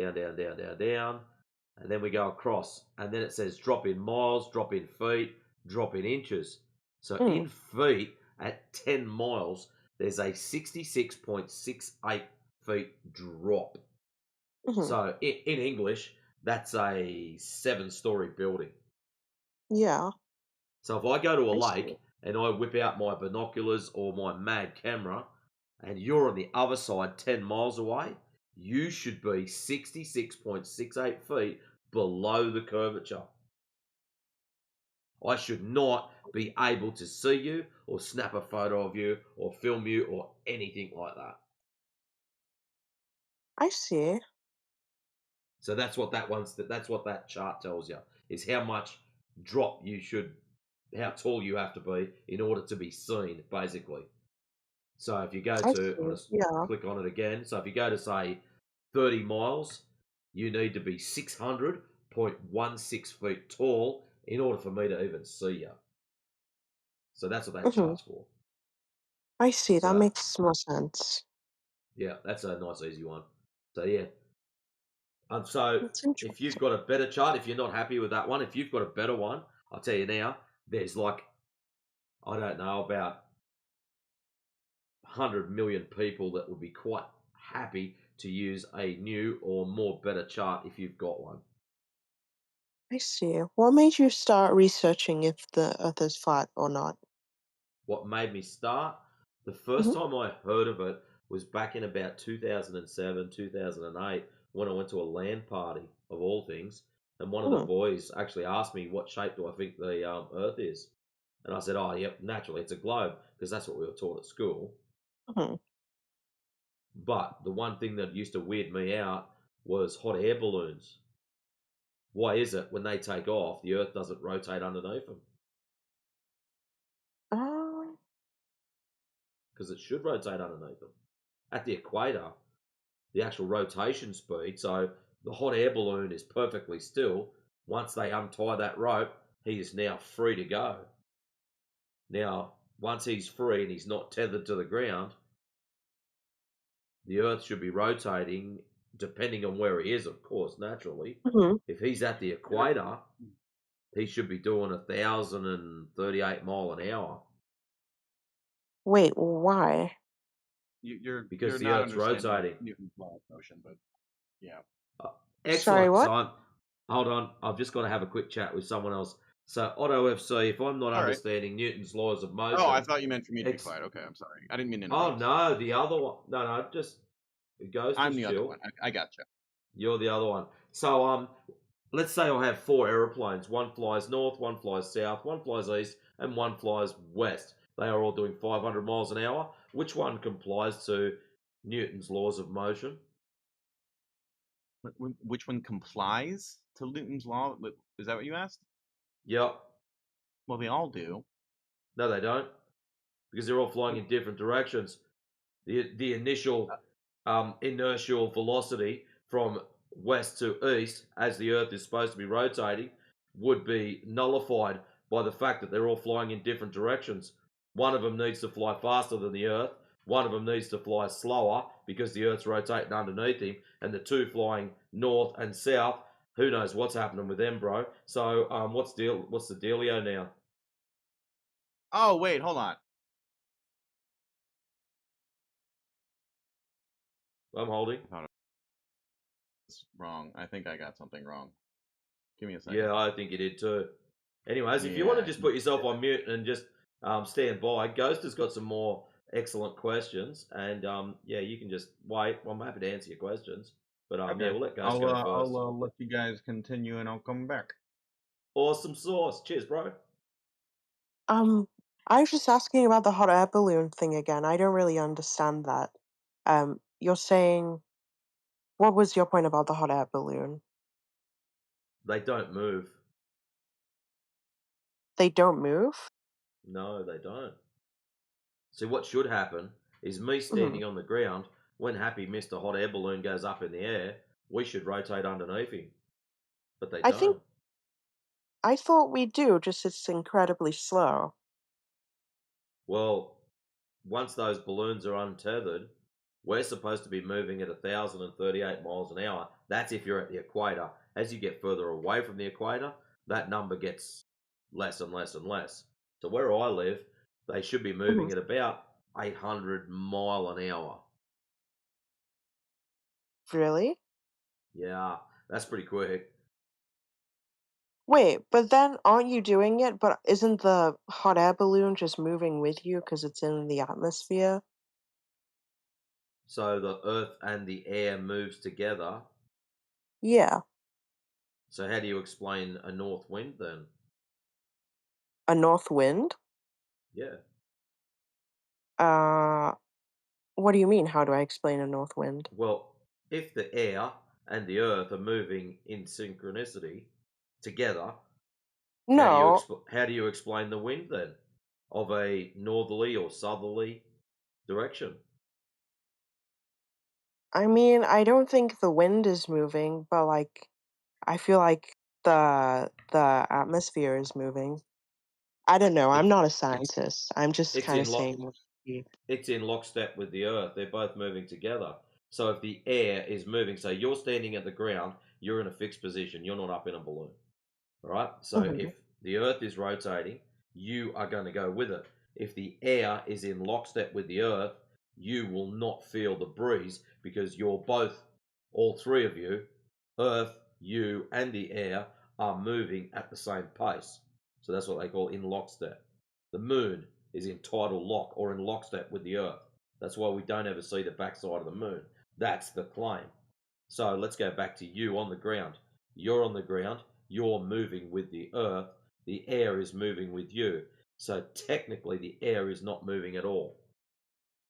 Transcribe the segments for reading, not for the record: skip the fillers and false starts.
down, down, down, down, down, and then we go across, and then it says drop in miles, drop in feet, drop in inches. So Mm, in feet at 10 miles, there's a 66.68 feet drop. mhm. So in English, that's a 7-story building. Yeah, So if I go to a I see. lake and I whip out my binoculars or my mag camera and you're on the other side 10 miles away, you should be 66.68 feet below the curvature. I should not be able to see you or snap a photo of you or film you or anything like that. I see. So that's what that chart tells you is how much drop you should how tall you have to be in order to be seen, basically. So if you go I to, I'll see. just Yeah. click on it again. So if you go to say 30 miles, you need to be 600.16 feet tall in order for me to even see you. So that's what that Mhm. chart's for. I see. That So makes more sense. yeah, that's a nice easy one. So yeah. So That's if you've interesting. got a better chart, if you're not happy with that one, if you've got a better one, I'll tell you now, there's like, I don't know, about 100 million people that would be quite happy to use a new or more better chart if you've got one. I see. What made you start researching if the Earth is flat or not? What made me start? The first Mhm. time I heard of it was back in about 2007, 2008, when I went to a land party, of all things. And one of the Mm, boys actually asked me, what shape do I think the Earth is? And I said, oh, yep, naturally, it's a globe, because that's what we were taught at school. mhm. But the one thing that used to weird me out was hot air balloons. Why is it when they take off, the Earth doesn't rotate underneath them? Uh, Because it should rotate underneath them. At the equator, the actual rotation speed, so the hot air balloon is perfectly still. Once they untie that rope, he is now free to go. Now, once he's free and he's not tethered to the ground, the Earth should be rotating depending on where he is, of course, naturally. mhm. If he's at the equator, he should be doing 1,038 mile an hour Wait, why? because You're the not Earth's understanding rotating. Newton's law of motion, but yeah. Uh, Sorry, excellent. what? Hold on. I've just got to have a quick chat with someone else. So, Otto FC, if I'm not All right. understanding Newton's laws of Oh, I motion, thought you meant for me to be ex- quiet. Okay, I'm sorry. I didn't mean to oh interrupt. no, the other one. No, no, just Ghost, I'm just the other one. chill. I gotcha. You're the other one. So, let's say I have 4 aeroplanes. One flies north, one flies south, one flies east, and one flies west. They are all doing 500 miles an hour. Which one complies to Newton's laws of motion? Which one complies to Newton's law? Is that what you asked? Yep. Well, they all do. No, they don't, because they're all flying in different directions. The initial inertial velocity from west to east, as the Earth is supposed to be rotating, would be nullified by the fact that they're all flying in different directions. One of them needs to fly faster than the Earth. One of them needs to fly slower because the Earth's rotating underneath him, and the two flying north and south. Who knows what's happening with them, bro? So, what's the dealio now? Oh, wait, hold on. I'm holding. I thought it was wrong. I think I got something wrong. Give me a second. Yeah, I think you did too. Anyways, if you want to Yeah. just put yourself on mute and just stand by, Ghost has got some more excellent questions, and yeah, you can just wait. I'm happy to answer your questions, but yeah, Okay. we'll let Ghost I'll go uh, first. I'll uh, let you guys continue, and I'll come back. Awesome sauce. Cheers, bro. Um, I was just asking about the hot air balloon thing again. I don't really understand that. You're saying, what was your point about the hot air balloon? They don't move. They don't move? No, they don't. See, what should happen is me Mhm. standing on the ground. When Happy Mr. Hot Air Balloon goes up in the air, we should rotate underneath him, but they I think don't. I thought we do, just it's incredibly slow. Well, once those balloons are untethered, We're supposed to be moving at 1,038 miles an hour. That's if you're at the equator. As you get further away from the equator, that number gets less and less and less. So where I live, they should be Mhm. moving at about 800 mile an hour. Really? Yeah, that's pretty quick. Wait, but then aren't you doing it? But isn't the hot air balloon just moving with you because it's in the atmosphere? So the earth and the air moves together. Yeah, So how do you explain a north wind then? a north wind? Yeah. Uh, what do you mean? How do I explain a north wind? Well, if the air and the earth are moving in synchronicity together, No, how do you explain the wind then of a northerly or southerly direction? I mean, I don't think the wind is moving, but like I feel like the atmosphere is moving. I don't know. I'm It's not a scientist. I'm just it's kind of in saying lock what I see. it's in lockstep with the earth. They're both moving together. So if the air is moving, so you're standing at the ground, you're in a fixed position. You're not up in a balloon. All right. So Mhm. if the Earth is rotating, you are going to go with it. If the air is in lockstep with the Earth, you will not feel the breeze because you're both, all three of you, Earth, you, and the air, are moving at the same pace. So that's what they call in lockstep. The moon is in tidal lock or in lockstep with the Earth. That's why we don't ever see the backside of the moon. That's the claim. So let's go back to you on the ground. You're on the ground, you're moving with the earth, the air is moving with you. So technically, the air is not moving at all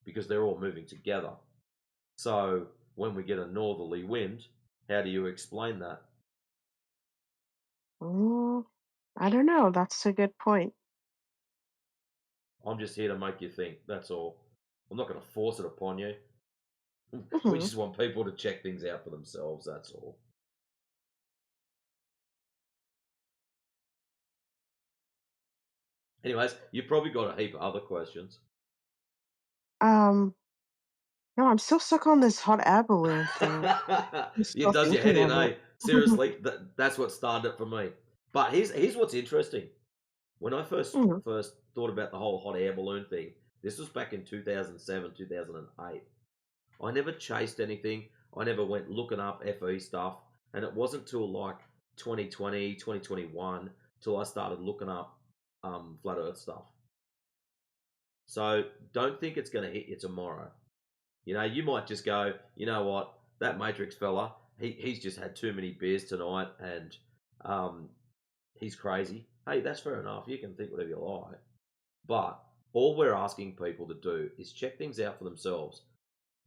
because they're all moving together. So when we get a northerly wind, how do you explain that? Mm, I don't know. That's a good point. I'm just here to make you think, that's all. I'm not going to force it upon you. We Hmm. just want people to check things out for themselves, that's all. Anyways, you've probably got a heap of other questions. Um, no, I'm still stuck on this hot air balloon thing. I'm still It does your head thinking in, of eh? it. Seriously, that's what started it for me. But here's what's interesting. When I Mhm. first thought about the whole hot air balloon thing, this was back in 2007, 2008. I never chased anything. I never went looking up FE stuff, and it wasn't till like 2020, 2021 till I started looking up flat Earth stuff. So don't think it's going to hit you tomorrow. You know, you might just go, you know what, that Matrix fella, he's just had too many beers tonight and um, he's crazy. Hey, that's fair enough. You can think whatever you like. But all we're asking people to do is check things out for themselves.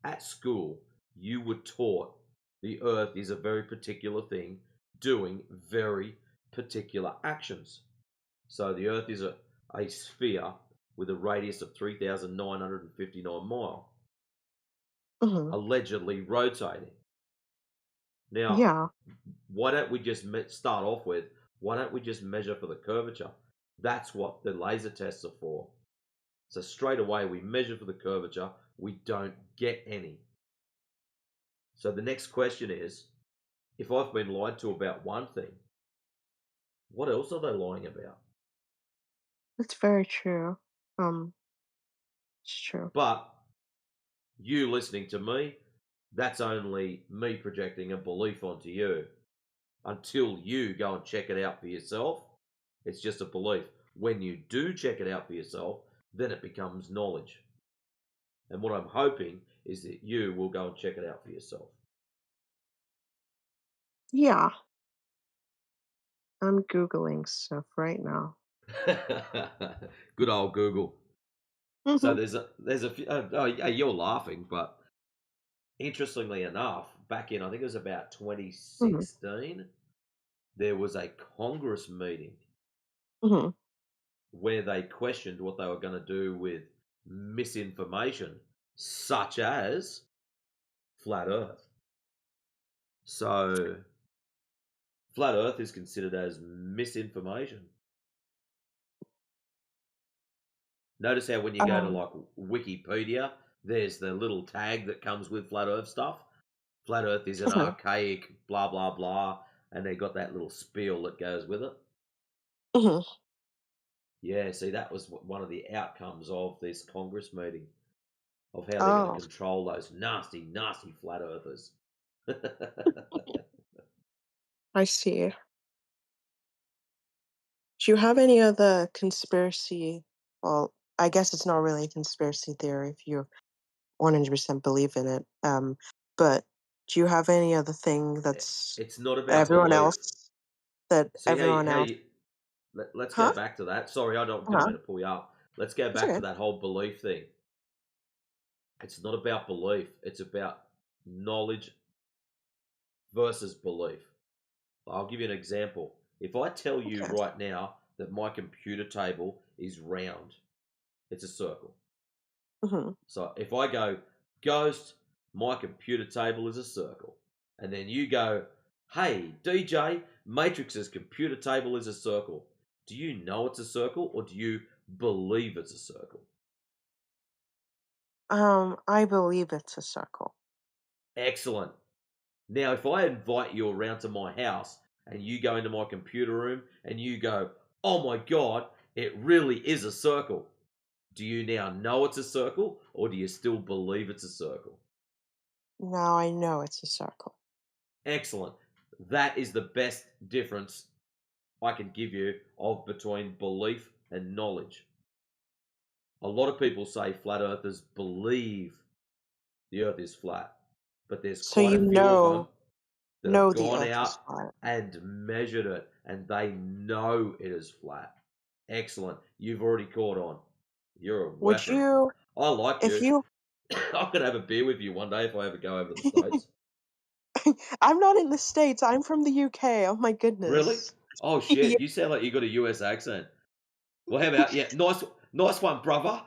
At school, you were taught the earth is a very particular thing doing very particular actions. So the earth is a sphere with a radius of 3,959 miles, Mhm. allegedly rotating. Now, Yeah. why don't we just start off with, why don't we just measure for the curvature? That's what the laser tests are for. So straight away we measure for the curvature, we don't get any. So the next question is, if I've been lied to about one thing, what else are they lying about? That's very true. Um, it's true. But you listening to me, that's only me projecting a belief onto you. Until you go and check it out for yourself, it's just a belief. When you do check it out for yourself, then it becomes knowledge. And what I'm hoping is that you will go and check it out for yourself. Yeah, I'm Googling stuff right now. Good old Google. So Mhm. there's a few. Oh, yeah, you're laughing, but interestingly enough, back in I think it was about Mhm. 2016, there was a Congress meeting Mhm. where they questioned what they were going to do with misinformation, such as flat Earth. So flat Earth is considered as misinformation. Notice how when you go to Um. like Wikipedia, there's the little tag that comes with flat Earth stuff. Flat Earth is an Mhm, archaic blah blah blah, and they got that little spiel that goes with it. mhm. Yeah, see, that was one of the outcomes of this Congress meeting of how they're going to Oh, control those nasty, nasty flat earthers. I see. Do you have any other conspiracy? Well, I guess it's not really a conspiracy theory if you 100% believe in it. But do you have any other thing that's It's not about everyone belief. else that See everyone how else? you let's go Huh? back to that. Sorry, didn't Uh-huh. mean to pull you up. Let's go It's back to okay. that whole belief thing. It's not about belief. It's about knowledge versus belief. I'll give you an example. If I tell you Okay. right now that my computer table is round, it's a circle. Hmm. So if I go, Ghost, my computer table is a circle. And then you go, hey, DJ, Matrix's computer table is a circle. Do you know it's a circle or do you believe it's a circle? I believe it's a circle. Excellent. Now, if I invite you around to my house and you go into my computer room and you go, oh my God, it really is a circle. Do you now know it's a circle or do you still believe it's a circle? Now I know it's a circle. Excellent. That is the best difference I can give you of between belief and knowledge. A lot of people say flat earthers believe the earth is flat, but there's So quite you a few of them that have know the gone Earth is out flat. and measured it and they know it is flat. Excellent. You've already caught on. You're a Would weapon. you, I like if you. you, I'm going to have a beer with you one day if I ever go over to the States. I'm not in the States. I'm from the UK. Oh my Really? goodness. Oh Yeah. shit, you sound like you got a US accent. Well, how about yeah, nice one, brother.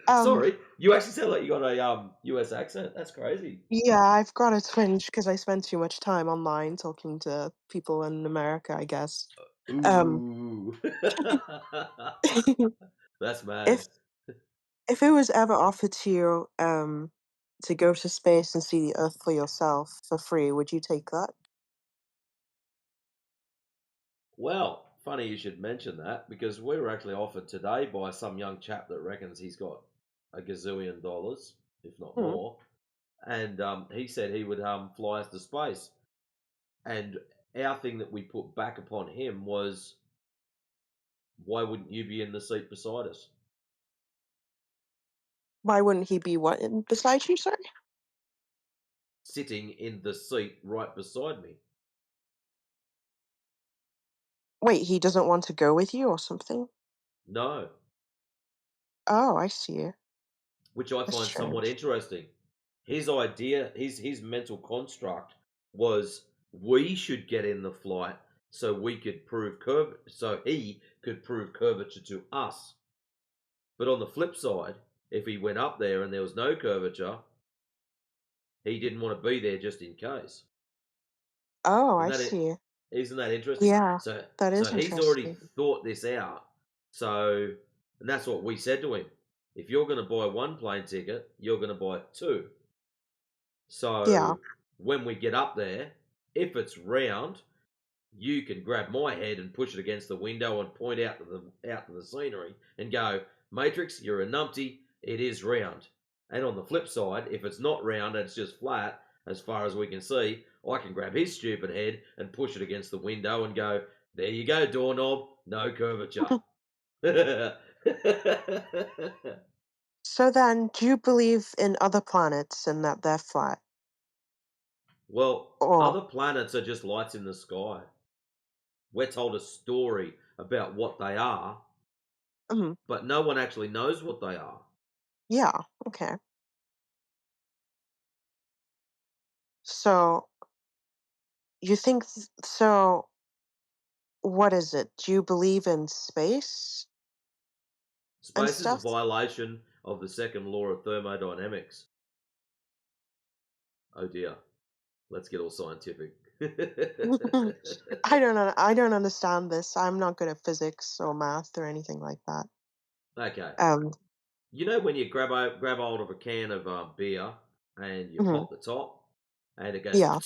um, Sorry, you actually sound like you got a US accent. That's crazy. yeah, I've got a twinge because I spend too much time online talking to people in America, I guess. Um, Ooh, that's if mad. if it was ever offered to you, to go to space and see the Earth for yourself for free, would you take that? Well, funny you should mention that because we were actually offered today by some young chap that reckons he's got a gazillion dollars, if not Hmm. more, and he said he would fly us to space. And our thing that we put back upon him was, why wouldn't you be in the seat beside us? Why wouldn't he be what beside you, sorry? Sitting in the seat right beside me. Wait, he doesn't want to go with you or something? No, Oh, I see. which I That's find somewhat strange. interesting. His idea, his mental construct was we should get in the flight so we could so he could prove curvature to us. But on the flip side, if he went up there and there was no curvature, he didn't want to be there just in case. Oh, Isn't I that it? see. Isn't that interesting? Yeah, So that so is he's already interesting. thought this out. So and that's what we said to him. If you're going to buy one plane ticket, you're going to buy two. Yeah. So when we get up there, if it's round, you can grab my head and push it against the window and point out to the scenery and go, Matrix, you're a numpty. It is round. And on the flip side, if it's not round and it's just flat, as far as we can see, I can grab his stupid head and push it against the window and go, there you go, doorknob, no curvature. So then, do you believe in other planets and that they're flat? Well, Or, other planets are just lights in the sky. We're told a story about what they are, mhm, but no one actually knows what they are. yeah, okay. So, you think, so, what is it? Do you believe in space and Space is a stuff? violation of the second law of thermodynamics. Oh dear, let's get all scientific. I don't understand this. I'm not good at physics or math or anything like that. Okay. Um, You know when you grab hold of a can of beer and you mhm. pop the top and it goes Yeah,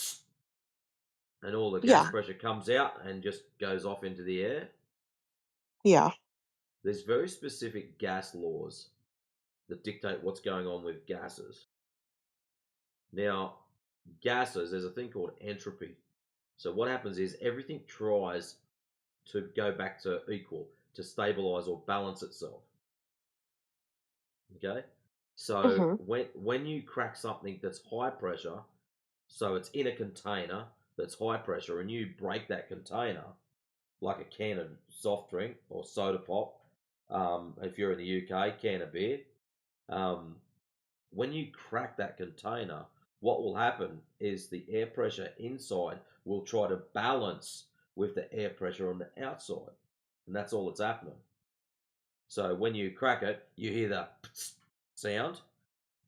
and all the gas yeah, pressure comes out and just goes off into the air? yeah. There's very specific gas laws that dictate what's going on with gases. Now, gases, there's a thing called entropy. So what happens is everything tries to go back to equal, to stabilize or balance itself. Okay? So Mhm. when you crack something that's high pressure, so it's in a container that's high pressure, and you break that container, like a can of soft drink or soda pop, if you're in the UK, can of beer, um, when you crack that container, what will happen is the air pressure inside will try to balance with the air pressure on the outside. And that's all that's happening. So when you crack it, you hear the sound,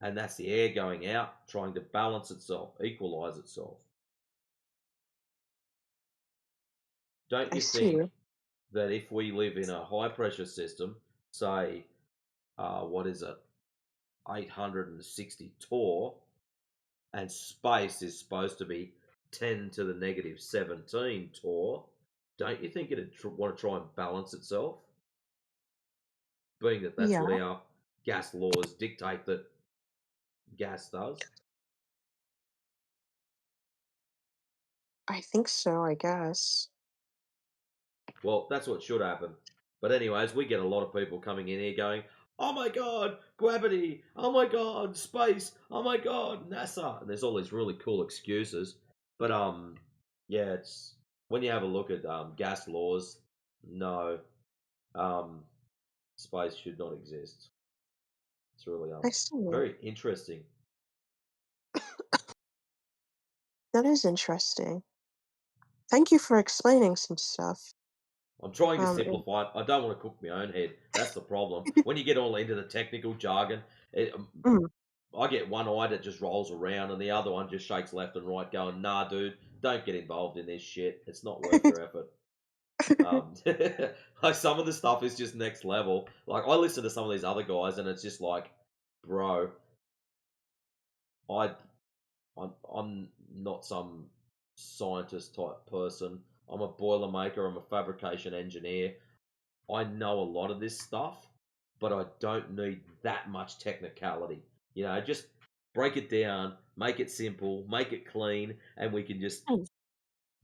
and that's the air going out, trying to balance itself, equalize itself. Don't I you see. think that if we live in a high pressure system, say, what is it, 860 torr, and space is supposed to be 10 to the negative 17 torr, don't you think it'd want to try and balance itself? Being that that's what Yeah, our gas laws dictate that gas does. I think so, I guess. Well, that's what should happen. But anyways, we get a lot of people coming in here going, "Oh my god, gravity! Oh my god, space! Oh my god, NASA!" And there's all these really cool excuses. But yeah, it's when you have a look at gas laws, no, um, space should not exist. It's really I see. very interesting. That is interesting. Thank you for explaining some stuff. I'm trying to And simplify it. I don't want to cook my own head. That's the problem. When you get all into the technical jargon, mm, I get one eye that just rolls around and the other one just shakes left and right, going, "Nah, dude, don't get involved in this shit. It's not worth your effort." Um, like some of the stuff is just next level. Like I listen to some of these other guys, and it's just like, bro, I, I'm not some scientist type person. I'm a boilermaker. I'm a fabrication engineer. I know a lot of this stuff, but I don't need that much technicality. Just break it down, make it simple, make it clean, and we can just mm,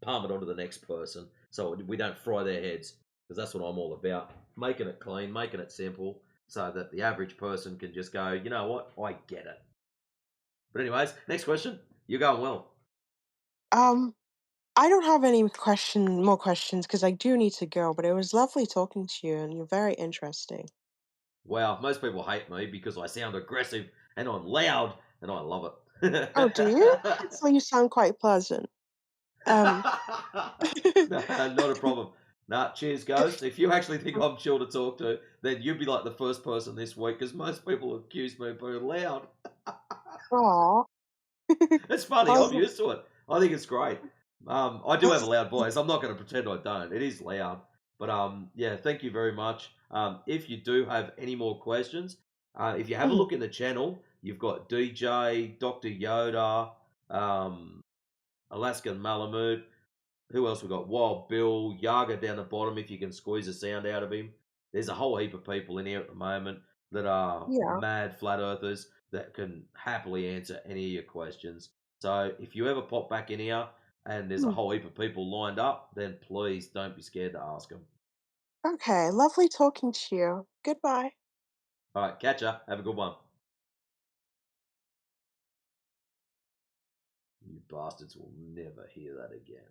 palm it on to the next person so we don't fry their heads. Because that's what I'm all about. Making it clean, making it simple, so that the average person can just go, you know what, I get it. But, anyways, next question. You're going well. um, I don't have any more questions because I do need to go, but it was lovely talking to you and you're very interesting. Wow, most people hate me because I sound aggressive and I'm loud, and I love Oh, do you? it. So you sound quite pleasant. Um, No, not a problem. Nah, cheers, Ghost. If you actually think I'm chill to talk to, then you'd be like the first person this week because most people accuse me of being loud. aw. It's funny. I'm Well, used to it. I think it's great. I do have a that's, loud voice. I'm not going to pretend I don't. It is loud. But yeah, thank you very much. If you do have any more questions, if you have a mhm, look in the channel, you've got DJ, Dr. Yoda, um, Alaskan Malamute. Who else we got? Wild Bill, Yaga down the bottom if you can squeeze a sound out of him. There's a whole heap of people in here at the moment that are yeah. mad flat earthers that can happily answer any of your questions. So if you ever pop back in here and there's a Mm. whole heap of people lined up, then please don't be scared to ask them. Okay, lovely talking to you. Goodbye. All right, catch ya. Have a good one. You bastards will never hear that again.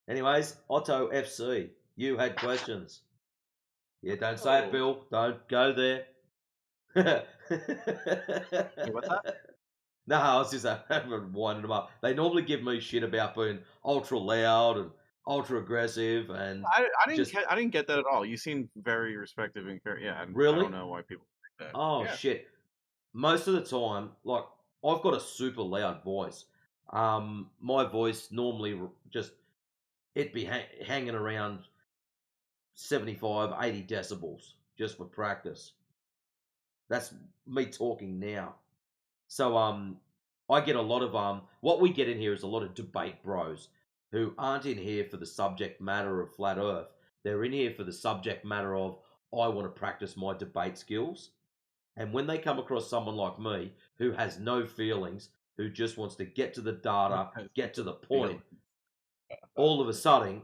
Anyways, Otto FC, you had questions. Yeah, don't say it, Oh, Bill. Don't go there. wait, what's that? No, I was just winding them up. They normally give me shit about being ultra loud and ultra aggressive and just I didn't get that at all. You seem very respectful and yeah. I don't really. know why people think that. Oh Yeah. shit! Most of the time, like I've got a super loud voice, My voice normally just it'd be hanging around 75, 80 decibels just for practice. That's me talking now. So I get a lot of what we get in here is a lot of debate bros who aren't in here for the subject matter of flat earth. They're in here for the subject matter of I want to practice my debate skills. And when they come across someone like me who has no feelings, who just wants to get to the data, Has get to the feelings. point, all of a sudden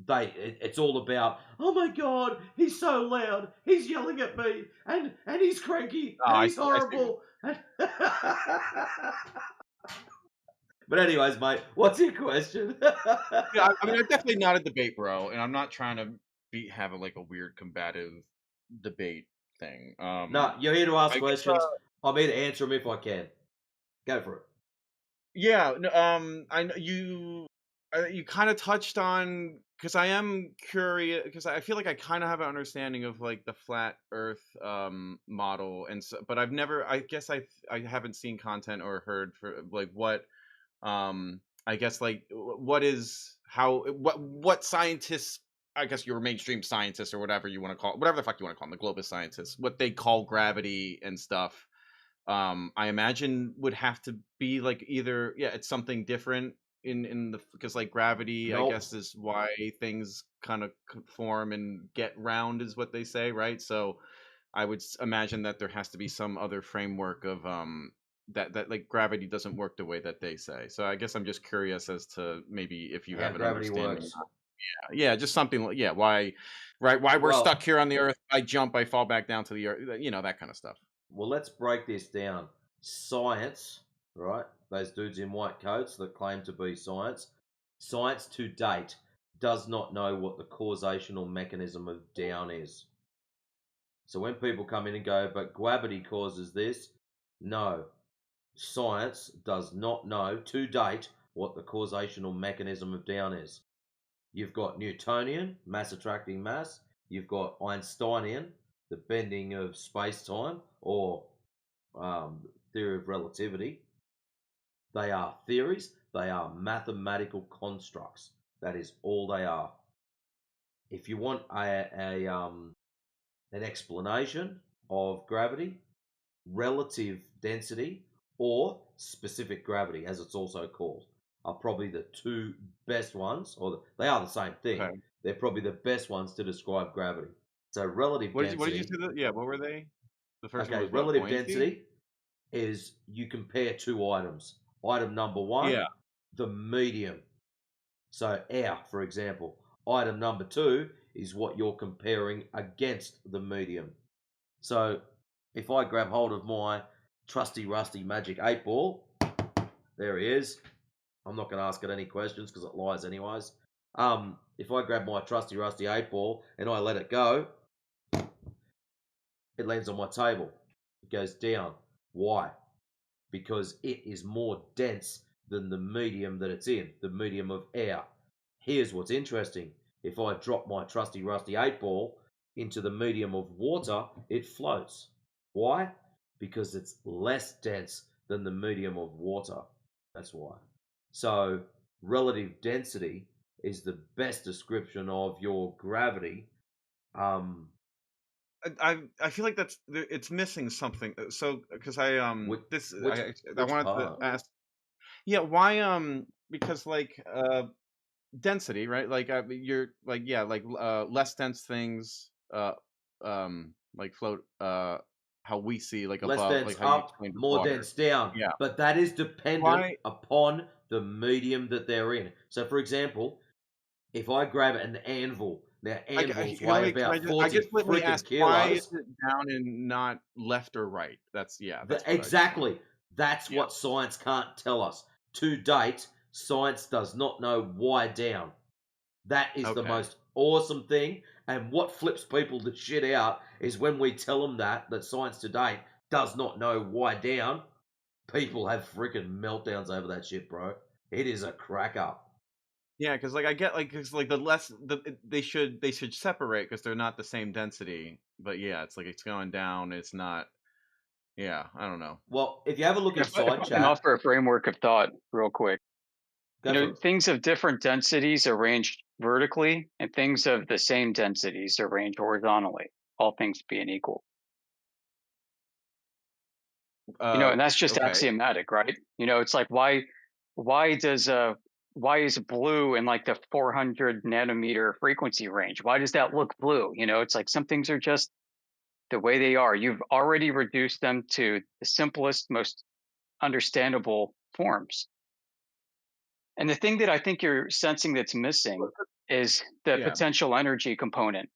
it's all about, oh my god, he's so loud, he's yelling at me, and he's cranky, Oh, and I he's see. I see. horrible. But anyways, mate, what's your question? Yeah, I mean, I'm definitely not a debate bro, and I'm not trying to have like a weird combative debate thing. No, you're here to ask I guess. questions. I'm here to answer them if I can. Go for it. Yeah. No, I know you. You kind of touched on because I am curious because I feel like I kind of have an understanding of like the flat Earth model, and so, but I've never. I guess I haven't seen content or heard for like what I guess like what is how what scientists, I guess your mainstream scientists or whatever you want to call, whatever the fuck you want to call them, the globus scientists, what they call gravity and stuff. I imagine would have to be like either, yeah, it's something different in the, because like gravity I Nope. guess is why things kind of form and get round is what they say, right? So I would imagine that there has to be some other framework of that like gravity doesn't work the way that they say. So I guess I'm just curious as to maybe if you How have an gravity understanding. works. Yeah, just something like, yeah, why, right, why we're stuck Well, here on the earth. I jump, I fall back down to the earth, that kind of stuff. well, let's break this down. Science, right? Those dudes in white coats that claim to be science. Science to date does not know what the causational mechanism of down is. So when people come in and go, but gravity causes this, no. Science does not know to date what the causational mechanism of down is. You've got Newtonian, mass attracting mass. You've got Einsteinian, the bending of space time, or theory of relativity. They are theories, they are mathematical constructs. That is all they are. If you want an explanation of gravity, relative density, or specific gravity, as it's also called, are probably the two best ones, or they are the same thing. Okay. They're probably the best ones to describe gravity. So, relative What did you density, say that? Yeah, what were they? The first one okay, was what? relative Buoyancy? density is you compare two items. Item number one, Yeah. the medium. So, air, for example. Item number two is what you're comparing against the medium. So, if I grab hold of my trusty rusty magic 8 ball, there he is. I'm not going to ask it any questions because it lies anyways. If I grab my trusty rusty 8 ball and I let it go, it lands on my table. It goes down. Why? Because it is more dense than the medium that it's in, the medium of air. Here's what's interesting. If I drop my trusty rusty 8 ball into the medium of water, it floats. Why? Because it's less dense than the medium of water. That's why. So, relative density is the best description of your gravity. Um, I feel like it's missing something. So because I which this which I which wanted to part? ask, yeah, why because like density, right? Like you're like, yeah, like less dense things like float how we see like Less above, dense like how you up, explained with more water. dense down. Yeah. But that is dependent Why? upon the medium that they're in. So, for example, if I grab an anvil, now anvils Can weigh can I about just, I 40 guess let me freaking ask, why is kilos. it down and not left or right? That's, yeah, that's what I just want. Exactly. That's Yeah. what science can't tell us. To date, science does not know why down. That is the Okay. most awesome thing. And what flips people the shit out is when we tell them that science to date does not know why down. People have freaking meltdowns over that shit, bro. It is a crack up. Yeah, because like I get like, because like they should separate because they're not the same density. But yeah, it's like it's going down. It's not. Yeah, I don't know. Well, if you have a look If at I, if side I can chat, offer a framework of thought real quick, Go for it. Things of different densities are arranged vertically, and things of the same densities are arranged horizontally, all things being equal. And that's just Okay. axiomatic, right? It's like why does why is blue in like the 400 nanometer frequency range? Why does that look blue? It's like some things are just the way they are. You've already reduced them to the simplest, most understandable forms. And the thing that I think you're sensing that's missing is the Yeah. potential energy component.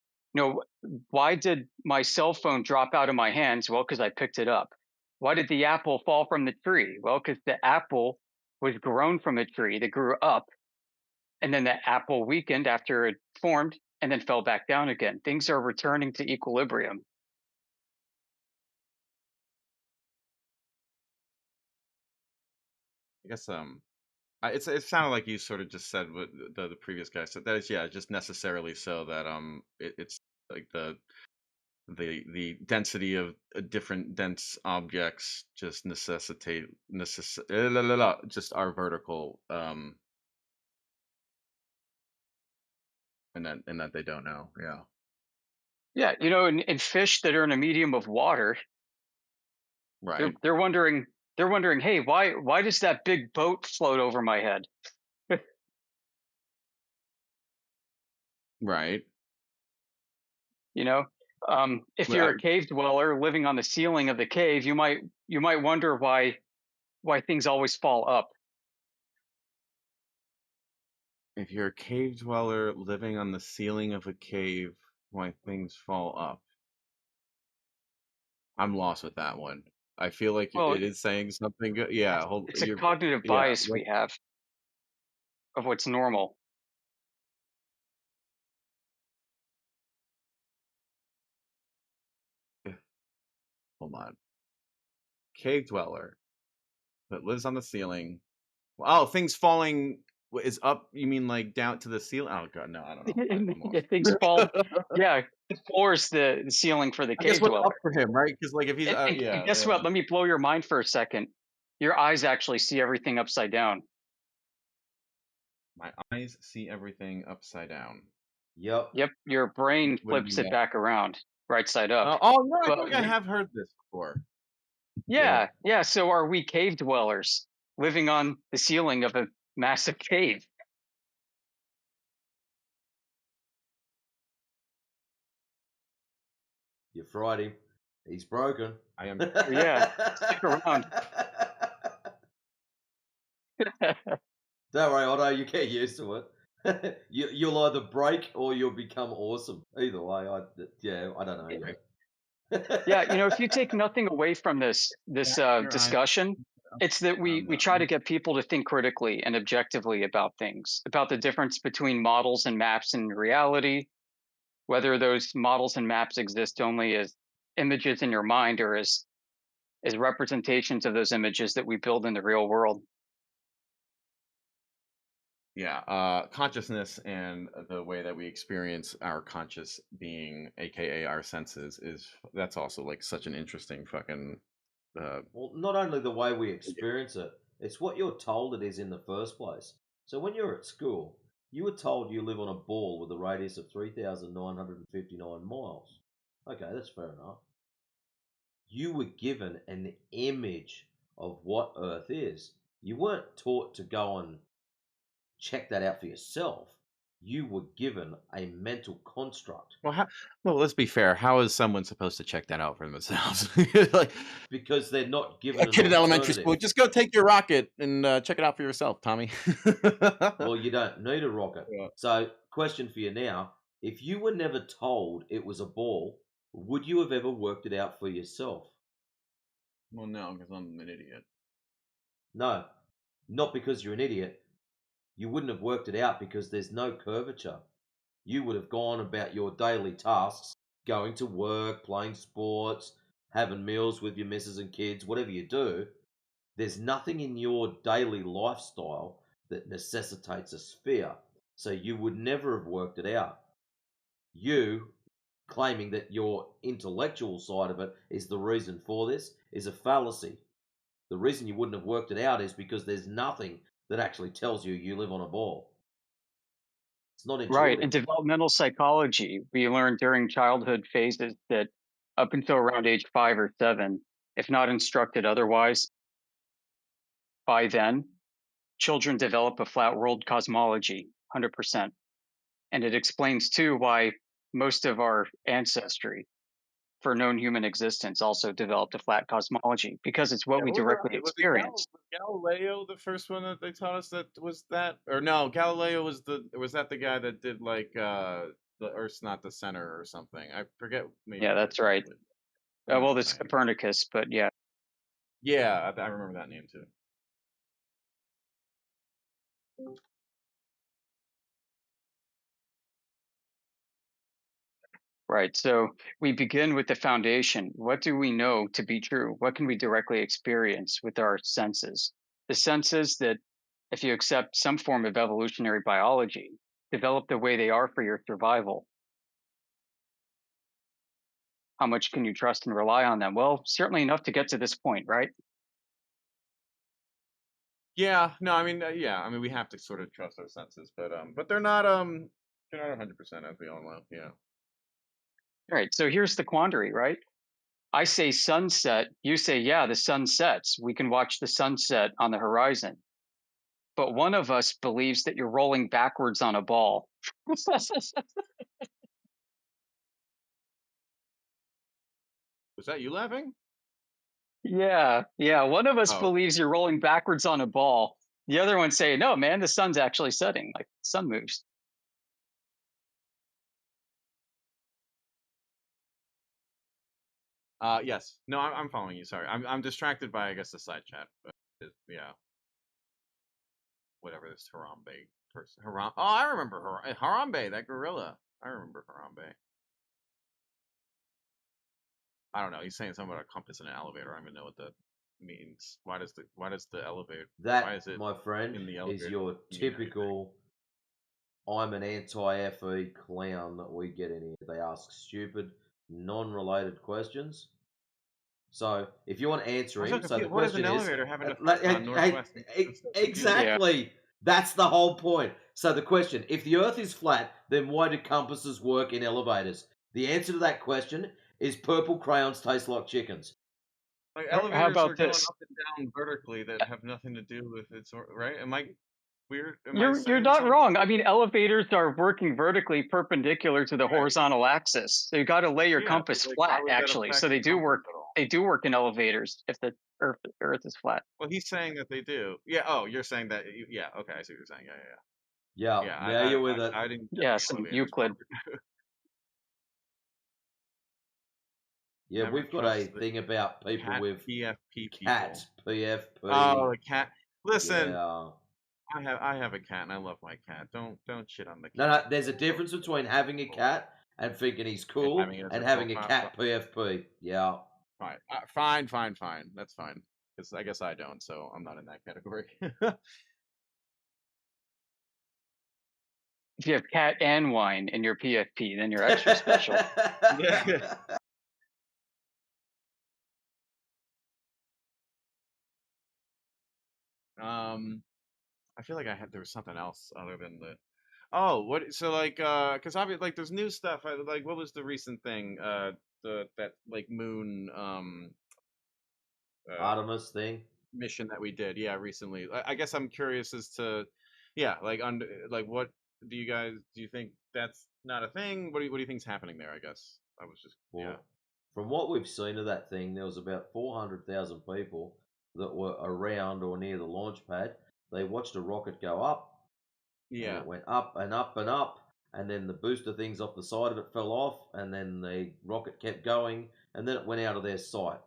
Why did my cell phone drop out of my hands? Well, because I picked it up. Why did the apple fall from the tree? Well, because the apple was grown from a tree that grew up, and then the apple weakened after it formed and then fell back down again. Things are returning to equilibrium. I guess it sounded like you sort of just said what the previous guy said. That is, yeah, just necessarily so that it's like the density of different dense objects just just our vertical and that they don't know. Yeah. Yeah, in fish that are in a medium of water, Right. they're wondering, hey, why does that big boat float over my head? Right. If Well, you're a cave dweller living on the ceiling of the cave, you might wonder why things always fall up. if you're a cave dweller living on the ceiling of a cave, why things fall up? I'm lost with that one. I feel like Well, it is saying something good. Yeah, hold it's a you're cognitive yeah, bias we have of what's normal. hold on. Cave dweller that lives on the ceiling. Oh, things falling is up. You mean like down to the ceiling? Oh god, no, I don't know. I'm lost. If things fall, yeah, the floor is the ceiling for the I guess cave what's up dweller. for him, right? Because like if he's And yeah, guess what? Let me blow your mind for a second. Your eyes actually see everything upside down. my eyes see everything upside down. Yep. Yep, your brain What do you flips mean it back around, right side up. oh no, I But feel like I have heard this before. yeah. So are we cave dwellers living on the ceiling of a massive cave? You fried him. He's broken. I am Yeah, stick around. Don't worry, Otto. You get used to it. You'll either break or you'll become awesome. Either way, I don't know yet. Yeah, if you take nothing away from this your eyes discussion, it's that we around try to them. get people to think critically and objectively about things, about the difference between models and maps and reality, whether those models and maps exist only as images in your mind or as representations of those images that we build in the real world. Yeah, consciousness and the way that we experience our conscious being, aka our senses, that's also like such an interesting fucking Well, not only the way we experience it, it's what you're told it is in the first place. So when you're at school, you were told you live on a ball with a radius of 3,959 miles. Okay, that's fair enough. You were given an image of what Earth is. You weren't taught to go and check that out for yourself. You were given a mental construct. well, let's be fair. How is someone supposed to check that out for themselves? Like Because they're not given a an kid in elementary alternative. school, just go take your rocket and check it out for yourself, Tommy. Well, you don't need a rocket. Yeah. So, question for you now. If you were never told it was a ball, would you have ever worked it out for yourself? Well, no, because I'm an idiot. No, not because you're an idiot. You wouldn't have worked it out because there's no curvature. You would have gone about your daily tasks, going to work, playing sports, having meals with your missus and kids, whatever you do. There's nothing in your daily lifestyle that necessitates a sphere. So you would never have worked it out. You claiming that your intellectual side of it is the reason for this is a fallacy. The reason you wouldn't have worked it out is because there's nothing that actually tells you you live on a ball. It's not Right. intuitive. In developmental psychology, we learned during childhood phases that up until around age 5 or 7, if not instructed otherwise, by then, children develop a flat world cosmology, 100%. And it explains too why most of our ancestry for known human existence also developed a flat cosmology, because it's what Yeah, we what was directly that? experience. Was Galileo the first one that they taught us that was that? Or no, Galileo was that the guy that did like the Earth's not the center or something? I forget. Maybe Yeah, it that's was him, right. but I remember Well, there's saying. Copernicus, but yeah. Yeah, I remember that name too. Right. So we begin with the foundation. What do we know to be true? What can we directly experience with our senses? The senses that, if you accept some form of evolutionary biology, develop the way they are for your survival. How much can you trust and rely on them? Well, certainly enough to get to this point, right? Yeah, no, I mean, yeah, I mean, we have to sort of trust our senses, but they're not 100% as we all know. Yeah. Right. So here's the quandary, right? I say sunset, you say, yeah, the sun sets. We can watch the sunset on the horizon. But one of us believes that you're rolling backwards on a ball. Was that you laughing? Yeah, yeah. One of us Oh, believes you're rolling backwards on a ball. The other one say, no, man, the sun's actually setting. Like the sun moves. yes. No, I'm following you. Sorry, I'm distracted by I guess the side chat, but yeah, whatever this Harambe person. Haram. Oh, I remember Harambe, that gorilla. I remember Harambe. I don't know. He's saying something about a compass in an elevator. I don't even know what that means. Why does the elevator why That, is it my friend, in the is elevator your mean anything? typical I'm an anti-FE clown that we get in here. They ask stupid, non-related questions. So if you want to answer I'm so him, so the confused. What does an question is, elevator have an effect on Northwest? I'm so confused. Yeah. exactly. That's the whole point. So the question: if the Earth is flat, then why do compasses work in elevators? The answer to that question is purple crayons taste like chickens. Like How elevators are about going this? up and down vertically that have nothing to do with it, right? Am I weird? Am I You're saying not something? wrong. I mean, elevators are working vertically perpendicular to the Right. horizontal axis. So you got to lay your Yeah, but compass like, why flat, would that actually. affect So the they do compass work. at all? They do work in elevators if the Earth is flat. Well, he's saying that they do. Yeah. Oh, you're saying that. Yeah. Okay, I see what you're saying. Yeah, Yeah. now you're with it. I didn't get Yeah, the some elevators Euclid. part. Yeah, Never we've got a trust the thing about people cat with PFP cat people. Oh, PFP. the cat. Listen, Yeah. I have a cat and I love my cat. Don't shit on the No, cat. no, there's a difference between having a cat and thinking he's And cool having it as and a having a profile. cat PFP. Yeah. Fine. Fine. That's fine. Because I guess I don't, so I'm not in that category. If you have cat and wine in your PFP, then you're extra special. Yeah. I feel like there was something else other than the. Oh, what? So like, because obviously, like, there's new stuff. Like, what was the recent thing? That like moon uh Artemis thing. mission that we did. Yeah, recently. I guess I'm curious as to, yeah, like like what do you think that's not a thing? What do you think's happening there? I guess I was just yeah. Well, from what we've seen of that thing, there was about 400,000 people that were around or near the launch pad. They watched a rocket go up, and Yeah. it went up and up and up, and then the booster things off the side of it fell off, and then the rocket kept going, and then it went out of their sight.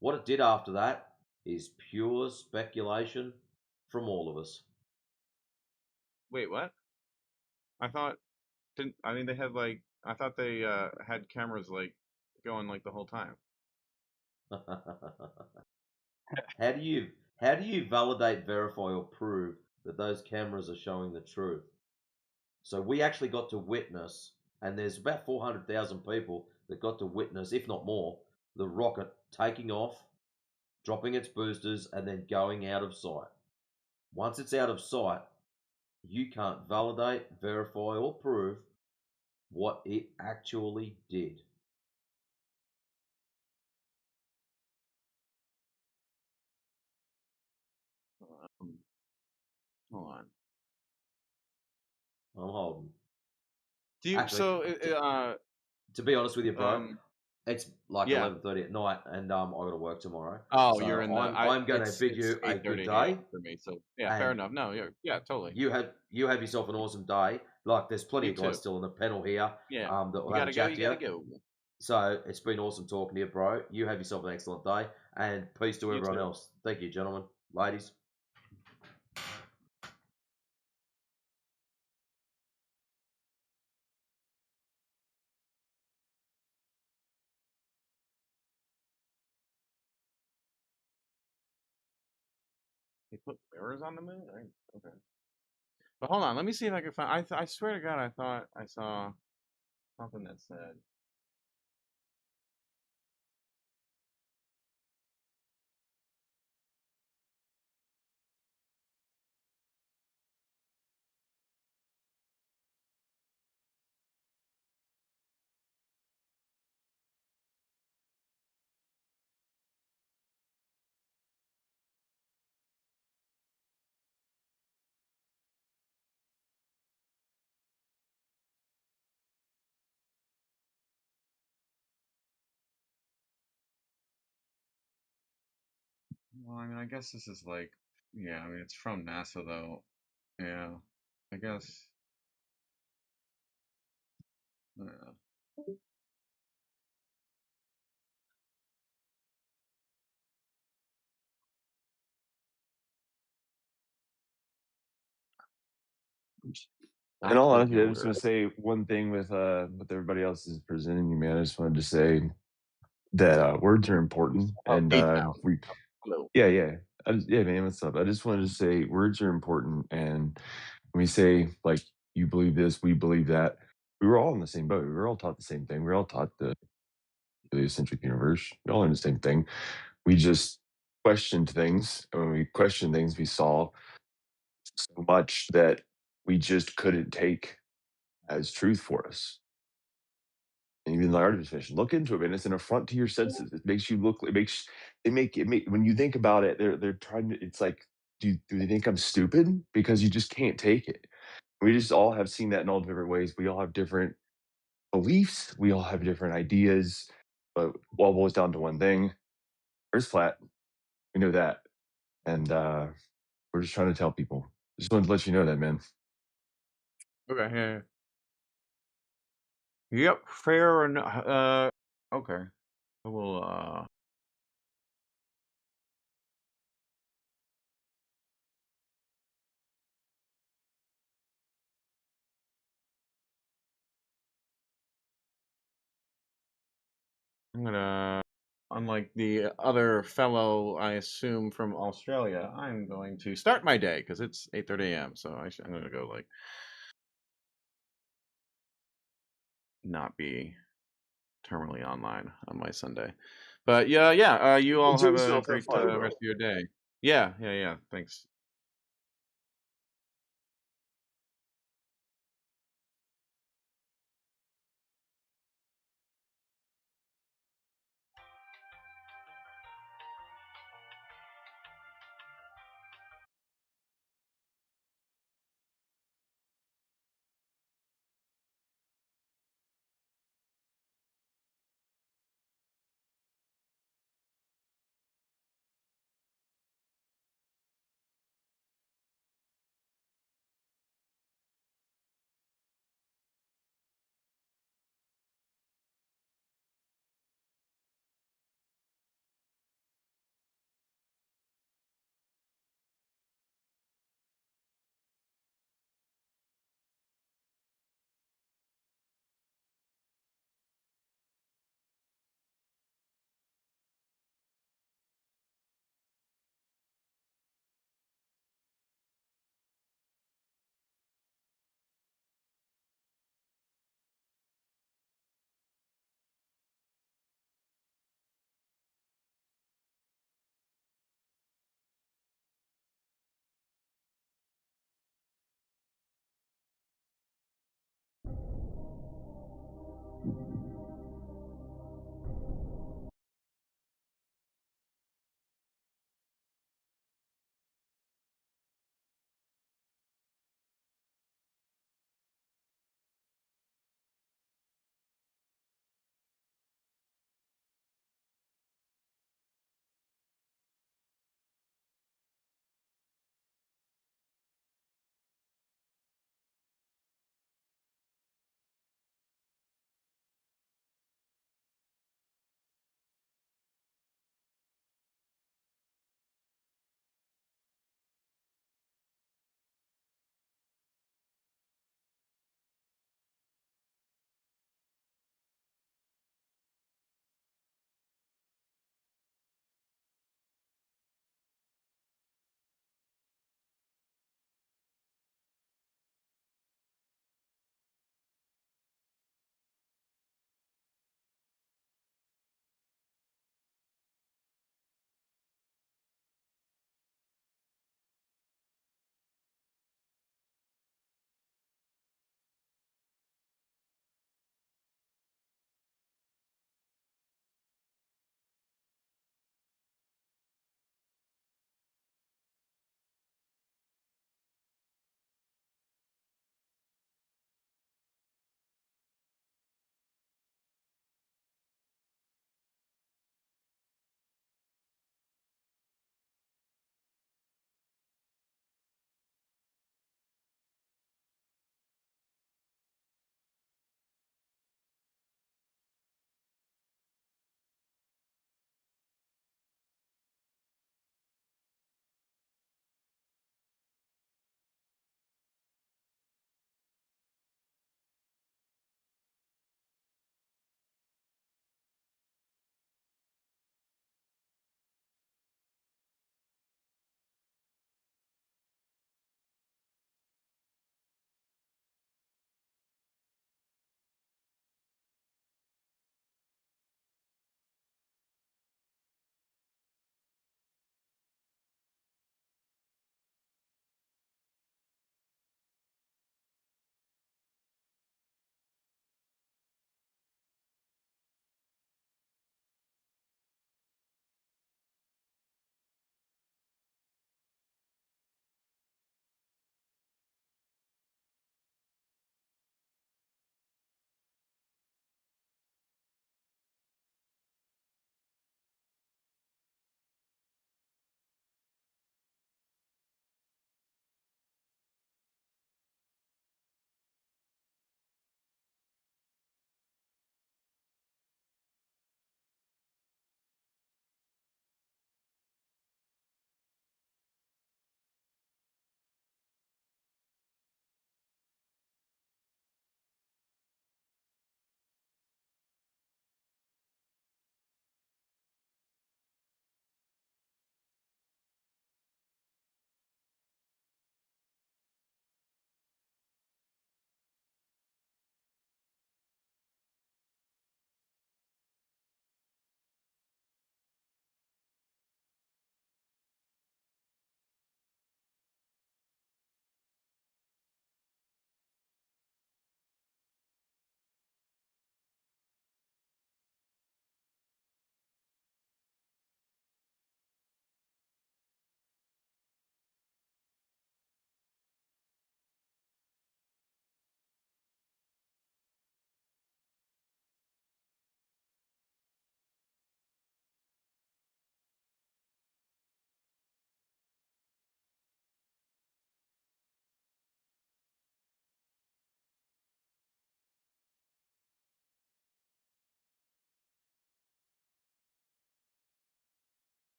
What it did after that is pure speculation from all of us. Wait, what? I thought didn't I mean they had like I thought they had cameras like going like the whole time. How do you validate, verify, or prove that those cameras are showing the truth? So we actually got to witness, and there's about 400,000 people that got to witness, if not more, the rocket taking off, dropping its boosters, and then going out of sight. Once it's out of sight, you can't validate, verify, or prove what it actually did. Hold on. I'm holding. Do you Actually, to be honest with you, bro, it's like yeah. 11:30 at night, and I got to work tomorrow. Oh, So you're in the. I'm going to It's bid you a 8:30 good a.m. day. for me. So yeah, fair And enough. No, yeah, totally. you have yourself an awesome day. Like, there's plenty You of guys too. still on the panel here. Yeah. That will You have a gotta go. chat You to you. gotta go. So it's been awesome talking to you, bro. You have yourself an excellent day, and peace to You everyone too. else. Thank you, gentlemen, ladies. They put mirrors on the moon. Okay. But hold on. Let me see if I can find. I swear to God, I thought I saw something that said. Well, I mean, I guess this is like, yeah. I mean, it's from NASA though. Yeah. I guess. Yeah. In all Actually, honesty, I can just wear want it. to say one thing with everybody else is presenting you, man. I just wanted to say that words are important, Oh, and peace out. we, Hello. yeah. Yeah, man. What's up? I just wanted to say words are important, and when we say like you believe this, we believe that. We were all in the same boat. We were all taught the same thing. We were all taught the heliocentric universe. We all learned the same thing. We just questioned things, and when we questioned things, we saw so much that we just couldn't take as truth for us. And even the artificial fish, look into it, and it's an affront to your senses. It makes you look. It make when you think about it, they're trying to. It's like, do they think I'm stupid because you just can't take it? We just all have seen that in all different ways. We all have different beliefs. We all have different ideas, but all boils down to one thing: Earth's flat. We know that, and we're just trying to tell people. Just wanted to let you know that, man. Okay. Yeah. Yep. Fair enough. Okay. I will. I'm gonna. Unlike the other fellow, I assume from Australia, I'm going to start my day because it's 8:30 a.m. So I'm gonna go like not be terminally online on my Sunday. But yeah. You all Enjoy have a yourself. Have great fun, rest bro. of your day. Yeah. Thanks.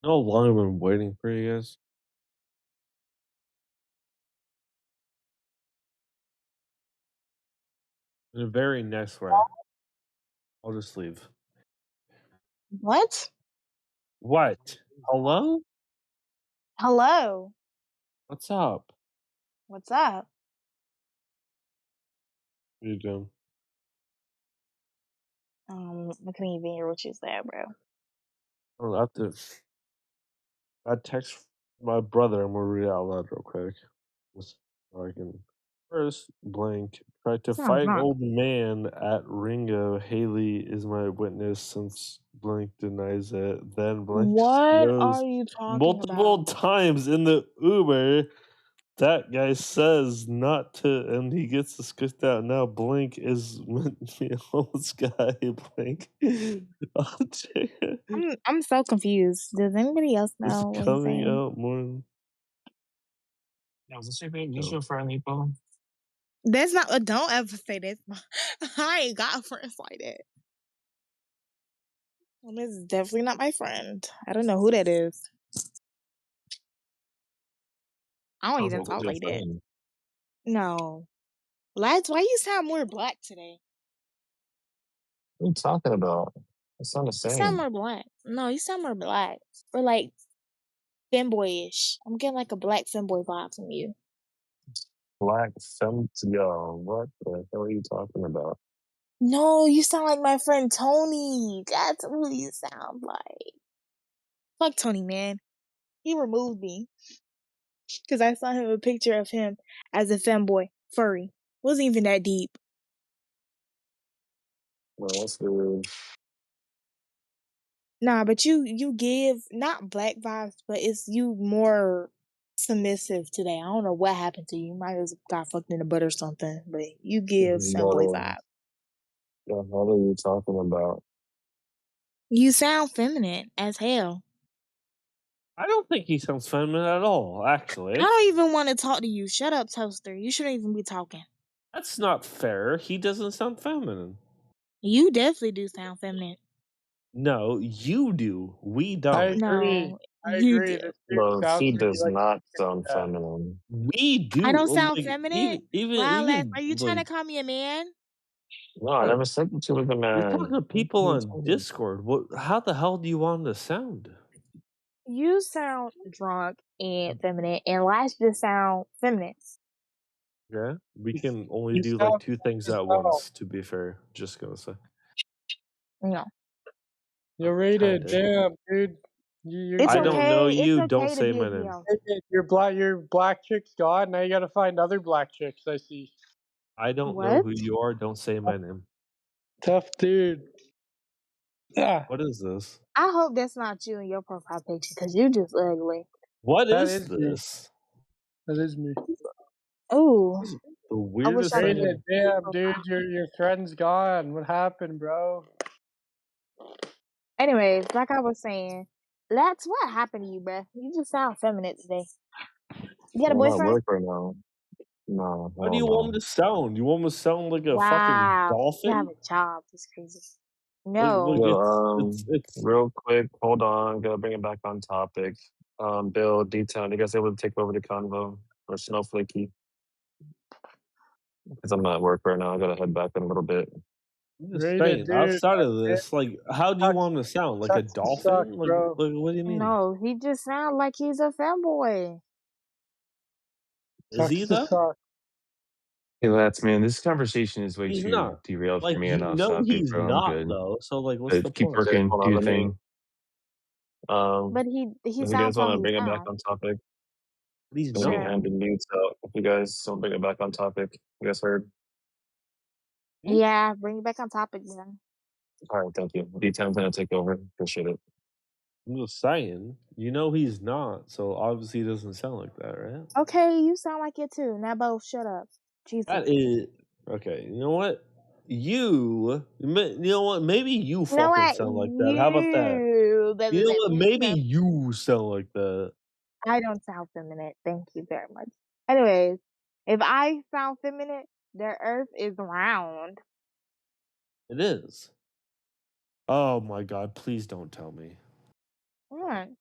You know how long I've been waiting for you guys? In a very nice way. I'll just leave. What? What? Hello? Hello. What's up? What's up? What are you doing? I couldn't even hear what you said, bro. Oh, I have to. I text my brother. I'm gonna read it out loud real quick, just so I can. First, blank tried to Sound fight an drunk. old man at Ringo. Haley is my witness since blank denies it. Then blank What shows are you talking multiple about? times in the Uber. That guy says not to, and he gets kicked out. Now Blink is meant to be a homeless guy. Blink. Oh, damn. I'm so confused. Does anybody else It's know what he's coming saying? out more. Yeah, is this your big No. usual friend, Nico? That's not. Don't ever say this. I ain't got friends like that. Well, this is definitely not my friend. I don't know who that is. I don't Sounds even like it's talk your like that. friend. No. Lads, why you sound more black today? What are you talking about? It's not the You sound same. more black. No, you sound more black. Or like femboyish. I'm getting like a black femboy vibe from you. Black fem yo, what the hell are you talking about? No, you sound like my friend Tony. That's who you sound like. Fuck Tony, man. He removed me because I saw him a picture of him as a femboy, furry. Wasn't even that deep. Well, that's weird. Nah, but you give not black vibes, but it's you more submissive today. I don't know what happened to you. You might have got fucked in the butt or something, but you give femboy vibe. The hell are you talking about? You sound feminine as hell. I don't think he sounds feminine at all, actually. I don't even want to talk to you. Shut up, Toaster. You shouldn't even be talking. That's not fair. He doesn't sound feminine. You definitely do sound feminine. No, you do. We I don't. agree. No, I you agree. do. This dude Bro, sounds she to me does like not he could do sound that. feminine. We do. I don't sound Like, feminine? even Wow, Les, are you trying to like, call me a man? No, I never said that you was a you're man. talking to people on Discord. What? How the hell do you want to sound? You sound drunk and feminine, and Lash just sound feminine. Yeah, we can only You do like sound two things as at well. once. To be fair, just gonna say. No. You're rated. Kinda. Damn, dude. You're It's I getting don't know okay. It's you. Don't okay to say be my a name. DM. rated. Your black chick's gone. Now you gotta find other black chicks. I see. I don't know What? who you are. Don't say my name. Tough dude. Yeah, What is this? I hope that's not you in your profile picture, because you just ugly. What that is is me. this? That is me. Ooh. This is the I wish weirdest I thing. didn't Rated. see your Damn, profile. dude. Your friend's gone. What happened, bro? Anyways, like I was saying, Lax, what happened to you, bruh? You just sound feminine today. You got a I'm at boyfriend? work right now. No, What do hell you want me no. to sound? You want me to sound like a fucking Wow. You have dolphin? a job. That's crazy. Look, No. Yo, it's. real quick, hold on, gotta bring it back on topic. Bill, D-Town, you guys able to take over the convo? Or Snowflakey? Because I'm at work right now, I gotta head back in a little bit. I'm just Rated, saying. dude. Outside of this, like, how do you Sucks, want me to sound? Like a sucks to suck, dolphin? Like, bro. what do you mean? No, he just sounds like he's a fanboy. Is he Sucks to though? suck. Hey, lads, man, this conversation is way He's too not. derailed for Like, me you and off know topic, he's bro. I'm not good. though. So like, what's the Keep point? Okay, working, hold do on, your let me, thing. But he if you sounds guys want how to he bring it back sounds. on topic, He's gonna be Sure. not. handing mutes out. If you guys don't bring it back on topic, you guys heard? Hmm? Yeah, bring it back on topic then. All right, thank you. D-Town's gonna take over. Appreciate it. I'm just saying. You know he's not. So obviously he doesn't sound like that, right? Okay, you sound like it too. Now both shut up. Jesus. That is okay. You know what? You know what? Maybe you You know fucking what? sound like that. How about that? You know what? Maybe you sound like that. I don't sound feminine. Thank you very much. Anyways, if I sound feminine, the earth is round. It is. Oh my god! Please don't tell me. Come on.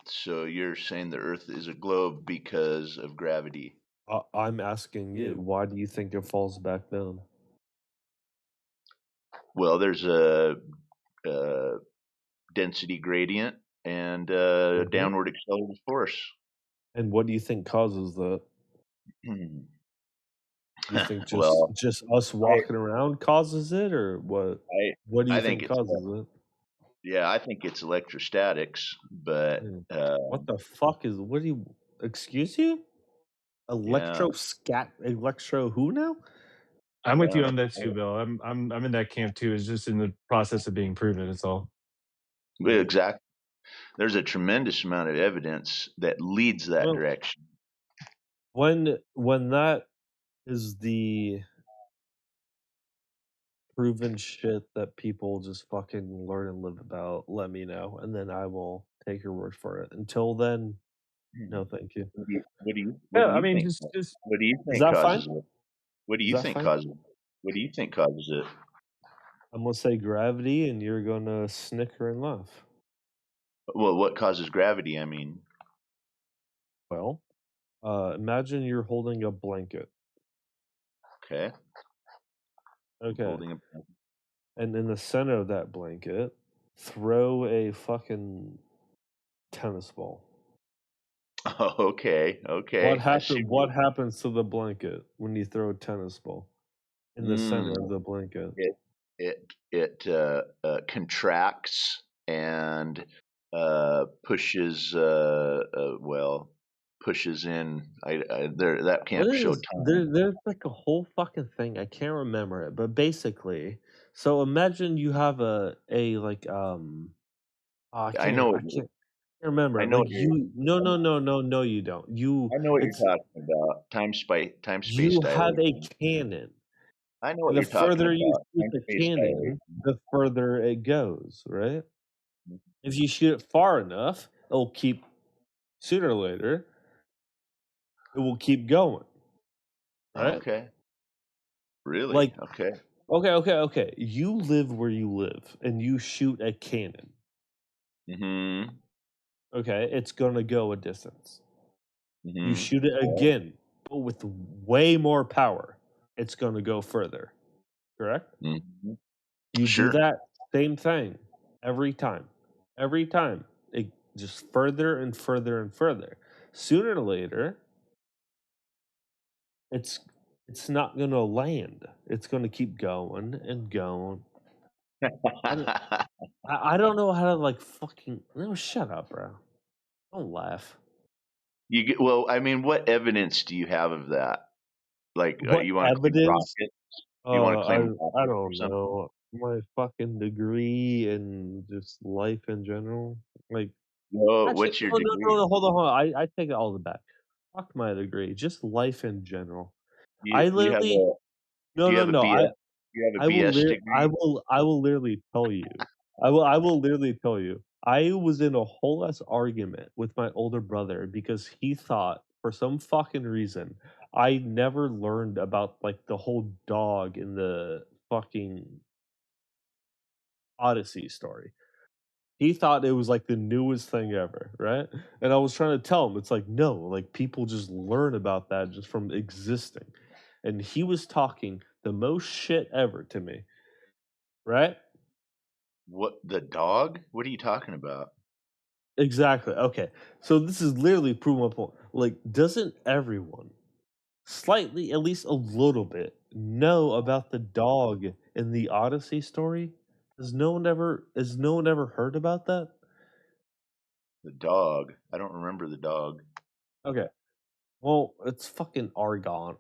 So you're saying the Earth is a globe because of gravity? I'm asking you, why do you think it falls back down? Well, there's a density gradient and downward accelerative force. And what do you think causes that? Hmm. You think Well, just us walking around causes it, or what? What do you I think think it's causes it? yeah, I think it's electrostatics, but What the fuck is? What do you? Excuse you? Electro who now? I'm with you on that too, Bill. I'm in that camp too. It's just in the process of being proven. It's all. Exactly. There's a tremendous amount of evidence that leads that Well, direction. When that is the proven shit that people just fucking learn and live about, let me know, and then I will take your word for it. Until then, no, thank you. What do you Yeah, I mean, think? just What do you Is think that fine? causes it? What do Is you that think fine? causes it? What do you think causes it? I'm gonna say gravity, and you're gonna snicker and laugh. Well, what causes gravity? I mean, Well, imagine you're holding a blanket. okay. Okay. Holding a And in the center of that blanket, throw a fucking tennis ball. Okay. What I see. What happens to the blanket when you throw a tennis ball in the center of the blanket? It contracts and pushes pushes in. There that camp showed time. There's like a whole fucking thing. I can't remember it, but basically, so imagine you have a like I know I can't remember. I know Like what you're. no you don't. I know what you're talking about. Time space You have a dilation. cannon. I know what The you're talking further you about. shoot Time the space cannon, dilation. the further it goes, right? If you shoot it far enough, it'll keep sooner or later, it will keep going. Right? Okay. Really? Like Okay. okay. You live where you live and you shoot a cannon. Mm-hmm. Okay, it's gonna go a distance. Mm-hmm. You shoot it again, but with way more power, it's gonna go further. Correct? Mm-hmm. You Sure. do that same thing every time. Every time. It just further and further and further. Sooner or later, it's not gonna land. It's gonna keep going and going. I don't know how to like fucking no. Shut up, bro. Don't laugh. You get well. I mean, what evidence do you have of that? Like, What you want to claim evidence? rocket? You want to claim I rocket or don't something? know. My fucking degree and just life in general. Like Well, actually, what's your no, degree? hold on. I take it all the back. Fuck my degree. Just life in general. I You have literally a do you have a no. BS? You have a BS degree? I will literally tell you. I will literally tell you. I was in a whole ass argument with my older brother because he thought for some fucking reason I never learned about like the whole dog in the fucking Odyssey story. He thought it was like the newest thing ever, right? And I was trying to tell him it's like no, like people just learn about that just from existing. And he was talking the most shit ever to me, right? What, the dog? What are you talking about? Exactly. Okay. So this is literally proving my point. Like, doesn't everyone slightly, at least a little bit, know about the dog in the Odyssey story? Has no one ever heard about that? The dog. I don't remember the dog. Okay. Well, it's fucking Argon.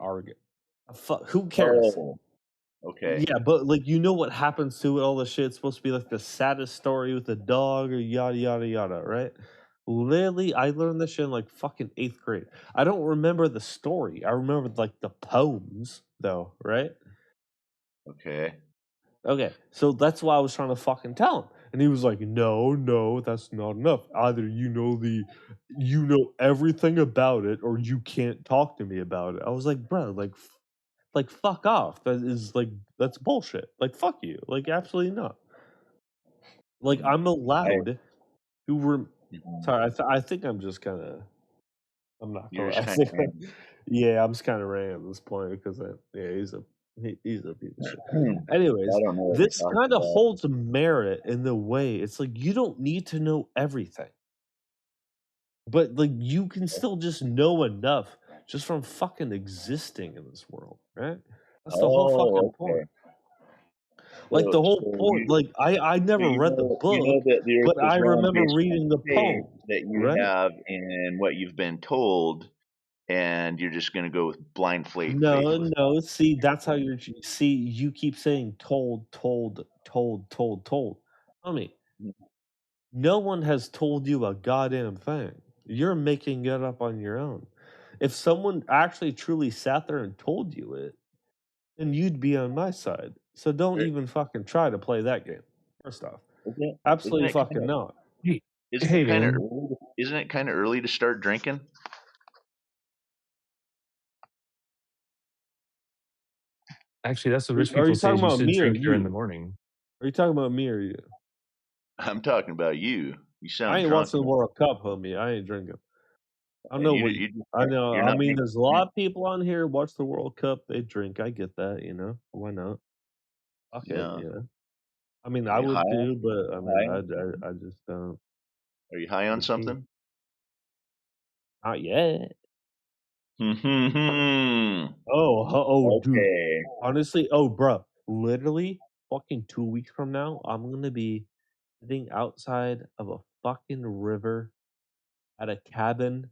Who cares? Oh, okay. Yeah, but like you know what happens to it, all the shit. It's supposed to be like the saddest story with the dog or yada yada yada, right? Literally, I learned this shit in like fucking 8th grade. I don't remember the story. I remember like the poems though, right? Okay. Okay, so that's why I was trying to fucking tell him. And he was like, no, that's not enough. Either you know everything about it or you can't talk to me about it. I was like, bro, like fuck off. That's bullshit. Like fuck you. Like absolutely not. Like I'm allowed to Sorry, I think I'm just kind of. I'm not You're gonna. just I kind think. of Yeah, I'm just kind of ranting at this point because he's a he's a piece of shit. I Anyways, don't know what this you're kind talking of about. holds merit in the way it's like you don't need to know everything, but like you can still just know enough just from fucking existing in this world, right? That's the whole fucking Oh, point. okay. Like the whole So point. Like I so never read the you know book, that the Earth but is I round remember based on reading the faith poem, that you right? have and what you've been told, and you're just going to go with blind faith No, with. no. See, that's how you're. See, you keep saying told, told, told, told, told. Tell me, no one has told you a goddamn thing. You're making it up on your own. If someone actually truly sat there and told you it, then you'd be on my side. So don't even fucking try to play that game. First off, Isn't absolutely it kind fucking of not. Hey, man. isn't it kind of early to start drinking? Actually, that's what rich Are people you say. talking Is you about should me or drink during the you? morning. Are you talking about me or you? I'm talking about you. You I sound ain't drunk. watching the World Cup, homie. I ain't drinking. I And know you, what you I know. you're I not mean, making. there's a lot of people on here watch the World Cup. They drink. I get that. You know, why not? Fuck it. Yeah. You know. I mean, Are I you high? would too, but I mean, High? I just don't. Are you high on The team. something? Not yet. Hmm. Oh, dude. Okay. Honestly, bruh. Literally, fucking 2 weeks from now, I'm gonna be sitting outside of a fucking river at a cabin.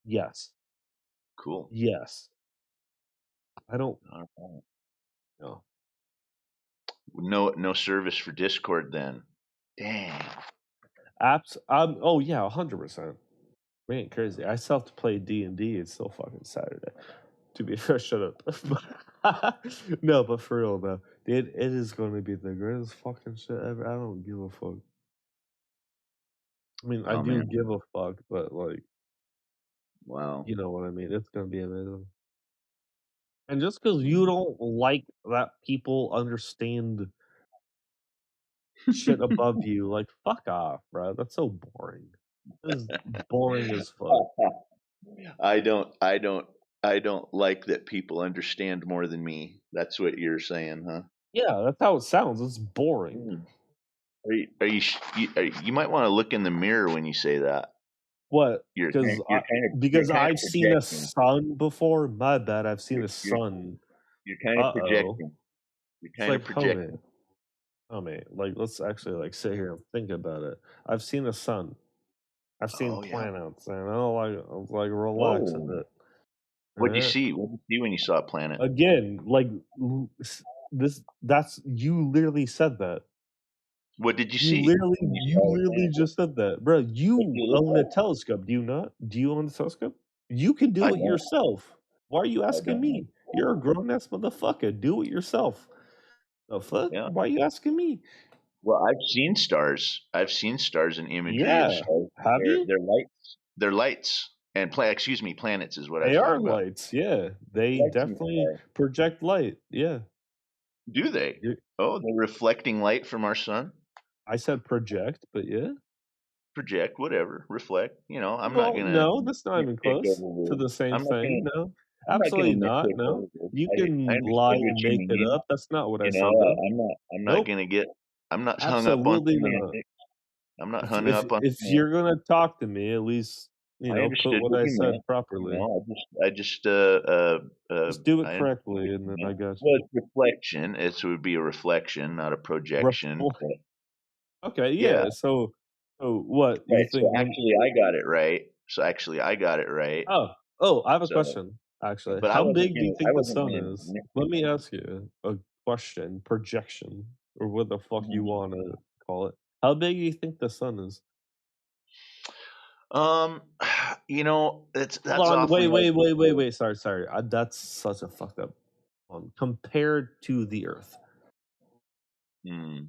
Yes. Cool. Yes. I don't. All right. No. No service for Discord then. Dang. Apps. Oh yeah, 100%. We ain't crazy. I still have to play D&D. It's still fucking Saturday. To be fair, shut up. No, but for real though, it is going to be the greatest fucking shit ever. I don't give a fuck. I mean, I Oh do man. give a fuck, but like, Wow. you know what I mean. It's gonna be amazing. And just because you don't like that people understand shit above you, like, fuck off, bro. That's so boring. This is boring as fuck. I don't like that people understand more than me. That's what you're saying, huh? Yeah, that's how it sounds. It's boring. You might want to look in the mirror when you say that. What? You're Because kind of I've seen a projecting. sun before. My bad. I've seen a You're sun. you're kind of Uh-oh. projecting. You're It's kind of like, projecting. homie, like, let's actually, like, sit here and think about it. I've seen a sun. I've seen Oh yeah. planets, and I was like, relax a Whoa. bit. What'd you Alright? see? What did you see when you saw a planet? Again, like, that's, you literally said that. What did you You see? literally just said that. Bro, you What did it look own a like? telescope, do you not? Do you own a telescope? You can I do it don't. yourself. Why are you I asking don't. me? You're a grown ass motherfucker. Do it yourself. The fuck? Yeah. Why are you asking me? Well, I've seen stars. I've seen stars and imagery of Yeah. stars. Have you? They're lights. They're lights. And planets is what I They was are talking about. lights, yeah. They Lights in the definitely sky. project light. Yeah. Do they? Oh, they're reflecting light from our sun? I said project, but yeah. Project, whatever. Reflect. You know, I'm not Well, gonna no, that's not even take close over to words. the same I'm not thing. gonna No, I'm not absolutely gonna not. nitpick No, over words. you I can lie understood what and you make it mean. up. That's not what I You said, know, though. I'm Nope. not hung up on Absolutely not. semantics. I'm not hung up on If you're gonna talk to me, at least I put understood what what I you said meant. properly. You know, I just Just do it I understood correctly, what and you then meant. I got Well, you. it's reflection. It would be a reflection, not a projection. Okay, Yeah. yeah. So what you Right. So think? actually, I got it right. I have a So, question. Actually, but how big do you I think the wasn't sun gonna is? Let nitpick me on ask you a question. Projection, or what the fuck you it. want to call it? How big do you think the sun is? You know, that's Hold on, awfully hard to say. wait. Sorry. That's such a fucked up one compared to the Earth. Hmm.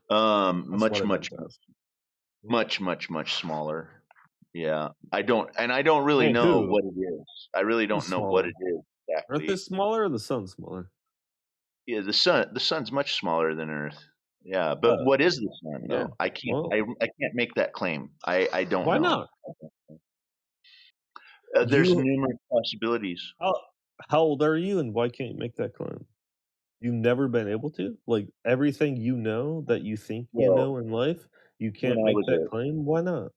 That's what I meant to ask. Much smaller. Yeah, I don't really Hey, know who? what it is. I really Who's don't know what smaller? it is Earth exactly. is smaller, or the sun smaller? Yeah, the sun's much smaller than Earth. Yeah, but what is the sun yeah. though? I can't. Well, I can't make that claim. I don't why know. not? There's You numerous possibilities. how old are you, and why can't you make that claim? You've never been able to? Like, everything you know that you think you Well, know in life, you when can't I make was that a claim? Why not?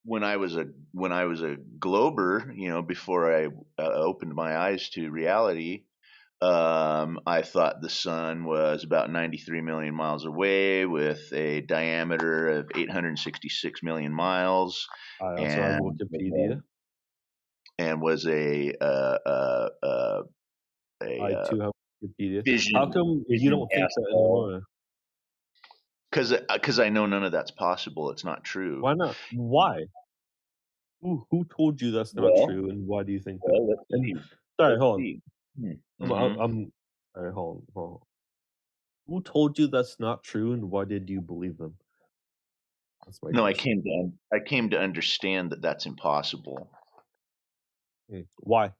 when I was a glober, before I opened my eyes to reality, I thought the sun was about 93 million miles away with a diameter of 866 million miles, I also have and Wikipedia. was I a too have Wikipedia. How fission come you don't think that asshole. anymore? Because I know none of that's possible. It's not true. Why not? Why? Who told you that's not Well, true, and why do you think that? let's And see. sorry, Let's hold on. see. I'm Mm-hmm. sorry, hold on. Who told you that's not true, and why did you believe them? That's my No, question. I came to understand that that's impossible. Why?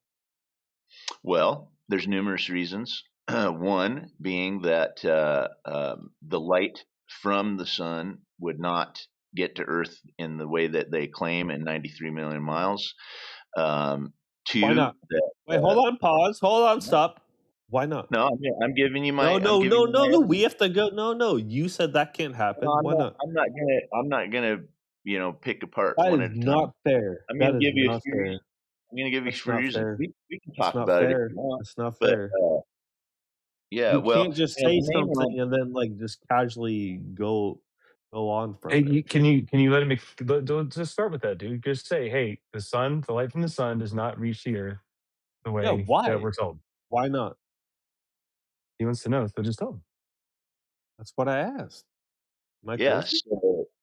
Well, there's numerous reasons. One being that the light from the sun would not get to Earth in the way that they claim in 93 million miles. Why Two, not? that Wait, hold on, pause, hold on, stop. Why not? no, I'm giving you No, my no, no, no, no. We evidence. have to go. No, no. You said that can't No, happen. Why not? I'm not gonna pick apart That one is at a time. not fair. I'm That gonna is give you a not few fair. reasons. I'm gonna give you a That's few not reasons. fair. We can That's talk not about it if fair. you want, That's not but fair. yeah, You well, can't just the say main something one. and then like just casually go on Hey, from it. can you let him just start with that, dude? Just say, hey, the light from the sun does not reach the earth the Yeah, way that why? we're told. Why not? He wants to know, so just tell him. That's what I asked. Am I Yeah, crazy?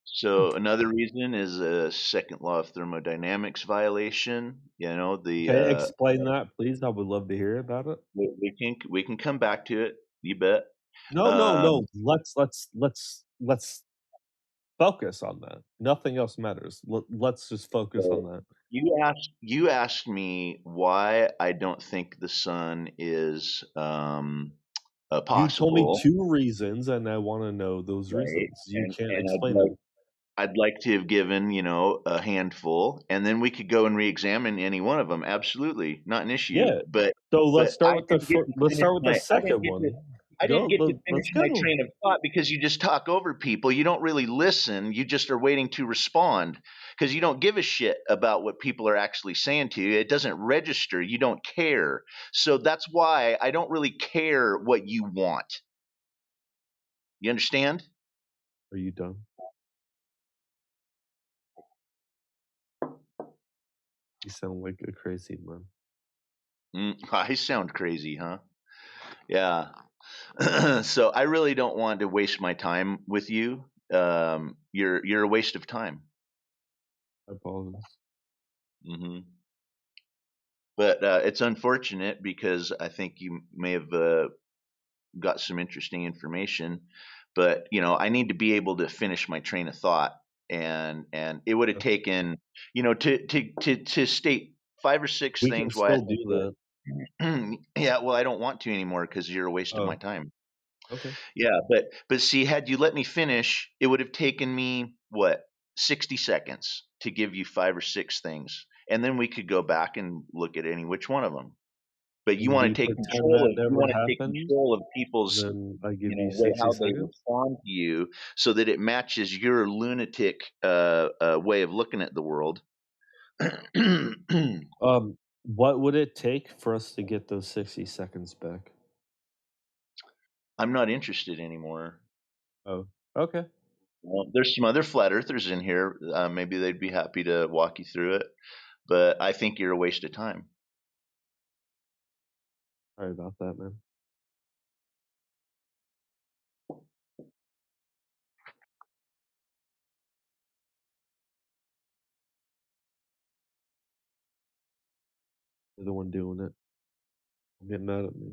so another reason is a second law of thermodynamics violation. Okay, explain that, please. I would love to hear about it. We can come back to it. You bet. No, no, Um, no. Let's focus on that. Nothing else matters. Let's just focus on so that. you asked me why I don't think the sun is You told me possible, 2 reasons, and I wanna know those right? reasons. You can't And explain them. I'd like to have given, a handful, and then we could go and re-examine any one of them. Absolutely, not an issue. Yeah. But So let's start I with didn't get to let's finish start with the second one. I didn't get to finish Let's my go. train of thought because you just talk over people. You don't really listen. You just are waiting to respond because you don't give a shit about what people are actually saying to you. It doesn't register. You don't care. So that's why I don't really care what you want. You understand? Are you done? You sound like a crazy man. I sound crazy, huh? Yeah. So I really don't want to waste my time with you. You're a waste of time. I apologize. Hmm. But it's unfortunate because I think you may have got some interesting information. But I need to be able to finish my train of thought, and it would have Okay. taken to state 5 or 6 We can things why I still do think that. that. Yeah, well, I don't want to anymore because you're a waste of my Oh, time. okay. Yeah, but see, had you let me finish, it would have taken me what 60 seconds to give you 5 or 6 things, and then we could go back and look at any which one of them. But you And want we to take pretend that you never want to take happened, control of people's then I give you way 60 how they seconds? respond to you, so that it matches your lunatic way of looking at the world. What would it take for us to get those 60 seconds back? I'm not interested anymore. Oh, okay. Well, there's some other flat earthers in here. Maybe they'd be happy to walk you through it, but I think you're a waste of time. Sorry about that, man. You're the one doing it. Don't get mad at me.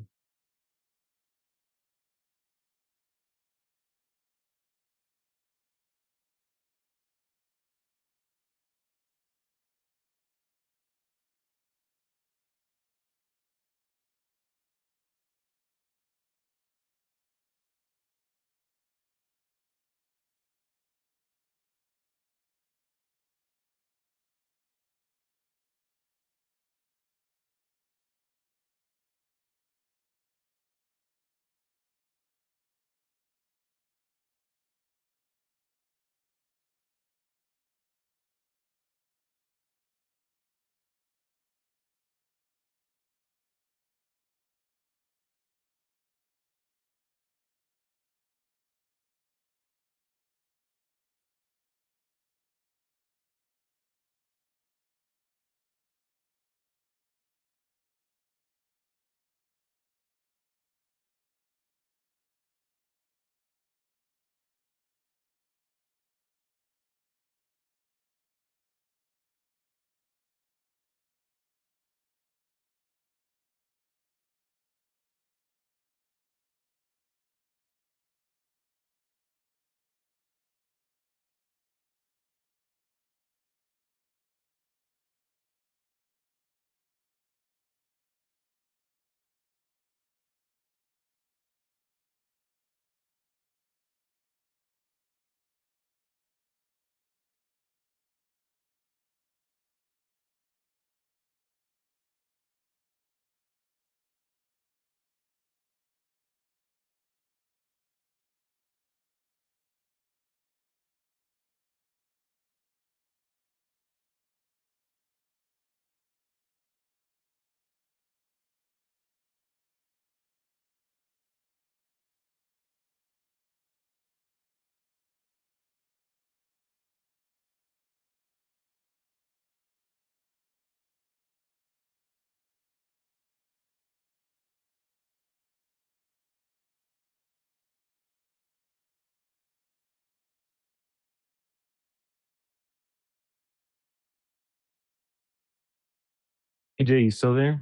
AJ, you still there?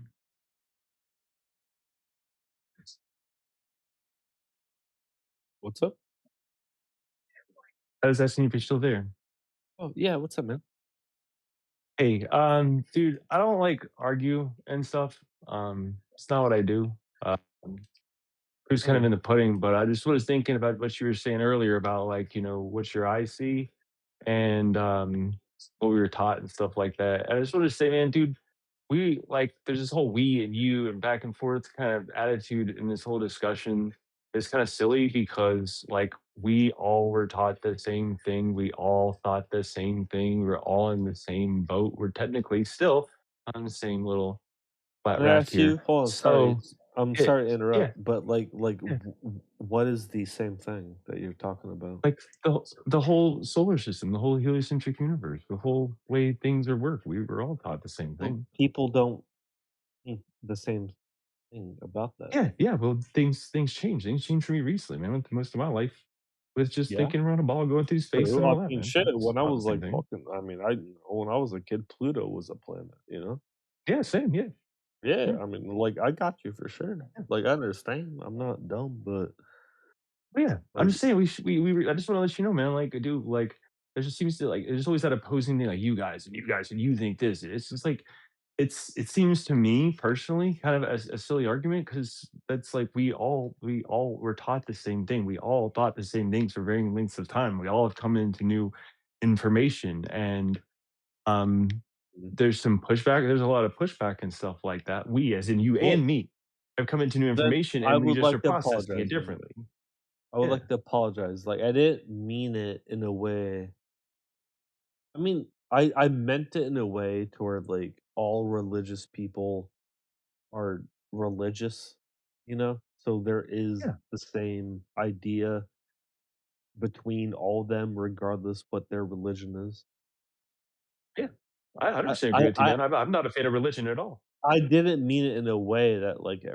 What's up? I was asking if you're still there. Oh yeah, what's up, man? Hey, dude, I don't like argue and stuff. It's not what I do. Who's kind of Oh, in the pudding, but I just was thinking about what you were saying earlier about like, what your eyes see and what we were taught and stuff like that. And I just want to say, man, dude, we like there's this whole we and you and back and forth kind of attitude in this whole discussion is kind of silly because like we all were taught the same thing. We all thought the same thing. We're all in the same boat. We're technically still on the same little flat can I raft ask you? here. Hold on, sorry. So I'm yeah, sorry to yeah. interrupt, but Yeah. what is the same thing that you're talking about? Like the whole solar system, the whole heliocentric universe, the whole way things are worked. We were all taught the same Well, thing. people don't think the same thing about that. Yeah, yeah. Well, things change. Things change for me recently, man. With most of my life, with just Yeah, thinking around a ball, going through space, and true. I all that, mean, man. shit. It's When I not the was same like thing. fucking, when I was a kid, Pluto was a planet. Yeah, same. Yeah, Yeah, yeah, I mean, like I got you for sure. yeah. Like I understand. I'm not dumb, but But yeah, I'm like, just saying we should, I just want to let you know, man. Like, dude, like there just seems to like there's always that opposing thing, like you guys and you think this. It's just like it seems to me personally kind of a silly argument because that's like we all were taught the same thing. We all thought the same things for varying lengths of time. We all have come into new information and um there's some pushback. There's a lot of pushback and stuff like that. We, as in you well, and me, have come into new then information I and we would just are like to processing it apologize then. differently. I would Yeah. like to apologize. Like I didn't mean it in a way. I mean, I meant it in a way toward like all religious people are religious, So there is Yeah. the same idea between all of them, regardless what their religion is. Yeah, I I 100% agree I with you, I, man. I'm not a fan of religion at all. I didn't mean it in a way that like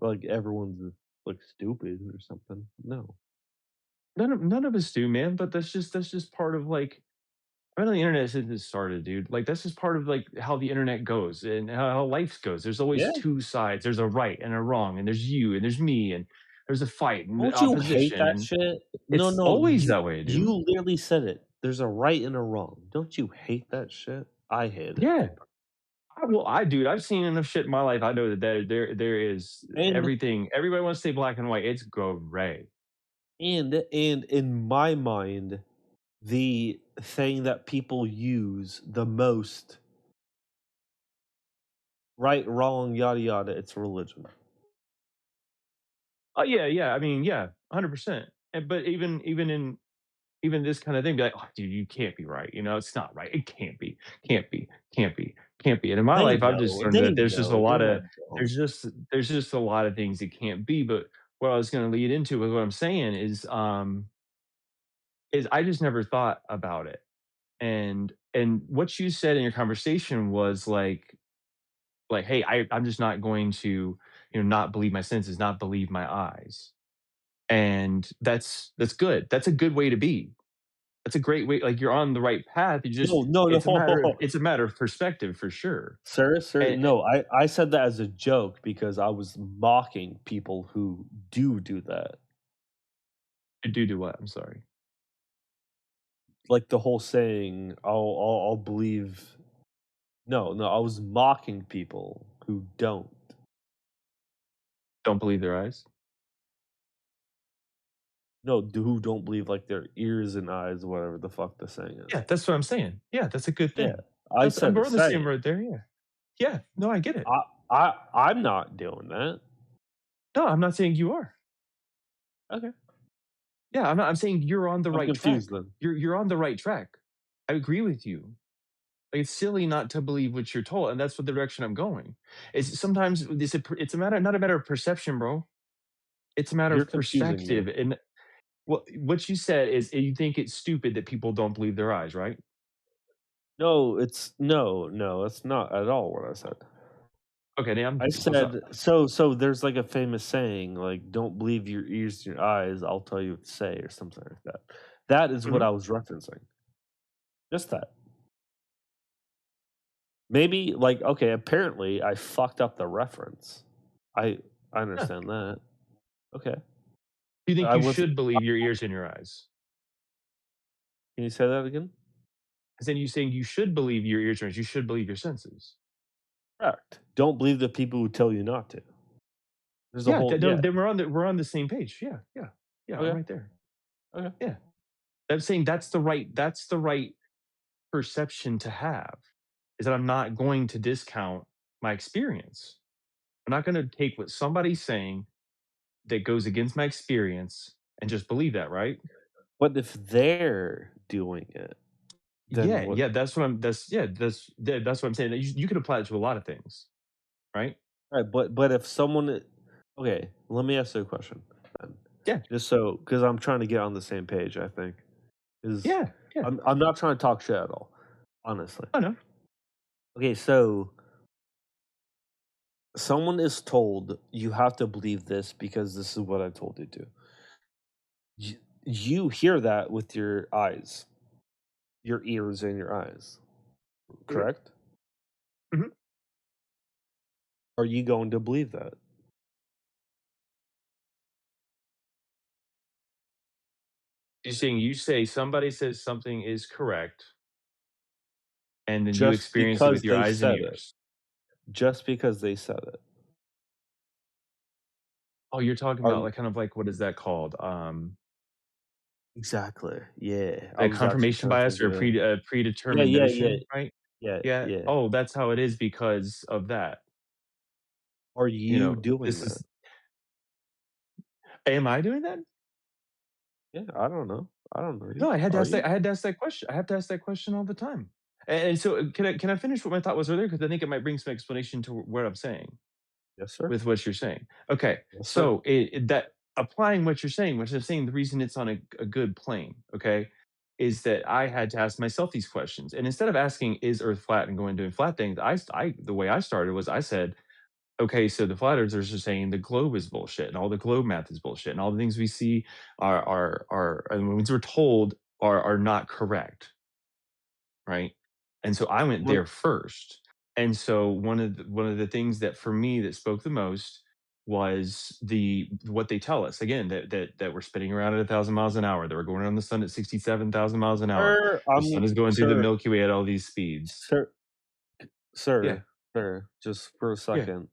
like everyone's like stupid or something. No. None of us do, man. But that's just part of like I know the internet since it started, dude. Like that's just part of like how the internet goes and how life goes. There's always Yeah. two sides. There's a right and a wrong, and there's you and there's me, and there's a fight and Don't you hate opposition, that and shit? No, it's no, always that way, dude. you literally said it. There's a right and a wrong. Don't you hate that shit? I hate it. Yeah. Dude, I've seen enough shit in my life. I know that there is And everything. Everybody wants to say black and white. It's gray. and in my mind, the thing that people use the most, right, wrong, yada yada, it's religion. Oh yeah, yeah. I mean, yeah, 100%. But even this kind of thing, be like, oh, dude, you can't be right. It's not right. It can't be, can't be, can't be. And in my They life, I've just know. learned They that there's just a know. They're lot of not dumb. there's just a lot of things it can't be. But what I was going to lead into with what I'm saying is I just never thought about it. And what you said in your conversation was like, hey, I'm just not going to not believe my senses, not believe my eyes, and that's good. That's a good way to be. That's a great way. Like you're on the right path. You just No, no, it's a matter of no. it's a matter of perspective for sure. Sir, And no, I said that as a joke because I was mocking people who do that. do what? I'm sorry. Like the whole saying, I'll believe. No, no, I was mocking people who don't. Don't believe their eyes. No, who don't believe like their ears and eyes, whatever the fuck the saying is. Yeah, that's what I'm saying. Yeah, that's a good Yeah, thing. I That's said we're the on the same saying. road there. Yeah, yeah. No, I get it. I'm not doing that. No, I'm not saying you are. Okay, Yeah, I'm not. I'm saying you're on the I'm right track. confused then. You're on the right track. I agree with you. Like it's silly not to believe what you're told, and that's what the direction I'm going. It's sometimes it's a matter not a matter of perception, bro. It's a matter You're of confusing me. perspective. And what you said is you think it's stupid that people don't believe their eyes, right? No, it's not at all what I said. Okay, I damn. said so there's like a famous saying like don't believe your ears and your eyes, I'll tell you what to say or something like that. That is what Mhm. I was referencing. Just that. Maybe like okay, apparently I fucked up the reference. I Yeah. understand that. Okay. You think I you was should believe your ears and your eyes? Can you say that again? I said you saying you should believe your ears and your eyes. You should believe your senses. Correct. Don't believe the people who tell you not to. There's a Yeah, whole yeah. then we're on the same page. Yeah, I'm Okay. right there. Okay. Yeah, I'm saying that's the right perception to have. Is that I'm not going to discount my experience. I'm not going to take what somebody's saying that goes against my experience and just believe that, right? But if they're doing it, then what? Yeah, that's what I'm. That's what I'm saying. You could apply it to a lot of things, right? Right, but if someone okay, let me ask you a question then. Yeah, Just so because I'm trying to get on the same page, I think. Is yeah. I'm not trying to talk shit at all, honestly. I know. Okay, so someone is told you have to believe this because this is what I told you to. You hear that with your eyes, your ears, and your eyes, correct? Mhm. Are you going to believe that? You're saying you say somebody says something is correct, and then you Just experience it with because your they eyes and said it. ears. Just because they said it. Oh, you're talking Are about you like kind of like what is that called? exactly. Yeah. I A was actually confirmation trying to bias think or of it. a Yeah, predetermined yeah, yeah, notion, right? yeah, Yeah. yeah. Oh, that's how it is because of that. Are You you know, doing this that? is. Am I doing that? Yeah, I don't know. I don't know you. No, I had to Are ask that. you? I had to ask that question. I have to ask that question all the time. And so, can I finish what my thought was earlier? Because I think it might bring some explanation to what I'm saying Yes, sir. with what you're saying. Okay, Yes, sir. so that applying what you're saying, which I'm saying the reason it's on a good plane, okay, is that I had to ask myself these questions, and instead of asking is Earth flat and going doing flat things, I the way I started was I said, okay, so the flat earthers are saying the globe is bullshit and all the globe math is bullshit and all the things we see are and the things we're told are not correct, right? And so I went Well, there first. And so one of the things that for me that spoke the most was the what they tell us again that we're spinning around at 1,000 miles an hour, that we're going around the sun at 67,000 miles an hour. sir, The sun is going through the Milky Way at all these speeds. sir, Yeah, sir, just for a yeah. second.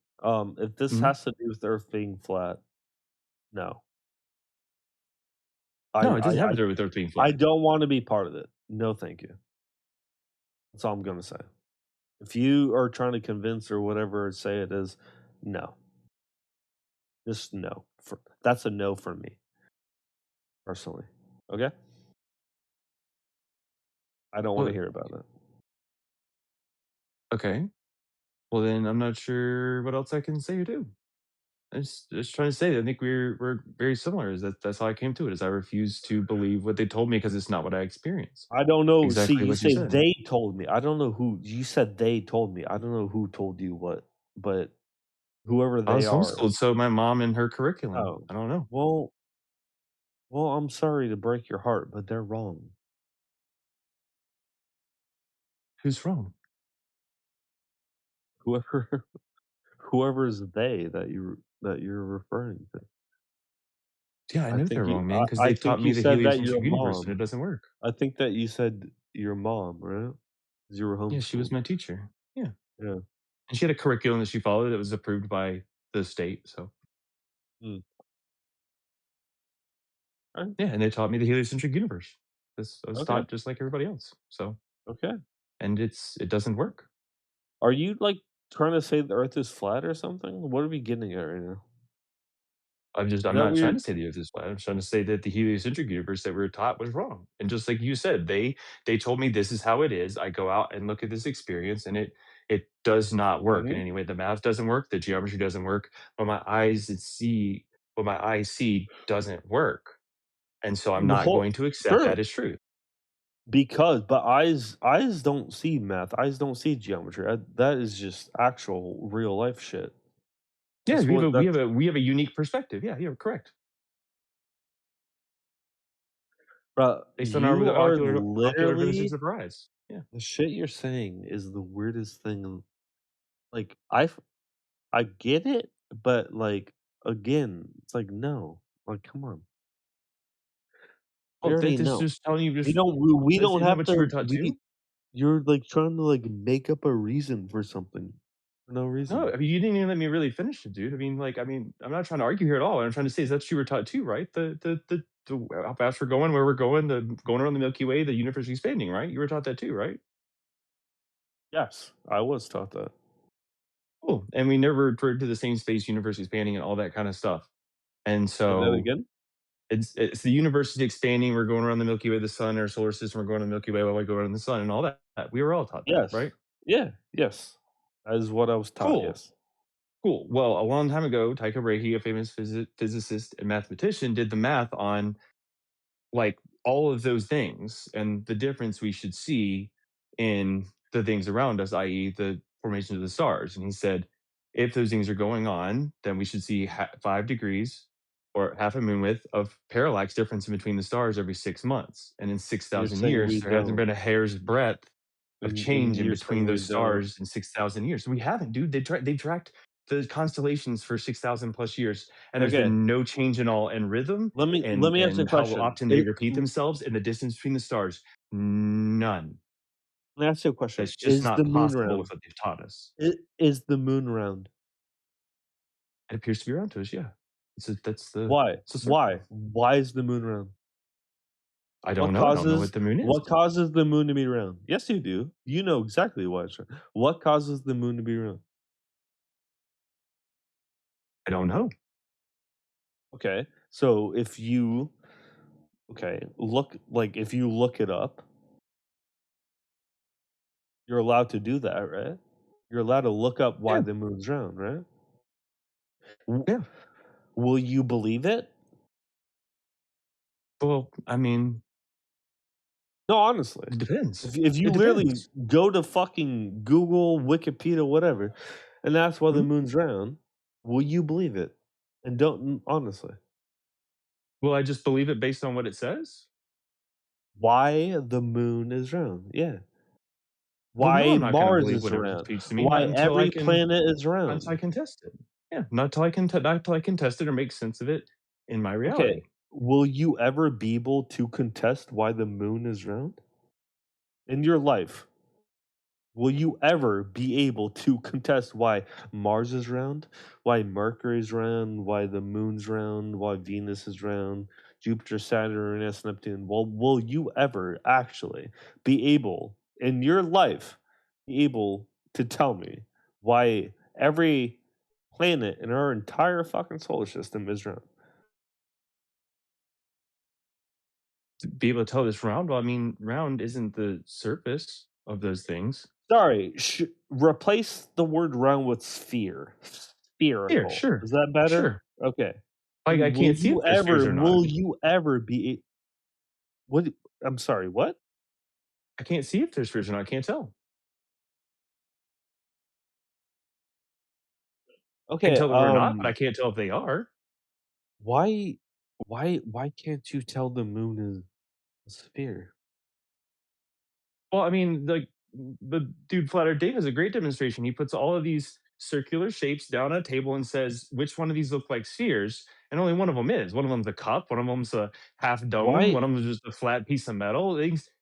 If this Mhm. has to do with Earth being flat, no. No, it doesn't have I to do with Earth being I flat. don't want to be part of it. No, thank you. That's all I'm gonna say. If you are trying to convince or whatever say it is, no. Just no. That's a no for me, personally. Okay? I don't want to Well, hear about it. okay. Well, then I'm not sure what else I can say or do. I just trying to say that I think we're very similar. Is that's how I came to it. Is I refuse to believe what they told me because it's not what I experienced. I don't know. See, Exactly you what you say said. they told me. I don't know who you said they told me. I don't know who told you what, but whoever I they was are. homeschooled, so my mom and her curriculum. Oh, I don't know well, I'm sorry to break your heart, but they're wrong. who's wrong. Whoever, whoever is they that you're referring to. Yeah, I know they're wrong, man, because I they think taught me you the said that your heliocentric universe, and mom. it doesn't work. I think that you said your mom, right? 'Cause you were Yeah, she was homeschooled. my teacher. Yeah, Yeah. and she had a curriculum that she followed that was approved by the state. So Mm. Right. yeah, and they taught me the heliocentric universe. I was Okay. taught just like everybody else. So Okay. and it doesn't work. Are you like trying to say the Earth is flat or something? What are we getting at right now? Is I'm that not trying weird? to say the Earth is flat. I'm trying to say that the heliocentric universe that we were taught was wrong. And just like you said, they told me this is how it is. I go out and look at this experience, and it does not work in Hmm. any way. The math doesn't work. The geometry doesn't work. What my eyes see doesn't work. And so I'm The not whole going to accept sure that as truth. but eyes don't see math. Eyes don't see geometry. That is just actual real life shit. Yeah, That's what that's we have a unique perspective. Yeah, you're correct. Bro, Based on our you are ocular literally visits of our eyes. Yeah. The shit you're saying is the weirdest thing. Like I get it, but like again, it's like no. Like come on. We Well, already this is know. just telling you We just don't we don't isn't that have what you were to taught too? you're like trying to like make up a reason for something for no No, reason. I mean you didn't even let me really finish it, dude. I mean, I'm not trying to argue here at all. What I'm trying to say is that's what you were taught too, right? The how fast we're going, where we're going, the going around the Milky Way, the universe expanding, right? You were taught that too, right? Yes, I was taught that. Cool. And we never referred to the same space, universe expanding, and all that kind of stuff. And Say that so again? it's the universe is expanding. We're going around the Milky Way, the sun, our solar system. We're going to the Milky Way while we go around the sun, and all that. We were all taught that, Yes. right? Yeah, yes. That is what I was taught, Cool. yes. Cool. Well, a long time ago, Tycho Brahe, a famous physicist and mathematician, did the math on like all of those things and the difference we should see in the things around us, i.e., the formation of the stars. And he said, if those things are going on, then we should see 5 degrees or half a moon width of parallax difference in between the stars every 6 months. And in You're 6,000 saying years, we there hasn't don't. been a hair's breadth of And change in you're between saying we those don't. stars in 6,000 years. So we haven't, dude. They tracked the constellations for 6,000 plus years, and there's Okay. been no change in all in rhythm Let me ask you a and how question. often they repeat themselves and the distance between the stars. None. Let me ask you a question. That's just Is the not moon possible round? with what they've taught us. Is the moon round? It appears to be around to us, yeah. Why? It's a circle. Why is the moon round? I don't know. I don't know what the moon is. What causes the moon to be round? Yes, you do. You know exactly why it's round. What causes the moon to be round? I don't know. Okay. So if you if you look it up, you're allowed to do that, right? You're allowed to look up why Yeah. the moon's round, right? W- Yeah. Will you believe it? Well, I mean, No, honestly. it depends. If you It literally depends. go to fucking Google, Wikipedia, whatever, and ask why the Mhm. moon's round, will you believe it? And don't honestly. Will I just believe it based on what it says? Why the moon is round? Yeah. Well, no, Why I'm not going to Mars believe is whatever it round? speaks to me. Why every planet is Not until I round? can test it. Yeah, not until I can not until I can test it or make sense of it in my Okay. reality. Will you ever be able to contest why the moon is round? In your life, will you ever be able to contest why Mars is round, why Mercury is round, why the moon's round, why Venus is round, Jupiter, Saturn, Uranus, Neptune? Well, will you ever actually be able in your life be able to tell me why every planet in our entire fucking solar system is round? To be able to tell this round, well, I mean, round isn't the surface of those things. Sorry, replace the word round with sphere. Here, Spherical. sure, Is that better? sure. Okay. Like I can't see if there's spheres or not. Will you ever be what I'm sorry, what? I can't see if there's spheres or not. I can't tell. I can Okay, tell that we're not, but I can't tell if they are. why why can't you tell the moon is a sphere? Well, I mean, like the dude Flat Earth Dave has a great demonstration. He puts all of these circular shapes down on a table and says which one of these look like spheres, and only one of them is. One of them's a cup. One of them's a half dome. Why One of them is just a flat piece of metal.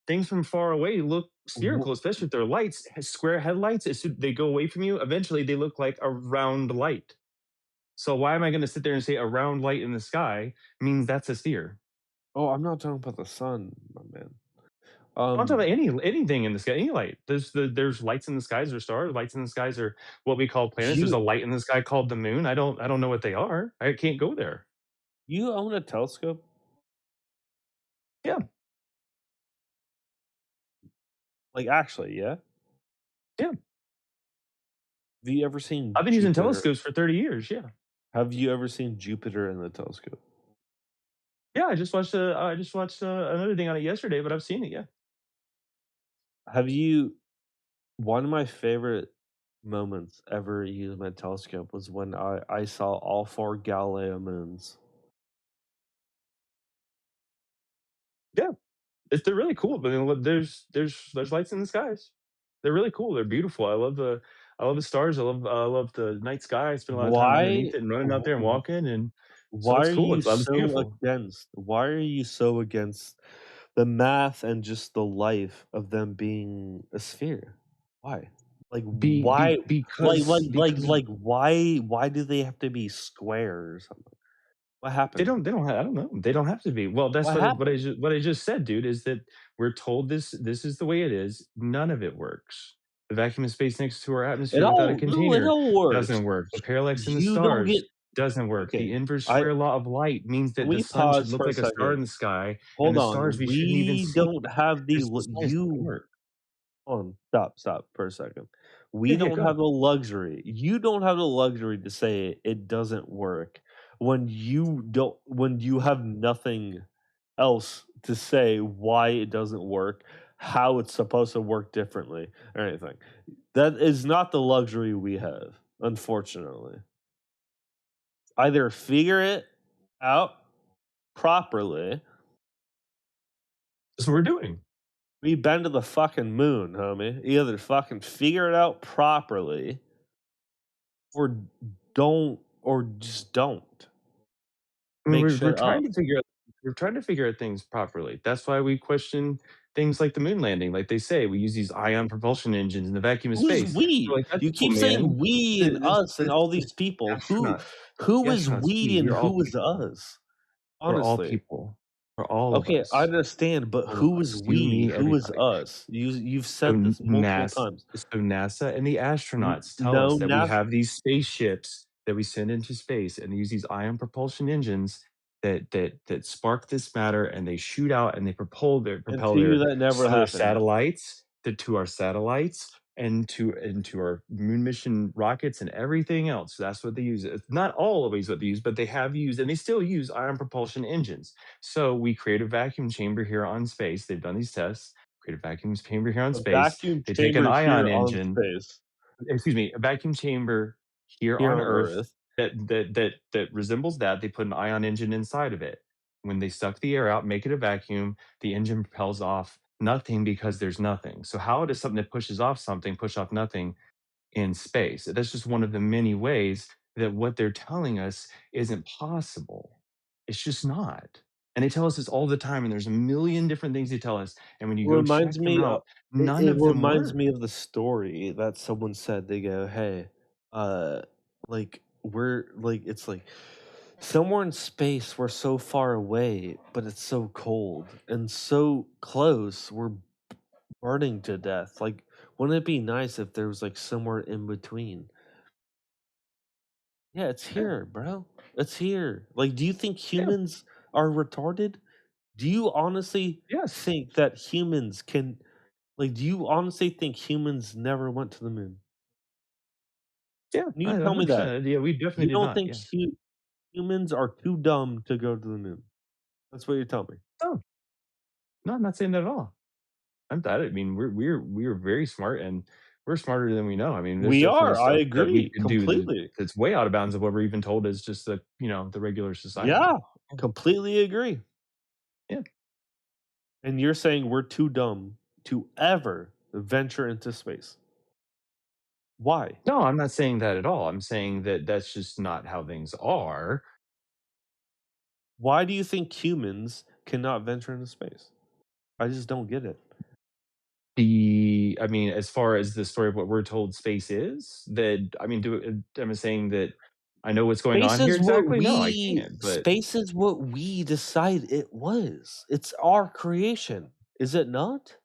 Things from far away look wh- spherical, especially if they're lights, square headlights. As soon they go away from you, eventually they look like a round light. So why am I going to sit there and say a round light in the sky means that's a sphere? Oh, I'm not talking about the sun, my man. I'm talking about Um anything in the sky, any light. There's lights in the skies or stars. Lights in the skies are what we call planets. There's you a light in the sky called the moon. I don't know what they are. I can't go there. you own a telescope? Yeah, Like actually, yeah? yeah. Have you ever seen I've been using Jupiter? telescopes for 30 years. Yeah, Have you ever seen Jupiter in the telescope? yeah. I just watched another thing on it yesterday, but I've seen it. Yeah, Have you One of my favorite moments ever using my telescope was when I saw all 4 Galileo moons. yeah. They're really cool, but then there's lights in the skies. They're really cool. They're beautiful. I love the stars. I love the night sky. I spend a lot of time Why? underneath it and running out there and walking, and so Why it's are cool. you It's so beautiful. against? Why are you so against the math and just the life of them being a sphere? Why? Like Be, be why? because Why do they have to be square or something? What happened? they don't have, I don't know. They don't have to be. Well, that's What happened? what I just said, dude, is that we're told this is the way it is. None of it works. The vacuum of space next to our atmosphere without a It container all works. doesn't work. The parallax in the You don't get stars doesn't work. okay. The inverse I square law of light means Can that the we sun should pause look for a like a star second? in the sky, and Hold the on. stars we shouldn't even We see. don't have the The science doesn't you work. Hold on. Stop for a second. Yeah, We yeah, don't go have ahead. the luxury. You don't have the luxury to say it doesn't work when you have nothing else to say why it doesn't work, how it's supposed to work differently, or anything. That is not the luxury we have, unfortunately. Either figure it out properly. That's what we're doing. We've been to the fucking moon, homie. Either fucking figure it out properly or just don't. I mean, Make we're shit up. trying to figure out things properly. That's why we question things like the moon landing. Like they say, we use these ion propulsion engines in the vacuum of Who's space. We're we? like, that's You cool, keep man. saying we and us and all these people. Astronauts. Who The is astronauts, we and we're all who is people. us? We're all Honestly. people. We're all of Okay, I us. understand, but All of who is us. You, we? me, Who is everybody. us? You've So said this multiple times. NASA and the astronauts tell No, us that we have these spaceships that we send into space, and they use these ion propulsion engines that spark this matter, and they shoot out and they and propel to you their that never so their happened. satellites to our satellites and to our moon mission rockets and everything else. That's what they use. It's not always what they use, but they have used and they still use ion propulsion engines. So we create a vacuum chamber here on space. They've done these tests. Create a vacuum chamber here on A space. vacuum They take an chamber ion here on engine, space, excuse me, a vacuum chamber here here on on Earth Earth. that resembles that. They put an ion engine inside of it. When they suck the air out, make it a vacuum, the engine propels off nothing because there's nothing. So how does something that pushes off something push off nothing in space? That's just one of the many ways that what they're telling us isn't possible. It's just not. And they tell us this all the time, and there's a million different things they tell us. And when you go Reminds check them me out, none it of them reminds work. me of the story that someone said. They go, "Hey, uh, like we're like it's like somewhere in space. We're so far away, but it's so cold and so close. We're burning to death. Like, wouldn't it be nice if there was like somewhere in between?" Yeah, it's Yeah, here, bro. It's here. Like, do you think yeah, humans are retarded? Do you honestly yes, think that humans can do you honestly think humans never went to the moon? yeah, Can you I tell me that? 100%. Yeah, we definitely You did don't not. think Yes. humans are too dumb to go to the moon? That's what you're telling me. No, no, I'm not saying that at all. I mean, we're very smart, and we're smarter than we know. I mean, there's We definitely are. I stuff that we agree could do completely. that's way out of bounds of what we're even told as just the regular society. Yeah, completely agree. Yeah. And you're saying we're too dumb to ever venture into space. Why? No, I'm not saying that at all. I'm saying that that's just not how things are. Why do you think humans cannot venture into space? I just don't get it. I mean, as far as the story of what we're told space is, that I mean, am I saying that I know what's going on here exactly? No, I can't. But Space is what we decide it was. It's our creation. Is it not?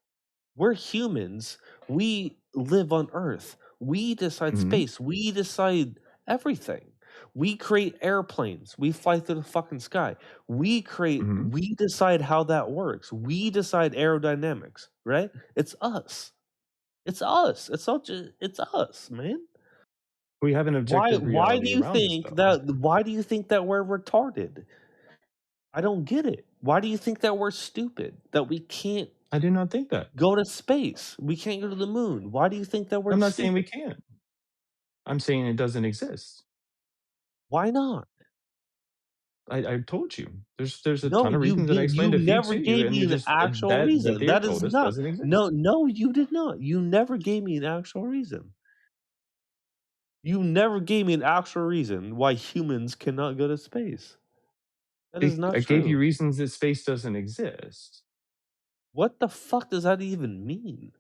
We're humans. We live on Earth. We decide mhm, space. We decide everything. We create airplanes. We fly through the fucking sky. mhm. We decide how that works. We decide aerodynamics, right? It's us. It's us. It's us, man. We have an objective reality around us, though. Why do you think that we're retarded? I don't get it. Why do you think that we're stupid? That we can't I do not think that. go to space. We can't go to the moon. Why do you think that we're I'm not saying we stupid? can't. I'm saying it doesn't exist. Why not? I told you. There's a No, ton of you reasons, and I did. explained You a few never to you, gave and me you an just actual that reason. they That told is us not. doesn't exist. No, you did not. You never gave me an actual reason. You never gave me an actual reason why humans cannot go to space. That is not I gave you true. reasons that space doesn't exist. What the fuck does that even mean?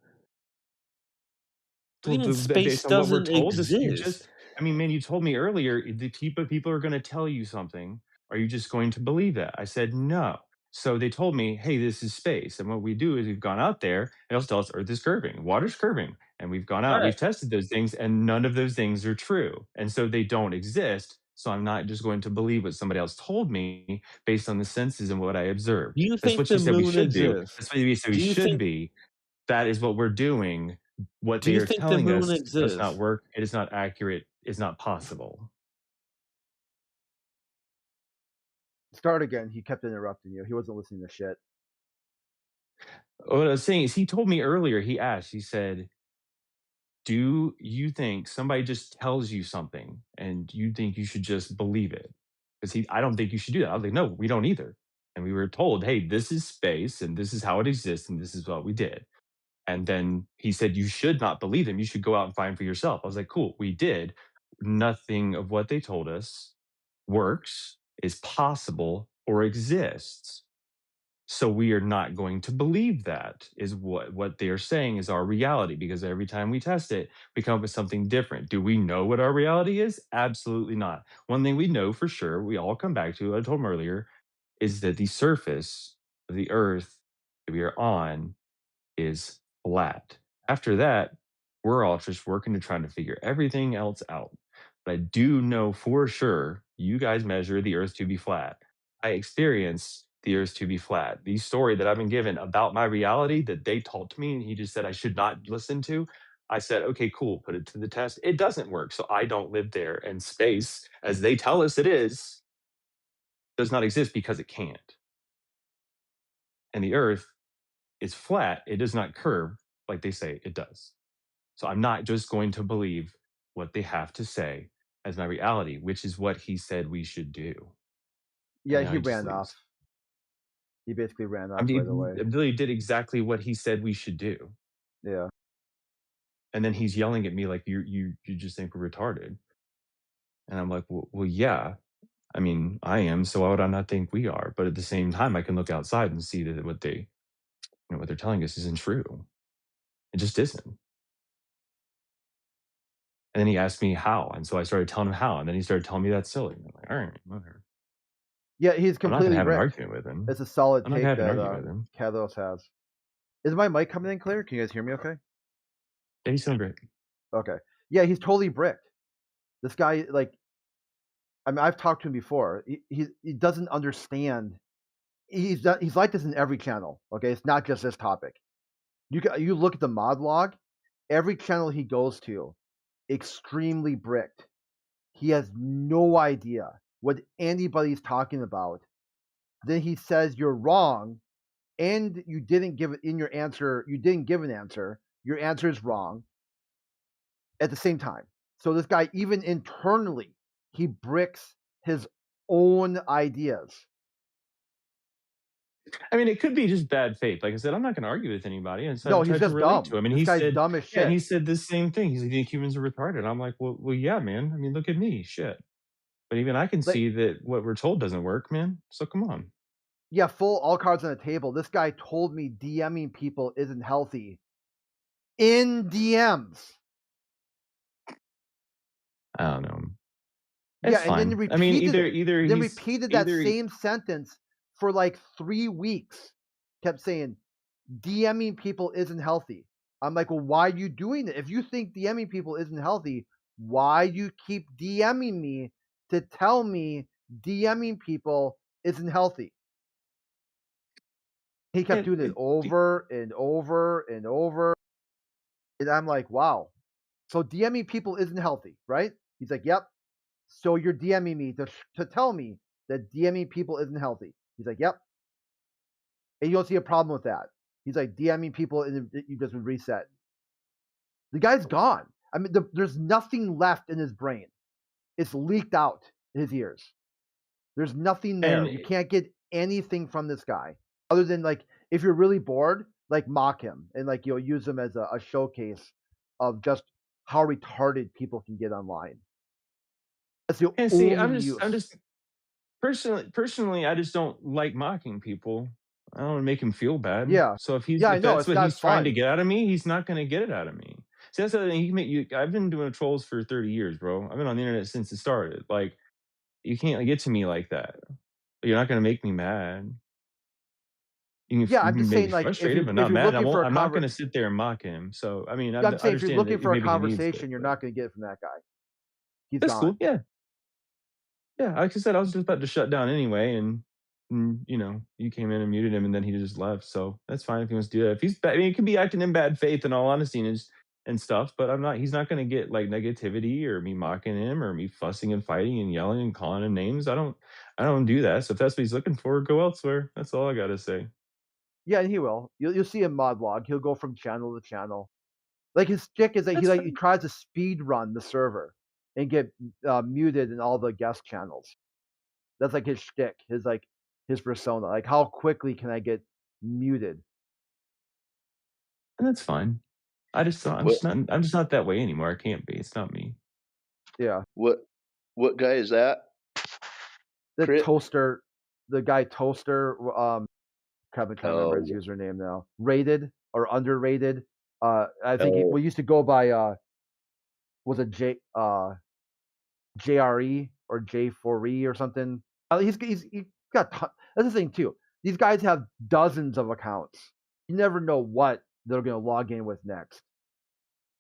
What do you mean space Based on what we're doesn't told, you just, exist? I mean, man, you told me earlier the people are going to tell you something. Are you just going to believe that? I said no. So they told me, hey, this is space. And what we do is we've gone out there, and also tell us Earth is curving, water's curving. And we've gone out, Right. we've tested those things, and none of those things are true. And so they don't exist. So I'm not just going to believe what somebody else told me based on the senses and what I observed. Do you That's think what you the said we moon should do. exists? That's what you said we Do you should think be. That is what we're doing. What do they you are think the telling moon us does not exists? work. It is not accurate. It's not possible. Start again. He kept interrupting you. He wasn't listening to shit. What I was saying is, he told me earlier, he asked, he said, do you think somebody just tells you something and you think you should just believe it? Because I don't think you should do that. I was like, no, we don't either. And we were told, hey, this is space and this is how it exists and this is what we did. And then he said, you should not believe them. You should go out and find for yourself. I was like, cool, we did. Nothing of what they told us works, is possible, or exists. So we are not going to believe that is what they are saying is our reality, because every time we test it, we come up with something different. Do we know what our reality is? Absolutely not. One thing we know for sure, we all come back to, I told him earlier, is that the surface of the earth that we are on is flat. After that, we're all just working to try to figure everything else out. But I do know for sure you guys measure the earth to be flat. I experience the earth to be flat. The story that I've been given about my reality that they taught to me, and he just said I should not listen to. I said, okay, cool, put it to the test. It doesn't work. So I don't live there. And space, as they tell us it is, does not exist because it can't. And the earth is flat, it does not curve like they say it does. So I'm not just going to believe what they have to say as my reality, which is what he said we should do. Yeah, And now he he just ran off. leaves. He basically ran I off right away. really did exactly what he said we should do. Yeah. And then he's yelling at me like you just think we're retarded. And I'm like, well, yeah. I mean, I am. So why would I not think we are? But at the same time, I can look outside and see that what they're telling us isn't true. It just isn't. And then he asked me how, and so I started telling him how, and then he started telling me that's silly. I'm like, all right, whatever. Yeah, he's I'm not gonna completely have an bricked. argument with him. It's a solid I'm not gonna take have an that argument with him. Kalos has. Is my mic coming in clear? Can you guys hear me okay? Yeah, he's sound great. Okay. Yeah, he's totally bricked. This guy, like, I mean, I've talked to him before. He doesn't understand. He's like this in every channel. Okay, it's not just this topic. You look at the mod log, every channel he goes to, extremely bricked. He has no idea what anybody's talking about. Then he says you're wrong, and you didn't give it in your answer. You didn't give an answer. Your answer is wrong. At the same time, so this guy, even internally, he bricks his own ideas. I mean, it could be just bad faith. Like I said, I'm not gonna argue with anybody, and so No, I he's tried to just relate dumb. to him, and This he guy's said, dumb as yeah, and he shit. said the same thing. He's like, "You think humans are retarded?" I'm like, well, yeah, man. I mean, look at me, shit. But even I can Like, see that what we're told doesn't work, man. So come on. yeah, full all cards on the table. This guy told me DMing people isn't healthy. In DMs. I don't know. Yeah, It's and then fine. I mean, either then he's repeated that either same sentence for like 3 weeks. Kept saying DMing people isn't healthy. I'm like, well, why are you doing it? If you think DMing people isn't healthy, why you keep DMing me to tell me DMing people isn't healthy? He kept doing it over and over and over. And I'm like, wow. So DMing people isn't healthy, right? He's like, yep. So you're DMing me to tell me that DMing people isn't healthy. He's like, yep. And you don't see a problem with that. He's like, DMing people, and you just would reset. The guy's gone. I mean, there's nothing left in his brain. It's leaked out in his ears. There's nothing there. And You can't get anything from this guy other than like if you're really bored, like mock him and like you'll use him as a showcase of just how retarded people can get online. That's the and see, only I'm use. just personally, I just don't like mocking people. I don't want to make him feel bad. Yeah. So if Yeah, I know. that's It's what not he's trying to fun. get out of me, he's not going to get it out of me. See, that's the thing. I've been doing trolls for 30 years, bro. I've been on the internet since it started. Like, you can't get to me like that. You're not going to make me mad. Yeah, You I'm can just make me saying, like, frustrated, but if not you're mad. looking for a I'm not going to sit there and mock him. So, I mean, I yeah, I'm saying if you're understand looking that for a maybe he needs it, conversation, you're but not going to get it from that guy. He's that's cool. gone. Yeah. Yeah, like I said, I was just about to shut down anyway, and you came in and muted him, and then he just left. So that's fine if he wants to do that. If he's bad, I mean, he could be acting in bad faith, in all honesty, and stuff. But I'm not. He's not going to get like negativity or me mocking him or me fussing and fighting and yelling and calling him names. I don't do that. So if that's what he's looking for, go elsewhere. That's all I got to say. Yeah, and he will. You'll see him mod log. He'll go from channel to channel. Like his stick is that That's he fine. tries to speed run the server and get muted in all the guest channels. That's like his shtick, his persona. Like how quickly can I get muted? And that's fine. I'm What just not that way anymore. I can't be. It's not me. Yeah, what guy is that? the Crit? toaster, the guy toaster. Kevin can't remember his Oh, username now. Rated or underrated? I think oh, we used to go by was it JRE or J4E or something. He's got that's the thing too. These guys have dozens of accounts. You never know what they're going to log in with next.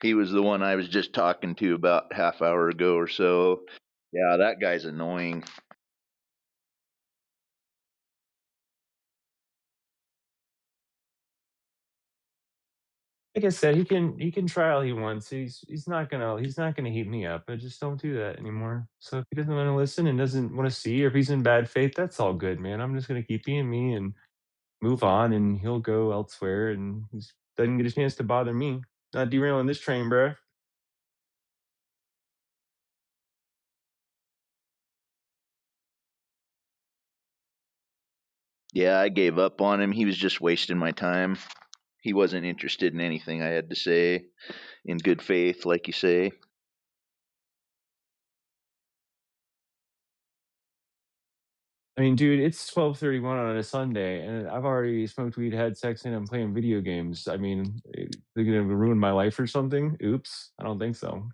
he was the one I was just talking to about half hour ago or so. Yeah, that guy's annoying. Like I said, he can try all he wants. He's not gonna heat me up. I just don't do that anymore. So if he doesn't want to listen and doesn't want to see, or if he's in bad faith, that's all good, man. I'm just gonna keep being me and move on, and he'll go elsewhere, and he doesn't get a chance to bother me. Not derailing this train, bruh. Yeah, I gave up on him. He was just wasting my time. He wasn't interested in anything I had to say in good faith, like you say. I mean, dude, it's 12:31 on a Sunday, and I've already smoked weed, had sex, and I'm playing video games. I mean, they're gonna ruin my life or something? Oops, I don't think so.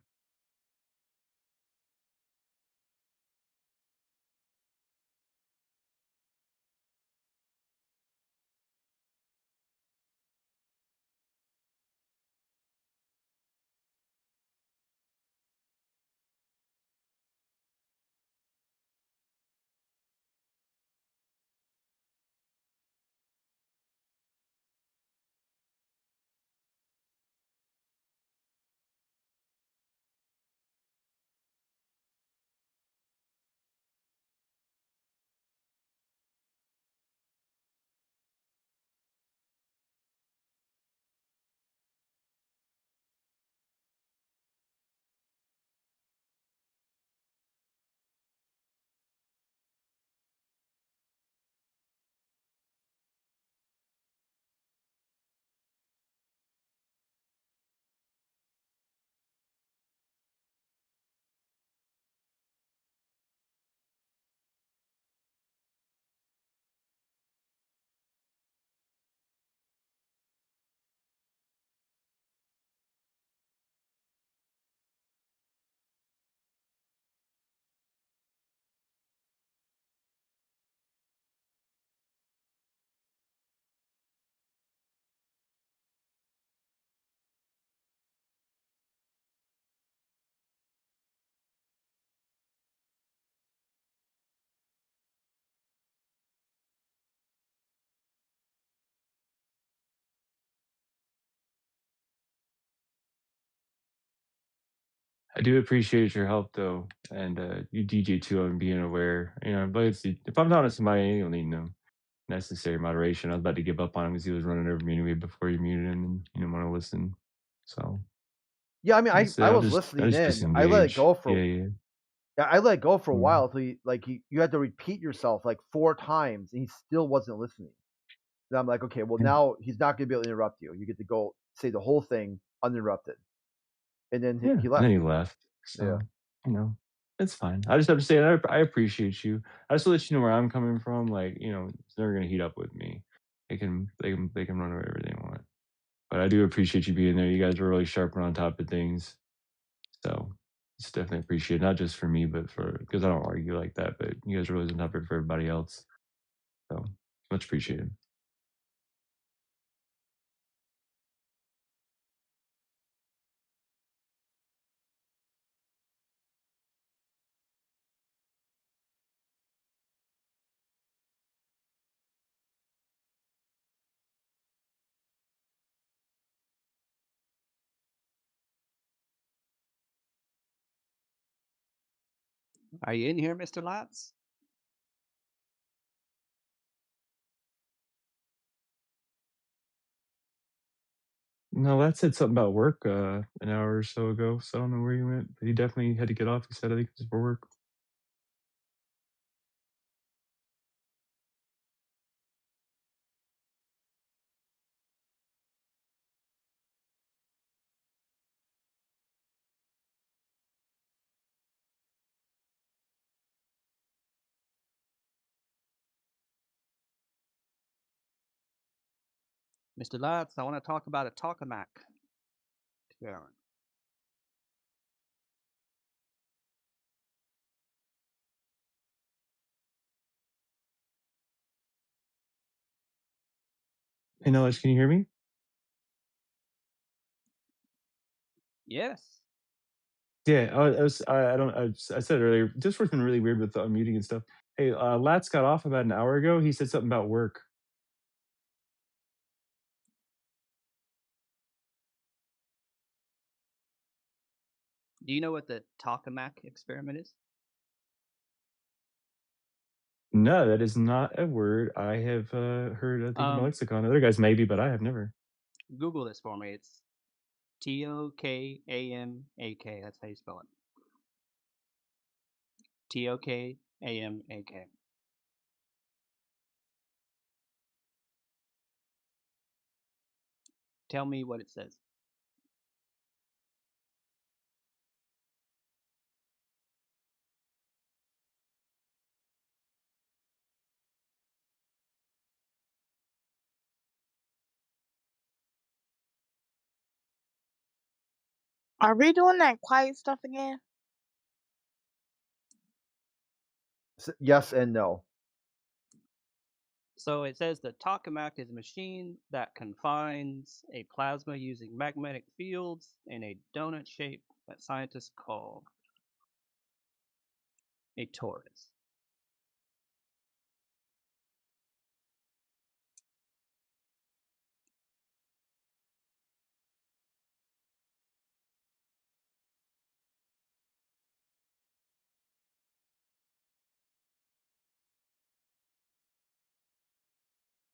I do appreciate your help though, and you DJ too on being aware. But if I'm honest, somebody, you'll need no necessary moderation. I was about to give up on him because he was running over me anyway before you muted him, and you didn't want to listen. So Yeah, I mean, like I said, I was I listening just in. I let it disengage. go Yeah, for yeah. I let go for a Mm. while till you had to repeat yourself like 4 times, and he still wasn't listening. And I'm like, okay, well Yeah. now he's not gonna be able to interrupt you. You get to go say the whole thing uninterrupted. And then Yeah. he And left. then he left. Yeah. So, it's fine. I just have to say I appreciate you. I just to let you know where I'm coming from. Like, it's never gonna heat up with me. They can run wherever they want. But I do appreciate you being there. You guys are really sharp and on top of things. So it's definitely appreciated, not just for me, but because I don't argue like that. But you guys are always on top of it for everybody else. So much appreciated. Are you in here, Mr. Latz? No, that said something about work an hour or so ago. So I don't know where he went, but he definitely had to get off. He said I think it was for work. Mr. Latz, I want to talk about a tokamak. Yeah. Hey, Knowledge, can you hear me? Yes. Yeah, I said earlier, Discord's been really weird with the unmuting and stuff. Hey, Latz got off about an hour ago. He said something about work. Do you know what the tokamak experiment is? No, that is not a word I have heard. I think in my lexicon. Other guys maybe, but I have never. Google this for me. It's Tokamak. That's how you spell it. Tokamak. Tell me what it says. Are we doing that quiet stuff again? Yes and no. So it says the tokamak is a machine that confines a plasma using magnetic fields in a donut shape that scientists call a torus.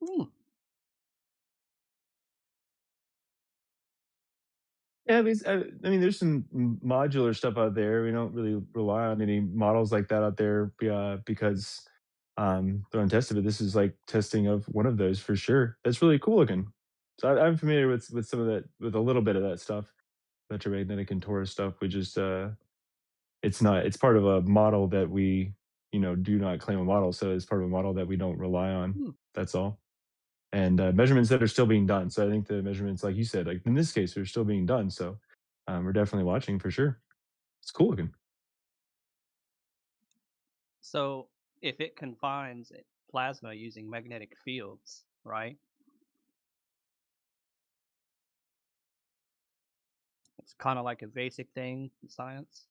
Hmm. Yeah, there's some modular stuff out there. We don't really rely on any models like that out there because they're untested. But this is like testing of one of those for sure. That's really cool looking. So I'm familiar with some of that, with a little bit of that stuff, electromagnetic and torus stuff. We just it's part of a model that we do not claim a model. So it's part of a model that we don't rely on. Hmm. That's all. And measurements that are still being done. So I think the measurements, like you said, like in this case, are still being done. So we're definitely watching for sure. It's cool looking. So if it confines plasma using magnetic fields, right? It's kind of like a basic thing in science.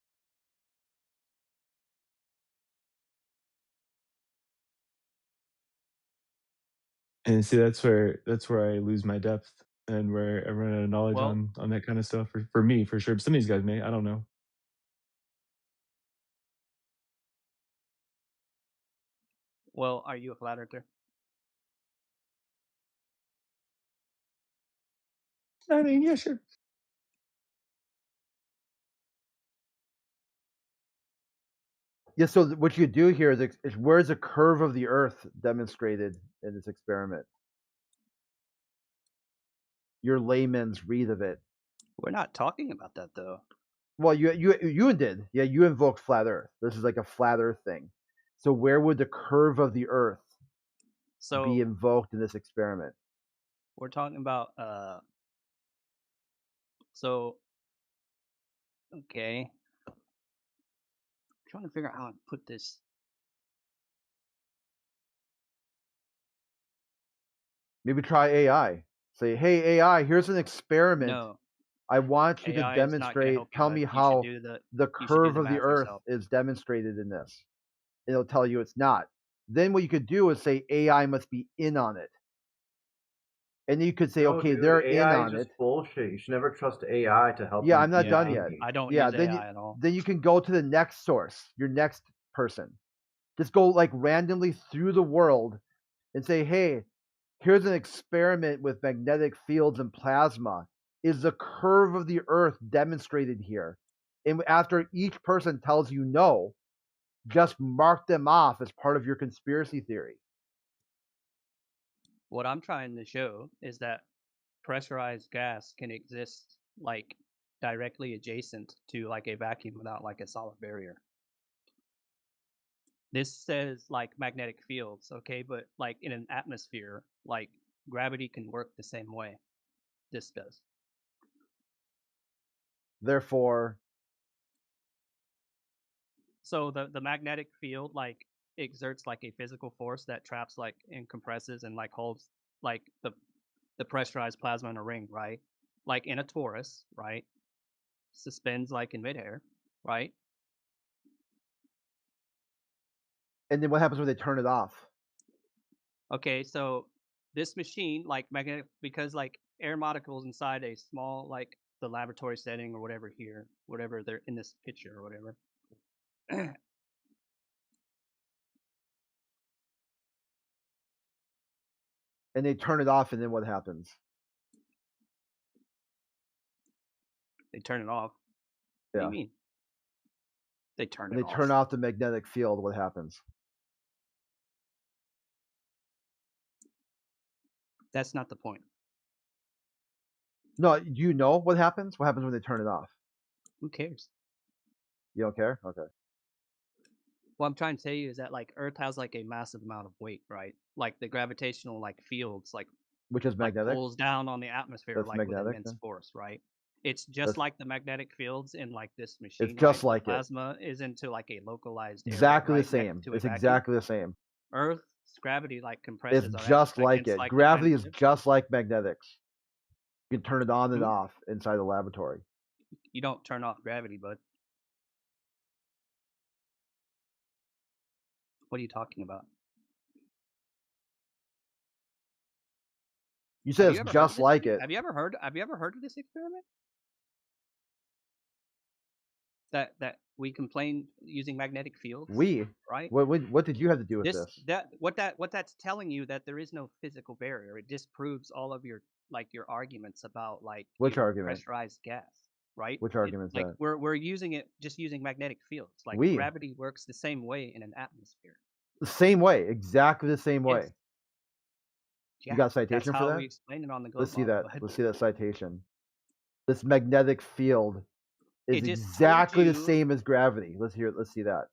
And see, that's where I lose my depth and where I run out of knowledge Well, on that kind of stuff. For me, for sure. But some of these guys may. I don't know. well, are you a flat earther? I mean, yeah, sure. Yeah. So what you do here is where's the curve of the Earth demonstrated in this experiment? Your layman's read of it. We're not talking about that though. Well, you did. Yeah, you invoked flat Earth. This is like a flat Earth thing. So where would the curve of the Earth So be invoked in this experiment? we're talking about so okay. I'm trying to figure out how to put this. Maybe try AI. Say, hey AI, here's an experiment. No, I want you to AI is not going to demonstrate. help you Tell out. me You should how do the you should do curve the of the math Earth yourself. is demonstrated in this. It'll tell you it's not. Then what you could do is say AI must be in on it. And you could say, No, okay, dude, they're in AI on is it. just bullshit. You should never trust AI to help Yeah, you I'm not do done Yeah, yet. thinking. I don't Yeah, use AI at all. then you can go to the next source, your next person. Just go like randomly through the world and say, hey, here's an experiment with magnetic fields and plasma. Is the curve of the Earth demonstrated here? And after each person tells you no, just mark them off as part of your conspiracy theory. What I'm trying to show is that pressurized gas can exist like directly adjacent to like a vacuum without like a solid barrier. This says like magnetic fields, okay, but like in an atmosphere, like gravity can work the same way this does. Therefore, So the magnetic field like exerts like a physical force that traps like and compresses and like holds like the pressurized plasma in a ring, right? Like in a torus, right? Suspends like in midair, right? and then what happens when they turn it off? Okay, so this machine, like magnetic, because like air molecules inside a small, like the laboratory setting or whatever here, whatever they're in this picture or whatever. And they turn it off, and then what happens? They turn it off. What do you mean? They turn When it they off. turn off the magnetic field, what happens? That's not the point. No, you know what happens? What happens when they turn it off? Who cares? You don't care? Okay. What I'm trying to tell you is that like Earth has like a massive amount of weight, right? Like the gravitational like fields like Which is like magnetic? pulls down on the atmosphere That's like with magnetic, immense then? force, right? It's just That's- like the magnetic fields in like this machine. It's just right? like it. Plasma is into like a localized area, Exactly right, the same. next to a It's vacuum. exactly the same. Earth's gravity like compresses It's our just like against, it. like, the Gravity is transitive. just like magnetics. You can turn it on and Hmm? off inside the laboratory. You don't turn off gravity, bud. What are you talking about? You said Have you it's ever heard of just this like thing? it. Have you ever heard of this experiment? That we complain using magnetic fields, We? right? What did you have to do with this? What that's telling you that there is no physical barrier. It disproves all of your like your arguments about like Which you know, argument? pressurized gas, right? Which argument is like that? we're using it just using magnetic fields. Like We. gravity works the same way in an atmosphere. The same way. Exactly the same way. Yes. Yeah, You got a that's citation for how that? we explain it on the globe Let's see model, that. bud. Let's see that citation. This magnetic field is It just told exactly the you- same as gravity. Let's see that.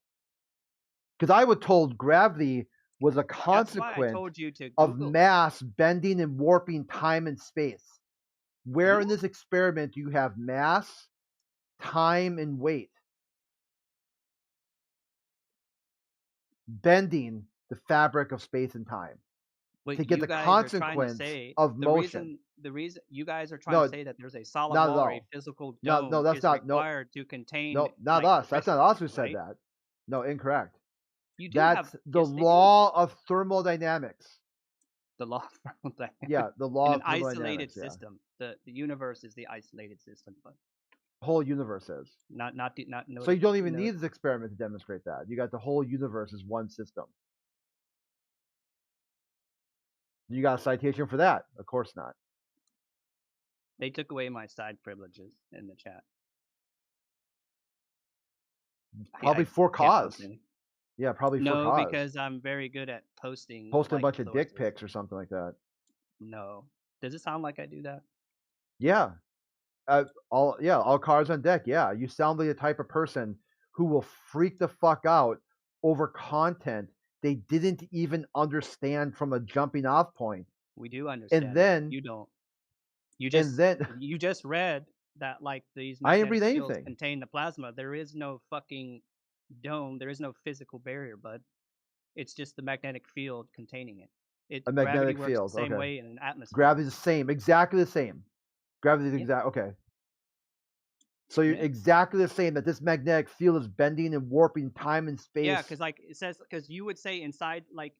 Because I was told gravity was a That's why I consequence told you to of Google. mass bending and warping time and space. Where in this experiment do you have mass, time, and weight bending the fabric of space and time What to get you the guys are trying to consequence say, of motion? the reason you guys are trying No, to say that there's a solid not at wall or a all. physical No, dome that's is not. No, required to contain. no, not like, the us. That's not pressure, us who said right? that. No, incorrect. You do That's have the yes, they do. law of thermodynamics. The law of thermodynamics. Yeah, the law In of an isolated thermodynamics. Yeah, system, the universe is the isolated system, but the whole universe is. not no. So you don't even no, need this experiment to demonstrate that. You got the whole universe as one system. You got a citation for that? Of course not. They took away my side privileges in the chat. Probably I for can't post cause. any. Yeah, probably for No, cause. because I'm very good at posting Posting a like bunch of dick sources. pics or something like that. No. Does it sound like I do that? Yeah. All cards on deck. Yeah, you sound like the type of person who will freak the fuck out over content they didn't even understand from a jumping off point. We do understand And it. then You don't. You and then just read that like these I didn't magnetic read fields anything. contain the plasma. There is no fucking dome. There is no physical barrier, bud. It's just the magnetic field containing it. A Gravity magnetic works field. the same Okay. way in an atmosphere. Gravity's the same, exactly the same. Gravity's Yeah. exact. Okay. So you're Yeah. exactly the same that this magnetic field is bending and warping time and space. Yeah, because like it says, because you would say inside like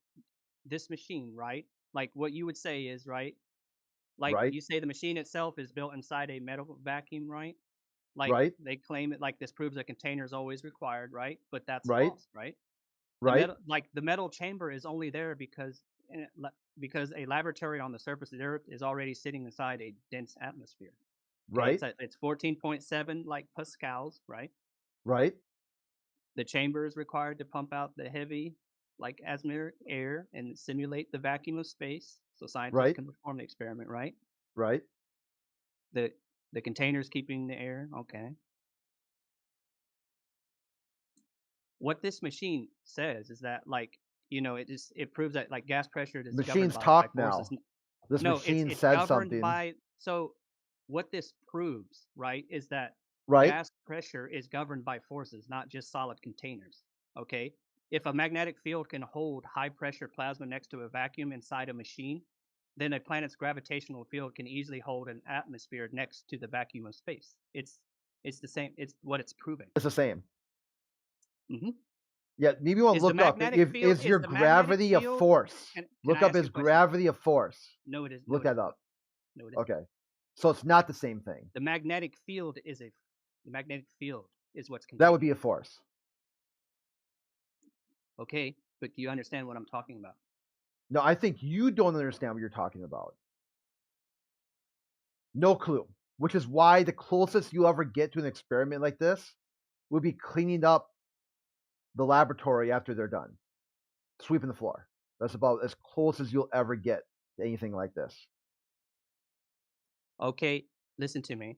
this machine, right? Like what you would say is right. Like Right. you say the machine itself is built inside a metal vacuum, right? Like Right. they claim it like this proves a container is always required, right? But that's Right. false, right? Right. The metal chamber is only there because a laboratory on the surface of the Earth is already sitting inside a dense atmosphere. Okay? Right. It's 14.7 like pascals, right? Right. The chamber is required to pump out the heavy like atmospheric air and simulate the vacuum of space, so scientists Right. can perform the experiment, right? Right. The container's keeping the air, okay. What this machine says is that like it proves that like gas pressure is Machines governed by talk forces. now. This No, machine it's said governed something. by. So what this proves, right, is that Right. gas pressure is governed by forces, not just solid containers. Okay, if a magnetic field can hold high pressure plasma next to a vacuum inside a machine, then a planet's gravitational field can easily hold an atmosphere next to the vacuum of space. It's the same. It's what it's proving. It's the same. Mm-hmm. Yeah, maybe you want Is to the look up magnetic field is your the magnetic gravity a field? force? Can Look I up ask you is a question? gravity a force? No, it is. Look no, it that is up. not. No, it is. Okay. So it's not the same thing. The magnetic field is what's contained. That would be a force. Okay, but do you understand what I'm talking about? No, I think you don't understand what you're talking about. No clue. Which is why the closest you'll ever get to an experiment like this would be cleaning up the laboratory after they're done. Sweeping the floor. That's about as close as you'll ever get to anything like this. Okay, listen to me.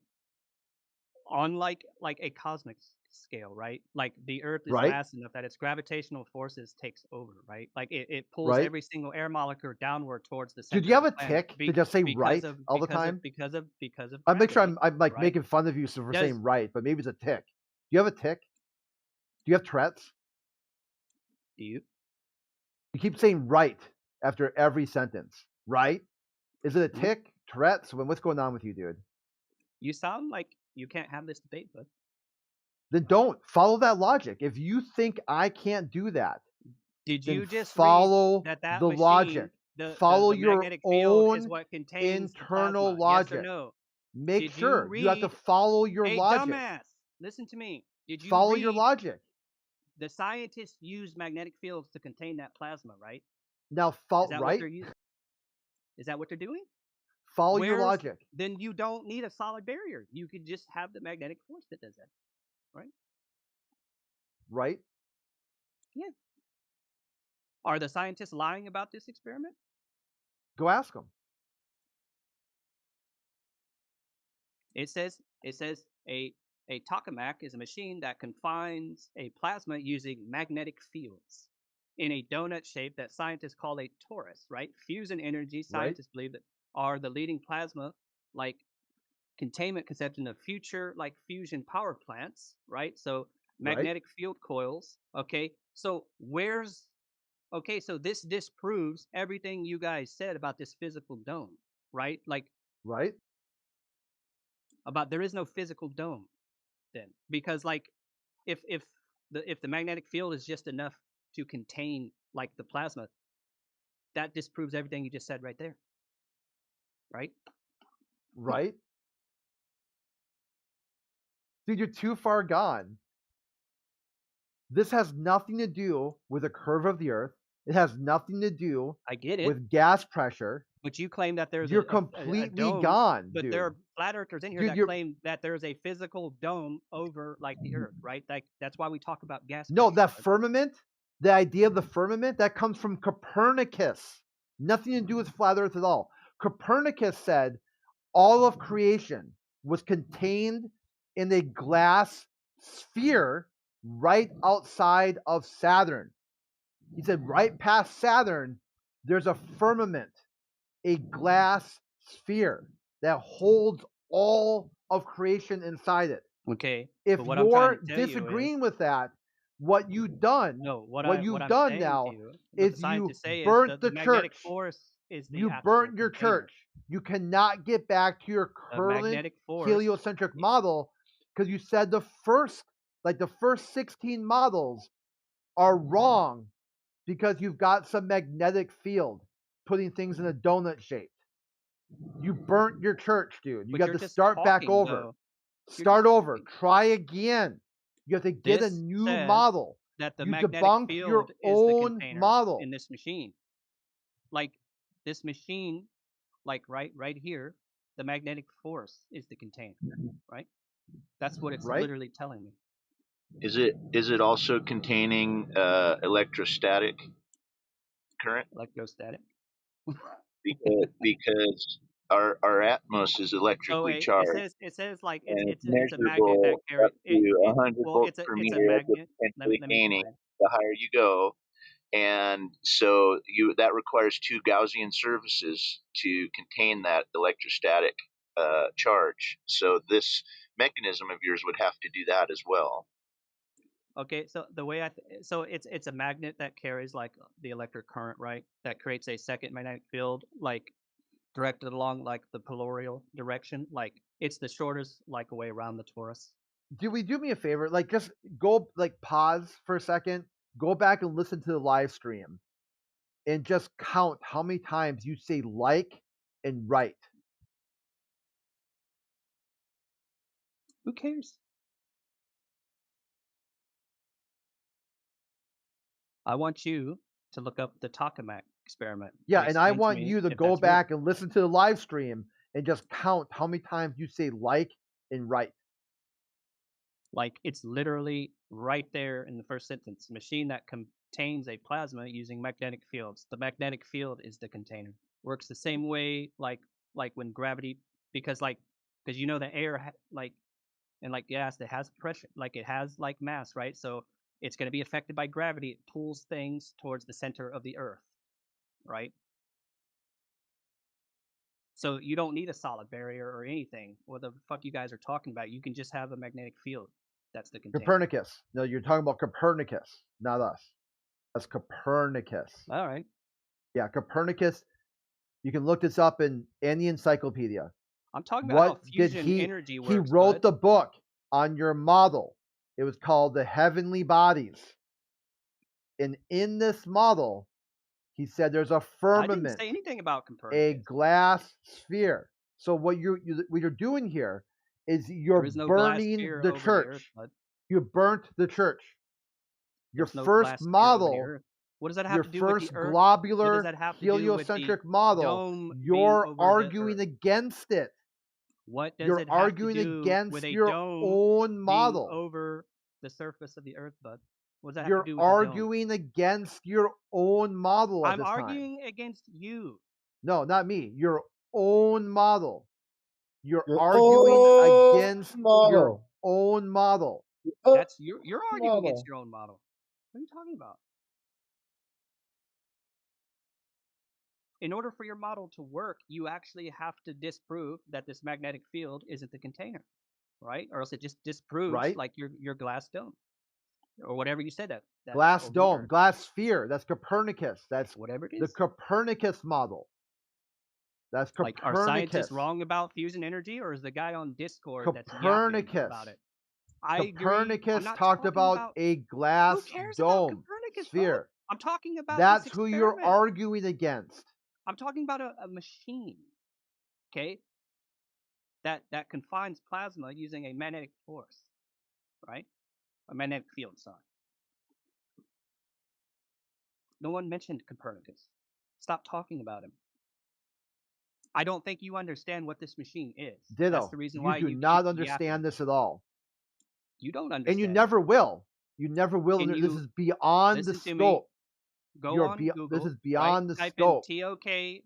On like a cosmic scale, right? Like the Earth is Right. mass enough that its gravitational forces takes over, right? Like it pulls Right. every single air molecule downward towards the center. Dude, you have of a the planet tick to just say right all the time? Because of I make sure gravity, I'm like right? making fun of you for saying right, but maybe it's a tick. Do you have a tick? Do you have Tourette's? Do you? You keep saying right after every sentence. Right? Is it a tick? Tourette's? What's going on with you, dude? You sound like you can't have this debate, bud. Then don't follow that logic. If you think I can't do that, did you just follow read that the machine, logic? Follow the your magnetic field is own what contains internal the plasma? logic. Yes or no? Make Did sure you you have to read? follow your Hey, logic. dumbass, listen to me. Did you Follow read? your logic. The scientists use magnetic fields to contain that plasma, right? Now, Is that what right? they're using? Is that what they're doing? Follow your logic. Then you don't need a solid barrier. You could just have the magnetic force that does that, right? Right? Yeah. Are the scientists lying about this experiment? Go ask them. It says a tokamak is a machine that confines a plasma using magnetic fields in a donut shape that scientists call a torus, right? Fusion energy, scientists believe that are the leading plasma like containment conception of future like fusion power plants, right? So magnetic field coils, okay? So so this disproves everything you guys said about this physical dome, right? Like about there is no physical dome then, because like if the magnetic field is just enough to contain like the plasma, that disproves everything you just said right there, right? Right? Dude, you're too far gone. This has nothing to do with the curve of the Earth. It has nothing to do I get it. with gas pressure. But you claim that there's You're a completely dome, gone, but dude. there are flat earthers in here Dude, that claim that there's a physical dome over like the Earth, right? Like that's why we talk about gas. No, pressure, that bud. firmament The idea of the firmament, that comes from Copernicus. Nothing to do with flat Earth at all. Copernicus said all of creation was contained in a glass sphere right outside of Saturn. He said right past Saturn, there's a firmament, a glass sphere that holds all of creation inside it. Okay. If But what I'm trying you're to tell you is disagreeing with that, what you've done, no. What you've I'm done saying now to you, what is the scientists say is burnt the the magnetic church. force is the You actual burnt your container. church. You cannot get back to your The current magnetic force. heliocentric model because you said the first 16 models are wrong because you've got some magnetic field putting things in a donut shape. You burnt your church, dude. You But got you're to just start back talking, over. though. You're Start just over. talking. Try again. You have to get a This new says model. that the You magnetic debunked your field is the own container model. in this machine. Like this machine, like right here, the magnetic force is the container, right? That's what it's Right? literally telling me. Is it also containing electrostatic current? Electrostatic. Because our atmos is So electrically it charged, says like and it's it's a magnet that measurable carries up to 100 well volts per it's a meter as magnet. potentially Let me gaining explain. the higher you go. And so that requires two Gaussian surfaces to contain that electrostatic charge. So this mechanism of yours would have to do that as well. Okay, so the way so it's a magnet that carries like the electric current, right? That creates a second magnetic field, like directed along like the polarial direction. Like it's the shortest like way around the torus. Do me a favor? Like just go pause for a second, go back and listen to the live stream and just count how many times you say like and right. Who cares? I want you to look up the tokamak experiment. Yeah, and and I explain to want me you to if go that's real. back and listen to the live stream and just count how many times you say like and right. Like it's literally right there in the first sentence. Machine that contains a plasma using magnetic fields. The magnetic field is the container. Works the same way like when gravity, because you know the air like and like gas that has pressure, like it has like mass, right? So it's going to be affected by gravity. It pulls things towards the center of the earth, right? So you don't need a solid barrier or anything. What the fuck you guys are talking about? You can just have a magnetic field. That's the container. Copernicus. No, you're talking about Copernicus, not us. That's Copernicus. All right. Yeah, Copernicus. You can look this up in any encyclopedia. I'm talking about how fusion energy works. He wrote the book on your model. It was called The Heavenly Bodies. And in this model, he said there's a firmament. I didn't say anything about Copernicus. A glass sphere. So what you're doing here is you're burning the church. You burnt the church. Your first model. What does that have to do with the Earth? Your first globular heliocentric model. You're arguing against it. What does you're it arguing have to do against with a your dome own model over the surface of the Earth, bud? What does that you're have to do with arguing against your own model at I'm this time. arguing against you. No, not me. Your own model. You're arguing against your own model. That's you're arguing against your own model. What are you talking about? In order for your model to work, you actually have to disprove that this magnetic field isn't the container, right? Or else it just disproves like your glass dome or whatever you said that glass dome, glass sphere. That's Copernicus. That's whatever it is. The Copernicus model. That's Copernicus. Like, are scientists wrong about fusion energy, or is the guy on Discord that's yapping about it? Copernicus talked about a glass dome sphere. Bro? I'm talking about that's who you're arguing against. I'm talking about a machine, okay, that confines plasma using a magnetic force, right? A magnetic field, sorry. No one mentioned Copernicus. Stop talking about him. I don't think you understand what this machine is. Ditto. That's the reason why you do not understand this at all. You don't understand. And you never will. You never will. Can This you is beyond the listen to me? scope. Go You're on This Google, is right? beyond the Type in scope, TOKAMAK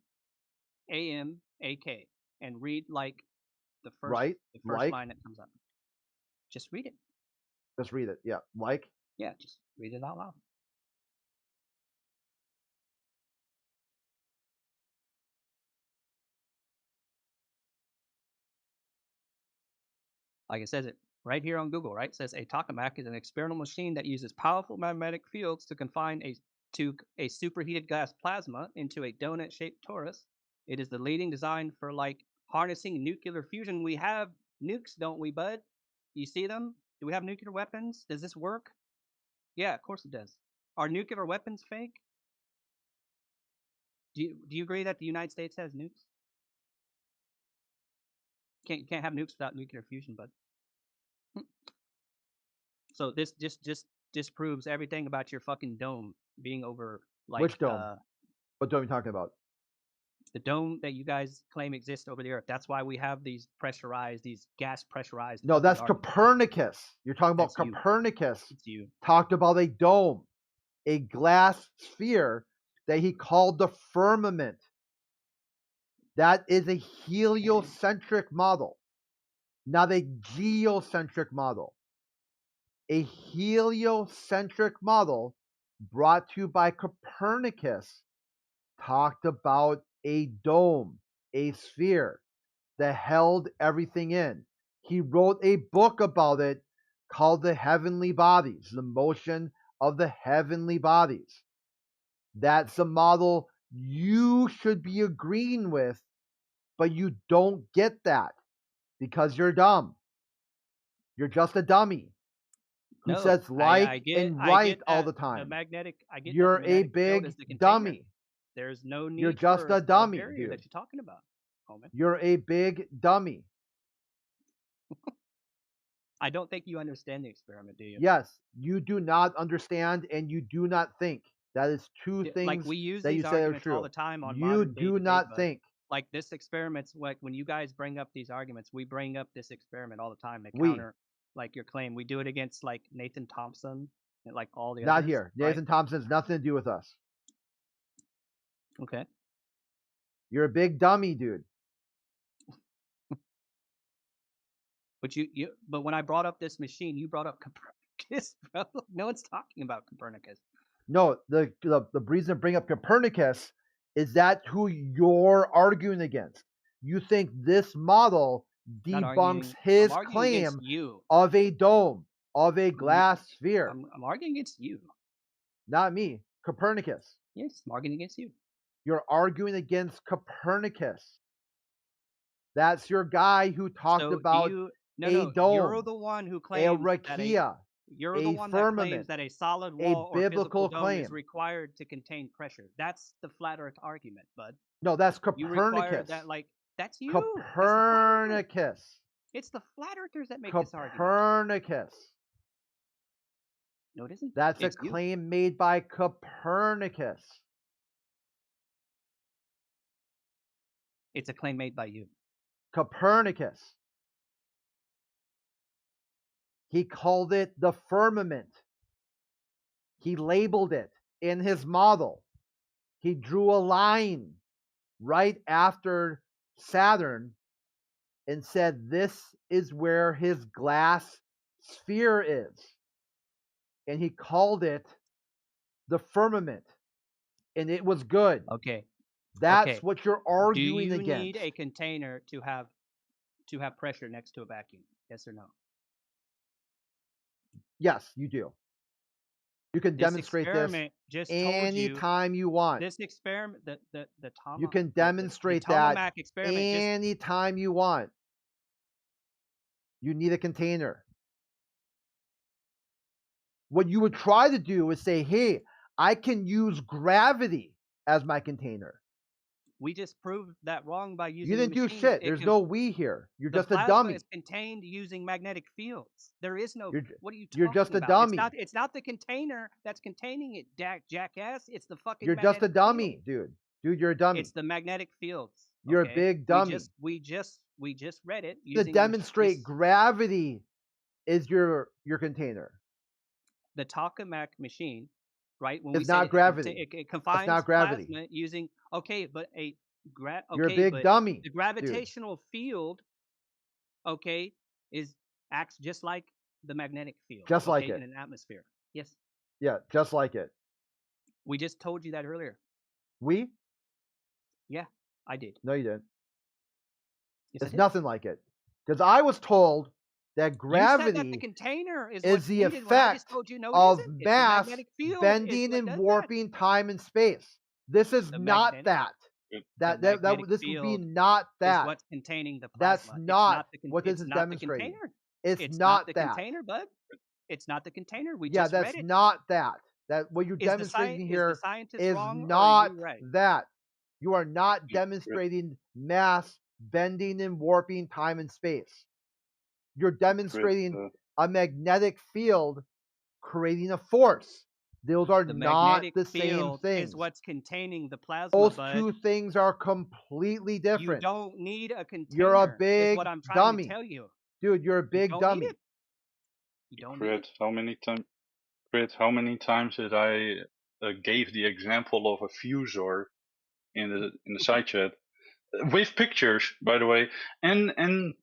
and read like the right? first Like, line that comes up. Just read it. just read it. Yeah, like. Yeah, just read it out loud. Like it says it right here on Google, right? It says a tokamak is an experimental machine that uses powerful magnetic fields to confine a superheated gas plasma into a donut-shaped torus. It is the leading design for like harnessing nuclear fusion. We have nukes, don't we, bud? You see them? Do we have nuclear weapons? Does this work? Yeah, of course it does. Are nuclear weapons fake? Do you agree that the United States has nukes? Can't have nukes without nuclear fusion, bud. So this just disproves everything about your fucking dome being over like Which dome? What dome are you talking about? The dome that you guys claim exists over the Earth. That's why we have these gas pressurized. No, that's arguments. Copernicus. You're talking about That's you. Copernicus. It's you. Talked about a dome, a glass sphere that he called the firmament. That is a heliocentric model, not a geocentric model. A heliocentric model brought to you by Copernicus talked about a dome, a sphere that held everything in. He wrote a book about it called The Heavenly Bodies, the motion of the heavenly bodies. That's a model you should be agreeing with, but you don't get that because you're dumb. You're just a dummy who says and right all the time. You're a big dummy. There's no need. You're just a dummy, dude. That you're talking about. You're a big dummy. I don't think you understand the experiment, do you? Yes, you do not understand and you do not think. That is two things like we use that these you say are arguments true. all the time on You do not think. Like this experiment's like when you guys bring up these arguments, we bring up this experiment all the time to counter like your claim. We do it against like Nathan Thompson and like all the others. Not here. Right? Nathan Thompson has nothing to do with us. Okay. You're a big dummy, dude. But when I brought up this machine, you brought up Copernicus, bro. No one's talking about Copernicus. No, the reason to bring up Copernicus is that who you're arguing against. You think this model debunks his claim of a dome, of a glass sphere. I'm arguing against you. Not me. Copernicus. Yes, I'm arguing against you. You're arguing against Copernicus. That's your guy who talked about a dome. You're the one who claims a rakia. You're the one that claims that a solid wall or physical dome is required to contain pressure. That's the flat Earth argument, bud. No, that's Copernicus. You require that, like, that's you. Copernicus. It's the flat Earthers that make this argument. Copernicus. No, it isn't. That's a claim made by Copernicus. It's a claim made by you. Copernicus. He called it the firmament. He labeled it in his model. He drew a line right after Saturn and said this is where his glass sphere is. And he called it the firmament. And it was good. Okay. That's what you're arguing against. Do you need a container to have pressure next to a vacuum? Yes or no? Yes, you do. You can demonstrate this anytime you want. This experiment, you can demonstrate that anytime you want. You need a container. What you would try to do is say, hey, I can use gravity as my container. We just proved that wrong by using. You didn't do shit. There's no we here. You're just a dummy. It's contained using magnetic fields. There is no. What are you talking about? You're just a dummy. It's not the container that's containing it, jackass. It's the fucking. You're just a dummy, dude. Dude, you're a dummy. It's the magnetic fields. You're a big dummy. We just read it. To demonstrate gravity is your container. the tokamak machine, right? When we It's say not gravity. it That's confines not gravity. plasma using but You're a big dummy, the dude. gravitational field, okay, acts just like the magnetic field, Just like okay, it. in an atmosphere. Yes, Yeah, just like it. we just told you that earlier. We? Yeah, I did. No, you didn't. Yes, I It's did. nothing like it. Because I was told that You said that the gravity container is is what's the needed when I just effect told you no, it of isn't. It's the mass magnetic field is bending what and does that. warping time and space. This is The not magnetic that. the magnetic This would be field not is that. what's containing the That's plasma. not what this It's is not the demonstrating. container. It's It's not not the that. container, bud. It's not the container. We Yeah, just that's read it. not that. That what you're Is the demonstrating is the here scientist is wrong or are not you right? that. You are not demonstrating mass bending and warping time and space. You're demonstrating a magnetic field creating a force. Those are The not magnetic the same field things. is what's containing the plasma, Those bud. two things are completely You different. don't need a You're a container. Is big what I'm trying dummy. to tell you. Dude, you're a You big don't dummy. need it. You don't need Fred, it. how many times did I gave the example of a fusor in the side chat with pictures, by the way, and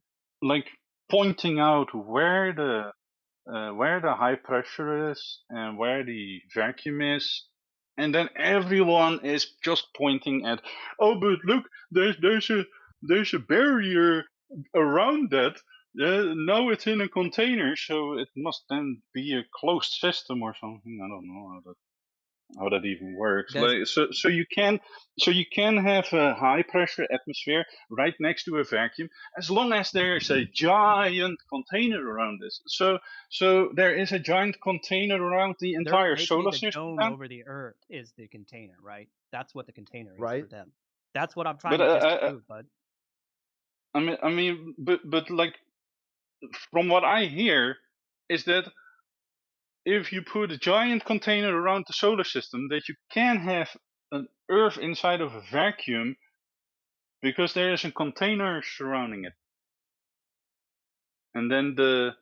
like pointing out where the high pressure is and where the vacuum is, and then everyone is just pointing at, oh, but look, there's a barrier around that. Now it's in a container, so it must then be a closed system or something. I don't know how that even works. Does Like, so you can have a high pressure atmosphere right next to a vacuum as long as there's a giant container around this. So there is a giant container around the entire they say solar the system dome then? over the Earth is the container, right? That's what the container is Right? for them. That's what I'm trying But to disprove, bud. but like from what I hear is that if you put a giant container around the solar system, that you can have an Earth inside of a vacuum because there is a container surrounding it, and then the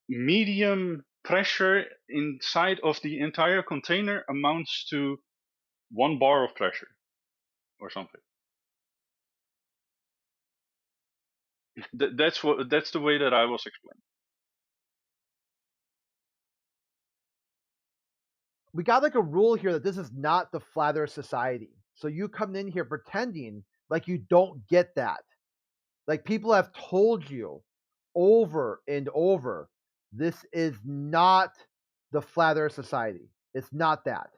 medium pressure inside of the entire container amounts to 1 bar of pressure or something. That's the way that I was explained. We got like a rule here that this is not the flat Earth society. So you come in here pretending like you don't get that. Like people have told you over and over, this is not the flat Earth society. It's not that.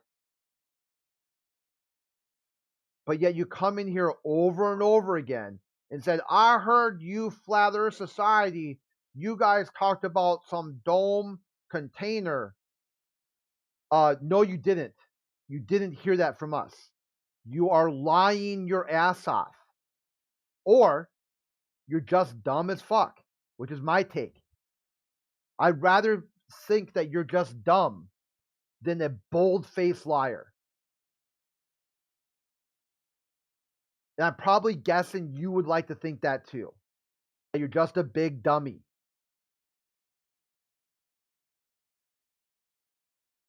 But yet you come in here over and over again and said, I heard you flat Earth society, you guys talked about some dome container. No, you didn't. You didn't hear that from us. You are lying your ass off. Or you're just dumb as fuck, which is my take. I'd rather think that you're just dumb than a bold-faced liar. And I'm probably guessing you would like to think that too. That you're just a big dummy.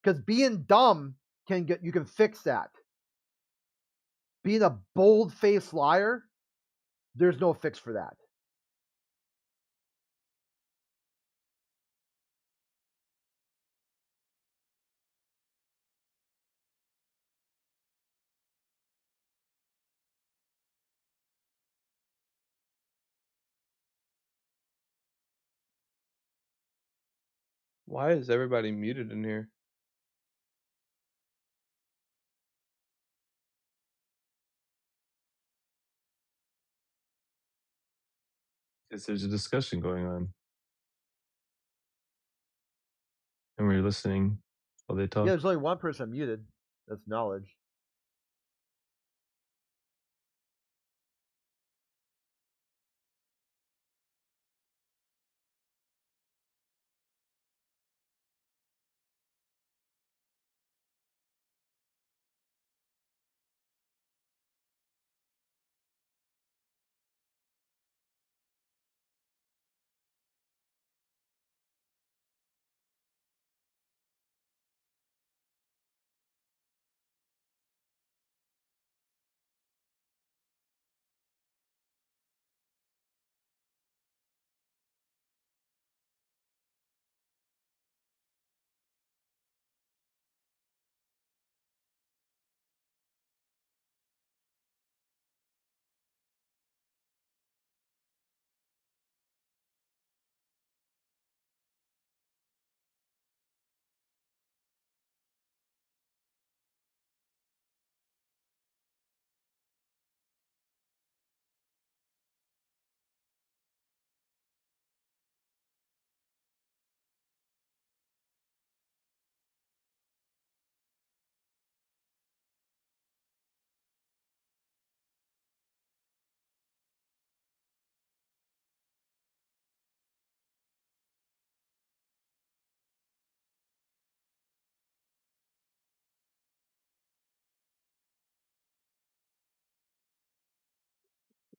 Because being dumb you can fix that. Being a bold-faced liar, there's no fix for that. Why is everybody muted in here? Because there's a discussion going on, and we're listening while they talk. Yeah, there's only one person muted. That's knowledge.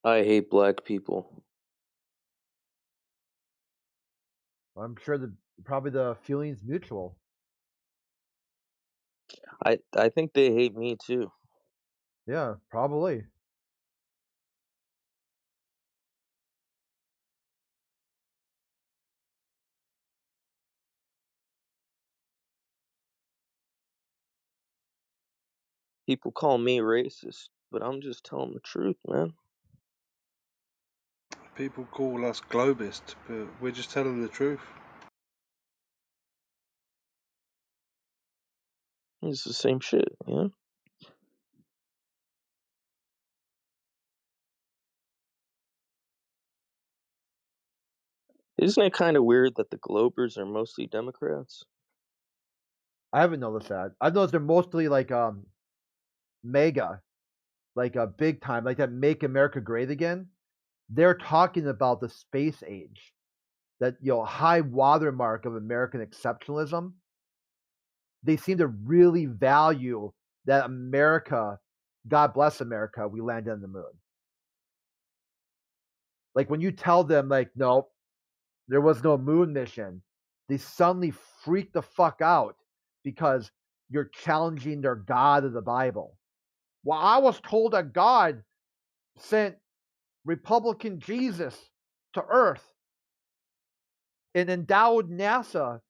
I hate black people. I'm sure probably the feeling's mutual. I think they hate me too. Yeah, probably. People call me racist, but I'm just telling the truth, man. People call us globists, but we're just telling the truth. It's the same shit, you know? Isn't it kind of weird that the Globers are mostly Democrats? I haven't noticed that. I've noticed they're mostly like mega, like big time, like that Make America Great Again. They're talking about the space age, that high watermark of American exceptionalism. They seem to really value that America, God bless America, we landed on the moon. Like when you tell them, like, no, there was no moon mission, they suddenly freak the fuck out because you're challenging their God of the Bible. Well, I was told that God sent Republican Jesus to Earth and endowed NASA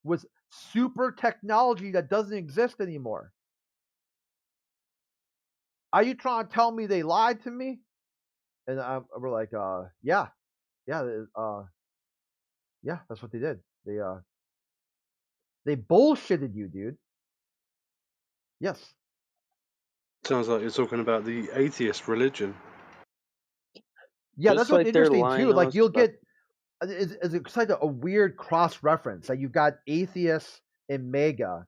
with super technology that doesn't exist anymore. Are you trying to tell me they lied to me? And we're like, yeah, yeah, that's what they did. They bullshitted you, dude. Yes. Sounds like you're talking about the atheist religion. Yeah, Just that's what's like they're interesting lying too. to Like us you'll about. get it's like a weird cross reference. Like you've got atheists and mega,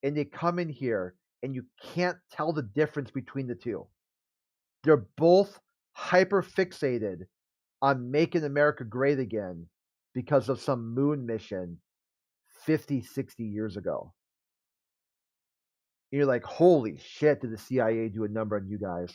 and they come in here and you can't tell the difference between the two. They're both hyper fixated on making America great again because of some moon mission 50, 60 years ago. And you're like, holy shit, did the CIA do a number on you guys?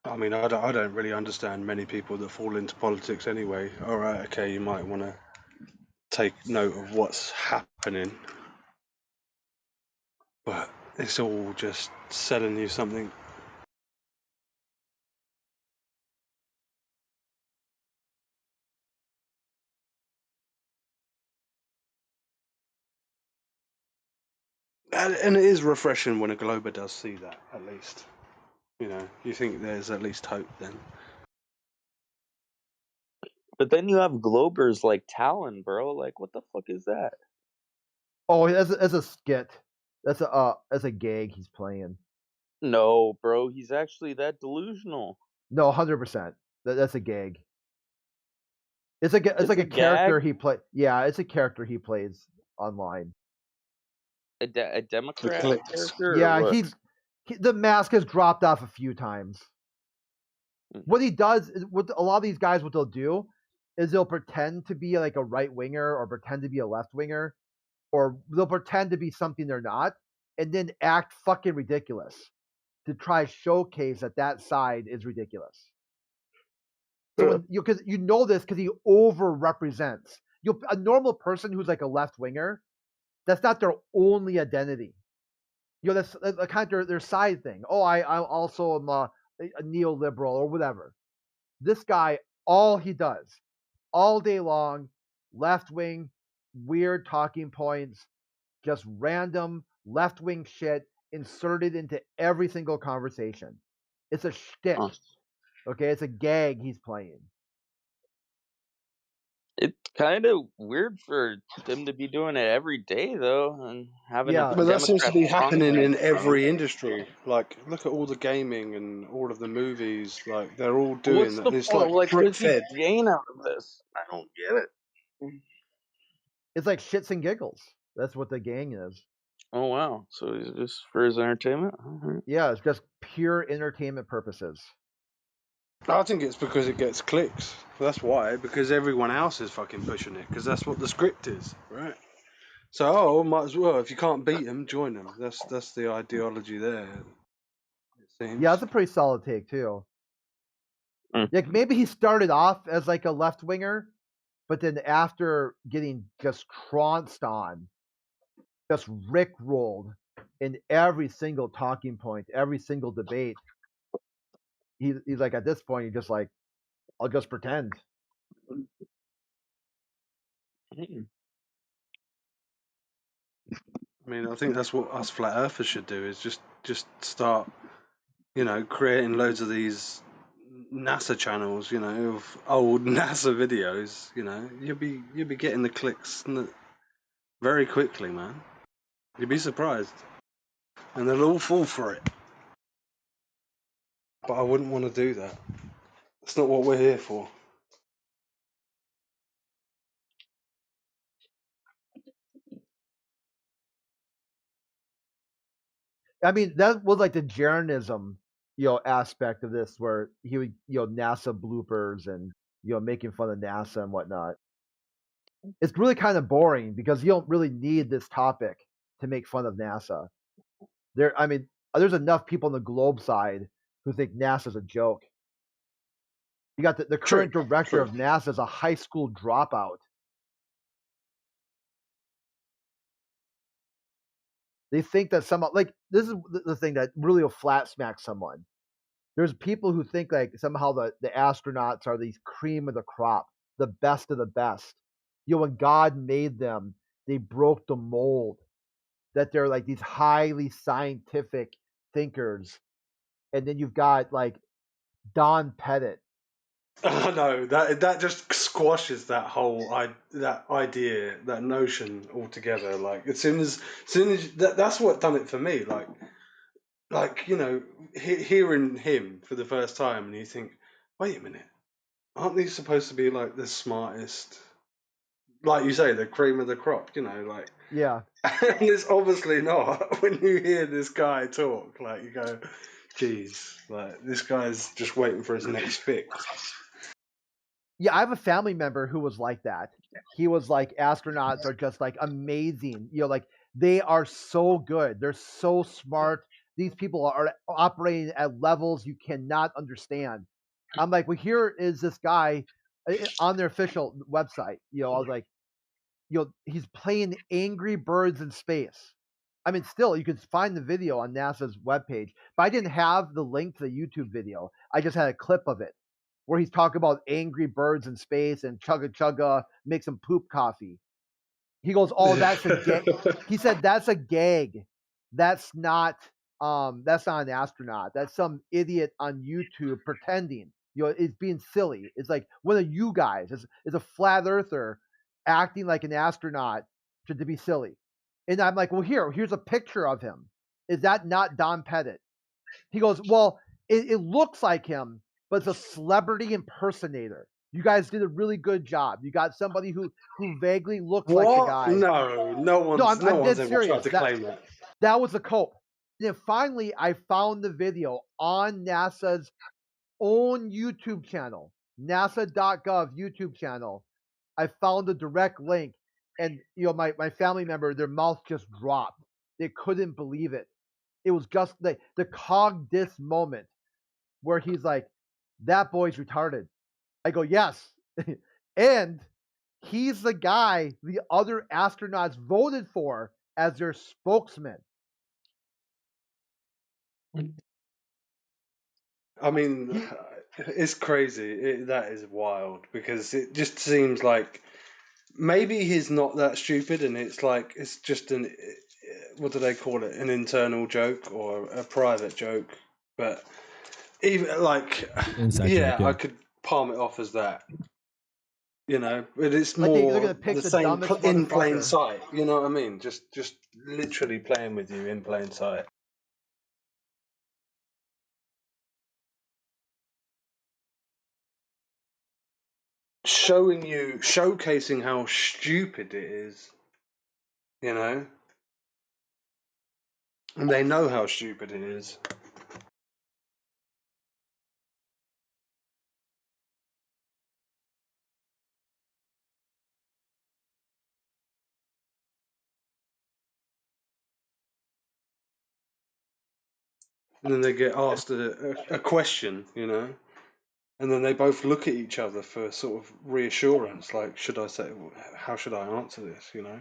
I mean, I don't really understand many people that fall into politics anyway. All right, okay, you might want to take note of what's happening, but it's all just selling you something. And it is refreshing when a Glober does see that, at least. You know, you think there's at least hope then. But then you have Globers like Talon, bro. Like, what the fuck is that? Oh, as a skit. That's a gag he's playing. No, bro, he's actually that delusional. No, 100%. That's a gag. It's like It's a a character gag? he play. Yeah, it's a character he plays online. A The Democrat clicks. character or Yeah, what? the mask has dropped off a few times. What he does is, with a lot of these guys, what they'll do is they'll pretend to be like a right winger or pretend to be a left winger, or they'll pretend to be something they're not, and then act fucking ridiculous to try to showcase that side is ridiculous. So when because you know this because he over represents a normal person who's like a left winger, that's not their only identity. That's kind of their side thing. Oh, I also am a neoliberal or whatever. This guy, all he does, all day long, left wing, weird talking points, just random left wing shit inserted into every single conversation. It's a shtick. Okay, it's a gag he's playing. It's kind of weird for them to be doing it every day, though, and having a But that seems to Democrat be happening sponsor in it, bro. every industry. Like, look at all the gaming and all of the movies. Like, they're all doing What's that. the It's point? like Like, drip what's he fed. gain out of this? I don't get it. It's like shits and giggles. That's what the gang is. Oh wow! So it's just for his entertainment. All right. Yeah, it's just pure entertainment purposes. I think it's because it gets clicks. That's why. Because everyone else is fucking pushing it. Because that's what the script is, right? So, might as well. If you can't beat them, join them. That's the ideology there. It seems. Yeah, that's a pretty solid take too. Mm. Like maybe he started off as like a left winger, but then after getting just trounced on, just rickrolled in every single talking point, every single debate, he's like at this point, he's just like, I'll just pretend. I mean, I think that's what us flat earthers should do. Is just start, creating loads of these NASA channels, of old NASA videos. You'll be getting the clicks very quickly, man. You'd be surprised, and they'll all fall for it. But I wouldn't want to do that. That's not what we're here for. I mean, that was like the Jeranism, aspect of this, where he would, NASA bloopers and making fun of NASA and whatnot. It's really kind of boring because you don't really need this topic to make fun of NASA. There's enough people on the globe side who think NASA's a joke. You got the current director of NASA is a high school dropout. They think that somehow, like, this is the thing that really will flat smack someone. There's people who think like somehow the astronauts are these cream of the crop, the best of the best. When God made them, they broke the mold. That they're like these highly scientific thinkers. And then you've got like Don Pettit. Oh no, that just squashes that whole that idea, that notion altogether. Like as soon as that's what done it for me. Like hearing him for the first time, and you think, wait a minute, aren't these supposed to be like the smartest? Like you say, the cream of the crop. Like Yeah. and it's obviously not. When you hear this guy talk, like you go, geez, like this guy's just waiting for his next fix. Yeah, I have a family member who was like that. He was like, astronauts are just like amazing. Like they are so good. They're so smart. These people are operating at levels you cannot understand. I'm like, well, here is this guy on their official website. I was like, he's playing Angry Birds in space. I mean, still, you could find the video on NASA's webpage, but I didn't have the link to the YouTube video. I just had a clip of it where he's talking about angry birds in space and chugga chugga makes him poop coffee. He goes, "Oh, that's a gag." He said, "That's a gag. That's not an astronaut. That's some idiot on YouTube pretending. It's being silly. It's like one of you guys is a flat earther acting like an astronaut to be silly." And I'm like, "Well, here's a picture of him. Is that not Don Pettit?" He goes, "Well, it looks like him, but it's a celebrity impersonator. You guys did a really good job. You got somebody who vaguely looks like the guy." No one's dead ever serious. tried to claim that. That was the cope. Then finally, I found the video on NASA's own YouTube channel, NASA.gov YouTube channel. I found a direct link, and my family member, their mouth just dropped. They couldn't believe it. It was just the cog dis moment where he's like, "That boy's retarded." I go, "Yes," and he's the guy the other astronauts voted for as their spokesman. I mean, it's crazy. That is wild because it just seems like maybe he's not that stupid, and it's just what do they call it? An internal joke or a private joke. But even Inside joke, yeah. I could palm it off as that. But it's Like they're more gonna pick the the same dumbest in plain motherfucker. sight. You know what I mean? Just literally playing with you in plain sight. Showcasing how stupid it is, and they know how stupid it is. and then they get asked a question, you know, and then they both look at each other for sort of reassurance. Like, should I say? How should I answer this? You know.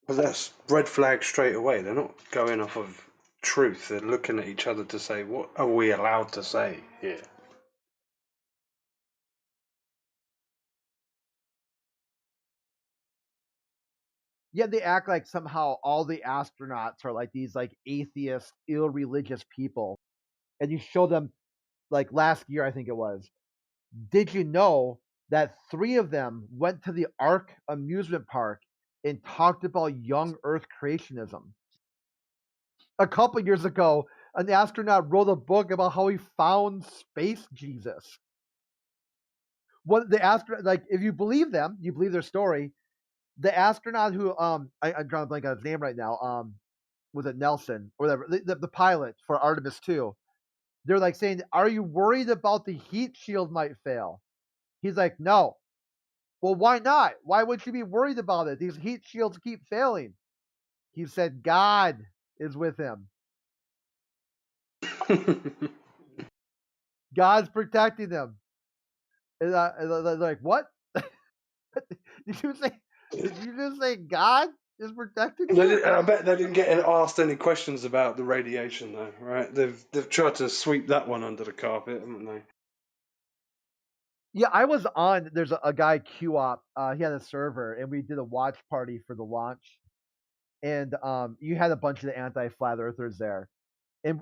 But that's red flag straight away. They're not going off of truth. They're looking at each other to say, what are we allowed to say here? Yeah, they act like somehow all the astronauts are like these like atheist, irreligious people. And you show them like last year, I think it was. Did you know that 3 of them went to the Ark amusement park and talked about young Earth creationism? A couple years ago, an astronaut wrote a book about how he found space Jesus. What the astronaut, like, if you believe them, you believe their story. The astronaut who I'm drawing a blank on his name right now. Was it Nelson or whatever? The pilot for Artemis 2. They're like saying, "Are you worried about the heat shield might fail?" He's like, "No." Well, why not? Why would you be worried about it? These heat shields keep failing. He said, "God is with him. God's protecting them." And they're like, "What? Did you say? Did you just say God is protecting you?" I bet they didn't get asked any questions about the radiation, though, right? They've tried to sweep that one under the carpet, haven't they? Yeah, I was on. There's a guy QOP. He had a server, and we did a watch party for the launch. And you had a bunch of the anti-flat earthers there. And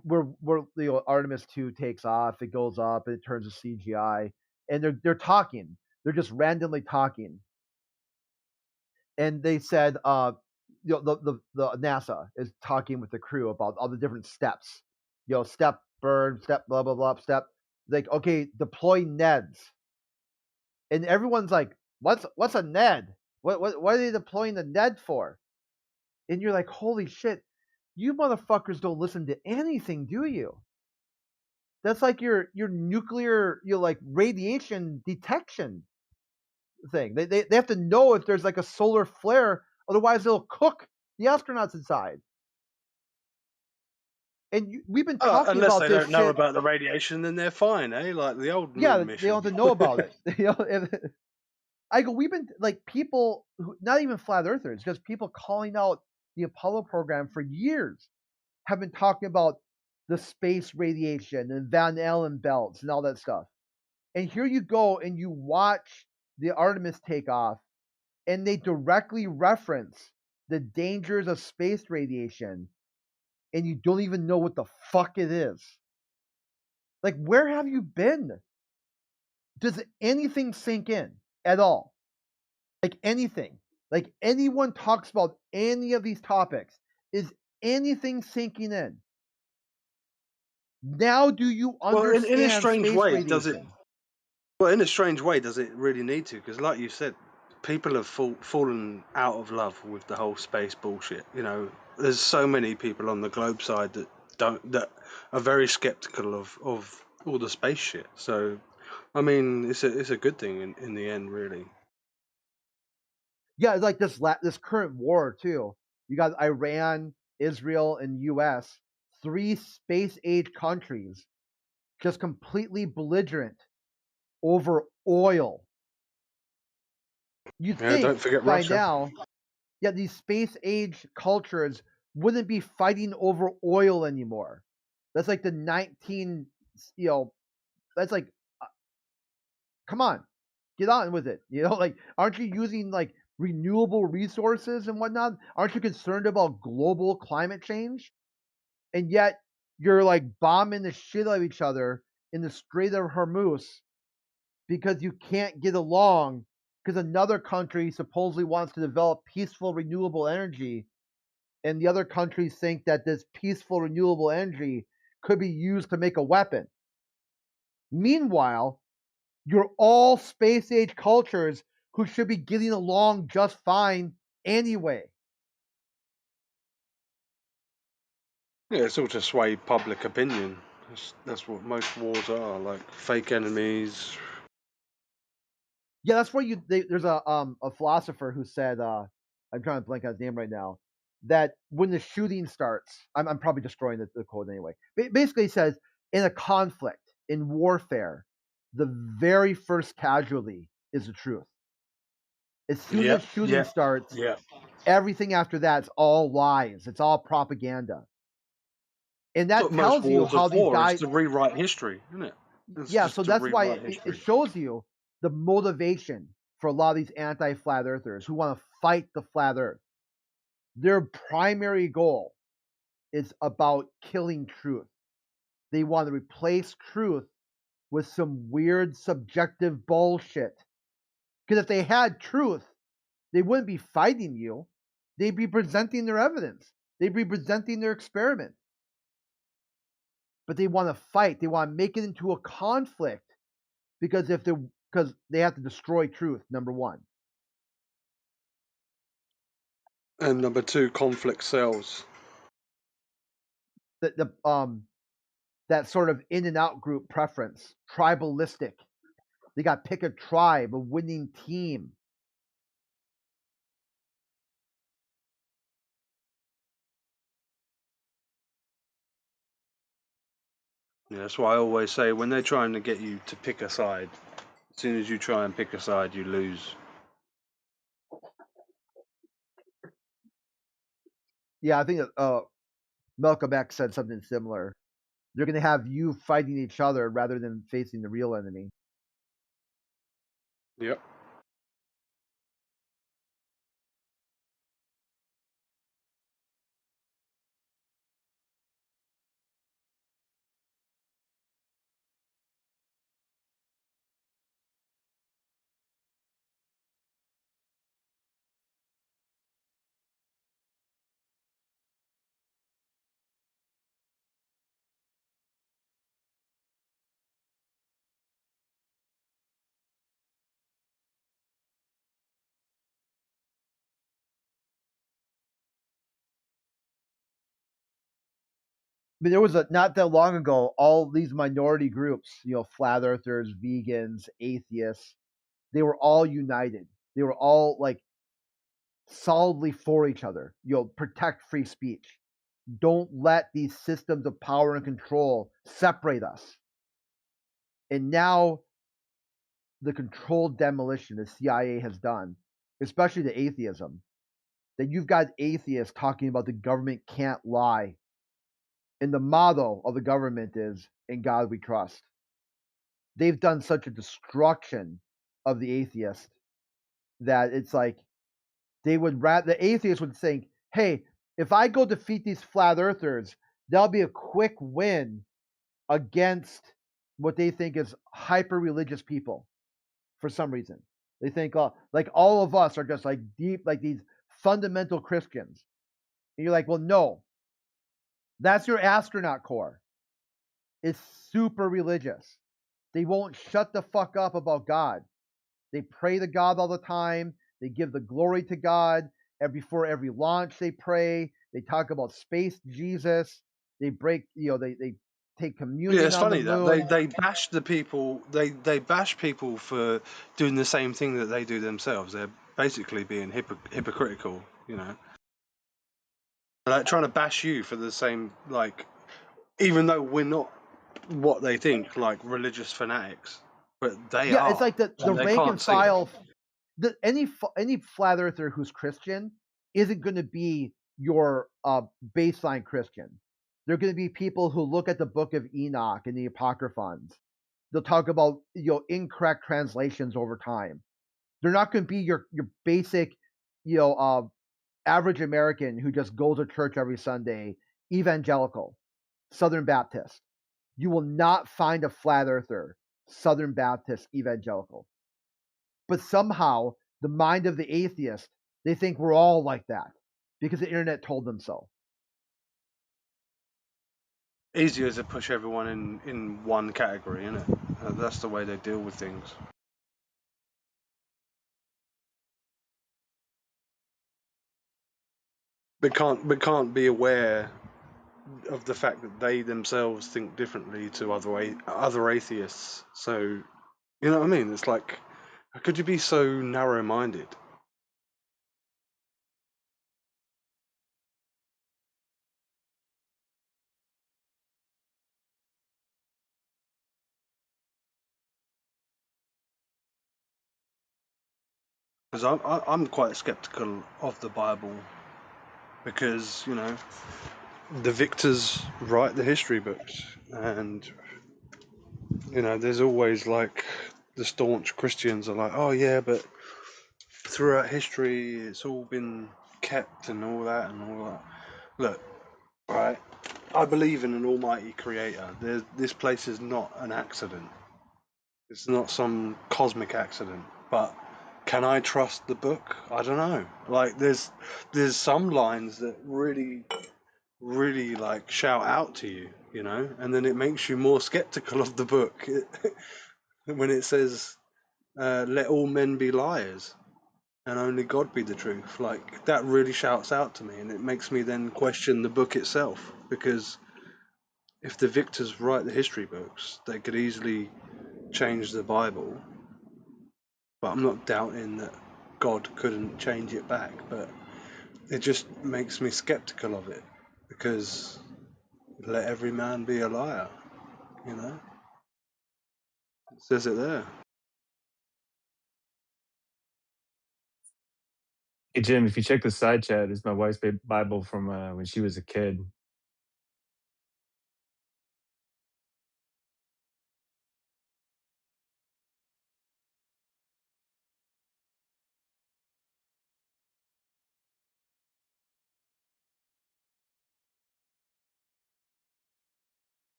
Artemis 2 takes off, it goes up, and it turns to CGI, and they're talking. They're just randomly talking. And they said, the NASA is talking with the crew about all the different steps. Step burn, step blah blah blah, step. Like, okay, deploy NEDs. And everyone's like, what's a NED? What are they deploying the NED for? And you're like, holy shit, you motherfuckers don't listen to anything, do you? That's like your nuclear, like radiation detection thing. They have to know if there's like a solar flare, otherwise they'll cook the astronauts inside. And we've been talking unless about they this don't know shit. about the radiation, then they're fine, eh? Like the old Yeah, moon they mission. don't have to know about it. I go, we've been like people who, not even flat earthers, just people calling out the Apollo program for years, have been talking about the space radiation and Van Allen belts and all that stuff. And here you go and you watch the Artemis take off, and they directly reference the dangers of space radiation, and you don't even know what the fuck it is. Like, where have you been? Does anything sink in at all? Like, anything. Like, anyone talks about any of these topics. Is anything sinking in? Now do you understand in a strange space way, radiation? does it? Well, in a strange way, does it really need to? Because, like you said, people have fallen out of love with the whole space bullshit. You know, there's so many people on the globe side that are very skeptical of all the space shit. So, I mean, it's a good thing in the end, really. Yeah, it's like this current war too. You got Iran, Israel, and U.S. 3 space age countries just completely belligerent over oil. You think don't forget by Russia. now, yeah, these space age cultures wouldn't be fighting over oil anymore. That's like the 19, that's like, come on, get on with it. Like, aren't you using like renewable resources and whatnot? Aren't you concerned about global climate change? And yet you're like bombing the shit out of each other in the Strait of Hormuz because you can't get along because another country supposedly wants to develop peaceful renewable energy, and the other countries think that this peaceful renewable energy could be used to make a weapon. Meanwhile, you're all space age cultures who should be getting along just fine anyway. Yeah, it's all to sway public opinion. That's what most wars are, like fake enemies. Yeah, that's where there's a philosopher who said, I'm trying to blank on his name right now. that when the shooting starts, I'm probably destroying the quote anyway. Basically, it says in a conflict, in warfare, the very first casualty is the truth. As soon as shooting starts, everything after that's all lies. It's all propaganda. And that That's what most tells you wars how are these for, guys. is to rewrite history, isn't it? It's Yeah, just so to that's why rewrite it history. shows you the motivation for a lot of these anti-flat earthers who want to fight the flat earth. Their primary goal is about killing truth. They want to replace truth with some weird subjective bullshit. Because if they had truth, they wouldn't be fighting you. They'd be presenting their evidence. They'd be presenting their experiment. But they want to fight. They want to make it into a conflict because they have to destroy truth, number one. And number two, conflict sells. That sort of in and out group preference, tribalistic. They got pick a tribe, a winning team. Yeah, that's why I always say when they're trying to get you to pick a side, as soon as you try and pick a side, you lose. Yeah, I think Malcolm X said something similar. They're going to have you fighting each other rather than facing the real enemy. Yep. I mean, there was not that long ago, all these minority groups, flat earthers, vegans, atheists, they were all united. They were all like solidly for each other. Protect free speech. Don't let these systems of power and control separate us. And now the controlled demolition the CIA has done, especially the atheism, that you've got atheists talking about the government can't lie. And the motto of the government is, in God we trust. They've done such a destruction of the atheist that it's like the atheists would think, hey, if I go defeat these flat earthers, that'll be a quick win against what they think is hyper religious people for some reason. They think like all of us are just like deep, like these fundamental Christians. And you're like, well, no, that's your astronaut corps. It's super religious. They won't shut the fuck up about God. They pray to God all the time. They give the glory to God. Before every launch, they pray. They talk about space Jesus. They break, they take communion. Yeah, it's on funny the moon. that they bash the people. They bash people for doing the same thing that they do themselves. They're basically being hypocritical, like trying to bash you for the same, like, even though we're not what they think, like religious fanatics, but they are. It's like the they rank can't and see it. file. Any flat earther who's Christian isn't going to be your baseline Christian. They're going to be people who look at the Book of Enoch and the Apocryphons. They'll talk about incorrect translations over time. They're not going to be your basic average American who just goes to church every Sunday, evangelical, Southern Baptist. You will not find a flat earther, Southern Baptist, evangelical. But somehow, the mind of the atheist, they think we're all like that because the internet told them so. Easier to push everyone in one category, isn't it? That's the way they deal with things. But can't be aware of the fact that they themselves think differently to other atheists. So, you know what I mean? It's like, how could you be so narrow-minded? because I'm quite skeptical of the Bible, because the victors write the history books, and there's always like the staunch Christians are like, oh yeah, but throughout history it's all been kept and all that and all that. Look, right, I believe in an almighty creator. This place is not an accident. It's not some cosmic accident. But can I trust the book? I don't know. Like there's some lines that really like shout out to you, and then it makes you more skeptical of the book when it says, let all men be liars and only God be the truth. Like that really shouts out to me, and it makes me then question the book itself, because if the victors write the history books, they could easily change the Bible. But I'm not doubting that God couldn't change it back, but it just makes me skeptical of it, because let every man be a liar, it says it there. Hey Jim, if you check the side chat, it's my wife's Bible from when she was a kid.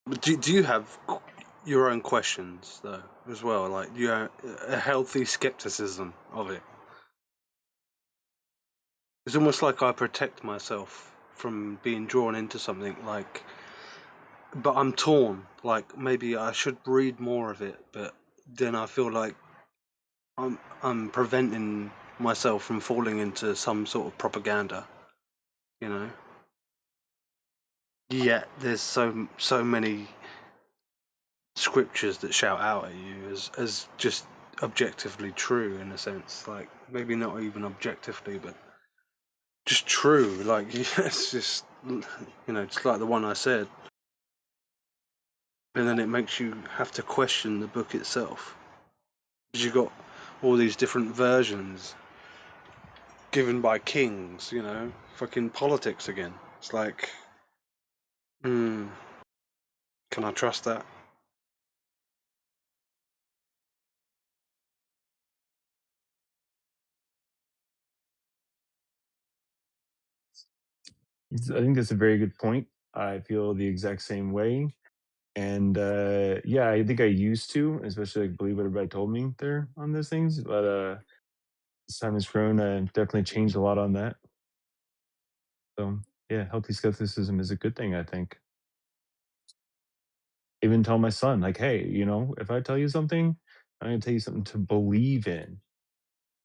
But do you have your own questions though as well? Like, do you have a healthy skepticism of it? It's almost like I protect myself from being drawn into something, like, but I'm torn. Like maybe I should read more of it, but then I feel like I'm preventing myself from falling into some sort of propaganda, Yet there's so many scriptures that shout out at you as just objectively true, in a sense. Like maybe not even objectively, but just true. Like it's just just like the one I said. And then it makes you have to question the book itself, because you've got all these different versions given by kings. Fucking politics again. It's like, can I trust that? I think that's a very good point. I feel the exact same way. And yeah, I think I used to, especially like believe what everybody told me there on those things. But as time has grown, definitely changed a lot on that. So yeah, healthy skepticism is a good thing, I think. Even tell my son, like, hey, if I tell you something, I'm gonna tell you something to believe in.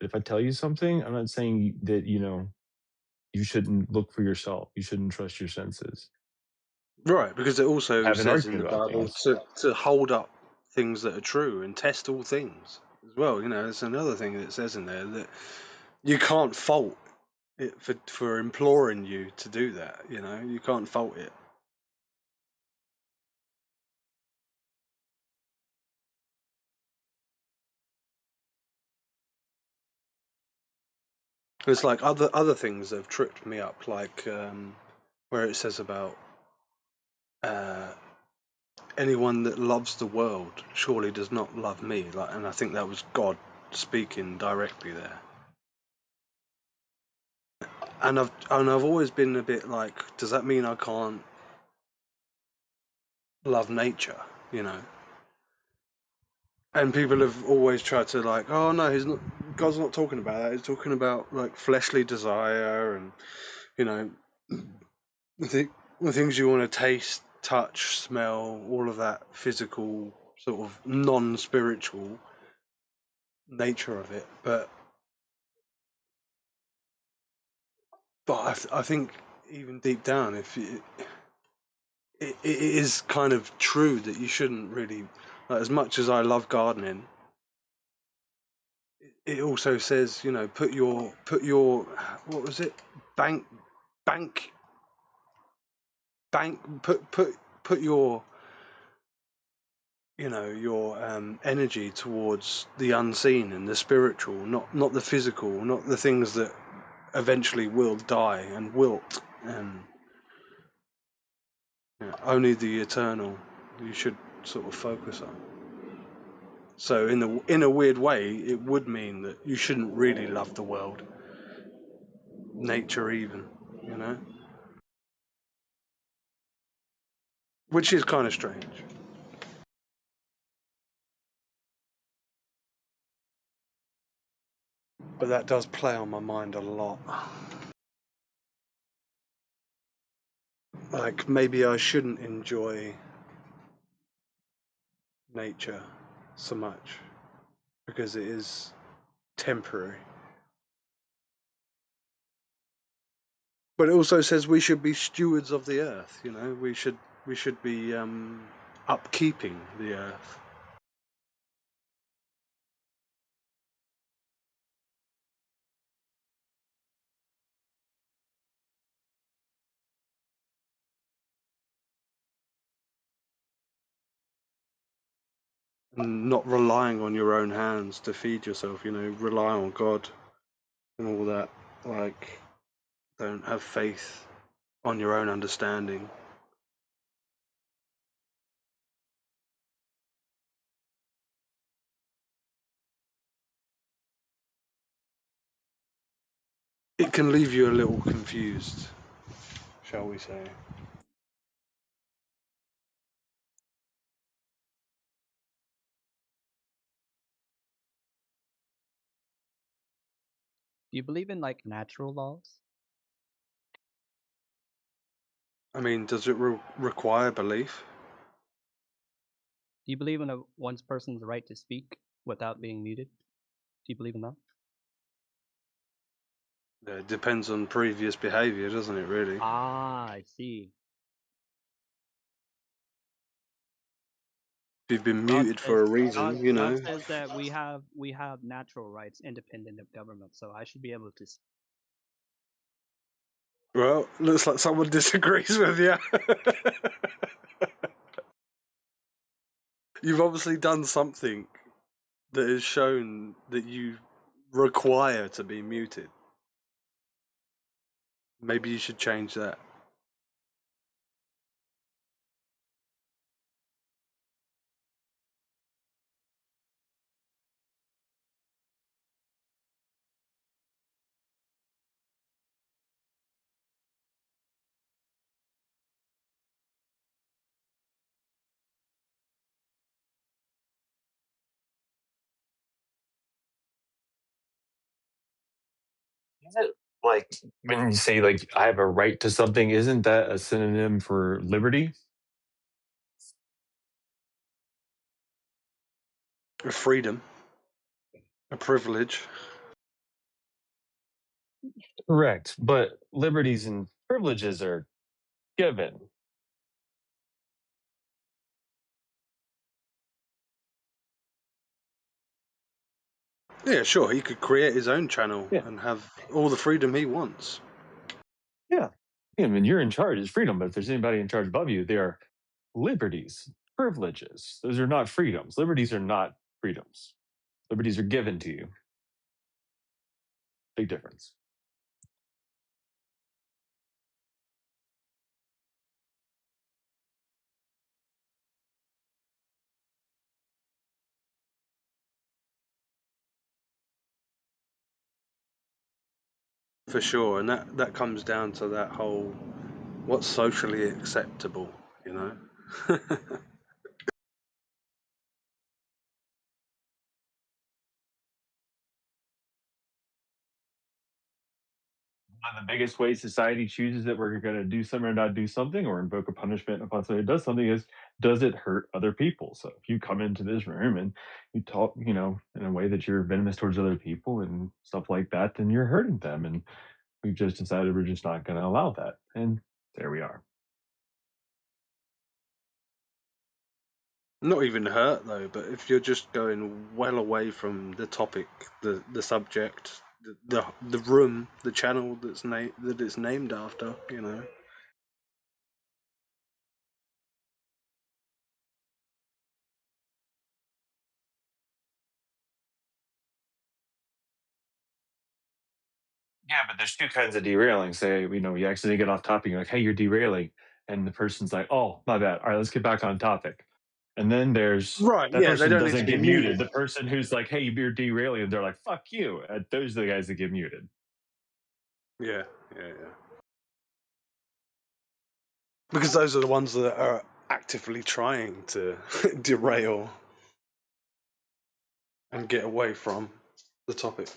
But if I tell you something, I'm not saying that, you shouldn't look for yourself. You shouldn't trust your senses. Right, because it also Have an says in argument the about Bible things. to hold up things that are true and test all things as well. It's another thing that it says in there, that you can't fault it for imploring you to do that. You can't fault it. It's like other things that have tripped me up, like where it says about anyone that loves the world surely does not love me. Like, and I think that was God speaking directly there. And I've always been a bit like, does that mean I can't love nature? And people have always tried to, like, oh no, God's not talking about that. He's talking about like fleshly desire and the things you want to taste, touch, smell, all of that physical sort of non-spiritual nature of it. But I think even deep down, if it is kind of true that you shouldn't really, like, as much as I love gardening, it also says, put your what was it, bank put your you know, your energy towards the unseen and the spiritual, not the physical, not the things that eventually will die and wilt, and only the eternal you should sort of focus on. So in a weird way, it would mean that you shouldn't really love the world, nature even, you know, which is kind of strange. But that does play on my mind a lot. Like, maybe I shouldn't enjoy nature so much because it is temporary. But it also says we should be stewards of the earth, you know, we should be upkeeping the earth. And not relying on your own hands to feed yourself, you know, rely on God and all that. Like, don't have faith on your own understanding. It can leave you a little confused, shall we say. Do you believe in like natural laws? I mean, does it require belief? Do you believe in one person's right to speak without being muted? Do you believe in that? It depends on previous behavior, doesn't it, really? Ah, I see. If you've been God muted says for a reason, you know. God says that we have natural rights independent of government, so I should be able to. Well, looks like someone disagrees with you. You've obviously done something that has shown that you require to be muted. Maybe you should change that. Is it like when you say like I have a right to something, isn't that a synonym for liberty? A freedom, a privilege. Correct. But liberties and privileges are given. Yeah, sure, he could create his own channel Yeah. and have all the freedom he wants. Yeah. I mean, you're in charge is freedom, but if there's anybody in charge above you, they are liberties, privileges. Those are not freedoms. Liberties are not freedoms. Liberties are given to you. Big difference. For sure, and that comes down to that whole what's socially acceptable, you know? One of the biggest ways society chooses that we're going to do something or not do something or invoke a punishment upon somebody who does something is, does it hurt other people? So if you come into this room and you talk, you know, in a way that you're venomous towards other people and stuff like that, then you're hurting them. And we've just decided we're just not going to allow that. And there we are. Not even hurt though, but if you're just going well away from the topic, the subject, the room, the channel that it's named after, you know. Yeah, but there's two kinds of derailing. Say, you accidentally get off topic. You're like, "Hey, you're derailing," and the person's like, "Oh, my bad. All right, let's get back on topic." And then there's Right, that yeah, they person don't need to doesn't be get muted. muted. The person who's like, "Hey, you're derailing," and they're like, "Fuck you." Those are the guys that get muted. Yeah, yeah, yeah. Because those are the ones that are actively trying to derail and get away from the topic.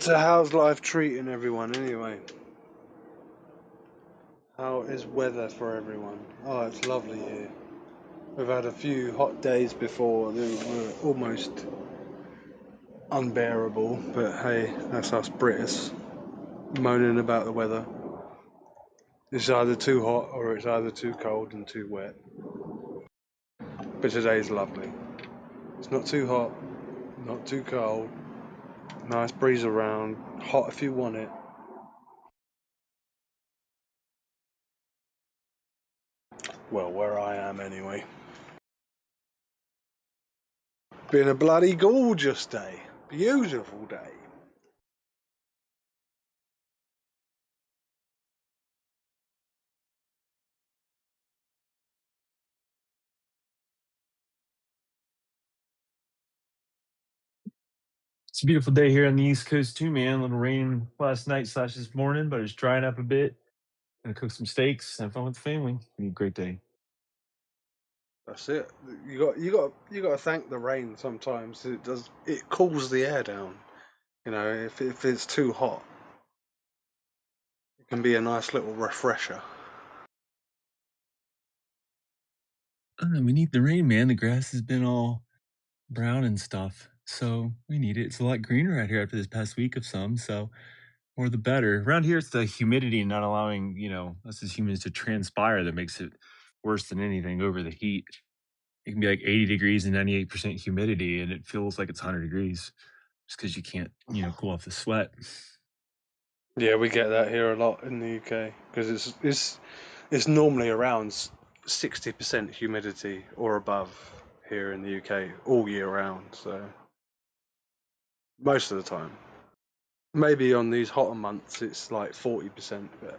So how's life treating everyone anyway? How is weather for everyone? Oh, it's lovely here. We've had a few hot days before that were almost unbearable, but hey, that's us British moaning about the weather. It's either too hot or it's either too cold and too wet. But today's lovely. It's not too hot, not too cold. Nice breeze around, hot if you want it. Well, where I am anyway. Been a bloody gorgeous day. Beautiful day. It's a beautiful day here on the East Coast too, man. A little rain last night / this morning, but it's drying up a bit. Gonna cook some steaks, have fun with the family. Be a great day. That's it. You got to thank the rain sometimes. It cools the air down. You know, if it's too hot, it can be a nice little refresher. We need the rain, man. The grass has been all brown and stuff, so we need it. It's a lot greener out here after this past week of some, so more the better. Around here, it's the humidity not allowing, us as humans to transpire that makes it worse than anything over the heat. It can be like 80 degrees and 98% humidity, and it feels like it's 100 degrees just because you can't, cool off the sweat. Yeah, we get that here a lot in the UK because it's normally around 60% humidity or above here in the UK all year round. So most of the time, maybe on these hotter months it's like 40%, but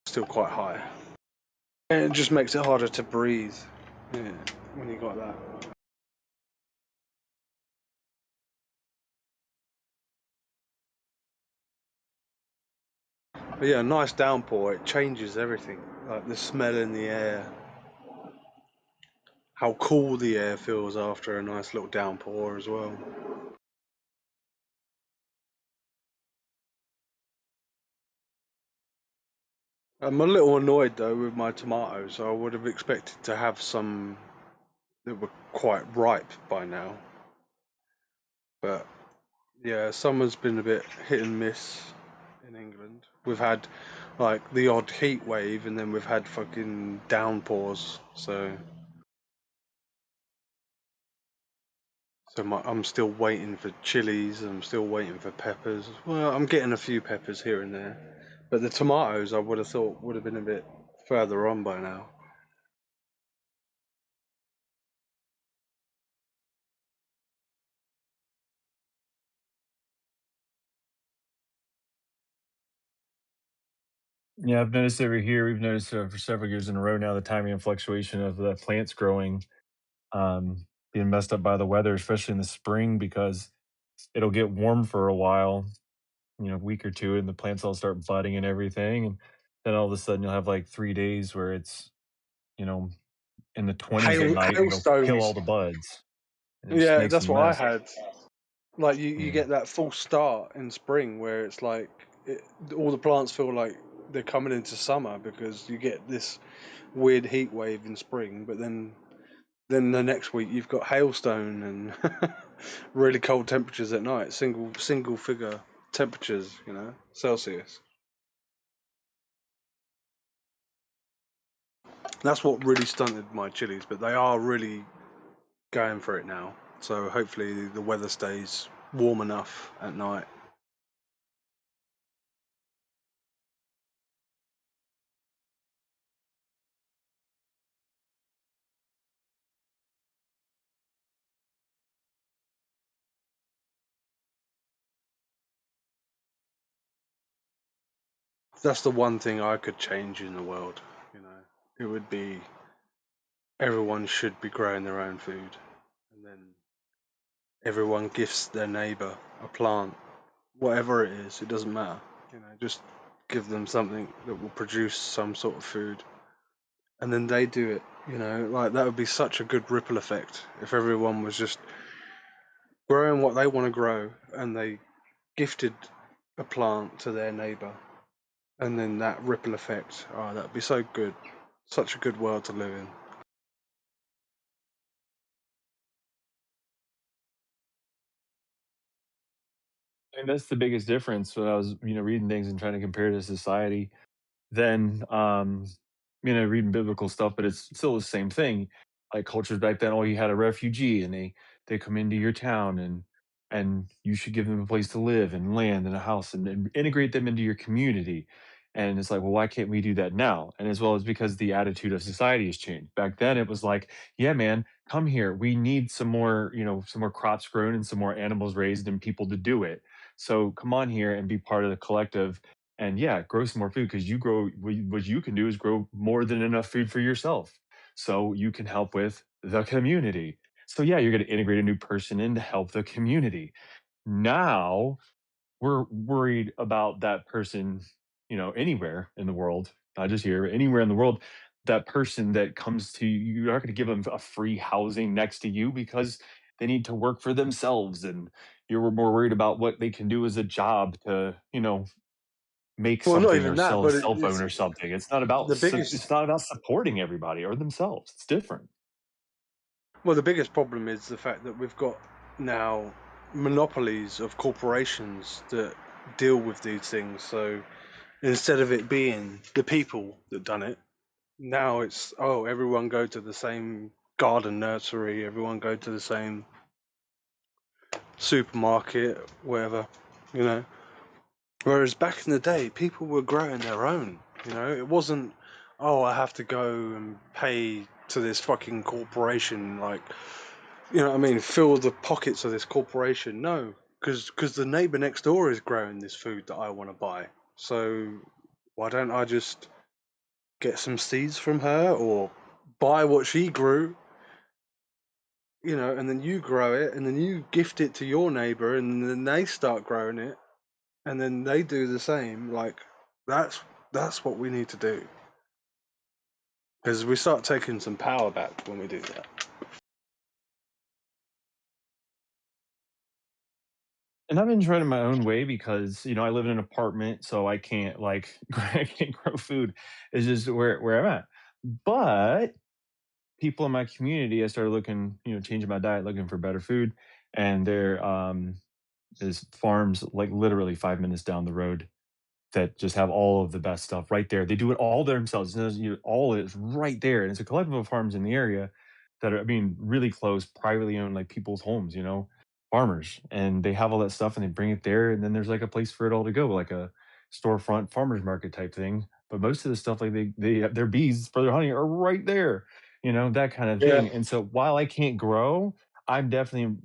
still quite high. And it just makes it harder to breathe. Yeah, when you got that. But yeah, a nice downpour, it changes everything. Like the smell in the air, how cool the air feels after a nice little downpour as well. I'm a little annoyed though with my tomatoes. I would have expected to have some that were quite ripe by now. But yeah, summer's been a bit hit and miss in England. We've had like the odd heat wave and then we've had fucking downpours. So I'm still waiting for chilies. I'm still waiting for peppers. Well, I'm getting a few peppers here and there, but the tomatoes I would have thought would have been a bit further on by now. Yeah, I've noticed over here, we've noticed for several years in a row now, the timing and fluctuation of the plants growing, being messed up by the weather, especially in the spring, because it'll get warm for a while, a week or two, and the plants all start budding and everything. And then all of a sudden, you'll have like 3 days where it's, you know, in the 20s at night and it'll kill all Hailstones. the buds. And it just Yeah, makes a that's what I mess. had. Like you Yeah. get that full start in spring where it's like all the plants feel like they're coming into summer because you get this weird heat wave in spring, but then the next week you've got hailstone and really cold temperatures at night, single figure temperatures, Celsius. That's what really stunted my chilies, but they are really going for it now. So hopefully the weather stays warm enough at night. That's the one thing I could change in the world, It would be everyone should be growing their own food, and then everyone gifts their neighbor a plant, whatever it is. It doesn't matter, Just give them something that will produce some sort of food, and then they do it. Like that would be such a good ripple effect if everyone was just growing what they want to grow, and they gifted a plant to their neighbor, and then that ripple effect. Oh, that'd be so good. Such a good world to live in. And that's the biggest difference when I was, reading things and trying to compare to society. Then, reading biblical stuff, but it's still the same thing. Like cultures back then, oh, you had a refugee, and they come into your town, and you should give them a place to live and land and a house, and integrate them into your community. And it's like, well, why can't we do that now? And as well as because the attitude of society has changed. Back then, it was like, yeah, man, come here. We need some more, some more crops grown and some more animals raised and people to do it. So come on here and be part of the collective, and yeah, grow some more food, because you grow what you can do is grow more than enough food for yourself, so you can help with the community. So yeah, you're going to integrate a new person in to help the community. Now we're worried about that person, anywhere in the world, not just here, but anywhere in the world. That person that comes to you, you're not going to give them a free housing next to you because they need to work for themselves, and you're more worried about what they can do as a job to, make Well, not something even or that, sell a but cell phone it's or something. It's not about the biggest. it's not about supporting everybody or themselves. It's different. Well, the biggest problem is the fact that we've got now monopolies of corporations that deal with these things. So instead of it being the people that done it, now it's everyone go to the same garden nursery, everyone go to the same supermarket, whatever, you know. Whereas back in the day, people were growing their own. It wasn't, I have to go and pay to this fucking corporation, like, what I mean, fill the pockets of this corporation. No, because the neighbor next door is growing this food that I want to buy. So why don't I just get some seeds from her or buy what she grew, and then you grow it and then you gift it to your neighbor and then they start growing it and then they do the same. Like that's what we need to do. Because we start taking some power back when we do that. And I've been trying it my own way because I live in an apartment, so I can't I can't grow food. It's just where I'm at. But people in my community, I started looking, changing my diet, looking for better food, and there is farms like literally 5 minutes down the road that just have all of the best stuff right there. They do it all themselves. All is right there, and it's a collective of farms in the area that are, I mean, really close, privately owned, like people's homes. Farmers, and they have all that stuff, and they bring it there, and then there's like a place for it all to go, like a storefront farmers market type thing. But most of the stuff, like their bees for their honey are right there, that kind of Yeah. thing. And so while I can't grow, I'm definitely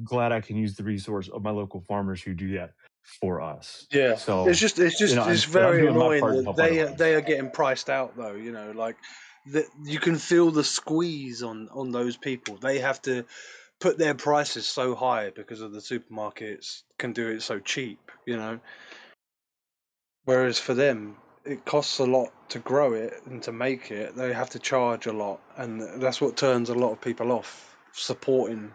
glad I can use the resource of my local farmers who do that for us. Yeah, So, it's but I'm very doing my annoying part to that help otherwise. they are getting priced out though. Like that you can feel the squeeze on those people. They have to put their prices so high because of the supermarkets can do it so cheap. Whereas for them, it costs a lot to grow it and to make it. They have to charge a lot, and that's what turns a lot of people off supporting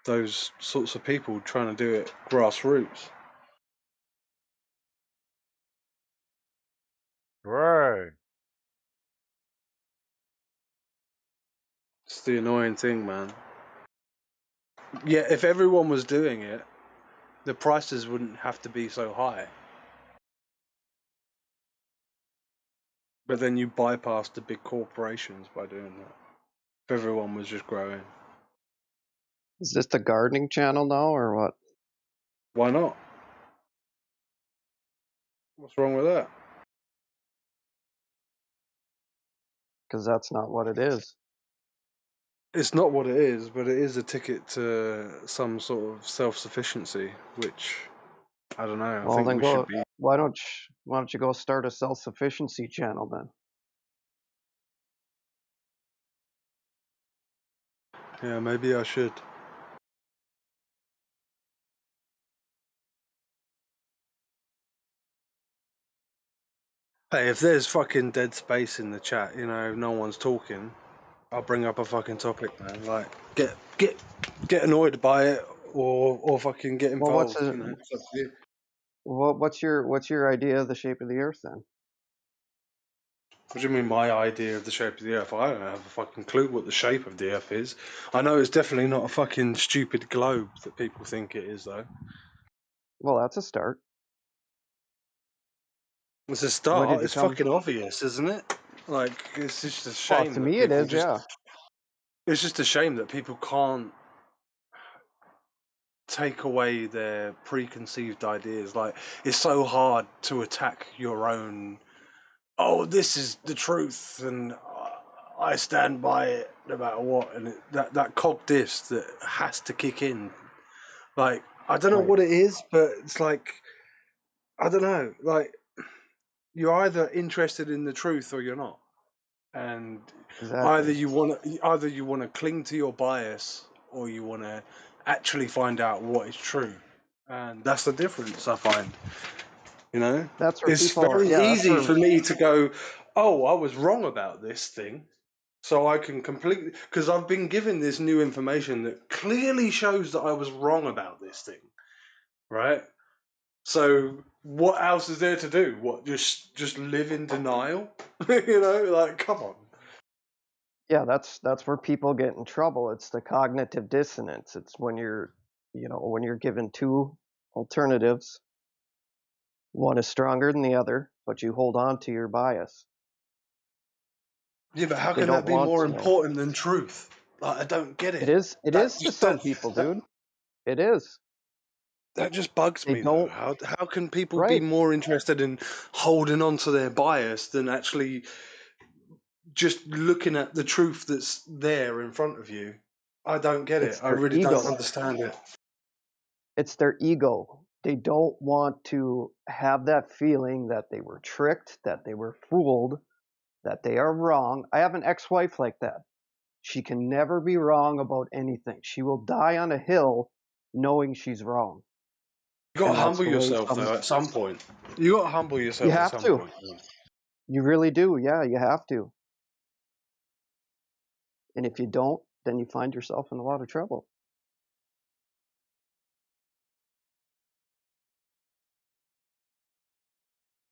those sorts of people trying to do it grassroots. Right. It's the annoying thing, man. Yeah, if everyone was doing it, the prices wouldn't have to be so high. But then you bypass the big corporations by doing that. If everyone was just growing. Is this the gardening channel now, or what? Why not? What's wrong with that? Because that's not what it is. It's not what it is, but it is a ticket to some sort of self-sufficiency, which I don't know. I Well, think then we should go. be. Why don't you go start a self-sufficiency channel then? Yeah, maybe I should. Hey, if there's fucking dead space in the chat, if no one's talking, I'll bring up a fucking topic, man. Like, get annoyed by it or fucking get Well, involved. You know, it's up to you. what's your idea of the shape of the Earth then? What do you mean, my idea of the shape of the Earth? I don't have a fucking clue what the shape of the Earth is. I know it's definitely not a fucking stupid globe that people think it is, though. Well, that's a start. It's a When start. did you It's come? fucking obvious, isn't it? Like, it's just a Well, shame to that me it people is, just. yeah. It's just a shame that people can't take away their preconceived ideas. Like, it's so hard to attack your own. Oh, this is the truth, and I stand by it no matter what. And that cog disc that has to kick in. Like, I don't know Right. what it is, but it's like, I don't know. Like, you're either interested in the truth or you're not, and either Exactly. you want to cling to your bias or you want to actually find out what is true, and that's the difference I find. You know, That's where it's people. very Yeah, that's easy where. for me to go, oh, I was wrong about this thing. So I can completely, because I've been given this new information that clearly shows that I was wrong about this thing, right? So what else is there to do? What, just live in denial? You know, like, come on. Yeah, that's where people get in trouble. It's the cognitive dissonance. It's when when you're given two alternatives. One is stronger than the other, but you hold on to your bias. Yeah, but how They can don't that be want more to know. important than truth? Like, I don't get It it. is. It That is to just some people, dude. It is. that just bugs They me though. don't. How can people be Right. more interested in holding on to their bias than actually just looking at the truth that's there in front of you? I don't get it. It's I their really don't ego. understand it. It's their ego. They don't want to have that feeling that they were tricked, that they were fooled, that they are wrong. I have an ex-wife like that. She can never be wrong about anything. She will die on a hill knowing she's wrong. You got to And that's humble the way yourself though at some point. You got to humble you yourself at have some to. point. You really do. Yeah, you have to. And if you don't, then you find yourself in a lot of trouble.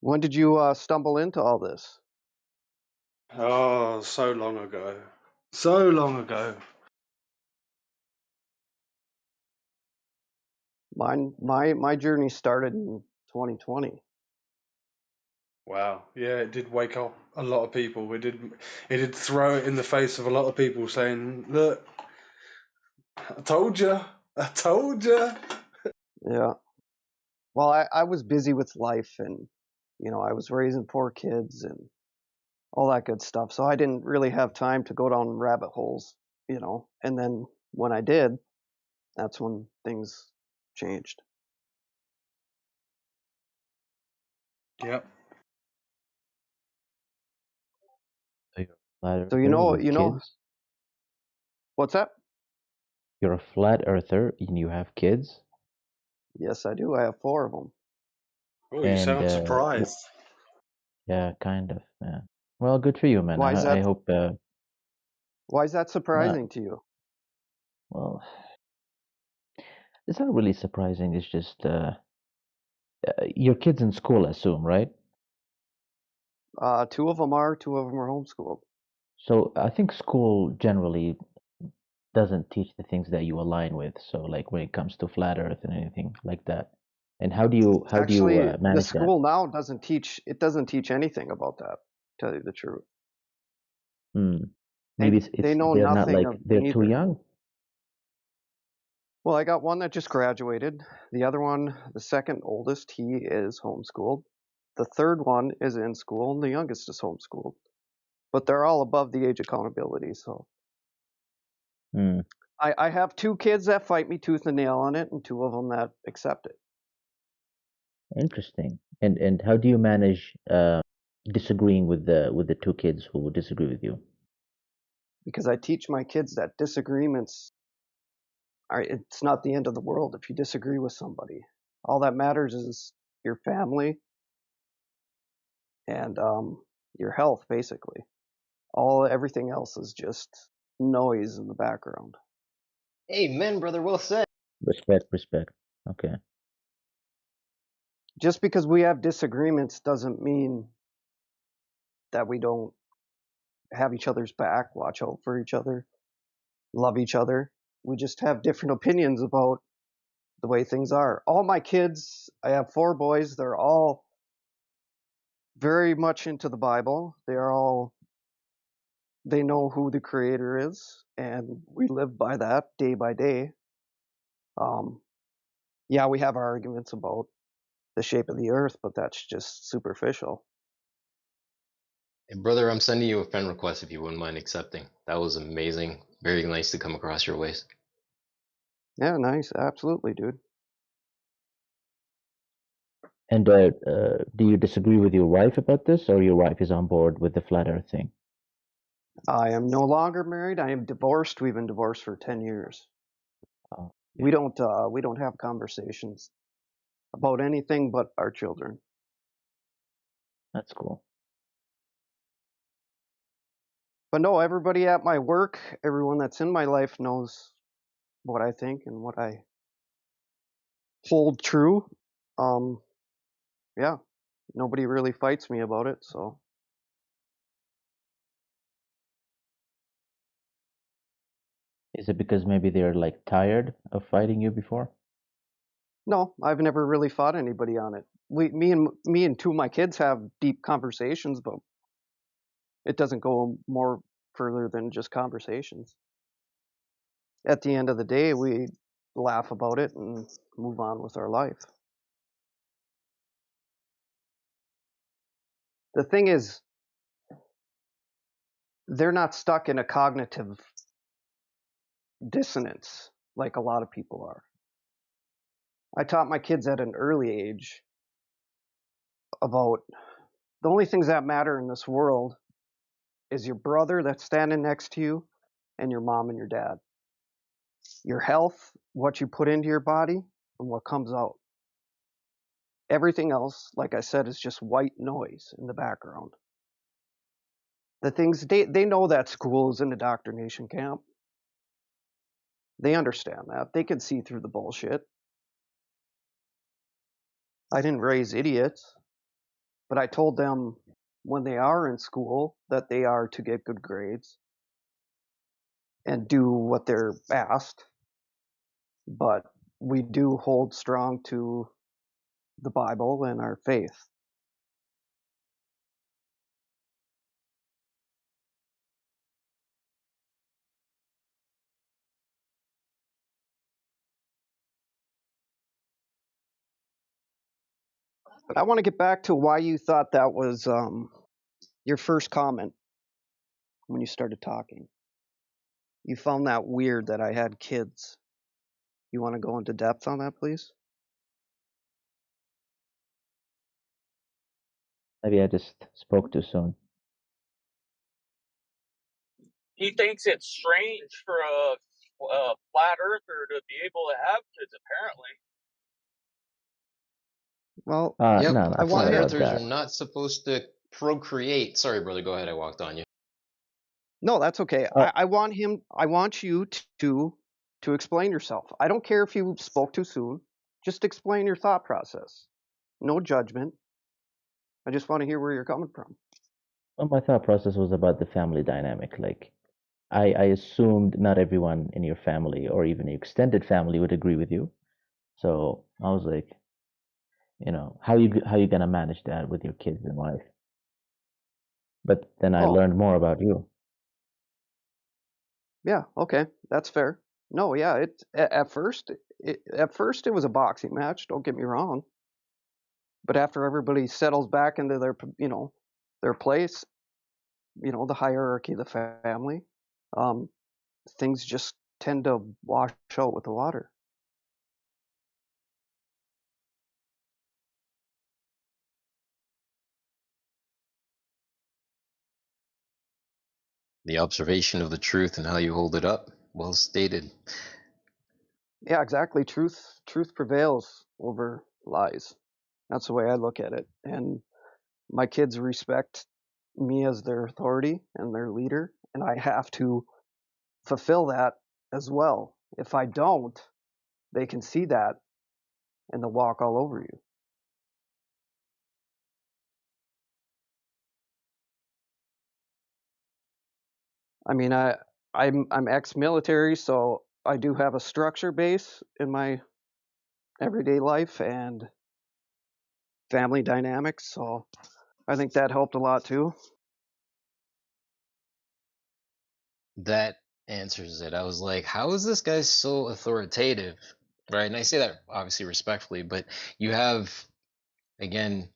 When did you stumble into all this? Oh, so long ago. So long ago. My journey started in 2020. Wow. Yeah, it did wake up a lot of people. It did throw it in the face of a lot of people saying, look, I told you. I told you. Yeah. Well, I was busy with life, and I was raising 4 kids and all that good stuff. So I didn't really have time to go down rabbit holes, And then when I did, that's when things changed. Yep. So you're a flat So earther with kids? what's that? You're a flat earther and you have kids? Yes, I do. I have 4 of them. Oh, you And sound surprised. yeah, kind of. Yeah. Well, good for you, man. Why is I that? hope. Why is that surprising to you? Well, it's not really surprising. It's just your kids in school, I assume, right? 2 of them are. 2 of them are homeschooled. So I think school generally doesn't teach the things that you align with. So like when it comes to flat Earth and anything like that. And how do you Actually, the manage that? school now doesn't teach. It doesn't teach anything about that. To tell you the truth. Maybe They know they're not nothing like of they're too neither. young. Well, I got one that just graduated. The other one, the second oldest, he is homeschooled. The third one is in school, and the youngest is homeschooled. But they're all above the age of accountability. So I have 2 kids that fight me tooth and nail on it, and 2 of them that accept it. Interesting. And how do you manage disagreeing with the 2 kids who disagree with you? Because I teach my kids that disagreements it's not the end of the world if you disagree with somebody. All that matters is your family and your health, basically. Everything else is just noise in the background. Amen, brother. Well said. Respect. Okay. Just because we have disagreements doesn't mean that we don't have each other's back, watch out for each other, love each other. We just have different opinions about the way things are. All my kids, I have 4 boys, they're all very much into the Bible. They know who the creator is, and we live by that day by day. Yeah, we have our arguments about the shape of the earth, but that's just superficial. Hey, brother, I'm sending you a friend request if you wouldn't mind accepting. That was amazing. Very nice to come across your ways. Yeah, nice. Absolutely, dude. And do you disagree with your wife about this, or your wife is on board with the flat Earth thing? I am no longer married. I am divorced. We've been divorced for 10 years. Oh, We don't have conversations about anything but our children. that's cool. But no, everybody at my work, everyone that's in my life knows what I think and what I hold true. Yeah, nobody really fights me about it, so. Is it because maybe they're like tired of fighting you before? No, I've never really fought anybody on it. Me and 2 of my kids have deep conversations, but it doesn't go more further than just conversations. At the end of the day, we laugh about it and move on with our life. The thing is, they're not stuck in a cognitive dissonance like a lot of people are. I taught my kids at an early age about the only things that matter in this world is your brother that's standing next to you and your mom and your dad. Your health, what you put into your body, and what comes out. Everything else, like I said, is just white noise in the background. The things they know that school is an indoctrination camp. They understand that. They can see through the bullshit. I didn't raise idiots, but I told them when they are in school that they are to get good grades and do what they're asked. But we do hold strong to the Bible and our faith. But I want to get back to why you thought that was your first comment when you started talking. You found that weird that I had kids. You want to go into depth on that, please? Maybe I just spoke too soon. He thinks it's strange for a flat earther to be able to have kids, apparently. Well, Yep, No, it's flat not about earthers are that. not supposed to procreate. Sorry, brother, go ahead. I walked on you. No, that's okay. I want you to explain yourself. I don't care if you spoke too soon. Just explain your thought process. No judgment. I just want to hear where you're coming from. Well, my thought process was about the family dynamic. Like, I assumed not everyone in your family or even your extended family would agree with you. So I was like, how you gonna manage that with your kids and wife? But then I learned more about you. Yeah, okay, that's fair. No, yeah, at first it was a boxing match. Don't get me wrong. But after everybody settles back into their place, the hierarchy of the family, things just tend to wash out with the water. The observation of the truth and how you hold it up. Well stated. Yeah, exactly. Truth prevails over lies. That's the way I look at it. And my kids respect me as their authority and their leader, and I have to fulfill that as well. If I don't, they can see that and they'll walk all over you. I mean, I'm ex-military, so I do have a structure base in my everyday life and family dynamics, so I think that helped a lot too. That answers it. I was like, how is this guy so authoritative? Right? And I say that obviously respectfully, but you have, again,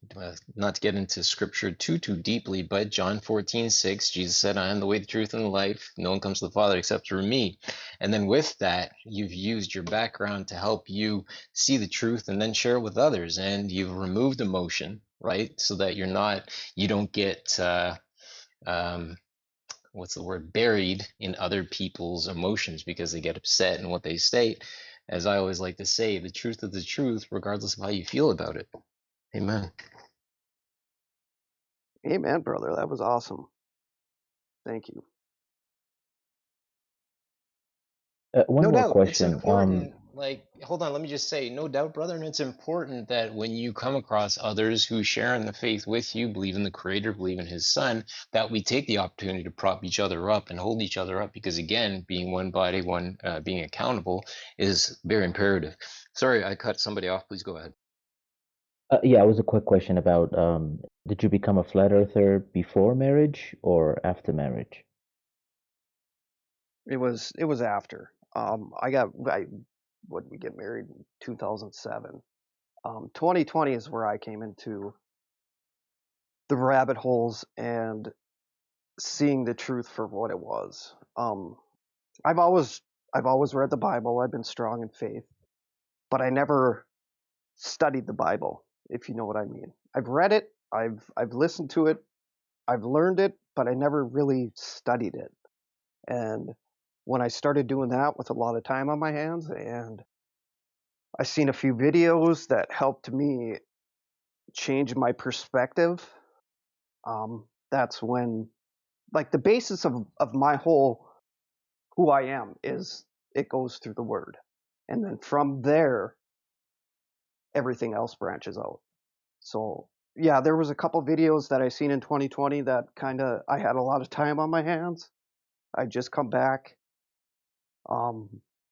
not to get into scripture too deeply, but John 14:6, Jesus said, I am the way, the truth, and the life. No one comes to the Father except through me. And then with that, you've used your background to help you see the truth and then share it with others. And you've removed emotion, right? So that you don't get, what's the word, buried in other people's emotions because they get upset in what they state. As I always like to say, the truth is the truth, regardless of how you feel about it. Amen. Amen, brother. That was awesome. Thank you. One No more doubt, it's question. important. Like, hold on, let me just say, no doubt, brother, and it's important that when you come across others who share in the faith with you, believe in the Creator, believe in His Son, that we take the opportunity to prop each other up and hold each other up, because again, being one body, being accountable is very imperative. Sorry, I cut somebody off. Please go ahead. Yeah, it was a quick question about did you become a flat earther before marriage or after marriage? It was after. What, we get married in 2007. 2020 is where I came into the rabbit holes and seeing the truth for what it was. I've always read the Bible. I've been strong in faith, but I never studied the Bible, if you know what I mean. I've read it, I've listened to it, I've learned it, but I never really studied it. And when I started doing that with a lot of time on my hands, and I seen a few videos that helped me change my perspective, that's when, like, the basis of my whole who I am is it goes through the word. And then from there, everything else branches out. So yeah, there was a couple videos that I seen in 2020 that I had a lot of time on my hands. I just come back.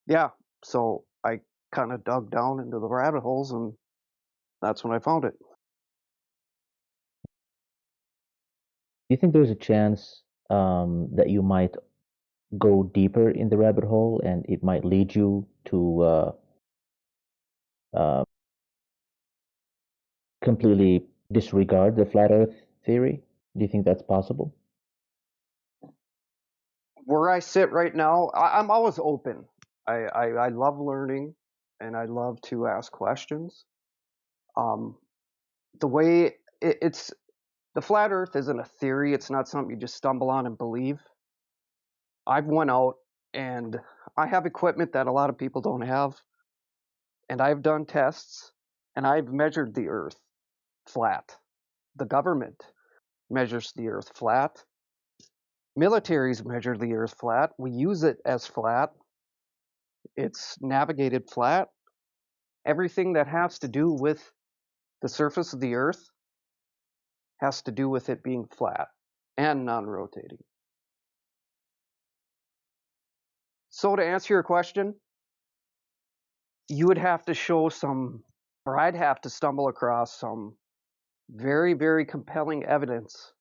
Yeah, so I kind of dug down into the rabbit holes, and that's when I found it. Do you think there's a chance that you might go deeper in the rabbit hole and it might lead you to uh, completely disregard the flat Earth theory? Do you think that's possible? Where I sit right now, I'm always open. I love learning, and I love to ask questions. The way it's the flat Earth isn't a theory. It's not something you just stumble on and believe. I've went out and I have equipment that a lot of people don't have, and I've done tests, and I've measured the Earth flat. The government measures the Earth flat. Militaries measure the Earth flat. We use it as flat. It's navigated flat. Everything that has to do with the surface of the Earth has to do with it being flat and non-rotating. So to answer your question, you would have to show or I'd have to stumble across some very, very compelling evidence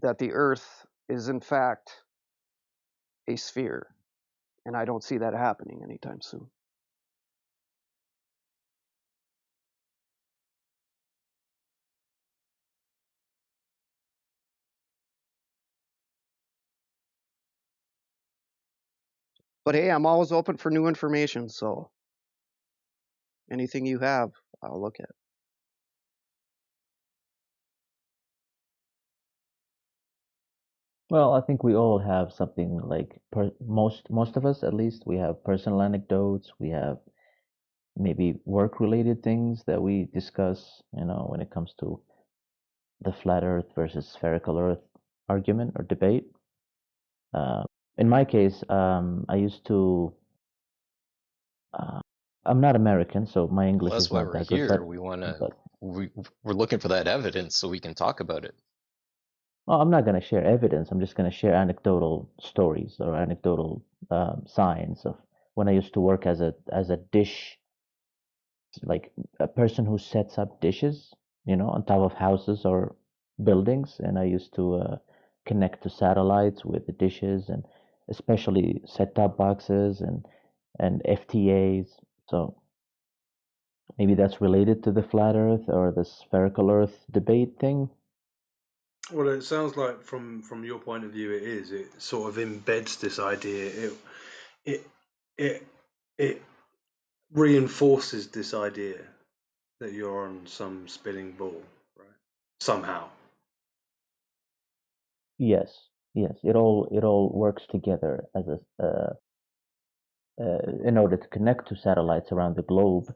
that the Earth is in fact a sphere. And I don't see that happening anytime soon. But hey, I'm always open for new information, so anything you have, I'll look at. Well, I think we all have something like most of us, at least, we have personal anecdotes. We have maybe work-related things that we discuss. When it comes to the flat Earth versus spherical Earth argument or debate. In my case, I used to I'm not American, so my Well, English that's is why not we're that good. here. We But we're looking for that evidence so we can talk about it. well, I'm not going to share evidence. I'm just going to share anecdotal stories or anecdotal signs of when I used to work as a dish, like a person who sets up dishes, on top of houses or buildings, and I used to connect to satellites with the dishes, and especially set-top boxes and FTAs. So maybe that's related to the flat Earth or the spherical Earth debate thing. Well, it sounds like from your point of view, it is. It sort of embeds this idea. It reinforces this idea that you're on some spinning ball, right? Somehow. Yes, yes. It all works together as in order to connect to satellites around the globe.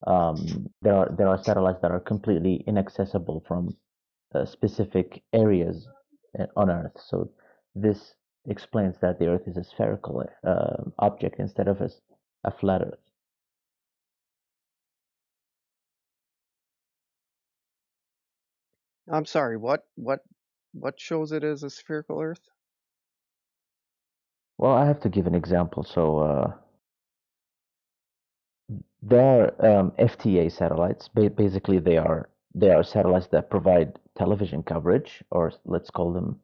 There are satellites that are completely inaccessible from specific areas on Earth. So this explains that the Earth is a spherical object instead of a flat Earth. I'm sorry. What shows it as a spherical Earth? Well, I have to give an example. So there are FTA satellites. Basically, they are satellites that provide television coverage, or let's call them,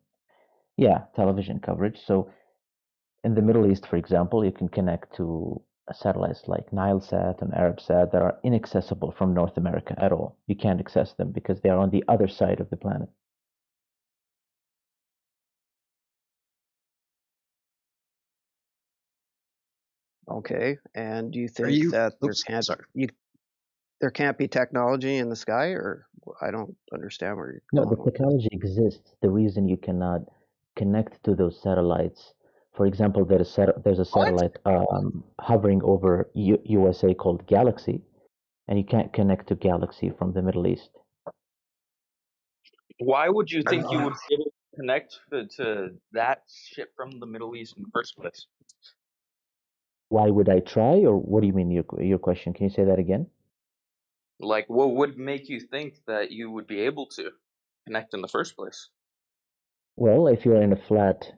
yeah, television coverage. So in the Middle East, for example, you can connect to satellites like Nilesat and Arabsat that are inaccessible from North America at all. You can't access them because they are on the other side of the planet. Okay. And do you Are think you? that Oops, sorry. there can't be technology in the sky, or I don't understand where No, you're the going with this. technology exists. The reason you cannot connect to those satellites, for example, there's a satellite hovering over USA called Galaxy, and you can't connect to Galaxy from the Middle East. Why would you think you would be able to connect to that ship from the Middle East in the first place? Why would I try, or what do you mean your question? Can you say that again? Like, what would make you think that you would be able to connect in the first place? Well, if you're in a flat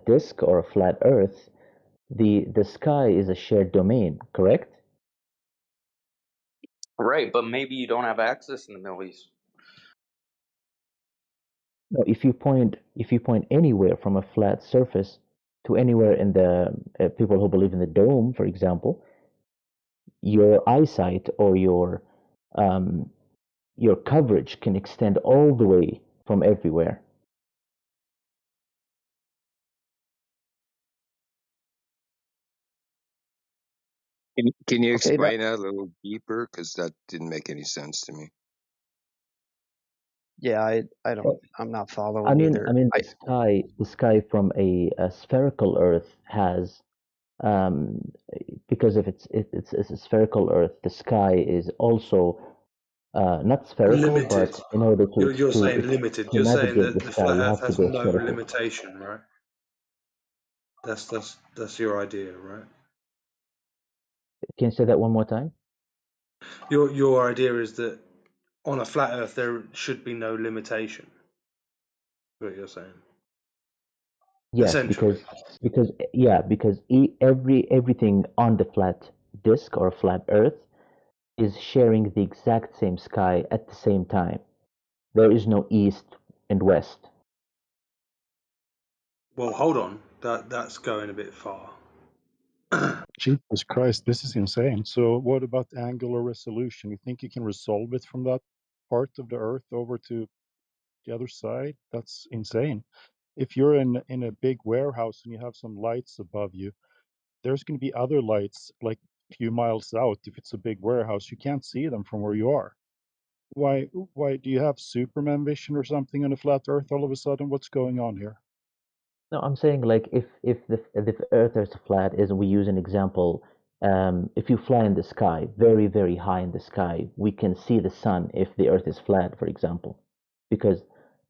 disk or a flat Earth, the sky is a shared domain, correct? Right, but maybe you don't have access in the Middle East. No, if you point anywhere from a flat surface to anywhere in the people who believe in the dome, for example, your eyesight or your coverage can extend all the way from everywhere. Can you Okay, explain that a little deeper? Because that didn't make any sense to me. yeah, I don't. I'm not I following mean, either. I mean, the sky from a spherical Earth has um, because if it's a spherical Earth, the sky is also not spherical, Limited. but in order to You're saying limited. to You're saying navigate that the the sky, flat you Earth have to has go no spherical. limitation, right? That's your idea, right? Can you say that one more time? Your idea is that on a flat Earth there should be no limitation. What you're saying? Yes, Essentially. because everything on the flat disk or flat Earth is sharing the exact same sky at the same time. There is no east and west. Well, hold on. That's going a bit far. Jesus Christ, this is insane. So what about angular resolution? You think you can resolve it from that part of the Earth over to the other side? That's insane. If you're in a big warehouse and you have some lights above you, there's going to be other lights like a few miles out. If it's a big warehouse, you can't see them from where you are. Why do you have Superman vision or something on a flat Earth all of a sudden? What's going on here? No, I'm saying like if the Earth is flat, as we use an example, if you fly in the sky, very very high in the sky, we can see the sun if the Earth is flat, for example, because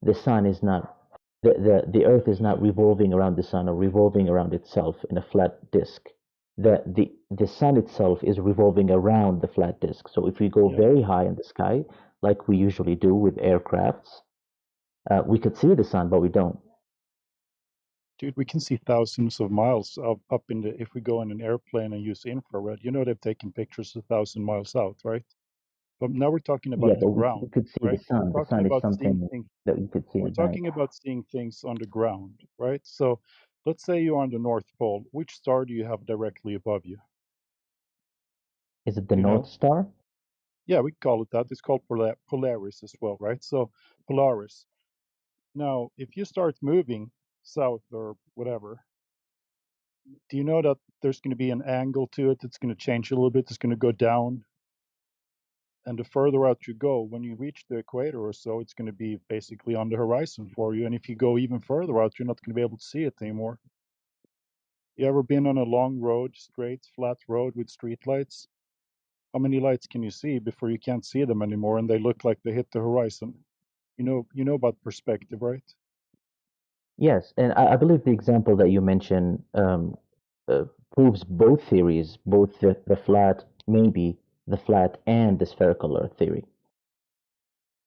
the sun is not the Earth is not revolving around the sun or revolving around itself in a flat disk. the sun itself is revolving around the flat disk. So if we go Yeah. very high in the sky, like we usually do with aircrafts, we could see the sun, but we don't. Dude, we can see thousands of miles up in the, if we go in an airplane and use infrared, you know they've taken pictures 1,000 miles out, right? But now we're talking Yeah, about the but we ground, could see the right? We're sun. The talking sun is about seeing something things, that we could see we're at night. talking about seeing things on the ground, right? So let's say you're on the North Pole. Which star do you have directly above you? Is it the Do you North know? Star? Yeah, we call it that. It's called Polaris as well, right? So Polaris. Now, if you start moving south or whatever, do you know that there's going to be an angle to it? It's going to change a little bit. It's going to go down. And the further out you go, when you reach the equator or so, it's going to be basically on the horizon for you. And if you go even further out, you're not going to be able to see it anymore. You ever been on a long road, straight, flat road with street lights? How many lights can you see before you can't see them anymore and they look like they hit the horizon? You know about perspective, right? Yes, and I believe the example that you mentioned proves both theories, both the flat, maybe the flat and the spherical Earth theory.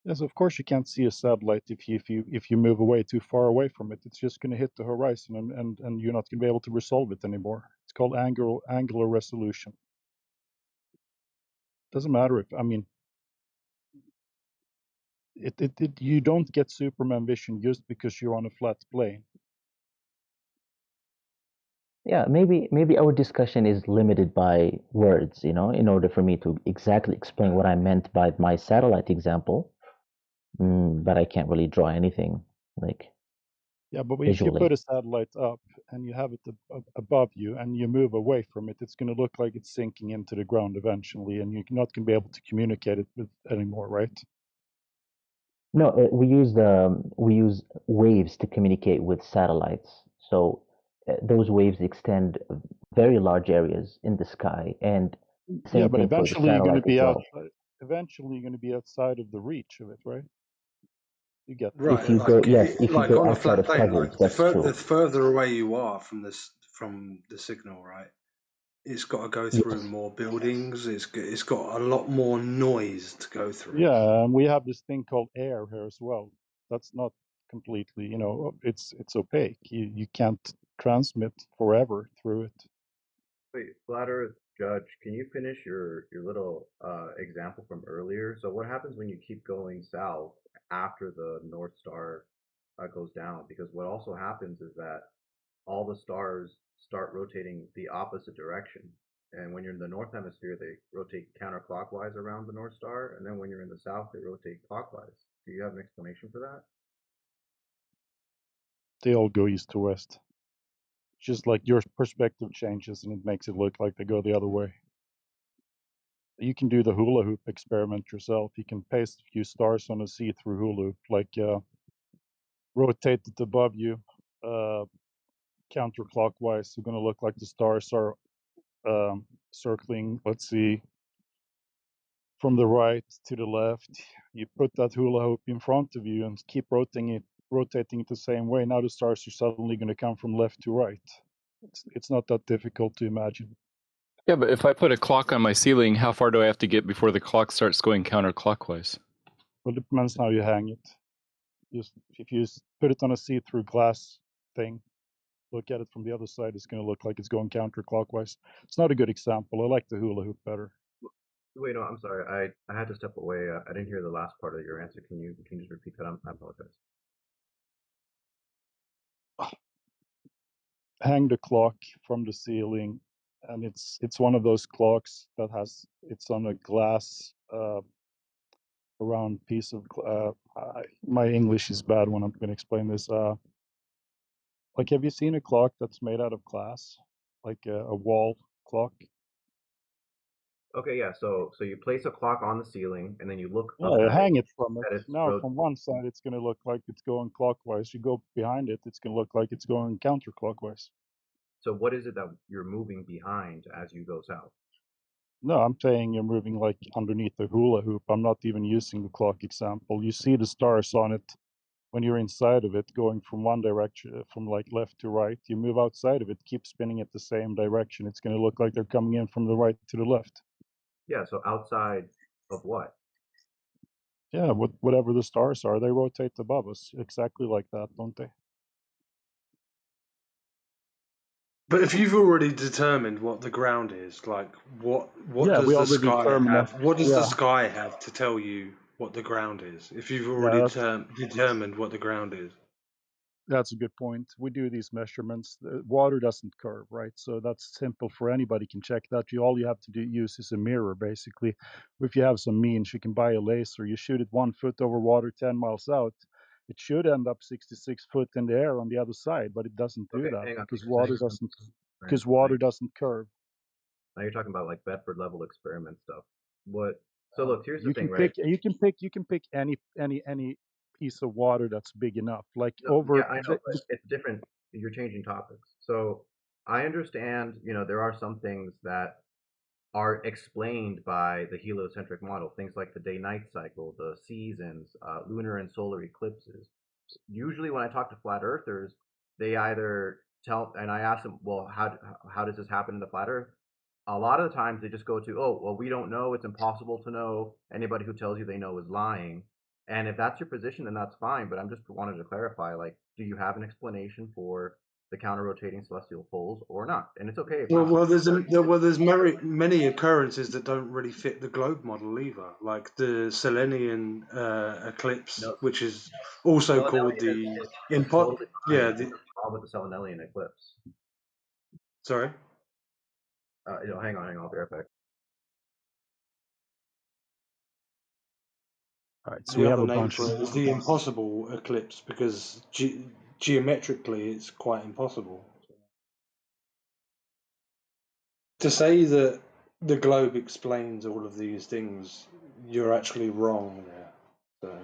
Yes, of course you can't see a satellite if you move away too far away from it. It's just going to hit the horizon and you're not going to be able to resolve it anymore. It's called angular resolution. Doesn't matter if, I mean, you don't get Superman vision just because you're on a flat plane. Yeah, maybe our discussion is limited by words, you know, in order for me to exactly explain what I meant by my satellite example. But I can't really draw anything like Yeah, but if you visually. put a satellite up and you have it above you and you move away from it, it's going to look like it's sinking into the ground eventually, and you're not going to be able to communicate it with anymore, right? No, we use waves to communicate with satellites. So those waves extend very large areas in the sky, and Yeah, same but thing for the eventually you're going to satellite as be well. eventually you're going to be outside of the reach of it, right? You get Right, If you go, like yes, if you like go on a outside flat of plane, coverage, like that's the true. further away you are from the signal, right? It's got to go through Yes. more buildings. It's got a lot more noise to go through. Yeah, and we have this thing called air here as well. That's not completely, you know, it's opaque. You can't transmit forever through it. Wait, Flat Earth Judge, can you finish your little example from earlier? So what happens when you keep going south after the North Star goes down? Because what also happens is that all the stars start rotating the opposite direction. And when you're in the north hemisphere, they rotate counterclockwise around the North Star, and then when you're in the south, they rotate clockwise. Do you have an explanation for that? They all go east to west. Just like your perspective changes and it makes it look like they go the other way. You can do the hula hoop experiment yourself. You can paste a few stars on a see-through hula hoop, like rotate it above you counterclockwise. You're going to look like the stars are circling, let's see, from the right to the left. You put that hula hoop in front of you and keep rotating it the same way. Now the stars are suddenly going to come from left to right. It's not that difficult to imagine. Yeah, but if I put a clock on my ceiling, how far do I have to get before the clock starts going counterclockwise? Well, it depends how you hang it. Just if you put it on a see-through glass thing, look at it from the other side, it's going to look like it's going counterclockwise. It's not a good example. I like the hula hoop better. Wait, no, I'm sorry. I had to step away. I didn't hear the last part of your answer. Can you just repeat that? I apologize. Hang the clock from the ceiling, and it's one of those clocks that it's on a glass around piece of my English is bad when I'm going to explain this. Like, have you seen a clock that's made out of glass, like a wall clock? Okay, yeah. So you place a clock on the ceiling, and then you look up Yeah, at it. hang it from it. At its Now, from one side, it's going to look like it's going clockwise. You go behind it, it's going to look like it's going counterclockwise. So what is it that you're moving behind as you go south? No, I'm saying you're moving like underneath the hula hoop. I'm not even using the clock example. You see the stars on it when you're inside of it, going from one direction, from like left to right, you move outside of it, keep spinning it the same direction. It's going to look like they're coming in from the right to the left. Yeah, so outside of what? Yeah, whatever the stars are, they rotate above us exactly like that, don't they? But if you've already determined what the ground is, like what Yeah, does we the already sky determined that. have? What does the Yeah, sky have to tell you what the ground is? If you've yeah, already determined what the ground is. that's a good point. We do these measurements. The water doesn't curve, right? So that's simple for anybody can check that. All you have to use is a mirror, basically. If you have some means, you can buy a laser. You shoot it 1 foot over water 10 miles out. It should end up 66 foot in the air on the other side, but it doesn't do Okay, that hang on. because You're saying water doesn't curve. now you're talking about like Bedford level experiment stuff. What? So look, here's the You thing, can right? pick any piece of water that's big enough. Like No, over yeah, I know, but it's different. You're changing topics. So I understand, there are some things that are explained by the heliocentric model, things like the day-night cycle, the seasons, lunar and solar eclipses. Usually when I talk to flat earthers, they either tell, and I ask them, well, how does this happen in the flat earth? A lot of the times they just go to, oh, well, we don't know, it's impossible to know. Anybody who tells you they know is lying. And if that's your position, then that's fine. But I'm just wanted to clarify, like, do you have an explanation for the counter-rotating celestial poles or not? And it's okay if not. There's many occurrences that don't really fit the globe model either, like the Selenian eclipse, No, which is also called Selenelian the is totally fine. yeah. There's no problem with the Selenelian eclipse. Sorry. Hang on, I'll be right back. All right, so The we have other a name bunch for it is the impossible eclipse because geometrically it's quite impossible. To say that the globe explains all of these things, you're actually wrong there. So.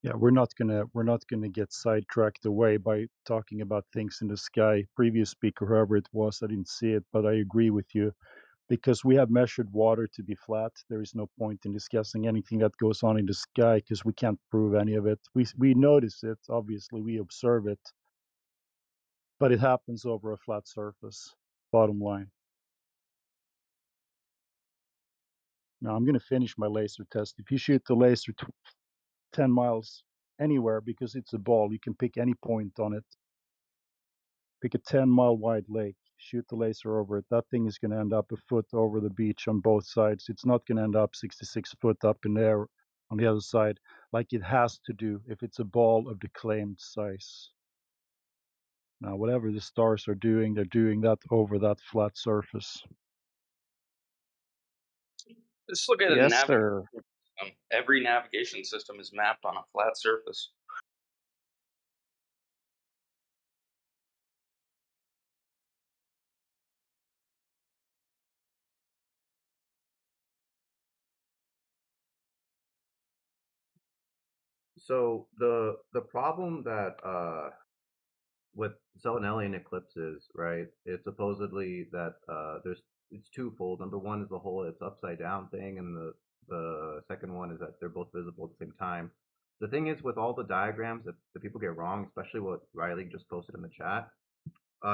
Yeah, we're not gonna get sidetracked away by talking about things in the sky. Previous speaker, whoever it was, I didn't see it, but I agree with you. Because we have measured water to be flat, there is no point in discussing anything that goes on in the sky because we can't prove any of it. We notice it, obviously, we observe it, but it happens over a flat surface. Bottom line. Now I'm going to finish my laser test. If you shoot the laser 10 miles anywhere, because it's a ball, you can pick any point on it. Pick a 10-mile wide lake, shoot the laser over it. That thing is going to end up a foot over the beach on both sides. It's not going to end up 66 foot up in the air on the other side like it has to do if it's a ball of the claimed size. Now, whatever the stars are doing, they're doing that over that flat surface. Let's look at a Yes, navigation sir. system. Every navigation system is mapped on a flat surface. So the problem that with Selenelian eclipses, right? It's supposedly that it's twofold. Number one is the whole it's upside down thing, and the second one is that they're both visible at the same time. The thing is with all the diagrams that the people get wrong, especially what Riley just posted in the chat,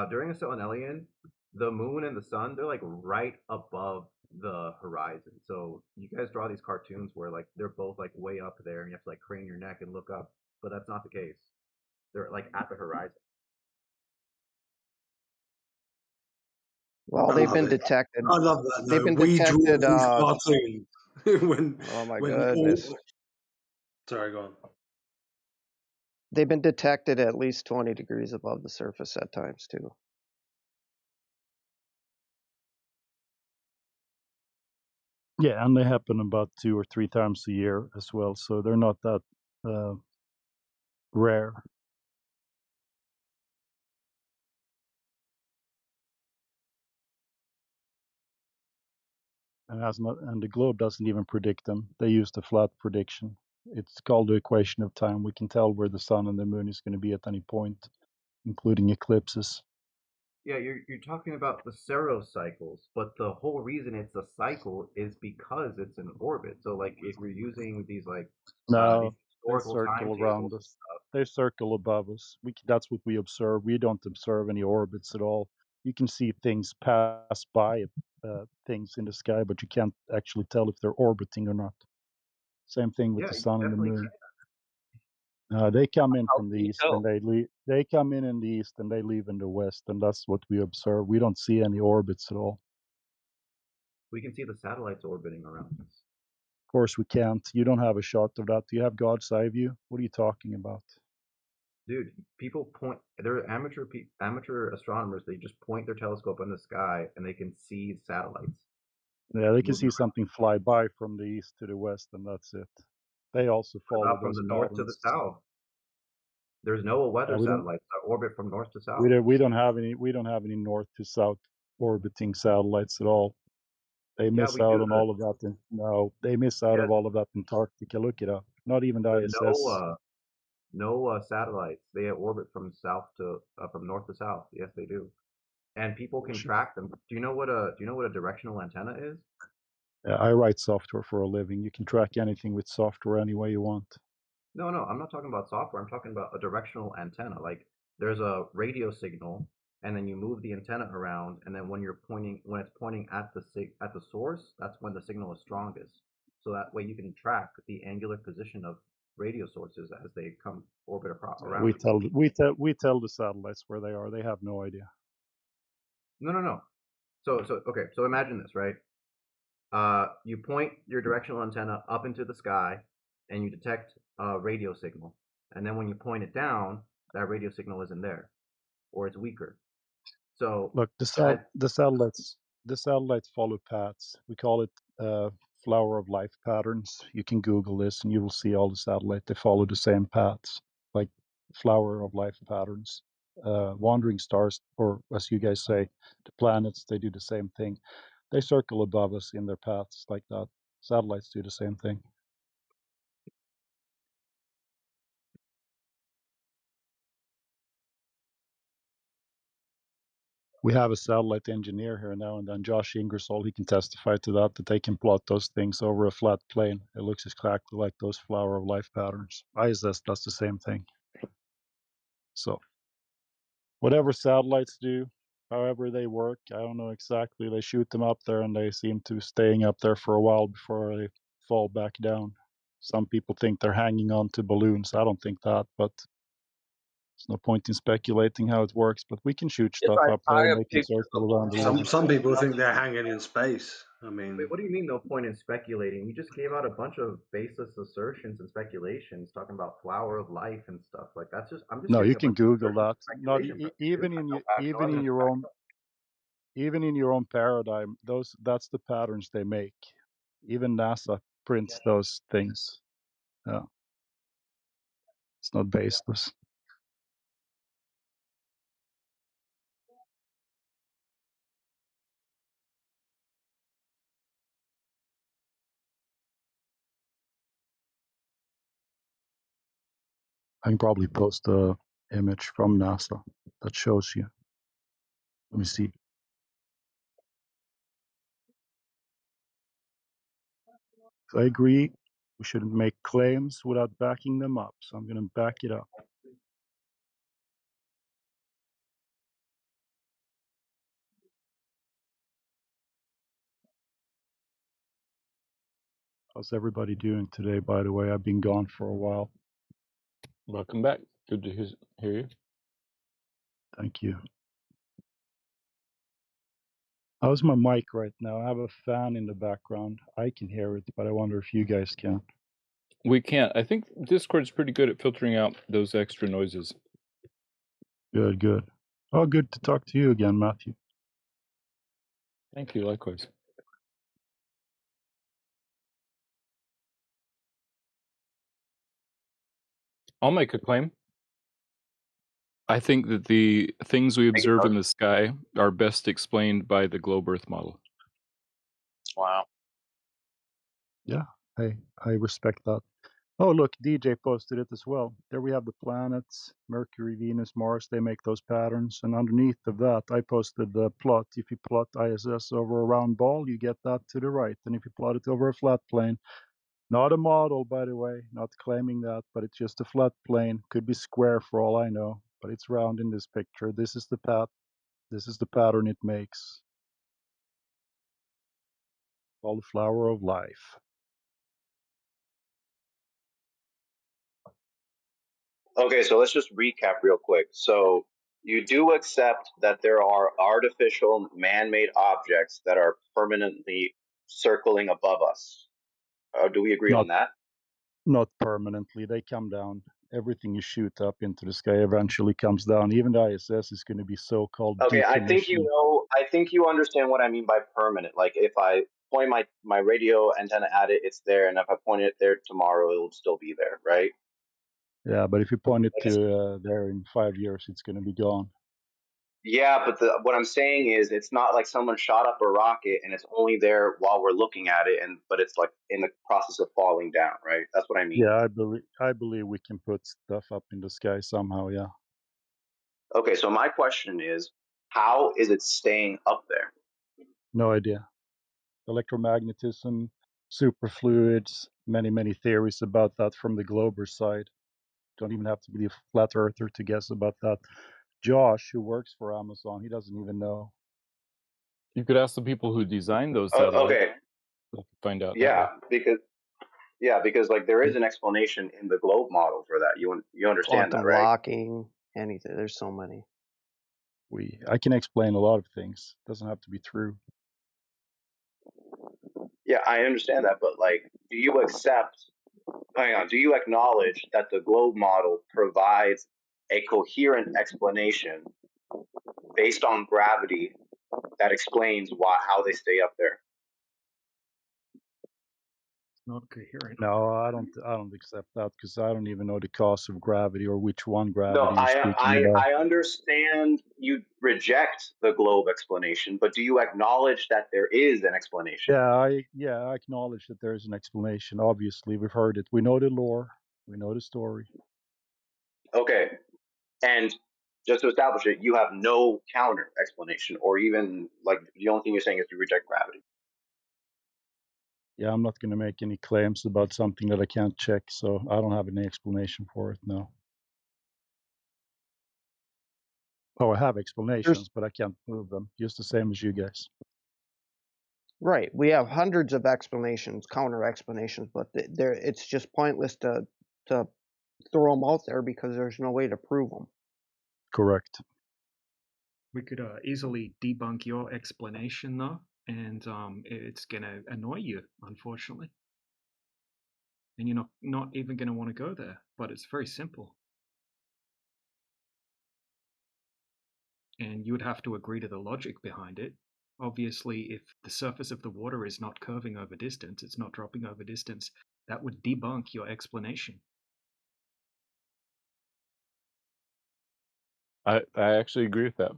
during a Selenelian, the moon and the sun, they're like right above the horizon. So you guys draw these cartoons where like they're both like way up there and you have to like crane your neck and look up, but that's not the case. They're like at the horizon. Well, they've been detected. I love that They've though. been We draw detected. these cartoons Oh my when goodness. Sorry, go on. They've been detected at least 20 degrees above the surface at times too. Yeah, and they happen about 2 or 3 times a year as well, so they're not that rare. And the globe doesn't even predict them. They use the flat prediction. It's called the equation of time. We can tell where the sun and the moon is going to be at any point, including eclipses. Yeah, you're talking about the cycles, but the whole reason it's a cycle is because it's an orbit. So like if you're using these these No, they historical circle timetables around and us. stuff, They circle above us. That's what we observe. We don't observe any orbits at all. You can see things pass by things in the sky, but you can't actually tell if they're orbiting or not. Same thing with yeah, the you sun and the definitely moon. can. They come in How from the can you east and tell? they leave. They come in the east and they leave in the west, and that's what we observe. We don't see any orbits at all. We can see the satellites orbiting around us. Of course, we can't. You don't have a shot of that. Do you have God's eye view? What are you talking about? Dude, people point. They're amateur astronomers. They just point their telescope in the sky and they can see satellites Yeah, they can moving see around. something fly by from the east to the west, and that's it. They also What follow about from those the north to the patterns. south? There's NOAA weather We don't. satellites that orbit from north to south. We don't have any. We don't have any north to south orbiting satellites at all. They Yeah, miss we do. out on all of that. No, they miss out Yes, of all of that Antarctica. Look it up. Not even the the ISS. NOAA satellites. They orbit from from north to south. Yes, they do. And people can Bullshit. track them. Do you know what a directional antenna is? I write software for a living. You can track anything with software any way you want. No, no, I'm not talking about software. I'm talking about a directional antenna. Like there's a radio signal, and then you move the antenna around, and then when it's pointing at at the source, that's when the signal is strongest. So that way you can track the angular position of radio sources as they come orbit around you. We tell the satellites where they are. They have no idea. No, no, no. So okay. So imagine this, right? You point your directional antenna up into the sky, and you detect a radio signal. And then when you point it down, that radio signal isn't there, or it's weaker. So Look, as the satellites follow paths. We call it flower of life patterns. You can Google this, and you will see all the satellites. They follow the same paths, like flower of life patterns. Wandering stars, or as you guys say, the planets, they do the same thing. They circle above us in their paths like that. Satellites do the same thing. We have a satellite engineer here now and then, Josh Ingersoll. He can testify to that they can plot those things over a flat plane. It looks exactly like those flower of life patterns. ISS does the same thing. So whatever satellites do, however they work, I don't know exactly. They shoot them up there and they seem to be staying up there for a while before they fall back down. Some people think they're hanging on to balloons. I don't think that, but there's no point in speculating how it works. But we can shoot If stuff I up there tie and a they can picture of circle around the orbit. Some people think they're hanging in space. I wait, mean, what do you mean no point in speculating? You just gave out a bunch of baseless assertions and speculations talking about flower of life and stuff. Like I'm just No, you giving a can bunch of Google assertions that. and Not speculation from you. even I in don't have no evidence to back it up. even in your own paradigm, that's the patterns they make. Even NASA prints those things. Yeah, it's not baseless. I can probably post a image from NASA that shows you. Let me see. So I agree. We shouldn't make claims without backing them up. So I'm going to back it up. How's everybody doing today, by the way? I've been gone for a while. Welcome back. Good to hear you. Thank you. How's my mic right now? I have a fan in the background. I can hear it, but I wonder if you guys can. We can't. I think Discord's pretty good at filtering out those extra noises. Good, good. Oh, good to talk to you again, Matthew. Thank you, likewise. I'll make a claim. I think that the things we observe in the sky are best explained by the globe Earth model. Wow. Yeah, I respect that. Oh, look, DJ posted it as well. There we have the planets, Mercury, Venus, Mars. They make those patterns. And underneath of that, I posted the plot. If you plot ISS over a round ball, you get that to the right. And if you plot it over a flat plane, not a model, by the way, not claiming that, but it's just a flat plane. Could be square for all I know, but it's round in this picture. This is the path. This is the pattern it makes. Called the flower of life. Okay, so let's just recap real quick. So you do accept that there are artificial man-made objects that are permanently circling above us. Do we agree Not on that? not permanently. They come down. Everything you shoot up into the sky eventually comes down. Even the ISS is going to be so-called Okay, I think you decommissioned. know. I think you understand what I mean by permanent. Like if I point my radio antenna at it, it's there, and if I point it there tomorrow, it'll still be there, right? Yeah, but if you point it Like to there in 5 years, it's going to be gone. yeah, but what I'm saying is, it's not like someone shot up a rocket and it's only there while we're looking at it, but it's like in the process of falling down, right? That's what I mean. Yeah, I believe we can put stuff up in the sky somehow. Yeah. Okay, so my question is, how is it staying up there? No idea. Electromagnetism, superfluids, many theories about that from the Glober side. Don't even have to be a flat earther to guess about that. Josh, who works for Amazon, he doesn't even know. You could ask the people who designed those Oh, satellites. okay, They'll find out that way. because like there is an explanation in the globe model for that. You understand that, Quantum right? locking, anything. There's so many. I can explain a lot of things. It doesn't have to be true. Yeah, I understand that, but like, do you acknowledge that the globe model provides a coherent explanation based on gravity that explains how they stay up there? Not coherent. No, I don't accept that because I don't even know the cause of gravity or which one gravity No, you're speaking about. I understand you reject the globe explanation, but do you acknowledge that there is an explanation? Yeah, I acknowledge that there is an explanation. Obviously, we've heard it. We know the lore. We know the story. Okay, and just to establish it, you have no counter explanation, or even like the only thing you're saying is you reject gravity. Yeah, I'm not going to make any claims about something that I can't check, so I don't have any explanation for it, no. Oh, I have explanations, but I can't prove them, just the same as you guys. Right. We have hundreds of explanations, counter explanations, but it's just pointless to throw them out there because there's no way to prove them. Correct. We could easily debunk your explanation, though, and it's going to annoy you, unfortunately. And you're not even going to want to go there, but it's very simple. And you would have to agree to the logic behind it. Obviously, if the surface of the water is not curving over distance, it's not dropping over distance, that would debunk your explanation. I actually agree with that.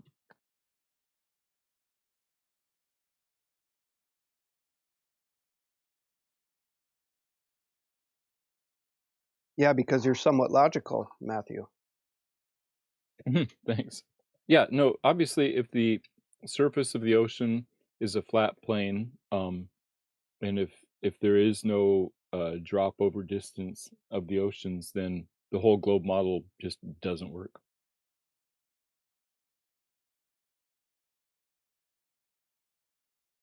Yeah, because you're somewhat logical, Matthew. Thanks. Yeah, no, obviously if the surface of the ocean is a flat plane, and if there is no drop over distance of the oceans, then the whole globe model just doesn't work.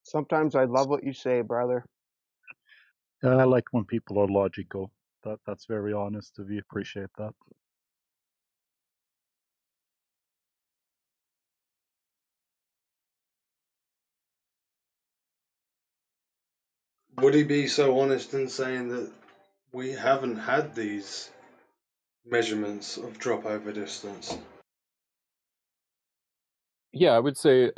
Sometimes I love what you say, brother. I like when people are logical. That's very honest of you. Appreciate that. Would he be so honest in saying that we haven't had these measurements of drop over distance? Yeah, I would say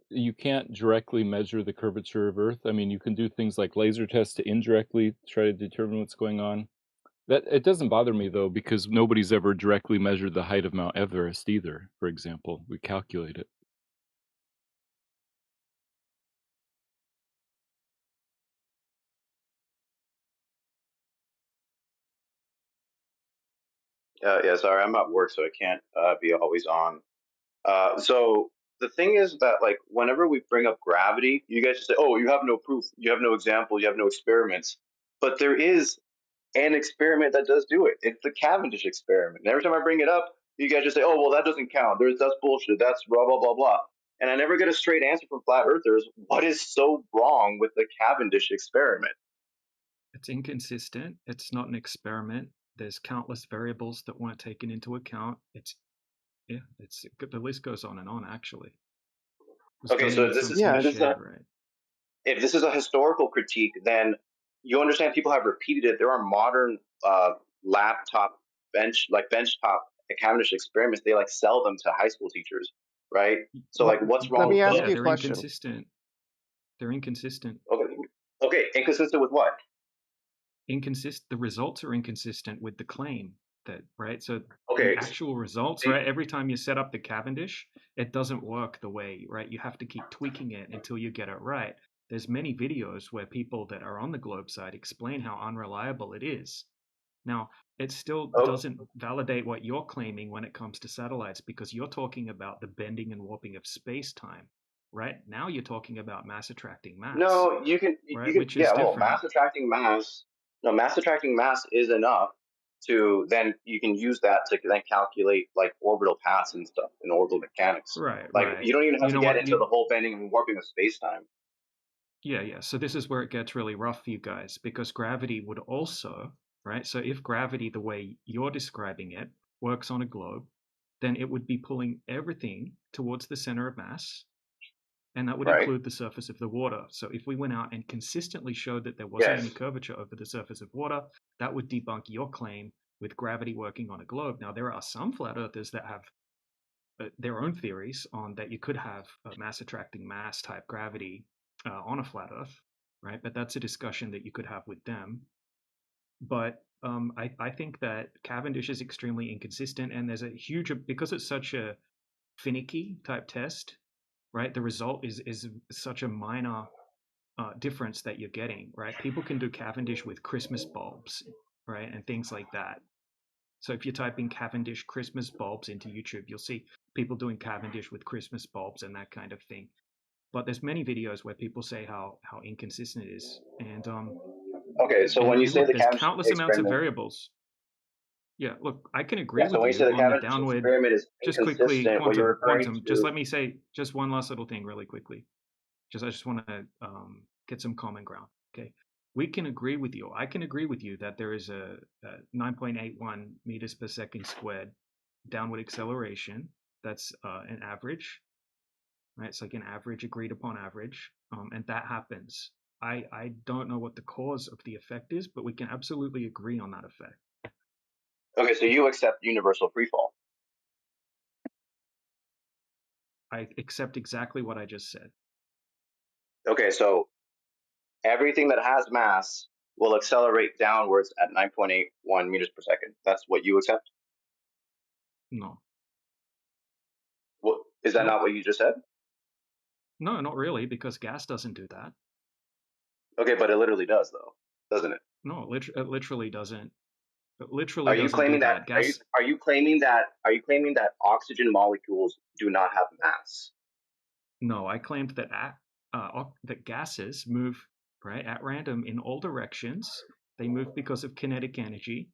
you can't directly measure the curvature of Earth. I mean, you can do things like laser tests to indirectly try to determine what's going on. That it doesn't bother me though, because nobody's ever directly measured the height of Mount Everest either. For example, we calculate it. Yeah, sorry, I'm at work, so I can't be always on. So the thing is that, like, whenever we bring up gravity, you guys just say, "Oh, you have no proof, you have no example, you have no experiments." But there is an experiment that does do it. It's the Cavendish experiment. And every time I bring it up, you guys just say, "Oh, well, that doesn't count. That's bullshit. That's blah blah blah blah." And I never get a straight answer from flat earthers. What is so wrong with the Cavendish experiment? It's inconsistent. It's not an experiment. There's countless variables that weren't taken into account. It's the list goes on and on. Actually, it was Okay, done so in this some is sort of shed, right? if this is a historical critique, then you understand people have repeated it. There are modern laptop benchtop Cavendish experiments. They like sell them to high school teachers, right? So like, what's wrong Let me with ask those? you a They're question. inconsistent. They're inconsistent. Okay, inconsistent with what? The results are inconsistent with the claim that, right? So Okay. the actual results, right? Every time you set up the Cavendish, it doesn't work the way, right? You have to keep tweaking it until you get it right. There's many videos where people that are on the globe side explain how unreliable it is. Now, it still doesn't validate what you're claiming when it comes to satellites, because you're talking about the bending and warping of space-time, right? Now you're talking about mass attracting mass. No, you can, right? Which is yeah, well, different. mass attracting mass is enough to then you can use that to then calculate like orbital paths and stuff in orbital mechanics. Right, Like right. you don't even have You to know get what? into the whole bending and warping of space time. Yeah. So this is where it gets really rough for you guys, because gravity would also, right? So if gravity, the way you're describing it, works on a globe, then it would be pulling everything towards the center of mass, and that would include the surface of the water. So if we went out and consistently showed that there wasn't any curvature over the surface of water, that would debunk your claim with gravity working on a globe. Now, there are some flat earthers that have their own theories on that you could have mass attracting mass type gravity on a flat earth, right? But that's a discussion that you could have with them. But I think that Cavendish is extremely inconsistent, and there's a huge, because it's such a finicky type test, right? The result is such a minor difference that you're getting, right? People can do Cavendish with Christmas bulbs, right? And things like that. So if you type in Cavendish Christmas bulbs into YouTube, you'll see people doing Cavendish with Christmas bulbs and that kind of thing. But there's many videos where people say how inconsistent it is. And okay, so when you say look, the there's Cavendish countless amounts of experiment, variables. Yeah, look, I can agree yeah. So with when you say you the on the Cavendish downward. experiment is Just quickly, inconsistent, what you're referring quantum. to. Just let me say just one last little thing, really quickly. I just want to get some common ground. Okay, we can agree with you. I can agree with you that there is a 9.81 meters per second squared downward acceleration. That's an average, right? It's like an average, agreed upon average, and that happens. I don't know what the cause of the effect is, but we can absolutely agree on that effect. Okay, so you accept universal freefall. I accept exactly what I just said. Okay, so everything that has mass will accelerate downwards at 9.81 meters per second. That's what you accept? No. What, is that not what you just said? No, not really, because gas doesn't do that. Okay, but it literally does, though, doesn't it? No, it literally doesn't. It literally Are you doesn't claiming do that? Gas. Are you claiming that oxygen molecules do not have mass? No, I claimed that that gases move right at random in all directions. They move because of kinetic energy.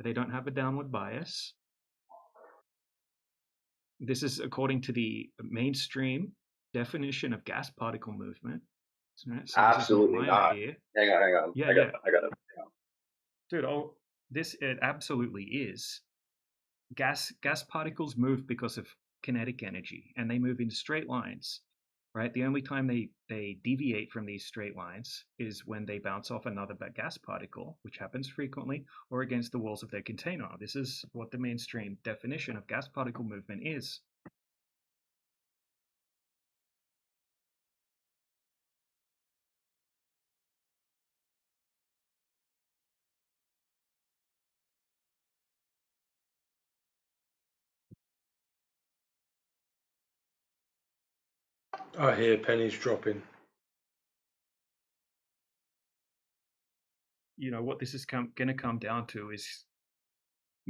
They don't have a downward bias. This is according to the mainstream definition of gas particle movement. Right? So Absolutely this is not my not. idea. Hang on. Yeah, I got it. Dude, it absolutely is. Gas particles move because of kinetic energy, and they move in straight lines, right? The only time they deviate from these straight lines is when they bounce off another gas particle, which happens frequently, or against the walls of their container. This is what the mainstream definition of gas particle movement is. I hear pennies dropping. You know what this is going to come down to is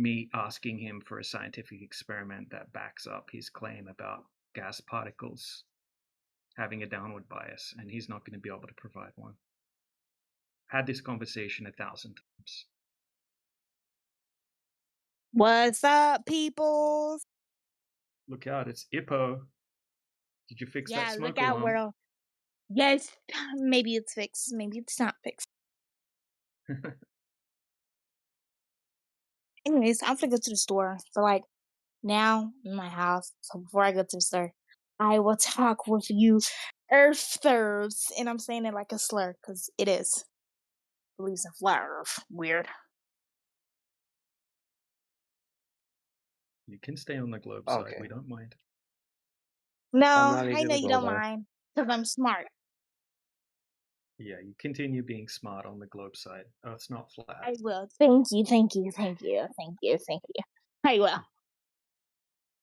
me asking him for a scientific experiment that backs up his claim about gas particles having a downward bias, and he's not going to be able to provide one. Had this conversation 1,000 times. What's up, peoples? Look out, it's Ippo. Did you fix that Yeah, smoke look out, alarm? world. Yes, maybe it's fixed. Maybe it's not fixed. Anyways, I'm gonna go to the store. So, like, now in my house. So before I go to the store, I will talk with you Earthers. And I'm saying it like a slur, because it is. Believes in flat Earth. Weird. You can stay on the globe side. Okay. We don't mind. No, not I even know gonna you go don't there. mind. Because I'm smart. Yeah, you continue being smart on the globe side. Earth's not flat. I will. Thank you, thank you, thank you, thank you, thank you. I will.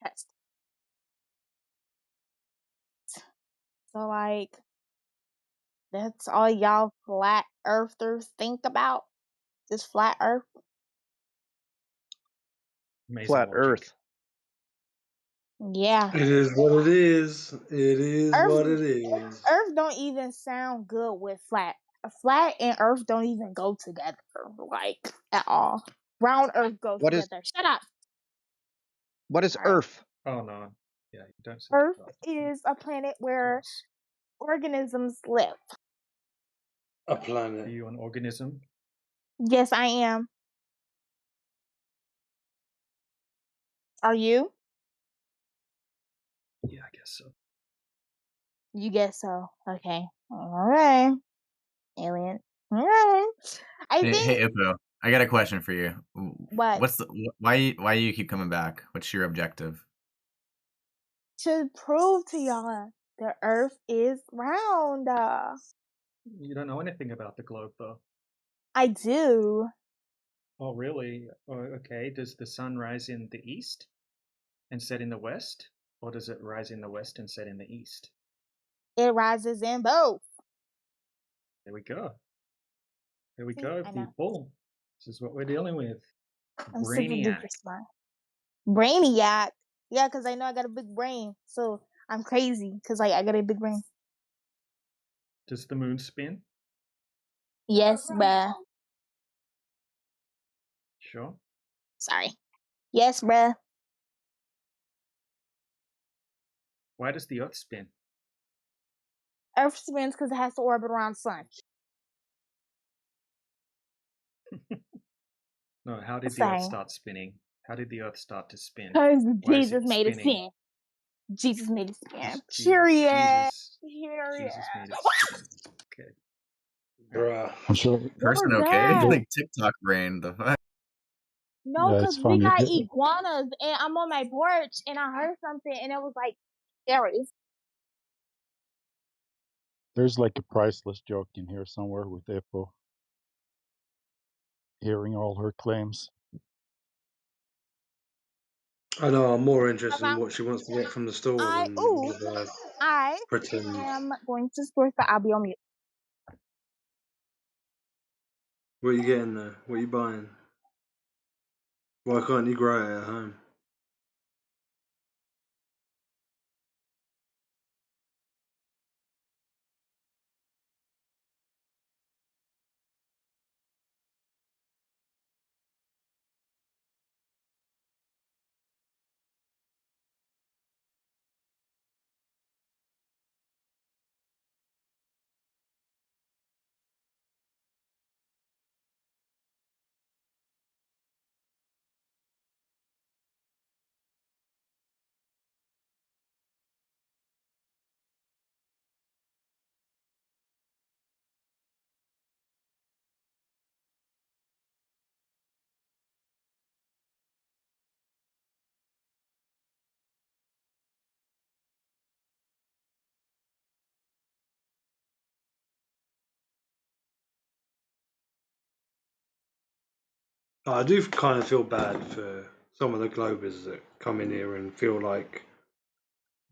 Yes. So, like, that's all y'all flat earthers think about? Just flat Earth? Amazing Flat logic. Earth. Yeah. It is what it is. It is what it is. Earth don't even sound good with flat. Flat and Earth don't even go together, like, at all. Round Earth goes What is together. Shut up. what is Alright. Earth? Oh no. Yeah, you don't say Earth is a planet where organisms live. A Are planet. you an organism? Yes, I am. Are you? Yeah, I guess so. You guess so. Okay. Alright. Alien. Alright. I Hey, think hey, Ippo, I got a question for you. What? What's the why do you keep coming back? What's your objective? to prove to y'all the Earth is round. You don't know anything about the globe, though. I do. Oh, really? Oh, okay. Does the sun rise in the east and set in the west? Or does it rise in the west and set in the east? It rises in both. There we go. There we See, go, I know. people. This is what we're dealing with. I'm super Brainiac. duper smart. Brainiac. Yeah, because I know I got a big brain. So I'm crazy because I got a big brain. Does the moon spin? Yes, bruh. Sure. Sorry. Yes, bruh. Why does the Earth spin? Earth spins because it has to orbit around sun. No, how did the Sorry. Earth start spinning? How did the Earth start to spin? Because Why is Jesus made it spinning? spin. Jesus made it spin. Je- Period. Jesus, Period. Jesus made it spin. Okay. Bruh. I'm sure. Person What was okay? that? Like TikTok brain. The fuck? No, Yeah, because it's we funny. got iguanas and I'm on my porch and I heard something and it was like scary. There's like a priceless joke in here somewhere with Ippo. Hearing all her claims. I know, I'm more interested in what she wants to get from the store than I pretend. am going to the store, so I'll be on mute. What are you getting there? What are you buying? Why can't you grow it at home? I do kind of feel bad for some of the Globers that come in here and feel like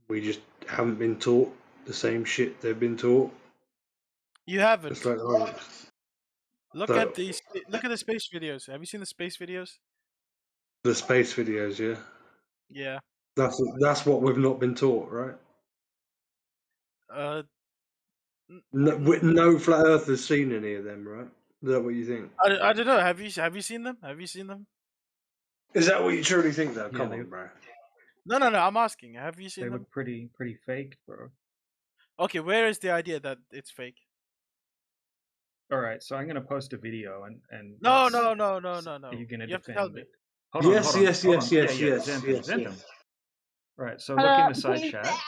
we just haven't been taught the same shit they've been taught. You haven't. It's like, oh, Look so- at the space videos. Have you seen the space videos? The space videos, yeah. Yeah. That's what we've not been taught, right? Uh, No flat earthers seen any of them, right? Is that what you think? I don't know. Have you seen them? Have you seen them? Is that what you truly think, though? Yeah, Come they on, bro. No. I'm asking. Have you they seen them? look pretty fake, bro. Okay, where is the idea that it's fake? All right, so I'm gonna post a video and No. Are No. you gonna You have to tell defend me. it? Hold on. Yes. Yeah, Zentham. Right, so look in the side Please chat, back.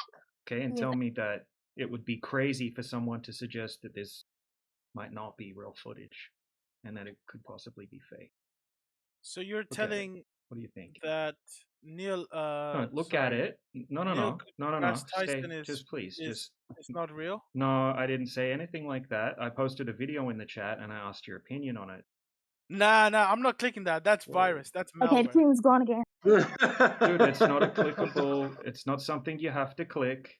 okay, and Yeah. tell me that it would be crazy for someone to suggest that this might not be real footage, and that it could possibly be fake. So you're Look at it. telling What do you think? that Neil No, look at sorry, it. No. Neil deGrasse Stay. Tyson Just please. is not real? No, I didn't say anything like that. I posted a video in the chat and I asked your opinion on it. Nah, I'm not clicking that. That's virus. That's Okay, the malware. team's gone again. Dude, it's not a clickable. It's not something you have to click.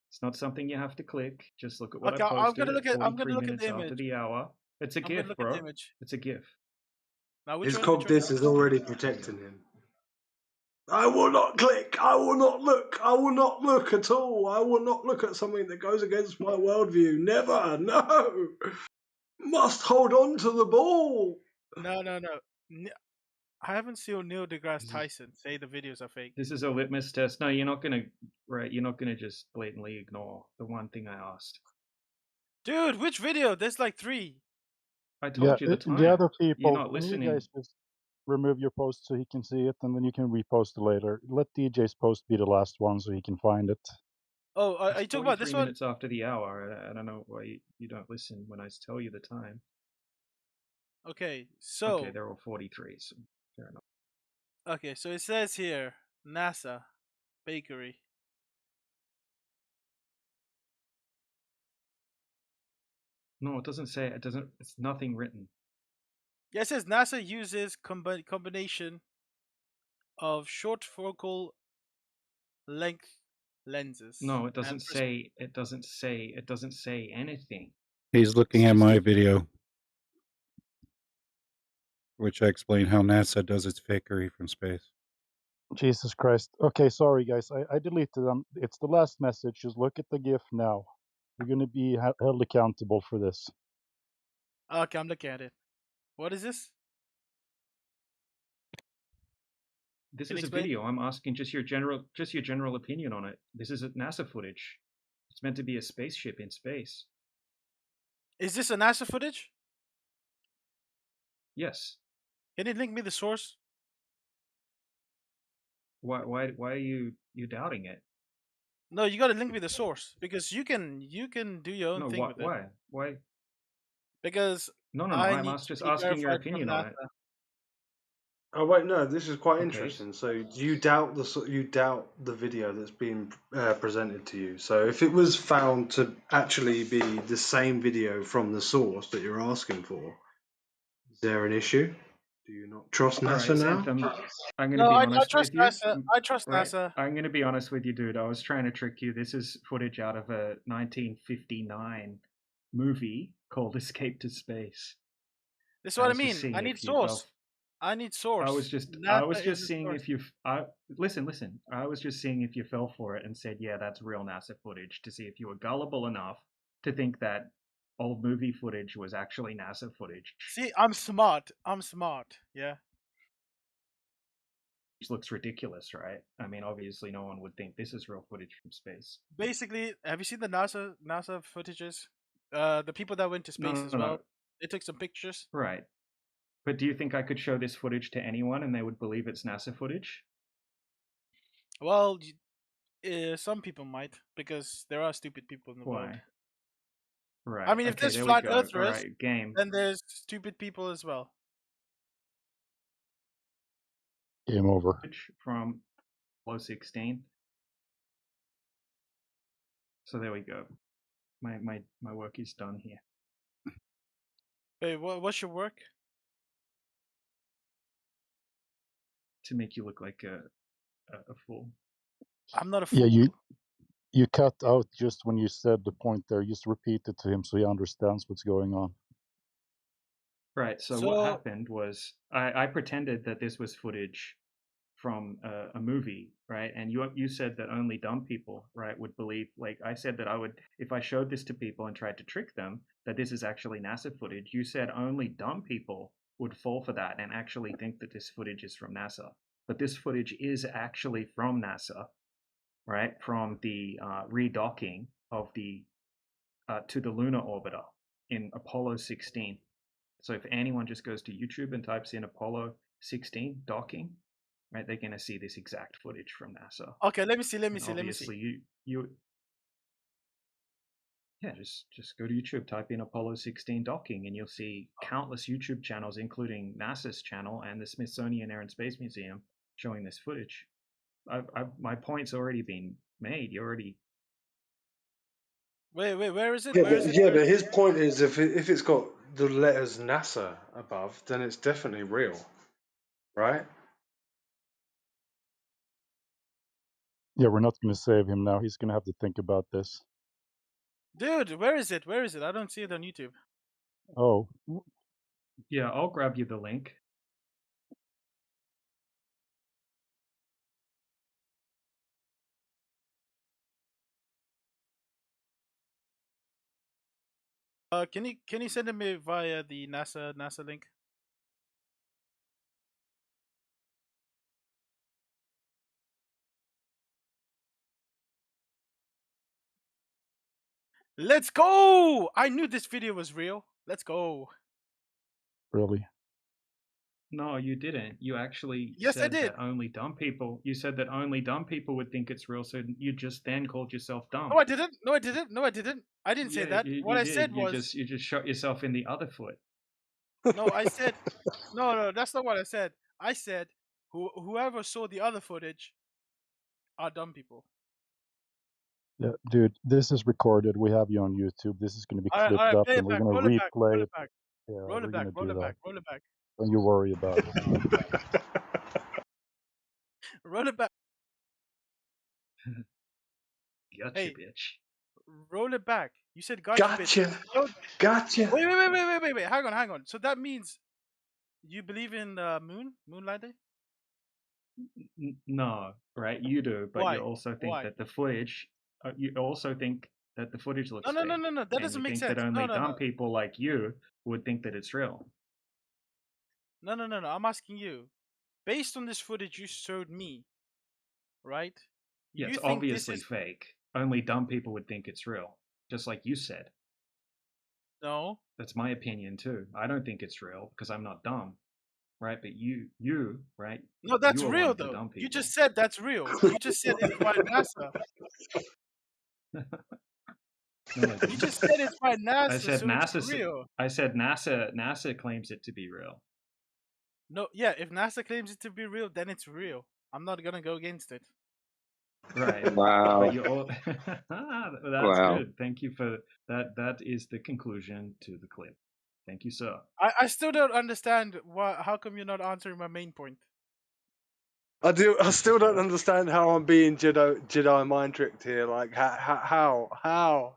It's not something you have to click. Just look at what Okay, I posted. I'm gonna look at minutes the after image. the hour. It's a I'm gonna GIF, look at bro. the image. It's a GIF. Now His cogdice is already protecting him. I will not click. I will not look. I will not look at all. I will not look at something that goes against my worldview. Never. No. Must hold on to the ball. No. I haven't seen Neil deGrasse Tyson say the videos are fake. This is a litmus test. No, you're not gonna. Right, you're not gonna just blatantly ignore the one thing I asked. Dude, which video? There's like 3. I told you the time. The other people, You're not can listening. you guys just remove your post so he can see it, and then you can repost it later. Let DJ's post be the last one so he can find it. Oh, are you talking about this 43 one? minutes after the hour. I don't know why you don't listen when I tell you the time. Okay, so Okay, they're all 43, so fair enough. okay, so it says here NASA bakery. No, it doesn't say. It doesn't. It's nothing written. Yeah, it says NASA uses combination of short focal length lenses. No, it doesn't say. It doesn't say. It doesn't say anything. He's looking at my video, which I explain how NASA does its fakery from space. Jesus Christ. Okay, sorry guys. I deleted them. It's the last message. Just look at the GIF now. You're going to be held accountable for this. Okay, I'm looking at it. What is this? This Can is you a explain? video. I'm asking just your general opinion on it. This is NASA footage. It's meant to be a spaceship in space. Is this a NASA footage? Yes. Can you link me the source? Why are you doubting it? No, you got to link me the source because you can do your own thing with it. Why? Because no. I I'm need just to be asking your verified from opinion on it. NASA. Oh wait, no. This is quite Okay. interesting. So you doubt the video that's being presented to you. So if it was found to actually be the same video from the source that you're asking for, is there an issue? Do you not trust NASA now? Zentham, I'm going to No, be I honest trust with you. NASA. I trust Right? NASA. I'm going to be honest with you, dude. I was trying to trick you. This is footage out of a 1959 movie called Escape to Space. This is what I mean. I need source. I need source. I was just seeing if you. Listen. I was just seeing if you fell for it and said, "Yeah, that's real NASA footage," to see if you were gullible enough to think that old movie footage was actually NASA footage. See, I'm smart. Yeah. Which looks ridiculous, right? I mean, obviously, no one would think this is real footage from space. Basically, have you seen the NASA footages? The people that went to space as well. They took some pictures. Right. But do you think I could show this footage to anyone and they would believe it's NASA footage? Well, some people might, because there are stupid people in the world. Right. I mean, if there's flat earthers, game. then there's stupid people as well. Game over. From Apollo 16. So there we go. My work is done here. Hey, what's your work? To make you look like a fool. I'm not a fool. Yeah, you cut out just when you said the point there. Just repeat it to him so he understands what's going on. Right. So what happened was I pretended that this was footage from a movie, right? And you said that only dumb people, right, would believe. Like I said that I would, if I showed this to people and tried to trick them that this is actually NASA footage. You said only dumb people would fall for that and actually think that this footage is from NASA. But this footage is actually from NASA, right? From the redocking of the to the lunar orbiter in Apollo 16. So if anyone just goes to YouTube and types in Apollo 16 docking, right, they're gonna see this exact footage from NASA. Okay, let me see. And obviously, you yeah, just go to YouTube, type in Apollo 16 docking, and you'll see countless YouTube channels, including NASA's channel and the Smithsonian Air and Space Museum, showing this footage. My point's already been made. You already. Wait, where is it? Yeah, Where is it? but his point is if it's got the letters NASA above, then it's definitely real, right? Yeah, we're not going to save him now. He's going to have to think about this. Dude, where is it? Where is it? I don't see it on YouTube. Oh. Yeah, I'll grab you the link. Can you send it me via the NASA link? Let's go! I knew this video was real. Let's go. Really? No, you didn't. You actually Yes, I said did. that only dumb people. You said that only dumb people would think it's real. So you just then called yourself dumb. No, I didn't. No, I didn't. No, I didn't. I didn't say that. What I did. said was you just shot yourself in the other foot. no. I said no. That's not what I said. I said whoever saw the other footage are dumb people. Yeah, dude, this is recorded. We have you on YouTube. This is going to be All clipped right, up, play and it we're back. going to Roll it back. replay Roll it. it back. Yeah, Roll we're it back. going to Roll do it that. back. Roll it back. Don't you worry about it. Roll it back. Gotcha, Hey, bitch. roll it back. You said gotcha, bitch. Gotcha. Wait. Hang on. So that means you believe in moon landing? No, right? You do, but Why? you also think Why? that the footage. You also think that the footage looks No. fake. That and doesn't you make think sense. that only No. dumb people like you would think that it's real. No. I'm asking you. Based on this footage you showed me, right? Yeah, You it's think this obviously is fake. Only dumb people would think it's real, just like you said. no? That's my opinion too. I don't think it's real because I'm not dumb, right? But you, right? No, that's You are one real of the though. dumb people. You just said that's real. You just said it's by NASA. No, I didn't. You just said it's by NASA, I said so it's NASA. real. I said NASA claims it to be real. No, yeah. If NASA claims it to be real, then it's real. I'm not gonna go against it. Right. Wow. But you all. That's Wow. good. Thank you for that. That is the conclusion to the clip. Thank you, sir. I still don't understand why. How come you're not answering my main point? I still don't understand how I'm being Jedi mind tricked here. Like how?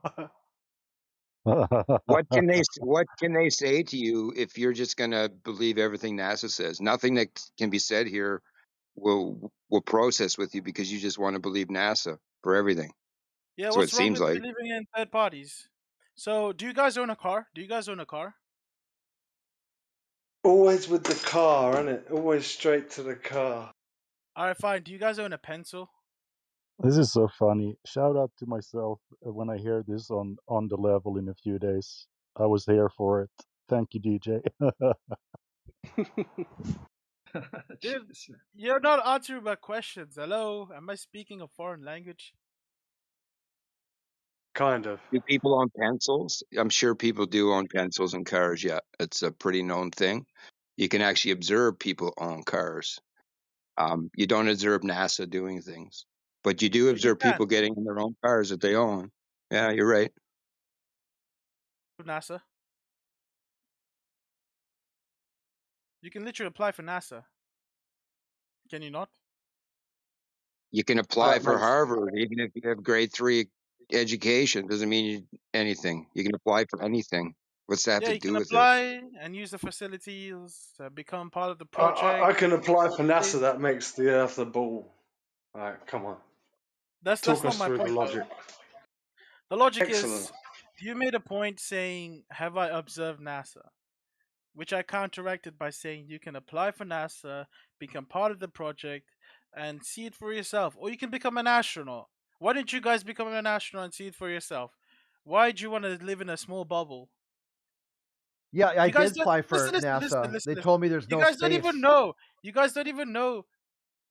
What can they say to you if you're just going to believe everything NASA says? Nothing that can be said here will process with you because you just want to believe NASA for everything. Yeah, That's what it what's wrong seems with like. believing in third parties? So, do you guys own a car? Always with the car, isn't it? Always straight to the car. All right, fine. Do you guys own a pencil? This is so funny. Shout out to myself when I hear this on the level in a few days. I was here for it. Thank you, DJ. Dude, you're not answering my questions. Hello? Am I speaking a foreign language? Kind of. Do people own pencils? I'm sure people do own pencils and cars. Yeah, it's a pretty known thing. You can actually observe people own cars. You don't observe NASA doing things, but you do You observe can. people getting in their own cars that they own. Yeah, you're right. NASA. You can literally apply for NASA. Can you not? You can apply for most. Harvard even if you have grade 3 education. Doesn't mean anything. You can apply for anything. What's that have Yeah, to you do can with it? apply and use the facilities, become part of the I project. can apply for NASA. That makes the Earth a ball. Alright, come on. That's Talk not us my through the point, by the logic. way. The logic Excellent. is, you made a point saying, "Have I observed NASA?" Which I counteracted by saying you can apply for NASA, become part of the project, and see it for yourself. Or you can become an astronaut. Why didn't you guys become an astronaut and see it for yourself? Why do you want to live in a small bubble? Yeah, I You guys did don't apply for listen, NASA. They listen. told me there's You no guys don't space. even know. You guys don't even know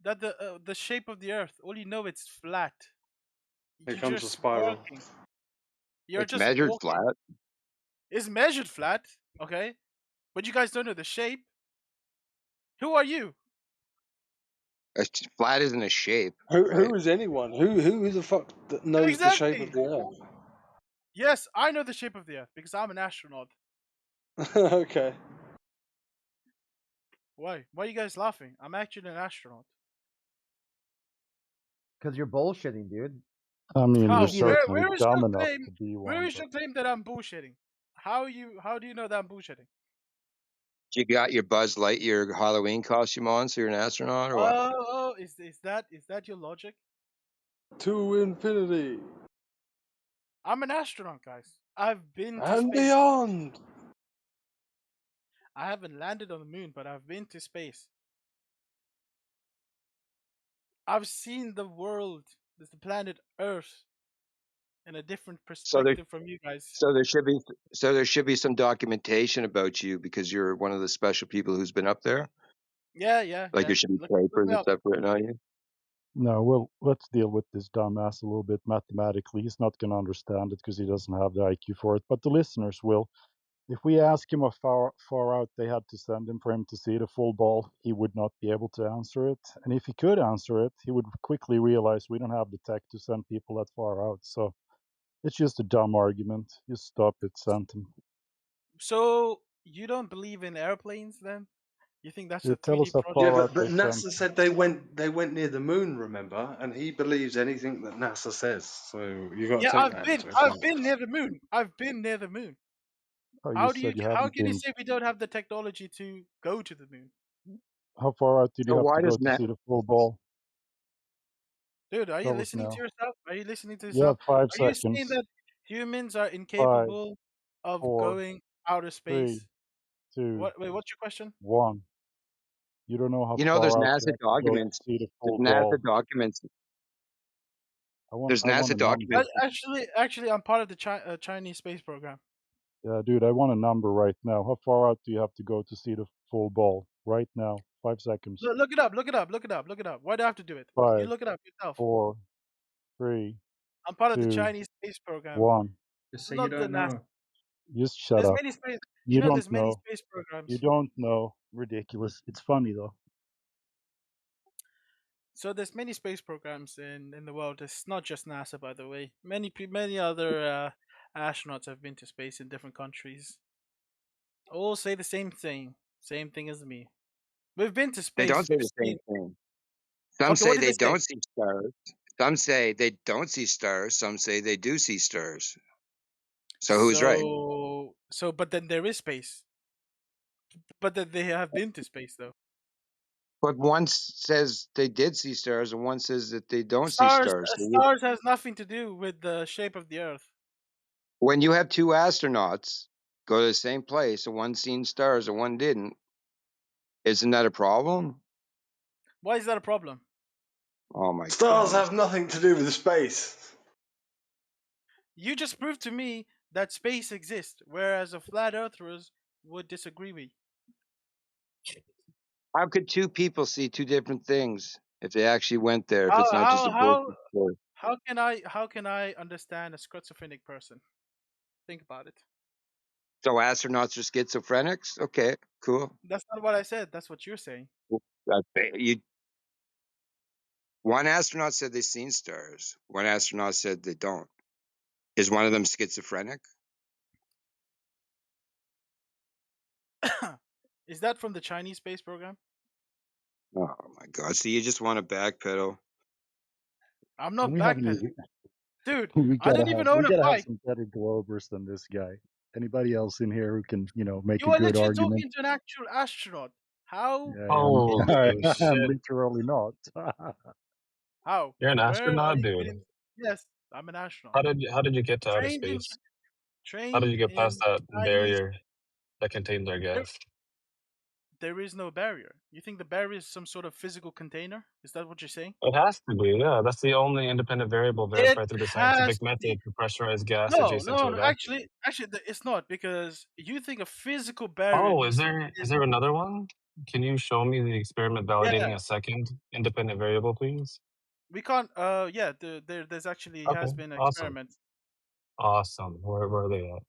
that the shape of the Earth. All you know it's flat. Here You're comes a just spiral. walking. You're It's just measured walking. flat. It's measured flat, okay? But you guys don't know the shape. Who are you? Flat isn't a shape. Who is anyone? Who the fuck that knows the shape of Exactly. the Earth? Yes, I know the shape of the Earth because I'm an astronaut. Okay. Why? Why are you guys laughing? I'm actually an astronaut. Because you're bullshitting, dude. I mean, you're How? certainly Where is dumb your enough claim? to be Where one, is but your claim that I'm bullshitting? How do you know that I'm bullshitting? You got your Buzz Lightyear Halloween costume on, so you're an astronaut, or what? Oh, is that your logic? To infinity I'm an astronaut, guys. I've been to and space. beyond. I haven't landed on the moon, but I've been to space. I've seen the world, the planet Earth, in a different So there, perspective from you guys. so there should be some documentation about you because you're one of the special people who's been up there. Yeah. Like there should be Look papers me and up. stuff written on you. no, well, let's deal with this dumbass a little bit mathematically. He's not going to understand it because he doesn't have the IQ for it, but the listeners will. If we ask him how far out they had to send him for him to see the full ball, he would not be able to answer it. And if he could answer it, he would quickly realize we don't have the tech to send people that far out. So it's just a dumb argument. Just stop it, send him. So you don't believe in airplanes then? You think that's a Tell 3D us how project? Yeah, far out but they sent. NASA said they went near the moon, remember? And he believes anything that NASA says. So you got to Yeah, take that into I've account. been near the moon. I've been near the moon. Oh, you said you How haven't can you been. say we don't have the technology to go to the moon? How far out did you So have why to go does to see the full ball? Dude, are you Tell us listening to now. yourself? Are you listening to You have yourself? 5 Are you saying seconds. that humans are 5, incapable of 4, going outer 3, space? 2, Wait, what's your question? 1. You don't know how you know there's far out you NASA have to go to documents? see the There's full NASA ball. documents. There's I want NASA a number. documents. Actually, I'm part of the Chinese space program. Yeah, dude, I want a number right now. How far out do you have to go to see the full ball? Right now. 5 seconds. Look it up. Look it up. Look it up. Look it up. Why do I have to do it? You 5, look it up yourself. 4, 3, I'm part of the 2, Chinese space program. 1. Just say you Not the don't NASA. know. Just shut There's up. many space. You don't There's many know. space programs. You don't know. Ridiculous. It's funny though. So there's many space programs in the world. It's not just NASA, by the way. Many other astronauts have been to space in different countries. All say the same thing as me. We've been to They don't space. say We've the same seen. thing. Some Okay, say what did they they say? don't see stars. Some say they don't see stars. Some say they do see stars. So who's right? But then there is space. But then they have been to space though. But one says they did see stars, and one says that they don't see stars. So Stars has nothing to do with the shape of the Earth. when you have two astronauts go to the same place, and one seen stars and one didn't, isn't that a problem? Why is that a problem? Oh my Stars god! have nothing to do with space. You just proved to me that space exists, whereas a flat earthers would disagree with. How could two people see two different things if they actually went there? If How it's not just how a how bullshit story. how can I understand a schizophrenic person? Think about it. So astronauts are schizophrenics? Okay, cool. That's not what I said. That's what you're saying. You One astronaut said they've seen stars. One astronaut said they don't. Is one of them schizophrenic? Is that from the Chinese space program? Oh my god! So you just want to backpedal? I'm And not we haven't backpedaling, even dude. we I gotta don't even own a have bike. some better Globers than this guy. Anybody else in here who can, make You a are good literally argument? talking to an actual astronaut. How? Yeah, Holy I'm shit! literally not. How? You're an Where are astronaut, you dude. getting? Yes, I'm an astronaut. How did you get to outer Trained in space? How did you trained get past in that Chinese. barrier that contains our There, gas? there is no barrier. You think the barrier is some sort of physical container? Is that what you're saying? It has to be, yeah. That's the only independent variable It verified through the has scientific to be. method to pressurize gas No, adjacent to no, a no. vacuum. Actually, it's not because you think a physical barrier Oh, needs to is exist. there another one? Can you show me the experiment Yeah, validating a second independent variable, please? we can't. Yeah, there's actually Okay, has been awesome. experiments. Awesome. Where are they at?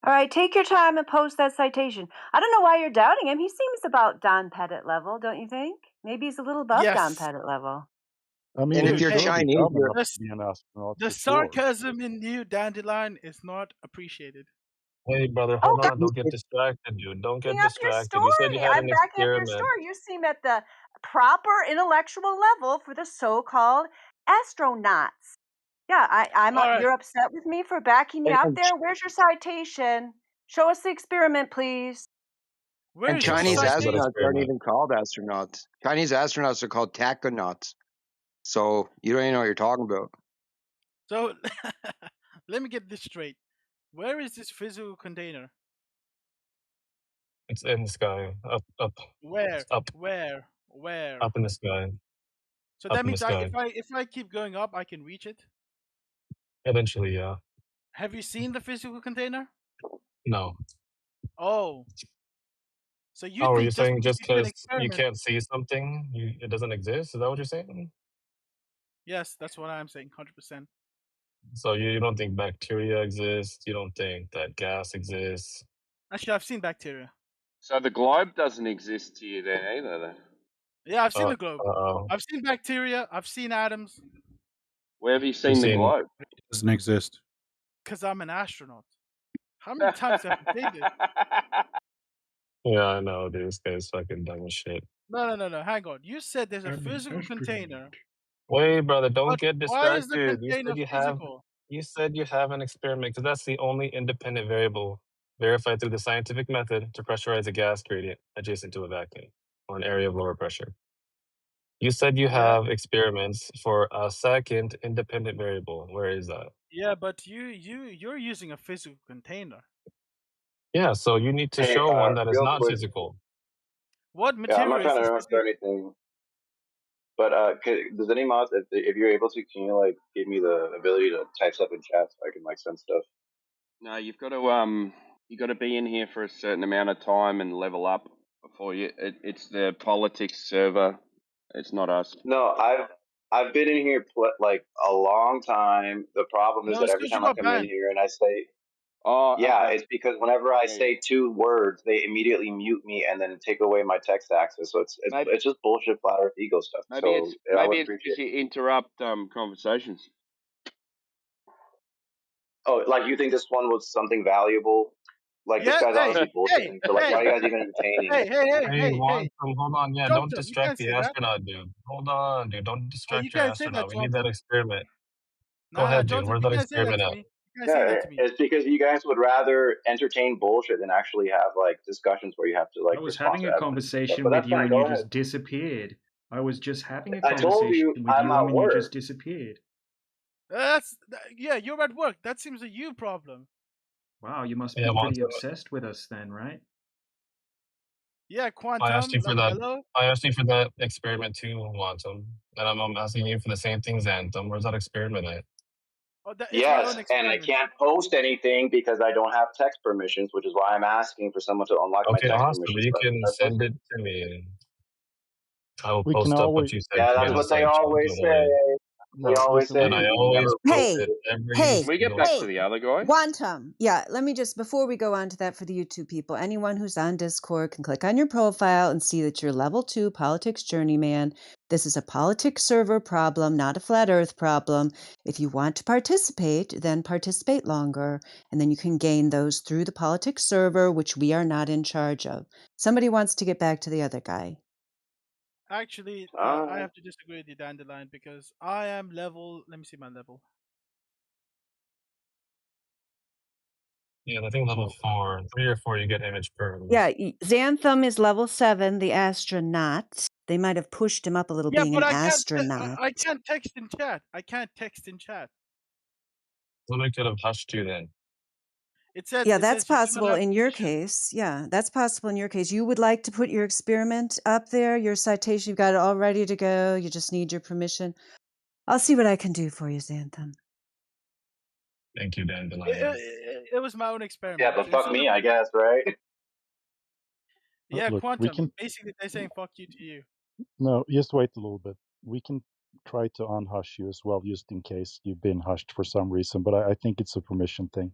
All right, take your time and post that citation. I don't know why you're doubting him. He seems about Don Pettit level, don't you think? Maybe he's a little above Don Yes, Pettit level. I mean, And he if dude. you're Hey, should be Chinese, dumb you're enough the to be an astronaut the for sure. sarcasm in you, Dandelion, is not appreciated. Hey, brother, Oh, hold God, on. Don't get distracted, dude. Don't backing get up your distracted. You said you story. had I'm an backing up your experiment. story. You seem at the proper intellectual level for the so-called astronauts. Yeah, All right, you're upset with me for backing you and, up and, there. Where's your citation? Show us the experiment, please. where and is your Let's Chinese show that citation? astronauts aren't experiment. even called astronauts. Chinese astronauts are called taconauts. So you don't even know what you're talking about. So let me get this straight. Where is this physical container? It's in the sky. Up. Where? It's up. Where? Where? Up in the sky. So Up that in the means sky. if I keep going up, I can reach it. Eventually, yeah. Have you seen the physical container? No. Oh, so you Oh, are you think just saying because just you do an because you experiment? can't see something, it doesn't exist? Is that what you're saying? Yes, that's what I'm saying. 100%. So you don't think bacteria exist? You don't think that gas exists? Actually, I've seen bacteria. So the globe doesn't exist to you then either. Then. Yeah, I've seen the globe. Uh-oh. I've seen bacteria. I've seen atoms. Where have you You've seen the seen... globe? It doesn't exist. Because I'm an astronaut. How many times have you say this? Yeah, I know, dude. This guy's fucking dumb as shit. No. Hang on. You said there's a I'm an physical astronaut. container. Wait, brother, don't But get why is the distracted. container physical? You said you have an experiment because that's the only independent variable verified through the scientific method to pressurize a gas gradient adjacent to a vacuum or an area of lower pressure. You said you Yeah. have experiments for a second independent variable. Where is that? Yeah, but you're using a physical container. Yeah, so you need to Hey, show one that is real not quick. physical. What Yeah, I'm not material is trying to this interrupt or physical? anything, but does any mods, if you're able to, can you like give me the ability to type stuff in chat so I can like send stuff? No, you've got to be in here for a certain amount of time and level up before you. It's the politics server. It's not us. No, I've been in here like a long time. The problem is No, that it's every because you time I got come in banned. here and I say, Oh, yeah, okay. it's because whenever I Yeah. say two words, they immediately mute me and then take away my text access. So Maybe it's just bullshit flat earth ego stuff. So I would it's appreciate because it. you interrupt conversations. Oh, like you think this one was something valuable? Like this Yeah, guy's hey, honestly bullshitting. So like, why are you guys even entertaining it? Hey, hold on. Yeah, don't Chomp, you distract can't the say that. astronaut, dude. Hold on, dude. Don't Oh, you distract your can't say that, astronaut. We need Chomp. that experiment. Go Nah, ahead, dude. Chomp, Where's you that can't say that experiment to at? me. You can't say Yeah, that to me. it's because you guys would rather entertain bullshit than actually have like discussions where you have to I like was respond having to a evidence and stuff. conversation But with that's you fine. and you Go ahead. just disappeared. I was just having a I told conversation you with I'm you at and you just work. disappeared. Yeah, you're at work. That seems a you problem. Wow, you must Yeah, be pretty Monto. obsessed with us then, right? Yeah, I asked quantum, you for like that. hello. I asked you for that experiment too, Quantum. And I'm asking you for the same thing, Xanthem. Where's that experiment at? Oh, it's my Yes, own and I experiment. can't post anything because I don't have text permissions, which is why I'm asking for someone to unlock my Okay, text awesome. permissions You so I can can start send posting. it to me. I will We can post up what always, you said Yeah, to me that's in the what they side chat. always Don't say. worry. They always listen, say, And we I but you always never post post it Hey, it. every hey, Can we get single back hey, to the other guy? Wantum. Yeah, let me just, before we go on to that for the YouTube people, anyone who's on Discord can click on your profile and see that you're level 2 politics journeyman. This is a politics server problem, not a flat earth problem. If you want to participate, then participate longer, and then you can gain those through the politics server, which we are not in charge of. Somebody wants to get back to the other guy. Actually, I have to disagree with you, Dandelion, because I am level. Let me see my level. Yeah, I think level 4, 3 or 4, you get image perms. Yeah, Xantham is level 7, the astronaut. They might have pushed him up a little, Yeah, being but an I astronaut. can't text in chat. I can't text in chat. Somebody could have hushed you then. Yeah, that's you do not possible have in your permission. case. Yeah, that's possible in your case. You would like to put your experiment up there, your citation, you've got it all ready to go. You just need your permission. I'll see what I can do for you, Xantham. Thank you, Dandelion. It was my own experiment. Yeah, but fuck Instead me, of- I guess, right? Yeah, Look, we Quantum. can. Basically, they're saying fuck you to you. No, just wait a little bit. We can try to unhush you as well, just in case you've been hushed for some reason. But I think it's a permission thing.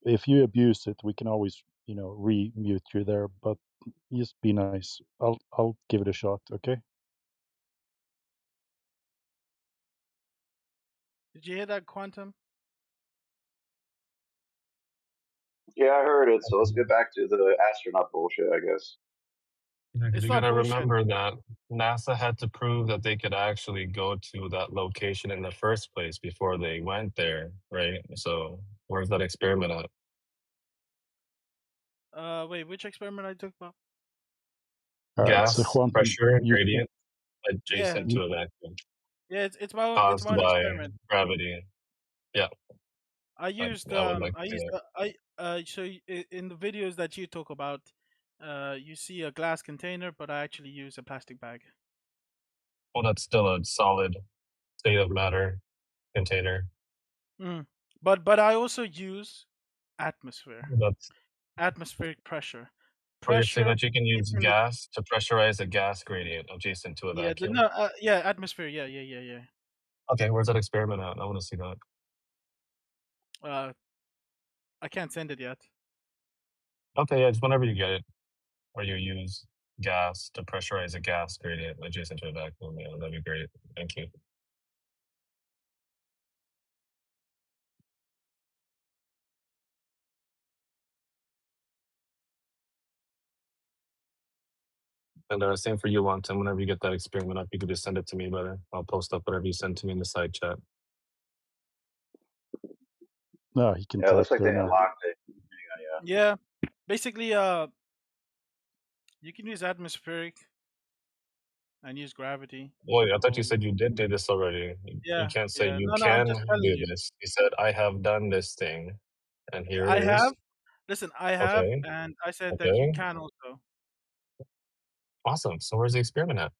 If you abuse it, we can always, re-mute you there. But just be nice. I'll give it a shot. Okay. Did you hear that, Quantum? Yeah, I heard it. So let's get back to the astronaut bullshit, I guess. Yeah, 'cause It's you not gotta bullshit. remember that NASA had to prove that they could actually go to that location in the first place before they went there, right? So where's that experiment at? Wait, which experiment I took about? All right. So Gas quantum, pressure you can. gradient Yeah, adjacent to a vacuum it's my caused own by experiment. gravity. Yeah, I used I would like to. in the videos that you talk about, you see a glass container, but I actually use a plastic bag. Well, that's still a solid state of matter container. But I also use atmosphere, That's atmospheric pressure. or you're saying Pressure that you can use differently. gas to pressurize a gas gradient adjacent to a Yeah, vacuum. atmosphere. Yeah. Okay, where's that experiment at? I want to see that. I can't send it yet. Okay, yeah, just whenever you get it, or you use gas to pressurize a gas gradient adjacent to a vacuum. Yeah, that'd be great. Thank you. And same for you, Wanton. Whenever you get that experiment up, you could just send it to me, brother. I'll post up whatever you send to me in the side chat. No, he can Yeah, it type looks like there they now. unlocked it. Hang on, Yeah, basically, you can use atmospheric and use gravity. Wait, I thought you said you did do this already. You Yeah, can't say yeah. you No, I'm can just telling do you. this. You said I have done this thing, and here I it have. is. Listen, I have, Okay, and I said that you okay, can also. awesome. So where's the experiment at?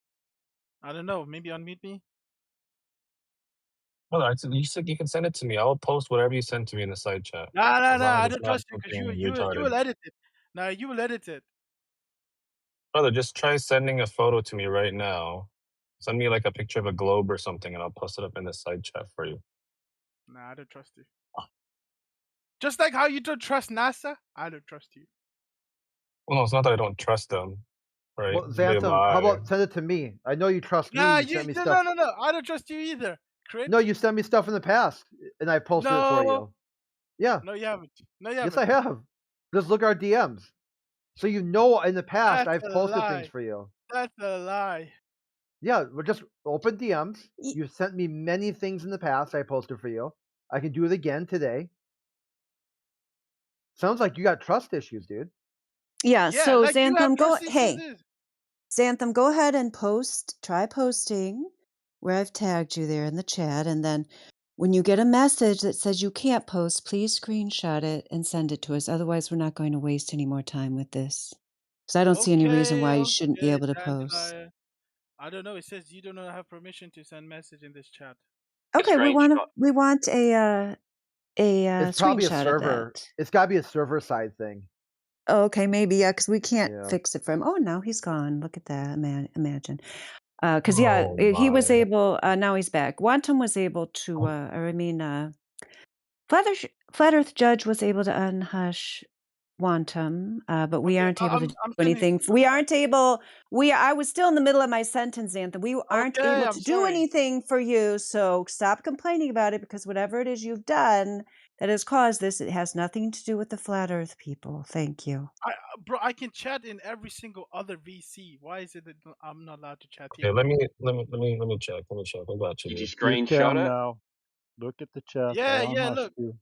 I don't know. Maybe unmute me. Well, you said you can send it to me. I'll post whatever you send to me in the side chat, No. as long as I it's don't not trust you because something you retarded. will edit it. No, you will edit it. Brother, just try sending a photo to me right now. Send me like a picture of a globe or something, and I'll post it up in the side chat for you. Nah, I don't trust you. Just like how you don't trust NASA, I don't trust you. Well, no, it's not that I don't trust them, right? Well, They Xantham, how lie. about send it to me? I know you trust Nah, me. You sent me no, stuff. no. I don't trust you either. Crit. No, you sent me stuff in the past, and I posted it for No. you. Yeah. No, you haven't. No, you Yes, haven't. I have. Just look at our DMs. So you know in the past That's I've a posted lie. things for you. That's a lie. Yeah, we're just open DMs. You've sent me many things in the past I posted for you. I can do it again today. Sounds like you got trust issues, dude. Yeah, Yeah, so like you have Xantham, trust issues. Xantham, go ahead and try posting where I've tagged you there in the chat. And then when you get a message that says you can't post, please screenshot it and send it to us. Otherwise, we're not going to waste any more time with this. Because I don't see any reason why you shouldn't be able to post. Dandelion. I don't know. It says you do not have permission to send message in this chat. Okay, we want a It's probably a screenshot of server. that. It's got to be a server side thing. Oh, okay, maybe, yeah, because we can't Yeah. fix it for him. Oh, now he's gone. Look at that, imagine. Because, Oh, he was my. able, now he's back. Wantum was able to, Flat Earth Judge was able to unhush Wantum, but we aren't able to do anything. I was still in the middle of my sentence, Anthem. We aren't Okay, able I'm to do sorry. anything for you, so stop complaining about it, because whatever it is you've done that has caused this, it has nothing to do with the Flat Earth people. Thank you. Bro, I can chat in every single other VC. Why is it that I'm not allowed to chat Okay, here? let me check. Let me check. I got you. Did you Dude. You screenshot can it? now. Look at the chat. I Yeah, unhushed look. you.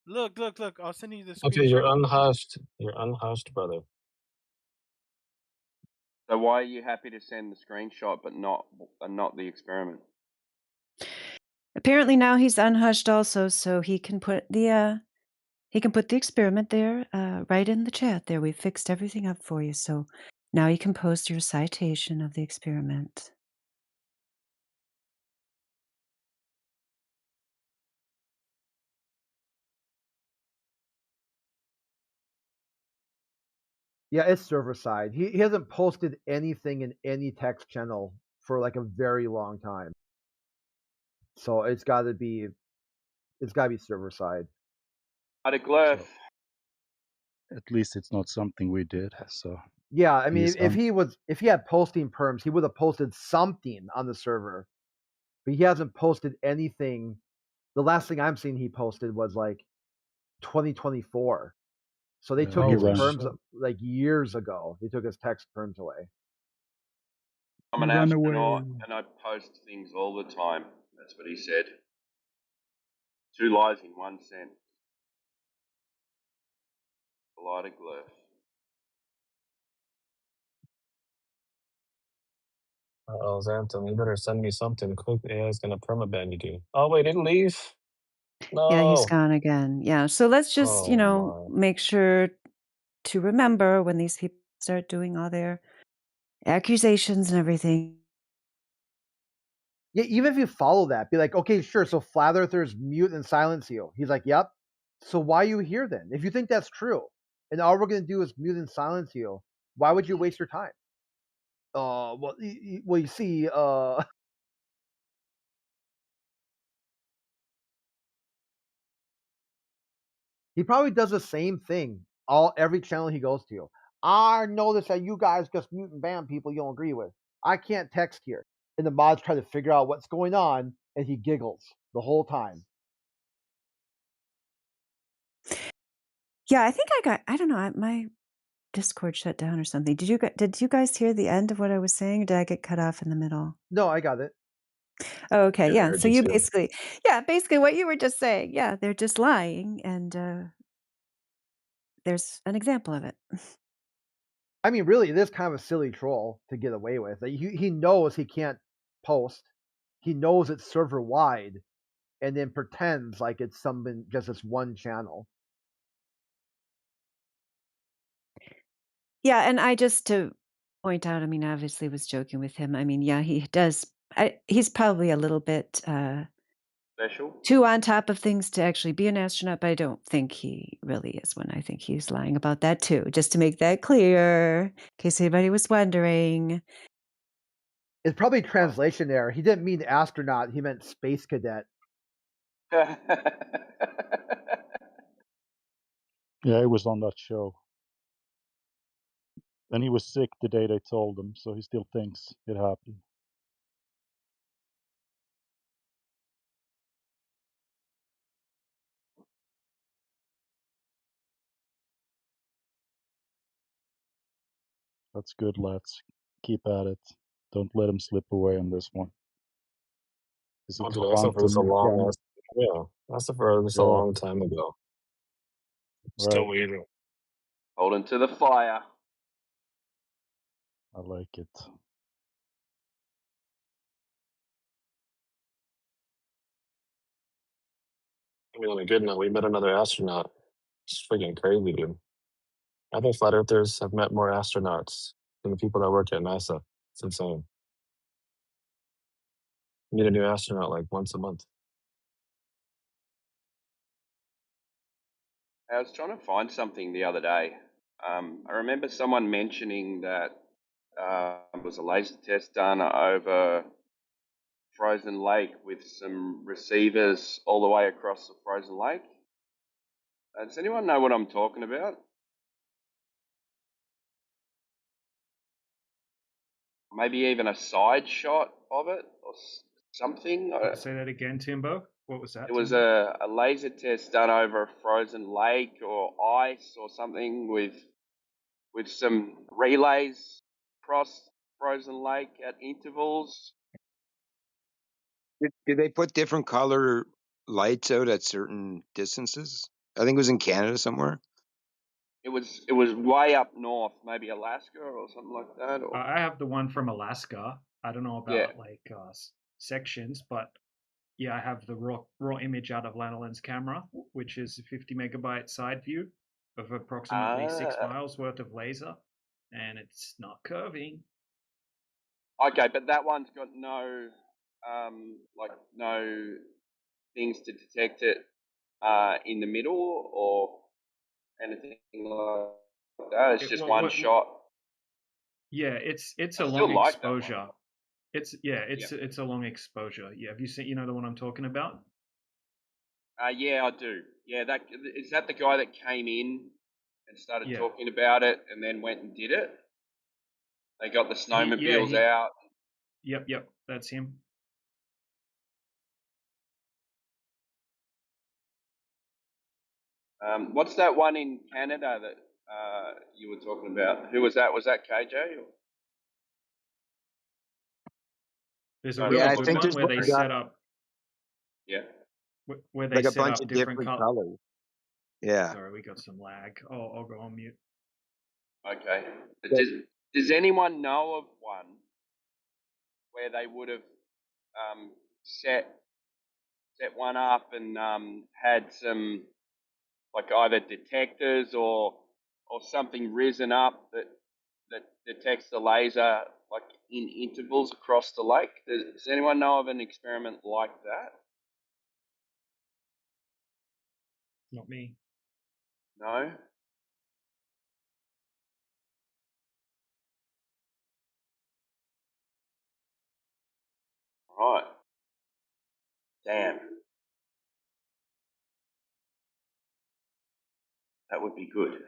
Look, look, look. I'll send you the Okay, you're screenshot. unhushed. You're unhushed, brother. So why are you happy to send the screenshot but not the experiment? Apparently now he's unhushed also, so he can put the experiment there, right in the chat there. We fixed everything up for you, so now you can post your citation of the experiment. Yeah, it's server side. He hasn't posted anything in any text channel for like a very long time. So it's got to be server side. Out of Glurf. So, at least it's not something we did. So Yeah, I mean, he's if he had posting perms, he would have posted something on the server, but he hasn't posted anything. The last thing I'm seeing he posted was like 2024. So they took he his ran. perms like years ago. They took his text perms away. I'm He an ran astronaut away. and I post things all the time. That's what he said. 2 lies in 1 sentence. Out of Glurf. Oh, Xantham, you better send me something quick. AI's gonna permaban you, dude. Oh wait, didn't leave. Yeah, he's No. gone again. Yeah, so let's just, Oh my. make sure to remember when these people start doing all their accusations and everything. Yeah, even if you follow that, be like, okay, sure. So flat earthers mute and silence you. He's like, yep. So why are you here then? If you think that's true, and all we're gonna do is mute and silence you, why would you waste your time? Well, you see, he probably does the same thing every channel he goes to. I notice that you guys just mute and ban people you don't agree with. I can't text here. And the mods try to figure out what's going on, and he giggles the whole time. Yeah, I think I don't know, my Discord shut down or something. Did you guys hear the end of what I was saying, or did I get cut off in the middle? No, I got it. Oh, okay, Yeah, I yeah. heard So you you too. basically what you were just saying. Yeah, they're just lying, and there's an example of it. I mean, really, it is kind of a silly troll to get away with. Like, he knows he can't post. He knows it's server wide, and then pretends like it's something just this one channel. Yeah, and I just to point out, I mean, obviously was joking with him. I mean, yeah, he does. He's probably a little bit Special. too on top of things to actually be an astronaut, but I don't think he really is one. I think he's lying about that too, just to make that clear, in case anybody was wondering. It's probably translation error. He didn't mean astronaut. He meant space cadet. Yeah, he was on that show. And he was sick the day they told him, so he still thinks it happened. That's good, lads. Keep at it. Don't let him slip away on this one. Is it I suffered this a quantum long again? ass. Yeah, I suffered this a Yeah, long time ago. Still right. waiting. Holding to the fire. I like it. I mean, on a good note, we met another astronaut. It's freaking crazy, dude. I think flat earthers have met more astronauts than the people that work at NASA. It's insane. You meet a new astronaut like once a month. I was trying to find something the other day. I remember someone mentioning that there was a laser test done over frozen lake with some receivers all the way across the frozen lake. Does anyone know what I'm talking about? Maybe even a side shot of it or something. Say that again, Timbo. What was that? It was Timbo? a laser test done over a frozen lake or ice or something with some relays across frozen lake at intervals. Did they put different color lights out at certain distances? I think it was in Canada somewhere. It was way up north, maybe Alaska or something like that. Or I have the one from Alaska. I don't know yeah. about like sections, but yeah, I have the raw image out of Lanolин's camera, which is a 50 megabyte side view of approximately 6 miles worth of laser, and it's not curving. Okay, but that one's got no no things to detect it in the middle or anything like that. It's just one shot. Yeah, it's I a still long like that one. exposure. It's a long exposure. Yeah, have you seen, you know, the one I'm talking about? Yeah, I do. Yeah, is that the guy that came in and started Yeah. talking about it and then went and did it? They got the snowmobiles out. Yep, that's him. What's that one in Canada that you were talking about? Who was that? Was that KJ? Or? There's a really good one where they set up. Yeah. Where they like a set bunch up of different colors. Yeah. Sorry, we got some lag. I'll go on mute. Okay. Does anyone know of one where they would have set one up and had some like either detectors or something risen up that detects the laser like in intervals across the lake? Does anyone know of an experiment like that? Not me. No? Right. Damn. That would be good.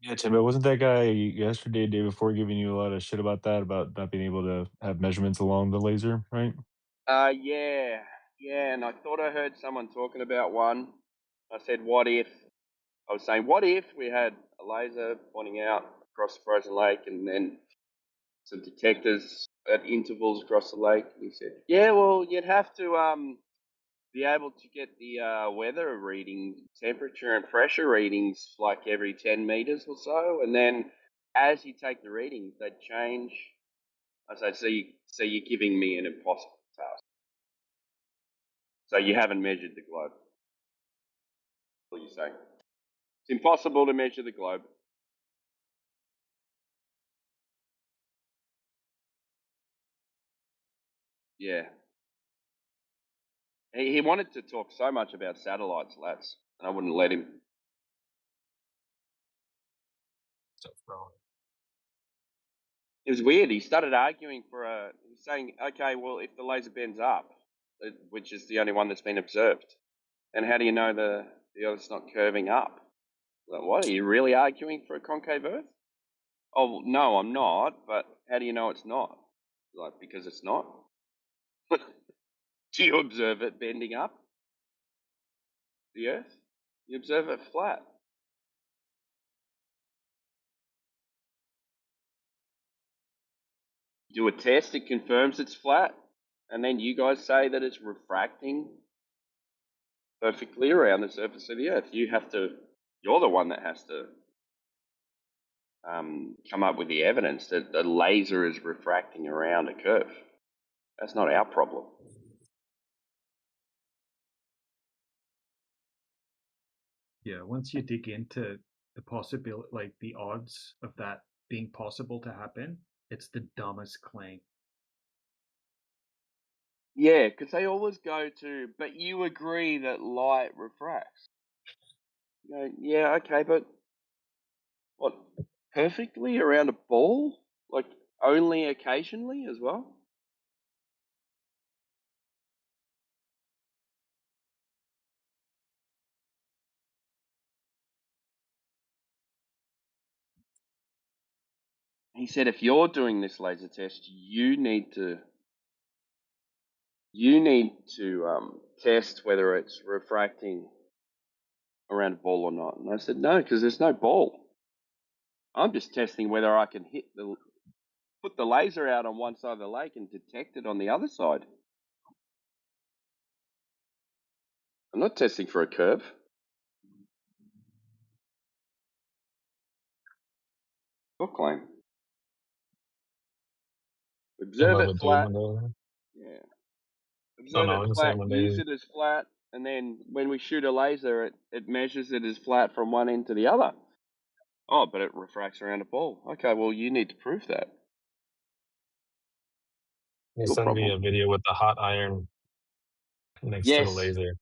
Yeah, Tim, but wasn't that guy yesterday, day before, giving you a lot of shit about that, about not being able to have measurements along the laser, right? Yeah, and I thought I heard someone talking about one. I said, what if? I was saying, what if we had a laser pointing out across the frozen lake and then some detectors at intervals across the lake? And he said, yeah, well, you'd have to be able to get the weather reading, temperature and pressure readings like every 10 meters or so, and then as you take the readings, they'd change. I said, so you're giving me an impossible task. So you haven't measured the globe. What are you saying? It's impossible to measure the globe. Yeah. He wanted to talk so much about satellites, lads, and I wouldn't let him. It was weird. He started arguing he was saying, okay, well, if the laser bends up, which is the only one that's been observed, and how do you know the Earth's not curving up? Like, what, are you really arguing for a concave Earth? Oh, no, I'm not, but how do you know it's not? Like, because it's not? Do you observe it bending up? The Earth? You observe it flat. Do a test, it confirms it's flat, and then you guys say that it's refracting perfectly around the surface of the Earth. You're the one that has to come up with the evidence that the laser is refracting around a curve. That's not our problem. Yeah, once you dig into the possibility, like the odds of that being possible to happen, it's the dumbest claim. Yeah, because they always go to, but you agree that light refracts. You go, yeah, okay, but what, perfectly around a ball? Like, only occasionally as well? He said, if you're doing this laser test, you need to test whether it's refracting around a ball or not. And I said, no, because there's no ball. I'm just testing whether I can hit the put the laser out on one side of the lake and detect it on the other side. I'm not testing for a curve. Book claim. Observe About it the dude flat. when they. Yeah. Oh Observe no, I it was just flat. saying when Use they. it as flat, and then when we shoot a laser, it measures it as flat from one end to the other. Oh, but it refracts around a ball. Okay, well, you need to prove that. They Your sent me problem. a video with the hot iron next to the Yes. laser.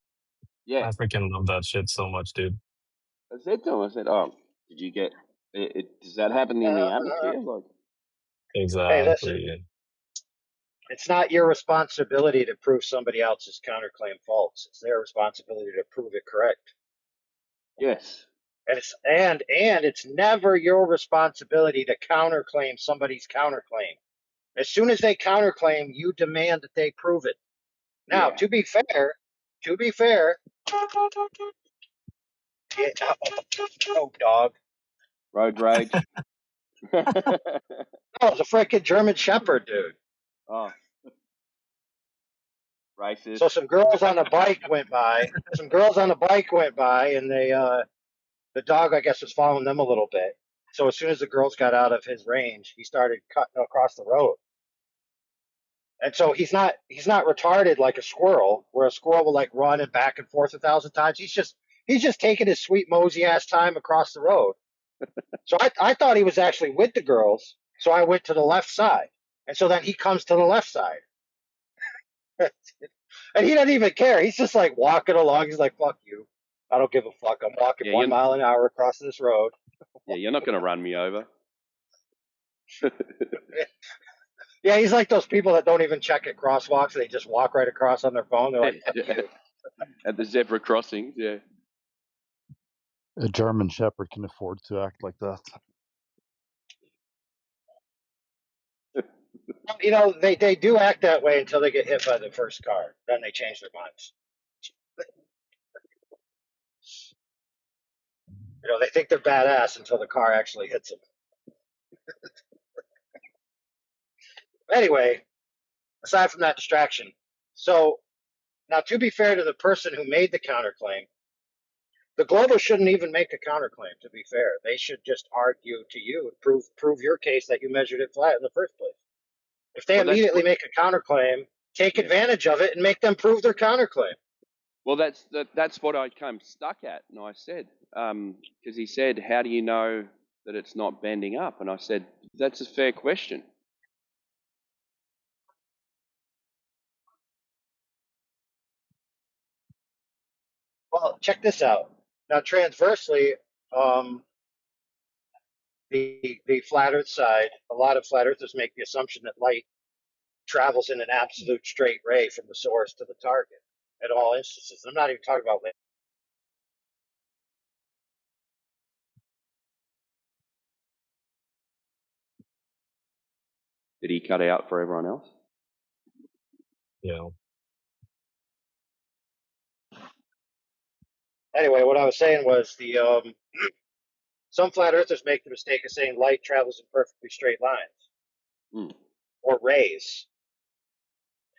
Yeah. I freaking love that shit so much, dude. I said to him, I said, "Oh, did you get it? Does that happen in the atmosphere?" Like, Hey, listen, Exactly. it's not your responsibility to prove somebody else's counterclaim false. It's their responsibility to prove it correct. yes. And it's never your responsibility to counterclaim somebody's counterclaim. As soon as they counterclaim, you demand that they prove it. Now, Yeah. to be fair, oh dog, Road rage. no, it's a freaking German Shepherd, dude. Oh, racist. So some girls on a bike went by. And the dog, I guess, was following them a little bit. So as soon as the girls got out of his range, he started cutting across the road. And so he's not retarded like a squirrel, where a squirrel will like run and back and forth 1,000 times. He's just taking his sweet mosey ass time across the road. So I thought he was actually with the girls. So I went to the left side. And so then he comes to the left side. And he doesn't even care. He's just like walking along. He's like, fuck you. I don't give a fuck. I'm walking Yeah, 1 mile an hour across this road. yeah, you're not going to run me over. Yeah, he's like those people that don't even check at crosswalks. They just walk right across on their phone. They're like, fuck you. At the zebra crossings, yeah. A German Shepherd can afford to act like that. You know, they do act that way until they get hit by the first car. Then they change their minds. You know, they think they're badass until the car actually hits them. Anyway, aside from that distraction, so now to be fair to the person who made the counterclaim, the Glover shouldn't even make a counterclaim. To be fair, they should just argue to you and prove your case that you measured it flat in the first place. If they Well, that's immediately what. make a counterclaim, take Yeah. advantage of it and make them prove their counterclaim. Well, that's what I came stuck at, and I said, because he said, "How do you know that it's not bending up?" And I said, "That's a fair question." Well, check this out. Now, transversely, the flat Earth side, a lot of flat earthers make the assumption that light travels in an absolute straight ray from the source to the target at all instances. I'm not even talking about laser. Did he cut out for everyone else? Yeah. Anyway, what I was saying was some flat earthers make the mistake of saying light travels in perfectly straight lines or rays,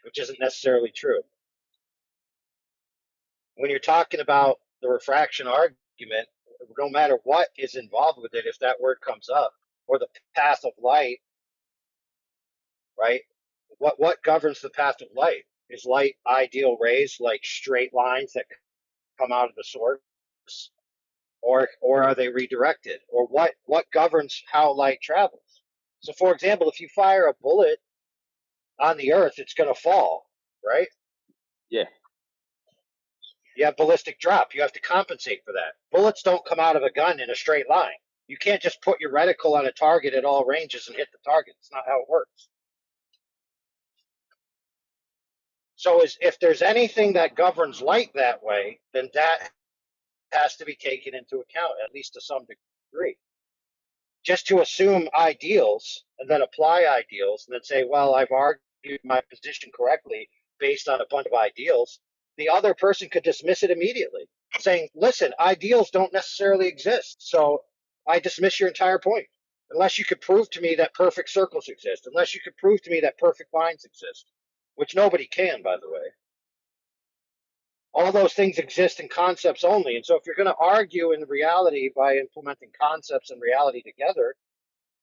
which isn't necessarily true. When you're talking about the refraction argument, no matter what is involved with it, if that word comes up, or the path of light, right? What governs the path of light? Is light ideal rays like straight lines that come out of the source, or are they redirected? Or what governs how light travels? So, for example, if you fire a bullet on the Earth, it's going to fall, right? Yeah. You have ballistic drop. You have to compensate for that. Bullets don't come out of a gun in a straight line. You can't just put your reticle on a target at all ranges and hit the target. It's not how it works. So if there's anything that governs light that way, then that has to be taken into account, at least to some degree. Just to assume ideals and then apply ideals and then say, well, I've argued my position correctly based on a bunch of ideals, the other person could dismiss it immediately, saying, listen, ideals don't necessarily exist, so I dismiss your entire point. unless you could prove to me that perfect circles exist, unless you could prove to me that perfect lines exist, which nobody can, by the way. All those things exist in concepts only. And so if you're going to argue in reality by implementing concepts and reality together,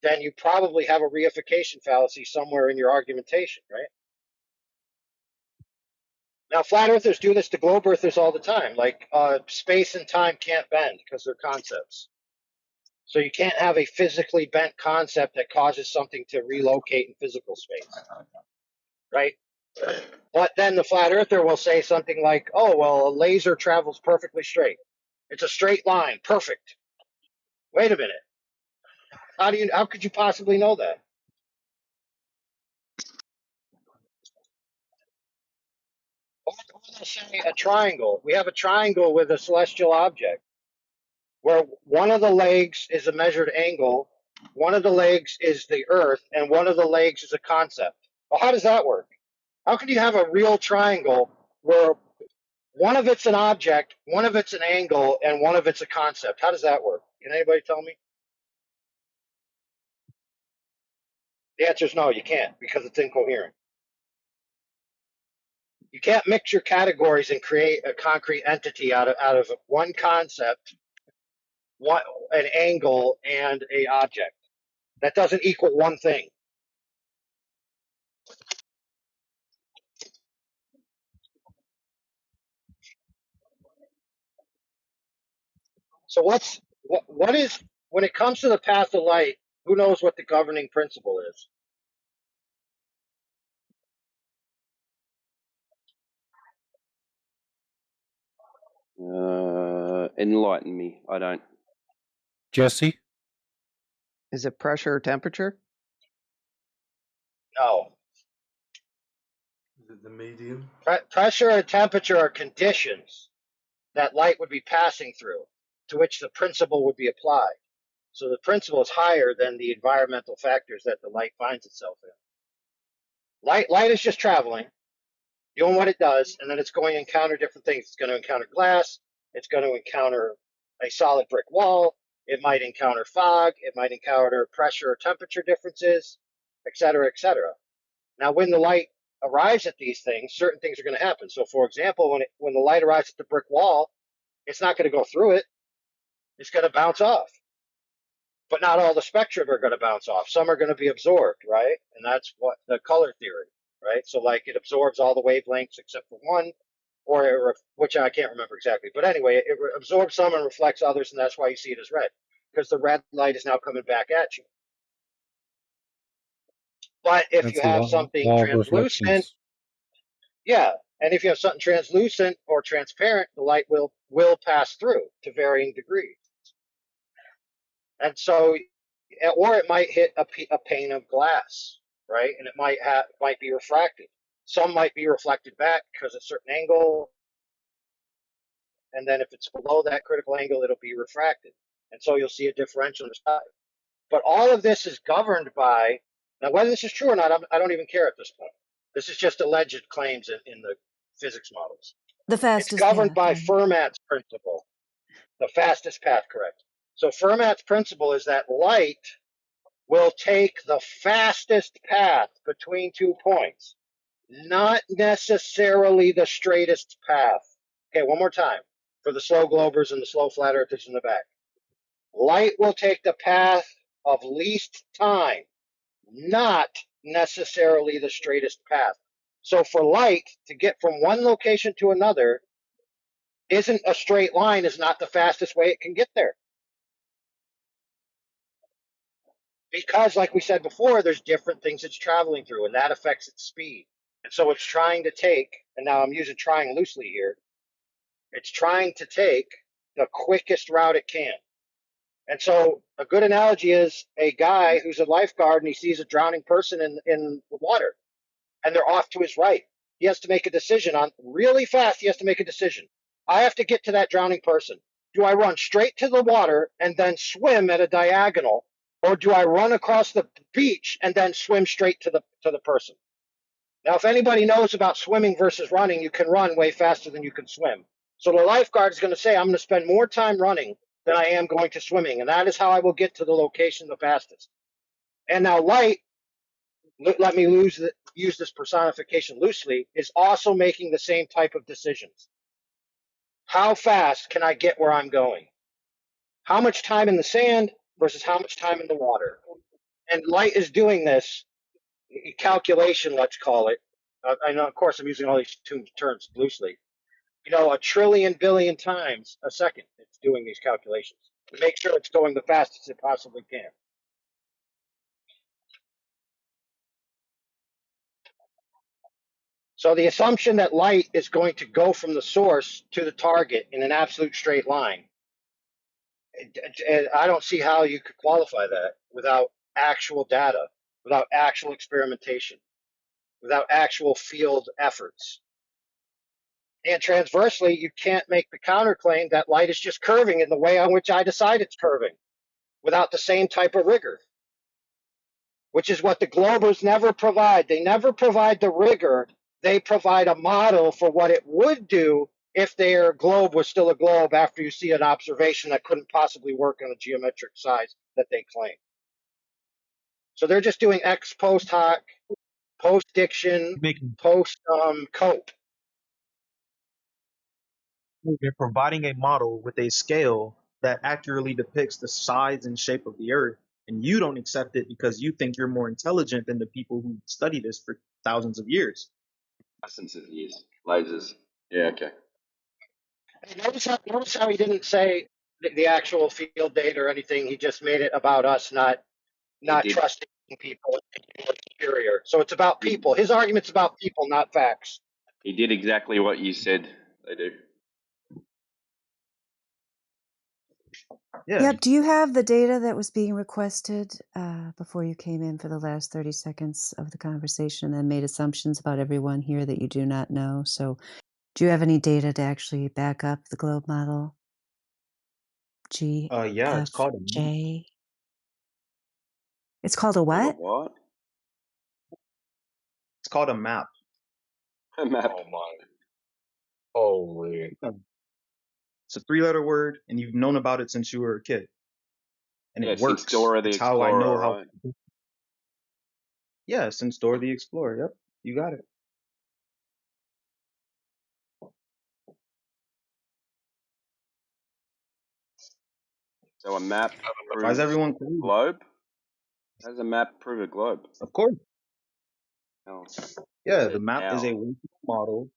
then you probably have a reification fallacy somewhere in your argumentation, right? Now, flat earthers do this to globe earthers all the time. Like space and time can't bend because they're concepts. So you can't have a physically bent concept that causes something to relocate in physical space, right? But then the flat earther will say something like, oh, well, a laser travels perfectly straight. It's a straight line, perfect. Wait a minute. How could you possibly know that? Or they'll say a triangle. We have a triangle with a celestial object where one of the legs is a measured angle, one of the legs is the earth, and one of the legs is a concept. Well, how does that work? How can you have a real triangle where one of it's an object, one of it's an angle, and one of it's a concept? How does that work? Can anybody tell me? The answer is no, you can't, because it's incoherent. You can't mix your categories and create a concrete entity out of one concept, an angle, and a object. That doesn't equal one thing. So what is, when it comes to the path of light, who knows what the governing principle is? Enlighten me. I don't. Jesse? Is it pressure or temperature? No. Is it the medium? Pressure and temperature are conditions that light would be passing through, to which the principle would be applied. So the principle is higher than the environmental factors that the light finds itself in. Light is just traveling, doing what it does, and then it's going to encounter different things. It's going to encounter glass. It's going to encounter a solid brick wall. It might encounter fog. It might encounter pressure or temperature differences, et cetera, et cetera. Now, when the light arrives at these things, certain things are going to happen. So, for example, when the light arrives at the brick wall, it's not going to go through it. It's going to bounce off. But not all the spectrum are going to bounce off. Some are going to be absorbed, right? And that's what the color theory, right? So like it absorbs all the wavelengths except for one, or which I can't remember exactly. But anyway, it absorbs some and reflects others, and that's why you see it as red, because the red light is now coming back at you. But if That's you the have law something of translucent, reflections. yeah, and if you have something translucent or transparent, the light will pass through to varying degrees. And so, or it might hit a pane of glass, right? And it might be refracted. Some might be reflected back because of a certain angle, and then if it's below that critical angle, it'll be refracted. And so you'll see a differential in the sky. But all of this is governed by, now whether this is true or not, I don't even care at this point. This is just alleged claims in the physics models. The It's fastest governed path. by Fermat's principle, the fastest path, correct. So Fermat's principle is that light will take the fastest path between 2 points, not necessarily the straightest path. Okay, one more time for the slow globers and the slow flat earthers in the back. Light will take the path of least time, not necessarily the straightest path. So for light to get from one location to another isn't a straight line, is not the fastest way it can get there. Because, like we said before, there's different things it's traveling through, and that affects its speed. And so it's trying to take, and now I'm using trying loosely here, it's trying to take the quickest route it can. And so a good analogy is a guy who's a lifeguard and he sees a drowning person in the water, and they're off to his right. He has to make a decision on really fast. He has to make a decision. I have to get to that drowning person. Do I run straight to the water and then swim at a diagonal, or do I run across the beach and then swim straight to the person? Now, if anybody knows about swimming versus running, you can run way faster than you can swim. So the lifeguard is going to say, I'm going to spend more time running than I am going to swimming, and that is how I will get to the location the fastest. And now light, let me use this personification loosely, is also making the same type of decisions. How fast can I get where I'm going? How much time in the sand versus how much time in the water? And light is doing this calculation, let's call it. I know, of course, I'm using all these two terms loosely. You know, 1,000,000,000,000,000 times a second, it's doing these calculations to make sure it's going the fastest it possibly can. So the assumption that light is going to go from the source to the target in an absolute straight line, I don't see how you could qualify that without actual data, without actual experimentation, without actual field efforts. And transversely, you can't make the counterclaim that light is just curving in the way on which I decide it's curving without the same type of rigor, which is what the globers never provide. They never provide the rigor. They provide a model for what it would do if their globe was still a globe after you see an observation that couldn't possibly work on a geometric size that they claim. So they're just doing ex post hoc, post diction, post cope. They're providing a model with a scale that accurately depicts the size and shape of the Earth, and you don't accept it because you think you're more intelligent than the people who study this for thousands of years. Thousands of years. Lasers. Yeah, okay. Notice how he didn't say the actual field data or anything. He just made it about us not trusting people superior. So it's about people. His argument's about people, not facts. He did exactly what you said they do. Yeah. Yep. Do you have the data that was being requested before you came in for the last 30 seconds of the conversation and made assumptions about everyone here that you do not know? So do you have any data to actually back up the globe model? Yeah, it's called a map. GFJ? It's called a Called a what? what? It's called a map. A map. Oh my. Holy. It's a 3-letter word, and you've known about it since you were a kid. And Yeah, it since works. Dora the It's how I Explorer, know right? how. Yeah, since Dora the Explorer. Yep, you got it. So a map Why is proves everyone a crazy? globe? How does a map prove a globe? Of course. Oh, Yeah, said the map is a how. working model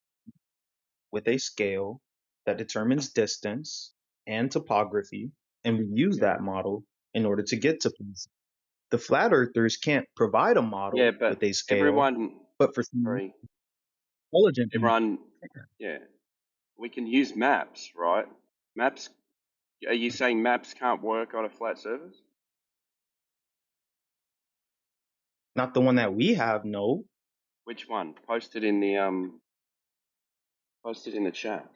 with a scale that determines distance and topography, and we use Yeah. that model in order to get to places. The flat earthers can't provide a model Yeah, but with a scale, everyone, but for sorry, intelligent people, everyone, yeah, we can use maps, right? Maps. Are you saying maps can't work on a flat surface? not the one that we have, no. Which one? Post it in the chat.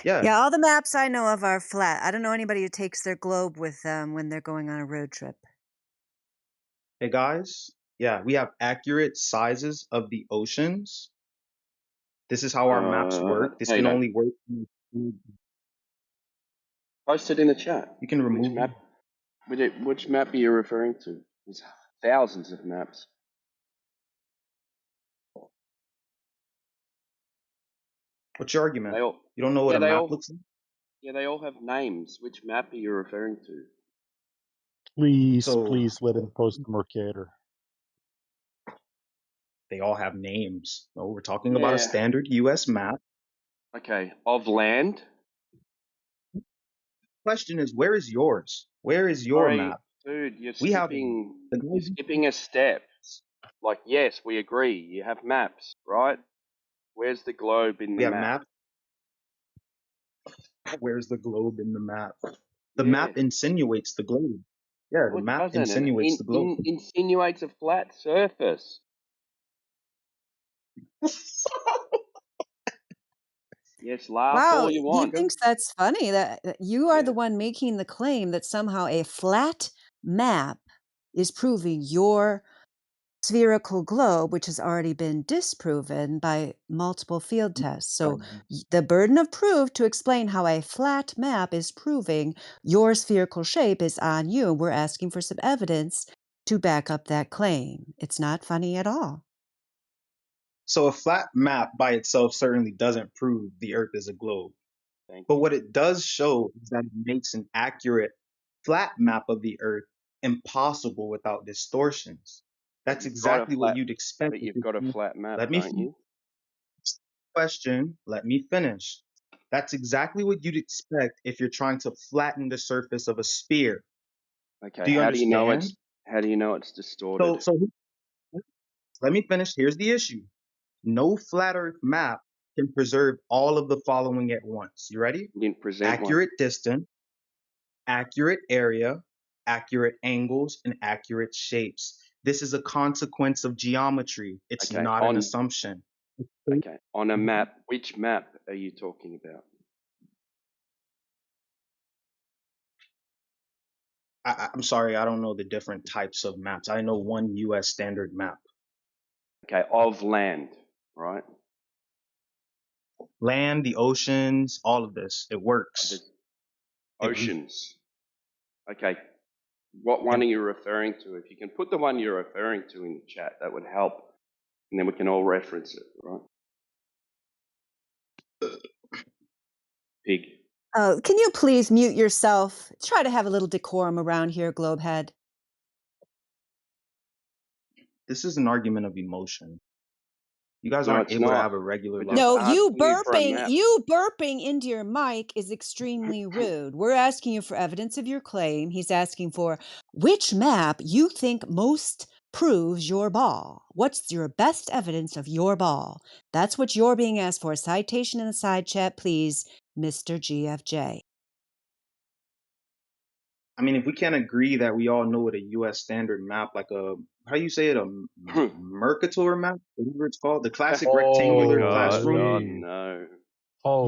Yeah, all the maps I know of are flat. I don't know anybody who takes their globe with them when they're going on a road trip. Hey guys, yeah, we have accurate sizes of the oceans. This is how our maps work. This No, you can don't. only work. Post it in the chat. You can remove Which map are you referring to? There's thousands of maps. What's your argument? You don't know what a map looks like? Yeah, they all have names. Which map are you referring to? Please, So- please let him post the Mercator. They all have names. No, we're talking about a standard U.S. map. Okay, of land. Question is, where is yours? Where is your Sorry, map? dude, you're We have skipping a step. Like, yes, we agree. You have maps, right? Where's the globe in the We have map? maps. Where's the globe in the map? The map insinuates the globe. Yeah, the map insinuates the globe. Insinuates a flat surface. Yes, laugh Wow, all you he want. thinks that's funny that you are the one making the claim that somehow a flat map is proving your spherical globe, which has already been disproven by multiple field tests. So the burden of proof to explain how a flat map is proving your spherical shape is on you. We're asking for some evidence to back up that claim. It's not funny at all. So a flat map by itself certainly doesn't prove the Earth is a globe. But what it does show is that it makes an accurate flat map of the Earth impossible without distortions. That's exactly what you'd expect. But you've got a flat map, Let me don't you? question. Let me finish. That's exactly what you'd expect if you're trying to flatten the surface of a sphere. Okay. Do you How do you know understand? it's distorted? So let me finish. Here's the issue. No flat Earth map can preserve all of the following at once. You ready? You can present Accurate distance, accurate area, accurate angles, and accurate shapes. This is a consequence of geometry. It's Okay, not an assumption. Okay. On a map, which map are you talking about? I'm sorry, I don't know the different types of maps. I know one US standard map. Okay, of land, right? Land, the oceans, all of this. It works. Oceans. Okay. What one are you referring to? If you can put the one you're referring to in the chat, that would help. And then we can all reference it, right? Pig. Can you please mute yourself? Try to have a little decorum around here, Globehead. This is an argument of emotion. You guys No, aren't it's able to not. have a regular We're level. just No, you asking you for a burping into your mic is extremely rude. We're asking you for evidence of your claim. He's asking for which map you think most proves your ball. What's your best evidence of your ball? That's what you're being asked for. Citation in the side chat, please, Mr. GFJ. I mean, if we can't agree that we all know what a US standard map, like how do you say it, a Mercator map, whatever it's called, the classic rectangular classroom. No.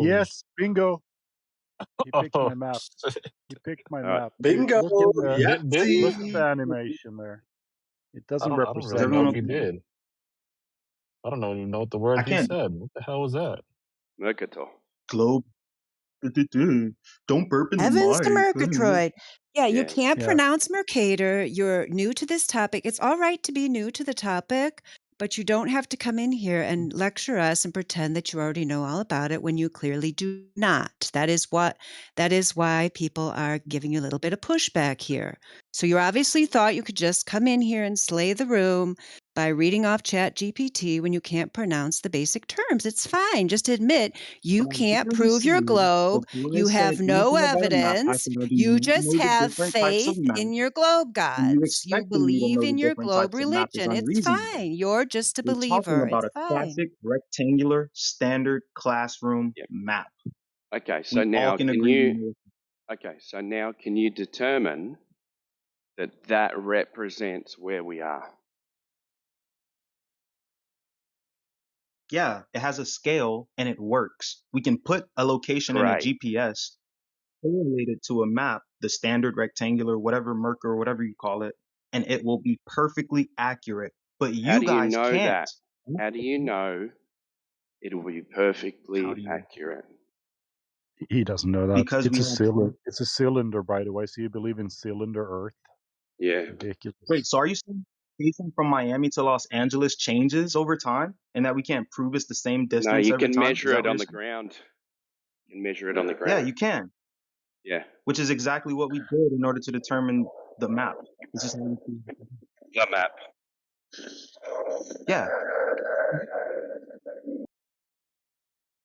Yes, bingo. He picked Oh, my map. He picked my All right. map. Bingo, Look in the look at the Yahtzee. animation there. It I doesn't don't really represent know if everyone he anything. did. I don't even know what the I word he can't said. What the hell was that? Mercator. globe. Don't burp in the Heavens to mic. Murgatroyd. Yeah, you Yeah. can't Yeah. pronounce Mercator. You're new to this topic. It's all right to be new to the topic, but you don't have to come in here and lecture us and pretend that you already know all about it when you clearly do not. That is why people are giving you a little bit of pushback here. So you obviously thought you could just come in here and slay the room by reading off Chat GPT when you can't pronounce the basic terms. It's fine. Just admit you can't prove your globe. Before I You said have no anything about a map, I evidence. said, do You you just know the have different types of faith maps? in your globe And you gods. You expecting me to believe know the in your different globe types of map is religion. It's unreasonable. fine. You're just a We're talking believer. about It's a fine. classic rectangular standard classroom Yep. map. Okay, so We all now can can agree. you determine that represents where we are? Yeah, it has a scale and it works. We can put a location in a Great. GPS, correlate it to a map, the standard rectangular, whatever Merker, whatever you call it, and it will be perfectly accurate. But How you do you guys know can't. that? How do you know it'll be perfectly accurate? He doesn't know that. Because It's we a have. cylinder. It's a cylinder, by the way. So you believe in cylinder Earth? Yeah. Ridiculous. Wait, so are you saying spacing from Miami to Los Angeles changes over time, and that we can't prove it's the same No, distance you every can time? Is measure that it what on you're the saying? ground. You can measure it on the Yeah, ground. you can. Yeah. Which is exactly what we did in order to determine the map. This is how we see it. The map. Yeah.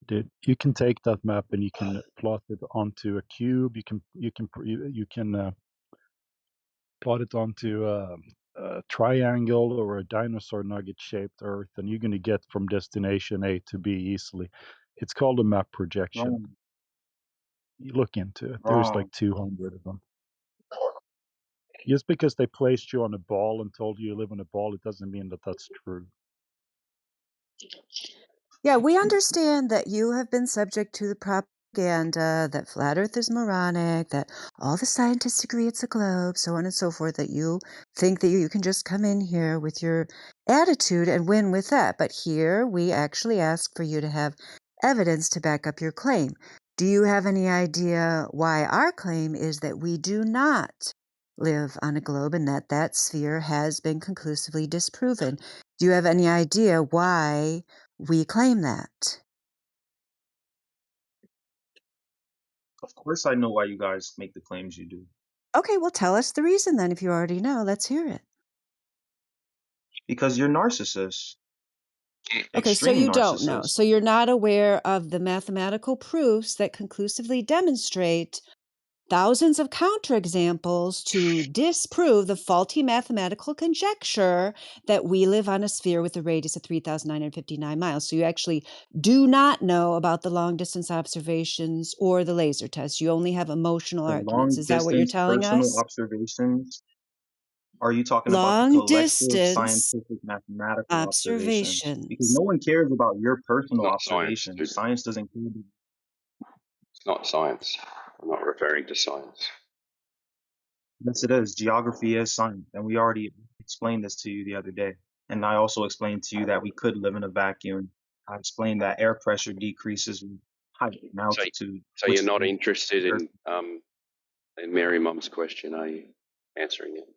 Dude, you can take that map and you can plot it onto a cube. You can plot it onto a triangle or a dinosaur nugget shaped Earth, and you're going to get from destination A to B easily. It's called a map projection. Wrong. You look into it. There's Wrong. like 200 of them. Just because they placed you on a ball and told you live on a ball, it doesn't mean that that's true. Yeah, we understand that you have been subject to the propaganda that flat Earth is moronic, that all the scientists agree it's a globe, so on and so forth, that you think that you can just come in here with your attitude and win with that. But here we actually ask for you to have evidence to back up your claim. Do you have any idea why our claim is that we do not live on a globe and that that sphere has been conclusively disproven. Do you have any idea why we claim that? Of course, I know why you guys make the claims you do. Okay, well, tell us the reason then. If you already know, let's hear it. Because you're narcissists. Okay, so Extreme you don't know. narcissists. So you're not aware of the mathematical proofs that conclusively demonstrate thousands of counterexamples to disprove the faulty mathematical conjecture that we live on a sphere with a radius of 3,959 miles. So you actually do not know about the long distance observations or the laser test. You only have emotional The arguments. long Is that what you're distance telling personal us? observations. Are you talking about the Long collective distance scientific mathematical observations? Because observations. no one cares about your It's personal not science, observations. dude. Science doesn't care. It's not science. I'm not referring to science. Yes, it is. Geography is science, and we already explained this to you the other day. And I also explained to you that we could live in a vacuum. I explained that air pressure decreases with height and So, altitude, so which you're not is interested Earth. in Mary Mum's question, are you? Answering it.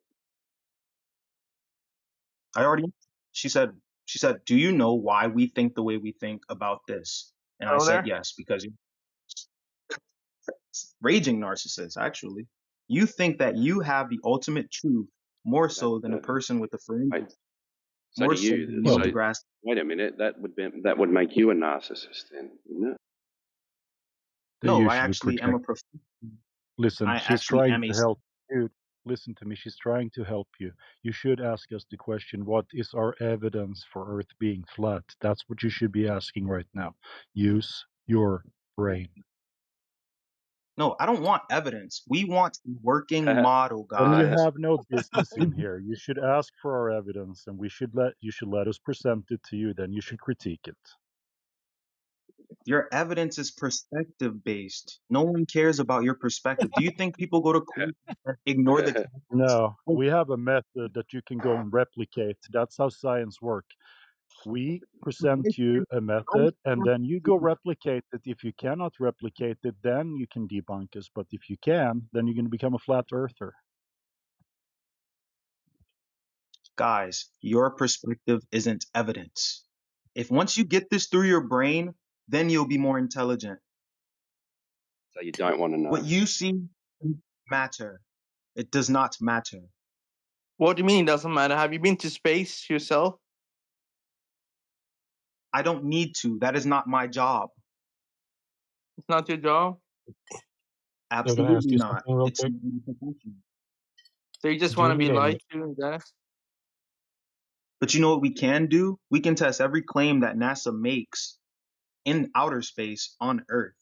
I already. She said. She said, "Do you know why we think the way we think about this?" And I Hello said, there. "Yes, because you're raging narcissist. Actually, you think that you have the ultimate truth more That, so than a person with a fringe, wait, so more do so you. than So Neil deGrasse. wait a minute. That would make you a narcissist then, wouldn't it? They No, I usually actually am project. a professional. Listen, I she's actually trying am a. to help. Dude, listen to me. She's trying to help you. You should ask us the question, what is our evidence for Earth being flat? That's what you should be asking right now. Use your brain. No, I don't want evidence. We want a working model, Then you guys. have no business in here. You should ask for our evidence, and you should let us present it to you. Then you should critique it. Your evidence is perspective based. No one cares about your perspective. Do you think people go to court and ignore the? No, we have a method that you can go and replicate. That's how science works. We present you a method, and then you go replicate it. If you cannot replicate it, then you can debunk us. But if you can, then you're going to become a flat earther. Guys, your perspective isn't evidence. If once you get this through your brain, then you'll be more intelligent. So you don't want to know. What you see doesn't matter. It does not matter. What do you mean it doesn't matter? Have you been to space yourself? I don't need to. That is not my job. It's not your job. Yo, can I ask Absolutely you not. something real It's quick? not my profession. So you just Do you want to be need a lied to and that? But you know what we can do? We can test every claim that NASA makes in outer space on Earth.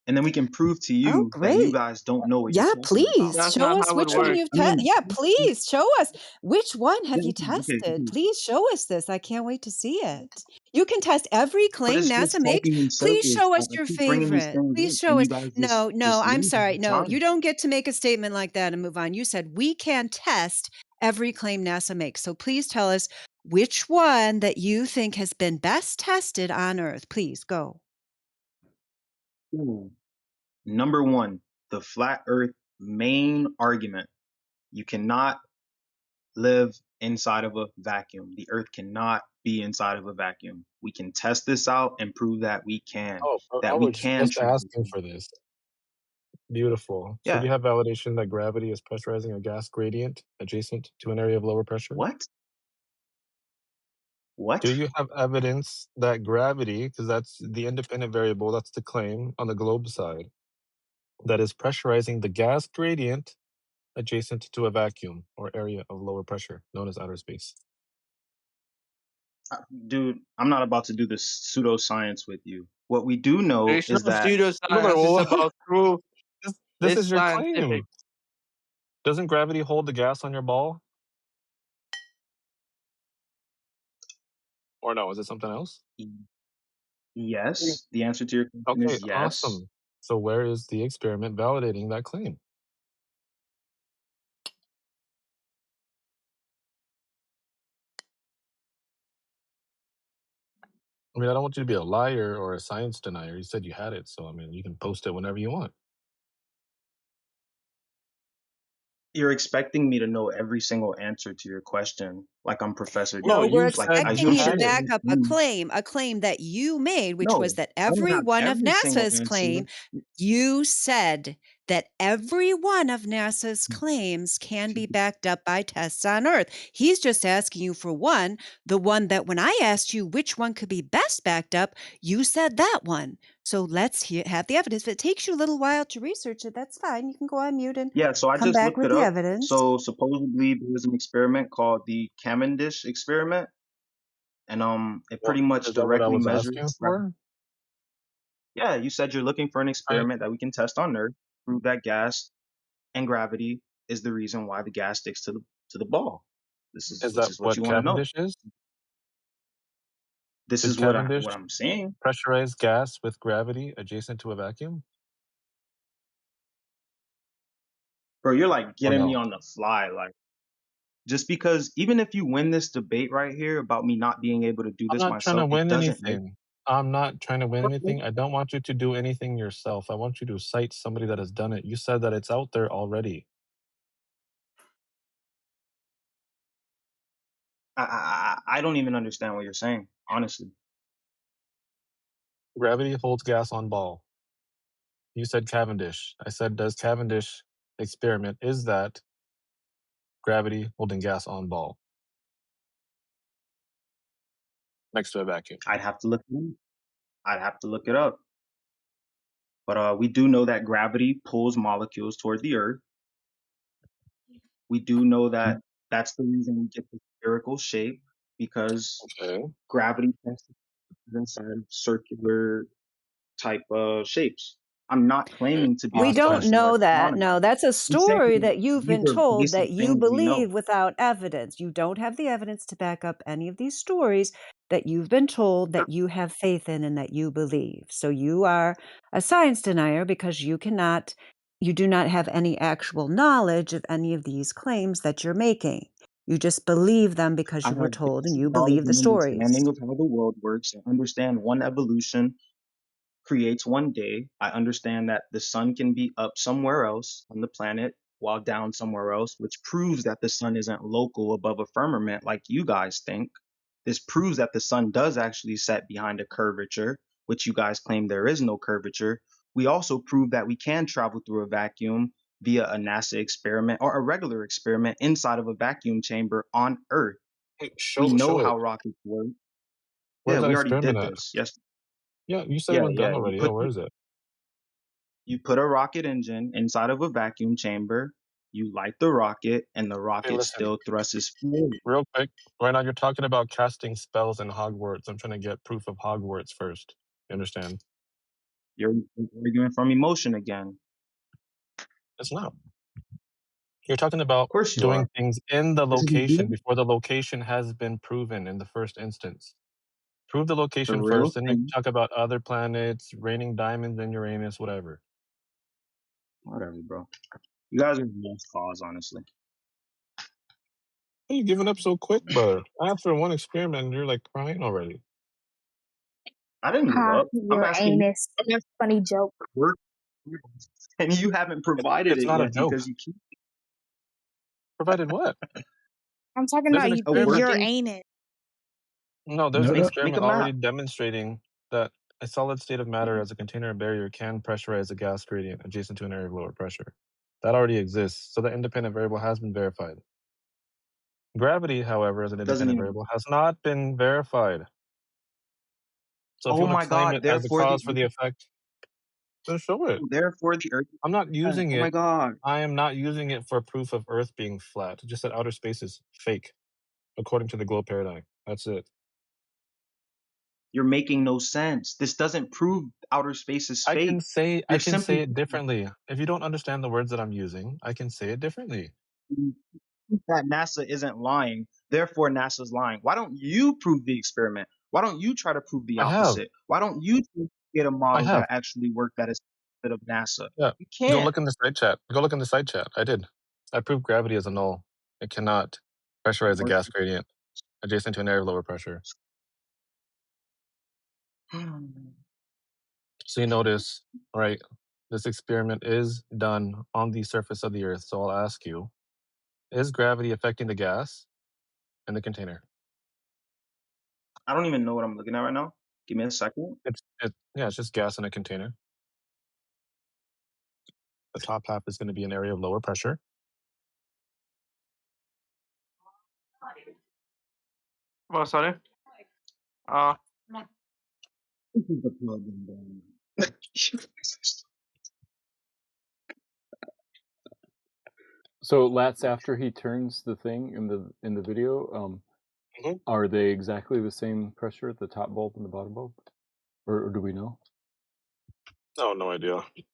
And then we can prove to Oh, you that you great. guys don't know what you're Yeah, talking about. please That's show not us how it which one works. you've I mean, Yeah, please show us. Which one have yeah, you okay, tested? okay. Please show us this. I can't wait to see it. You can test every But claim it's just NASA makes. talking in Please circles. show I us your keep bringing these favorite. things Please up, show and us. you guys No, just I'm leave sorry. every No, you time. don't get to make a statement like that and move on. You said we can test every claim NASA makes. So please tell us which one that you think has been best tested on Earth. Please go. Ooh. Number one, the flat Earth main argument. You cannot live inside of a vacuum. The Earth cannot be inside of a vacuum. We can test this out and prove that we can, Oh, I that we was can just truly. asking for this. Beautiful. So do Yeah. you have validation that gravity is pressurizing a gas gradient adjacent to an area of lower pressure? What? Do What? you have evidence that gravity, because that's the independent variable, that's the claim on the globe side, that is pressurizing the gas gradient adjacent to a vacuum or area of lower pressure, known as outer space? Dude, I'm not about to do this pseudoscience with you. What we do know There's no is that pseudoscience. It's Brother, about proof. this It's is your scientific. claim. Doesn't gravity hold the gas on your ball? Or no, is it something else? yes, the answer to your question Okay, is yes. awesome. So where is the experiment validating that claim? I mean, I don't want you to be a liar or a science denier. You said you had it, so I mean, you can post it whenever you want. You're expecting me to know every single answer to your question, like I'm Professor No, No, we're you Dave. Like said I you expecting do you to had shit it. that back you up do. a claim that you made, which No, was that I don't every have one of every single NASA's answer. claim, you said that every one of NASA's claims can be backed up by tests on Earth. He's just asking you for one, the one that when I asked you which one could be best backed up, you said that one. So let's have the evidence. If it takes you a little while to research it, that's fine. You can go on mute and Yeah, so I come just back looked with it the up. evidence. So supposedly there was an experiment called the Cavendish experiment, and it Well, pretty much is that what I directly was asking measures. for? Yeah, you said you're looking for an I experiment that we can test on Earth, prove that gas and gravity is the reason why the gas sticks to the ball. This is is which that is what what you want to know. Cavendish is? This Is is Cavendish what I'm saying. pressurized gas with gravity adjacent to a vacuum, Bro, you're like or getting me no? on the fly. Like just because even if you win this debate right here about me not being able to do I'm this not trying to myself, it win doesn't make anything. I'm not trying to win anything. I don't want you to do anything yourself. I want you to cite somebody that has done it. You said that it's out there already. I don't even understand what you're saying, honestly. Gravity holds gas on ball. You said Cavendish. I said, does Cavendish experiment is that gravity holding gas on ball next to a vacuum? I'd have to look it up. I'd have to look it up. But we do know that gravity pulls molecules toward the Earth. We do know that that's the reason we get the spherical shape because Okay. gravity tends to be inside of circular type shapes. I'm not claiming to be a We don't professional know that. astronomer. No, that's a I'm saying story that that you've these been are told basic that you things we know. believe without evidence. You don't have the evidence to back up any of these stories that you've been told that you have faith in and that you believe. So you are a science denier because you do not have any actual knowledge of any of these claims that you're making. You just believe them because I you were have told and basic you knowledge believe the and stories. understanding of how the world works. I understand one evolution creates one day. I understand that the sun can be up somewhere else on the planet while down somewhere else, which proves that the sun isn't local above a firmament like you guys think. This proves that the sun does actually set behind a curvature, which you guys claim there is no curvature. We also prove that we can travel through a vacuum via a NASA experiment or a regular experiment inside of a vacuum chamber on Earth. Hey, We know show it. how rockets work. Where's Yeah, that we already experiment did at? this. Yes. Yeah, you said it Yeah, was done yeah. already. Yeah, where is it? You put a rocket engine inside of a vacuum chamber, you light the rocket, and the Hey, rocket listen, still thrusts forward. real quick. Right now, you're talking about casting spells in Hogwarts. I'm trying to get proof of Hogwarts first. You understand? You're arguing from emotion again. It's not. You're talking about Of course you doing are. things in the This is location before the location has been proven in the first instance. Prove the the location real first, then you can thing. talk about other planets, raining diamonds in Uranus, whatever. Whatever, bro. You guys are lost cause, honestly. Why are you giving up so quick, brother? After one experiment, you're like crying already. I didn't give Ha, up. I'm asking you. Uranus. I'm asking Funny joke. you work, and you haven't provided It's it not a yet joke. because you keep Provided what? I'm talking There's about an a the experiment. working. Uranus. No, there's No, an no, Make a experiment map. already demonstrating that a solid state of matter as a container or barrier can pressurize a gas gradient adjacent to an area of lower pressure. That already exists, so the independent variable has been verified. Gravity, however, as an Doesn't independent even. variable, has not been verified. So if you Oh want my to claim God! it as the cause for the effect, then show it. Therefore the Earth. I'm not using Oh my it. God! I am not using it for proof of Earth being flat. Just that outer space is fake, according to the globe paradigm. That's it. You're making no sense. This doesn't prove outer space is I can fake. say You're I can say simply it differently. If you don't understand the words that I'm using, I can say it differently. that NASA isn't lying. Therefore, NASA's lying. Why don't you prove the experiment? Why don't you try to prove the I have. opposite? Why don't you get a I model have. that actually worked that is a bit of NASA? Yeah. You Go can't. look in the side chat. Go look in the side chat. I did. I proved gravity is a null. It cannot pressurize a gas gradient adjacent to an area of lower pressure. So you notice, right? This experiment is done on the surface of the Earth. So I'll ask you, is gravity affecting the gas in the container? I don't even know what I'm looking at right now. Give me a second. Yeah, it's just gas in a container. The top half is going to be an area of lower pressure. Well, sorry. This is the plug-in bro. So Lats, after he turns the thing in the video, are they exactly the same pressure at the top bulb and the bottom bulb, or do we know? Oh, no idea. It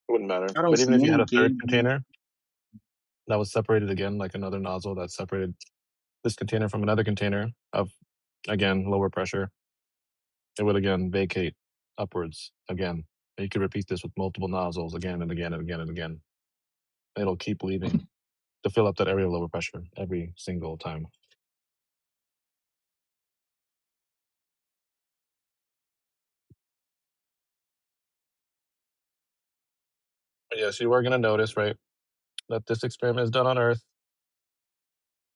wouldn't matter. I don't But even see if you had any a third gauge. container that was separated again, like another nozzle that separated this container from another container of, again, lower pressure, it would again vacate upwards again. And you could repeat this with multiple nozzles again and again and again and again. It'll keep leaving to fill up that area of lower pressure every single time. But yes, you are going to notice, right, that this experiment is done on Earth.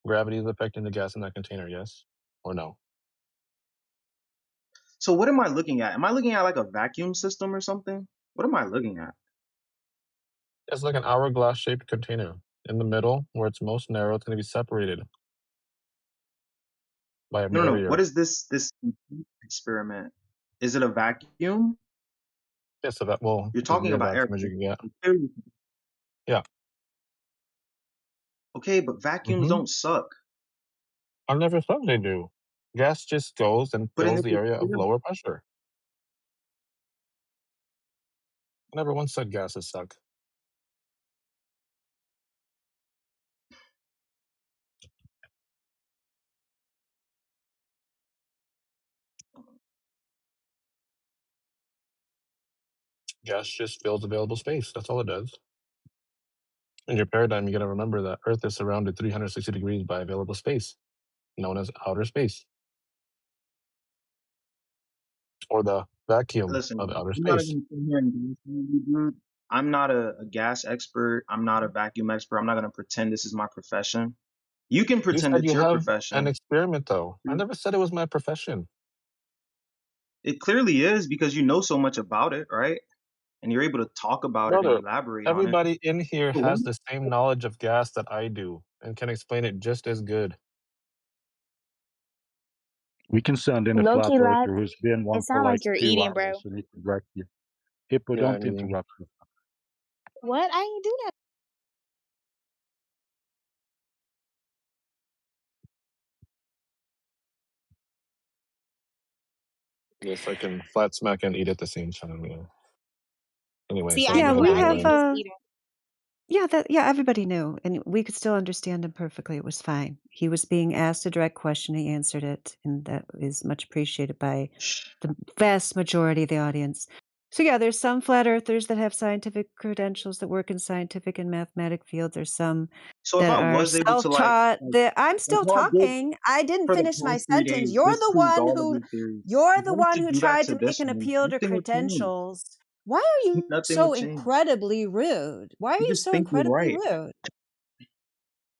Gravity is affecting the gas in that container, yes or no? So what am I looking at? Am I looking at like a vacuum system or something? What am I looking at? It's like an hourglass shaped container. In the middle, where it's most narrow, it's going to be separated by a No, no, no. barrier. What is this experiment? Is it a vacuum? Yeah, so that will You're as talking near about air. vacuum as you can get. Yeah. Okay, but vacuums don't suck. I never thought they do. Gas just goes and But fills the area of lower pressure. I never once said gases suck. Gas just fills available space. That's all it does. In your paradigm, you got to remember that Earth is surrounded 360 degrees by available space, known as outer space, or the vacuum Listen, of outer I'm not space. even sitting here and gas you, dude. I'm not a gas expert. I'm not a vacuum expert. I'm not gonna pretend this is my profession. You can You pretend said it's you your have an profession. experiment, though. I never said it was my profession. It clearly is because you know so much about it, right? And you're able to talk about it and Brother, elaborate on it. everybody in here So has when- the same knowledge of gas that I do and can explain it just as good. We can send in a flat Low-key, lad, earther who's been it one for sounds like like you're 2 eating, hours bro. and he can wreck you. Hippo, Yeah, I don't mean, interrupt me. What? I ain't do that. yes, I can flat smack and eat at the same time. Yeah. Anyway, See, so I Yeah, go knew ahead, we that. have He Himalayan. just eating. everybody knew, and we could still understand him perfectly. It was fine. He was being asked a direct question, he answered it, and that is much appreciated by the vast majority of the audience. So yeah, there's some flat earthers that have scientific credentials that work in scientific and mathematic fields. There's some So if that I are was able to self-taught. I'm like still how I did talking. I didn't for the finish my past 3 days, sentence. You're the disproved one all of who your theories. you're If the I was one to who do that tried to to make this an one, appeal to nothing would change. credentials. Why are you Nothing so would change. incredibly rude? Why are You you just so think you're incredibly right. rude?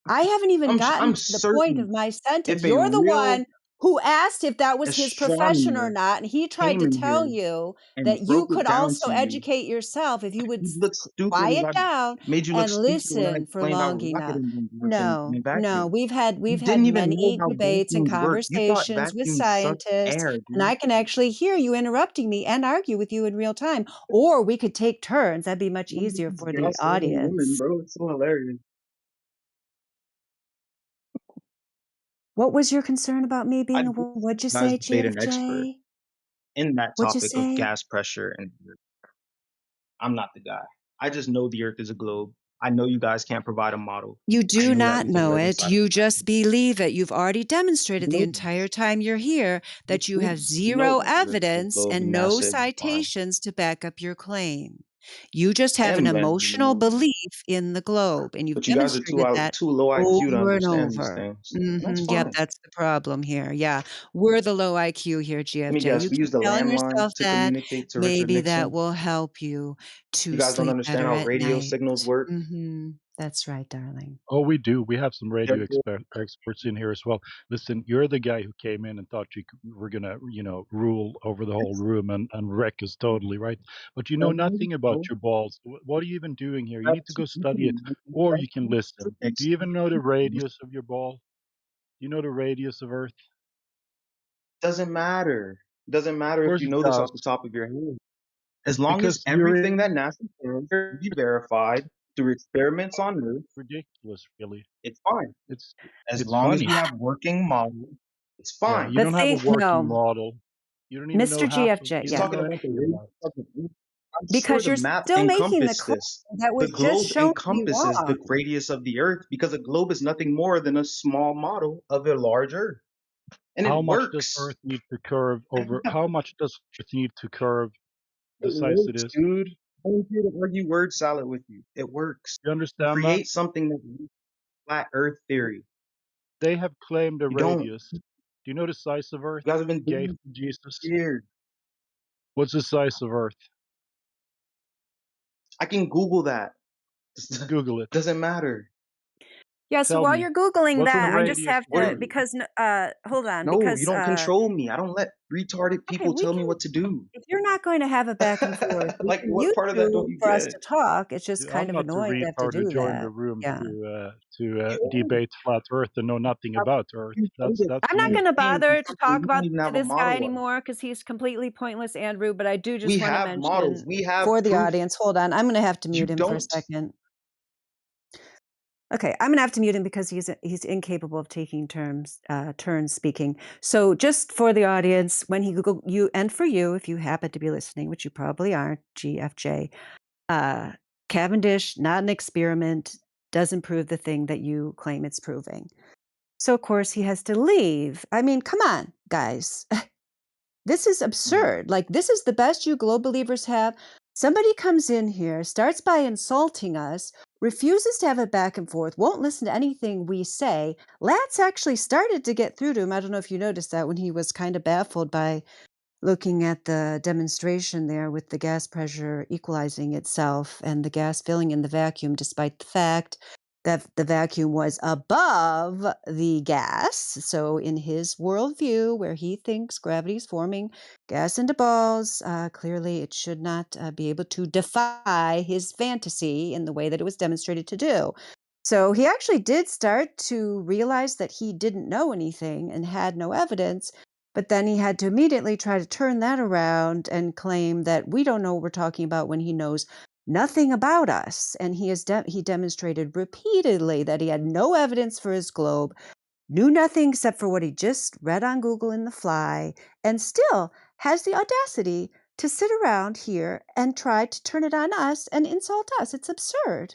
I haven't even gotten I'm to the point of certain my sentence. if a You're the real one who asked if that was his profession or astronomer not, and he tried came to in tell here you and that you broke it could down also to you, educate yourself if you would you look stupid as quiet I down made you look and stupid when I listen for explained how long rocket enough. engines works in No, a no, vacuum. we've You had didn't even know many how debates and vacuums work. You thought conversations with vacuums sucked scientists, air, and dude. I can actually hear you interrupting me and argue with you in real time. Or we could take turns. That'd be much I'm easier just for the gaslighting a woman, audience. bro. It's so hilarious. What was your concern about me being a woman? What'd you Guys say, debate an expert GFJ? in that What'd you topic of say? gas pressure, and I'm not the guy. I just know the Earth is a globe. I know you guys can't provide a model. You I do know that not because know we're it. inside. You just believe it. You've already demonstrated the No, entire time you're here the that you have troops know zero that the Earth is a evidence globe, and and no NASA is fine. citations to back up your claim. You just have an And then, emotional belief in the globe, and you've but you guys are demonstrated that too low IQ to over and understand these over. things. And that's Yep, fine. that's the problem here. Yeah, we're the low IQ here, Let me GFJ. guess. You We keep use the telling landline yourself to that. communicate to Richard Maybe that Nixon. will help you You to guys don't sleep understand better how at radio night. signals work. That's right, darling. Oh, we do. We have some radio Therefore, experts in here as well. Listen, you're the guy who came in and thought were gonna, rule over the whole room and wreck us totally, right? But you know nothing about your balls. What are you even doing here? You need to go study it, or you can listen. Do you even know the radius of your ball? Do you know the radius of Earth? doesn't matter. Doesn't Of matter if course you it know this off the does, top of your head. As long as because everything that NASA says can be verified through experiments on Earth, ridiculous, really. it's fine. It's As it's long as funny. we have working models, it's Yeah, fine. you The don't have a thing, working no, model. You don't even know Mr. half of. GFJ, You He's don't yeah, talking know about the anything radius about it. of the Earth. I'm sure because the you're map still making the encompasses claim this. that The was just globe shown to be encompasses the wrong. radius of the Earth because a globe is nothing more than a small model of a large Earth. And How it much does works. Earth need to curve over? How much does Earth need to curve the It size it works, is? dude. I'm here to argue word salad with you. It works. You You understand that? create something that flat Earth theory. They have claimed a You don't. radius. Do you know the size of Earth? You guys have been Gave doing to Jesus. this for years. What's the size of Earth? I can Google that. Google it. Doesn't matter. Yeah, so Tell while me. you're Googling What's the that, I just radius have of What? to, Earth? because, hold on, No, you because, don't control me. I don't let retarded okay, people we tell me can, what to do. if you're not going to have a back and forth, we Like, can what part of that don't YouTube you for us get? to talk. It's just Yeah, kind I'm of not the annoying to have to retard who do joined the that. room Yeah. to You debate flat Earth and know nothing have about Earth. you That's I'm not you. going to things bother to talk we don't about even have a this guy model of. anymore because he's completely pointless and rude, but I do We just want to have models. mention We have for the proof. audience, hold on, I'm going to have to You mute him for a don't. second. Okay, I'm gonna have to mute him because he's incapable of taking turns speaking. So just for the audience, when he Google you and for you, if you happen to be listening, which you probably aren't, GFJ, Cavendish, not an experiment, doesn't prove the thing that you claim it's proving. So of course he has to leave. I mean, come on, guys. This is absurd. Like, this is the best you globe believers have. Somebody comes in here, starts by insulting us, refuses to have a back and forth, won't listen to anything we say. Latz actually started to get through to him. I don't know if you noticed that when he was kind of baffled by looking at the demonstration there with the gas pressure equalizing itself and the gas filling in the vacuum, despite the fact that the vacuum was above the gas. So, in his worldview, where he thinks gravity is forming gas into balls, clearly it should not be able to defy his fantasy in the way that it was demonstrated to do. So, he actually did start to realize that he didn't know anything and had no evidence. But then he had to immediately try to turn that around and claim that we don't know what we're talking about when he knows nothing about us. And he demonstrated repeatedly that he had no evidence for his globe, knew nothing except for what he just read on Google in the fly, and still has the audacity to sit around here and try to turn it on us and insult us. It's absurd.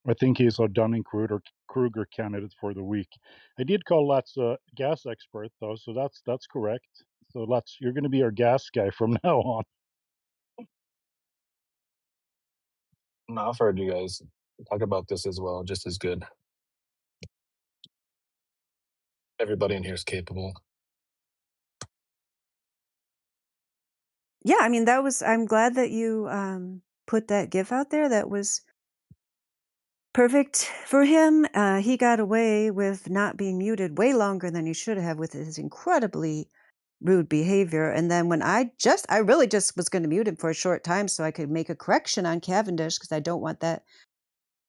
I think he's a Dunning-Kruger candidate for the week. I did call Latz a gas expert, though, so that's correct. So Latz, you're going to be our gas guy from now on. No, I've heard you guys talk about this as well, just as good. Everybody in here is capable. Yeah, I mean, I'm glad that you put that GIF out there. That was perfect for him. He got away with not being muted way longer than he should have with his incredibly rude behavior. And then when I really just was going to mute him for a short time so I could make a correction on Cavendish because I don't want that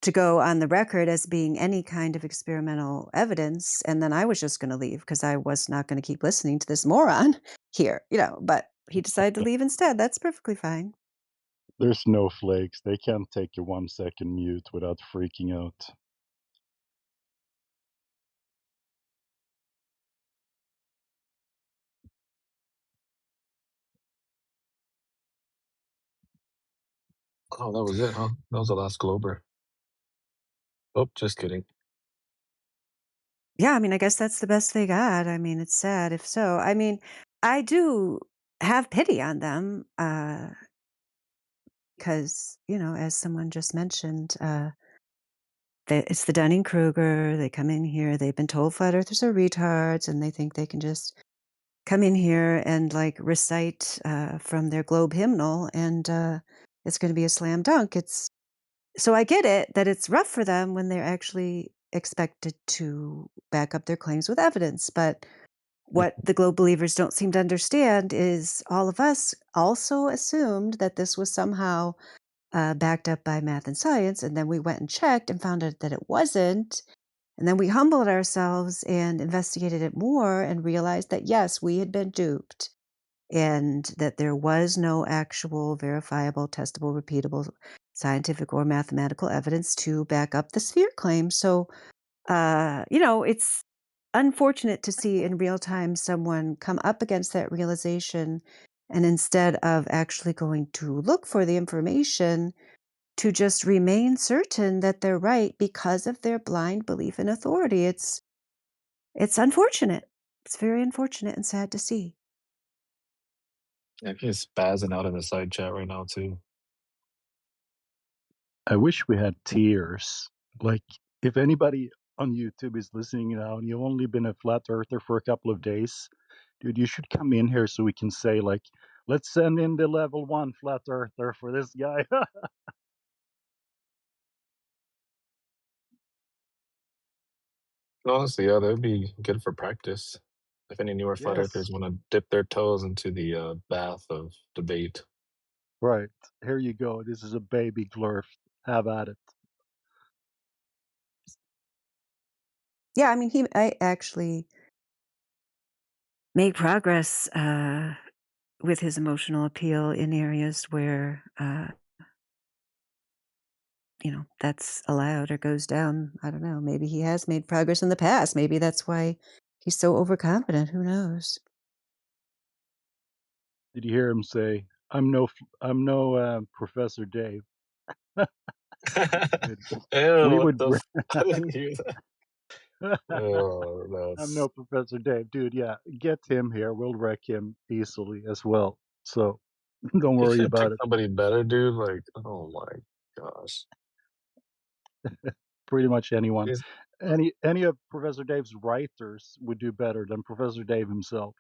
to go on the record as being any kind of experimental evidence. And then I was just going to leave because I was not going to keep listening to this moron here, but he decided to leave instead. That's perfectly fine. They're snowflakes. They can't take a 1 second mute without freaking out. Oh, that was it, huh? That was the last Glober. Oh, just kidding. Yeah, I mean, I guess that's the best they got. I mean, it's sad if so. I mean, I do have pity on them because, as someone just mentioned, it's the Dunning-Kruger. They come in here. They've been told flat earthers are retards, and they think they can just come in here and recite from their globe hymnal, and it's going to be a slam dunk. So I get it that it's rough for them when they're actually expected to back up their claims with evidence. But what the globe believers don't seem to understand is all of us also assumed that this was somehow backed up by math and science. And then we went and checked and found out that it wasn't. And then we humbled ourselves and investigated it more and realized that, yes, we had been duped and that there was no actual verifiable, testable, repeatable scientific or mathematical evidence to back up the sphere claim. So, it's unfortunate to see in real time someone come up against that realization and instead of actually going to look for the information, to just remain certain that they're right because of their blind belief in authority. It's unfortunate. It's very unfortunate and sad to see. Yeah, he's spazzing out in the side chat right now too. I wish we had tiers. Like, if anybody on YouTube is listening now and you've only been a flat earther for a couple of days, dude, you should come in here so we can say, like, let's send in the level 1 flat earther for this guy. Honestly, yeah, that would be good for practice. If any newer flat Yes. earthers want to dip their toes into the bath of debate. Right. Here you go. This is a baby glurf. Have at it. Yeah, I mean, I actually made progress with his emotional appeal in areas where, that's allowed or goes down. I don't know. Maybe he has made progress in the past. Maybe that's why he's so overconfident. Who knows? Did you hear him say, I'm no Professor Dave. Ew, We what would. the I didn't hear that. Oh, I'm that's no Professor Dave, dude. Yeah, get him here. We'll wreck him easily as well. So don't you worry can't pick about it. somebody better, dude. Like, oh my gosh. Pretty much anyone. He's, Any of Professor Dave's writers would do better than Professor Dave himself.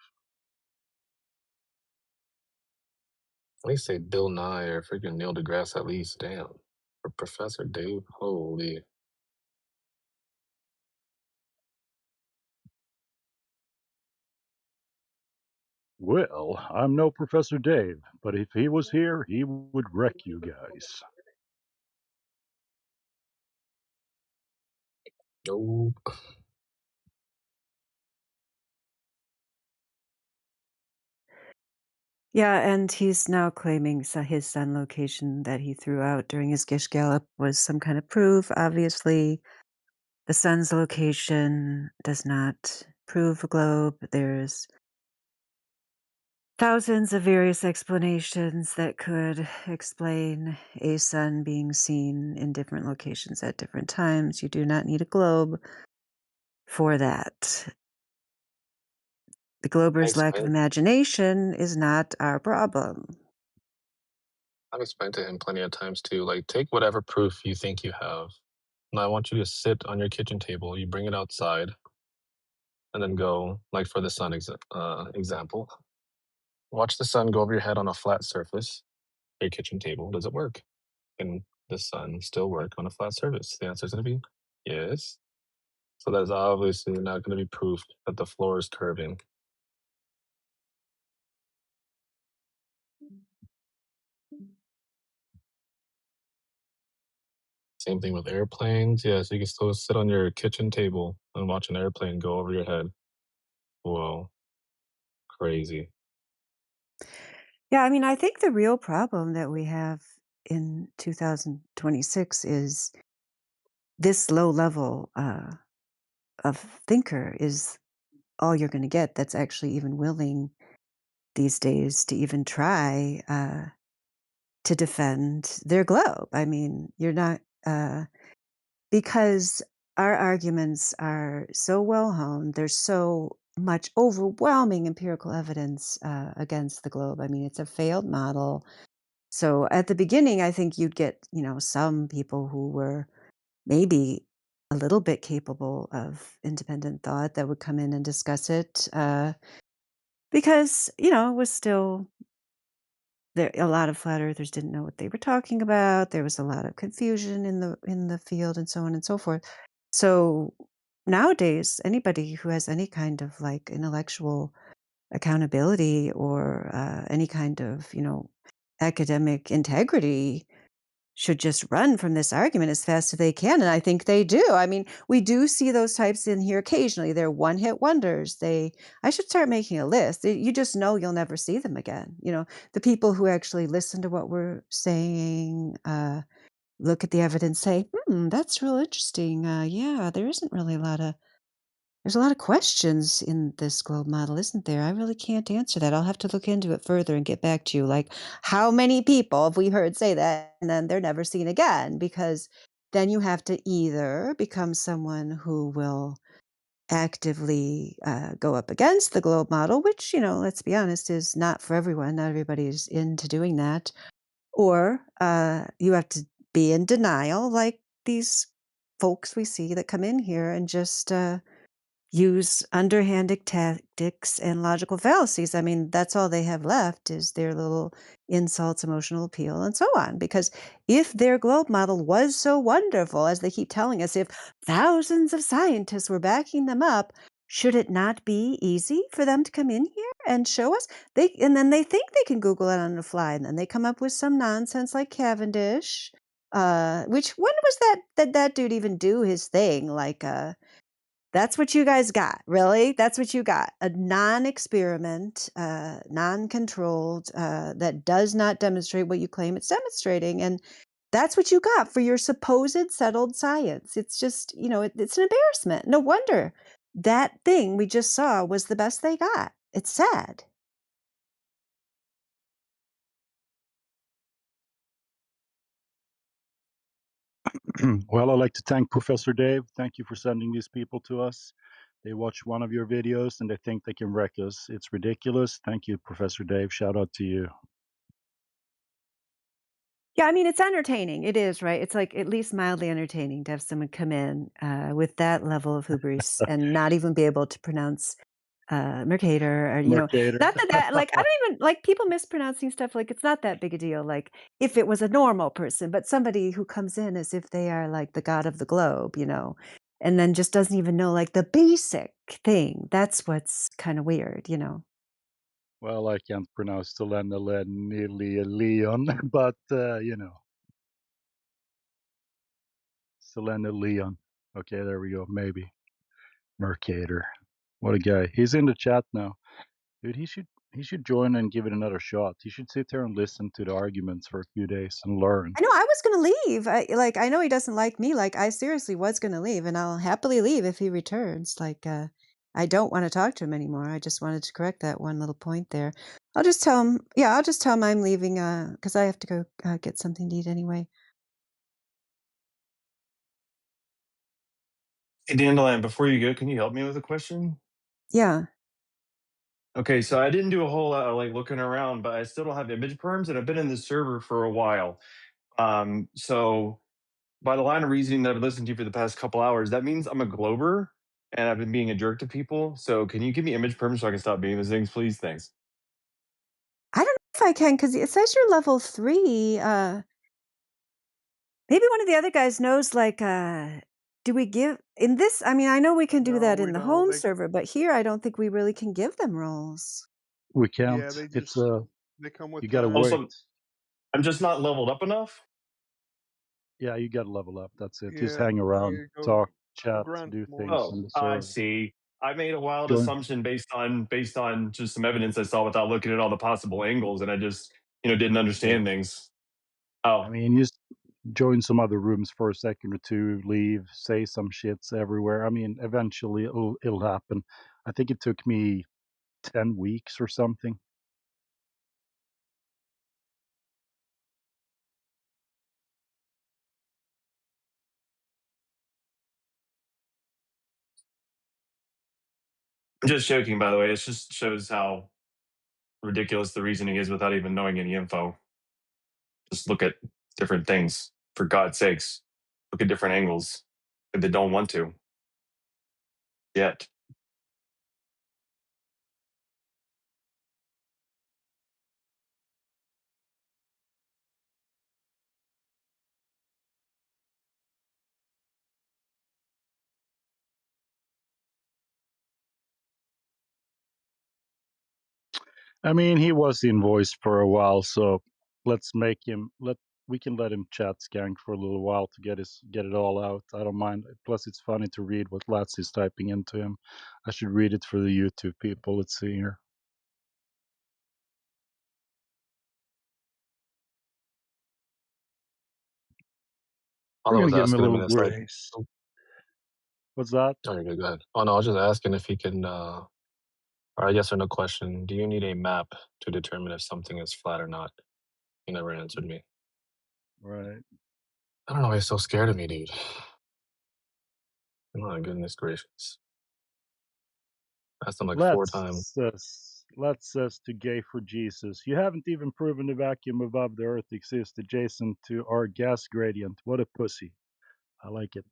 at least say Bill Nye or freaking Neil deGrasse at least. Damn. For Professor Dave, holy. Well, I'm no Professor Dave, but if he was here, he would wreck you guys. Nope. Yeah, and he's now claiming his sun location that he threw out during his Gish Gallop was some kind of proof. Obviously, the sun's location does not prove a globe. There's thousands of various explanations that could explain a sun being seen in different locations at different times. You do not need a globe for that. The I glober's lack of explained, imagination is not our problem. I've explained to him plenty of times too. Like, take whatever proof you think you have. And I want you to sit on your kitchen table. You bring it outside and then go, like for the sun example, watch the sun go over your head on a flat surface, your kitchen table. Does it work? Can the sun still work on a flat surface? The answer is going to be yes. So that is obviously not going to be proof that the floor is curving. Same thing with airplanes. Yes, you can still sit on your kitchen table and watch an airplane go over your head. Whoa, crazy. Yeah, I mean, I think the real problem that we have in 2026 is this low level of thinker is all you're going to get that's actually even willing these days to even try to defend their globe. I mean, you're not, because our arguments are so well honed, there's so much overwhelming empirical evidence against the globe. I mean, it's a failed model. So at the beginning, I think you'd get, some people who were maybe a little bit capable of independent thought that would come in and discuss it because, it was still a lot of flat earthers didn't know what they were talking about. There was a lot of confusion in the field and so on and so forth. So nowadays, anybody who has any kind of like intellectual accountability or any kind of, academic integrity should just run from this argument as fast as they can, and I think they do. I mean, we do see those types in here occasionally. They're one-hit wonders. I should start making a list. You just know you'll never see them again. The people who actually listen to what we're saying, look at the evidence, say, that's real interesting. Yeah, there's a lot of questions in this globe model, isn't there? I really can't answer that. I'll have to look into it further and get back to you. Like, how many people have we heard say that and then they're never seen again? Because then you have to either become someone who will actively go up against the globe model, which, let's be honest, is not for everyone. Not everybody's into doing that. Or you have to be in denial, like these folks we see that come in here and just use underhanded tactics and logical fallacies. I mean, that's all they have left is their little insults, emotional appeal, and so on. Because if their globe model was so wonderful, as they keep telling us, if thousands of scientists were backing them up, should it not be easy for them to come in here and show us? And then they think they can Google it on the fly, and then they come up with some nonsense like Cavendish. Which when was that dude even do his thing? Like that's what you guys got, really? That's what you got. A non-experiment, non-controlled, that does not demonstrate what you claim it's demonstrating. And that's what you got for your supposed settled science. It's just, it's an embarrassment. No wonder that thing we just saw was the best they got. It's sad. Well, I'd like to thank Professor Dave. Thank you for sending these people to us. They watch one of your videos and they think they can wreck us. It's ridiculous. Thank you, Professor Dave. Shout out to you. Yeah, I mean, it's entertaining. It is, right? It's like at least mildly entertaining to have someone come in with that level of hubris and not even be able to pronounce Mercator, or Mercator. not that like I don't even like people mispronouncing stuff. Like it's not that big a deal. Like if it was a normal person, but somebody who comes in as if they are like the god of the globe, and then just doesn't even know like the basic thing. That's what's kind of weird. Well, I can't pronounce Selena Leon, but Selena Leon. Okay, there we go. Maybe Mercator. What a guy. He's in the chat now. Dude, he should join and give it another shot. He should sit there and listen to the arguments for a few days and learn. I know I was going to leave. I know he doesn't like me. Like I seriously was going to leave, and I'll happily leave if he returns. Like I don't want to talk to him anymore. I just wanted to correct that one little point there. I'll just tell him. Yeah, I'll just tell him I'm leaving because I have to go get something to eat anyway. Hey, Dandelion, before you go, can you help me with a question? Yeah. Okay, so I didn't do a whole lot of like looking around, but I still don't have image perms, and I've been in this server for a while. So by the line of reasoning that I've listened to for the past couple hours, that means I'm a glober and I've been being a jerk to people. So can you give me image perms so I can stop being those things, please? Thanks. I don't know if I can because it says you're level 3. Maybe one of the other guys knows. Like, do we give in this? I mean, I know we can do that in the home server, but here I don't think we really can give them roles. We can't. Yeah, they It's just they come with you gotta wait. Also, I'm just not leveled up enough. Yeah, you gotta level up. That's it. Just yeah, hang around, yeah, talk, go chat, grind do some more. things on Oh, the I server. see. I made a wild Join. assumption based on just some evidence I saw without looking at all the possible angles, and I just didn't understand things. Oh, I mean, you just join some other rooms for a second or two, leave, say some shits everywhere. I mean, eventually it'll happen. I think it took me 10 weeks or something. I'm just joking, by the way. It just shows how ridiculous the reasoning is without even knowing any info. Just look at different things, for God's sakes. Look at different angles if they don't want to yet. I mean, he was in voice for a while, so let's make him we can let him chat Skank for a little while to get it all out. I don't mind. Plus, it's funny to read what Lats is typing into him. I should read it for the YouTube people. Let's see here. All We're I gonna was give him a asking him little is like, grace. What's that? oh, you're good, go ahead. Oh no, I was just asking if he can, or a yes or no question. Do you need a map to determine if something is flat or not? He never answered me. Right. I don't know why he's so scared of me, dude. Oh my goodness gracious. Asked him like 4 times. Let's says to Gay for Jesus. You haven't even proven the vacuum above the Earth exists adjacent to our gas gradient. What a pussy. I like it.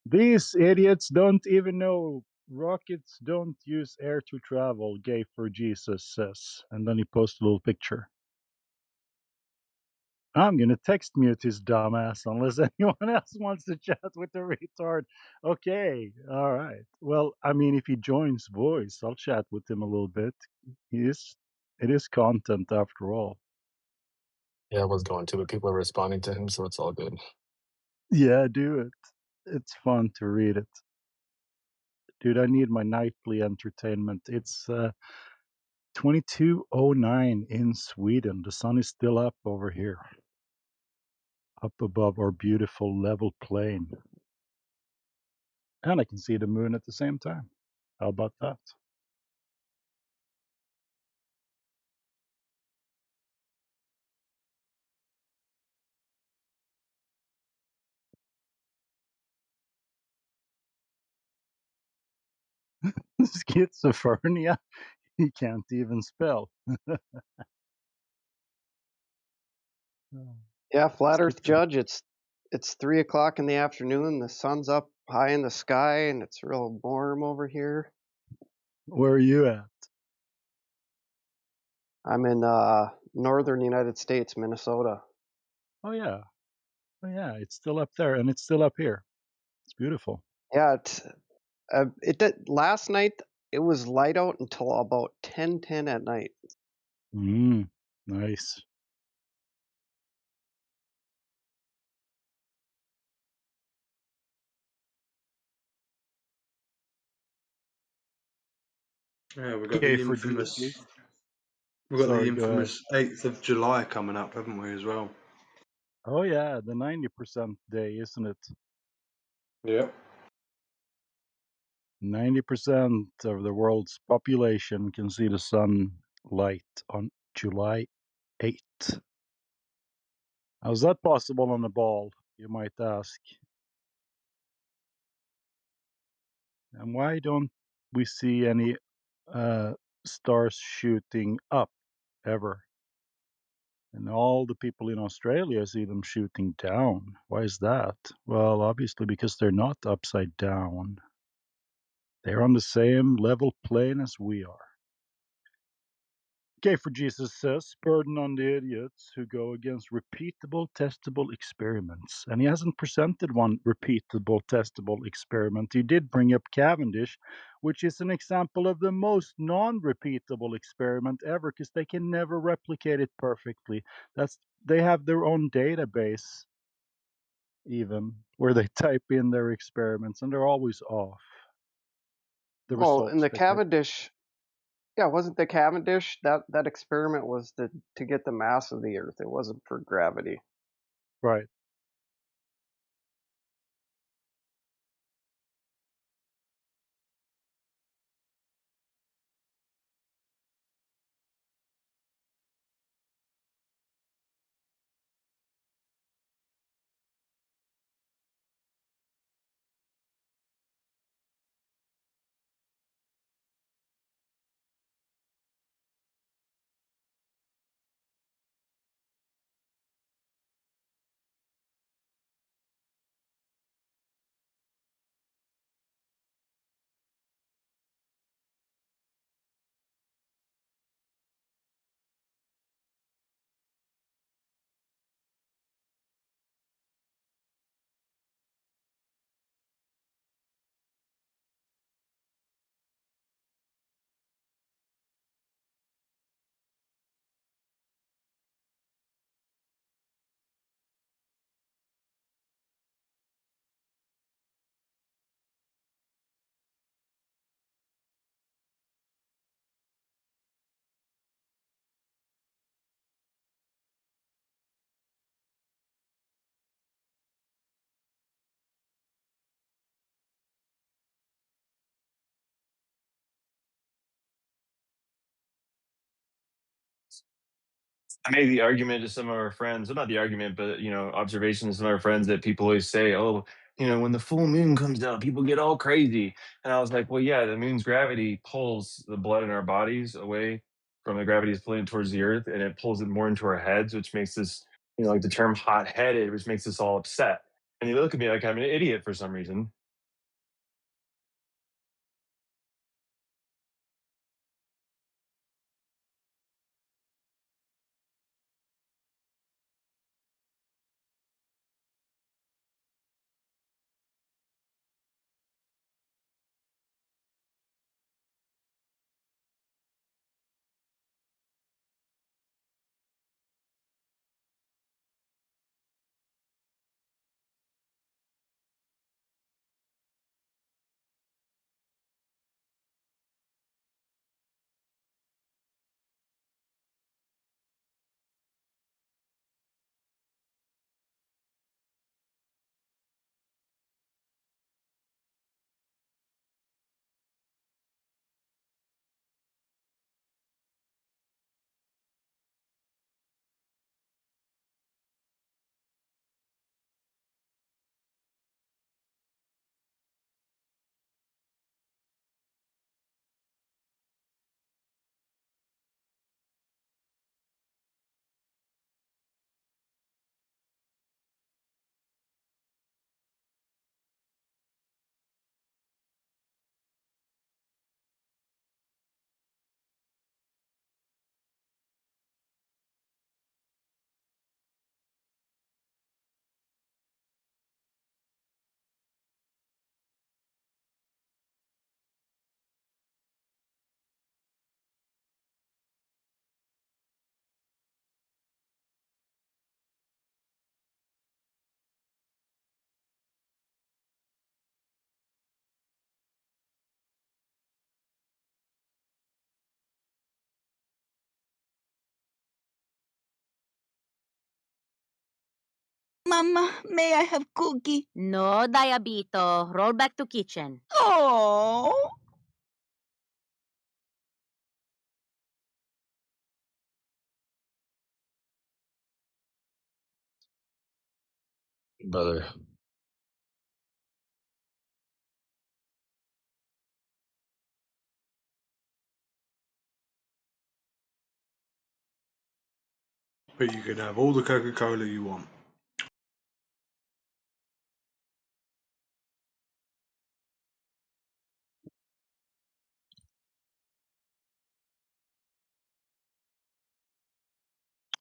These idiots don't even know rockets don't use air to travel, Gay for Jesus says. And then he posts a little picture. I'm gonna text mute his dumbass unless anyone else wants to chat with the retard. Okay, all right. Well, I mean, if he joins voice, I'll chat with him a little bit. It is content after all. Yeah, I was going to, but people are responding to him, so it's all good. Yeah, do it. It's fun to read it. Dude, I need my nightly entertainment. It's 22:09 in Sweden. The sun is still up over here, up above our beautiful level plain. And I can see the moon at the same time. How about that? Schizophrenia? He can't even spell. Yeah, flat Earth Schizo. Judge. It's 3 o'clock in the afternoon. The sun's up high in the sky, and it's real warm over here. Where are you at? I'm in northern United States, Minnesota. Oh yeah. Oh yeah. It's still up there, and it's still up here. It's beautiful. Yeah, it did, last night it was light out until about 10:10 at night. Nice. Yeah, we've got Okay, the for infamous. Jesus. We've got the Sorry, go ahead. infamous 8th of July coming up, haven't we, as well? Oh yeah, the 90% day, isn't it? Yep. 90% of the world's population can see the sunlight on July 8th. How's that possible on a ball, you might ask? And why don't we see any stars shooting up ever? And all the people in Australia see them shooting down. Why is that? Well, obviously because they're not upside down. They're on the same level plane as we are. Okay, for Jesus says, burden on the idiots who go against repeatable, testable experiments. And he hasn't presented one repeatable, testable experiment. He did bring up Cavendish, which is an example of the most non-repeatable experiment ever, because they can never replicate it perfectly. They have their own database, even, where they type in their experiments, and they're always off. The Oh, and results the they get. Cavendish, yeah, wasn't the Cavendish that experiment was to get the mass of the Earth? It wasn't for gravity. Right. I made the argument to some of our friends, well, not the argument, but observations of our friends that people always say, "Oh, when the full moon comes out, people get all crazy." And I was like, "Well, yeah, the moon's gravity pulls the blood in our bodies away from the gravity is pulling towards the earth, and it pulls it more into our heads, which makes us, like the term hot-headed, which makes us all upset." And they look at me like I'm an idiot for some reason. Mama, may I have cookie? No, Diabito. Roll back to kitchen. Oh. Brother. But you can have all the Coca-Cola you want.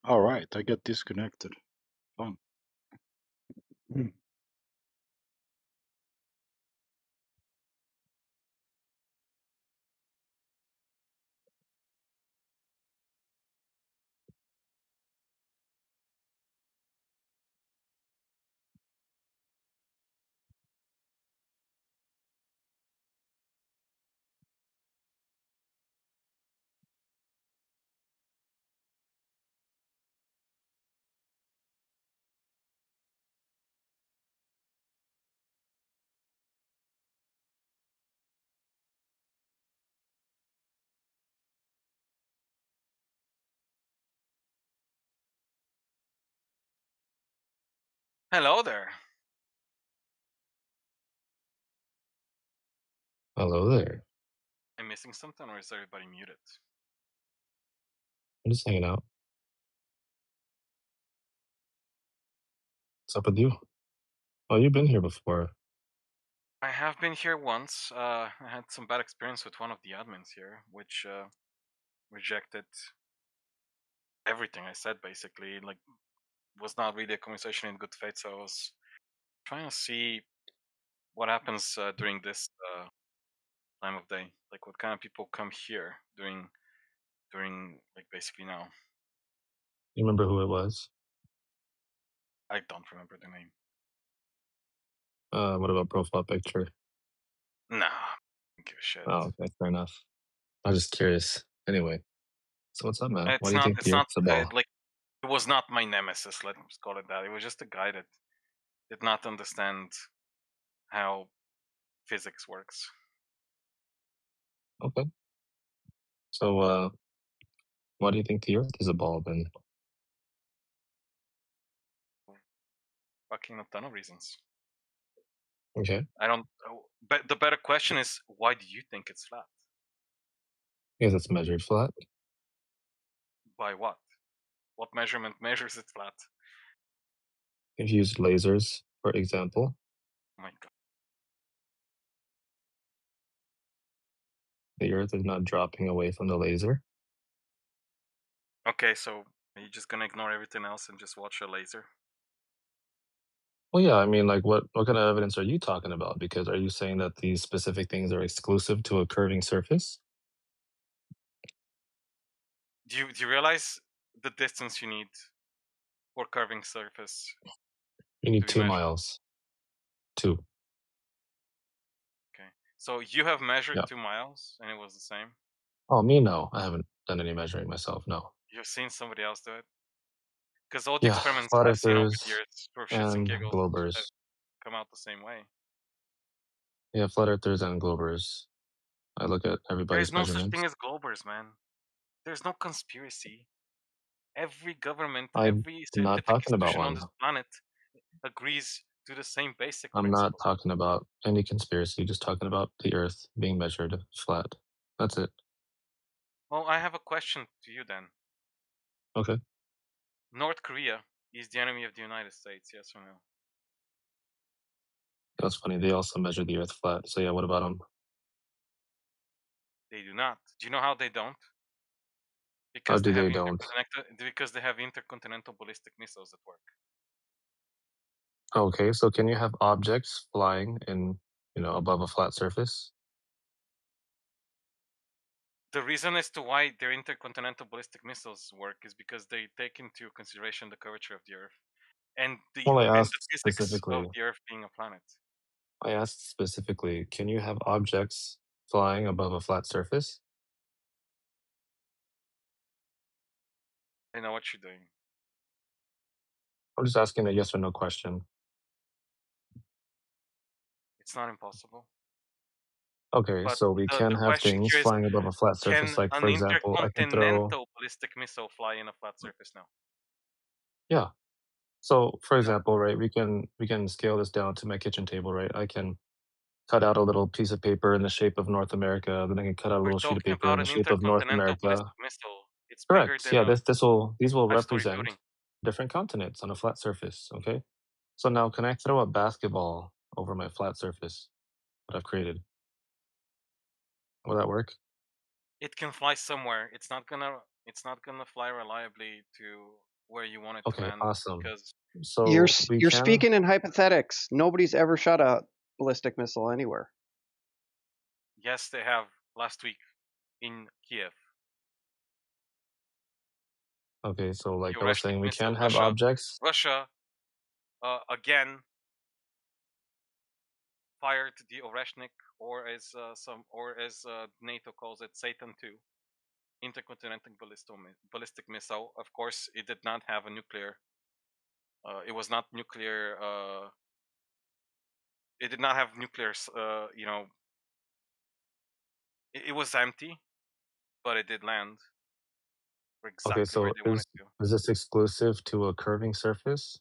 All right, I get disconnected. Fun. Hello there. Hello there. Am I missing something, or is everybody muted? I'm just hanging out. What's up with you? Oh, you've been here before. I have been here once. I had some bad experience with one of the admins here, which rejected everything I said. Basically, like, was not really a conversation in good faith. So I was trying to see what happens during this time of day. Like, what kind of people come here during like basically now. You remember who it was? I don't remember the name. What about profile picture? Nah, don't give a shit. Oh, okay, fair enough. I was just curious. Anyway, so what's up, man? Why It's do you not. think It's the not Earth's a ball? like it was not my nemesis. Let's call it that. It was just a guy that did not understand how physics works. Okay. So, why do you think the Earth is a ball then? fucking a ton of reasons. Okay. I don't. But the better question is, why do you think it's flat? Because it's measured flat. By what? What measurement measures it flat? If you use lasers, for example, Oh my god. the Earth is not dropping away from the laser. Okay, so are you just gonna ignore everything else and just watch a laser? Well, yeah, I mean, like, what kind of evidence are you talking about? Because are you saying that these specific things are exclusive to a curving surface? Do you realize the distance you need for curving surface You to need be 2 measured? miles. 2. Okay, so you have measured Yeah. 2 miles and it was the same. Oh, me? No. I haven't done any measuring myself, no. You've seen somebody else do it? Because all the Yeah, experiments flat I've seen over the earthers years for shits and and giggles have globers. come out the same way. Yeah, flat earthers and globers. I look at There is everybody's no such measurements. thing as globers, man. There's no conspiracy. Every government, I'm every not scientific talking about institution on one. this planet agrees to the same basic I'm not principle. talking about any conspiracy, just talking about the Earth being measured flat. That's it. Well, I have a question to you then. Okay. North Korea is the enemy of the United States, yes or no? That's funny. They also measure the Earth flat. So yeah, what about them? They do not. Do you know how they don't? How Because do they have they don't? because they have intercontinental ballistic missiles at work. Okay, so can you have objects flying in, above a flat surface? The reason as to why their intercontinental ballistic missiles work is because they take into consideration the curvature of the Earth and Well, the physics of the Earth being a planet. I asked specifically, can you have objects flying above a flat surface? I know what you're doing. I'm just asking a yes or no question. It's not impossible. Okay, But so we the can have question things here is, flying above a flat can surface. Like, an for example, I can throw. intercontinental ballistic missile fly in a flat surface now? Yeah. So, for No. example, right, we can scale this down to my kitchen table, right? I can cut out a little piece of paper in the shape of North America, then I can cut out a We're little sheet of talking paper in about the an shape of North intercontinental America. ballistic missile. It's bigger Correct. than Yeah, a these will five-story represent building. different continents on a flat surface. Okay. So now, can I throw a basketball over my flat surface that I've created? Will that work? It can fly somewhere. It's not gonna fly reliably to where you want it to Okay, land awesome. because So we You're can. speaking in hypothetics. Nobody's ever shot a ballistic missile anywhere. yes, they have last week in Kiev. Okay, so like The I was Oreshnik saying, we can missile. have objects. Russia again fired the Oreshnik, or as NATO calls it, Satan 2 intercontinental ballistic missile. Of course, it did not have a nuclear. It was not nuclear. It did not have nuclear. It was empty, but it did land for Okay, exactly where so they wanted is to. is this exclusive to a curving surface?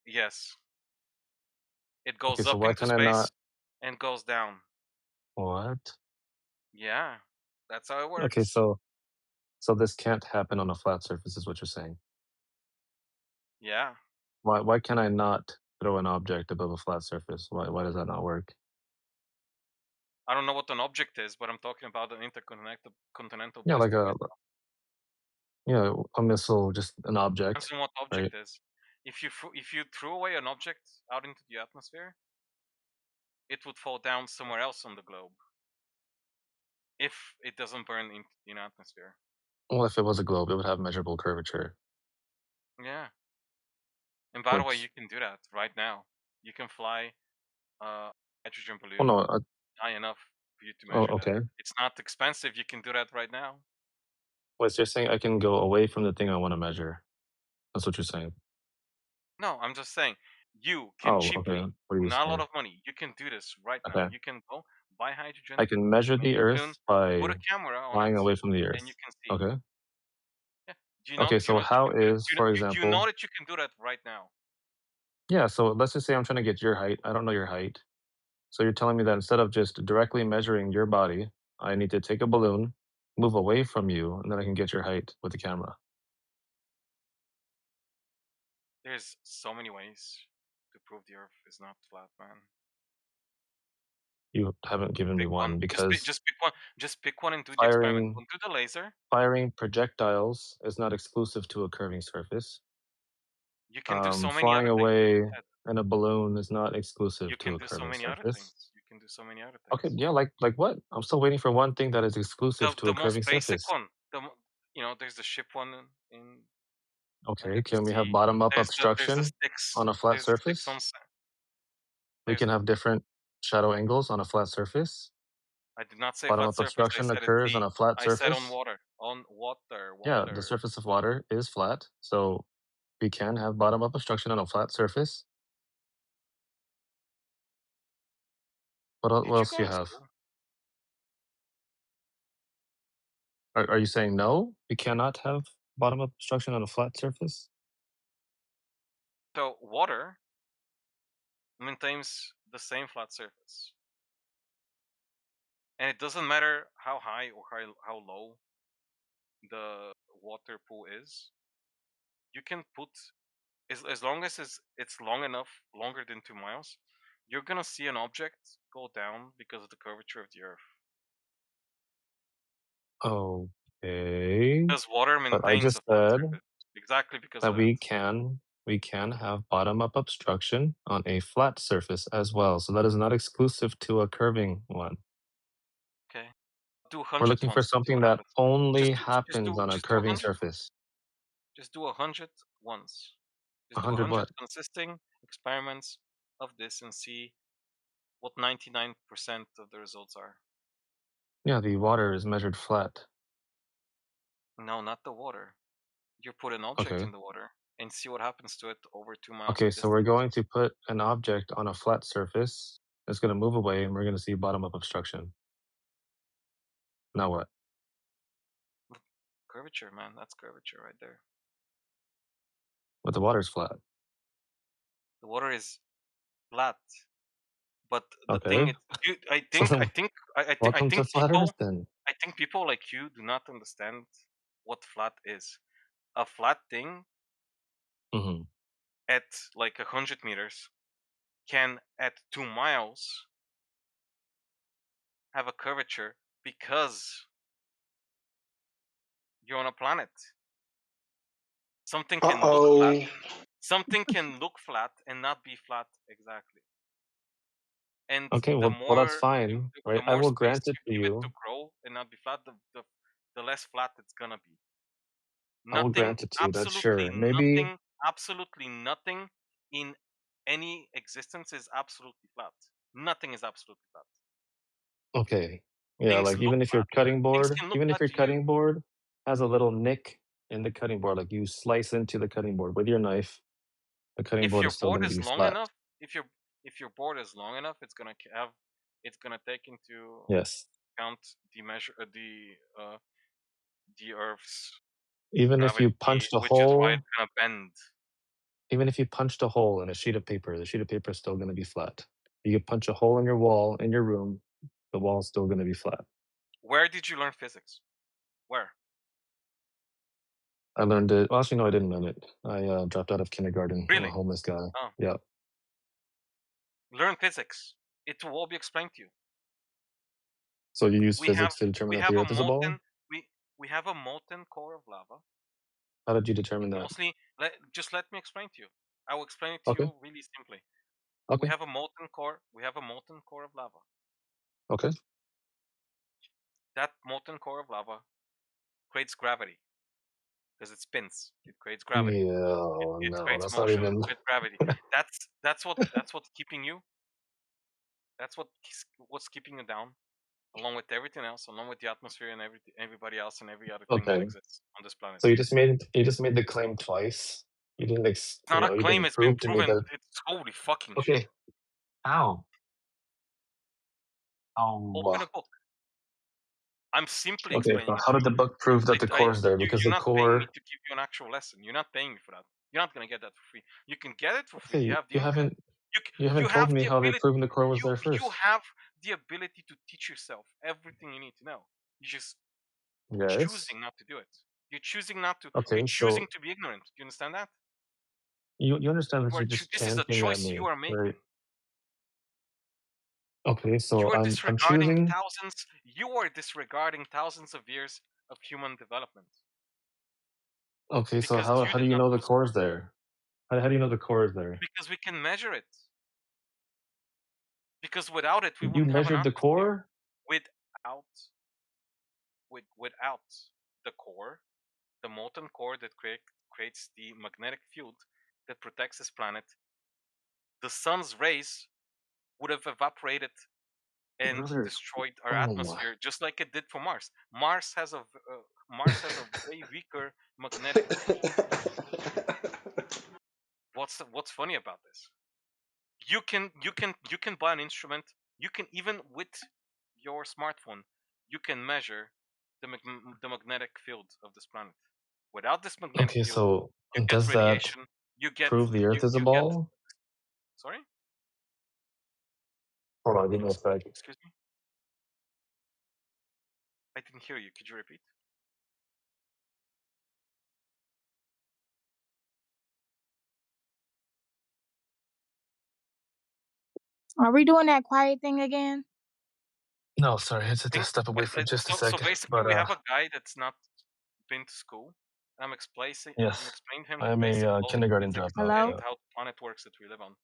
Yes, it Okay, goes so up why into can I not? space and goes down. What? Yeah, that's how it Okay, works. so this can't happen on a flat surface, is what you're saying. Yeah, Why can I not throw an object above a flat surface? Why does that not work? I don't know what an object is, but I'm talking about an intercontinental Yeah, like ballistic missile. a missile, just an Depends object, on what right? object is. If you threw away an object out into the atmosphere, it would fall down somewhere else on the globe. If it doesn't burn in the atmosphere. Well, if it was a globe, it would have measurable curvature. Yeah. And by the way, you Which, can do that right now. You can fly a hydrogen well, balloon no, high enough for you to oh, measure that. okay. It's not expensive. You can do that right now. Wait, so you're saying I can go away from the thing I want to measure? That's what you're saying. No, I'm just saying you can Oh, okay. cheaply, What are you not a lot saying? of money. You can do this right now. Okay. You can go buy hydrogen, I can measure make the a balloon, Earth put a by camera on it, flying away from the and you Earth. can see. Okay. Yeah. Do you know? Okay, Do you so know that you how can do? is, for Do you know example, that you can do that right now? Yeah, so let's just say I'm trying to get your height. I don't know your height. So you're telling me that instead of just directly measuring your body, I need to take a balloon, move away from you, and then I can get your height with the camera. There's so many ways to prove the Earth is not flat, man. You haven't given me Pick one. one because Just pick one. Just pick one and do the experiment. Don't do the laser. firing projectiles is not exclusive to a curving surface. You can do so many Flying other things. away in a balloon is not exclusive You to can a do so curving many other surface. things. You can do so many other Okay, things. yeah, like what? I'm still waiting for one thing that is exclusive to The a most curving basic surface. one. There's the ship one in Okay, under the can we have sea. bottom-up There's the obstruction sticks. on a flat There's the sticks surface? on. We There's can what? have different shadow angles on a flat surface. I did not say flat Bottom-up surface. I obstruction said a occurs on sea. a flat I said on surface. water. On water. Yeah, the Water. surface of water is flat, so we can have bottom-up obstruction on a flat surface. What Did you else go do you to have? school? Are you saying no? We cannot have bottom-up obstruction on a flat surface? So water maintains the same flat surface, and it doesn't matter how high or how low the water pool is. You can put as long as it's long enough, longer than 2 miles, you're gonna see an object go down because of the curvature of the Earth. Okay. Because water But I maintains a just flat said surface, exactly because that of that. we can have bottom-up obstruction on a flat surface as well. So that is not exclusive to a curving one. Okay, do We're 100 looking for once. See something what that happens. only Just happens on a do curving 100. surface. Just do 100 once. Just do 100 100 what? consisting experiments of this and see what 99% of the results are. Yeah, the water is measured flat. No, not the water. You put an object Okay. in the water and see what happens to it over 2 miles Okay, of so we're distance. going to put an object on a flat surface. It's going to move away and we're going to see bottom-up obstruction. Now what? Curvature, man. That's curvature right there. But the water's flat. The water is flat, but the thing Okay. is, I So think, I then think, I welcome to think flat Earth then. I think people like you do not understand what flat is. A flat thing Mhm. at like 100 meters can, at 2 miles, have a curvature because you're on a planet. Something can look flat. Uh-oh. Something can look flat and not be flat exactly. And Okay, the well that's more fine, right? I will space grant it you to give it to you. grow and not be flat, the less flat it's gonna be. I will Nothing, grant it to you. That's sure. Maybe absolutely nothing in any existence is absolutely flat. Nothing is absolutely flat. okay. Yeah, Things like look even if your flat. cutting Things board, can look even if flat your to you. cutting board has a little nick in the cutting board, like you slice into the cutting board with your knife, the cutting If board your is still board going to is be long flat. enough, if your board is long enough, it's gonna take into Yes. account the Earth's Even if you gravity, punched a which is why hole, it's gonna bend. even if you punched a hole in a sheet of paper, the sheet of paper is still going to be flat. You could punch a hole in your wall in your room, the wall's still going to be flat. Where did you learn physics? Where? I learned it. Well, actually, no, I didn't learn it. I dropped out of kindergarten. I'm a Really? homeless guy. Oh, Yeah. learn physics. It will all be explained to you. So you use We have physics to determine we that the have a Earth is a ball? molten we have a molten core of lava. How did you determine that? Mostly, just let me explain to you. I will explain it to Okay. you really simply. We Okay. have a molten core. We have a molten core of lava. Okay. That molten core of lava creates gravity because it spins. It creates gravity. Yeah. It No, creates that's not motion even. with gravity. That's what's keeping you. That's what's keeping you down, along with everything else, along with the atmosphere and everybody else and every other thing that Okay. exists on this planet. So you just made the claim twice. You didn't It's not a you claim. didn't It's been prove to me proven. that. It's holy fucking shit. Okay. How? Open How? a book. I'm simply Okay. explaining But it how to did you. the book prove that the core is there? Because You're the not paying me core. to give you an actual lesson. You're not paying me for that. You're not gonna get that for free. You can get it for free. You Okay, have the you internet. haven't You you haven't told have me the how they've ability. proven the core was there You first. have the ability to teach yourself everything you need to know. You just Yes. choosing not to do it. You're choosing not to. You're Okay, choosing so to be ignorant. Do you understand that? you understand that you're just This is a chanting at choice you me, are right? making. Okay, You so are I'm disregarding choosing. thousands. You are disregarding thousands of years of human development Okay, so because how you how do did you not know the do so. core is there? How do you know the core is there? Because we can measure it. Because without it, we You wouldn't have an measured the atmosphere. core? Without without the core, the molten core that creates the magnetic field that protects this planet, the sun's rays would have evaporated and Brother, destroyed our oh my. atmosphere, just like it did for Mars. Mars has a way weaker magnetic field. What's funny about this? You can buy an instrument. You can, even with your smartphone, you can measure the magnetic field of this planet. Without this magnetic Okay, field, so you get does that radiation. You get prove the Earth is a you get. ball? Sorry, Hold on, give me a sec. excuse me. I didn't hear you. Could you repeat? Are we doing that quiet thing again? No, sorry, I just had to Think, step away for just a so sec. basically, But we have a guy that's not been to school. I'm yes, explaining him I the am basic a laws of kindergarten physics dropout. Hello? and Yeah. how the planet works that we live on.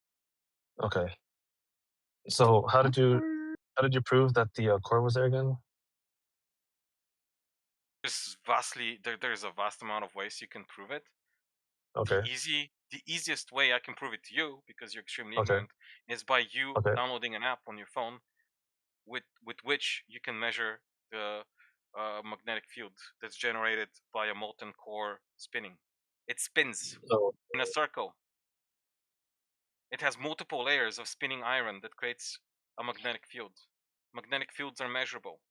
Okay. So how did you prove that the core was there again? There's a vast amount of ways you can prove it. Okay. The easiest way I can prove it to you, because you're extremely Okay. ignorant, is by you Okay. downloading an app on your phone with which you can measure the magnetic field that's generated by a molten core spinning. It spins So in a circle. It has multiple layers of spinning iron that creates a magnetic field. Magnetic fields are measurable.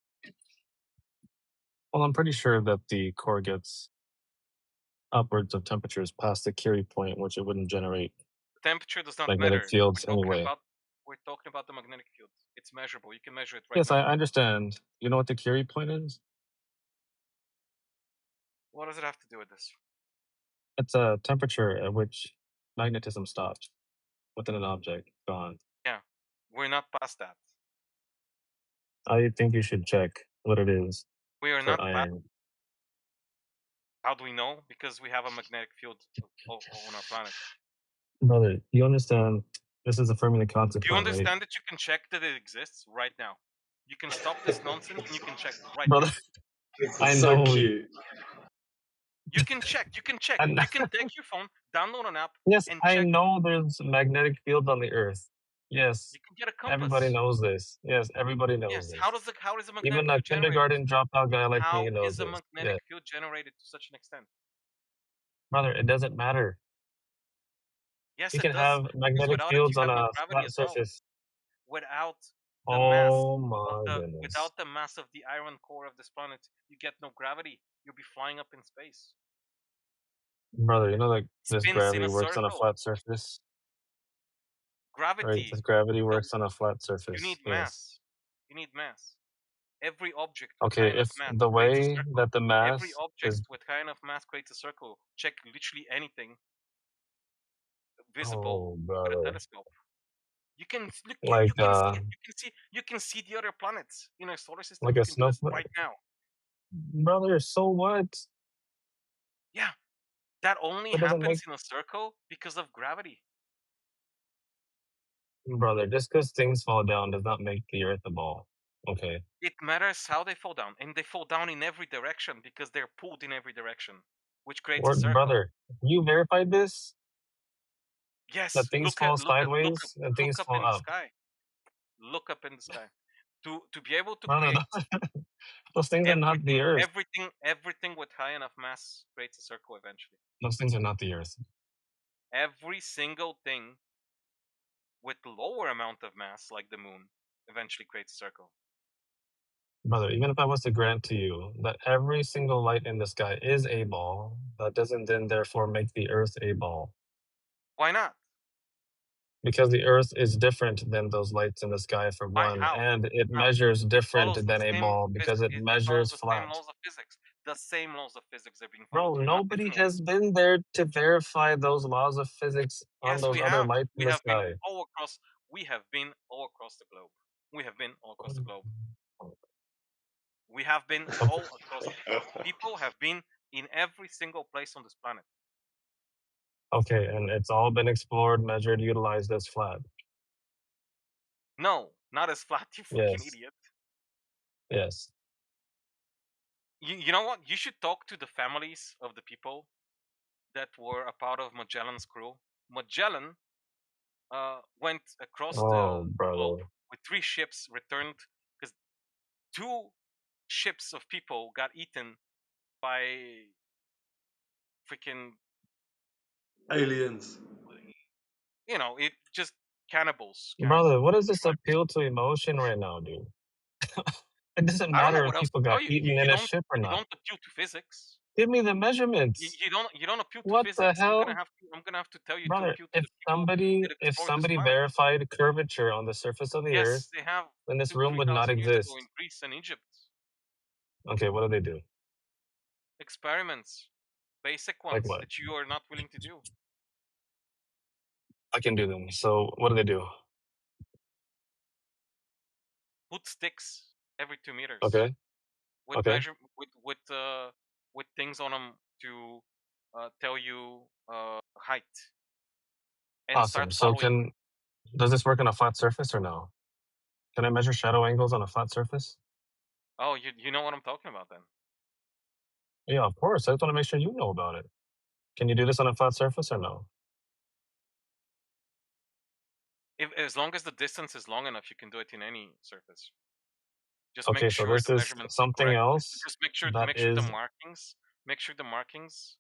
well, I'm pretty sure that the core gets upwards of temperatures past the Curie point, which it wouldn't generate Temperature does not magnetic matter. fields anyway. We're talking about the magnetic field. It's measurable. You can measure it right Yes, I now. understand. You know what the Curie point is? What does it have to do with this? It's a temperature at which magnetism stops within an object. Gone. Yeah, we're not past that. I think you should check what it is We are for not past. iron. How do we know? Because we have a magnetic field on our planet. Brother, you understand this is affirming the Do concept you point, right? understand that you can check that it exists right now? You can stop this nonsense and you can check right Brother, now. This I is so know. cute. You can check. You can check. And You can take your phone, download an app, yes, and I check. know there's magnetic fields on the Earth. Yes, You can get a everybody compass. knows this. Yes, everybody knows Yes. this. How is a magnetic Even a field generated? kindergarten dropout guy like me How knows is a this. Yeah, magnetic field generated to such an extent? brother, it doesn't matter. Yes, You it can does. have Because magnetic without it, fields you on have no a gravity flat as well. surface. Without the mass Oh my goodness, without the mass of the iron core of this planet, you get no gravity. You'll be flying up in space. brother, you know that this Spins in gravity a works on a circle. flat surface, right? This Gravity. gravity The, works on a flat you surface. need Yes. mass. You need mass. Every object with high Okay, enough if mass the creates a way circle. that the Every mass object is, with high enough mass creates a circle. Check literally anything visible oh with a brother, telescope. You can look. You like can see it. You can see the other planets in our solar system. like You a can do it snowflake, right now. brother. So what? Yeah, that only That doesn't make, happens in a circle because of gravity. brother. Just because things fall down does not make the Earth a ball. Okay. It matters how they fall down, and they fall down in every direction because they're pulled in every direction, which creates a What, circle. brother? You verified this? That Yes, things fall look up, sideways and things look up fall in the up, sky. Look up in the sky. To be able to brother. create Those things are not the Earth. everything with high enough mass creates a circle eventually. Those things are not the Earth. Every single thing with lower amount of mass, like the moon, eventually creates a circle. Brother, even if I was to grant to you that every single light in the sky is a ball, that doesn't then therefore make the Earth a ball. Why not? Because the Earth is different than those lights in the sky, for Why? one, How? and it How? measures It different follows the than a same ball because it it follows measures the same flat. laws of physics. The same laws of physics are being followed Bro, here, not nobody different has ones. been there to verify those laws of physics on Yes, those we other have. lights in We the have been sky. all across. We have been all across the globe. We have been all across the globe. We have been all across the globe. People have been in every single place on this planet. Okay, and it's all been explored, measured, utilized as flat. No, not as flat, you fucking Yes. idiot. Yes. You know what? You should talk to the families of the people that were a part of Magellan's crew. Magellan went across the Oh, globe brother. with 3 ships, returned because 2 ships of people got eaten by freaking, Aliens. you know, it just cannibals, Brother, what is pretty this much. appeal to emotion right now, dude? It doesn't I don't know matter what if else people to got tell you. eaten in a ship or You not. don't appeal to physics. Give me the measurements. You don't appeal to What the physics. hell? I'm gonna have to tell you to Brother, appeal to if the people somebody that if explored this somebody planet. verified curvature on the surface of the earth, Yes, they have then this 2, room would not 3,000 years ago in exist. Greece and Egypt. Okay, what do they do? Experiments, basic Like ones what? that you are not willing to do. I can do them. So what do they do? Put sticks every 2 meters Okay. with Okay. measure with things on them to tell you height and Awesome. start So following. does this work on a flat surface or no? Can I measure shadow angles on a flat surface? Oh, you know what I'm talking about then. Yeah, of course. I just want to make sure you know about it. Can you do this on a flat surface or no? If as long as the distance is long enough, you can do it in any surface. Just make Okay, so sure this the is measurements are something correct. else Just that is make sure the markings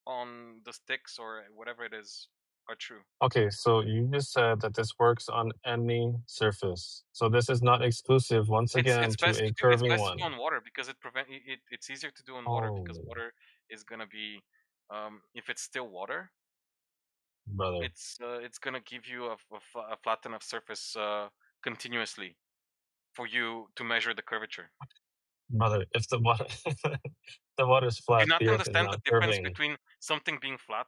on the sticks or whatever it is are true. okay. So you just said that this works on any surface. So this is not exclusive, once again, It's to best a to do curving on one. water because it's easier to do on water because Oh, water is gonna be if it's still water, brother, it's gonna give you a flat enough surface continuously for you to measure the curvature. brother. If the water, the water is Do you flat, not the earth is understand the not difference curving, between something being flat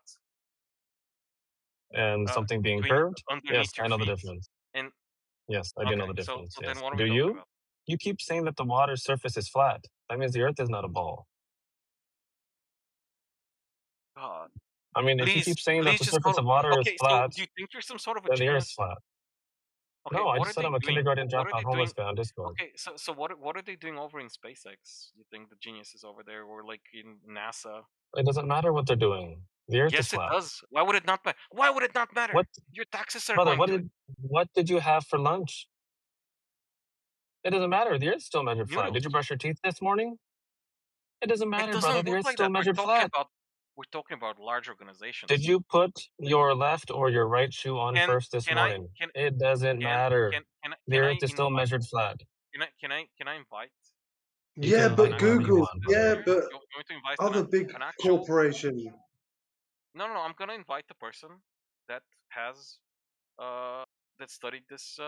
and something being between curved. Yes, underneath your I know the feet difference. and Yes, I do know okay, the so difference. then Yes. what are we Do talking you? about? You keep saying that the water surface is flat. That means the earth is not a ball. God. I mean, if you Please, keep saying that please the just surface go. of water is Okay, so flat, do you think you're some sort of a then the earth is genius? flat. Okay, No, I what just are said they I'm a doing? kindergarten What are dropout they doing? homeless guy on Discord. Okay, so what are they doing over in SpaceX? You think the genius is over there, or like in NASA? It doesn't matter what they're doing. The earth is Yes, it flat. does. Why would it not matter? Why would it not matter? What, Your taxes are brother? going to it. What did you have for lunch? It doesn't matter. The earth's still measured flat. Did you Noodles. brush your teeth this morning? It doesn't It matter, brother. doesn't The work earth's like still that. measured flat. We're talking about large Did organizations. you put your left or your right shoe on Can first this can I morning? It doesn't matter. The can I earth is still invite measured flat. can I invite You can Yeah, an invite but whoever actual you Google. want, brother. Yeah, but you want me to invite other big an actual corporation. no, I'm gonna invite the person that has that studied this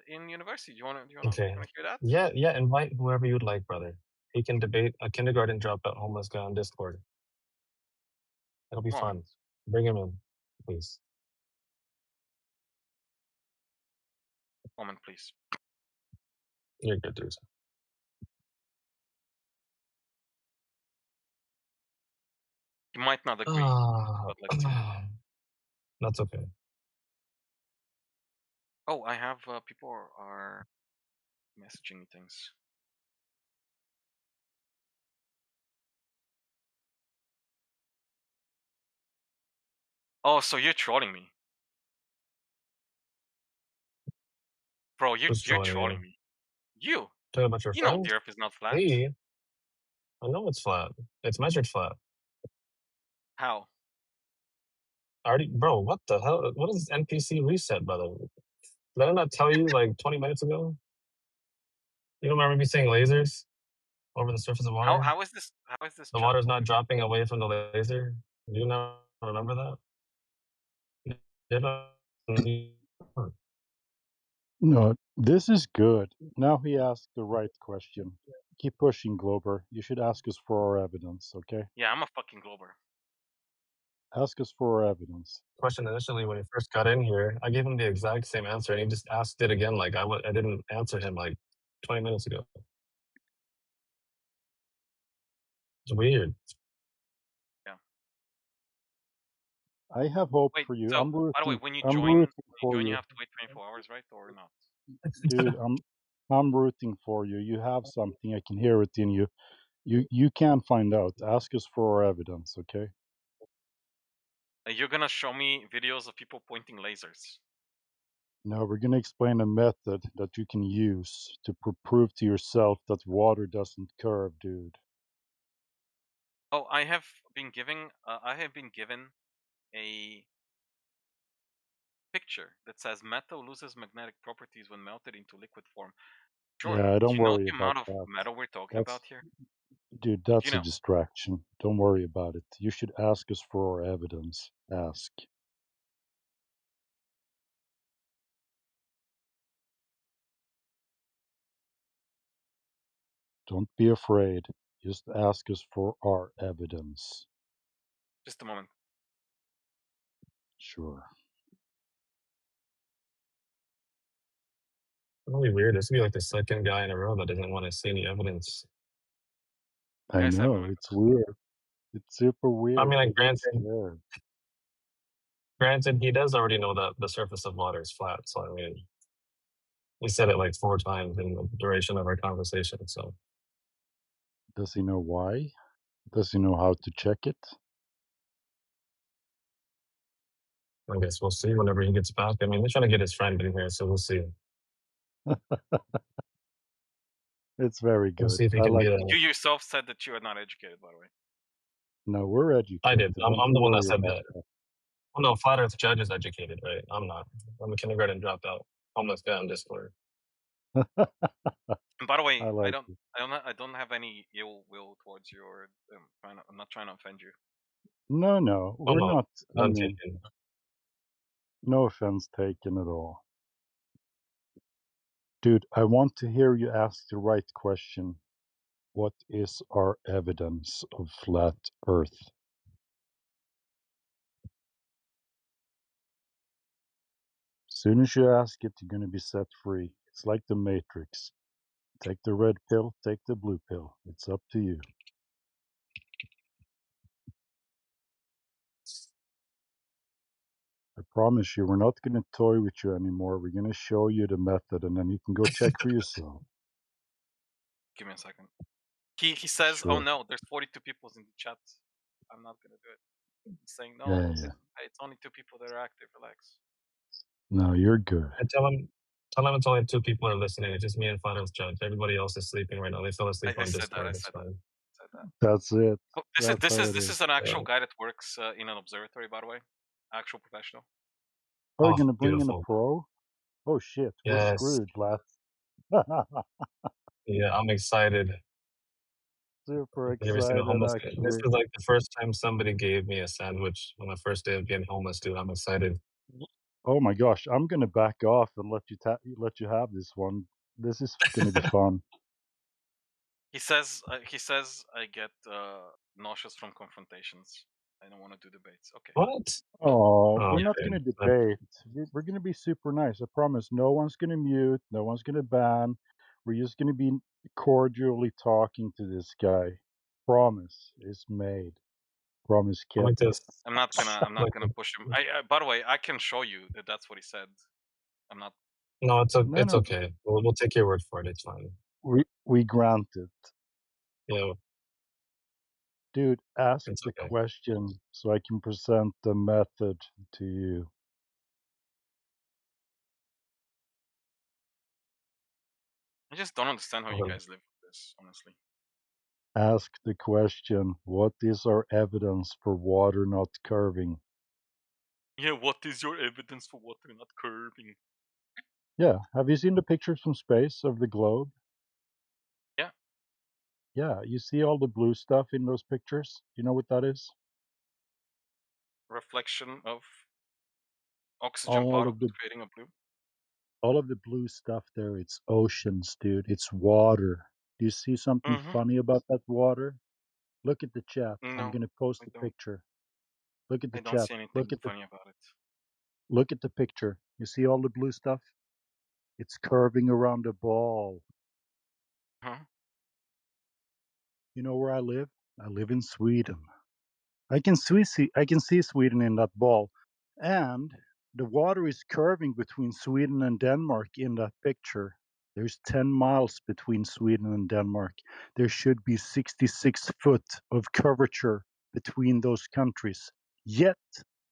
in university. Okay. Wanna hear that? Yeah, invite whoever you'd like, brother. He can debate a kindergarten dropout homeless guy on Discord. It'll be Moment. fun. Bring him in, please. Moment, please. You're good, dude. You might not agree, but let's see. That's okay. Oh, I have people are messaging me things. Oh, so you're trolling me, bro? Who's You're trolling you? trolling me. You Talking about your you know friend? the Earth is not flat. Me? I know it's flat. It's measured flat. How? I already, bro. What the hell? What is this NPC reset, brother? Did I not tell you like 20 minutes ago? You don't remember me saying lasers over the surface of water? How is this The chat water's not working? dropping away from the laser. Do you not remember that? You don't- No, this is good. Now he asked the right question. Keep pushing, Glober. You should ask us for our evidence, okay? Yeah, I'm a fucking glober. Ask us for our evidence. Question initially when he first got in here, I gave him the exact same answer, and he just asked it again. Like I didn't answer him like 20 minutes ago. It's weird. Yeah. I have hope Wait, for you. so I'm by the way, rooting. when you I'm join, rooting for you you, have to wait 24 hours, right, or not? dude. I'm rooting for you. You have something. I can hear it in you. You can find out. Ask us for our evidence, okay? You're gonna show me videos of people pointing lasers. No, we're gonna explain a method that you can use to prove to yourself that water doesn't curve, dude. Oh, I have been given a picture that says metal loses magnetic properties when melted into liquid form. Sure. Yeah, Do don't you know worry the about amount of that. metal we're talking That's about here? Dude, Do you that's a know? distraction. Don't worry about it. You should ask us for our evidence. Ask. Don't be afraid. Just ask us for our evidence. Just a moment. Sure. Really weird. This would be like the second guy in a row that doesn't want to see any evidence. I Guys have know, no it's weird. It's super I weird. mean, They like get scared. granted, he does already know that the surface of water is flat. So I mean, he said it like 4 times in the duration of our conversation. So Does he know why? Does he know how to check it? I guess we'll see whenever he gets back. I mean, they're trying to get his friend in here, so we'll see. It's very We'll good. see if he I can like be You it. yourself said that you are not educated, by the way. No, we're I educated. did. Don't I'm you the one that worry said about that. Oh no, Flat Earth Judge is educated, right? I'm not. I'm a kindergarten dropout, homeless guy on Discord. that. And by the way, I like it. I don't have any ill will towards you, or I'm not trying to offend you. No, Oh we're no, not. I none mean, taken. no offense taken at all. Dude, I want to hear you ask the right question. What is our evidence of flat Earth? Soon as you ask it, you're going to be set free. It's like the Matrix. Take the red pill, take the blue pill. It's up to you. I promise you, we're not going to toy with you anymore. We're going to show you the method, and then you can go check for yourself. Give me a second. He says, "Oh Sure. no, there's 42 people in the chat. I'm not gonna do it." He's saying, Yeah, "No, yeah. it's only 2 people that are active. Relax." No, you're good. I tell him it's only 2 people are listening. It's just me and Flat Earth Judge. Everybody else is sleeping right now. They fell asleep I on said that. Discord. I It's said that. fine. I said that. That's it. Oh, That's how it this is. is an actual guy that works in an observatory, by the way, actual professional. Are we Oh, going to bring in a beautiful. pro? Oh, shit. We're Yes. screwed, lads. Yeah, I'm excited. Super You ever seen a excited, homeless guy? This actually. is like the first time somebody gave me a sandwich on my first day of being homeless, dude. I'm excited. Oh my gosh, I'm gonna back off and let you have this one. This is gonna be fun. He says I get nauseous from confrontations. I don't want to do debates. Okay. What? Oh, Oh, we're not okay. gonna debate. We're gonna be super nice. I promise. No one's gonna mute. No one's gonna ban. We're just gonna be cordially talking to this guy. Promise is made. Promise I'm like I'm kept. this. not gonna push him. By the way, I can show you that that's what he said. I'm not. No, No, it's no, okay. We'll take your word for it. It's fine. we grant it. Yeah, Dude, ask it's the okay. question so I can present the method to you. I just don't understand how you Okay. guys live with this, honestly. Ask the question, what is our evidence for water not curving? Yeah, what is your evidence for water not curving? Yeah, have you seen the pictures from space of the globe? Yeah, you see all the blue stuff in those pictures? You know what that is? Reflection of oxygen All of particles the creating a blue. all of the blue stuff there, it's oceans, dude. It's water. Do you see something Mm-hmm. funny about that water? Look at the chat. I'm No, gonna post I the don't. picture. Look at I the don't chat. see anything funny about it. Look at the picture. You see all the blue stuff? It's curving around a ball. Huh? You know where I live? I live in Sweden. I can see Sweden in that ball. And the water is curving between Sweden and Denmark in that picture. There's 10 miles between Sweden and Denmark. There should be 66 foot of curvature between those countries. Yet,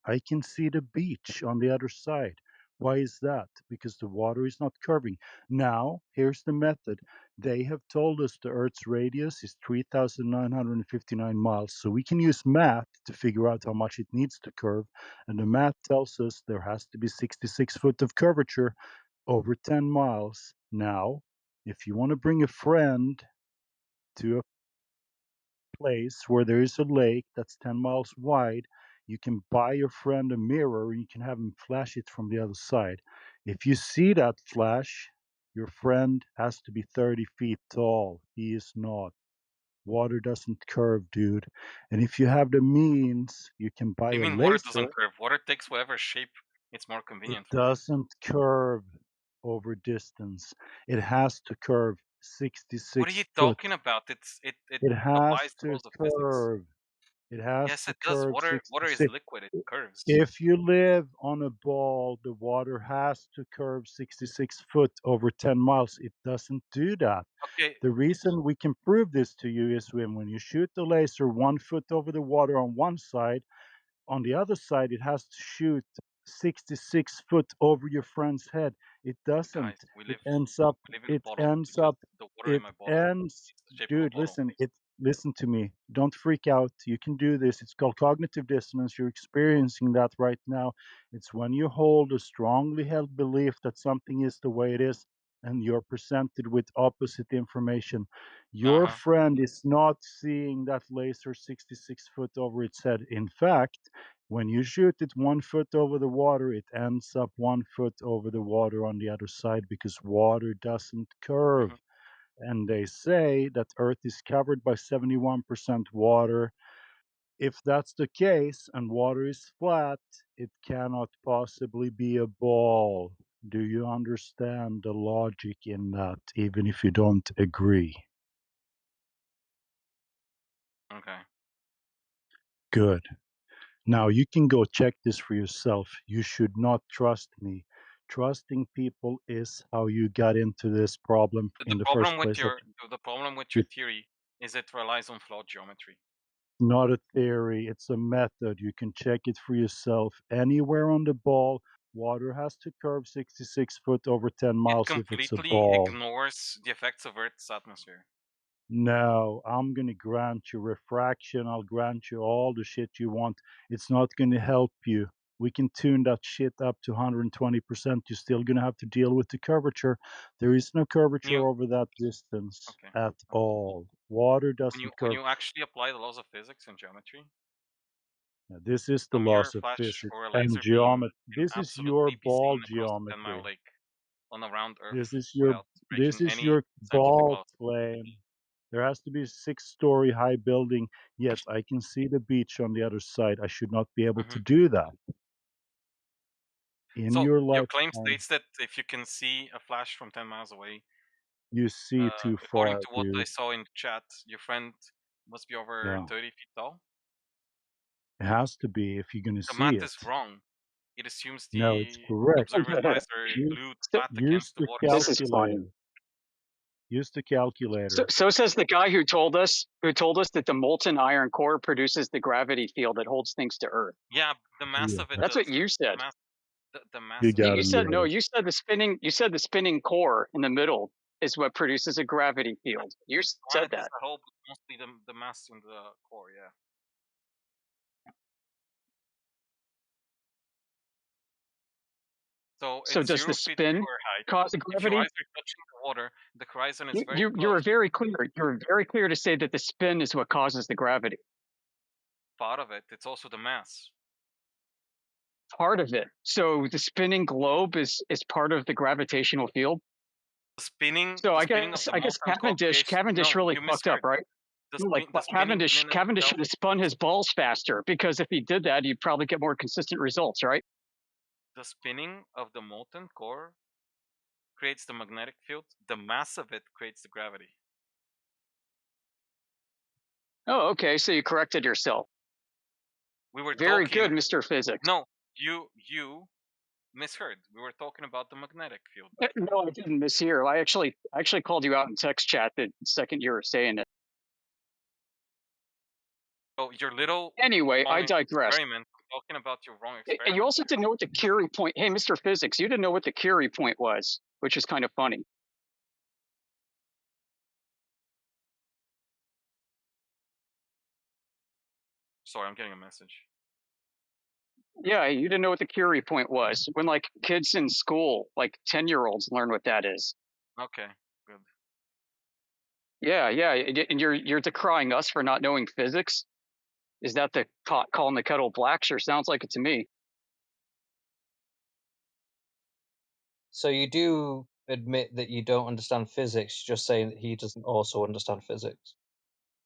I can see the beach on the other side. Why is that? Because the water is not curving. Now, here's the method. They have told us the Earth's radius is 3,959 miles, so we can use math to figure out how much it needs to curve, and the math tells us there has to be 66 foot of curvature over 10 miles. Now, if you want to bring a friend to a place where there is a lake that's 10 miles wide, you can buy your friend a mirror and you can have him flash it from the other side. If you see that flash, your friend has to be 30 feet tall. He is not. Water doesn't curve, dude. And if you have the means, you can buy You a mean water laser. doesn't curve? Water takes whatever shape it's more It convenient for, right? doesn't curve over distance. It has to curve What are you 66 foot. talking about? It It has applies the to laws of physics. curve. It has Yes, to it does. curve Water is 66. liquid. It curves. If you live on a ball, the water has to curve 66 foot over 10 miles. It doesn't do that. Okay. The reason we can prove this to you is when you shoot the laser 1 foot over the water on one side, on the other side, it has to shoot 66 foot over your friend's head. It doesn't. Guys, we It live ends up, we live in a it bottle ends because up, the water in it my bottle ends, is the shape of a dude, bottle. listen to me. Don't freak out. You can do this. It's called cognitive dissonance. You're experiencing that right now. It's when you hold a strongly held belief that something is the way it is and you're presented with opposite information. Your Uh-huh. friend is not seeing that laser 66 foot over its head. In fact, when you shoot it 1 foot over the water, it ends up 1 foot over the water on the other side because water doesn't curve. Hmm. And they say that Earth is covered by 71% water. If that's the case and water is flat, it cannot possibly be a ball. Do you understand the logic in that, even if you don't agree? Okay. Good. Now you can go check this for yourself. You should not trust me. Trusting people is how you got into this problem in the first place. The problem with your It's theory is it relies on flawed geometry. not a theory, it's a method. You can check it for yourself. Anywhere on the ball, water has to curve 66 foot over 10 It miles if it's a completely ball. ignores the effects of Earth's atmosphere. No, I'm going to grant you refraction. I'll grant you all the shit you want. It's not going to help you. We can tune that shit up to 120%. You're still going to have to deal with the curvature. There is no curvature over that distance Okay. at all. Water doesn't When curve. you actually apply the laws of physics and geometry, Now, this is the a mirror laws of flash physics or a and laser beam geometry. can This is your absolutely be seen ball across a 10-mile geometry. lake on a round Earth This is your without breaking any scientific ball laws. plane. There has to be a 6-story high building. Yes, I can see the beach on the other side. I should not be able to do that. In So your your claim lifetime, states that if you can see a flash from 10 miles away, you see too according far, to what I dude. saw in the chat, your friend must be over Yeah, 30 feet tall. it has to be if you're gonna The see math it. is wrong. It assumes No, it's the correct. observer's eyes are Use, glued So, flat use against the the water this is surface. funny. calculator. Use the calculator. So says the guy who told us that the molten iron core produces the gravity field that holds things to Earth. Yeah, the mass Yeah, of it That's what doesn't. you said. The you mass of it got You it said no. right. You said the spinning core in the middle is what produces a gravity field. You said planet as that. a whole, but mostly the mass in the core. Yeah. So So it's does the 0 feet spin pure height. cause the If your eyes gravity? are touching the water, the horizon is You, very you you were close. very clear. You were very clear to say that the spin is what causes the gravity. Part of it. It's also the mass. Part of it. So the spinning globe is part of the gravitational field. The spinning So of I the guess molten core creates. Cavendish No, really you fucked up, misheard. right? No, like The spinning in and of Cavendish itself. should have spun his balls faster, because if he did that, he'd probably get more consistent results, right? The spinning of the molten core creates the magnetic field. The mass of it creates the gravity. Oh, okay. So you corrected yourself. We were Very talking. good, Mr. Physics. No, you misheard. We were talking about the magnetic field. No, I didn't mishear. I actually called you out in text chat the second you were saying it. So your little Anyway, I wrong digress. experiment. Talking about your wrong And experiment. you also didn't know what the Curie point. Hey, Mr. Physics, you didn't know what the Curie point was, which is kind of funny. Sorry, I'm getting a message. Yeah, you didn't know what the Curie point was. When like kids in school, like 10-year-olds, learn what that is. Okay, good. Yeah, and you're decrying us for not knowing physics. Is that the pot calling the kettle black? Sure, sounds like it to me. So you do admit that you don't understand physics, just saying that he doesn't also understand physics.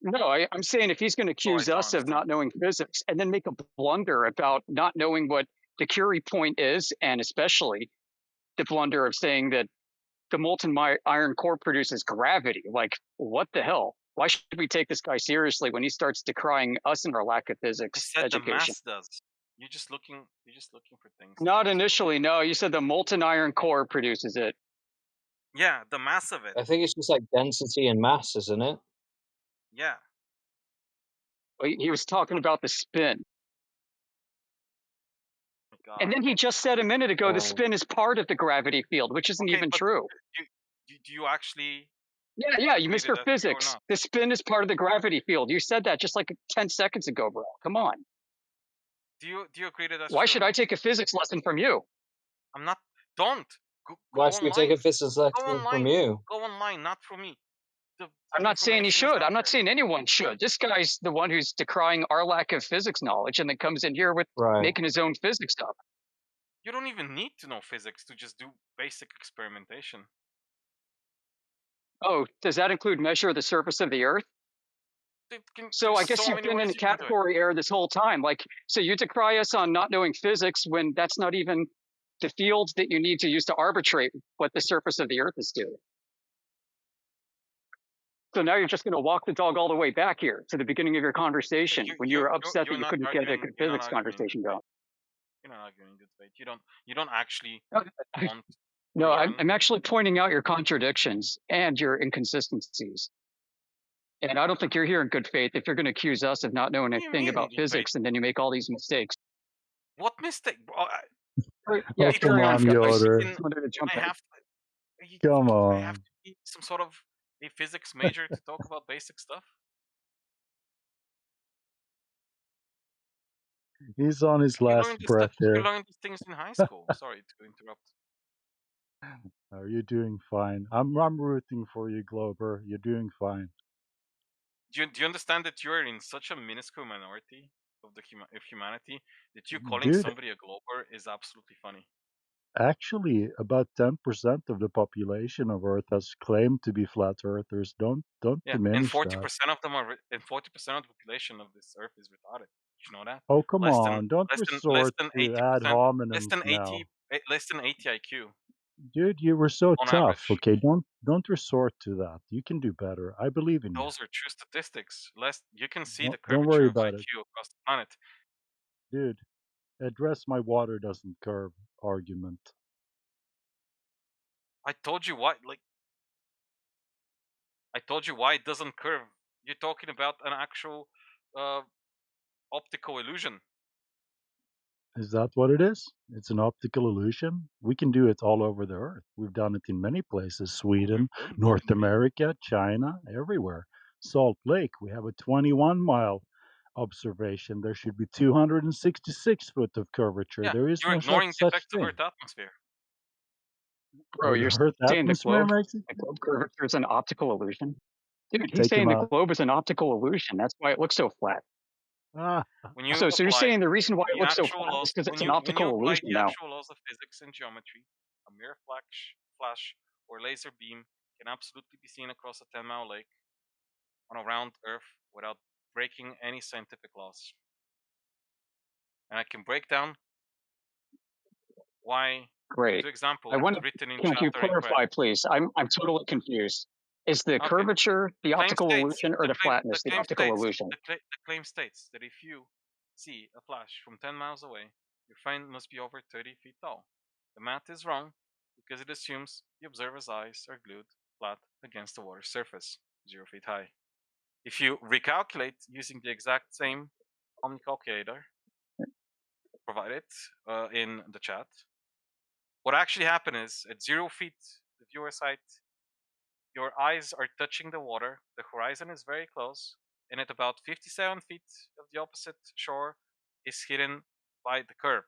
No, I'm saying if he's going to accuse us of not knowing physics and then make a blunder about not knowing what the Curie point is, and especially the blunder of saying that the molten iron core produces gravity, like what the hell? Why should we take this guy seriously when he starts decrying us and our lack of I physics said the education? mass does. You're just looking for things. Not initially, no. You said the molten iron core produces it. Yeah, the mass of it. I think it's just like density and mass, isn't it? Yeah. He was talking about the spin. God. And then he just said a minute ago the spin is part of the gravity field, which isn't even true. Do you actually? Yeah, you Mr. Physics. The spin is part of the gravity field. You said that just like 10 seconds ago, bro. Come on. Do you agree that that's Why true? should I take a physics lesson from you? I'm not. Don't. Go Why should we take a physics lesson from you? Go online, not from me. I'm not saying he should. I'm not saying anyone should. This guy's the one who's decrying our lack of physics knowledge and then comes in here with making his own physics stuff. You don't even need to know physics to just do basic experimentation. Oh, does that include measure the surface of the Earth? So I guess you've been in the category error this whole time. Like, so you decry us on not knowing physics when that's not even the field that you need to use to arbitrate what the surface of the Earth is doing. So now you're just going to walk the dog all the way back here to the beginning of your conversation when you were upset that you couldn't get a good physics conversation going. You're not arguing good faith. You don't actually want. No, I'm actually pointing out your contradictions and your inconsistencies. And I don't think you're here in good faith if you're going to accuse us of not knowing anything about physics and then you make all these mistakes. What mistake? Oh, come on, Yoder. Come on. I have to be some sort of a physics major to talk about basic stuff. He's on his last breath here. You learned these things in high school. Sorry to interrupt. Oh, you're doing fine. I'm rooting for you, Glober. You're doing fine. Do you understand that you're in such a minuscule minority of humanity that you calling Dude, somebody a Glober is absolutely funny? actually, about 10% of the population of Earth has claimed to be flat earthers. Don't diminish and 40% that. of them are, and 40% of the population of this Earth is retarded. Did you know that? Oh, come on! Don't resort to ad hominems now. Less than 80 IQ. Dude, you were so on tough. average. Okay, don't resort to that. You can do better. I believe in you. Those are true statistics. You can see the Don't worry curvature of about IQ it. across the planet. Dude, address my water doesn't curve argument. I told you why. I told you why it doesn't curve. You're talking about an actual optical illusion. Is that what it is? It's an optical illusion? We can do it all over the Earth. We've done it in many places. Sweden, North America, China, everywhere. Salt Lake, we have a 21-mile observation. There should be 266 foot of curvature. Yeah, There is you're no ignoring the such effects of thing. Earth atmosphere. Bro, You you're heard the saying atmosphere, Maxi? the globe curvature is an optical illusion? Dude, he's Take him saying the out. globe is an optical illusion. That's why it looks so flat. Ah, When you So you're apply saying the reason why it the looks so actual flat is laws, because it's an when you optical apply illusion the now. actual laws of physics and geometry, a mere flash or laser beam can absolutely be seen across a 10-mile lake on a round Earth without breaking any scientific laws. And I can break down why Great. two examples I want to, written in can chat you are incorrect. clarify, please? I'm totally confused. Is the Okay. curvature the Claim optical states illusion or the flatness the optical illusion? the claim states that if you see a flash from 10 miles away, your find must be over 30 feet tall. The math is wrong because it assumes the observer's eyes are glued flat against the water's surface, 0 feet high. If you recalculate using the exact same Omni calculator provided in the chat, what actually happened is at 0 feet, the viewer's height, your eyes are touching the water, the horizon is very close, and at about 57 feet of the opposite shore is hidden by the curve.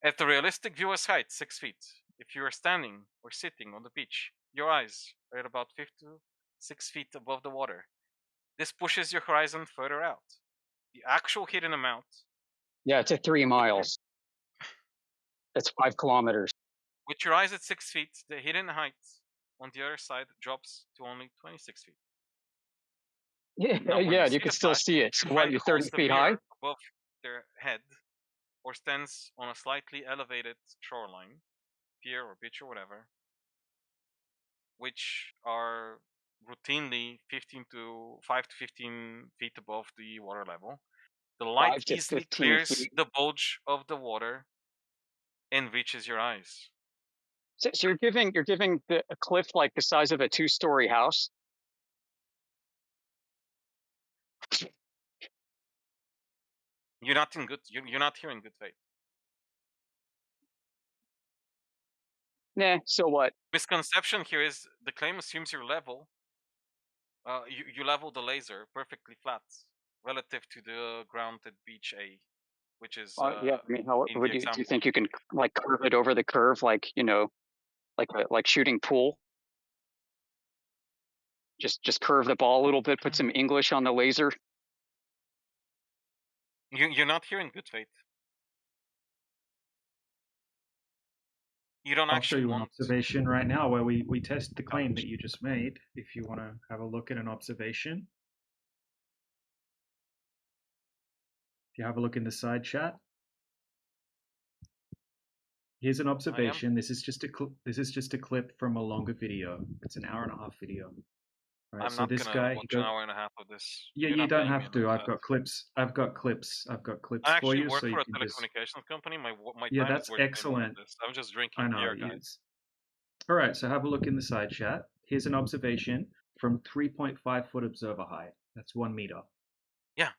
At the realistic viewer's height, 6 feet, if you are standing or sitting on the beach, your eyes are at about 5 to 6 feet above the water. This pushes your horizon further out. The actual hidden amount. Yeah, it's at 3 miles. It's 5 kilometers. With your eyes at 6 feet, the hidden height on the other side drops to only 26 feet. Yeah, Now, when yeah, they you see can the still flash, see it. your What, friend you're holds 30 the feet high? mirror above their head or stands on a slightly elevated shoreline, pier or beach or whatever, which are routinely 5 to 15 feet above the water level. The light 5 to easily 15 clears feet. the bulge of the water and reaches your eyes. So you're giving a cliff like the size of a 2-story house. You're not in good. You're not here in good faith. Nah. So what? Misconception here is the claim assumes your level. You level the laser perfectly flat relative to the ground at beach A, which is Yeah. I mean, how in would the do you example. think you can like curve it over the curve, like like shooting pool? Just curve the ball a little bit, put some English on the laser. You're not here in good faith. You don't I'll show actually you an want. observation right now where we test the claim that you just made. If you want to have a look at an observation. If you have a look in the side chat. Here's an observation. This is just a clip from a longer video. It's an 1.5-hour video. Right, I'm so not this gonna guy, watch an hour and a half of this. Yeah, You're you not don't paying me have to. enough I've for got clips. I've got clips I for actually you, work so for you a can just. telecommunications company. My Yeah, time is that's worth paying more excellent. than this. I'm just I drinking know. beer, guys. All right, so have a look in the side chat. Here's an observation from 3.5-foot observer height. That's 1 meter. Yeah,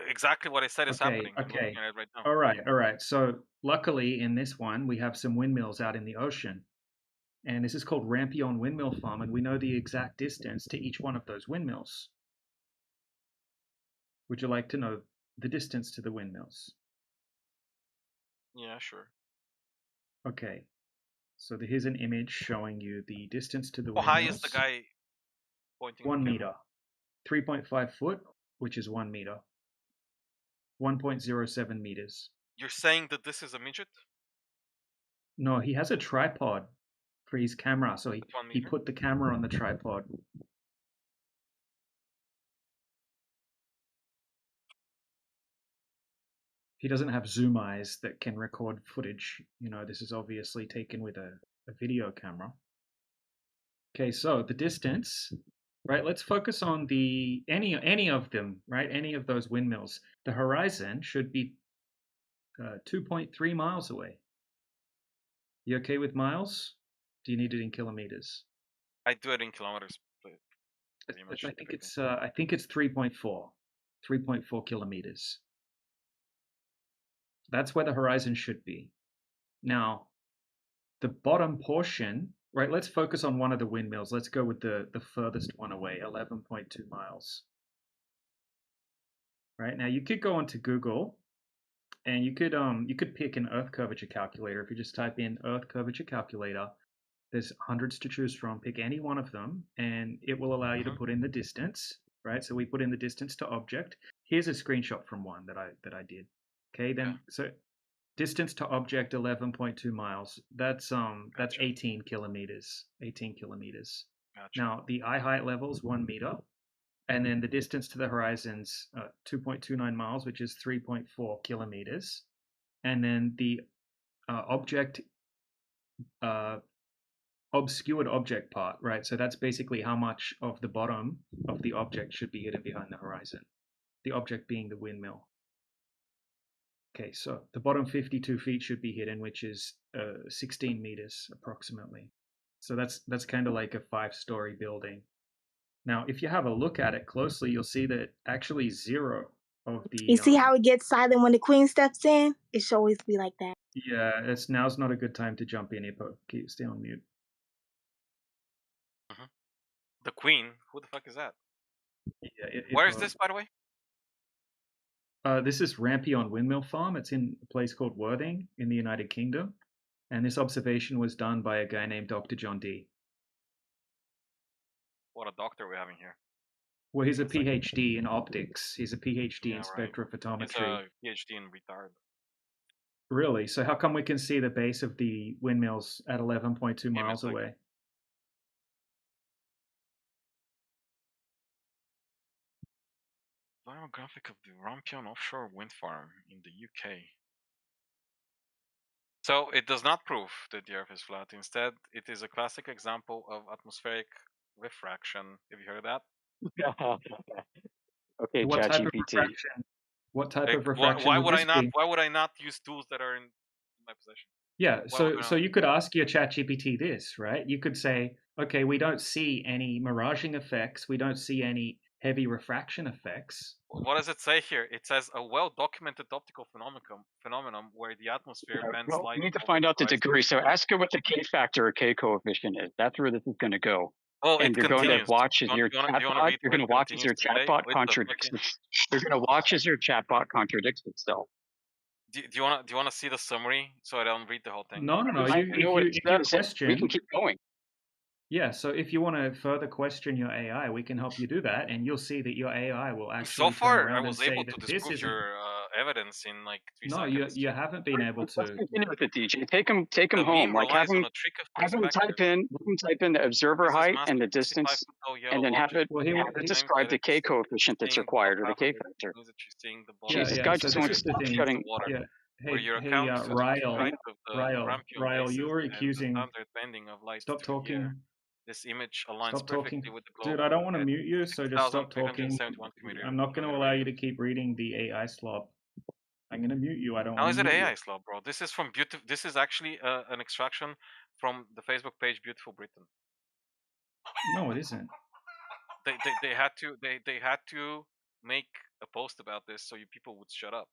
exactly what I said is happening. I'm Okay. looking at it right now. All right. So luckily in this one, we have some windmills out in the ocean. And this is called Rampion Windmill Farm, and we know the exact distance to each one of those windmills. Would you like to know the distance to the windmills? Yeah, sure. Okay. So here's an image showing you the distance to the How windmills. high is the guy pointing? 1 meter. 3.5 foot, which is 1 meter. 1.07 meters. You're saying that this is a midget? No, he has a tripod for his camera, so he put the camera on the tripod. He doesn't have zoom eyes that can record footage. You know, this is obviously taken with a video camera. Okay, so the distance, right? Let's focus on any of them, right? Any of those windmills. The horizon should be 2.3 miles away. You okay with miles? Do you need it in kilometers? I do it in kilometers. Pretty much. I think it's 3.4 kilometers. That's where the horizon should be. Now, the bottom portion, right? Let's focus on one of the windmills. Let's go with the furthest one away, 11.2 miles. Right now, you could go onto Google And you could pick an Earth curvature calculator. If you just type in Earth curvature calculator, there's hundreds to choose from. Pick any one of them, and it will allow you to put in the distance. Right. So we put in the distance to object. Here's a screenshot from one that I did. Okay. Then so distance to object 11.2 miles. That's 18 kilometers. 18 kilometers. Now the eye height level is 1 meter, and then the distance to the horizon's 2.29 miles, which is 3.4 kilometers, and then the object obscured object part, right? So that's basically how much of the bottom of the object should be hidden behind the horizon. The object being the windmill. Okay, so the bottom 52 feet should be hidden, which is 16 meters approximately. So that's kind of like a 5-story building. Now, if you have a look at it closely, you'll see that actually 0 of the. You see how it gets silent when the queen steps in? It should always be like that. Yeah, now's not a good time to jump in here, but stay on mute. The queen? Who the fuck is that? Yeah, Where is this, by the way? This is Rampion Windmill Farm. It's in a place called Worthing in the United Kingdom. And this observation was done by a guy named Dr. John D. What a doctor we're having here. Well, he's a PhD in optics. He's a PhD in spectrophotometry. He's a PhD in retard. Really? So how come we can see the base of the windmills at 11.2 miles away? Biographic of the Rampion offshore wind farm in the UK. So it does not prove that the Earth is flat. Instead, it is a classic example of atmospheric refraction. Have you heard of that? Okay, What type of ChatGPT. refraction? What type of refraction why would would this I not? be? Why would I not use tools that are in my possession? Yeah, Why so you could ask your ChatGPT this, right? You could say, okay, we don't see any miraging effects. We don't see any heavy refraction effects. What does it say here? It says a well-documented optical phenomenon where the atmosphere bends Well, light. we need to find out the degree. So ask her what the K factor or K coefficient is. That's where this is going to go. Oh, and it you're going to continues. watch as Do you your wanna chatbot. read You're what going to it watch as your continues to say chatbot with the contradicts. fucking- You're going to watch as your chatbot contradicts itself. Do you wanna see the summary so I don't read the whole thing? No. I know what it says. question, we can keep going. Yeah, so if you want to further question your AI, we can help you do that, and you'll see that your AI will actually So far, turn around I was and say able that to this disprove isn't. your evidence in like 3 No, seconds. you haven't been able Let's to. continue with it, DJ. Take him The home. beam Like have relies on him a trick of have him perspective. type in the observer This is height and massive the distance, 65 foot tall yellow and then have object. it, Well, have it describe the K coefficient that's required or the K factor. Jesus, Yeah. God So just this wants is to the stop thing. shutting. Yeah. Where your Hey, account is the height of the Rampion Ryle, basis you're and the accusing. standard bending of light Stop through the air. talking. This image aligns Stop perfectly talking, with the globe. dude. I don't want to mute you, so just stop talking. 6,371 I'm not going to allow you to keep reading the AI slop. I'm going to mute you. I don't How want is to it mute you. AI slop, bro? This is from beautiful. This is actually an extraction from the Facebook page Beautiful Britain. No, it isn't. They had to make a post about this so you people would shut up.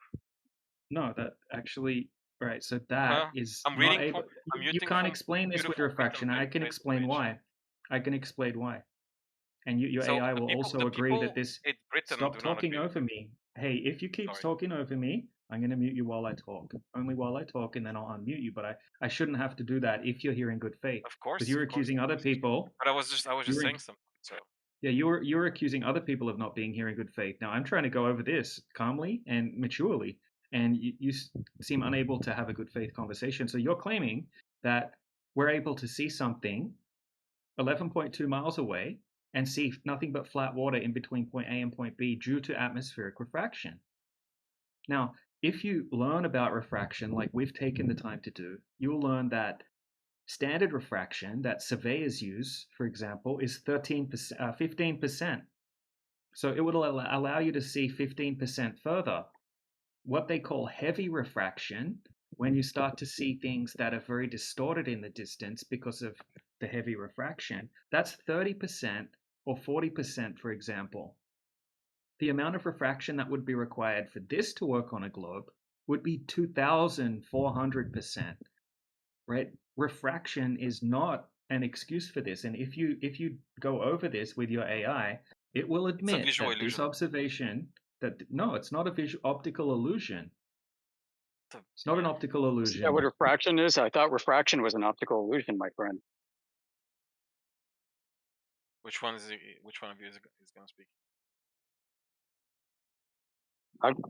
No, that actually, right. So that is I'm not reading able. from. I'm You muting can't from explain this with Beautiful refraction. Britain I can Facebook explain page. why. I can explain why. And your So AI the will people- also the agree that people this. in Britain Stop do not talking agree. over me. Hey, if you keep talking over me, I'm going to mute you while I talk. Only while I talk, and then I'll unmute you. But I shouldn't have to do that if you're here in good faith. Of course, because you're of course. accusing other people. But I was just saying something. So Yeah, you're accusing other people of not being here in good faith. Now I'm trying to go over this calmly and maturely, and you seem unable to have a good faith conversation. So you're claiming that we're able to see something 11.2 miles away and see nothing but flat water in between point A and point B due to atmospheric refraction. Now, if you learn about refraction like we've taken the time to do, you'll learn that standard refraction that surveyors use, for example, is 15%. So it would allow you to see 15% further. What they call heavy refraction, when you start to see things that are very distorted in the distance because of the heavy refraction, that's 30% or 40%, for example. The amount of refraction that would be required for this to work on a globe would be 2,400%, right? Refraction is not an excuse for this. And if you go over this with your AI, it will admit that this observation no, it's not a visual optical illusion. It's not an optical Is illusion. that what refraction is? I thought refraction was an optical illusion, my friend. Which one is which one of you is going to speak?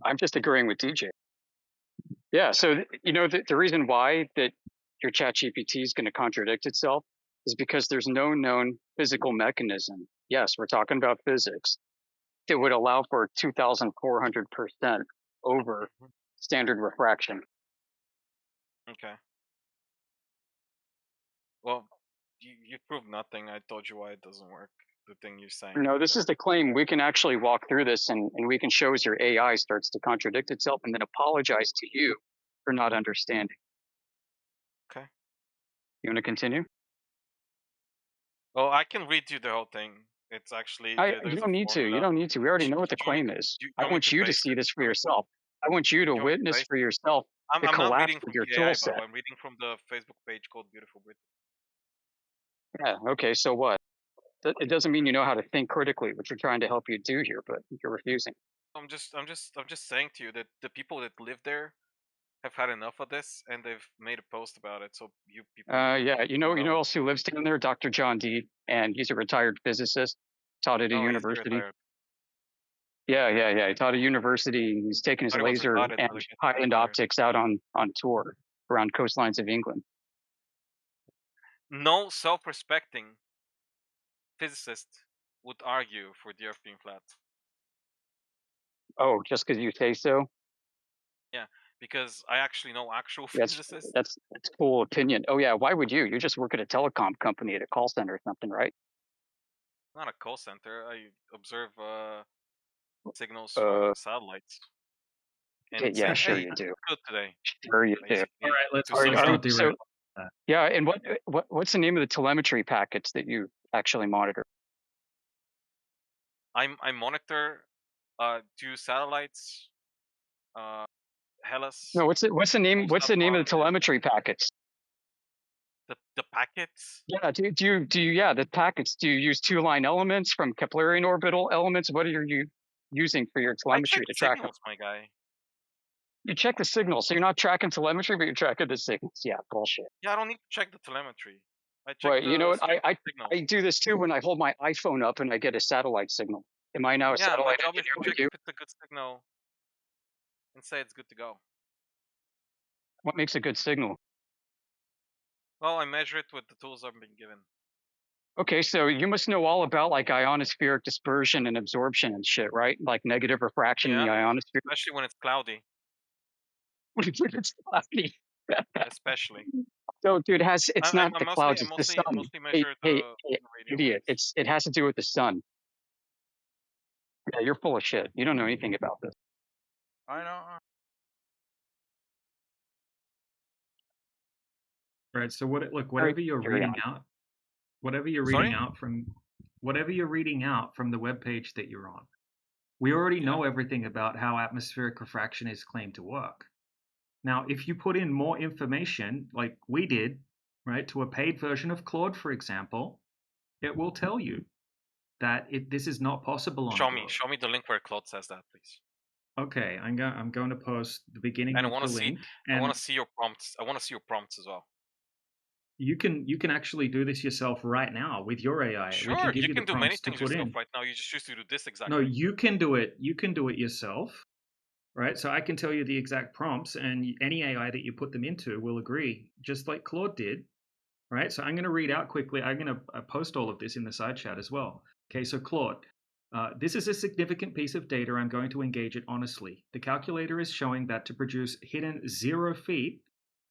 I'm just agreeing with DJ. Yeah. So you know the reason why that your chat GPT is going to contradict itself is because there's no known physical mechanism. Yes, we're talking about physics that would allow for 2,400% over standard refraction. Okay. Well, you proved nothing. I told you why it doesn't work. The thing you're saying. No, this is the claim. We can actually walk through this and we can show as your AI starts to contradict itself and then apologize to you for not understanding. Okay. You want to continue? Well, I can read you the whole thing. It's actually You don't need to. You don't need to. We already know what the claim is. I want you to see this for yourself. I want you to witness for yourself the I'm not collapse reading of from your the tool AI, set. but I'm reading from the Facebook page called Beautiful Brit. Yeah. Okay. So what? It doesn't mean you know how to think critically, which we're trying to help you do here, but you're refusing. I'm just saying to you that the people that live there have had enough of this, and they've made a post about it. So you people. Yeah. You know else who lives down there? Dr. John D. And he's a retired physicist. Taught at a university. Retired. Yeah. He taught at a university. He's taken his laser and high-end optics out on tour around coastlines of England. No self-respecting physicist would argue for the Earth being flat. Oh, just because you say so? Yeah, because I actually know actual physicists. That's cool opinion. Oh yeah, why would you? You just work at a telecom company at a call center or something, right? Not a call center. I observe signals from satellites. And Yeah, say, sure hey, you do. good today. Sure you do. All right, let's not derail. Yeah, and what's the name of the telemetry packets that you actually monitor? I monitor 2 satellites, Hellas. No, what's the name of the telemetry packets? The packets? Yeah, do you the packets, do you use 2-line elements from Keplerian orbital elements? What are you using for your telemetry to track them? Signals, my guy. You check the signals, so you're not tracking telemetry, but you're tracking the signals. Yeah, bullshit. Yeah, I don't need to check the telemetry. I check Right, the you know what? signal. I do this too when I hold my iPhone up and I get a satellite signal. Am I now a Yeah, my satellite job is engineer to with check you? if it's a good signal and say it's good to go. What makes a good signal? Well, I measure it with the tools I've been given. Okay, so you must know all about like ionospheric dispersion and absorption and shit, right? Like negative refraction in the ionosphere. Especially when it's cloudy. When it's cloudy. Especially. So, dude, it's not the clouds, it's the sun. Mostly measure the idiot! It has to do with the sun. Yeah, you're full of shit. You don't know anything about this. I know. Right. So whatever you're reading out from the web page that you're on, we already know everything about how atmospheric refraction is claimed to work. Now, if you put in more information, like we did, right, to a paid version of Claude, for example, it will tell you that this is not possible on Show me the link where Claude says that, please. Okay, I'm going to post the beginning and of the link. And I want to see your prompts. I want to see your prompts as well. You can actually do this yourself right now with your AI. Sure, we can give you can the do many prompts to things put yourself in. right now. You just choose to do this exactly. No, you can do it. You can do it yourself, right? So I can tell you the exact prompts, and any AI that you put them into will agree, just like Claude did, right? So I'm going to read out quickly. I'm going to post all of this in the side chat as well. Okay, so Claude, this is a significant piece of data. I'm going to engage it honestly. The calculator is showing that to produce hidden 0 feet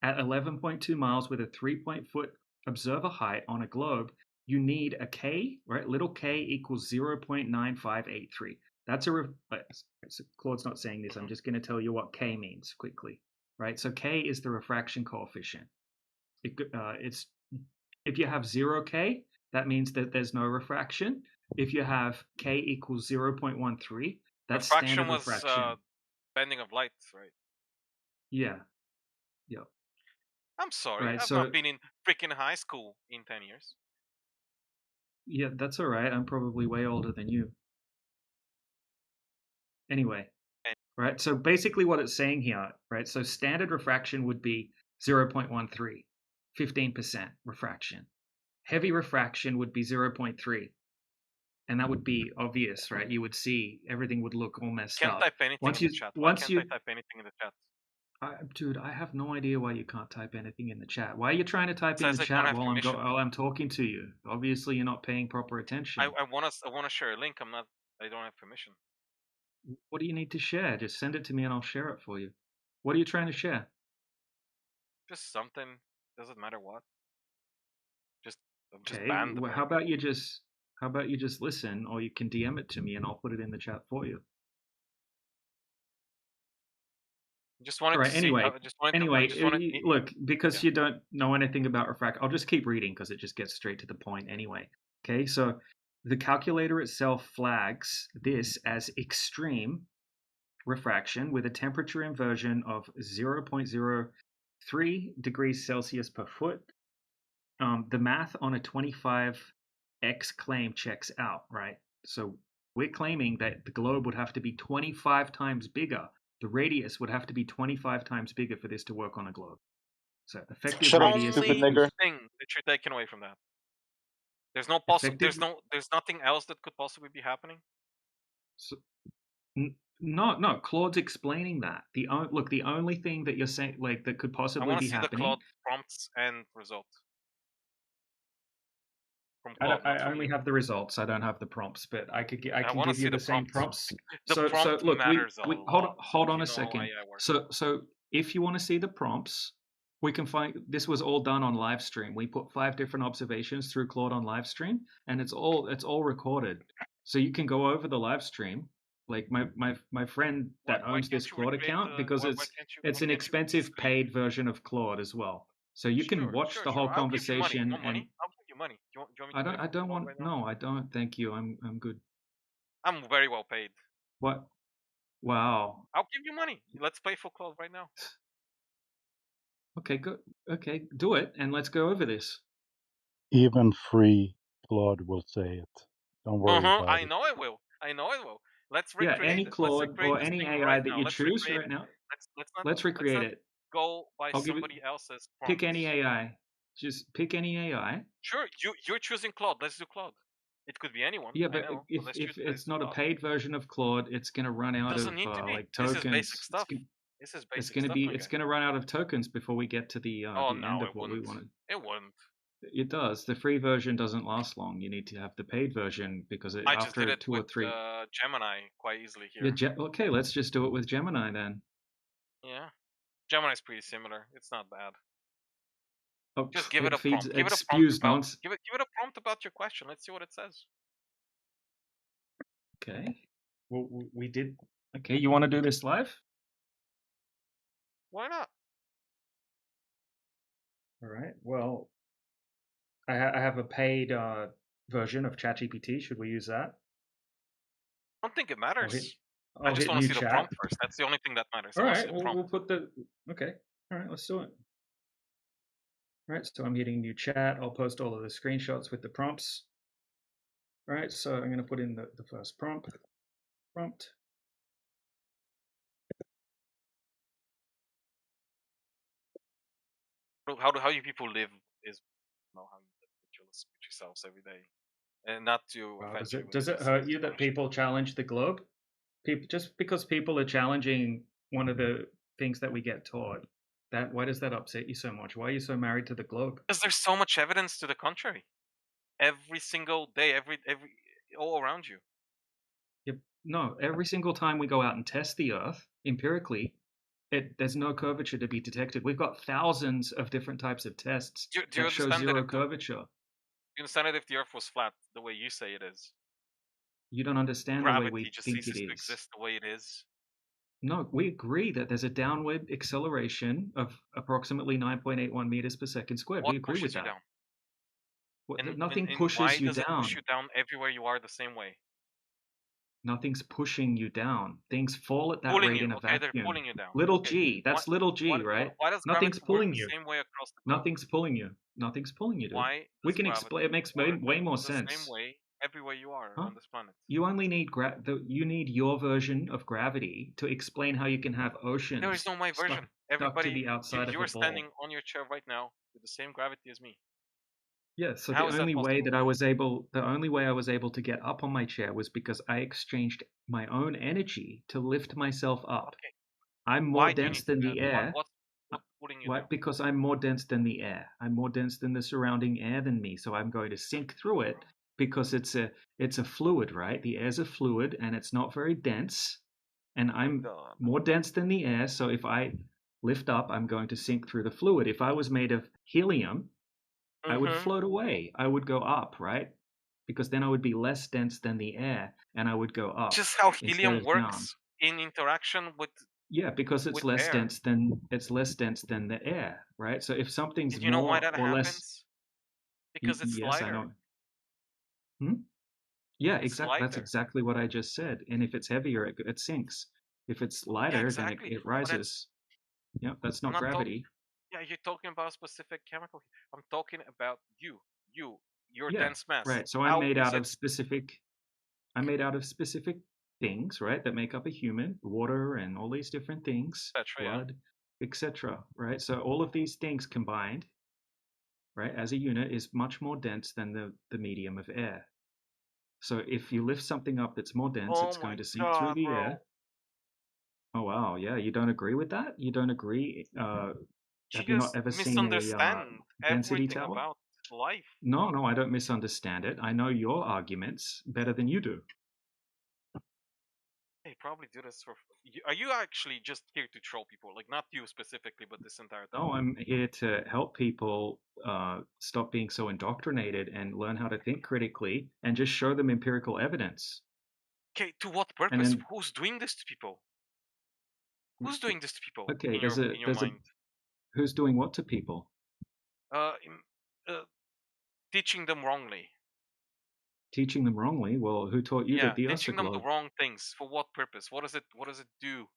at 11.2 miles with a 3-foot observer height on a globe, you need a K, right? Little k equals 0.9583. That's so Claude's not saying this. I'm just going to tell you what K means quickly, right? So K is the refraction coefficient. It's if you have 0K, that means that there's no refraction. If you have K equals 0.13, that's standard refraction. Was bending of light, right? Yeah. I'm sorry. Right, I've not been in freaking high school in 10 years. Yeah, that's all right. I'm probably way older than you. Anyway, right? So basically what it's saying here, right? So standard refraction would be 0.13, 15% refraction. Heavy refraction would be 0.3. And that would be obvious, right? You would see everything would look all messed Can't up. type anything in the chat. Why can't I type anything in the chat? Dude, I have no idea why you can't type anything in the chat. Why are you trying to type It in the says I don't chat have permission. while I'm talking to you? Obviously, you're not paying proper attention. I wanna share a link. I don't have permission. What do you need to share? Just send it to me and I'll share it for you. What are you trying to share? Just something. Doesn't matter what. Just Okay. banned. Well, how about you just listen, or you can DM it to me and I'll put it in the chat for you. Just wanted All right. to see. Anyway, look, because you don't know anything about refraction, I'll just keep reading because it just gets straight to the point anyway. Okay, so the calculator itself flags this as extreme refraction with a temperature inversion of 0.03 degrees Celsius per foot. The math on a 25x claim checks out, right? So we're claiming that the globe would have to be 25 times bigger. The radius would have to be 25 times bigger for this to work on a globe. So effective radius. Only thing that you're taking away from that. There's no there's nothing else that could possibly be happening. So, no, Claude's explaining that. The only thing that you're saying, like, that could possibly be happening. I want to see the Claude prompts and results. From Claude, I only have the results. I don't have the prompts, but I can give you the same prompts. So look, matters hold on a second. So if you want to see the prompts, we can find. This was all done on Livestream. We put 5 different observations through Claude on Livestream, and it's all recorded. So you can go over the Livestream. Like my friend that owns this Claude account, because it's an expensive paid version of Claude as well. So you can watch the whole conversation. I'll give you money. Do you want me to I don't want. No, I don't. Thank you. I'm good. I'm very well paid. What? Wow. I'll give you money. Let's pay for Claude right now. Okay, good. Okay, do it, and let's go over this. Even free Claude will say it. Don't worry about it. I know it will. Let's recreate any it. Claude or any AI that you choose right now. Let's recreate it. Go by somebody else's prompts. Pick any AI. Just pick any AI. Sure, you're choosing Claude. Let's do Claude. It could be anyone. Yeah, but if it's not a paid version of Claude, it's going to run out of like tokens. This is basic stuff. It's going to run out of tokens before we get to the end of what we wanted. It wouldn't. It does. The free version doesn't last long. You need to have the paid version because I just did it with Gemini quite easily here. Okay, let's just do it with Gemini then. Yeah, Gemini's pretty similar. It's not bad. Oh, just give it a prompt. Give it a prompt about your question. Let's see what it says. Okay. Well, we did. Okay, you want to do this live? Why not? All right. Well, I have a paid version of ChatGPT. Should we use that? I don't think it matters. I just want to see the prompt first. That's the only thing that matters. All right. We'll put the. Okay. All right. Let's do it. All right. So I'm hitting new chat. I'll post all of the screenshots with the prompts. All right. So I'm going to put in the first prompt. How you people live is how you live with yourselves every day, and not to offend you. Does it hurt you that people challenge the globe? Just because people are challenging one of the things that we get taught, why does that upset you so much? Why are you so married to the globe? Because there's so much evidence to the contrary. Every single day, every all around you. No, every single time we go out and test the Earth empirically, there's no curvature to be detected. We've got thousands of different types of tests that show zero curvature. Do you understand that if the Earth was flat, the way you say it is? You don't understand the way we think it is. To exist the way it is. No, we agree that there's a downward acceleration of approximately 9.81 meters per second squared. We agree with that. Nothing pushes you down. Why does it push you down everywhere you are the same way? Nothing's pushing you down. Things fall at that rate in a vacuum. They're pulling you down. Little g. That's little g, right? Why does Nothing's pulling you. The same way across the globe? Nothing's pulling you. Nothing's pulling you, dude. Why? We can explain. It makes way more sense. The same way everywhere you are Huh? on this planet. You only need you need your version of gravity to explain how you can have oceans There is no my version. stuck to Everybody, the outside of you're a ball. standing on your chair right now with the same gravity as me. Yeah, so How the is that only way possible? that I was able to get up on my chair was because I exchanged my own energy to lift myself up. Okay. I'm more Why do you dense need to than do the that? air. What's putting you Why? there? Because I'm more dense than the air. I'm more dense than the surrounding air than me. So I'm going to sink through it because it's a fluid, right? The air's a fluid and it's not very dense. And I'm God. more dense than the air. So if I lift up, I'm going to sink through the fluid. If I was made of helium, I would float away. I would go up, right? Because then I would be less dense than the air and I would go up Just how instead helium of down. works in interaction with Yeah, because it's less air. dense than the air, right? So if something's And you know why more that or less, happens? Because it's yes, I lighter. know. Yeah, It's exactly. That's lighter. exactly what I just said. And if it's heavier, it sinks. If it's Yeah, lighter, then exactly. it But that's rises. Yeah, that's I'm not not talking. gravity. Yeah, you're talking about a specific chemical. I'm talking about your Yeah, dense mass. right. So How I'm is it? made out of specific things, right, that make up a human, water and all these different things, blood, etc., right? So all of these things combined, right, as a unit is much more dense than the medium of air. So if you lift something up that's more dense, Oh it's going my to sink through god, the bro. air. Oh wow, yeah, you don't agree with that? You don't agree? You Have you not just ever seen a misunderstand density everything tower? about life. No, I don't misunderstand it. I know your arguments better than you do. They probably do this for. Are you actually just here to troll people? Like not you specifically, but this entire thing. No, I'm here to help people stop being so indoctrinated and learn how to think critically and just show them empirical evidence. Okay, to what And purpose? then, Who's doing this to people? Who's doing this to people okay, in your mind? who's doing what to people? Uh, teaching them wrongly. Teaching them wrongly? Well, who taught you Yeah, that the Earth's a teaching them the globe? wrong things. For what purpose? What does it do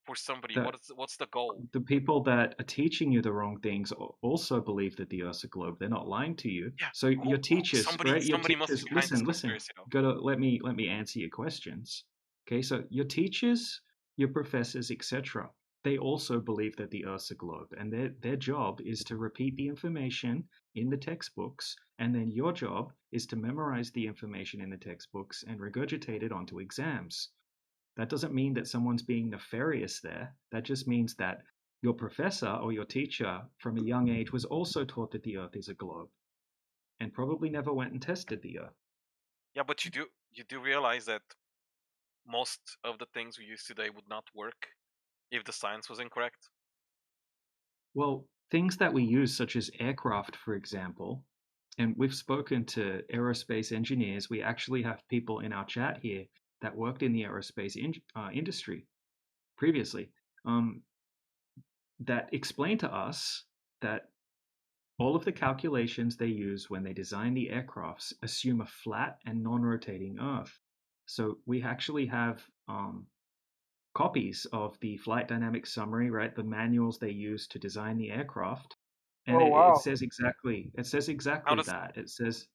for somebody? That What's the goal? the people that are teaching you the wrong things also believe that the Earth's a globe. They're not lying to you. Yeah, So your teachers, right? Your somebody must teachers, be behind this listen. conspiracy though. Gotta let me answer your questions. Okay, so your teachers, your professors, etc. They also believe that the Earth's a globe, and their job is to repeat the information in the textbooks, and then your job is to memorize the information in the textbooks and regurgitate it onto exams. That doesn't mean that someone's being nefarious there. That just means that your professor or your teacher from a young age was also taught that the Earth is a globe and probably never went and tested the Earth. Yeah, but you do realize that most of the things we use today would not work if the science was incorrect. Well, things that we use, such as aircraft, for example, and we've spoken to aerospace engineers. We actually have people in our chat here that worked in the aerospace industry previously that explain to us that all of the calculations they use when they design the aircrafts assume a flat and non-rotating Earth. So we actually have copies of the flight dynamics summary, right? The manuals they use to design the aircraft, and Oh it wow. says exactly that. It says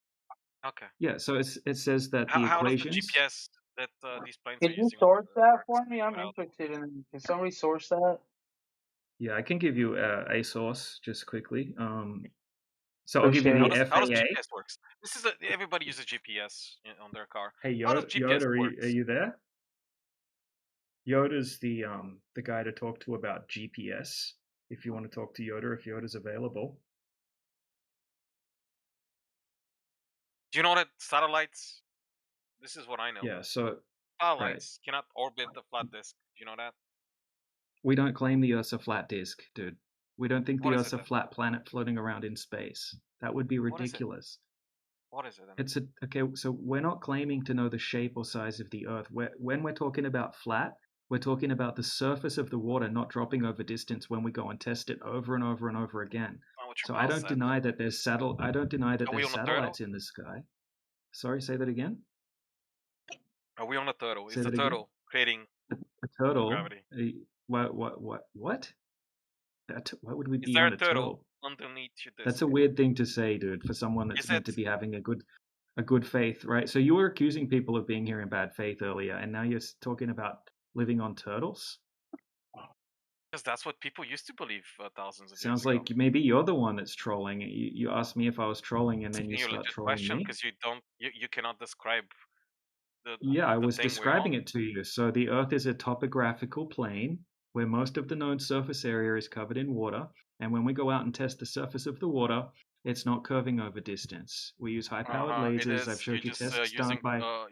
Okay. yeah. So it says that the How does the equations. GPS that these planes are Can you using source that for works me? I'm without? interested in. Can somebody source that? Yeah, I can give you a source just quickly. So I'll give you Appreciate the it. How does FAA. GPS works? This is everybody uses GPS on their car. Hey, How does GPS Yoda, are works? you there? Yoda's the guy to talk to about GPS. If you want to talk to Yoda, if Yoda's available. Do you know that satellites? This is what I know. Yeah. So Satellites cannot orbit the flat disk. Do you know that? we don't claim the Earth's a flat disk, dude. We don't think What the is Earth's it a then? flat planet floating around in space. That would be What is it? ridiculous. What is it then? It's okay. So we're not claiming to know the shape or size of the Earth. When we're talking about flat, we're talking about the surface of the water not dropping over distance when we go and test it over and over and over again. Not what So your I mouse don't said. deny that there's I don't deny that Are we there's on a turtle? satellites in the sky. Sorry, say that again. Are we on a turtle? Say Is the that again. turtle creating A turtle? gravity? What? What? Why would we Is be there on a a turtle turtle? underneath your That's disk? a weird thing to say, dude, for someone that's Is meant it? to be having a good. a good faith, right? So you were accusing people of being here in bad faith earlier, and now you're talking about living on turtles? Because that's what people used to believe thousands of years Sounds ago. like maybe you're the one that's trolling. You asked me if I was trolling, and then you Asking you a start legit trolling question me. because you cannot describe the Yeah, I the was thing we're describing on. it to you. So the Earth is a topographical plane where most of the known surface area is covered in water. And when we go out and test the surface of the water, it's not curving over distance. We use high-powered It lasers. I've is. showed you tests done by. You're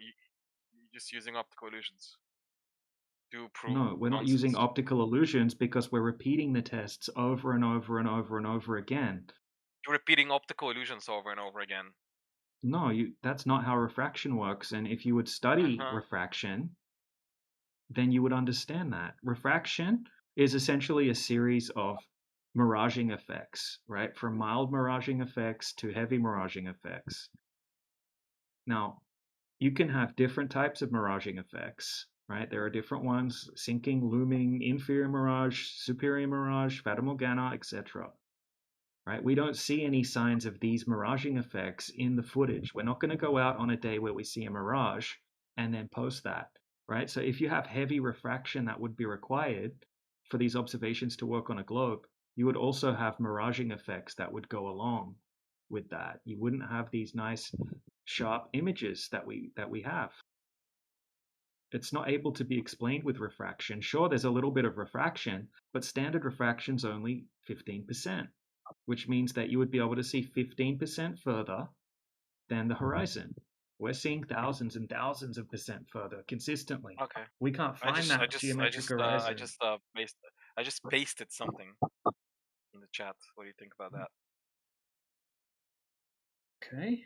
just using optical illusions to prove No, we're not using nonsense. optical illusions because we're repeating the tests over and over and over and over again. You're repeating optical illusions over and over again. No, that's not how refraction works. And if you would study refraction, then you would understand that. Refraction is essentially a series of miraging effects, right? From mild miraging effects to heavy miraging effects. Now, you can have different types of miraging effects, right? There are different ones: sinking, looming, inferior mirage, superior mirage, fata morgana, etc. Right? We don't see any signs of these miraging effects in the footage. We're not going to go out on a day where we see a mirage and then post that, right? So if you have heavy refraction that would be required for these observations to work on a globe, you would also have miraging effects that would go along with that. You wouldn't have these nice sharp images that we have. It's not able to be explained with refraction. Sure, there's a little bit of refraction, but standard refraction's only 15%. Which means that you would be able to see 15% further than the horizon. We're seeing thousands and thousands of percent further consistently. Okay. We can't find that geometric horizon. I just pasted something in the chat. What do you think about that? Okay.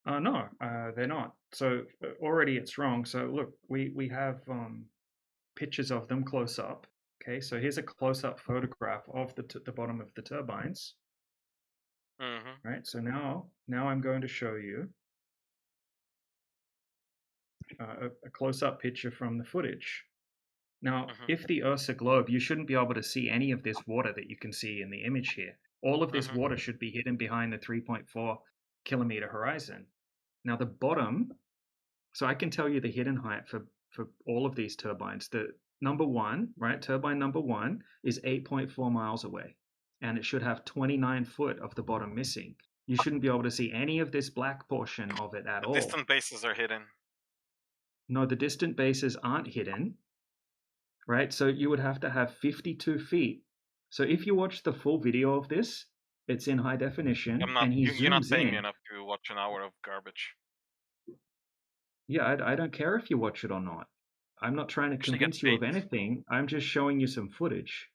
No, they're not. So already it's wrong. So look, we have pictures of them close up. Okay, so here's a close-up photograph of the bottom of the turbines. Right. So now I'm going to show you a close-up picture from the footage. Now, if the Earth's a globe, you shouldn't be able to see any of this water that you can see in the image here. All of this water should be hidden behind the 3.4 kilometer horizon. Now, the bottom, so I can tell you the hidden height for all of these turbines. The number one, right, turbine number one is 8.4 miles away, and it should have 29 foot of the bottom missing. You shouldn't be able to see any of this black portion of it at all. The distant bases are hidden. No, the distant bases aren't hidden. Right? So you would have to have 52 feet. So if you watch the full video of this, it's in high definition, and he You're not zooms paying in. me enough to watch an hour of garbage. Yeah, I don't care if you watch it or not. I'm not trying to convince you of anything. I'm just showing you some footage.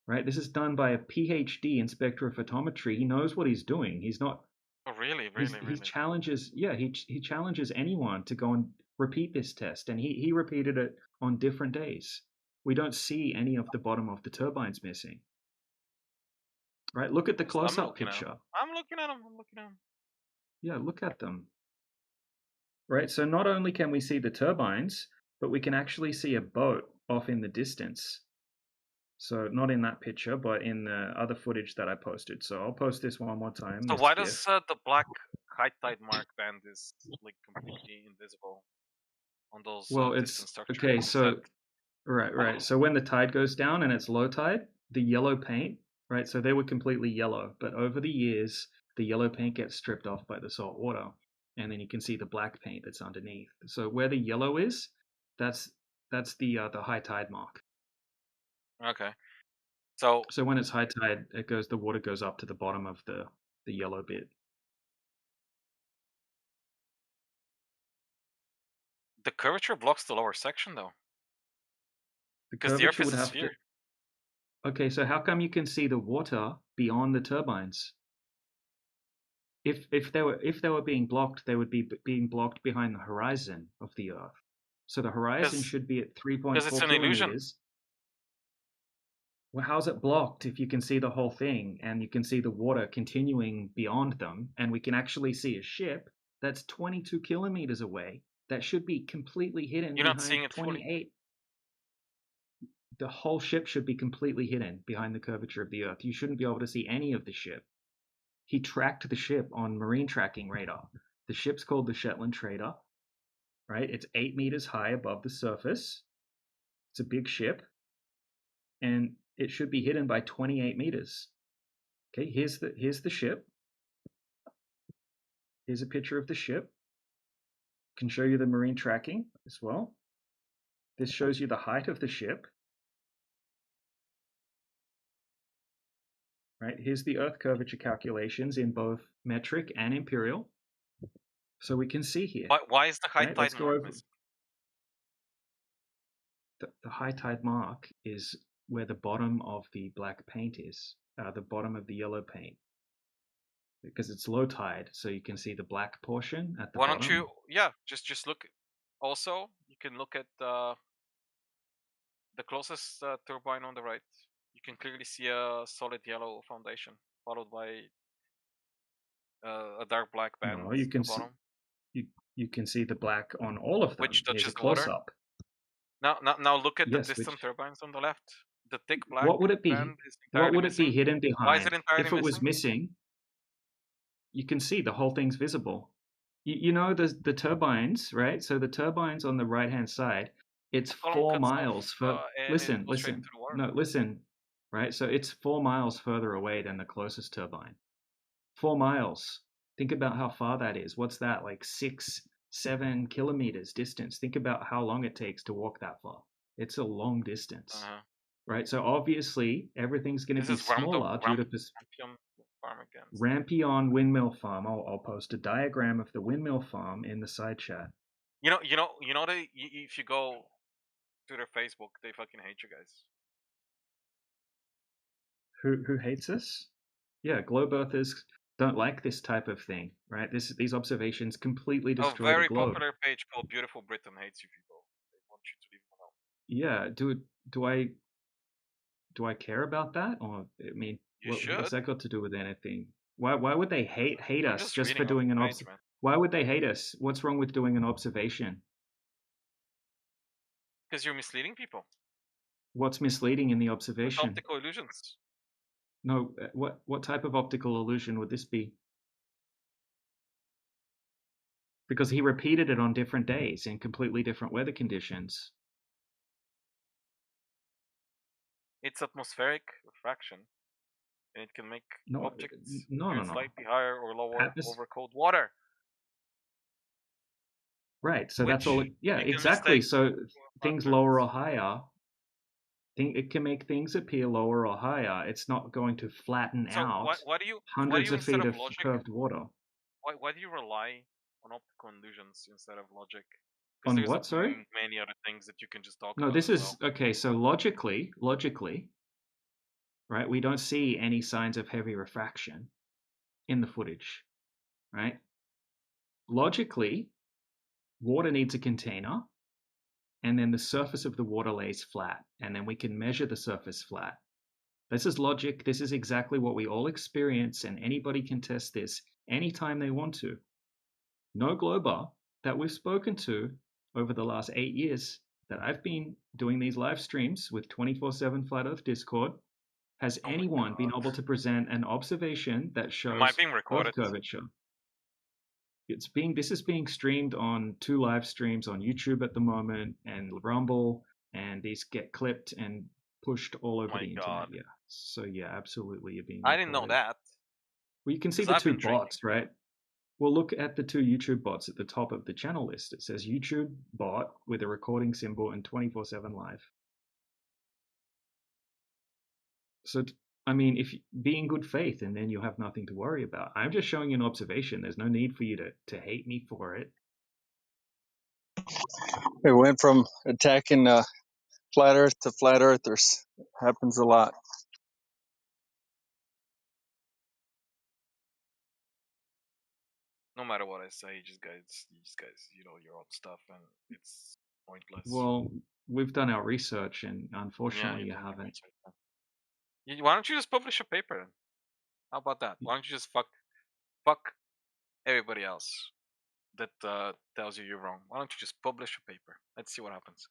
Right? This is done by a PhD in spectrophotometry. He knows what he's doing. He's not. Oh, really? He challenges. Yeah, he challenges anyone to go and repeat this test, and he repeated it on different days. We don't see any of the bottom of the turbines missing. Right, look at the close-up picture. I'm looking at them. Yeah, look at them. Right, so not only can we see the turbines, but we can actually see a boat off in the distance. So not in that picture, but in the other footage that I posted. So I'll post this one more time. So why does the black high tide mark band is like completely invisible on those distant structures? Okay. So right. So when the tide goes down and it's low tide, the yellow paint, right? So they were completely yellow, but over the years, the yellow paint gets stripped off by the salt water, and then you can see the black paint that's underneath. So where the yellow is, that's the high tide mark. Okay. So when it's high tide, the water goes up to the bottom of the yellow bit. The curvature blocks the lower section, though. Because the Earth is a sphere. Okay, so how come you can see the water beyond the turbines? If they were being blocked, they would be being blocked behind the horizon of the Earth. So the horizon should be at 3.4 it's an illusion. kilometers. Well, how's it blocked if you can see the whole thing and you can see the water continuing beyond them, and we can actually see a ship that's 22 kilometers away that should be completely hidden You're not seeing behind it fully. 28. The whole ship should be completely hidden behind the curvature of the Earth. You shouldn't be able to see any of the ship. He tracked the ship on marine tracking radar. The ship's called the Shetland Trader, right? It's 8 meters high above the surface. It's a big ship, and it should be hidden by 28 meters. Okay, here's the ship. Here's a picture of the ship. Can show you the marine tracking as well. This shows you the height of the ship. Right, here's the Earth curvature calculations in both metric and imperial. So we can see here. Why is the high right? tide mark missing? The high tide mark is where the bottom of the black paint is, the bottom of the yellow paint. Because it's low tide, so you can see the black portion at the Why bottom. don't you? Yeah, just look. Also, you can look at the closest turbine on the right. You can clearly see a solid yellow foundation, followed by a dark black band No, you at can the bottom. you can see the black on all of them. Which Here's touches a the water. close up. Now look at Yes, the distant which, turbines on the left. The thick black what would it be? band is What entirely would it missing. be hidden behind? Why is it entirely If it was missing? missing, you can see the whole thing's visible. You know the turbines, right? So the turbines on the right hand side, it's 4 miles further. Listen. No, listen. Right, so it's 4 miles further away than the closest turbine. 4 miles. Think about how far that is. What's that, like 6, 7 kilometers distance? Think about how long it takes to walk that far. It's a long distance, right? So obviously everything's going to be smaller due to Rampion windmill farm. I'll post a diagram of the windmill farm in the side chat. You know, if you go to their Facebook, they fucking hate you guys. Who hates us? Yeah, globe earthers don't like this type of thing, right? These observations completely destroy A very the globe. popular page called Beautiful Britain hates you people. They want you to leave them alone. Yeah, do I care about that? Or I mean, what's that got to do with anything? Why would they hate us just for doing an observation? Why would they hate us? What's wrong with doing an observation? Because you're misleading people. What's misleading in the With observation? optical illusions. No, what type of optical illusion would this be? Because he repeated it on different days in completely different weather conditions. It's atmospheric refraction, and it can make objects slightly higher or lower over cold water. Right, so that's all. Yeah, exactly. So things lower or higher, it can make things appear lower or higher. It's not going to flatten out hundreds of feet of curved water. Why do you rely on optical illusions instead of logic? On what? Sorry. Many other things that you can just talk No, about. this is okay. So logically, right? We don't see any signs of heavy refraction in the footage, right? Logically, water needs a container, and then the surface of the water lays flat, and then we can measure the surface flat. This is logic. This is exactly what we all experience, and anybody can test this anytime they want to. No glober that we've spoken to over the last 8 years that I've been doing these live streams with 24/7 Flat Earth Discord has anyone been able to present an observation that shows Earth curvature. This is being streamed on 2 live streams on YouTube at the moment and Rumble, and these get clipped and pushed all over the internet. Yeah. So yeah, absolutely, you're being. I didn't know that. Well, you can see the 2 bots, right? Well, look at the 2 YouTube bots at the top of the channel list. It says YouTube bot with a recording symbol and 24/7 live. So, I mean, if be in good faith, and then you'll have nothing to worry about. I'm just showing you an observation. There's no need for you to hate me for it. It went from attacking flat Earth to flat Earthers. Happens a lot. No matter what I say, you guys, your own stuff, and it's pointless. Well, we've done our research, and Yeah, unfortunately, you done your haven't. research. Why don't you just publish a paper then? How about that? Why don't you just fuck everybody else that tells you you're wrong? Why don't you just publish a paper? Let's see what happens.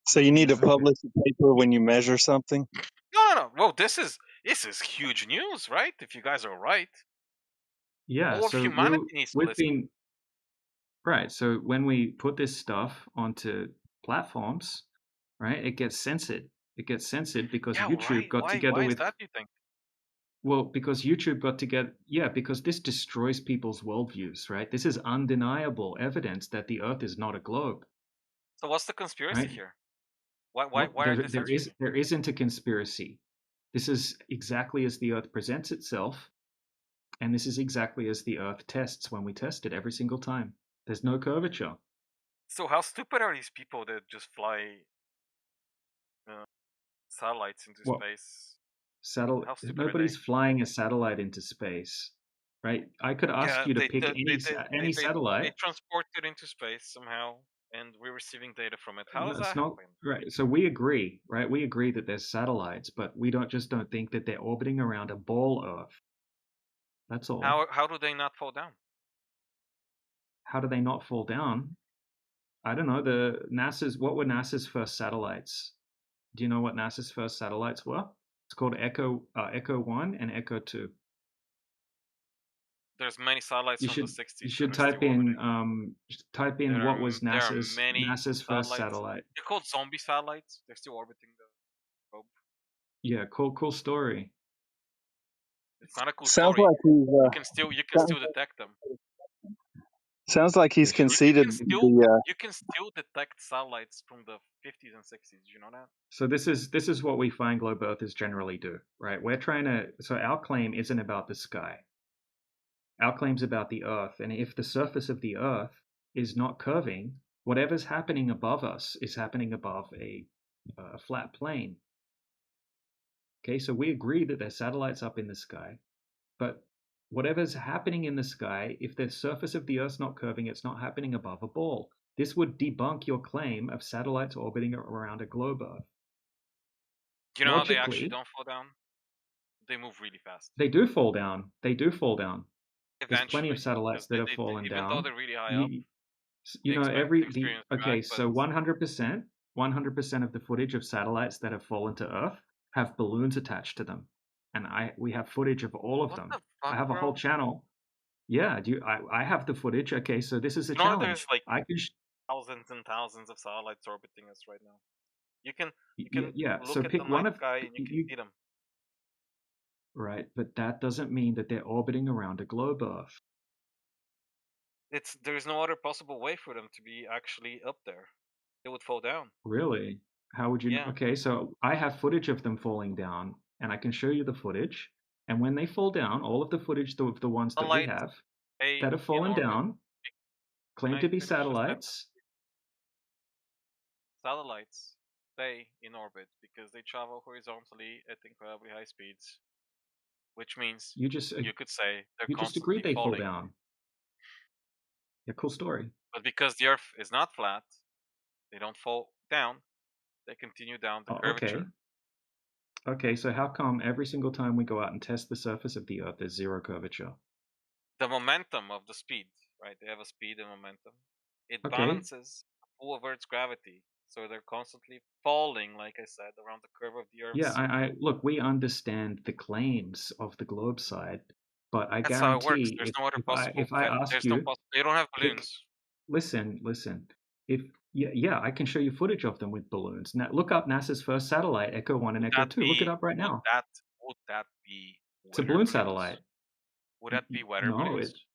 So you need Yeah, to publish a paper when you measure something? No. Well, this is huge news, right? If you guys are right, Yeah, all of so humanity needs to we've listen. been right. So when we put this stuff onto platforms, right, it gets censored. It gets censored because Yeah, YouTube right. got together Why is with. that, you think? Well, because YouTube got together. Yeah, because this destroys people's worldviews, right? This is undeniable evidence that the Earth is not a globe, So what's the conspiracy right? here? Why Well, are they censoring me? there isn't a conspiracy. This is exactly as the Earth presents itself, and this is exactly as the Earth tests when we test it every single time. There's no curvature. So how stupid are these people that just fly satellites into Well, space? How stupid are they? nobody's flying a satellite into space, right? I could ask Yeah, you to pick any they satellite. transport it into space somehow, and we're receiving data from it. How does That's that not happen? right. So we agree, right? We agree that there's satellites, but we don't think that they're orbiting around a ball Earth. That's all. How do they not fall down? How do they not fall down? I don't know. What were NASA's first satellites? Do you know what NASA's first satellites were? It's called Echo 1 and Echo 2. There's many satellites from the 60s. You should that are type still orbiting. in what was There are NASA's many first satellites. satellite. They're called zombie satellites. They're still orbiting the globe. Yeah, cool story. It's not a cool Sounds story. like he's, You can still detect them. sounds like he's conceded You can still detect satellites from the 50s and 60s. Did you know that? So this is what we find globe Earthers generally do, right? We're trying to. So our claim isn't about the sky. Our claim's about the Earth, and if the surface of the Earth is not curving, whatever's happening above us is happening above a flat plane. Okay, so we agree that there's satellites up in the sky, but whatever's happening in the sky, if the surface of the Earth's not curving, it's not happening above a ball. This would debunk your claim of satellites orbiting around a globe Earth. You know how they actually don't fall down? They move really fast. They do fall down. Eventually, There's plenty of satellites that have fallen even down. though they're really high up. You know, so 100% of the footage of satellites that have fallen to Earth have balloons attached to them, and we have footage of all of them. I have a whole channel. Yeah, I have the footage. Okay, so this is a challenge. There's like I can thousands and thousands of satellites orbiting us right now. You can so look at pick the one night of sky and you can see them. Right, but that doesn't mean that they're orbiting around a globe Earth. There's no other possible way for them to be actually up there. They would fall down. Really? How would you know? Yeah. Okay, so I have footage of them falling down, and I can show you the footage. And when they fall down, all of the footage of the ones that we have that have fallen down claim to be satellites. Satellites stay in orbit because they travel horizontally at incredibly high speeds, which means you could say they're constantly they falling. fall down. Yeah, cool story. But because the Earth is not flat, they don't fall down. They continue down the curvature. Okay, so how come every single time we go out and test the surface of the Earth, there's zero curvature? The momentum of the speed, right? They have a speed and momentum. It balances the pull of Earth's gravity. So they're constantly falling, like I said, around the curve of the Earth. Yeah, I look, we understand the claims of the globe side, but I That's guarantee how it works. There's no other possible. if I ask you, they don't have balloons. Listen. If I can show you footage of them with balloons. Now look up NASA's first satellite, Echo 1 and Echo 2. Look it up right now. Would that be? It's a balloon satellite. Would that be weather balloons?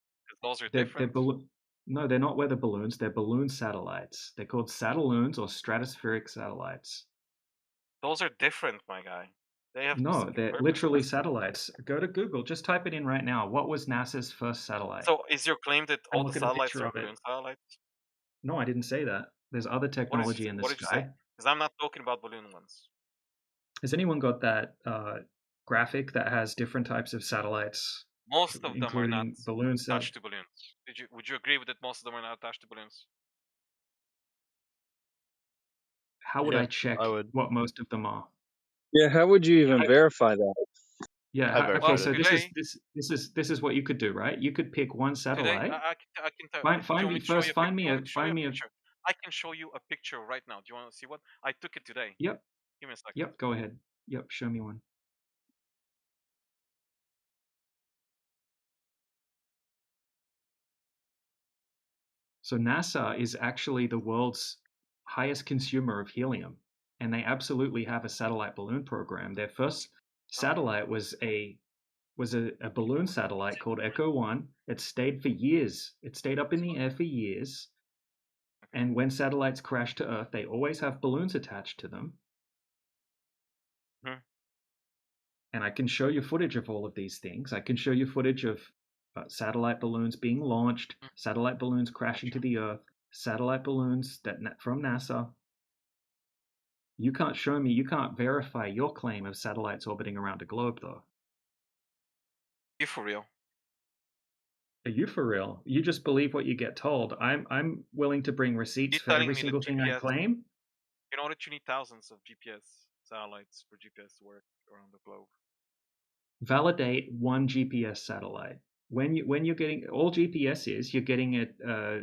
Those are different. No, they're not weather balloons. They're balloon satellites. They're called satelloons or stratospheric satellites. Those are different, my guy. They have they're literally satellites. Go to Google. Just type it in right now. What was NASA's first satellite? So is your claim that all the satellites are balloon satellites? No, I didn't say that. There's other technology in the sky. Because I'm not talking about balloon ones. Has anyone got that graphic that has different types of satellites? most of them are not including balloon set. attached to balloons. Would you agree with that? Most of them are not attached to balloons. How would Yeah, I check I would. what most of them are? Yeah, how would you even verify that? Yeah. I Okay. verified So it. this is what you could do, right? You could pick one Today, satellite. I can tell. Find Do you want me me to show you first. a pic- Find do me you want a me to show you find a me a. picture? I can show you a picture right now. Do you want to see one? I took it today. Yep. Give me a second. Yep. Go ahead. Yep. Show me one. So NASA is actually the world's highest consumer of helium, and they absolutely have a satellite balloon program. Their first satellite was a balloon satellite called Echo 1. It stayed for years. It stayed up in the air for years. And when satellites crash to Earth, they always have balloons attached to them. Hmm. And I can show you footage of all of these things. I can show you footage of satellite balloons being launched, satellite balloons crashing to the Earth, satellite balloons from NASA. You can't show me, you can't verify your claim of satellites orbiting around a globe, though. You for real? Are you for real? You just believe what you get told. I'm willing to bring receipts for telling every me that single thing I GPS claim. You know that you need thousands of GPS satellites for GPS to work around the globe. Validate one GPS satellite. When you're getting all GPS is, you're getting a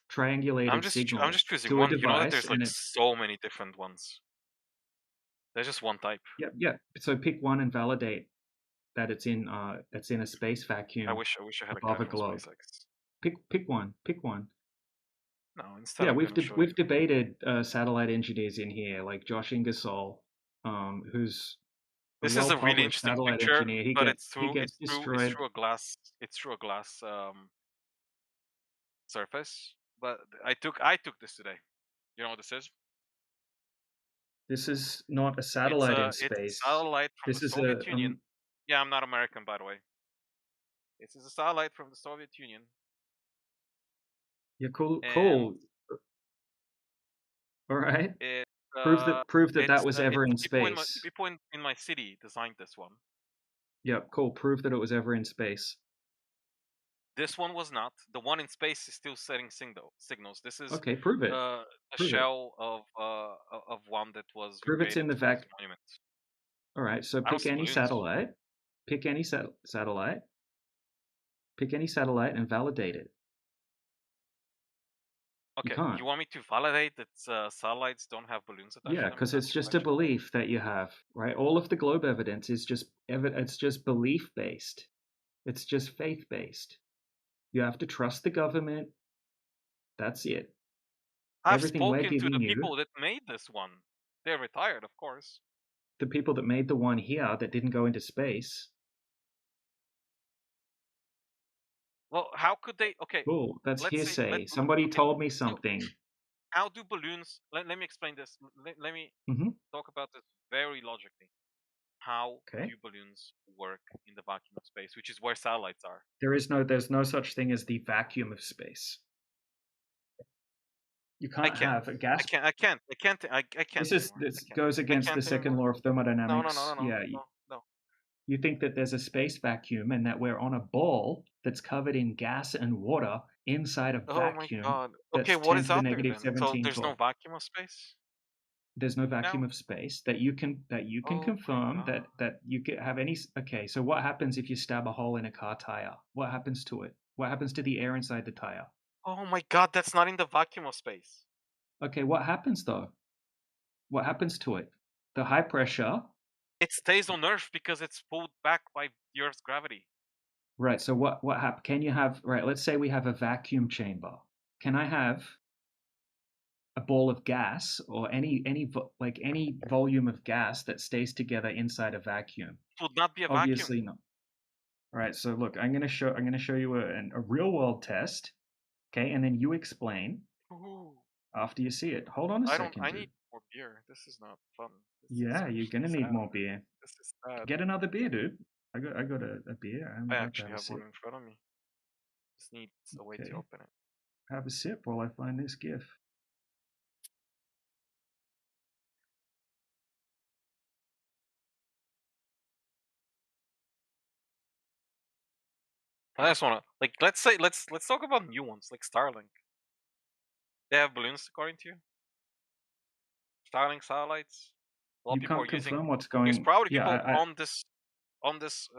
triangulated signal I'm just choosing to a one. You know that device, there's and like it's so many different ones. There's just one type. yeah. So pick one and validate that it's in a space vacuum. I wish I had a above guy a from globe. SpaceX. Pick one. Pick one. No, instead Yeah, I'm gonna show you. we've debated satellite engineers in here, like Josh Ingersoll, who's a This is a really well-published interesting satellite picture, engineer. but He gets destroyed. it's through a glass surface. But I took this today. You know what this is? This is not a satellite in space. It's a satellite from This the is Soviet Union. Yeah, I'm not American, by the way. This is a satellite from the Soviet Union. Yeah, cool. And Cool. All right. It, Prove that was ever in space. People in my city designed this one. Yeah, cool. Prove that it was ever in space. This one was not. The one in space is still setting signals. This is okay. Prove it. A shell of one that was prove it's in the vac monument. All right. So pick any satellite. Pick any satellite. Pick any satellite and validate it. Okay. You want me to validate that satellites don't have balloons attached to them? Yeah, because it's just a belief that you have, right? All of the globe evidence is it's just belief based. It's just faith based. You have to trust the government. That's it. I've spoken to the people that made this one. They're retired, of course. The people that made the one here that didn't go into space. Well, how could they? Okay. Cool. That's hearsay. Somebody told me something. How do balloons? Let me explain this. Let me talk about this very logically. How do balloons work in the vacuum of space, which is where satellites are? There's no such thing as the vacuum of space. You can't have a gas. I can't. This goes against the second law of thermodynamics. No. You think that there's a space vacuum and that we're on a ball that's covered in gas and water inside a vacuum. Oh my god. Okay, what is out there then? So 17 there's no vacuum of space? There's no vacuum of space that you can confirm that you can have any. Okay, so what happens if you stab a hole in a car tire? What happens to it? What happens to the air inside the tire? Oh my god, that's not in the vacuum of space. Okay, what happens though? What happens to it? The high pressure. It stays on Earth because it's pulled back by the Earth's gravity. Right. So what happens? Can you have let's say we have a vacuum chamber. Can I have a ball of gas or any volume of gas that stays together inside a vacuum? It would not be a vacuum. Obviously not. All right. So look, I'm gonna show you a real world test. Okay, and then you explain after you see it. Hold on a second. I need more beer. This is not fun. Yeah, you're gonna need more beer. This is sad. Get another beer, dude. I got a beer. I actually have one in front of me. Just need a way to open it. Have a sip while I find this GIF. I just wanna like let's talk about new ones like Starlink. They have balloons according to you? Starlink satellites. A lot of You people are can't using. confirm what's There's going. probably Yeah, people on this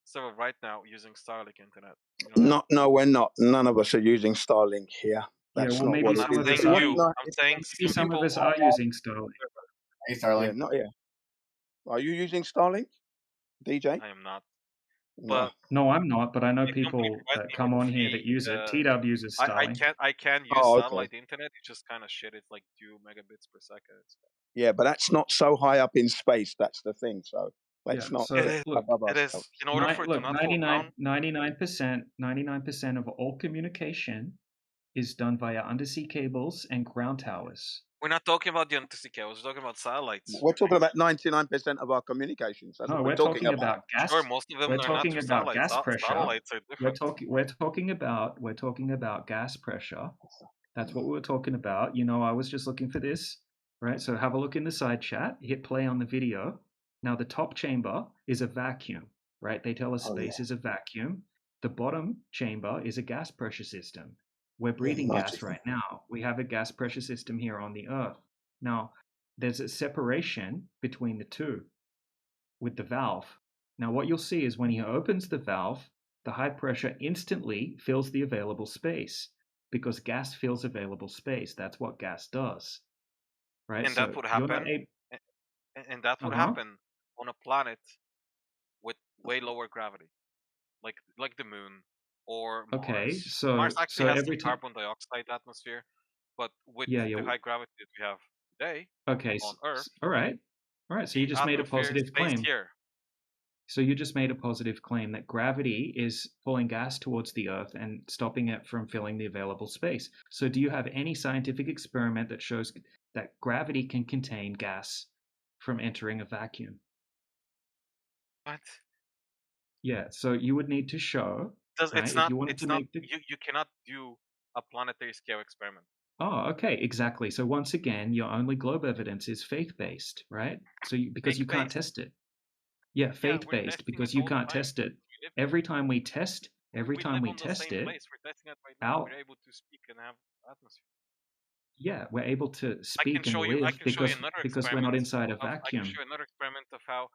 server right now using Starlink internet. You know that? No, we're not. None of us are using Starlink here. yeah. That's Well, not maybe what I'm it not some is. of If us saying you are. want to you. know, I'm saying Maybe some some of people us on are using Starlink. Hey, yeah, Starlink. not here. Are you using Starlink, DJ? I am not. No. But No, I'm not, but I know my company people provides that me come with on here that free. use it. T-Dub uses Starlink. I can use Oh, okay. satellite internet. It's just kind of shit. It's like 2 megabits per second. Yeah, but that's not so high up in space. That's the thing. So Yeah. let's not So get look, above It is. ourselves. In order for it to look, not fall down, 99% of all communication is done via undersea cables and ground towers. we're not talking about the undersea cables. We're talking about satellites. We're talking about 99% of our communications. That's No, what we're we're talking talking about. about gas. Sure, most of them We're are not talking through about satellites. gas pressure. Satellites are different. We're talking about gas pressure. That's what we were talking about. You know, I was just looking for this, right? So have a look in the side chat. Hit play on the video. Now the top chamber is a vacuum, right? They tell us space is a vacuum. The bottom chamber is a gas pressure system. We're breathing gas right now. We have a gas pressure system here on the Earth. Now, there's a separation between the two with the valve. Now, what you'll see is when he opens the valve, the high pressure instantly fills the available space because gas fills available space. That's what gas does, right? And So that would you're not happen. able. And that would happen on a planet with way lower gravity, like the moon or Mars. Okay, so Mars actually has some every time. carbon dioxide atmosphere, but with Yeah, the yeah. high gravity that we have today Okay, on Earth, all right. All right, so you the just made a atmosphere positive stays claim. here. So you just made a positive claim that gravity is pulling gas towards the Earth and stopping it from filling the available space. So do you have any scientific experiment that shows that gravity can contain gas from entering a vacuum? What? Yeah, so you would need to show, right? It's If not. you wanted It's to not. make the You cannot do a planetary scale experiment. Oh, okay, exactly. So once again, your only globe evidence is faith-based, right? So because you can't Faith-based? test it. Yeah, Yeah, we're faith-based testing because it you all the can't time. test it. We live, Every time we test we live on the same it, place. We're testing it right now. our We're able to speak and have atmosphere. yeah, we're able to I can speak and show you. I live can show you another because we're experiment not inside a of. I can vacuum. show you another experiment of how.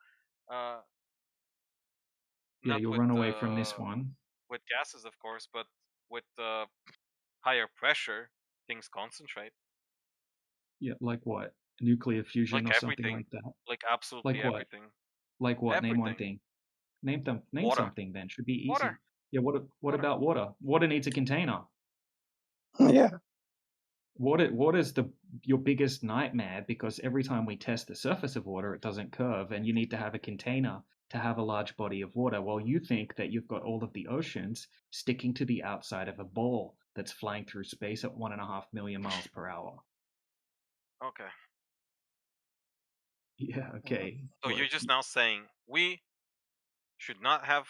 Yeah, Not you'll with run away from this one. with gases, of course, but with higher pressure, things concentrate. Yeah, like what? Nuclear fusion Like or something everything. like that. Like absolutely Like what? everything. Like what? Name one Everything. thing. Name Water. something then. Should be easy. Water. Yeah, what Water. about water? Water needs a container. Yeah. Water is your biggest nightmare because every time we test the surface of water, it doesn't curve, and you need to have a container to have a large body of water. While you think that you've got all of the oceans sticking to the outside of a ball that's flying through space at 1.5 million miles per hour. Okay. Yeah. Okay. So you're just now saying we should not have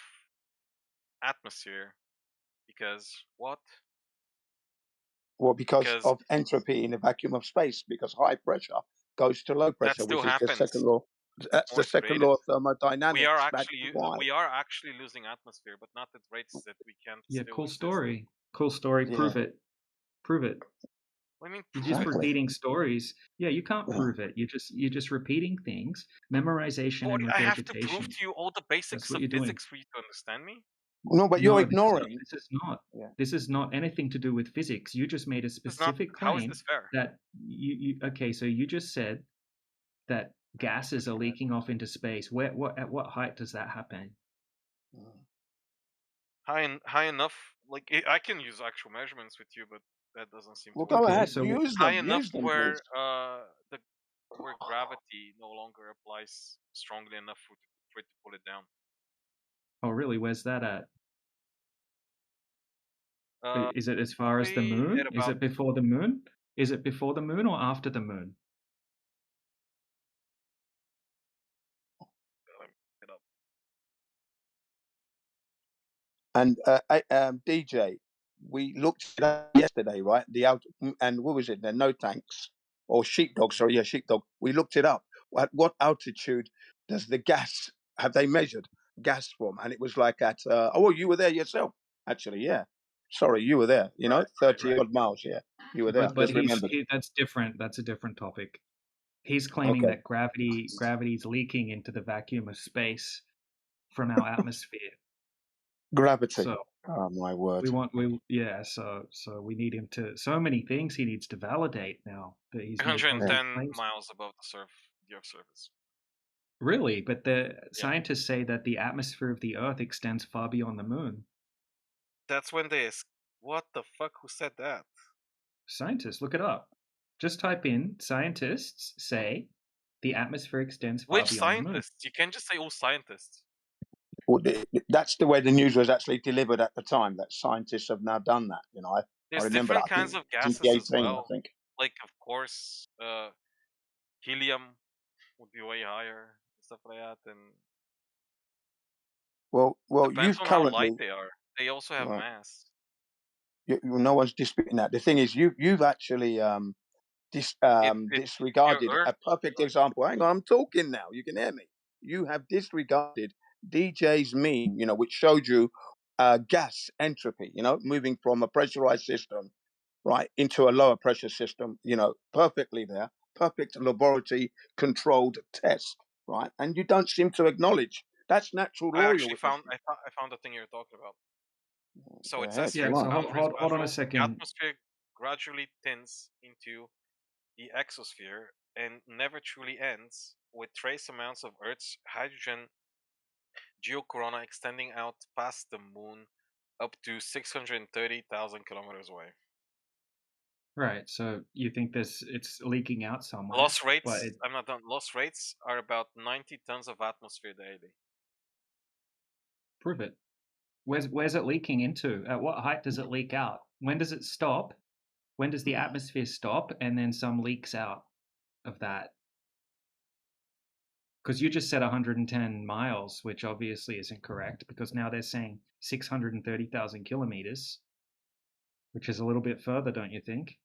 atmosphere because what? Well, because of entropy in a vacuum of space, because high pressure goes to low That pressure, still which is the happens. second law. That's the More second creative. law of thermodynamics. We are That's actually why. we are actually losing atmosphere, but not at rates that we can't. Yeah. Still Cool exist. story. Cool story. Yeah. Prove it. Prove it. What do you mean? You're Prove just it? repeating stories. Yeah, you can't prove it. You're just repeating things. Memorization and I have to prove regurgitation. to you all the basics That's what of you're doing. physics for you to understand me. No, but you're No, ignoring. this is not. Yeah. This is not anything to do with physics. You just made a It's not. specific How is claim this fair? that you okay, so you just said that gases are leaking off into space. At what height does that happen? High enough. Like I can use actual measurements with you, but that doesn't seem Well, to work. go Okay, ahead. so Use High them. enough Use them, where please. where gravity no longer applies strongly enough for it to pull it down. oh really? Where's that at? Is it as far as the Probably moon? at Is about it before the moon? Is it before the moon or after the moon? let me look it up. And DJ, we looked at that yesterday, right? And what was it? The no tanks or sheepdog? Sorry, yeah, sheepdog. We looked it up. At what altitude does the gas have they measured? gas from, and it was like at oh, well, you were there yourself, actually. Yeah, sorry, you were there. You know, 30 odd miles. Yeah, you were there. But Just remembered. that's different. That's a different topic. He's claiming Okay, that gravity's leaking into the vacuum of space from our atmosphere. gravity. So Oh my word. so we need him to so many things he needs to validate now that he's made positive 110 claims. miles above the Earth's surface. Really, but the scientists say that the atmosphere of the Earth extends far beyond the moon. That's when they what the fuck? Who said that? Scientists, look it up. Just type in scientists say the atmosphere extends far Which beyond the moon. scientists? You can't just say all scientists. Well, that's the way the news was actually delivered at the time. That scientists have now done that. You know, I There's remember that. different kinds of gases as 2018, well. I think. Like, of course, helium would be way higher, stuff like that, and Well, depends you've on how currently. light they are. They also have Right. mass. No one's disputing that. The thing is, you've actually disregarded Earth, a perfect example. Hang on, I'm talking now. You can hear me. You have disregarded DJ's meme, you know, which showed you gas entropy, you know, moving from a pressurized system, right, into a lower pressure system, you know, perfectly there, perfect laboratory controlled test, right? And you don't seem to acknowledge that's natural law. I You're actually witnessing. I found the thing you're talking about. So Go it ahead. says here, Come so on. hold on a the second. atmosphere gradually thins into the exosphere and never truly ends, with trace amounts of Earth's hydrogen geocorona extending out past the moon up to 630,000 kilometers away. Right. So you think it's leaking out somewhere? Loss rates, but I'm not done. Loss rates are about 90 tons of atmosphere daily. prove it. Where's it leaking into? At what height does it leak out? When does it stop? When does the atmosphere stop and then some leaks out of that? Because you just said 110 miles, which obviously isn't correct, because now they're saying 630,000 kilometers, which is a little bit further, don't you think?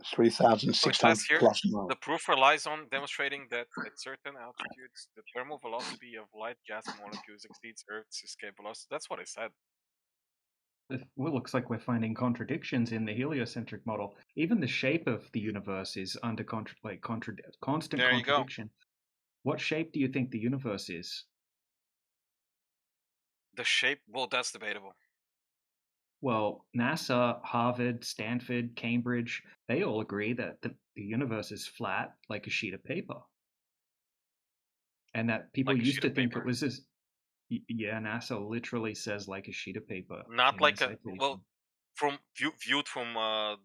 3,600 here, plus miles. the proof relies on demonstrating that at certain altitudes, the thermal velocity of light gas molecules exceeds Earth's escape velocity. That's what I said. It looks like we're finding contradictions in the heliocentric model. Even the shape of the universe is under constant There you go. contradiction. What shape do you think the universe is? The shape, well, that's debatable. Well, NASA, Harvard, Stanford, Cambridge, they all agree that the universe is flat like a sheet of paper. And that people Like a used sheet to of think paper? it was this. Yeah, NASA literally says like a sheet of paper. Not in like their a, citation. well, from viewed from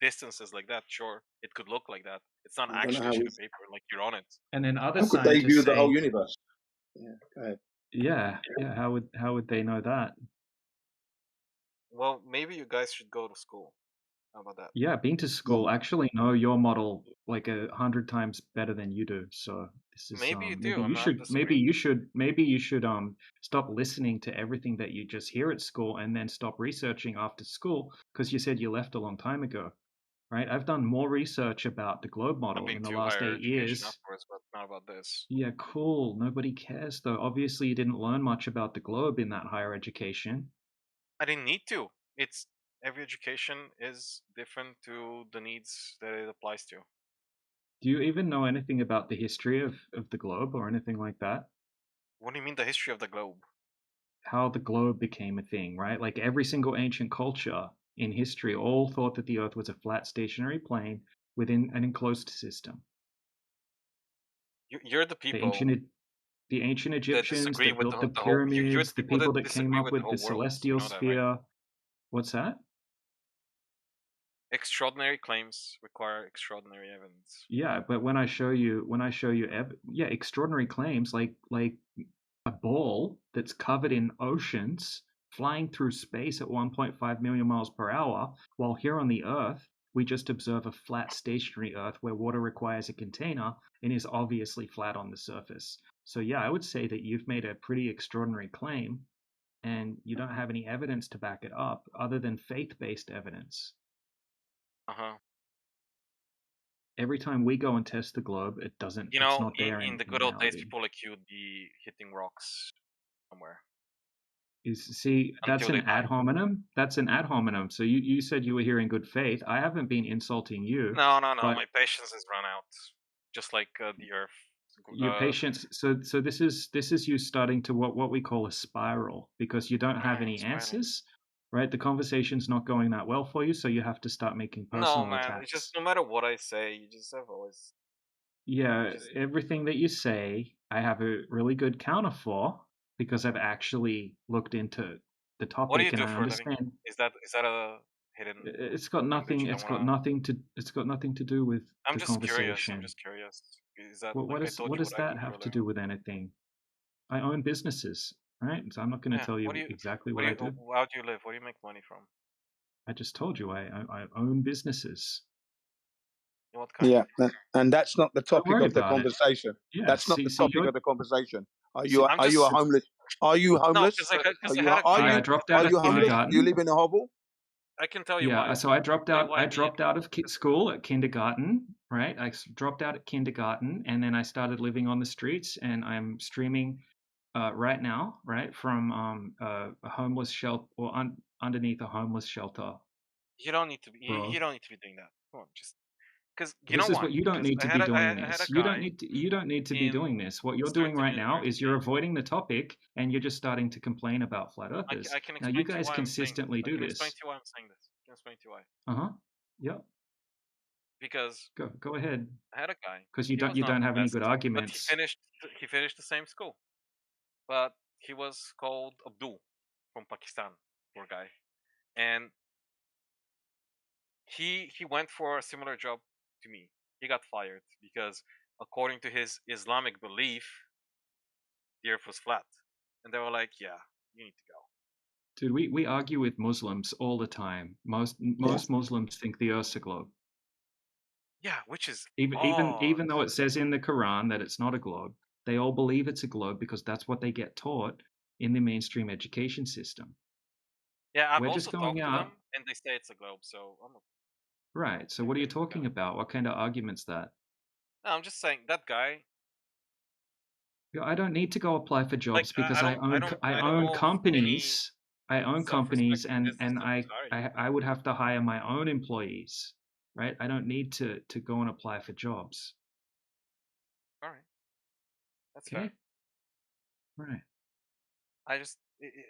distances like that, sure, it could look like that. It's not I don't know actually a how sheet we- of paper, like you're on it. And then other How could they view scientists the whole say, universe? Yeah, go ahead. yeah, how would they know that? Well, maybe you guys should go to school. How about that? Yeah, been to school. Actually know your model like 100 times better than you do. So this is Maybe you do. maybe I'm you not should disagreeing. maybe you should stop listening to everything that you just hear at school and then stop researching after school, because you said you left a long time ago, right? I've done more research about the globe model I've been in the to last higher 8 education years. afterwards, but not about this. Yeah, cool. Nobody cares though. Obviously, you didn't learn much about the globe in that higher education. I didn't need to. It's every education is different to the needs that it applies to. Do you even know anything about the history of the globe or anything like that? What do you mean the history of the globe? How the globe became a thing, right? Like every single ancient culture in history all thought that the Earth was a flat stationary plane within an enclosed system. You're the people The ancient that Egyptians disagree that with built the the whole. You're pyramids, the the people that people that came disagree up with the with the whole world. You celestial know that, right? sphere. What's that? Extraordinary claims require extraordinary evidence. Yeah, but when I show you extraordinary claims like a ball that's covered in oceans flying through space at 1.5 million miles per hour, while here on the Earth we just observe a flat stationary Earth where water requires a container and is obviously flat on the surface. So yeah, I would say that you've made a pretty extraordinary claim and you don't have any evidence to back it up other than faith-based evidence. Uh-huh. every time we go and test the globe, it doesn't. You It's know, not there in the in good old days, reality. people like you would be hitting rocks somewhere See, that's until an they die. ad hominem. That's an ad hominem. So you said you were here in good faith. I haven't been insulting you, No, no, no. but My patience has run out, just like the Earth. your patience. So this is you starting to what we call a spiral, because you don't have any spiral. answers, right? The conversation's not going that well for you, so you have to start making No, personal man. It's just attacks. no matter what I say, you just have always. Yeah, everything that you say, I have a really good counter for, because I've actually looked into the What do you topic and do I for a living? understand. Is that a hidden It's got thing that nothing. you don't wanna? It's got nothing to do with I'm the just curious. I'm conversation. just curious. Is that What like I told what you does what I that do for a have to living? do with anything? I own businesses, right? So I'm not going to Yeah. tell What do you you? exactly What what do I you? do. How do you live? What do you make money from? I just told you I own businesses. What kind? Yeah, and that's not the Don't topic worry of the about it. conversation. Yeah. That's not the See, topic you're of the conversation. Are see, you I'm are you a just homeless? Are you no, homeless? because I had a Are yeah. I guy. you dropped are out of you homeless? Do you kindergarten. live in a hovel? I can tell you Yeah, why. so I dropped Tell you out. why I me. dropped out of school at kindergarten, right? Dropped out at kindergarten, and then I started living on the streets, and I'm streaming right now, right, from a homeless shelter, or underneath a homeless shelter, You don't need to be. bro. You don't need to be doing that. Come on, just because you know This is why? what you don't Because need to be doing I had a this. guy You don't need to be in doing this. What you're doing Stanford right now is you're University. avoiding the topic and you're just starting to complain about flat earthers. I can Now you explain to you guys why I'm saying this. consistently I do can explain this. to you why I'm saying this. I can explain to you why. Uh-huh. Yep. Because Go ahead. I had a guy. Because He was you not don't the have any best, good but arguments. he finished the same school. But he was called Abdul from Pakistan, poor guy. And he went for a similar job to me. He got fired because according to his Islamic belief, the earth was flat. And they were like, yeah, you need to go. Dude, we argue with Muslims all the time. Most Muslims think the earth's a globe. Yeah, which is Even though it says in the Quran that it's not a globe, they all believe it's a globe because that's what they get taught in the mainstream education system. Yeah, I've We're also just going talked to out. them and they say it's a globe, so I'm not, Right. So what are you talking about? What kind of argument's that? no, I'm just saying that guy. I don't need to go apply for jobs because I don't own know of any companies. I own companies, self-respecting business and in society. I would have to hire my own employees, right? I don't need to go and apply for jobs. All right, that's Okay. fair. Right.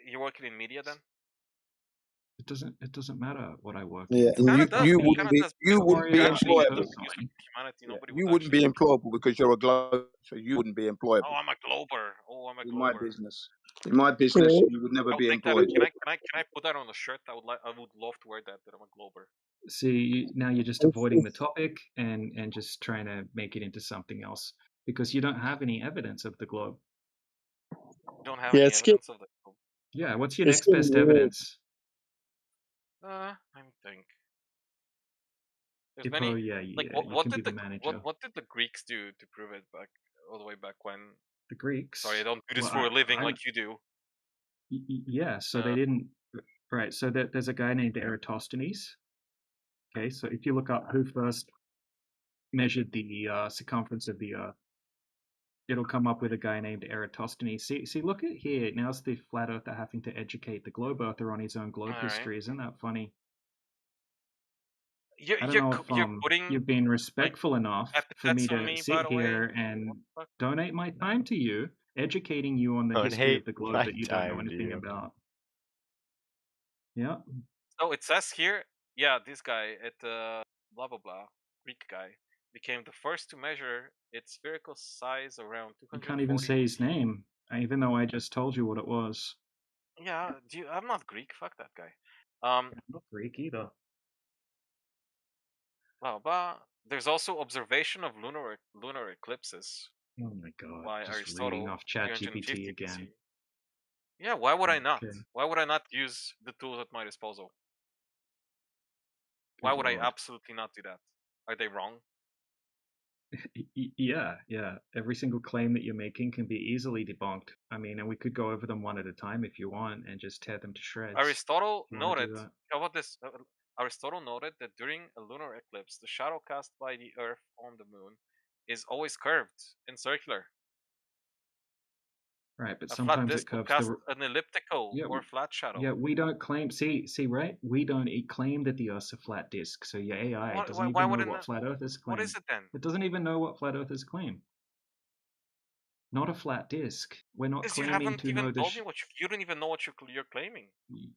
You're working in media then? It doesn't matter what I work Yeah, in. and Kind of does. you Kind wouldn't of be does because Don't worry if about me actually employable. was useful personally. to humanity, Yeah, nobody you would wouldn't actually. be employable because you're a globe, so you wouldn't be employable Oh, I'm a glober. Oh, I'm a in my glober. business. In my business, you would never I'll be take that. employable. Can I put that on a shirt? I would love to wear that. That I'm a glober. See, now you're just avoiding the topic and just trying to make it into something else because you don't have any evidence of the globe. You don't have Yeah, any it's get, evidence of that. Yeah, what's your it's next getting best weird. evidence? Let me think. There's Yeah, bro, many. yeah, Like you can be the manager. what did the Greeks do to prove it back all the way back when? The Greeks. Sorry, I don't do this Well, for a living I like you do. yeah, so they didn't. Right, so there's a guy named Eratosthenes. Okay, so if you look up who first measured the circumference of the Earth, it'll come up with a guy named Eratosthenes. See, look at here. Now's the flat earther having to educate the globe earther on his own globe All history. right. Isn't that funny? You're I don't you're know co- if you're putting you've been like respectful enough for me epithets on to me, by sit the way. here What and the fuck? donate my time to you, educating you on the history of Donate the globe my that you don't know time to anything you. about. Yeah. So it says here, yeah, this guy at blah blah blah Greek guy became the first to measure its spherical size around You can't even 240 say his BC. name, even though I just told you what it was. Yeah, I'm not Greek. Fuck that guy. I'm not Greek either. Blah blah. There's also observation of lunar eclipses Oh my god, by just reading Aristotle, off ChatGPT 350 again. BC. Yeah, why would I not? Okay. Why would I not use the tools at my disposal? Why Good would I lord. absolutely not do that? Are they wrong? Yeah. Every single claim that you're making can be easily debunked. I mean, and we could go over them one at a time if you want and just tear them to shreds. Aristotle You want to noted. do that? How about this? Aristotle noted that during a lunar eclipse, the shadow cast by the Earth on the moon is always curved and circular. Right, but A flat sometimes it disk will curves cast an elliptical yeah, or flat shadow. yeah, we don't claim. See, right? We don't claim that the Earth's a flat disk. So your AI doesn't Why even know wouldn't what flat Earthers claim. What is it then? It doesn't even know what flat Earthers claim. Not a flat disk. We're not Because you claiming haven't to even know the. told me what you don't even know what you're claiming.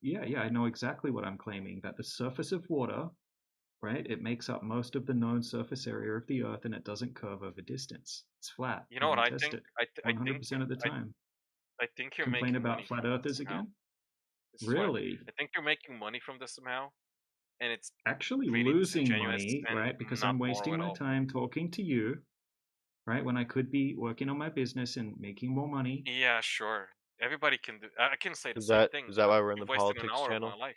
Yeah, I know exactly what I'm claiming. That the surface of water, right? It makes up most of the known surface area of the Earth, and it doesn't curve over distance. It's flat. You know what we I test think? it 100% of the time. I think you're Complain making about money flat from this Earthers somehow. again? This is why Really? I think you're making money from this somehow, and it's Actually really losing disingenuous money, and right? Because not I'm moral wasting at my all. time talking to you, right? When I could be working on my business and making more money. Yeah, sure. Everybody can do. I can say the Is same that thing. is that why we're in the You've wasted an politics hour of channel? my life.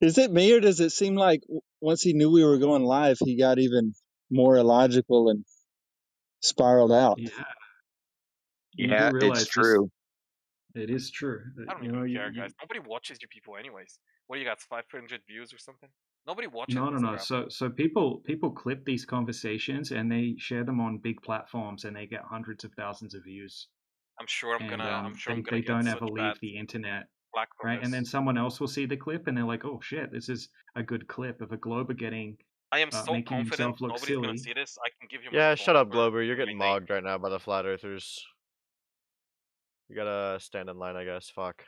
Is it me, or does it seem like once he knew we were going live, he got even more illogical and spiraled out? Yeah. You Yeah, do it's realize this. true. It is true. I don't You know, even care, guys. Nobody watches you people anyways. What do you got? 500 views or something? Nobody watches No, this crap. So people clip these conversations and they share them on big platforms, and they get hundreds of thousands of views. I'm sure I'm gonna They get don't such ever leave bad the internet, flack from right? And then this. someone else will see the clip and they're like, "Oh shit, this is a good clip of a Glober getting I am so making confident himself look nobody's gonna silly." see this. I can give you my Yeah, phone shut up, number Glober. You're and getting my name. mogged right now by the flat earthers. You gotta stand in line, I guess. Fuck.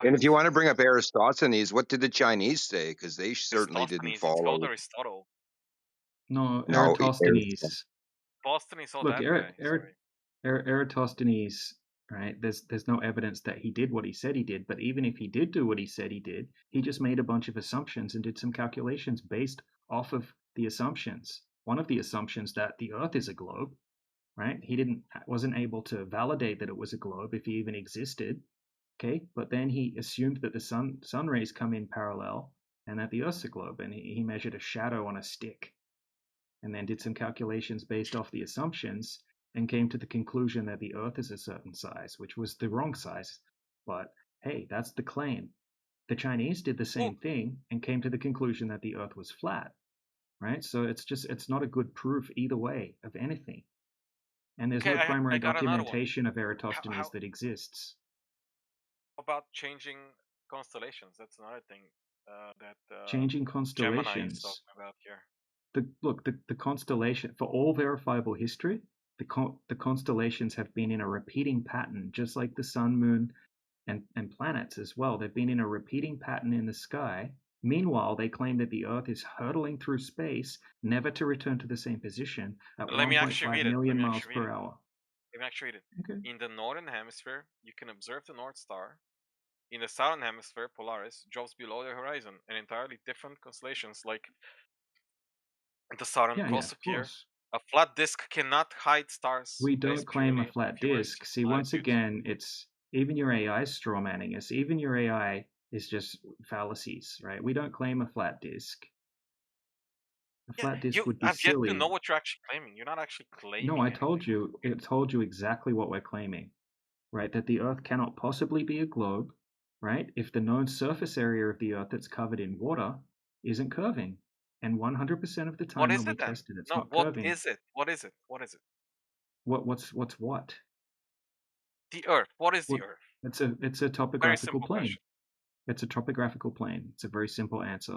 And if you want to bring up Aristophanes, what did the Chinese say? Because they certainly didn't Aristophanes, it's called follow. Aristotle. No, No, Eratosthenes. Boston is all Look, that guy. Sorry. Eratosthenes, right? There's no evidence that he did what he said he did, but even if he did do what he said he did, he just made a bunch of assumptions and did some calculations based off of the assumptions. One of the assumptions that the Earth is a globe, right? He wasn't able to validate that it was a globe if he even existed. Okay, but then he assumed that the sun rays come in parallel and that the Earth's a globe, and he measured a shadow on a stick, and then did some calculations based off the assumptions and came to the conclusion that the Earth is a certain size, which was the wrong size. But hey, that's the claim. The Chinese did the same thing and came to the conclusion that the Earth was flat, right? So it's not a good proof either way of anything. And there's no primary documentation of Eratosthenes that exists. About changing constellations, that's another thing that Changing Gemini is constellations. talking about here. The constellation, for all verifiable history, the constellations have been in a repeating pattern, just like the sun, moon, and planets as well. They've been in a repeating pattern in the sky. Meanwhile, they claim that the Earth is hurtling through space, never to return to the same position at 1.5 million miles per hour. Let me actually read it. Okay. In the northern hemisphere, you can observe the North Star. In the southern hemisphere, Polaris drops below the horizon, and entirely different constellations like the Southern Cross appear. A flat disk cannot hide stars. We don't claim a flat disk. See, once again, it's even your AI straw manning us. Even your AI is just fallacies, right? We don't claim a flat disk. A flat disk would be silly. I've yet to know what you're actually claiming. You're not actually claiming. No, I told you. It told you exactly what we're claiming, right? That the Earth cannot possibly be a globe, right? If the known surface area of the Earth that's covered in water isn't curving, and 100% of the time when we test it, it's not curving. What is it? What is it? What is it? What's what? The Earth. What is the Earth? It's a topographical plane. Question. It's a topographical plane. It's a very simple answer.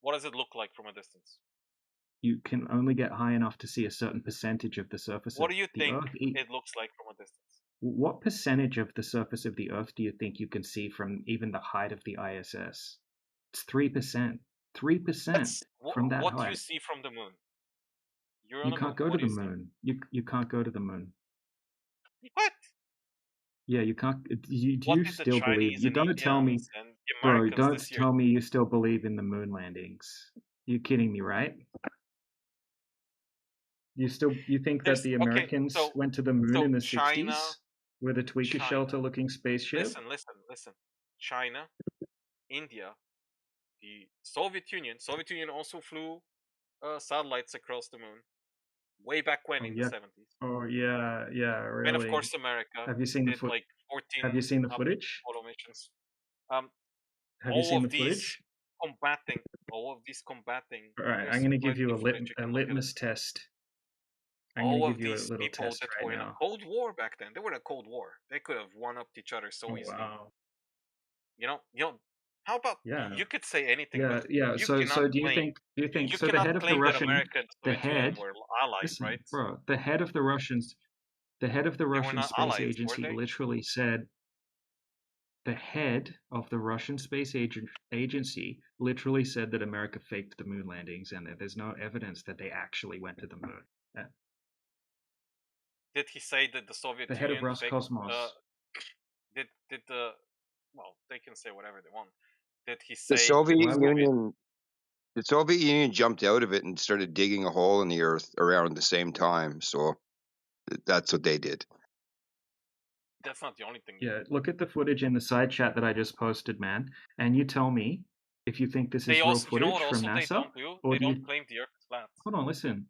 What does it look like from a distance? You can only get high enough to see a certain percentage of the surface. What do you think it looks like from a distance? What percentage of the surface of the Earth do you think you can see from even the height of the ISS? It's 3%. 3% from that height. What do you see from the moon? You can't go to the moon. You can't go to the moon. What? Yeah, you can't. Do you still believe? You don't tell me, bro. Don't tell me you still believe in the moon landings. You're kidding me, right? You think that the Americans went to the moon in the 60s with a tweaker shelter-looking spaceship? Listen. China, India, the Soviet Union also flew satellites across the moon way back when in the 70s. Oh yeah, really. And of course, America. Have you seen the like 14. Have you seen the footage? Photo missions. Have you all seen the of these footage? combating, all of these combating, All right, there's I'm going to give plenty you of footage you a can look at it. litmus test. I'm going All to give of you a these little people test that right were in a now. Cold War back then, they were in a Cold War. They could have one upped each other so Oh, easily. wow. You know. How about Yeah. you could say anything, Yeah, but yeah. you So cannot do you claim think you so the cannot head of the claim that Russian America and the the Soviet Union head were allies, listen, right? bro, the head of the They were Russian not space allies, were agency they? literally said the head of the Russian space agency literally said that America faked the moon landings and that there's no evidence that they actually went to the moon. Did he say that the Soviet The head of Union faked? Roscosmos. Did the well, they can say whatever they want. Did he The say that Soviet the Soviet? Union, the Soviet Union jumped out of it and started digging a hole in the earth around the same time. So that's what they did. That's not the only thing. Yeah, look at the footage in the side chat that I just posted, man, and you tell me if you think this They is real also, you know what? footage from Also, they NASA don't do. or They do don't you claim the Earth is flat. hold on, listen.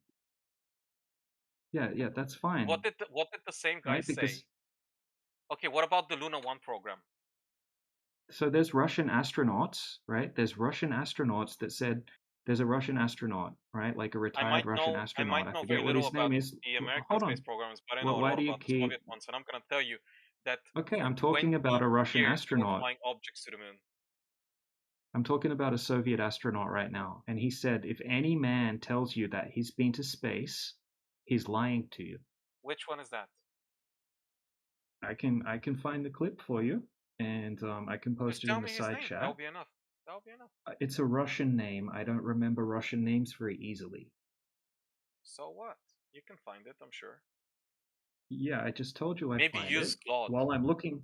Yeah, that's fine. What did the same guy Right? Because say? Okay, what about the Luna 1 program? so there's Russian astronauts, right? There's Russian astronauts that said there's a Russian astronaut, right? Like a I retired might Russian know. I astronaut. might I know forget very what little his name about is. the American Hold space on. programs, but I know a Why lot do you about the keep Soviet ones, and I'm gonna tell you that Okay, for I'm 20 talking about a Russian years they were astronaut. flying objects to the moon. I'm talking about a Soviet astronaut right now. And he said if any man tells you that he's been to space, he's lying to you. Which one is that? I can find the clip for you, and I can post Just it tell in the me his side name. That'll chat. be enough. That'll be enough. It's a Russian name. I don't remember Russian names very easily. So what? You can find it, I'm sure. Yeah, I just told you I Maybe find use it. Claude. While I'm looking.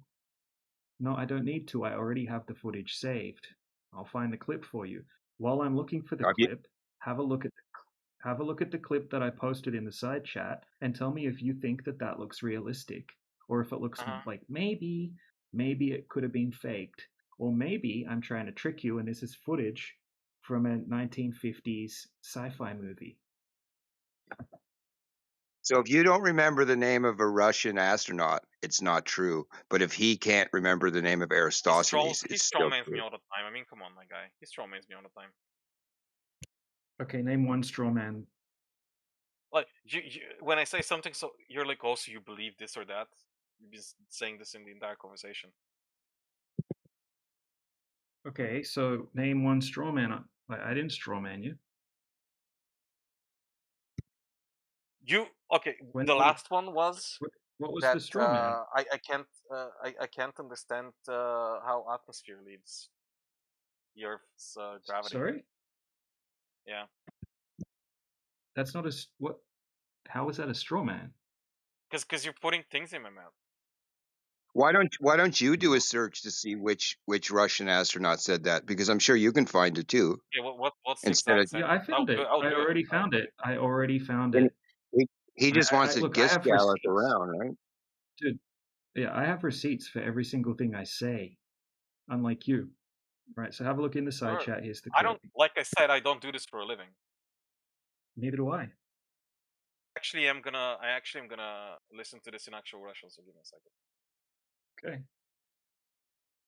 No, I don't need to. I already have the footage saved. I'll find the clip for you. While I'm looking for the clip, have a look at the clip that I posted in the side chat and tell me if you think that that looks realistic or if it looks like maybe it could have been faked or maybe I'm trying to trick you and this is footage from a 1950s sci-fi movie. So if you don't remember the name of a Russian astronaut, it's not true. But if he can't remember the name of Aristophanes, He it's still strawmans me true. all the time. I mean, come on, my guy. He strawmans me all the time. Okay, name one straw man. Like you, when I say something, so you're like, also you believe this or that. You've been saying this in the entire conversation. Okay, so name one straw man. I didn't straw man you. Okay? The last one was what was that the straw man? I can't understand how atmosphere leaves the Earth's gravity. Sorry? Yeah. That's not what? How is that a straw man? Because you're putting things in my mouth. Why don't you do a search to see which Russian astronaut said that? Because I'm sure you can find it too. Yeah. What's the Instead of exact sentence? Yeah, I found it. I'll I do it. already found it. I already found and it. he just wants to Look, I guess have gallop receipts. around, right? Dude, yeah, I have receipts for every single thing I say, unlike you. Right, so have a look in the side Sure. chat. Here's the I clip. don't, like I said, I don't do this for a living. Neither do I. Actually, I'm gonna listen to this in actual Russian. So give me a second. Okay.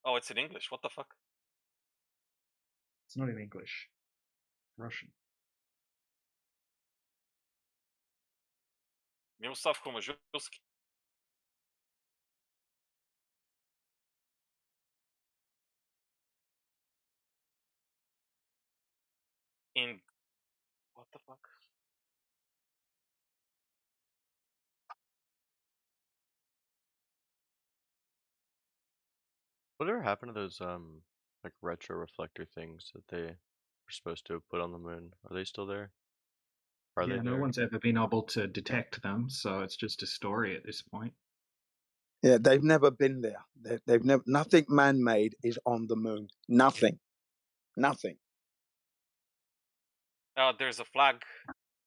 Oh, it's in English. What the fuck? It's not in English. Russian. Miroslav Komajulski. In what the fuck? Whatever happened to those like retro reflector things that they were supposed to put on the moon? Are they still there? Are Yeah, they no there? one's ever been able to detect them, so it's just a story at this point. Yeah, they've never been there. They've never. Nothing man-made is on the moon. Nothing. There's a flag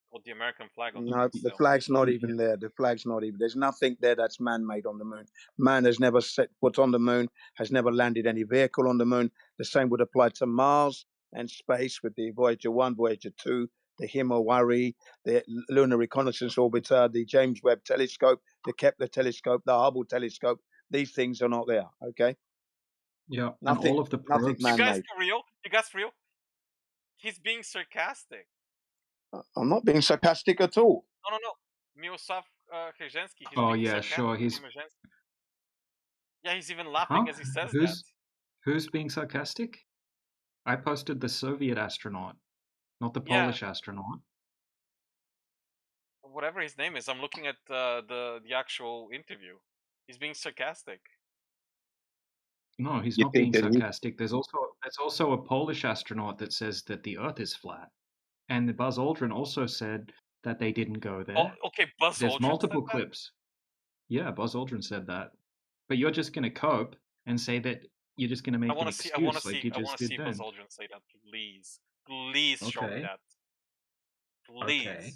called the American flag on the No, moon the still. flag's not even there. The flag's not even. There's nothing there that's man-made on the moon. Man has never set foot on the moon. Has never landed any vehicle on the moon. The same would apply to Mars and space with the Voyager 1, Voyager 2, the Himawari, the Lunar Reconnaissance Orbiter, the James Webb Telescope, the Kepler Telescope, the Hubble Telescope. These things are not there. Okay. Yeah, and Nothing, all of the nothing probes. You guys man-made. for real? You guys for real? He's being sarcastic. I'm not being sarcastic at all. No. Miroslav Krzyzewski, he's Oh being yeah, sarcastic. sure. He's Yeah, he's even laughing huh? as he says that. Who's being sarcastic? I posted the Soviet astronaut, not the Yeah. Polish astronaut. Whatever his name is, I'm looking at the actual interview. He's being sarcastic. No, he's You not think being that he? sarcastic. There's also a Polish astronaut that says that the Earth is flat, and the Buzz Aldrin also said that they didn't go there. Oh, okay, Buzz There's Aldrin multiple said that? clips. Yeah, Buzz Aldrin said that. But you're just going to cope and say that you're just going to make an excuse like you just did Buzz then. Aldrin say that, please. Please show me Okay. that. Please. Okay.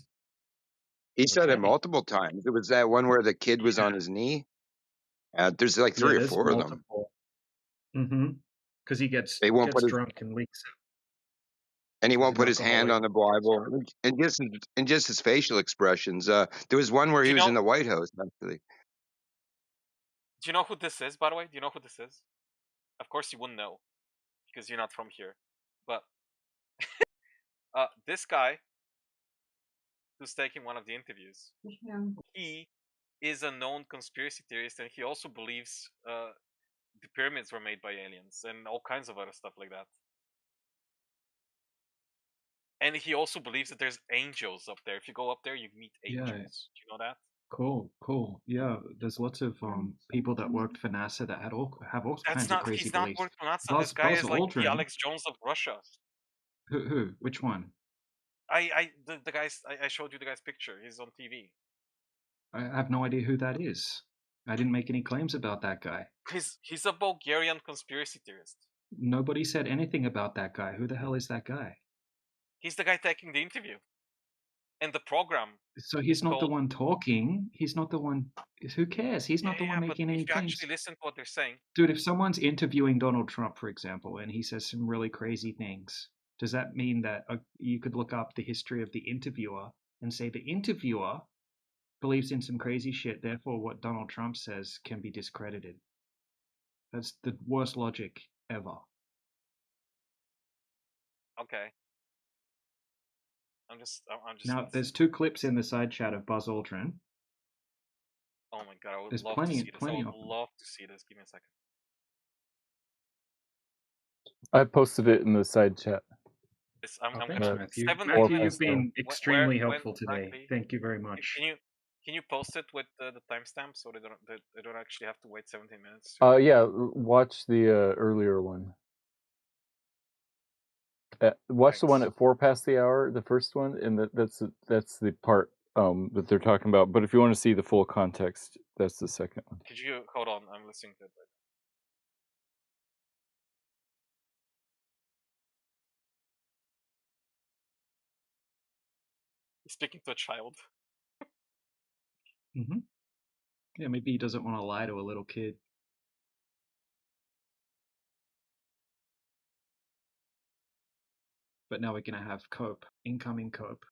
He said it Okay. multiple times. It was that one where the kid was on his knee. There's like Yeah, 3 or there's 4 of them. multiple. Mm-hmm. Because he gets They won't put his drunk and leaks. and he He's won't an put his hand alcoholic. on the Bible, and just his facial expressions. There was one where Do he you was know? in the White House actually. Do you know who this is, by the way? Do you know who this is? Of course you wouldn't know, because you're not from here. But this guy who's taking one of the interviews, he is a known conspiracy theorist, and he also believes the pyramids were made by aliens and all kinds of other stuff like that. And he also believes that there's angels up there. If you go up there, you meet angels. Yeah. Do you know that? Cool. Yeah, there's lots of people that worked for NASA that have all kinds of crazy He's not beliefs. working for NASA. Buzz This guy is like the Aldrin. Alex Jones of Russia. Who? Which one? The guys I showed you the guy's picture. He's on TV. I have no idea who that is. I didn't make any claims about that guy. He's a Bulgarian conspiracy theorist. Nobody said anything about that guy. Who the hell is that guy? He's the guy taking the interview. And the program. So he's not the one talking. He's not the one. Who cares? He's not the one making any claims. If you claims. actually listen to what they're saying. Dude, if someone's interviewing Donald Trump, for example, and he says some really crazy things, does that mean that you could look up the history of the interviewer and say the interviewer believes in some crazy shit, therefore what Donald Trump says can be discredited? That's the worst logic ever. Okay. I'm just. Now, there's 2 clips in the side chat of Buzz Aldrin. Oh my god, I would There's love plenty, to see this. plenty I of would them. love to see this. Give me a second. I posted it in the side chat. I'm Thanks, gonna Matthew. 7 Matthew, minutes. you've been extremely when helpful today. exactly, Thank you very much. Can you post it with the timestamp so they don't actually have to wait 17 minutes? Yeah, watch the earlier one. Watch the one at 4 past the hour, the first one, and that's the part that they're talking about. But if you want to see the full context, that's the second one. Could you hold on? I'm listening to it right now. He's speaking to a child. Mm-hmm. Yeah, maybe he doesn't want to lie to a little kid. But now we're going to have incoming cope,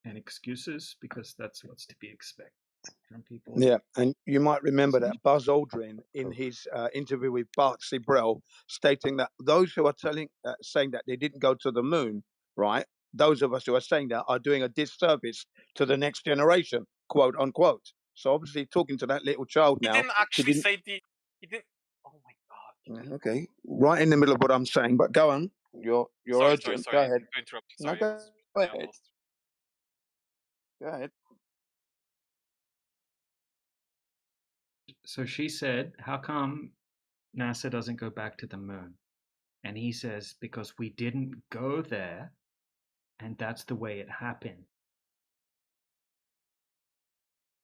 and excuses, because that's what's to be expected from people. Yeah, and you might remember that Buzz Aldrin, in his interview with Bart Sibrel, stating that those who are saying that they didn't go to the moon, right? Those of us who are saying that are doing a disservice to the next generation, quote unquote. So obviously, talking to that little child now, He didn't actually say the. He didn't. Oh my god. Okay, right in the middle of what I'm saying, but go on. You're urgent. Sorry. Go ahead. To interrupt you. No, Sorry. go ahead. Go ahead. So she said, how come NASA doesn't go back to the moon? And he says, because we didn't go there, and that's the way it happened.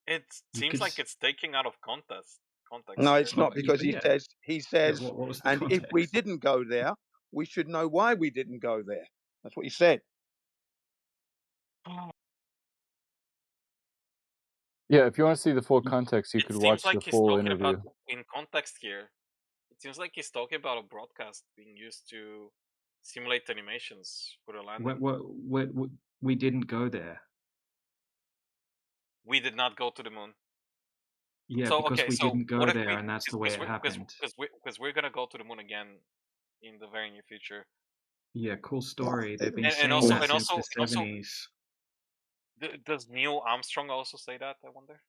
It seems like it's taken out of context. No, it's not, because he says, what was the and context? if we didn't go there, we should know why we didn't go there. That's what he said. Yeah, if you want to see the full context, you could watch the full interview. About, in context here, it seems like he's talking about a broadcast being used to simulate animations for the landing. We didn't go there. We did not go to the moon. Yeah, So because okay, we so didn't what go if there, we and that's the way it happened. because we're gonna go to the moon again in the very near future. Yeah, cool story. They've been And saying that since the and also, 70s. does Neil Armstrong also say that? I wonder.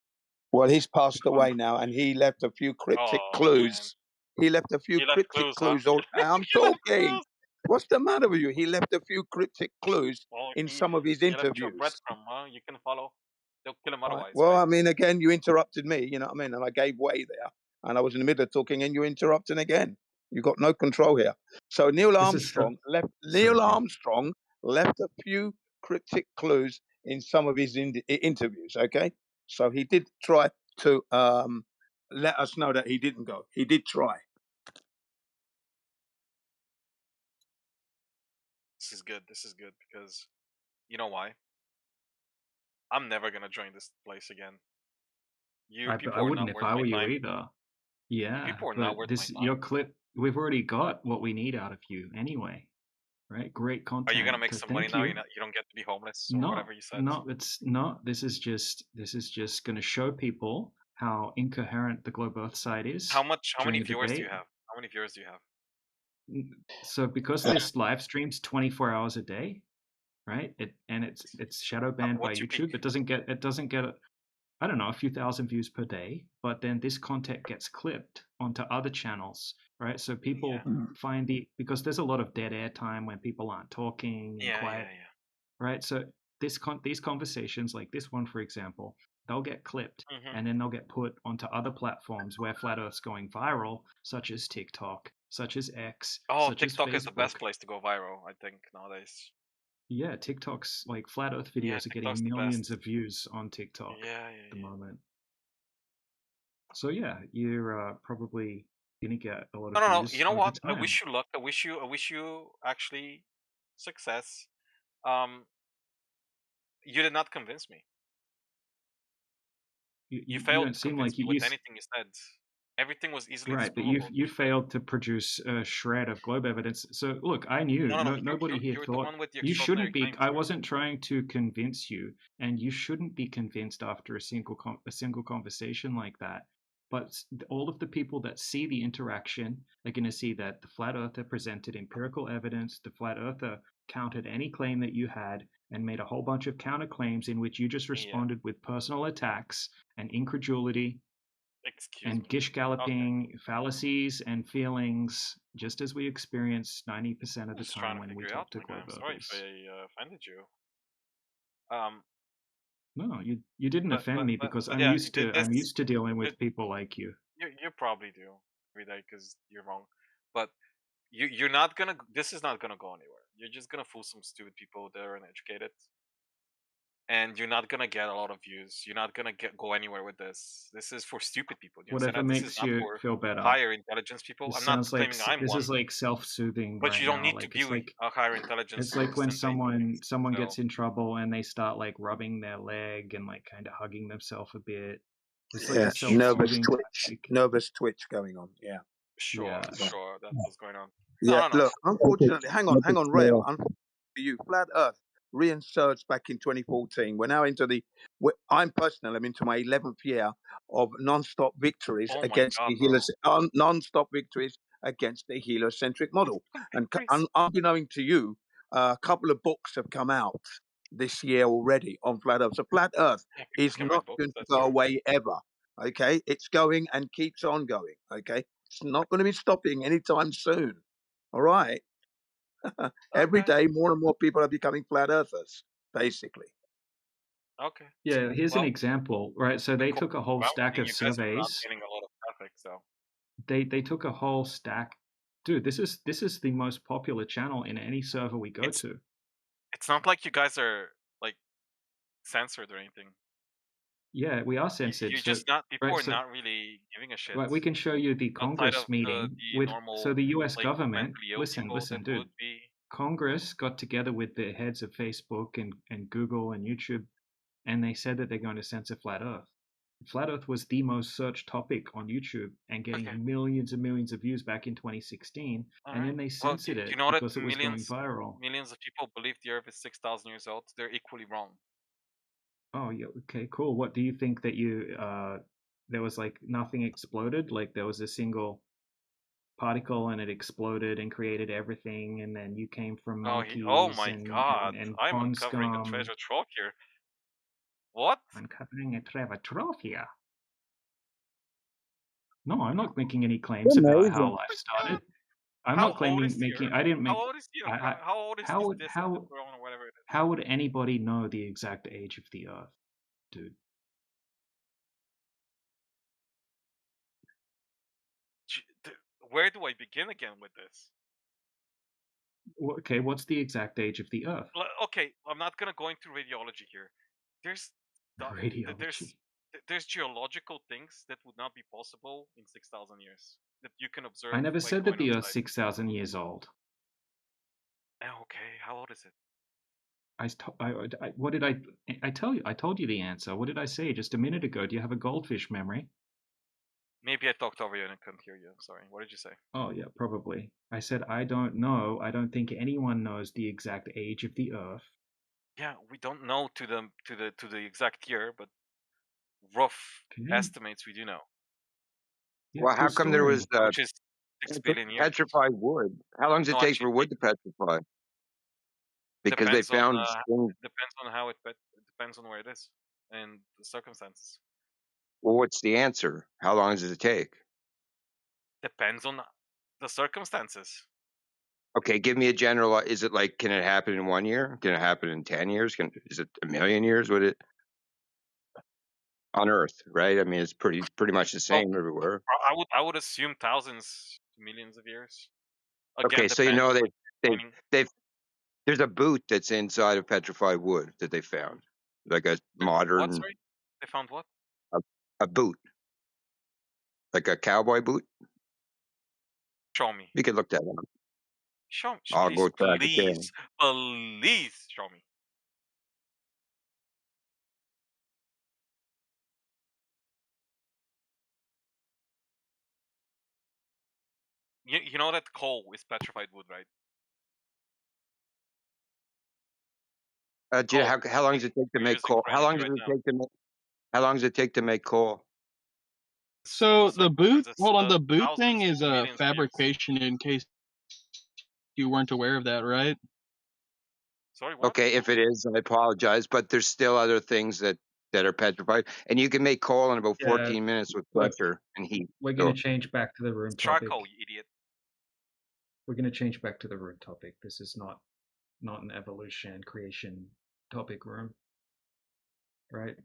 Well, he's passed away now, and he left a few cryptic Oh man, clues. He left a few he left cryptic clues, huh? clues. I'm He left talking. clues. What's the matter with you? He left a few cryptic clues Well, in he some of his he left you a interviews. breadcrumb, huh? You can follow. They'll kill him Right. otherwise, Well, right? I mean, again, you interrupted me. You know what I mean? And I gave way there, and I was in the middle of talking, and you interrupting again. You got no control here. So Neil This is so. Sorry, Jim. Armstrong left a few cryptic clues in some of his interviews. Okay, so he did try to let us know that he didn't go. He did try. This is good. This is good because you know why? I'm never gonna join this place again. You I people are wouldn't not if worth I my were you time. either. You Yeah, people are not but worth my this your time. clip. We've already got what we need out of you anyway, right? Great Are you gonna content. make So some money thank now? you. You don't get to be homeless or No, whatever you said. no, it's not. This is just going to show people how incoherent the globe Earth side is How during many a viewers do you debate. have? How many viewers do you have? So because this live streams 24 hours a day, right? It's shadow banned by What's your peak? YouTube. It doesn't get I don't know, a few thousand views per day, but then this content gets clipped onto other channels, right? So people find because there's a lot of dead air time when people aren't talking and Yeah, quiet, yeah. right? So these conversations, like this one, for example, they'll get clipped Mhm. and then they'll get put onto other platforms where Flat Earth's going viral, such as TikTok, such as X, Oh, such as TikTok is the best Facebook. place to go viral, I think, nowadays. Yeah, TikTok's like Flat Earth Yeah, videos are TikTok's getting the millions best. of views on TikTok Yeah, at the moment. So yeah, you're probably gonna get a lot of No. views You know over what? I time. wish you luck. I wish you actually success. You did not convince me. You You failed don't to seem convince like me with anything you said. Everything was easily right, but disprovable. you failed to produce a shred of globe evidence. So look, I knew No. nobody here You're the thought one with the you shouldn't extraordinary be. claims I here. wasn't trying to convince you, and you shouldn't be convinced after a single conversation like that. But all of the people that see the interaction are going to see that the flat earther presented empirical evidence. The flat earther countered any claim that you had and made a whole bunch of counterclaims in which you just responded with personal attacks and incredulity Excuse and me. gish Okay. galloping, fallacies and feelings, just as we experience 90% of I'm the just time trying to when we figure it out, talk to my guy. globe I'm sorry if earthers. I offended you. No, you didn't offend me because But I'm yeah, used to dealing with people like you. you probably do every day because you're wrong. But you're not gonna. This is not gonna go anywhere. You're just gonna fool some stupid people that are uneducated, and you're not gonna get a lot of views. You're not gonna go anywhere with this. This is for stupid people. Do you understand Whatever that? This is makes not you for feel better. higher intelligence people. This I'm not sounds like claiming I'm this one, is like self-soothing but right you don't now. need to Like be a higher intelligence it's to like when understand basic things. someone So gets in trouble and they start like rubbing their leg and like kind of hugging themselves a bit. It's like a Nervous self-soothing twitch. tactic. Nervous twitch going on. Yeah. sure, Yeah. that's what's going on. Yeah, No. look, unfortunately, hang on, Rail. Unfortunately for you, Flat Earth reinsurged back in 2014. We're now into I'm personally, I'm into my 11th year of non-stop victories Oh my against god, the bro. non-stop victories against the heliocentric model. And unbeknown to you, a couple of books have come out this year already on Flat Earth. So Flat Earth Yeah, people is can not write books. going to That's go true. away ever. Okay, it's going and keeps on going. Okay, it's not going to be stopping anytime soon. All right. Every Okay. day, more and more people are becoming flat earthers, basically. Okay. Yeah, here's an Well, example, right? So they took a whole well, stack of you guys are not surveys. getting a lot of traffic, so They took a whole stack. Dude, this is the most popular channel in any server we go to. it's not like you guys are like censored or anything. Yeah, we are censored. You're So just not. People right, are so not really giving a shit right, we can show you the outside Congress of meeting the with normal the US like government. mentally ill Listen, people that dude. would be. Congress got together with the heads of Facebook and Google and YouTube, and they said that they're going to censor Flat Earth. Flat Earth was the most searched topic on YouTube and getting millions and millions of views back in 2016, and then they Well, do censored you it know that because it was going viral. millions of people believe the Earth is 6,000 years old? They're equally wrong. Oh, yeah, okay, cool. What do you think that you there was like nothing exploded, like there was a single particle and it exploded and created everything, and then you came from Oh, oh monkeys my and god! I'm pond uncovering a scum. treasure trove here. What? Uncovering a treasure trove here. No, I'm not making any claims It's about how amazing. life started. I'm How not old is claiming the making. Earth? I didn't How make. old is the Earth? How old is How this would disk how of the throne or whatever it is? how would anybody know the exact age of the Earth, dude? Where do I begin again with this? Okay, what's the exact age of the Earth? Okay, I'm not gonna go into radiology here. There's Radiology. there's geological things that would not be possible in 6,000 years that you can observe I never by said that going the Earth's outside. 6,000 years old. Okay, how old is it? What did I tell you? I told you the answer. What did I say just a minute ago? Do you have a goldfish memory? Maybe I talked over you and I couldn't hear you. I'm sorry. What did you say? Oh yeah, probably. I said I don't know. I don't think anyone knows the exact age of the Earth. Yeah, we don't know to the exact year, but rough estimates we do know. Yeah, Well, how cool come there was story. Which is 6 billion years. petrified wood? How long does it No, take for actually, wood to petrify? Because they depends on found things. depends on how it depends on where it is and the circumstances. Well, what's the answer? How long does it take? Depends on the circumstances. Okay, give me a general. Is it like, can it happen in 1 year? Can it happen in 10 years? Is it a million years? Would it on Earth? Right? I mean, it's pretty much the Well, same everywhere. I would assume thousands to millions of years. Again, Okay, so you depends know on like mining. they've there's a boot that's inside of petrified wood that they found, like a What? modern Sorry, they found what? a, a boot, like a cowboy boot. Show me. You could look that up. Show me. I'll Please, go track it down. please show me. You know that coal is petrified wood, right? Do you know Coal. how long does it take to We're make using coal? for How long energy does right it now. take to make? How long does it take to make coal? So the boot, hold on, the boot thousands thing is to a millions of years. fabrication. In case you weren't aware of that, right? Sorry, what? Okay, if it is, I apologize, but there's still other things that are petrified, and you can make coal in about Yeah, 14 minutes with look, pressure and heat. we're So gonna change back to the room It's topic. charcoal, you idiot. We're gonna change back to the room topic. This is not an evolution creation topic room, right?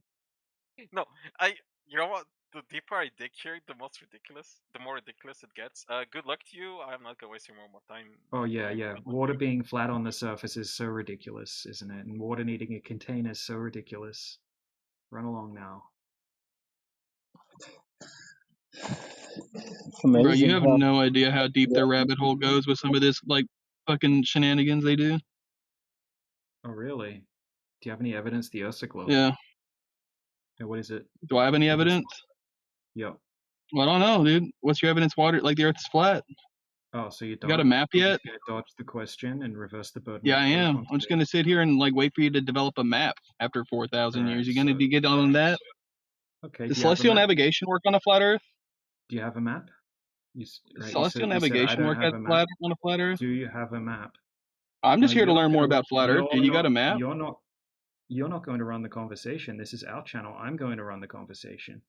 No, you know what? The deeper I dig here, the more ridiculous it gets. Good luck to you. I'm not gonna waste your more time. Oh yeah. Water being flat on the surface is so ridiculous, isn't it? And water needing a container is so ridiculous. Run along now. Bro, Amazing you have how no idea how deep yeah, their rabbit hole goes with some of this like fucking shenanigans they do. Oh really? Do you have any evidence the Earth's a globe? Yeah. Yeah, what is it? Do I have any evidence? Yep. Well, I don't know, dude. What's your evidence? Water, like the Earth is flat. Oh, so you You got a don't? map You're yet? just gonna dodge the question and reverse the burden Yeah, of I proof am. onto I'm just me. gonna sit here and like wait for you to develop a map after 4,000 years. Alright, You gonna so get on that? okay, Does do you have a celestial map? navigation work on a flat Earth? Do you have a map? Does Right, celestial you said I navigation don't work have at a map. flat on a flat Earth? Do you have a map? I'm No, just here to you're learn not more gonna about flat Earth, dude. You got a map? you're not going to run the conversation. This is our channel. I'm going to run the conversation.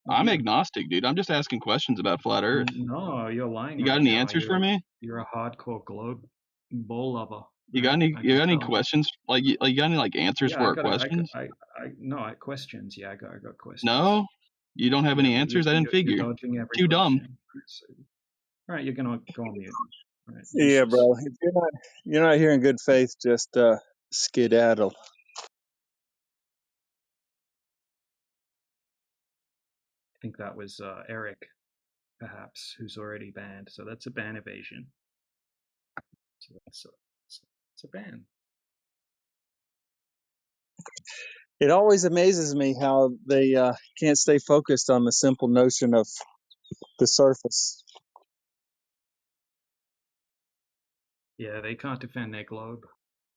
Not I'm you. agnostic, dude. I'm just asking questions about flat Earth. No, you're lying You got right any now. answers for me? You're a hardcore globe ball lover. You got Right? any? You got any questions? Like you got any like answers Yeah, for our questions? questions. Yeah, I got questions. No, you don't have Yeah, any but answers. I didn't you're figure. dodging every Too dumb. question. So, all right, you're gonna go on mute. All right, yeah, useless. bro. If you're not here in good faith, just skedaddle. I think that was Eric, perhaps, who's already banned. So that's a ban evasion. So that's a ban. It always amazes me how they can't stay focused on the simple notion of the surface. Yeah, they can't defend their globe.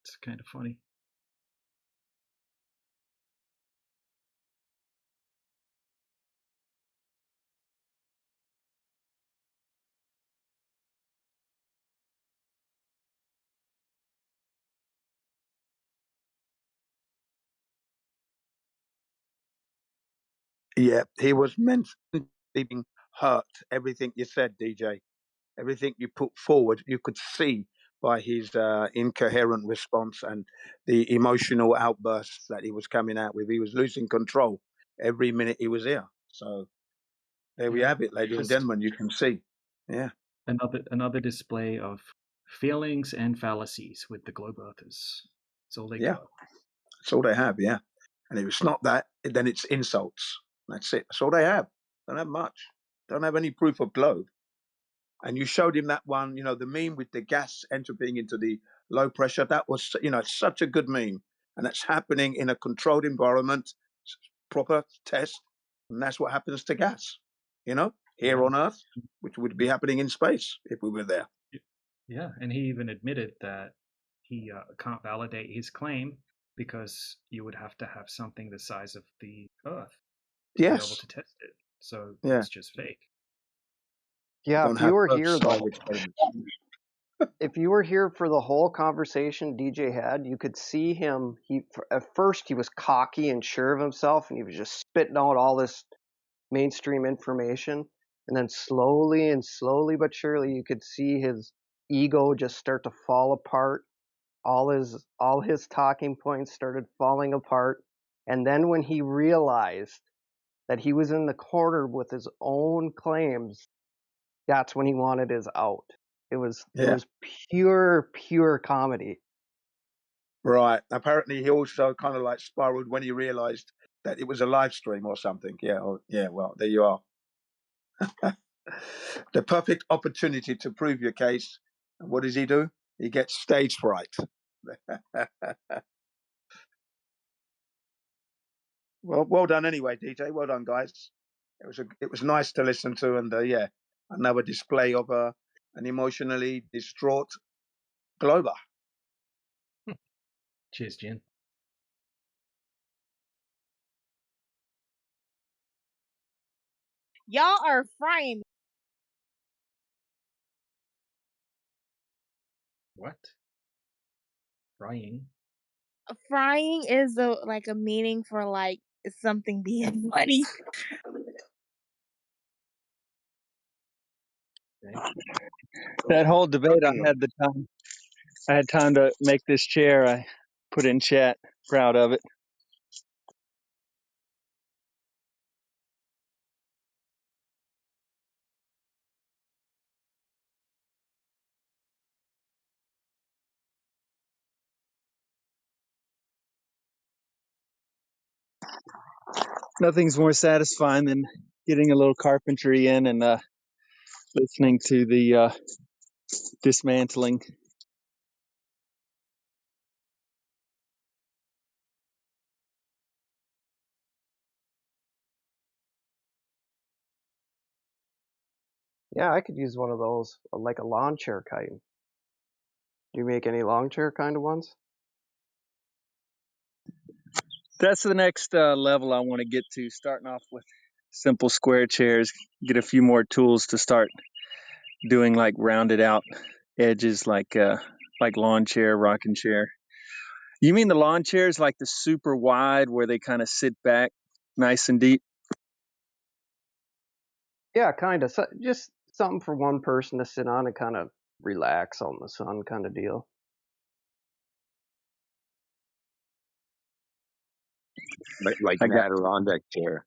It's kind of funny. Yeah, he was mentally being hurt. Everything you said, DJ, everything you put forward, you could see by his incoherent response and the emotional outbursts that he was coming out with. He was losing control every minute he was here. So there we have it, ladies and Just gentlemen. You can see. Yeah. another display of failings and fallacies with the globe earthers. That's all they Yeah. got. That's all they have. Yeah. And if it's not that, then it's insults. That's it. That's all they have. Don't have much. Don't have any proof of globe. And you showed him that one, you know, the meme with the gas entering into the low pressure. That was, you know, such a good meme. And that's happening in a controlled environment, proper test. And that's what happens to gas, you know, here on Earth, which would be happening in space if we were there. Yeah, and he even admitted that he can't validate his claim because you would have to have something the size of the Earth to be able Yes. to test it. So Yeah. it's just fake. Yeah, Don't if you have were here Earth-style though, experiments. if you were here for the whole conversation DJ had, you could see him. At first he was cocky and sure of himself, and he was just spitting out all this mainstream information, and then slowly but surely you could see his ego just start to fall apart. All his talking points started falling apart, and then when he realized that he was in the corner with his own claims, that's when he wanted his out. It was pure comedy. Right. Apparently, he also kind of like spiraled when he realized that it was a live stream or something. Yeah. Yeah. Well, there you are. The perfect opportunity to prove your case. And what does he do? He gets stage fright. Well done anyway, DJ. Well done, guys. It was nice to listen to, and yeah, another display of an emotionally distraught Glober. Cheers, Jen. Y'all are frying. What? Frying? Frying is like a meaning for like something being funny. That whole debate, I had time to make this chair. I put in chat. Proud of it. Nothing's more satisfying than getting a little carpentry in and listening to the dismantling. Yeah, I could use one of those, like a lawn chair kind. Do you make any lawn chair kind of ones? That's the next level I want to get to, starting off with simple square chairs, get a few more tools to start doing like rounded out edges like lawn chair, rocking chair. You mean the lawn chairs like the super wide where they kind of sit back nice and deep? Yeah, kind of. So, just something for one person to sit on and kind of relax on the sun kind of deal. Like an Adirondack chair.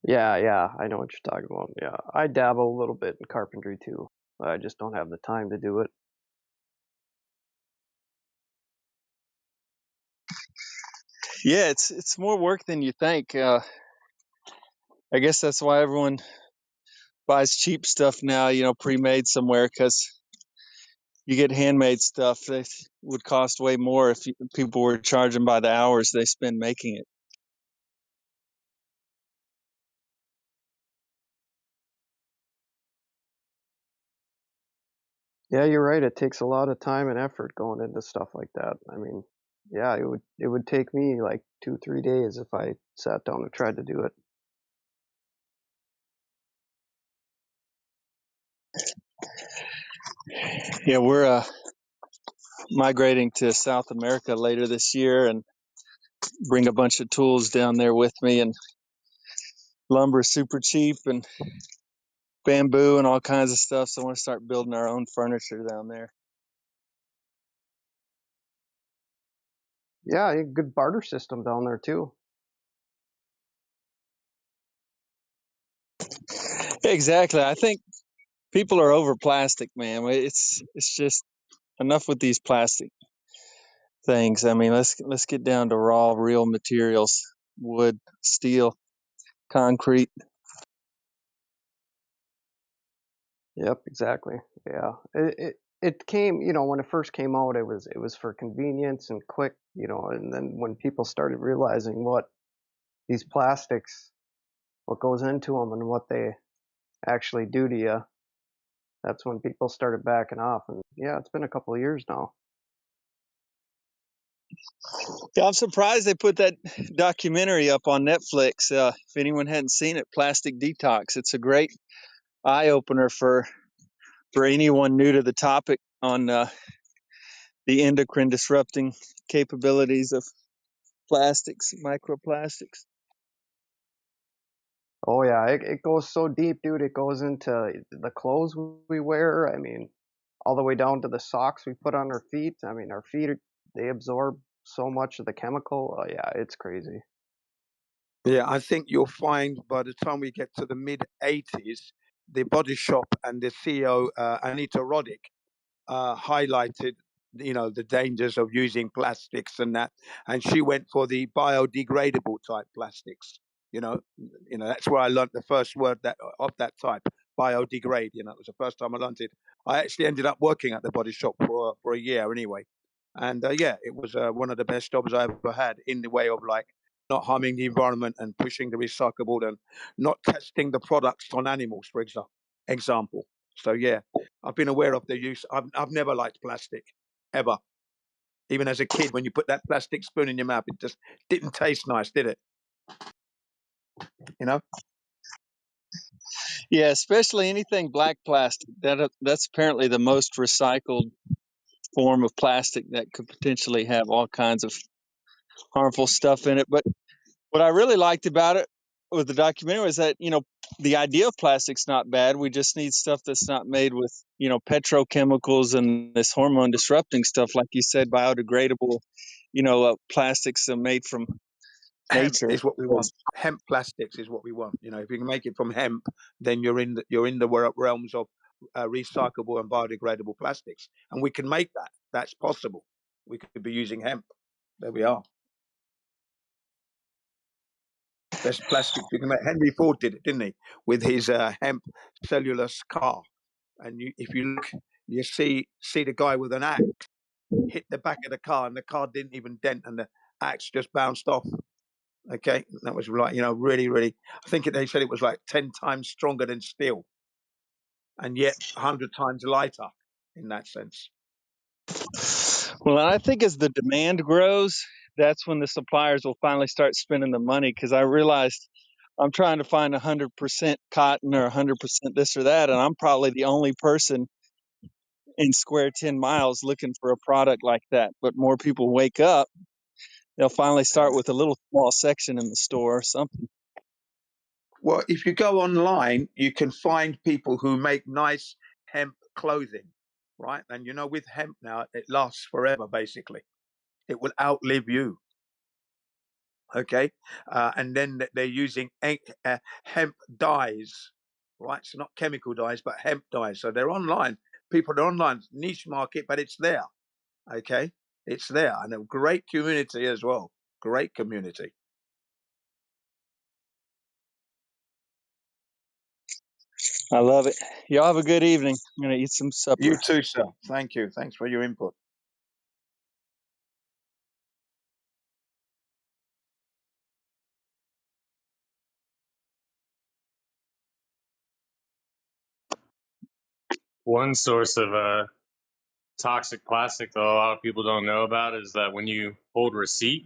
Yeah, I know what you're talking about. Yeah, I dabble a little bit in carpentry too. I just don't have the time to do it. Yeah, it's more work than you think. I guess that's why everyone buys cheap stuff now, pre-made somewhere, because you get handmade stuff that would cost way more if people were charging by the hours they spend making it. Yeah, you're right. It takes a lot of time and effort going into stuff like that. I mean, yeah, it would take me like 2-3 days if I sat down and tried to do it. Yeah, we're migrating to South America later this year, and bring a bunch of tools down there with me, and lumber's super cheap, and bamboo and all kinds of stuff. So I want to start building our own furniture down there. Yeah, a good barter system down there too. Exactly. I think people are over plastic, man. It's just enough with these plastic things. I mean, let's get down to raw, real materials: wood, steel, concrete. Yep, exactly. Yeah, it came, you know, when it first came out, it was for convenience and quick, you know, and then when people started realizing what these plastics, what goes into them, and what they actually do to you, that's when people started backing off. And yeah, it's been a couple of years now. Yeah, I'm surprised they put that documentary up on Netflix. If anyone hadn't seen it, Plastic Detox. It's a great eye opener for anyone new to the topic on the endocrine disrupting capabilities of plastics, microplastics. Oh yeah, it goes so deep, dude. It goes into the clothes we wear. I mean, all the way down to the socks we put on our feet. I mean, our feet, they absorb so much of the chemical. Yeah, it's crazy. Yeah, I think you'll find by the time we get to the mid 80s, the Body Shop and the CEO, Anita Roddick, highlighted, you know, the dangers of using plastics and that, and she went for the biodegradable type plastics. You know, that's where I learned the first word that of that type, biodegrade. You know, it was the first time I learned it. I actually ended up working at the Body Shop for a year anyway, and yeah, it was one of the best jobs I ever had in the way of like not harming the environment and pushing the recyclable and not testing the products on animals, for example. So yeah, I've been aware of the use. I've never liked plastic, ever. Even as a kid, when you put that plastic spoon in your mouth, it just didn't taste nice, did it? You know? Yeah, especially anything black plastic. That's apparently the most recycled form of plastic that could potentially have all kinds of harmful stuff in it. But what I really liked about it with the documentary was that, you know, the idea of plastic's not bad. We just need stuff that's not made with, you know, petrochemicals and this hormone disrupting stuff, like you said, biodegradable, you know, plastics made from Hemp nature. is what we want. Hemp plastics is what we want. You know, if you can make it from hemp, then you're in the realms of recyclable and biodegradable plastics, and we can make that. That's possible. We could be using hemp. There we are. Best plastics you can make. Henry Ford did it, didn't he, with his hemp cellulose car? And if you look, you see the guy with an axe hit the back of the car, and the car didn't even dent, and the axe just bounced off. Okay, that was like, you know, really, really. I think they said it was like 10 times stronger than steel, and yet 100 times lighter in that sense. Well, I think as the demand grows, that's when the suppliers will finally start spending the money, because I realized I'm trying to find 100% cotton or 100% this or that, and I'm probably the only person in square 10 miles looking for a product like that. But more people wake up, they'll finally start with a little small section in the store or something. Well, if you go online, you can find people who make nice hemp clothing, right? And you know, with hemp now, it lasts forever, basically. It will outlive you. Okay. And then they're using hemp dyes, right? So not chemical dyes, but hemp dyes. So they're online. People are online, niche market, but it's there. Okay. It's there. And a great community as well. Great community. I love it. Y'all have a good evening. I'm going to eat some supper. You too, sir. Thank you. Thanks for your input. One source of toxic plastic that a lot of people don't know about is that when you hold the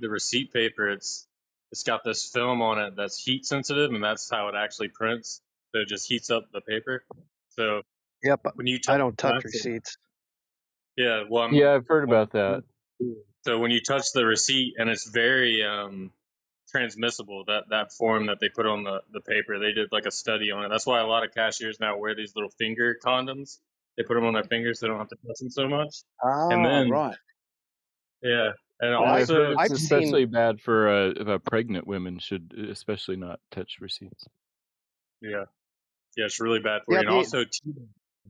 receipt paper, it's got this film on it that's heat sensitive, and that's how it actually prints. So it just heats up the paper. So Yep, when you I touch don't touch plastic, receipts. yeah, well, Yeah, I've heard about that. So when you touch the receipt, and it's very transmissible, that form that they put on the paper, they did like a study on it. That's why a lot of cashiers now wear these little finger condoms. They put them on their fingers so they don't have to touch them so much. And Ah, then, right. yeah, and And I've heard also, it's I've seen especially bad for pregnant women should especially not touch receipts. yeah, it's really bad for you. yeah And the also, tea,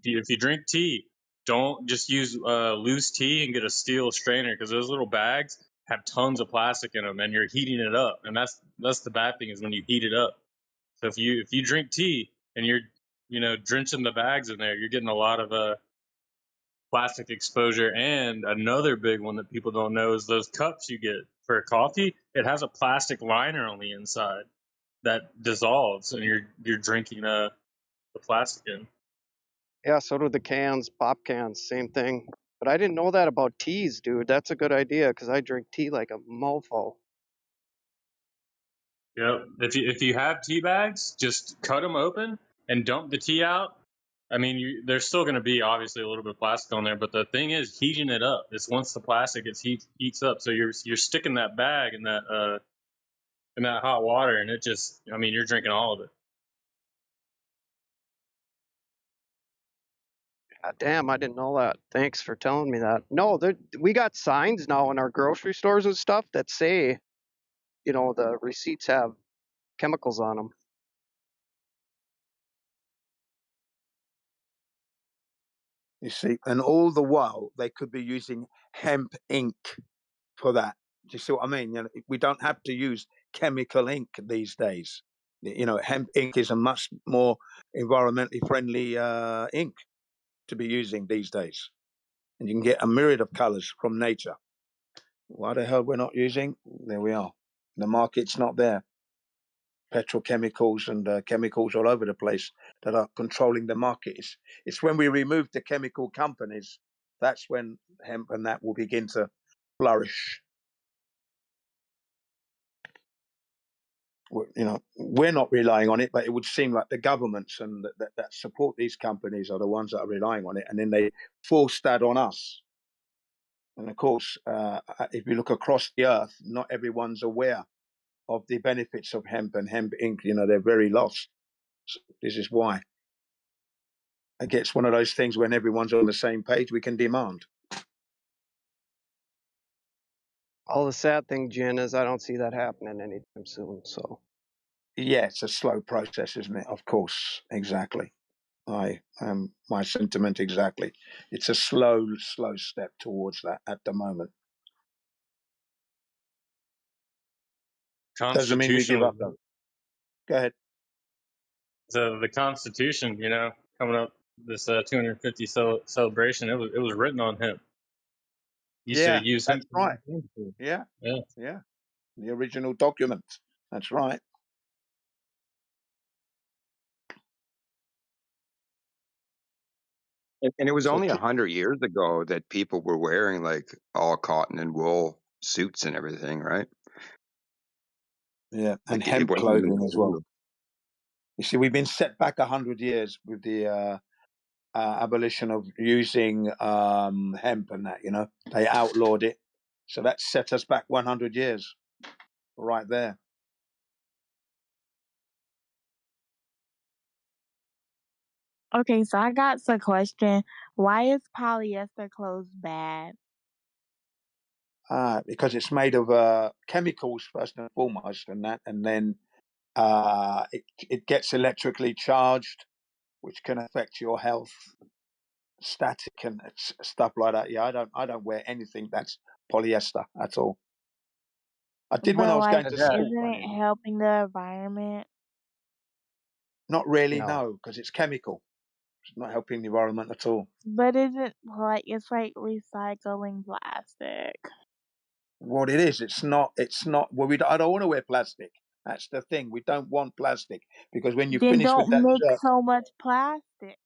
if you drink tea, don't just use loose tea and get a steel strainer, because those little bags have tons of plastic in them, and you're heating it up. And that's the bad thing, is when you heat it up. So if you drink tea and you're drenching the bags in there, you're getting a lot of plastic exposure. And another big one that people don't know is those cups you get for coffee. It has a plastic liner on the inside that dissolves, and you're drinking the plastic in. yeah, so do the cans, pop cans, same thing. But I didn't know that about teas, dude. That's a good idea because I drink tea like a mofo. Yep. If you have tea bags, just cut them open and dump the tea out. I mean, there's still going to be obviously a little bit of plastic on there, but the thing is heating it up. It's once the plastic heats up, so you're sticking that bag in that hot water, and it just, I mean, you're drinking all of it. God damn, I didn't know that. Thanks for telling me that. No, we got signs now in our grocery stores and stuff that say, the receipts have chemicals on them. You see, and all the while they could be using hemp ink for that. Do you see what I mean? We don't have to use chemical ink these days. Hemp ink is a much more environmentally friendly ink to be using these days, and you can get a myriad of colors from nature. Why the hell we're not using? There we are. The market's not there. Petrochemicals and chemicals all over the place that are controlling the market. It's when we remove the chemical companies, that's when hemp and that will begin to flourish. We're not relying on it, but it would seem like the governments and that support these companies are the ones that are relying on it, and then they force that on us. And of course, if you look across the earth, not everyone's aware of the benefits of hemp and hemp ink. They're very lost. So this is why. I guess it's one of those things when everyone's on the same page, we can demand. All the sad thing, Jen, is I don't see that happening anytime soon. So Yeah, it's a slow process, isn't it? Of course, exactly. I my sentiment exactly. It's a slow step towards that at the moment. Doesn't mean we give Constitutional. up though. Go ahead. The Constitution, coming up this 250 celebration, it was written on hemp. Used to Yeah, use hemp. that's right. Yeah, Yeah. yeah. The original document. That's right. And it was So only 100 years ago that people were wearing like all cotton and wool suits and everything, right? yeah, and Like it hemp wasn't even clothing as well. true. You see, we've been set back 100 years with the abolition of using hemp and that. They outlawed it, so that set us back 100 years, right there. Okay, so I got a question. Why is polyester clothes bad? Because it's made of chemicals first and foremost, and that, and then it gets electrically charged, which can affect your health, static and stuff like that. Yeah, I don't wear anything that's polyester at all. I did when I But was like, going to school. isn't it helping the environment? Not really, no. no, because it's chemical. It's not helping the environment at all. But isn't like it's like recycling plastic? What it is, it's not. It's not. Well, I don't want to wear plastic. That's the thing. We don't want plastic because when you Then finish with don't that mix shirt, so much plastic.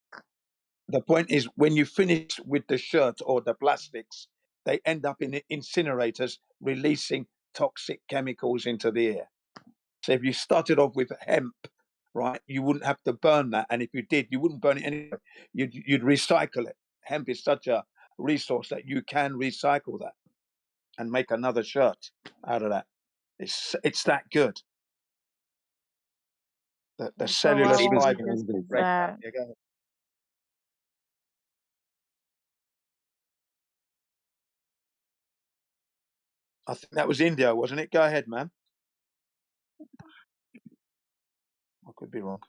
the point is when you finish with the shirt or the plastics, they end up in the incinerators, releasing toxic chemicals into the air. So if you started off with hemp, right, you wouldn't have to burn that, and if you did, you wouldn't burn it anyway. You'd recycle it. Hemp is such a resource that you can recycle that. and make another shirt out of that. It's that good. The So why cellulose won't we fiber just will use break down. that? Yeah, go ahead. I think that was India, wasn't it? Go ahead, man. I could be wrong.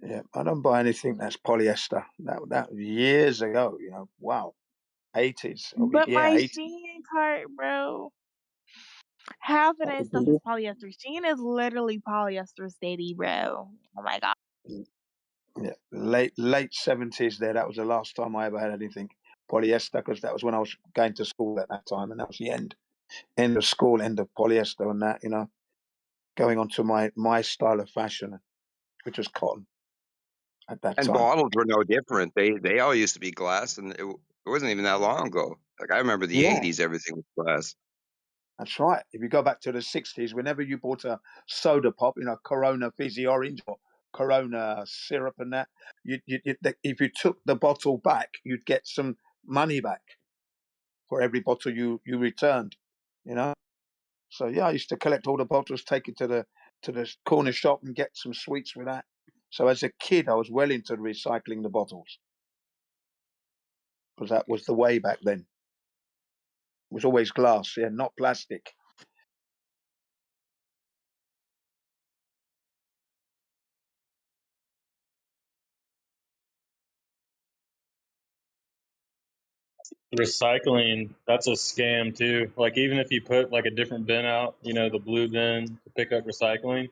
Yeah, I don't buy anything that's polyester. That was years ago, you know. Wow. 80s. But Yeah, my 80s. Shein cart, bro, half of that stuff is polyester. Shein is literally polyester city, bro. Oh my god. Yeah, late 70s there. That was the last time I ever had anything polyester, because that was when I was going to school at that time, and that was the end of school, end of polyester and that, you know, going on to my style of fashion, which was cotton at that And time. bottles were no different. They all used to be glass, and it wasn't even that long ago. Like I remember the Yeah, '80s, everything was glass. that's right. If you go back to the 60s, whenever you bought a soda pop, you know, Corona Fizzy Orange or Corona syrup and that, if you took the bottle back, you'd get some money back for every bottle you returned, you know. So yeah, I used to collect all the bottles, take it to the corner shop and get some sweets with that. So as a kid, I was well into recycling the bottles, because that was the way back then. It was always glass, yeah, not plastic. Recycling, that's a scam too. Like even if you put like a different bin out, you know, the blue bin to pick up recycling,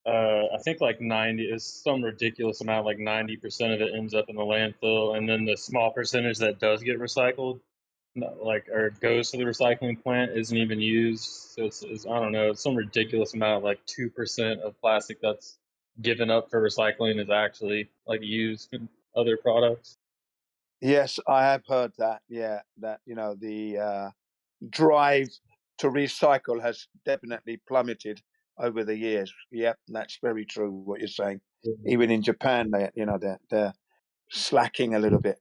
I think like 90 is some ridiculous amount, like 90% of it ends up in the landfill, and then the small percentage that does get recycled, like or goes to the recycling plant, isn't even used. So it's I don't know, it's some ridiculous amount, like 2% of plastic that's given up for recycling is actually like used in other products. Yes, I have heard that. Yeah, that, you know, the drive to recycle has definitely plummeted over the years. Yep, that's very true what you're saying. Even in Japan, they're slacking a little bit.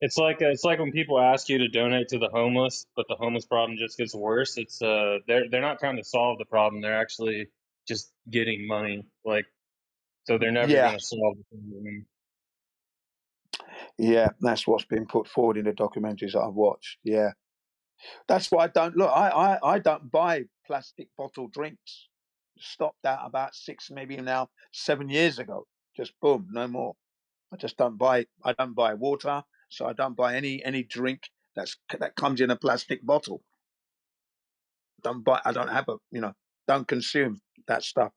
It's like when people ask you to donate to the homeless, but the homeless problem just gets worse. It's they're not trying to solve the problem. They're actually just getting money. Like so they're never Yeah, going to solve the problem. yeah, that's what's been put forward in the documentaries that I've watched. Yeah, that's why I don't look. I don't buy plastic bottle drinks. Stopped that about 6, maybe now 7 years ago. Just boom, no more. I just don't buy. I don't buy water, so I don't buy any drink that comes in a plastic bottle. Don't buy. I don't have a. Don't consume that stuff.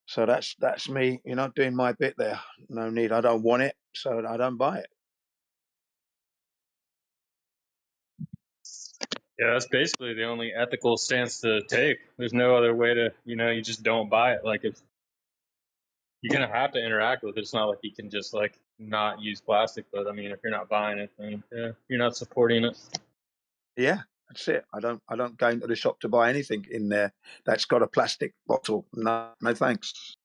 So that's me. Doing my bit there. No need. I don't want it, so I don't buy it. Yeah, that's basically the only ethical stance to take. There's no other way to, you just don't buy it. Like if you're gonna have to interact with it, it's not like you can just like not use plastic. But I mean, if you're not buying it, then yeah, you're not supporting it. Yeah, that's it. I don't go into the shop to buy anything in there that's got a plastic bottle. No, no thanks.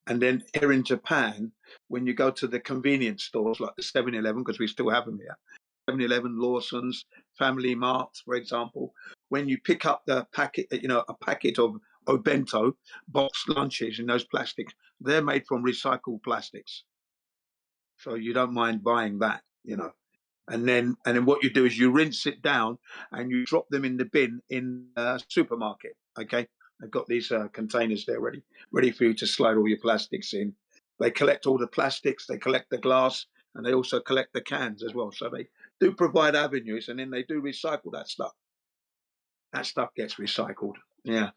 And then here in Japan, when you go to the convenience stores like the 7-Eleven, because we still have them here, 7-Eleven, Lawson's, Family Mart, for example, when you pick up the packet, a packet of Obento boxed lunches in those plastics, they're made from recycled plastics. So you don't mind buying that. And then what you do is you rinse it down and you drop them in the bin in a supermarket. Okay, they've got these containers there ready for you to slide all your plastics in. They collect all the plastics, they collect the glass, and they also collect the cans as well. So they do provide avenues, and then they do recycle that stuff. That stuff gets recycled. Yeah,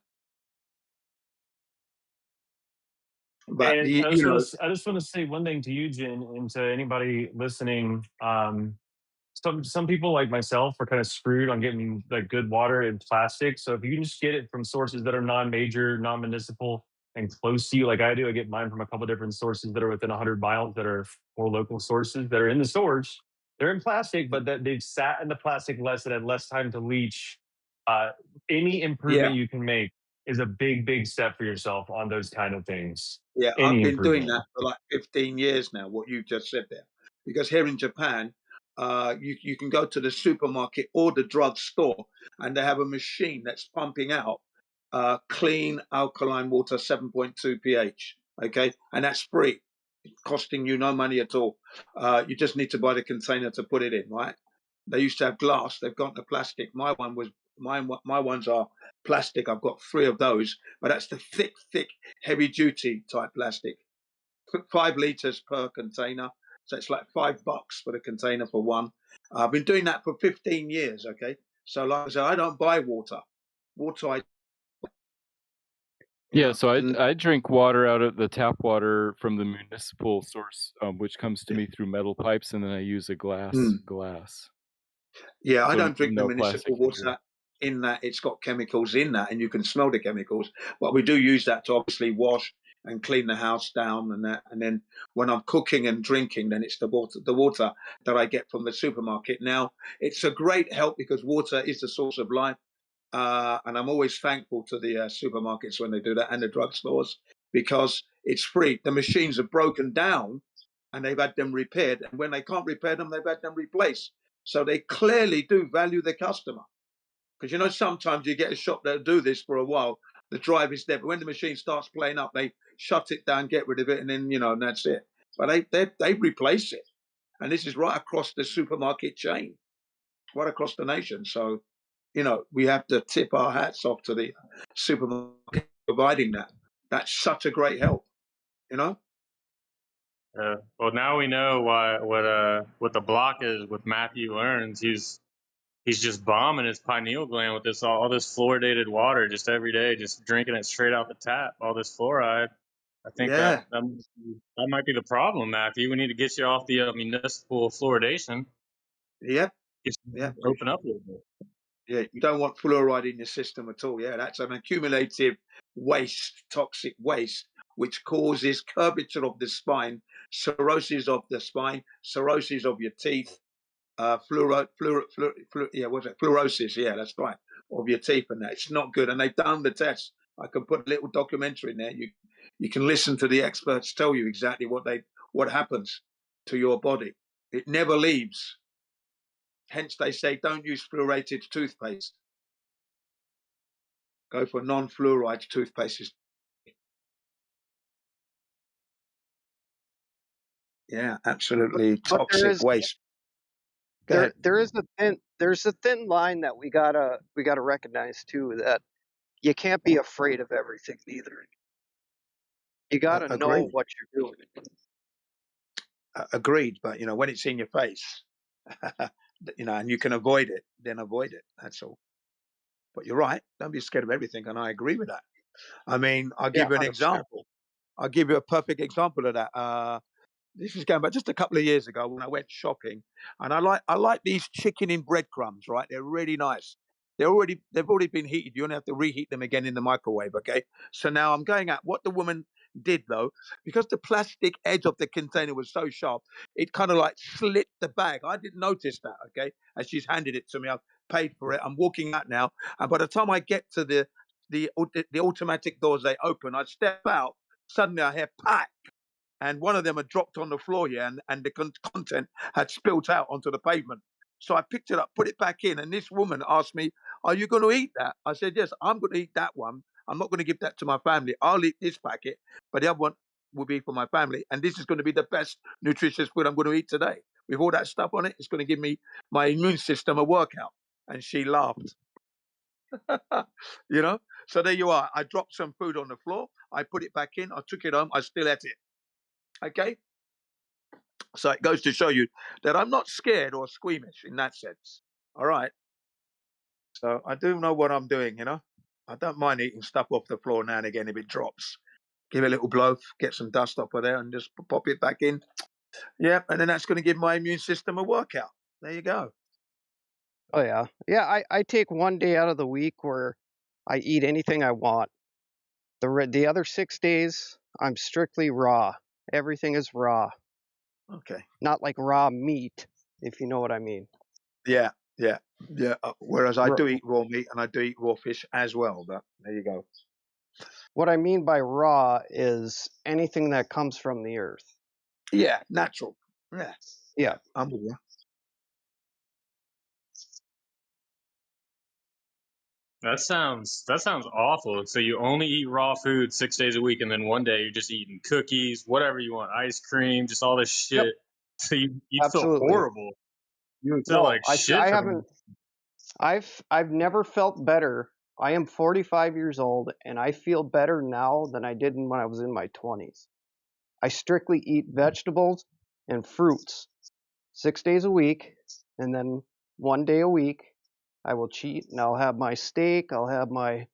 but And I just want to say one thing to you, Jen, and to anybody listening. Some people like myself are kind of screwed on getting like good water in plastic. So if you can just get it from sources that are non-major, non-municipal, and close to you, like I do, I get mine from a couple different sources that are within 100 miles that are more local sources that are in the stores. They're in plastic, but that they've sat in the plastic less and had less time to leach. Uh, any yeah, improvement you can make is a big step for yourself on those kind of things. Yeah, I've Any been doing improvement. that for like 15 years now, what you just said there. Because here in Japan, you can go to the supermarket or the drugstore and they have a machine that's pumping out clean alkaline water 7.2 pH. Okay. And that's free, costing you no money at all. You just need to buy the container to put it in, right? They used to have glass, they've gone to plastic. My ones are plastic. I've got 3 of those, but that's the thick, heavy duty type plastic. 5 liters per container, so it's like $5 for the container for one. I've been doing that for 15 years. Okay, so like I said, I don't buy water. Yeah, so I drink water out of the tap water from the municipal source, which comes to me through metal pipes, and then I use a glass. Yeah, I So don't drink the no municipal plastic things. water in that it's got chemicals in that, and you can smell the chemicals. But we do use that to obviously wash and clean the house down and that. And then when I'm cooking and drinking, then it's the water that I get from the supermarket. Now, it's a great help because water is the source of life. And I'm always thankful to the supermarkets when they do that and the drugstores because it's free. The machines are broken down and they've had them repaired. And when they can't repair them, they've had them replaced. So they clearly do value the customer. Because, you know, sometimes you get a shop that'll do this for a while. The drive is there. But when the machine starts playing up, they shut it down, get rid of it, and then, you know, and that's it. But they replace it. And this is right across the supermarket chain, right across the nation. So, you know, we have to tip our hats off to the supermarket providing that. That's such a great help, you know? Well, now we know what the block is with Matthew Learns. He's just bombing his pineal gland with this all this fluoridated water just every day, just drinking it straight out the tap. All this fluoride. I think Yeah. that might be the problem, Matthew. We need to get you off the municipal fluoridation. Yep. Open up a little bit. Yeah, you don't want fluoride in your system at all. Yeah, that's an accumulative waste, toxic waste, which causes curvature of the spine, cirrhosis of the spine, cirrhosis of your teeth, fluorosis. Yeah, that's right, of your teeth, and that it's not good. And they've done the test. I can put a little documentary in there. You can listen to the experts tell you exactly what happens to your body. It never leaves. Hence, they say don't use fluoridated toothpaste. Go for non-fluoride toothpastes. Yeah, absolutely toxic waste. There's a thin line that we gotta recognize too, that you can't be afraid of everything either. You gotta know what you're doing. Agreed, but you know, when it's in your face, you know, and you can avoid it, then avoid it. That's all. But you're right. Don't be scared of everything, and I agree with that. I mean, I'll give you an 100%. example. I'll give you a perfect example of that. This is going back just a couple of years ago when I went shopping, and I like these chicken in breadcrumbs. Right, they're really nice. They've already been heated. You only have to reheat them again in the microwave. Okay, so now I'm going at what the woman did though, because the plastic edge of the container was so sharp, it kind of like slit the bag. I didn't notice that. Okay, and she's handed it to me. I've paid for it. I'm walking out now, and by the time I get to the automatic doors, they open. I step out. Suddenly, I hear pat, and one of them had dropped on the floor here, and the content had spilt out onto the pavement. So I picked it up, put it back in, and this woman asked me, "Are you going to eat that?" I said, "Yes, I'm going to eat that one. I'm not going to give that to my family. I'll eat this packet, but the other one will be for my family. And this is going to be the best nutritious food I'm going to eat today. With all that stuff on it, it's going to give me my immune system a workout." And she laughed. You know? So there you are. I dropped some food on the floor. I put it back in. I took it home. I still ate it. Okay? So it goes to show you that I'm not scared or squeamish in that sense. All right. So I do know what I'm doing, you know. I don't mind eating stuff off the floor now and again if it drops. Give it a little blow, get some dust off of there, and just pop it back in. Yeah, and then that's going to give my immune system a workout. There you go. Oh yeah, yeah. I take one day out of the week where I eat anything I want. The other 6 days I'm strictly raw. Everything is raw. Okay. Not like raw meat, if you know what I mean. Yeah, yeah, yeah. Whereas I do eat raw meat and I do eat raw fish as well. But there you go. What I mean by raw is anything that comes from the earth. Yeah, natural. Yeah, Yeah. I'm with you. That sounds awful. So you only eat raw food 6 days a week, and then one day you're just eating cookies, whatever you want, ice cream, just all this Yep. shit. So you feel Absolutely. horrible. You would feel No, like shit I for haven't. I've never felt better. I am 45 years old, and I feel better now than I did when I was in my 20s. I strictly eat vegetables and fruits 6 days a week, and then 1 day a week I will cheat and I'll have my steak, I'll have my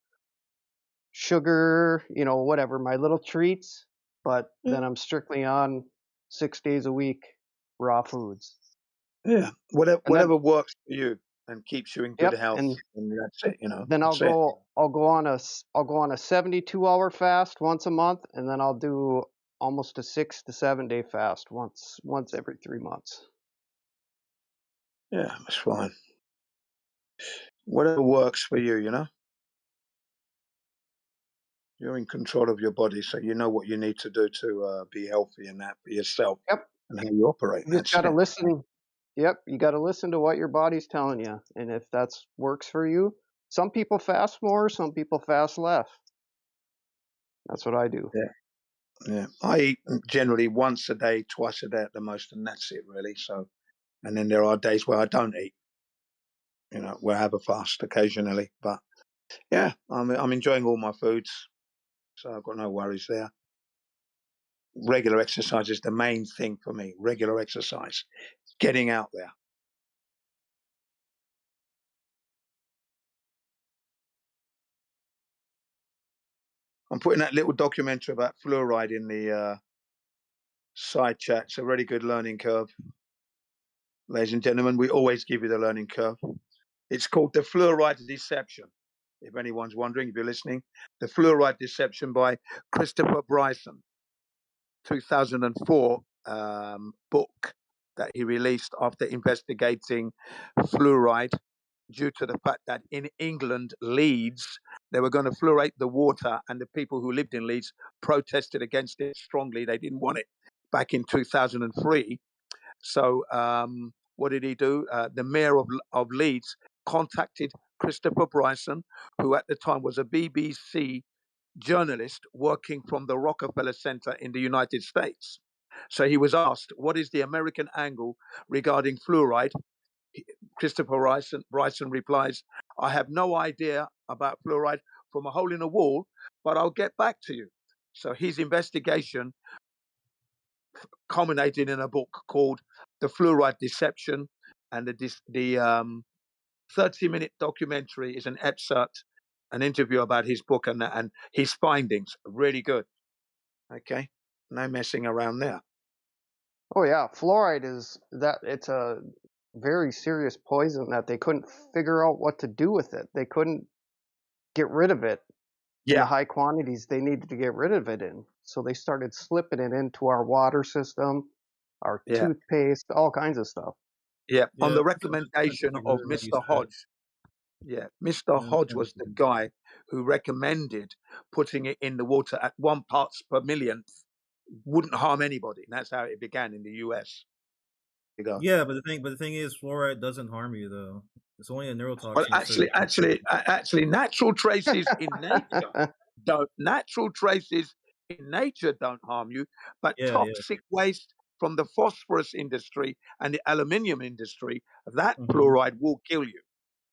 sugar, whatever, my little treats, but then I'm strictly on 6 days a week raw foods. Yeah, And then, whatever works for you and keeps you in good yep, health, and and that's it. then That's it. I'll go on a 72-hour fast once a month, and then I'll do almost a 6 to 7 day fast once every 3 months. Yeah, that's fine. Whatever works for you, You're in control of your body, so you know what you need to do to be healthy and that for yourself Yep. and how you operate. You just That's got to it. listen. Yep, you got to listen to what your body's telling you, and if that works for you. Some people fast more, some people fast less. That's what I do. Yeah. I eat generally once a day, twice a day at the most, and that's it really. So, and then there are days where I don't eat. Where I have a fast occasionally, but yeah, I'm enjoying all my foods, so I've got no worries there. Regular exercise is the main thing for me. Regular exercise, getting out there. I'm putting that little documentary about fluoride in the side chat. It's a really good learning curve. Ladies and gentlemen, we always give you the learning curve. It's called The Fluoride Deception. If anyone's wondering, if you're listening, The Fluoride Deception by Christopher Bryson, 2004 book that he released after investigating fluoride due to the fact that in England, Leeds, they were going to fluorate the water, and the people who lived in Leeds protested against it strongly. They didn't want it back in 2003. So what did he do? The mayor of Leeds contacted Christopher Bryson, who at the time was a BBC journalist working from the Rockefeller Center in the United States. So he was asked, what is the American angle regarding fluoride? Christopher Bryson replies, I have no idea about fluoride from a hole in a wall, but I'll get back to you. So his investigation culminated in a book called The Fluoride Deception, and the 30-minute documentary is an excerpt, an interview about his book and his findings. Really good. Okay, no messing around there. Oh yeah, fluoride it's a very serious poison that they couldn't figure out what to do with it. They couldn't get rid of it in the high quantities they needed to get rid of it in. So they started slipping it into our water system, our toothpaste, all kinds of stuff. Yeah, on the recommendation of Mr. Hodge. Yeah, Mr. Hodge was the guy who recommended putting it in the water at 1 parts per millionth. Wouldn't harm anybody. And that's how it began in the US. You go. Yeah, but the thing is, fluoride doesn't harm you though. It's only a neurotoxin. Well, actually, natural traces in nature don't harm you, but toxic waste from the phosphorus industry and the aluminium industry, that fluoride will kill you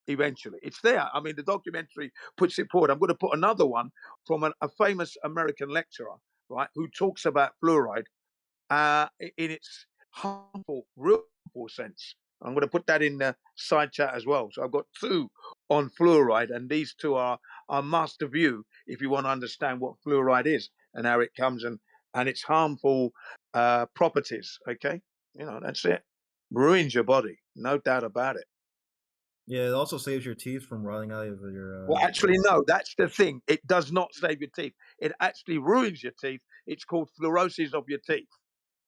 eventually. It's there. I mean, the documentary puts it forward. I'm going to put another one from a famous American lecturer, right, who talks about fluoride in its harmful, real harmful sense. I'm going to put that in the side chat as well. So I've got two on fluoride, and these two are master view if you want to understand what fluoride is and how it comes and its harmful properties. Okay, that's it. Ruins your body, no doubt about it. Yeah, it also saves your teeth from rotting out of your. Well, actually, no, that's the thing. It does not save your teeth. It actually ruins your teeth. It's called fluorosis of your teeth.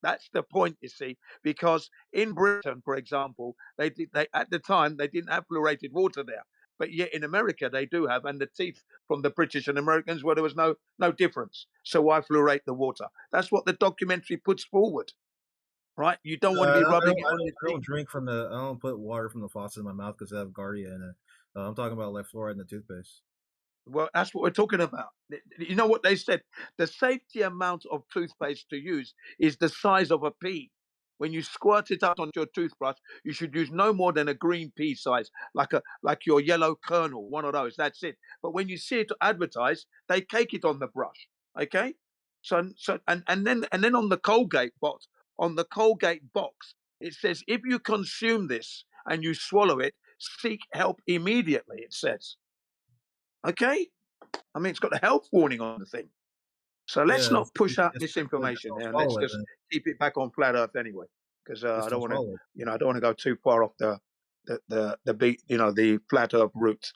That's the point, you see, because in Britain, for example, they at the time they didn't have fluoridated water there. But yet in America they do have, and the teeth from the British and Americans where there was no difference. So why fluorate the water? That's what the documentary puts forward, right? You don't want to be rubbing it on your I don't teeth. drink from the. I don't put water from the faucet in my mouth because I have Gardia in it. I'm talking about like fluoride in the toothpaste. Well, that's what we're talking about. You know what they said? The safety amount of toothpaste to use is the size of a pea. When you squirt it out on your toothbrush, you should use no more than a green pea size, like your yellow kernel, one of those. That's it. But when you see it advertised, they cake it on the brush. Okay, and then on the Colgate box, it says if you consume this and you swallow it, seek help immediately. It says. Okay, I mean it's got a health warning on the thing. So let's Yeah, not push out it's misinformation don't there, and let's swallow it. just Then. keep it back on flat Earth anyway, because I Just don't don't want to, swallow it. I don't want to go too far off the flat Earth route.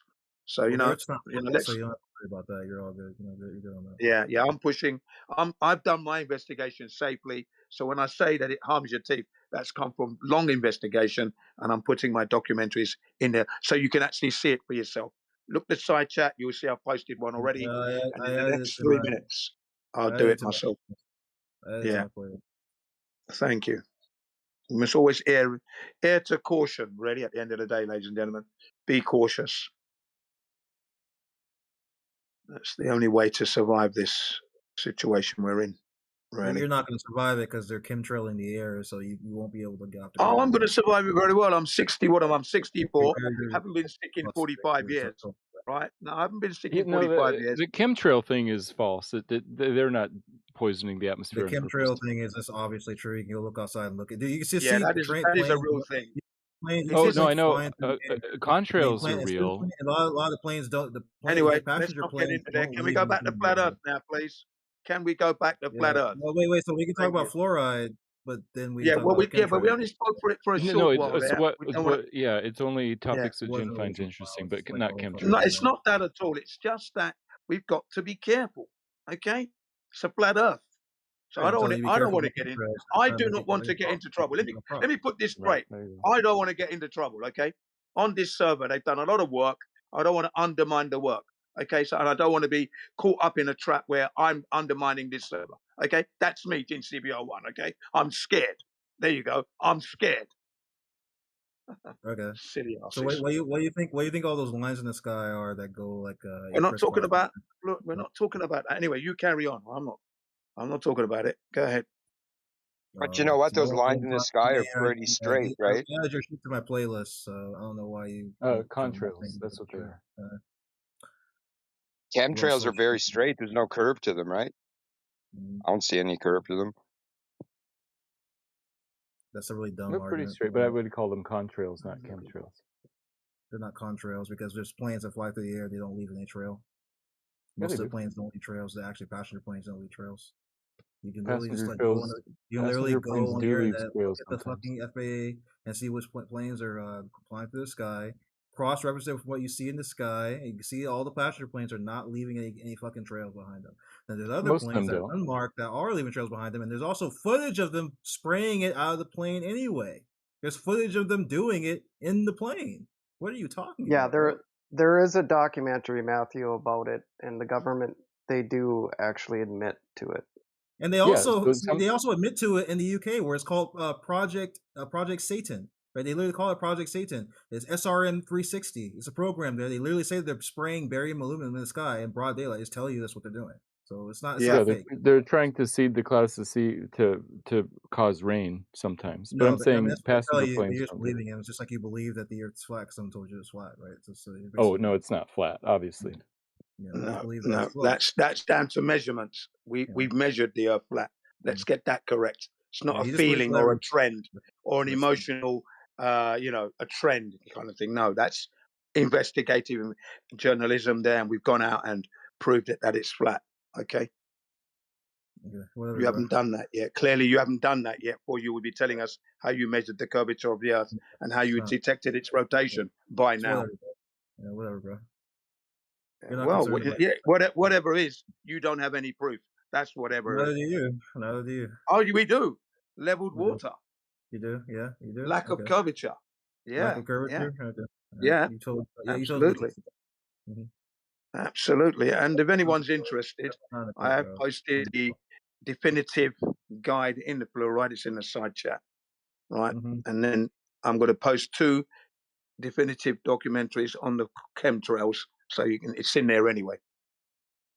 So Well, the Earth's not flat, so let's you don't have to worry about that. You're all good. You're good on that. yeah. I'm pushing. I've done my investigation safely. So when I say that it harms your teeth, that's come from long investigation, and I'm putting my documentaries in there so you can actually see it for yourself. Look the side chat. You'll see I've posted one already, and I in the added it next to 3 minutes, I'll do it myself. Yeah. playlist. Thank you. We must always err to caution, really, at the end of the day, ladies and gentlemen. Be cautious. That's the only way to survive this situation we're in, Well, really. you're not going to survive it because they're chemtrailing the air, so you won't be able to get off the Oh, ground. I'm going to survive it very well. I'm 60. What am I? I'm 64. You're Haven't been sick in 45 years, right? No, I haven't been sick in No, 45 years. the chemtrail thing is false. They're not poisoning the The atmosphere on chemtrail purpose. thing is just obviously true. You can go look outside and look at. You can just Yeah, see that is a real thing. Oh no, I know. Contrails are real. A lot of the planes don't. Anyway, let's passenger not get planes into there. don't Can we leave go back to anything flat behind. Earth now, please? Can we go back to flat Earth? Well, wait. So we can talk Thank about you. fluoride, but then we Yeah, talk well, about but we chemtrails. only spoke for it for a No, short it's while there. We don't wanna, it's only topics that It Jin wasn't really finds short interesting, while. but It's like not all no, chemtrails. it's not that at all. It's just that we've got to be careful. Okay, it's a flat Earth. So I don't want to get in. I do not want to get into trouble. Let me put this straight. I don't want to get into trouble. Okay, on this server they've done a lot of work. I don't want to undermine the work. Okay, so and I don't want to be caught up in a trap where I'm undermining this server. Okay, that's me, Jin CBO1. Okay, I'm scared. There you go. I'm scared. Okay. Silly asses. So what do you think? What do you think all those lines in the sky are that go like? We're not talking about. Look, we're not talking about that. Anyway, you carry on. I'm not talking about it. Go ahead. But you know what? Those lines in the sky are pretty straight, right? I added your shit to my playlist, so I don't know why you. Contrails. That's what they are. Chemtrails are very straight. There's no curve to them, right? I don't see any curve to them. That's a really dumb They're argument. pretty straight, but I would call them contrails, not chemtrails. They're not contrails because there's planes that fly through the air. They don't leave any trail. Most of the planes don't leave trails. They're actually passenger planes don't leave trails. You can literally just like go on the, you can literally go on the internet, look at the fucking FAA and see which planes are flying through the sky. Cross-reference it with what you see in the sky, and you can see all the passenger planes are not leaving any fucking trails behind them. And there's other planes that are unmarked that are leaving trails behind them, and there's also footage of them spraying it out of the plane anyway. There's footage of them doing it in the plane. What are you talking about? Yeah, there is a documentary, Matthew, about it, and the government, they do actually admit to it. And they also admit to it in the UK, where it's called Project Satan. Right? They literally call it Project Satan. It's SRM 360. It's a program there. They literally say they're spraying barium aluminum in the sky in broad daylight. It's telling you that's what they're doing. So it's not. It's not fake. They're trying to seed the clouds to cause rain sometimes. But I'm saying passenger planes. You're just believing it. It's just like you believe that the Earth's flat because someone told you it's flat, right? Oh no, it's not flat. Obviously. Yeah, no, that's down to measurements. We've measured the Earth flat. Let's get that correct. It's not a feeling or a trend or an emotional, a trend kind of thing. No, that's investigative journalism there, and we've gone out and proved it that it's flat. Okay. You haven't done that yet. Clearly, you haven't done that yet, or you would be telling us how you measured the curvature of the Earth and how you detected its rotation by now. Whatever, bro. Well, whatever is, you don't have any proof. That's whatever. Neither do you. Neither do you. Oh, we do. Leveled water. You do? Yeah, you do. Lack of curvature. Yeah. Lack of curvature. Yeah. Okay. Yeah, You told absolutely. Mm-hmm. Absolutely. And if anyone's interested, I have posted the definitive guide in the fluoride. It's in the side chat, right? Mm-hmm. And then I'm going to post 2 definitive documentaries on the chemtrails, so you can. It's in there anyway,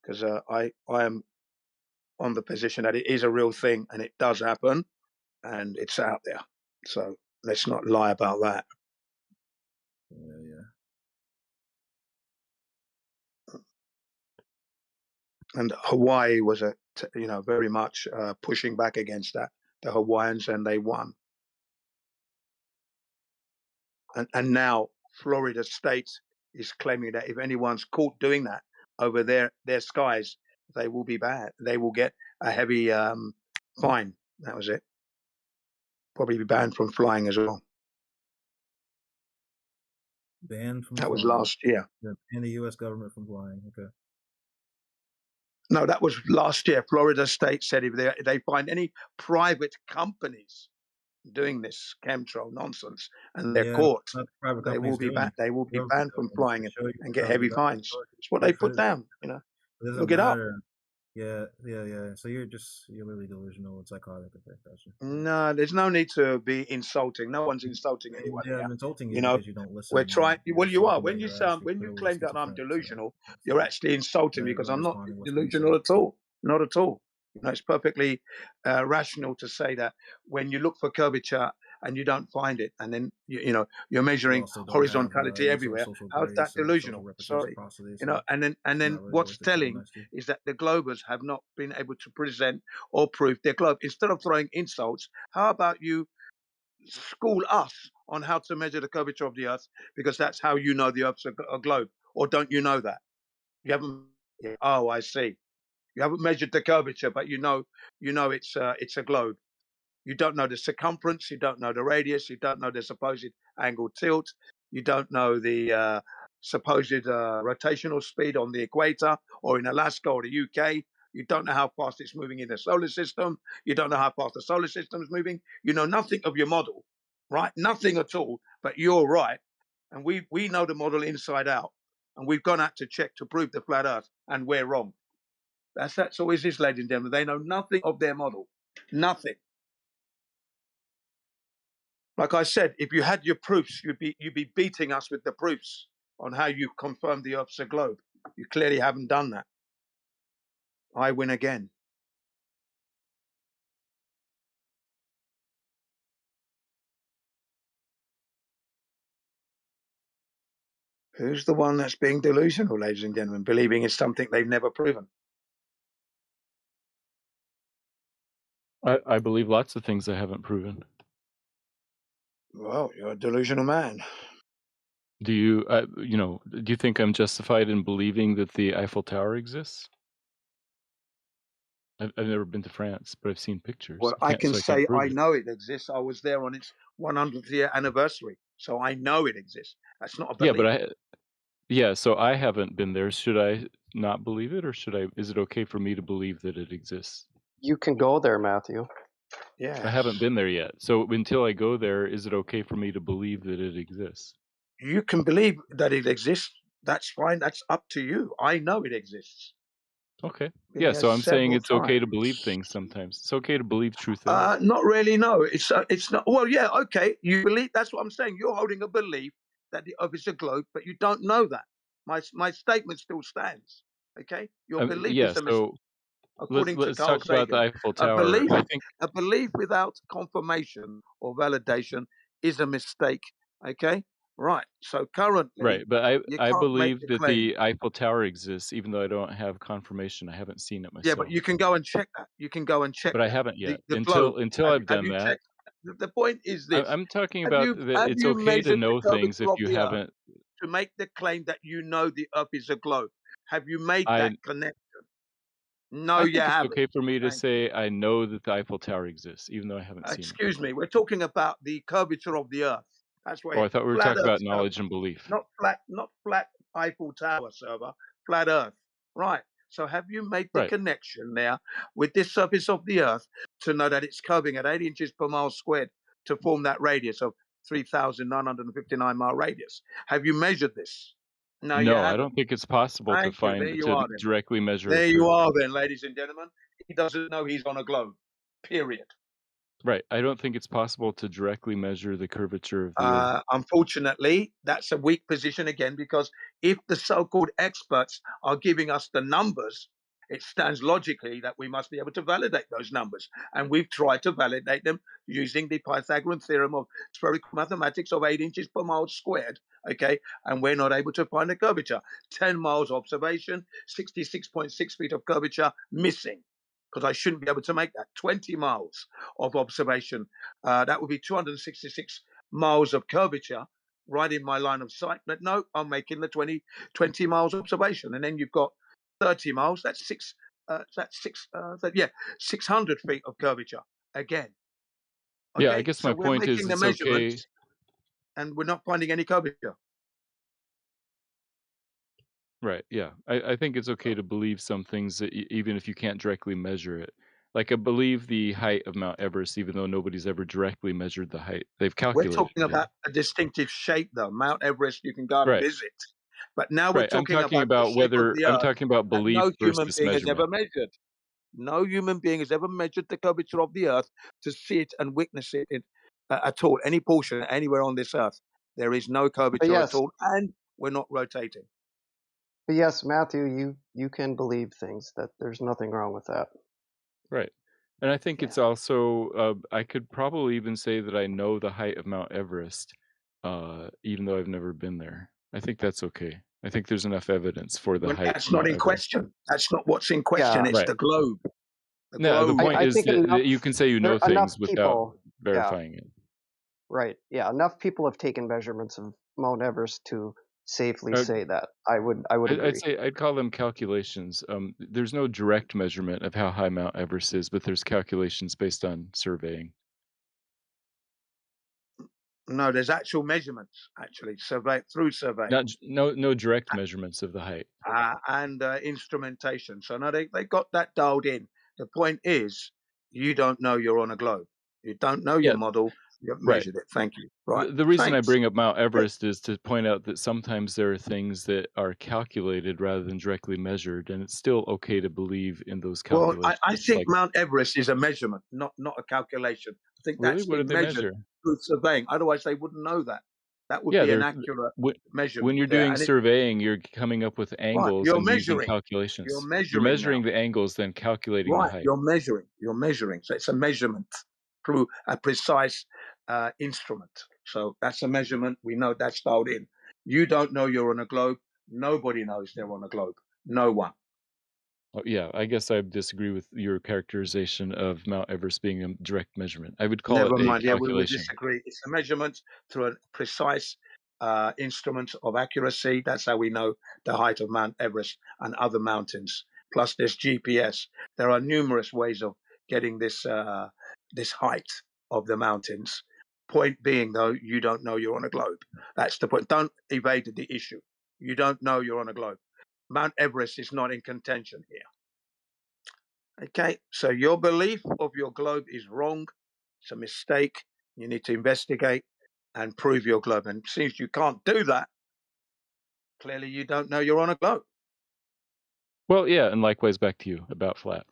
because I am on the position that it is a real thing and it does happen, and it's out there. So let's not lie about that. Yeah. And Hawaii was very much pushing back against that, the Hawaiians, and they won. And now Florida State is claiming that if anyone's caught doing that over their skies, they will be banned. They will get a heavy fine. That was it. Probably be banned from flying as well. Banned from that flying. was last year. Yeah, and the U.S. government from flying. Okay. No, that was last year. Florida State said if they find any private companies doing this chemtrail nonsense and they're caught, they will be banned. They will be banned from flying and get heavy fines. It's what they put down. It doesn't Look it up. matter. Yeah. So you're really delusional and psychotic. Okay, gotcha. No, there's no need to be insulting. No one's insulting anyone. Yeah, I'm insulting you because you don't listen. We're trying. Well, you are. When you clearly claim that I'm schizophrenic, delusional, you're actually insulting me because I'm not responding what's being delusional said. at all. Not at all. It's perfectly rational to say that when you look for curvature and you don't find it, and then you're measuring horizontality everywhere. How's that delusional? Sorry, and then what's telling is that the globers have not been able to present or prove their globe. Instead of throwing insults, how about you school us on how to measure the curvature of the Earth, because that's how you know the Earth's a globe, or don't you know that? You haven't. Oh, I see. You haven't measured the curvature, but you know it's a globe. You don't know the circumference, you don't know the radius, you don't know the supposed angle tilt, you don't know the supposed rotational speed on the equator or in Alaska or the UK. You don't know how fast it's moving in the solar system. You don't know how fast the solar system is moving. You know nothing of your model, right? Nothing at all, but you're right. And we know the model inside out. And we've gone out to check to prove the flat Earth, and we're wrong. That's always this, ladies and gentlemen. They know nothing of their model. Nothing. Like I said, if you had your proofs, you'd be beating us with the proofs on how you confirmed the Earth's a globe. You clearly haven't done that. I win again. Who's the one that's being delusional, ladies and gentlemen, believing it's something they've never proven? I believe lots of things I haven't proven. Well, you're a delusional man. Do you, do you think I'm justified in believing that the Eiffel Tower exists? I've never been to France, but I've seen pictures. Well, I can say I know it exists. I was there on its 100th year anniversary, so I know it exists. That's not a belief. So I haven't been there. Should I not believe it, or is it okay for me to believe that it exists? You can go there, Matthew. Yeah. I haven't been there yet. So until I go there, is it okay for me to believe that it exists? You can believe that it exists. That's fine. That's up to you. I know it exists. Okay. Yeah, so I'm saying it's okay to believe things sometimes. It's okay to believe true things. Not really, no. It's not. Well, yeah, okay. You believe. That's what I'm saying. You're holding a belief that the Earth is a globe, but you don't know that. My statement still stands. Okay, your belief is a mistake. According to let's Carl talk about the Sagan, Eiffel Tower. a belief without confirmation or validation is a mistake. Okay, right. So currently, right, but I believe that claim. the Eiffel Tower exists, even though I don't have confirmation. I haven't seen it myself. Yeah, but you can go and check that. You can go and check. But I haven't yet. The until globe. I've done that. Checked? The point is this. I'm talking about that it's okay to know things if you haven't. To make the claim that you know the Earth is a globe. Have you made that connection? No, I think you haven't. It's okay for me to say I know that the Eiffel Tower exists, even though I haven't seen it. Excuse me, we're talking about the curvature of the Earth. That's where. Oh, I thought we were talking about knowledge and belief. Not flat Eiffel Tower, server. Flat Earth. Right. So have you made the connection there with this surface of the Earth to know that it's curving at 8 inches per mile squared to form that radius of 3,959-mile radius. Have you measured this? No, you No, I haven't. don't think it's possible to Thank you. There find you to are then. directly measure a There you curvature. are then, ladies and gentlemen. He doesn't know he's on a globe. Period. Right. I don't think it's possible to directly measure the curvature of the Earth. Unfortunately, that's a weak position again, because if the so-called experts are giving us the numbers, it stands logically that we must be able to validate those numbers. And we've tried to validate them using the Pythagorean theorem of spherical mathematics of 8 inches per mile squared. Okay. And we're not able to find a curvature. 10 miles observation, 66.6 feet of curvature missing, because I shouldn't be able to make that. 20 miles of observation, that would be 266 miles of curvature right in my line of sight. But no, I'm making the 20 miles observation. And then you've got 30 miles, that's 600 feet of curvature again. Okay, Yeah, I guess so my we're point is making the it's okay. measurements and we're not finding any curvature. Right. Yeah. I think it's okay to believe some things that even if you can't directly measure it. Like I believe the height of Mount Everest, even though nobody's ever directly measured the height. They've We're calculated talking it. about a distinctive shape, though. Mount Everest, you can go and Right. visit. But now we're Right. I'm talking talking about the about shape of whether the I'm Earth talking about that belief no human versus being has ever measurement. measured. No human being has ever measured the curvature of the Earth to see it and witness it at all, any portion, anywhere on this Earth. There is no curvature at all, and we're not rotating. But yes, Matthew, you can believe things. That there's nothing wrong with that. Right. And I think it's also I could probably even say that I know the height of Mount Everest, even though I've never been there. I think that's okay. I think there's enough evidence for the Well, height that's of not Mount in Everest. question. That's not what's in question. It's Right. the globe. The No, the globe. point I is think that enough, you can say you know enough things without people, verifying it. Right. Yeah. Enough people have taken measurements of Mount Everest to safely Uh, say that. I would agree. I'd say I'd call them calculations. There's no direct measurement of how high Mount Everest is, but there's calculations based on surveying. No, there's actual measurements, actually, through surveying. No direct measurements of the height. And instrumentation. So no, they got that dialed in. The point is, you don't know you're on a globe. You don't know your model. You haven't measured it. Thank you. Right. The reason I Thanks. bring up Mount Everest is to point out that sometimes there are things that are calculated rather than directly measured, and it's still okay to believe in those Well, calculations. I think Like, Mount Everest is a measurement, not a calculation. I think really, that's what did been they measured measure? through surveying. Otherwise, they wouldn't know that. That would Yeah, be an they're accurate when measurement you're there. doing And surveying, you're coming up with right, angles you're and using measuring. You're calculations. You're measuring now. measuring the angles, then calculating the Right, height. you're measuring. So it's a measurement through a precise instrument. So that's a measurement. We know that's dialed in. You don't know you're on a globe. Nobody knows they're on a globe. No one. Oh, yeah, I guess I disagree with your characterization of Mount Everest being a direct measurement. I would call Never it a mind. Yeah, we would calculation. disagree. It's a measurement through a precise instrument of accuracy. That's how we know the height of Mount Everest and other mountains. Plus, there's GPS. There are numerous ways of getting this this height of the mountains. Point being, though, you don't know you're on a globe. That's the point. Don't evade the issue. You don't know you're on a globe. Mount Everest is not in contention here. Okay, so your belief of your globe is wrong. It's a mistake. You need to investigate and prove your globe. And since you can't do that, clearly you don't know you're on a globe. Well, yeah, and likewise back to you about flat.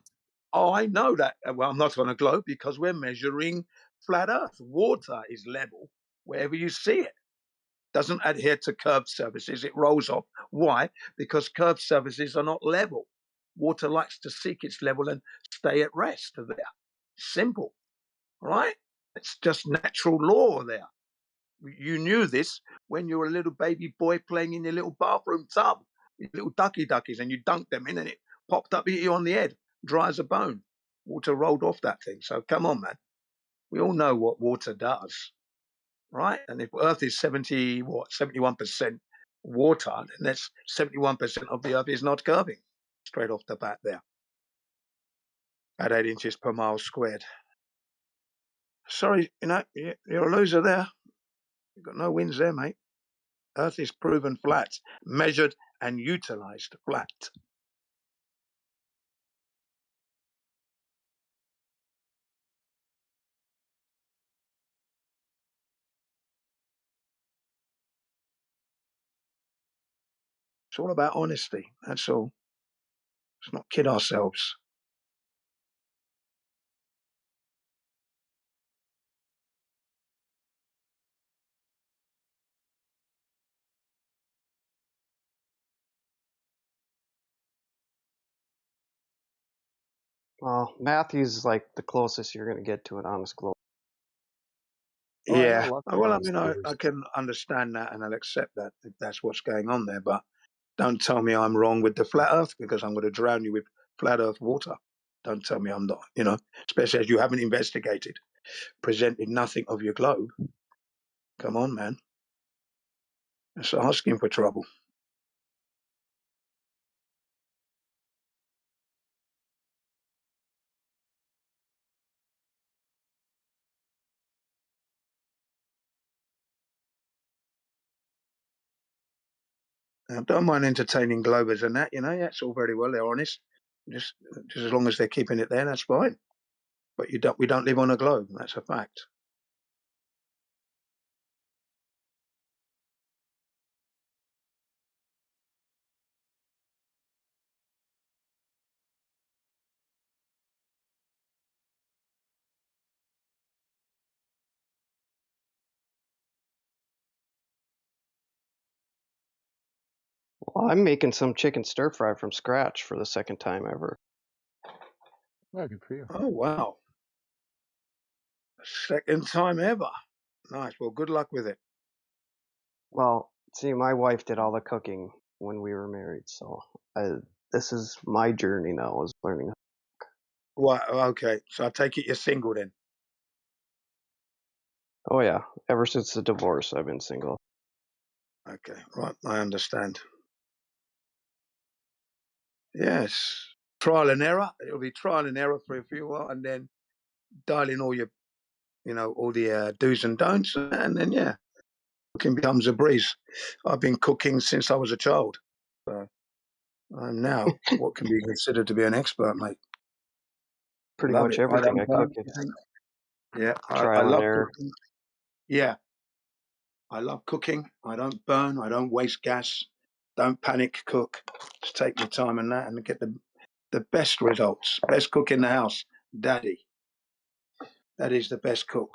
Oh, I know that. Well, I'm not on a globe because we're measuring flat Earth. Water is level wherever you see it. Doesn't adhere to curved surfaces. It rolls off. Why? Because curved surfaces are not level. Water likes to seek its level and stay at rest there. Simple, right? It's just natural law there. You knew this when you were a little baby boy playing in your little bathroom tub, your little duckies, and you dunked them in and it popped up, hit you on the head, dry as a bone. Water rolled off that thing. So come on, man. We all know what water does, right? And if Earth is 71% water, then that's 71% of the Earth is not curving. Straight off the bat there. At 8 inches per mile squared. Sorry, you're a loser there. You've got no wins there, mate. Earth is proven flat, measured and utilized flat. It's all about honesty. That's all. Let's not kid ourselves. Well, Matthew's like the closest you're going to get to an honest globe. Oh, I know Yeah. lots of Well, I honest mean, I globers. can understand that and I'll accept that if that's what's going on there. But don't tell me I'm wrong with the flat Earth, because I'm going to drown you with flat Earth water. Don't tell me I'm not, especially as you haven't investigated, presented nothing of your globe. Come on, man. That's asking for trouble. I don't mind entertaining globers and that, that's all very well. They're honest. Just as long as they're keeping it there, that's fine. But we don't live on a globe. That's a fact. Well, I'm making some chicken stir fry from scratch for the second time ever. Yeah, good for you. Oh, wow. Second time ever. Nice. Well, good luck with it. Well, see, my wife did all the cooking when we were married, so this is my journey now, is learning. Well, okay. So I take it you're single then. Oh yeah, ever since the divorce, I've been single. Okay, right. I understand. Yes. Trial and error. It'll be trial and error for a few while, and then dialing all your, all the do's and don'ts, and then yeah, cooking becomes a breeze. I've been cooking since I was a child, so I'm now what can be considered to be an expert, mate. Pretty Love much it. I everything don't I burn cook, it's anything. Yeah, I trial and love error. cooking. Yeah, I love cooking. I don't burn. I don't waste gas. Don't panic cook. Just take your time and that, and get the best results. Best cook in the house, Daddy. That is the best cook.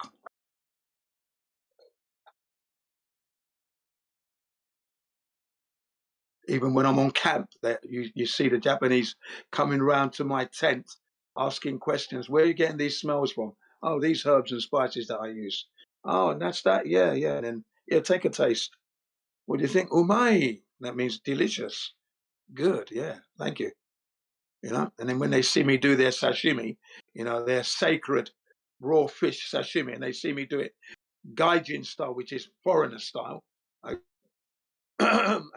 Even when I'm on camp, that you see the Japanese coming round to my tent asking questions. Where are you getting these smells from? Oh, these herbs and spices that I use. Oh, and that's that. Yeah, yeah. And then take a taste. What do you think? Umai. That means delicious. Good. Yeah. Thank you. And then when they see me do their sashimi, their sacred raw fish sashimi, and they see me do it gaijin style, which is foreigner style, and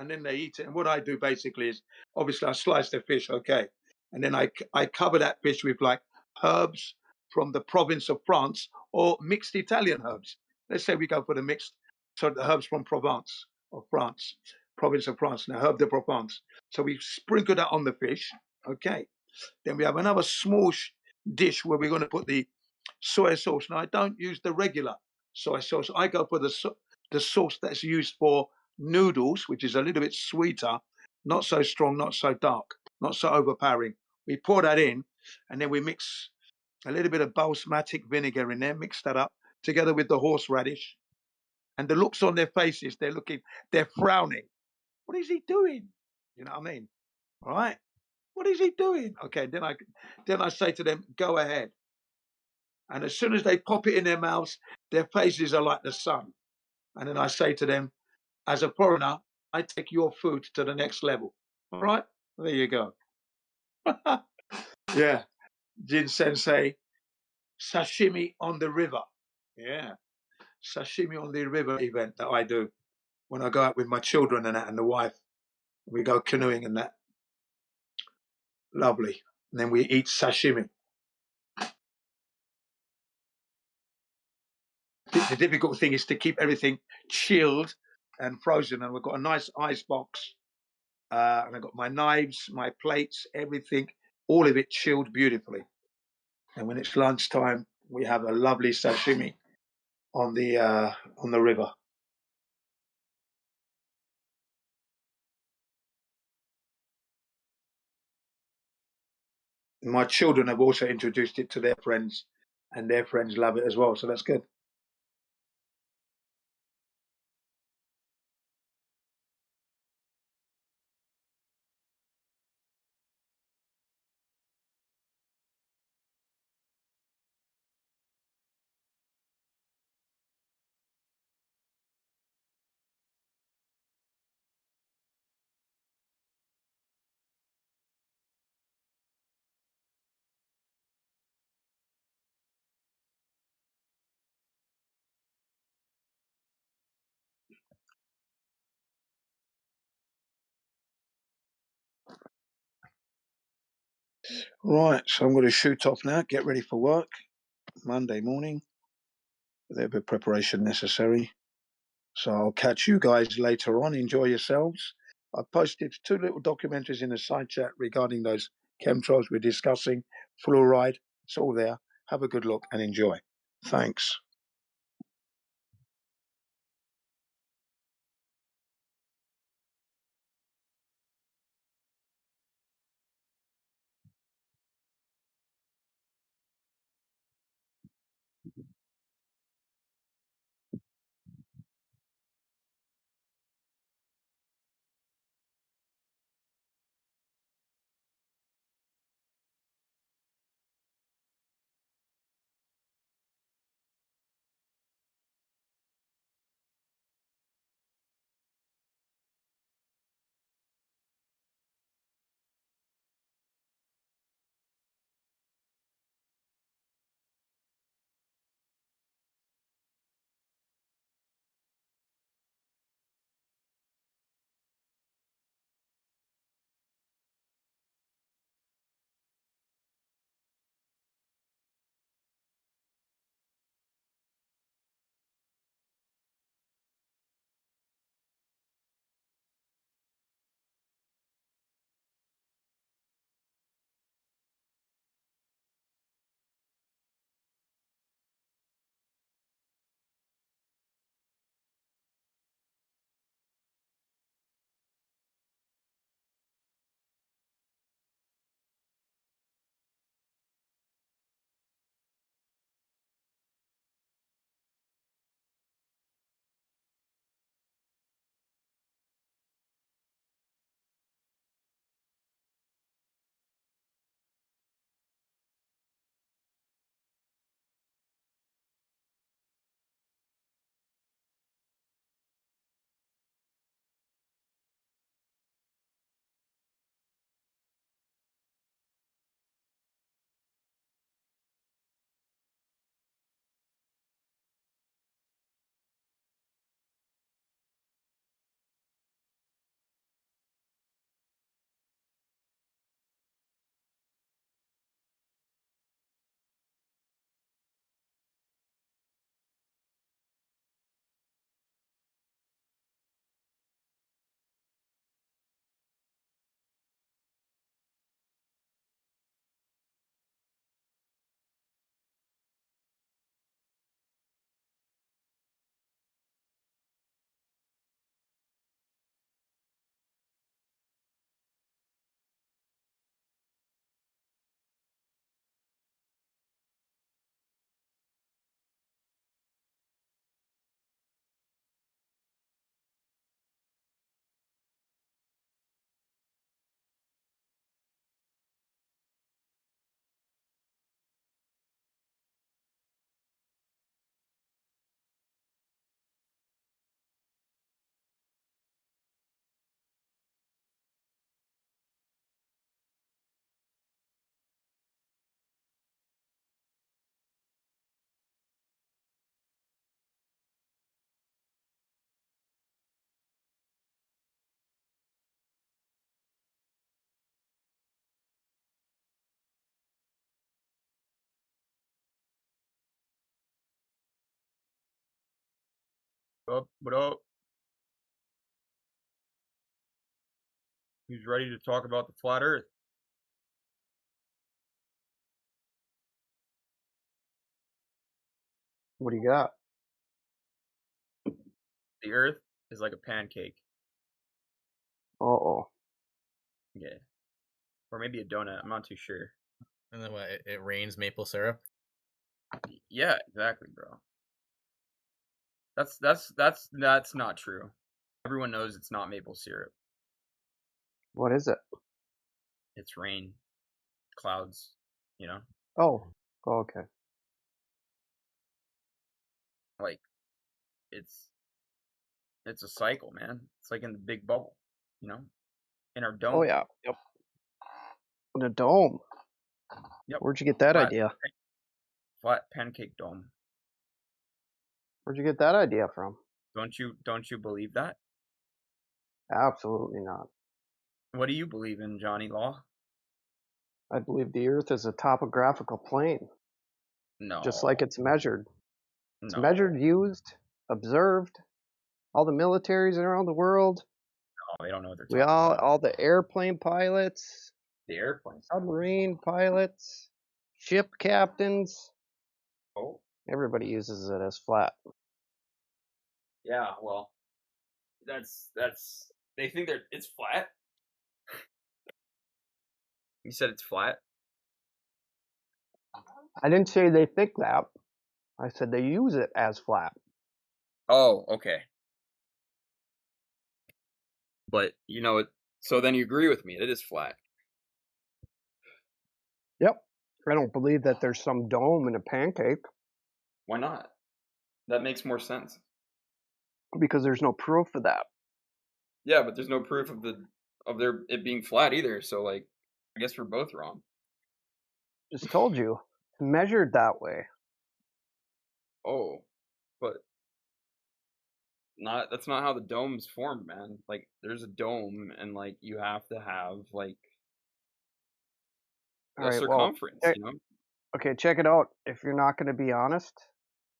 then they eat it. And what I do basically is, obviously, I slice the fish, okay, and then I cover that fish with like herbs from the province of France or mixed Italian herbs. Let's say we go for the mixed, so the herbs from Provence of France, province of France. Now, herb de Provence. So we sprinkle that on the fish, okay. Then we have another small dish where we're going to put the soy sauce. Now, I don't use the regular soy sauce. I go for the sauce that's used for noodles, which is a little bit sweeter, not so strong, not so dark, not so overpowering. We pour that in, and then we mix a little bit of balsamic vinegar in there, mix that up together with the horseradish. And the looks on their faces, they're frowning. What is he doing? You know what I mean? All right. What is he doing? Okay, then I say to them, go ahead. And as soon as they pop it in their mouths, their faces are like the sun. And then I say to them, as a foreigner, I take your food to the next level. All right? There you go. Yeah. Jin Sensei, sashimi on the river. Yeah. Sashimi on the river event that I do when I go out with my children and that and the wife. We go canoeing and that. Lovely. And then we eat sashimi. The difficult thing is to keep everything chilled and frozen. And we've got a nice ice box. And I've got my knives, my plates, everything, all of it chilled beautifully. And when it's lunchtime, we have a lovely sashimi on the river. My children have also introduced it to their friends, and their friends love it as well. So that's good. Right, so I'm going to shoot off now, get ready for work. Monday morning, with a bit of preparation necessary. So I'll catch you guys later on. Enjoy yourselves. I posted 2 little documentaries in the side chat regarding those chemtrails we're discussing. Fluoride, it's all there. Have a good look and enjoy. Thanks. What up? Who's ready to talk about the flat Earth? What do you got? The Earth is like a pancake. Uh-oh. Yeah. Or maybe a donut. I'm not too sure. And then what? It rains maple syrup. Yeah, exactly, bro. That's not true. Everyone knows it's not maple syrup. What is it? It's rain, clouds. You know, Oh, okay. like it's a cycle, man. It's like in the big bubble. You know, in our dome. Oh yeah. Yep. In a dome. Yep. Where'd you get that idea? Flat pancake dome. Where'd you get that idea from? Don't you believe that? Absolutely not. What do you believe in, Johnny Law? I believe the Earth is a topographical plane. No. Just like it's measured. It's No. measured, used, observed. All the militaries around the world. No, they don't know what they're We talking about. all the airplane pilots. The airplane. Submarine pilots. Ship captains. Oh. Everybody uses it as flat. Yeah, well, that's they think it's flat. You said it's flat. I didn't say they think that. I said they use it as flat. Oh, okay. But you know it. So then you agree with me? It is flat. Yep. I don't believe that there's some dome in a pancake. Why not? That makes more sense. Because there's no proof of that. Yeah, but there's no proof of it being flat either. So like, I guess we're both wrong. Just told you, it's measured that way. Oh, but that's not how the dome's formed, man. Like, there's a dome, and like you have to have like a circumference, you know. Okay, check it out. If you're not going to be honest,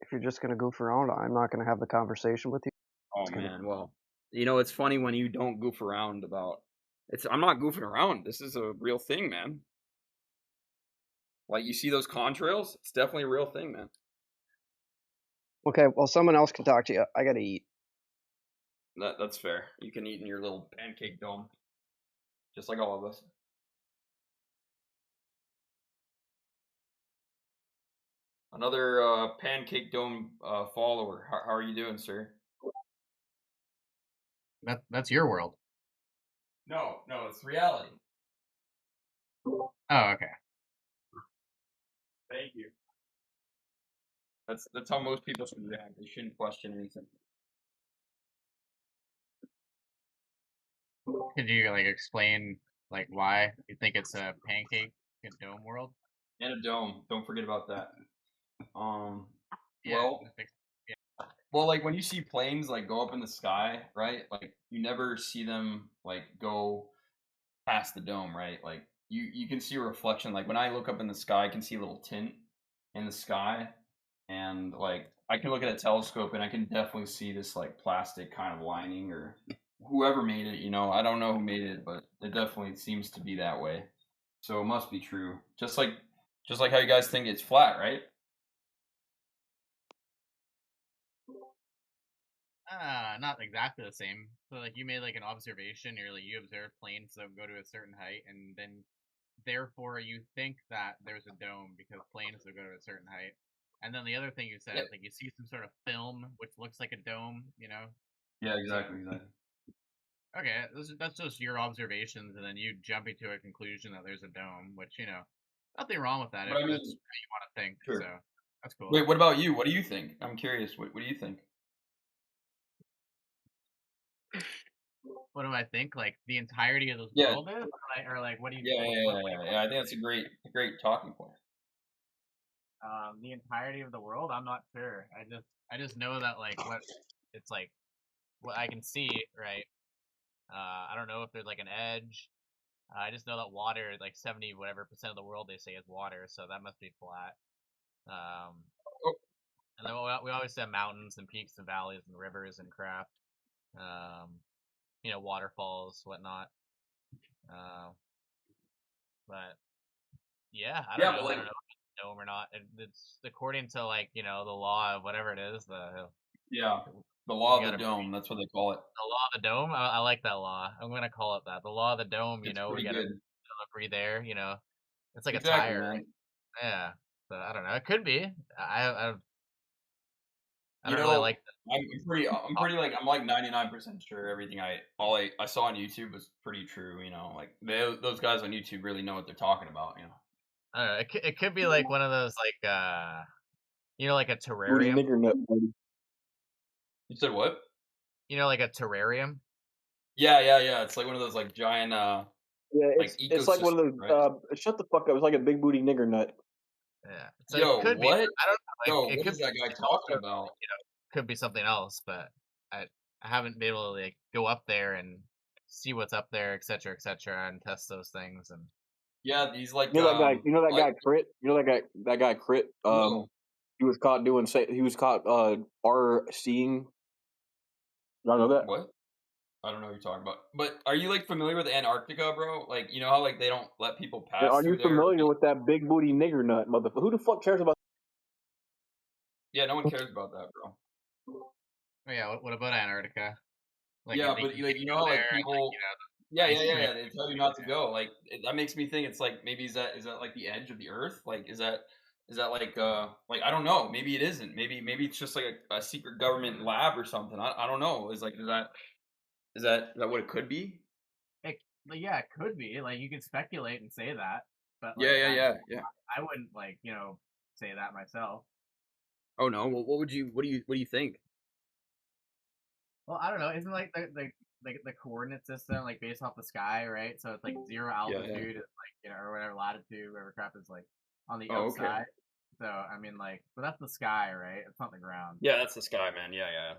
if you're just going to goof around, I'm not going to have the conversation with you. Oh man, well, you know, it's funny when you don't goof around about I'm not goofing around. This is a real thing, man. Like, you see those contrails? It's definitely a real thing, man. Okay, well, someone else can talk to you. I got to eat. That's fair. You can eat in your little pancake dome, just like all of us. Another pancake dome follower. How are you doing, sir? That's your world. No, it's reality. Oh, okay. Thank you. That's how most people should react. They shouldn't question anything. Could you like explain like why you think it's a pancake and dome world? And a dome. Don't forget about that. Yeah, well, like when you see planes like go up in the sky, right? Like you never see them like go past the dome, right? Like you can see a reflection. Like when I look up in the sky, I can see a little tint in the sky, and like I can look at a telescope and I can definitely see this like plastic kind of lining, or whoever made it, you know, I don't know who made it, but it definitely seems to be that way. So it must be true. Just like how you guys think it's flat, right? Not exactly the same. So like you made like an observation, you observed planes that go to a certain height, and then therefore you think that there's a dome because planes will go to a certain height. And then the other thing you said, like you see some sort of film which looks like a dome, you know? Yeah, exactly. Okay, that's just your observations, and then you jumping to a conclusion that there's a dome, which, you know, nothing wrong with that if that's how you want to think. Sure. So that's cool. Wait, what about you? What do you think? I'm curious. What do you think? What do I think? Like the entirety of this world is, or like what do you? Yeah. I think that's a great talking point. The entirety of the world, I'm not sure. I just know that like what it's like, what I can see, right? I don't know if there's like an edge. I just know that water, like 70 whatever % of the world they say is water, so that must be flat. And then we always have mountains and peaks and valleys and rivers and crap. You know, waterfalls, whatnot. But yeah, I don't know. I don't know if it's a dome or not. It's according to like, you know, the law of whatever it is. The law of the dome. That's what they call it. The law of the dome. I like that law. I'm gonna call it that. The law of the dome. You It's know, we pretty gotta good. breathe air. You know, It's like Exactly, a tire, man. right? Yeah. So I don't know. It could be. I You don't really know, like I'm like 99% sure everything I saw on YouTube was pretty true. You know, like those guys on YouTube really know what they're talking about. You know. I don't know. It could be like one of those like like a Booty terrarium. nigger nut, buddy. You said what? You know, like a terrarium. Yeah. It's like one of those like giant Yeah, like it's like one ecosystem, of right? those. Shut the fuck up! It's like a big booty nigger nut. Yeah. So it Yo, could be. what? I don't know. Yo, It what could is be that guy also, talking about? could be something else, but I haven't been able to like go up there and see what's up there, et cetera, and test those things. And Yeah, these like You know that guy. You know that like guy Crit. You know that guy. That guy Crit. no. He was caught doing. He was caught seeing. Y'all know that? What? I don't know what you're talking about. But are you like familiar with Antarctica, bro? Like you know how like they don't let people And pass are you through there? familiar with that big booty nigger nut, motherfucker? Who the fuck cares about? Yeah, no one cares about that, bro. oh yeah, what about Antarctica? Like Yeah, they but can like take you you know how there, like and people the ice cream. They tell you not to go. Like that makes me think it's like maybe is that like the edge of the earth? Like is that like I don't know. Maybe it isn't. Maybe it's just like a secret government lab or something. I don't know. Is that what it could be? Yeah, it could be. Like you can speculate and say that, but Yeah, like yeah. I wouldn't like say that myself. Oh no. Well, what do you think? Well, I don't know. Isn't like the coordinate system like based off the sky, right? So it's like zero Yeah. altitude, it's like or whatever latitude, whatever crap is like on the Oh, okay. outside. So I mean, like, but that's the sky, right? It's not the ground. Yeah, that's the sky, man. Yeah.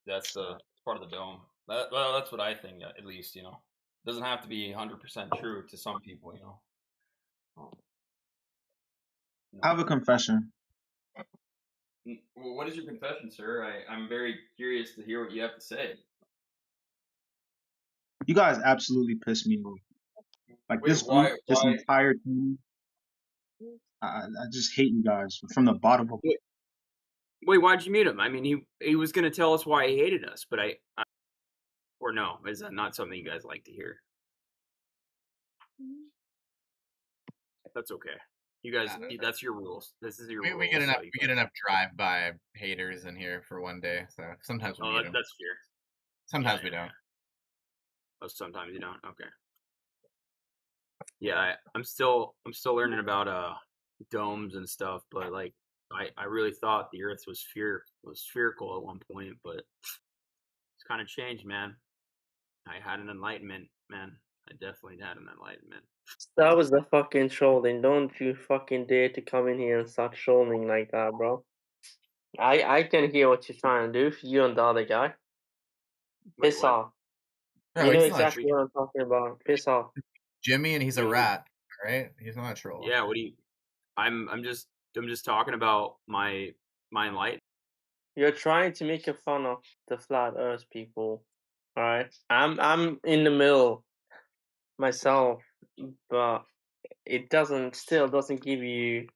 That's part of the dome. Well, that's what I think, at least. You know, doesn't have to be 100% true to some people. You know. I have a confession. Well, what is your confession, sir? I'm very curious to hear what you have to say. You guys absolutely pissed me off. Like Wait, this group, this why? entire team. I just hate you guys from the bottom of. Wait, why'd you mute him? I mean, he was going to tell us why he hated us, but or no, is that not something you guys like to hear? That's okay. You guys, that's your rules. This is your rules. We get enough drive-by haters in here for one day, so sometimes we mute them. That's fair. Sometimes we don't. Oh, sometimes you don't. Okay. Yeah, I'm still learning about domes and stuff, but like I really thought the Earth was spherical at one point, but it's kind of changed, man. I had an enlightenment, man. I definitely had an enlightenment. That was the fucking trolling. Don't you fucking dare to come in here and start trolling like that, bro. I can hear what you're trying to do, you and the other guy. Piss off. No, you know he's not exactly what I'm talking about. Piss off. Jimmy, and he's a rat, right? He's not a troll. Yeah, what do you? I'm just talking about my enlightenment. You're trying to make fun of the flat Earth people, alright? I'm in the middle myself, but it still doesn't give you.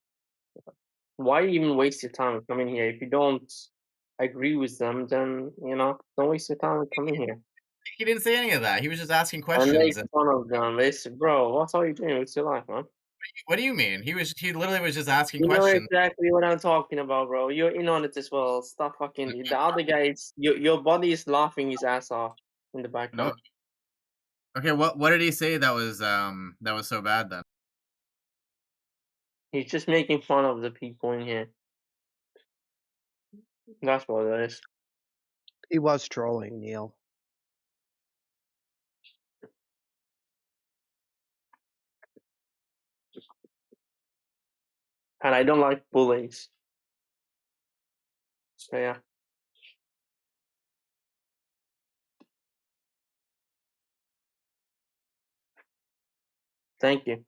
Why even waste your time coming here? If you don't agree with them, then don't waste your time coming here. He didn't say any of that. He was just asking And make questions. fun of them. Bro, what are you doing with your life, man? What do you mean? He literally was just asking You know questions. exactly what I'm talking about, bro. You're in on it as well. Stop fucking. The other guy your body is laughing his ass off in the background. Okay, what did he say that was so bad then? He's just making fun of the people in here. That's what it is. He was trolling, Neil. And I don't like bullies. So yeah. Thank you.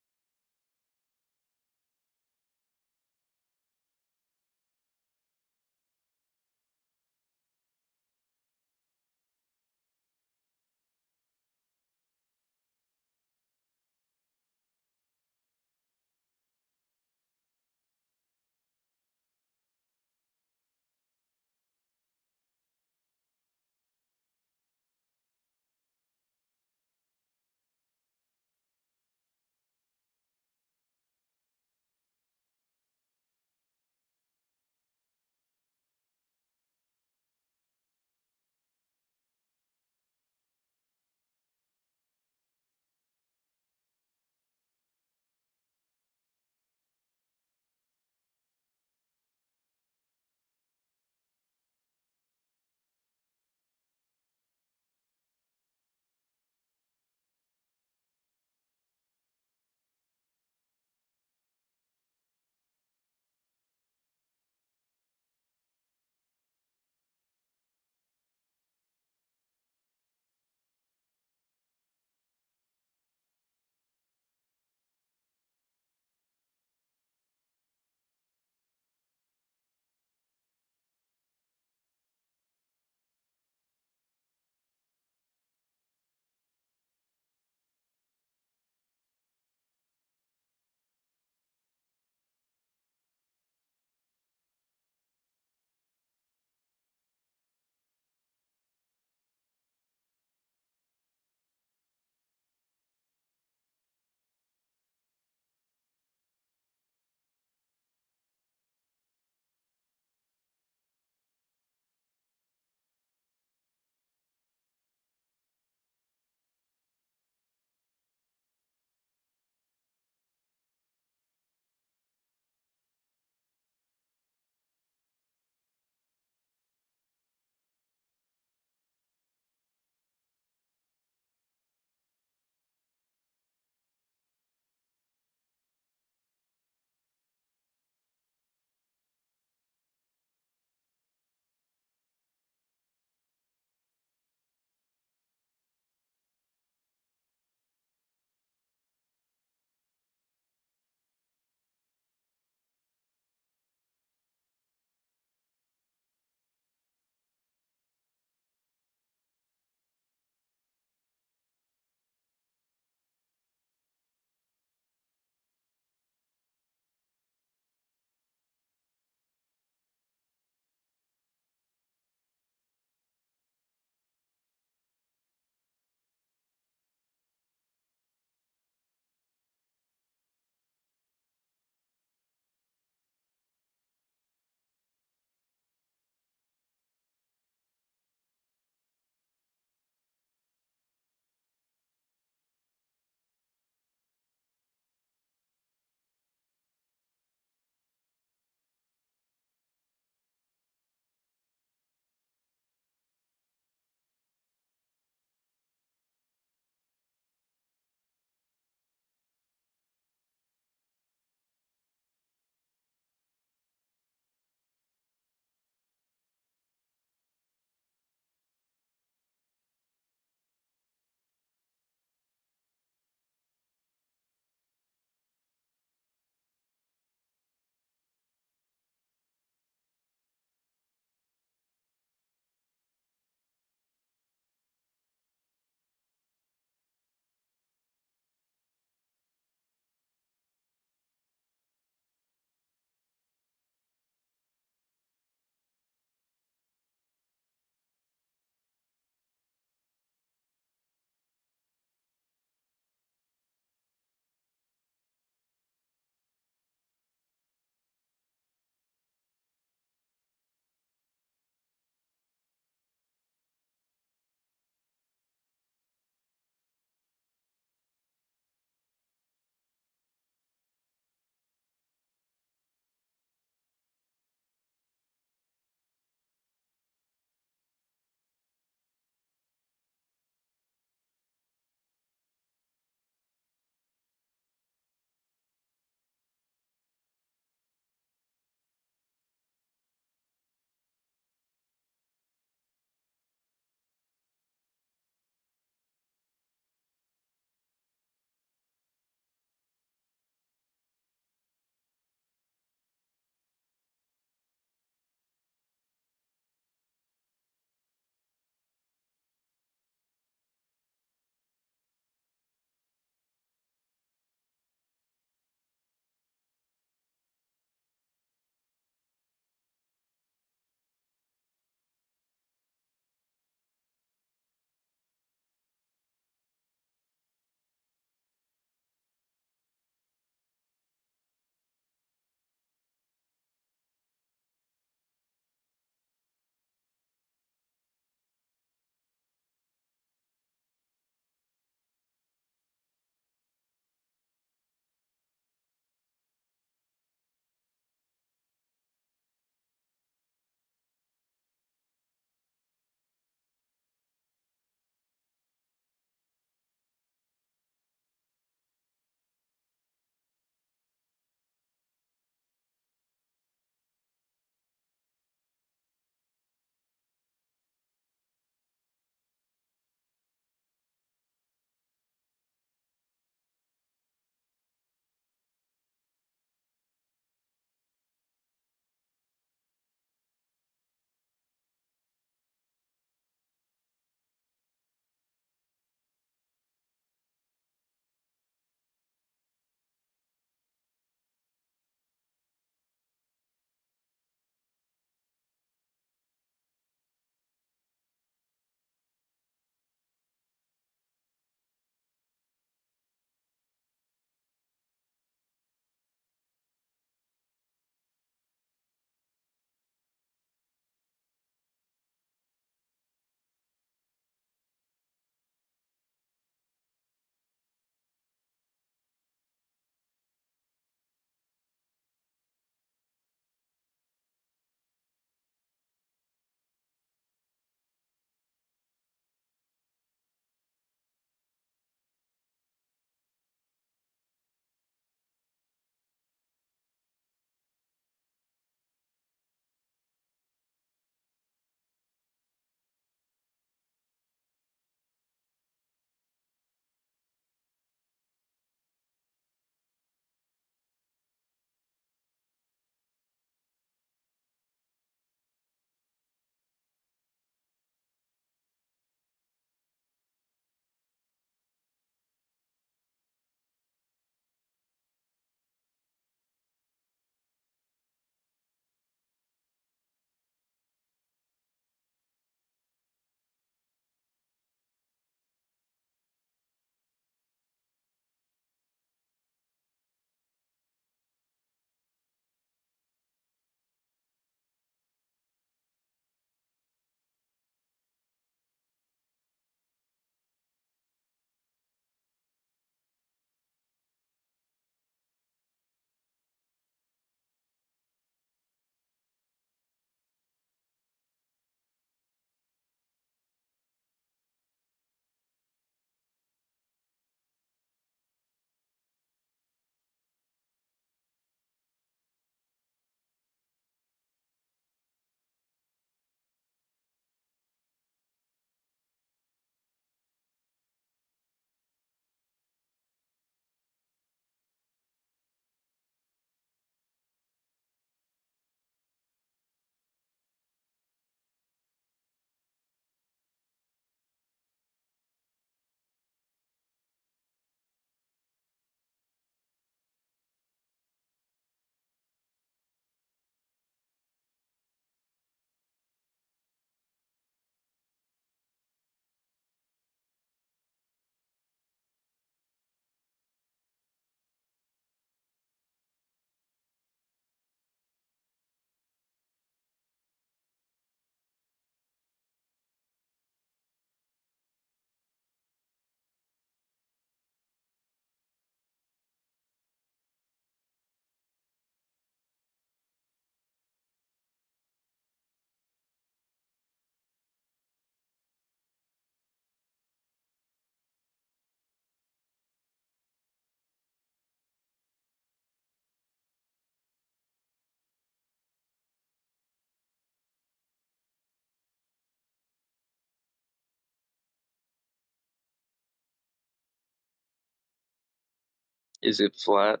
Is it flat?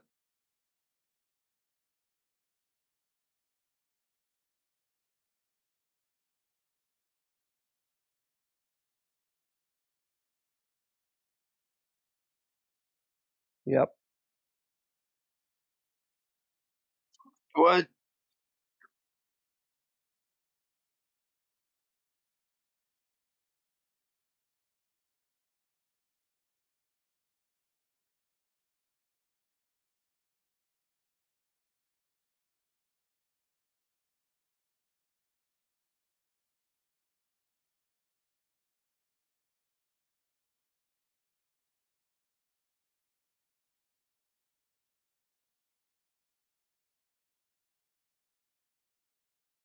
Yep. What?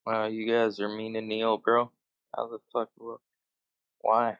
Wow, you guys are mean to Neil, bro. How the fuck? Why?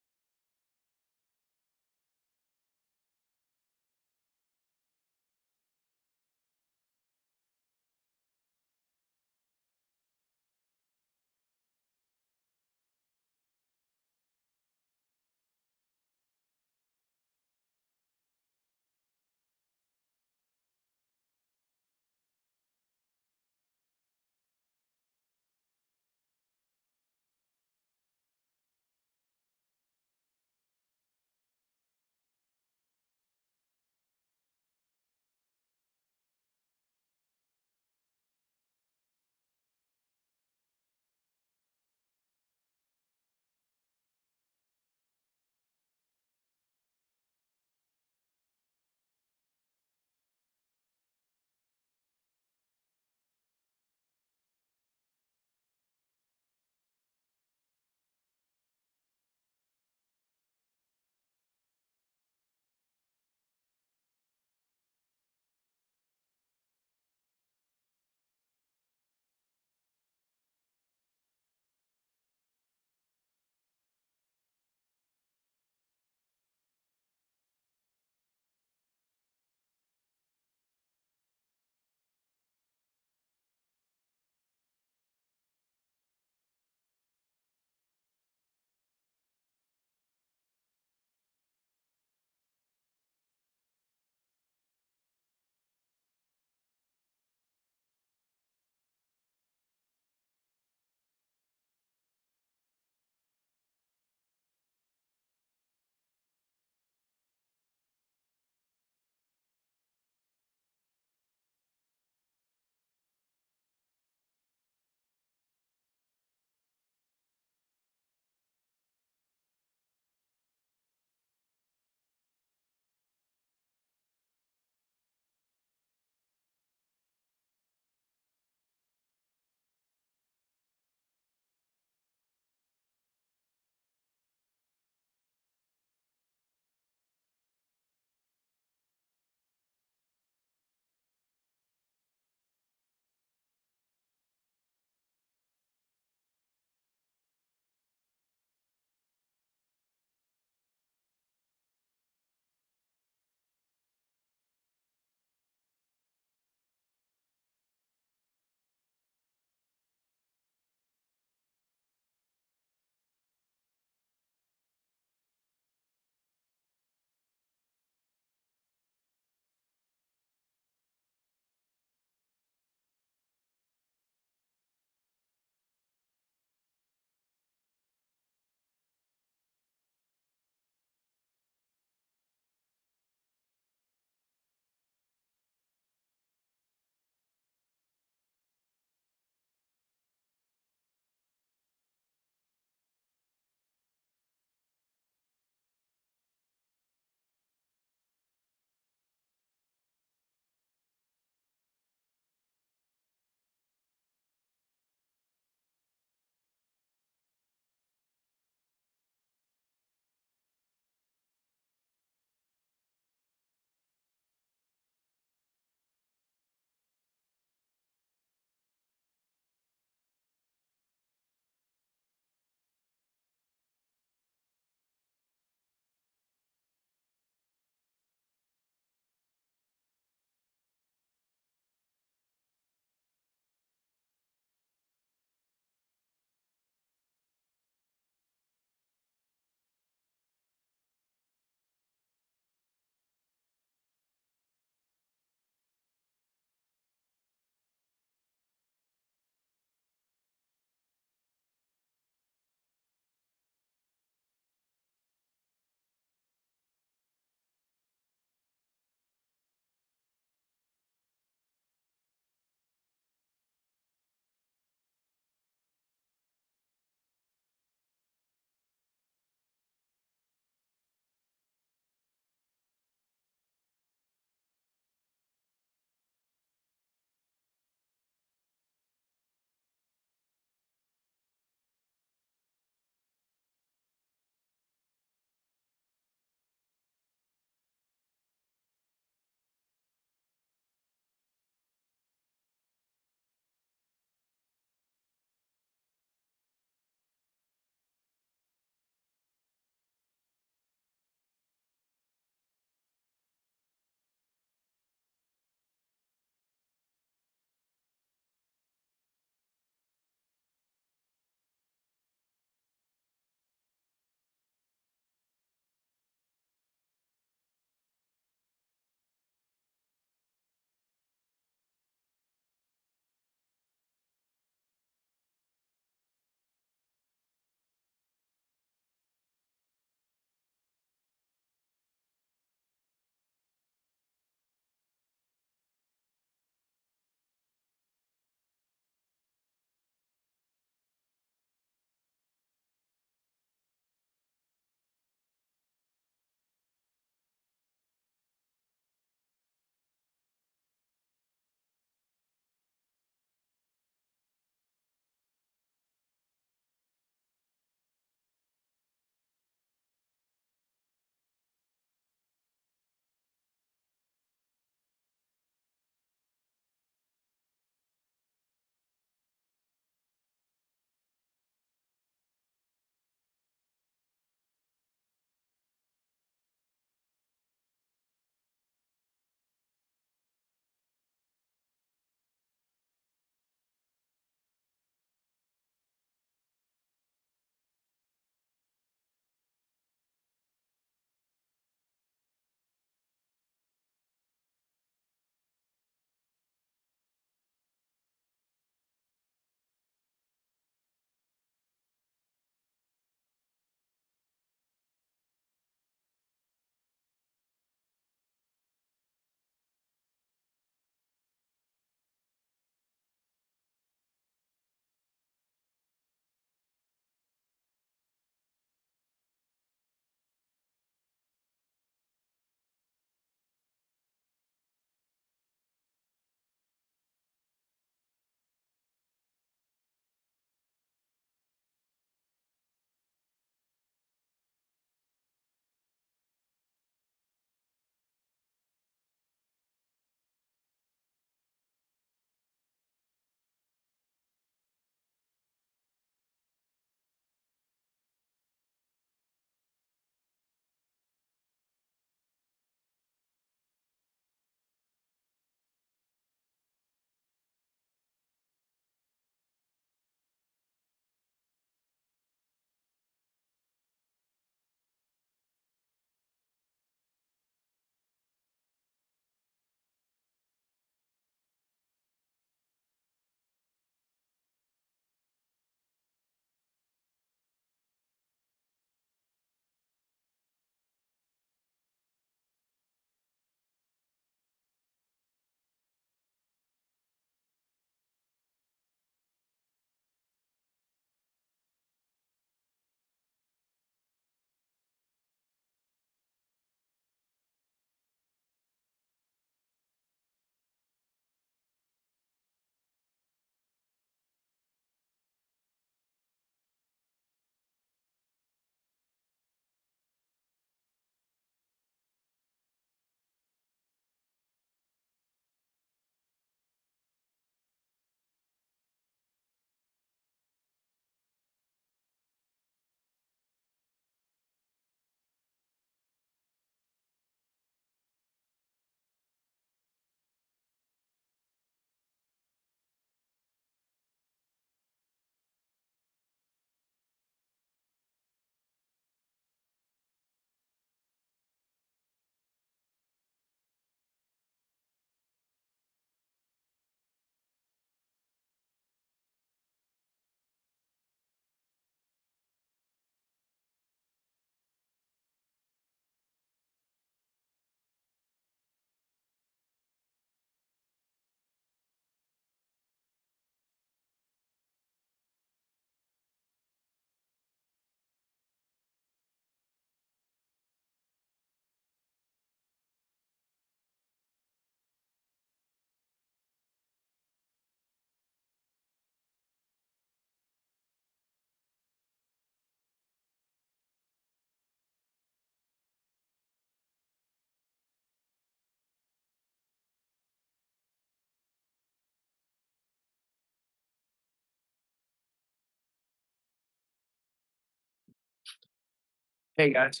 Hey guys.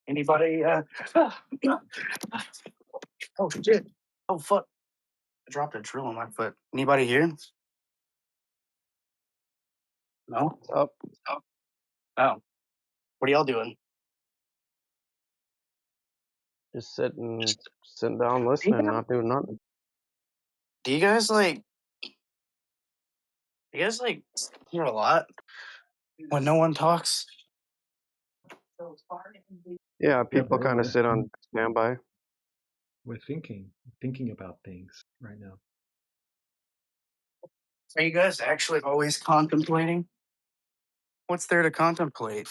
Anybody oh shit. Oh fuck. I dropped a drill on my foot. Anybody here? No? Up. Oh. Oh. What are y'all doing? Just sitting down, listening, not doing nothing. Do you guys like hear a lot when no one talks? Yeah, Yeah, people kind of we're sit on standby. we're thinking about things right now. Are you guys actually always contemplating? What's there to contemplate?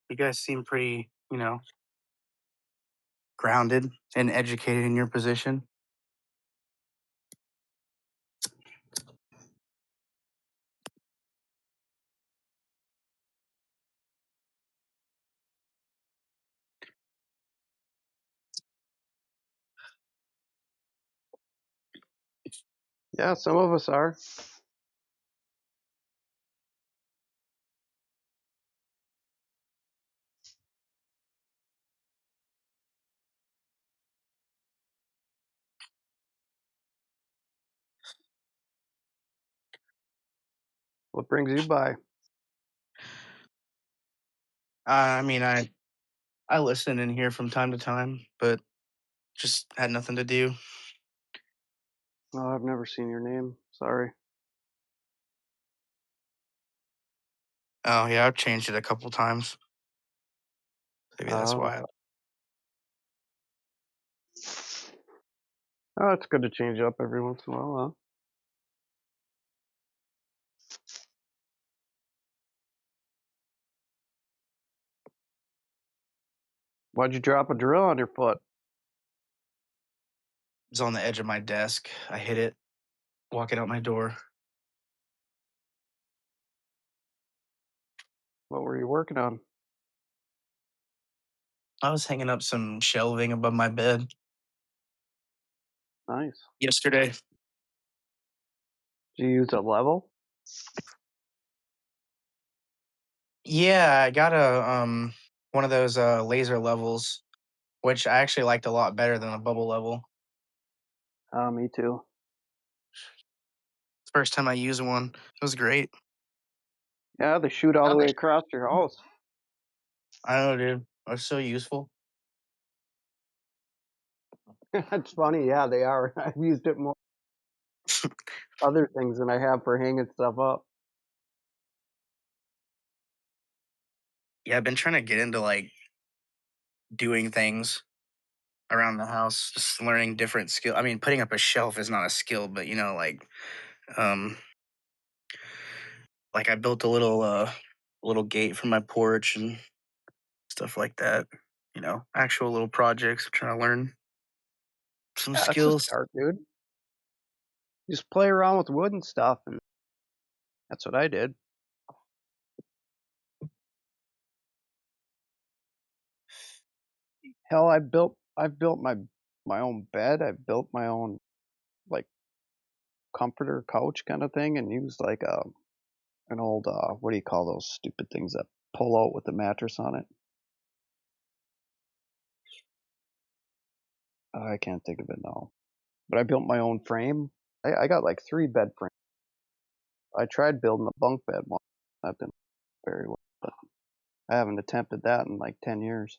You guys seem pretty, grounded and educated in your position. Yeah, some of us are. What brings you by? I mean, I listen in here from time to time, but just had nothing to do. No, I've never seen your name. Sorry. Oh yeah, I've changed it a couple times. Maybe that's Oh, why. it's good to change up every once in a while, huh? Why'd you drop a drill on your foot? It's on the edge of my desk. I hit it walking out my door. What were you working on? I was hanging up some shelving above my bed Nice. yesterday. Did you use a level? Yeah, I got a one of those laser levels, which I actually liked a lot better than a bubble level. Me too. First time I used one, it was great. Yeah, they shoot all the way across your house. I know, dude. It's so useful. It's funny, yeah, they are. I've used it more other things than I have for hanging stuff up. Yeah, I've been trying to get into like doing things around the house, just learning different skill. I mean, putting up a shelf is not a skill, but um like I built a little gate for my porch and stuff like that. Actual little projects. I'm trying to learn some Yeah, that's a skills. start, dude. Just play around with wood and stuff, and that's what I did. Hell, I've built my own bed. I've built my own like comforter couch kind of thing, and used like an old what do you call those stupid things that pull out with the mattress on it? I can't think of it now. But I built my own frame. I got like 3 bed frames. I tried building a bunk bed one. That didn't work very well, but I haven't attempted that in like 10 years.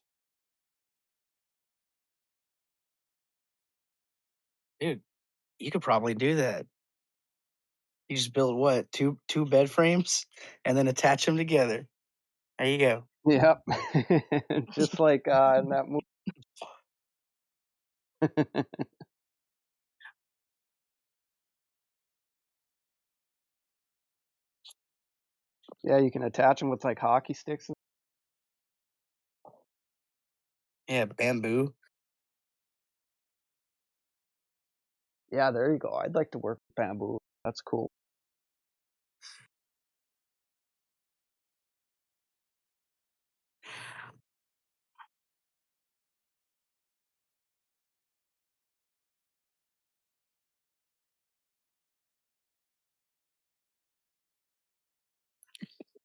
Dude, you could probably do that. You just build what? Two bed frames and then attach them together. There you go. Yep. Just like in that movie. Yeah, you can attach them with like hockey sticks. Yeah, bamboo. Yeah, there you go. I'd like to work with bamboo. That's cool.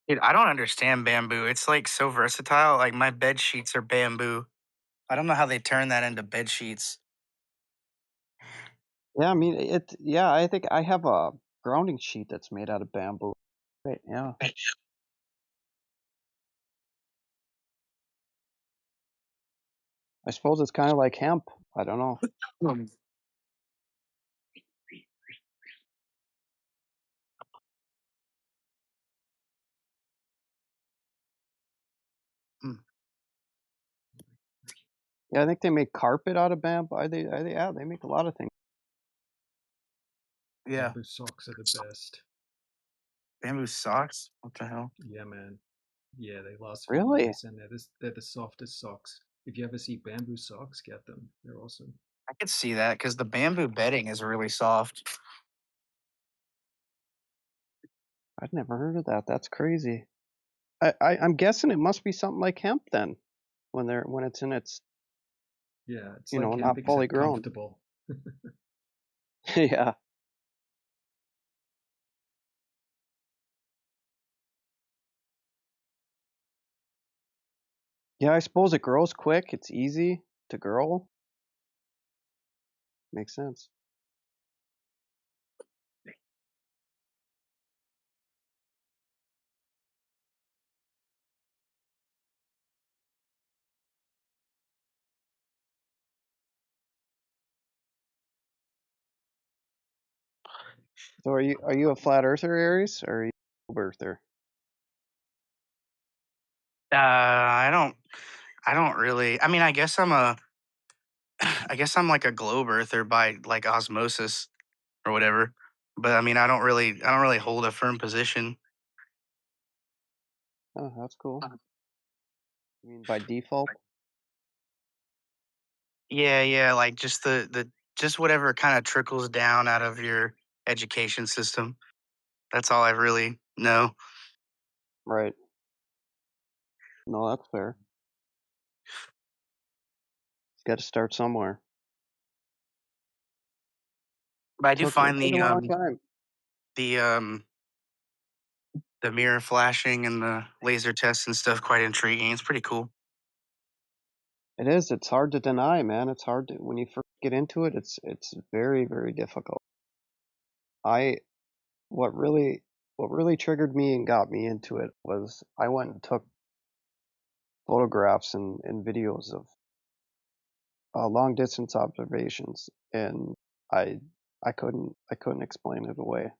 Dude, I don't understand bamboo. It's like so versatile. Like my bed sheets are bamboo. I don't know how they turn that into bed sheets. Yeah, I mean it. Yeah, I think I have a grounding sheet that's made out of bamboo. Right? Yeah. I suppose it's kind of like hemp. I don't know. Yeah, I think they make carpet out of bamboo. Yeah, they make a lot of things. Yeah. Bamboo socks are the best. Bamboo socks? What the hell? Yeah, man. Yeah, they last for Really? years, and they're the softest socks. If you ever see bamboo socks, get them. They're awesome. I could see that because the bamboo bedding is really soft. I'd never heard of that. That's crazy. I'm guessing it must be something like hemp then, when it's in its Yeah, it's like hemp not fully except grown. comfortable. Yeah. Yeah, I suppose it grows quick. It's easy to grow. Makes sense. So are you a flat earther, Aries, or are you a globe earther? I don't really. I mean, I guess I guess I'm like a globe earther by like osmosis or whatever. But I mean, I don't really hold a firm position. Oh, that's cool. You mean by default? Yeah, like just the just whatever kind of trickles down out of your education system. That's all I really know. Right. No, that's fair. It's got to start somewhere. But I do It find took a long time. the the mirror flashing and the laser tests and stuff quite intriguing. It's pretty cool. It is. It's hard to deny, man. It's hard to when you first get into it. It's very very difficult. I what really triggered me and got me into it was I went and took photographs and videos of long distance observations, and I I couldn't explain it away.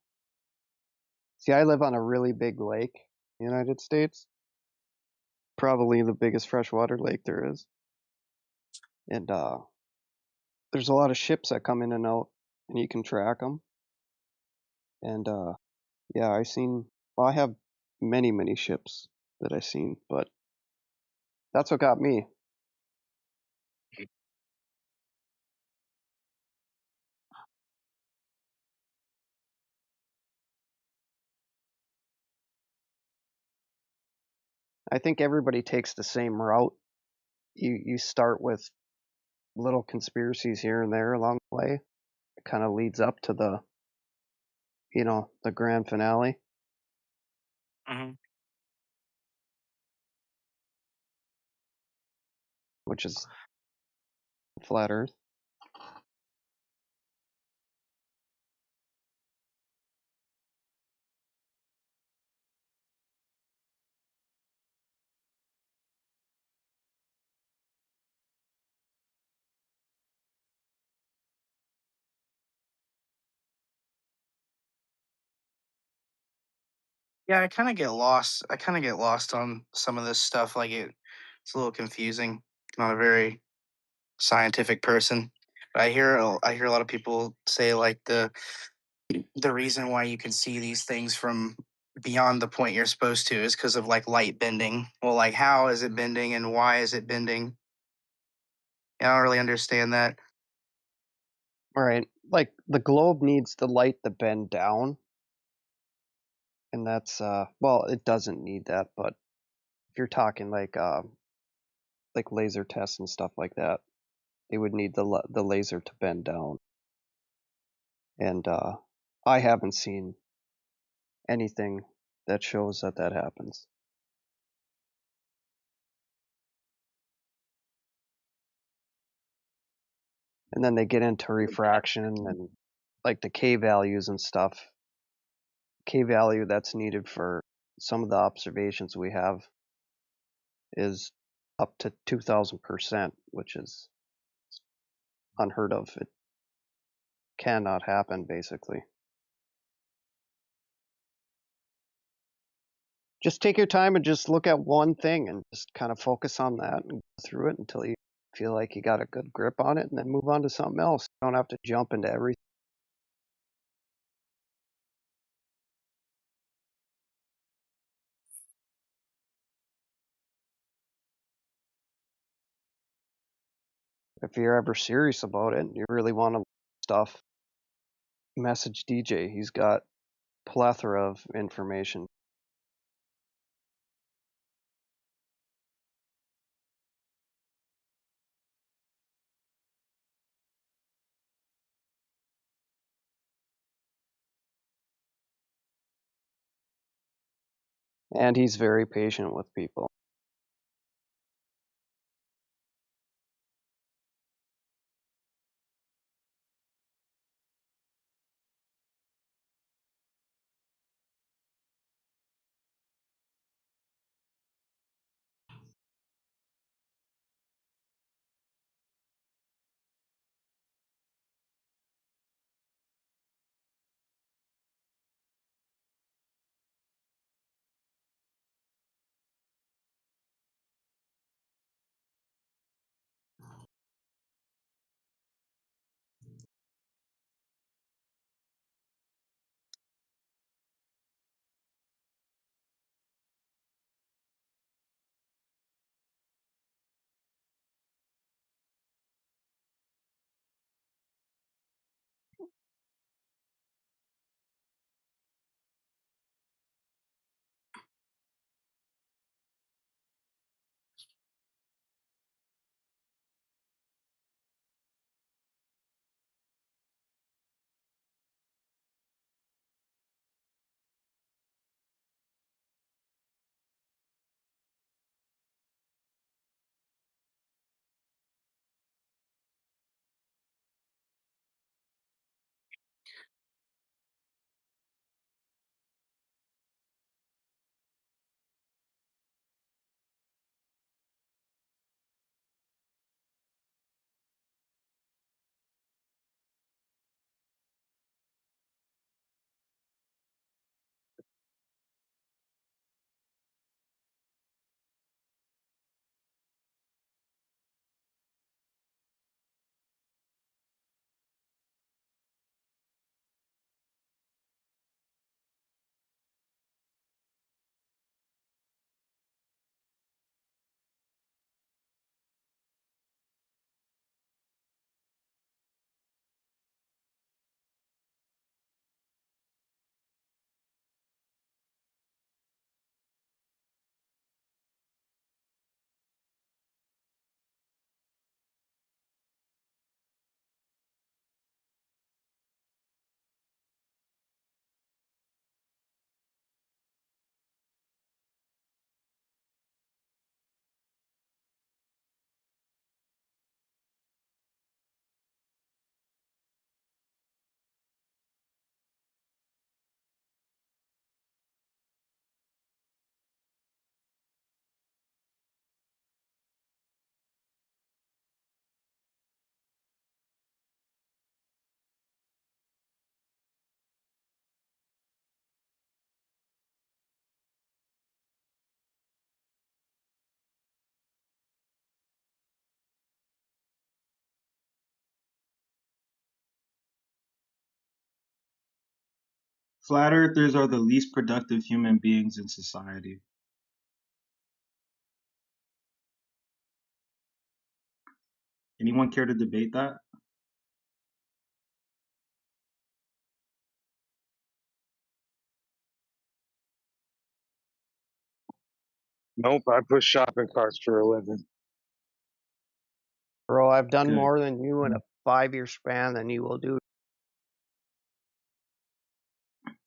See, I live on a really big lake in the United States, probably the biggest freshwater lake there is, and there's a lot of ships that come in and out, and you can track them. And yeah, I have many ships that I've seen, but that's what got me. I think everybody takes the same route. You start with little conspiracies here and there along the way. It kind of leads up to the grand finale, Hmm. which is flat Earth. Yeah, I kind of get lost. I kind of get lost on some of this stuff. It's a little confusing. Not a very scientific person, but I hear a lot of people say like the reason why you can see these things from beyond the point you're supposed to is because of like light bending. Well, like how is it bending and why is it bending? I don't really understand that. All right, like the globe needs the light to bend down, and that's well, it doesn't need that, but if you're talking like laser tests and stuff like that, they would need the laser to bend down. And I haven't seen anything that shows that that happens. And then they get into refraction and like the K values and stuff. K value that's needed for some of the observations we have is up to 2,000%, which is unheard of. It cannot happen, basically. Just take your time and just look at one thing and just kind of focus on that and go through it until you feel like you got a good grip on it, and then move on to something else. You don't have to jump into everything. If you're ever serious about it and you really want to stuff, message DJ. He's got plethora of information. And he's very patient with people. Flat earthers are the least productive human beings in society. Anyone care to debate that? Nope, I push shopping carts for a living. Bro, I've done Good. more than you in a 5-year span than you will do.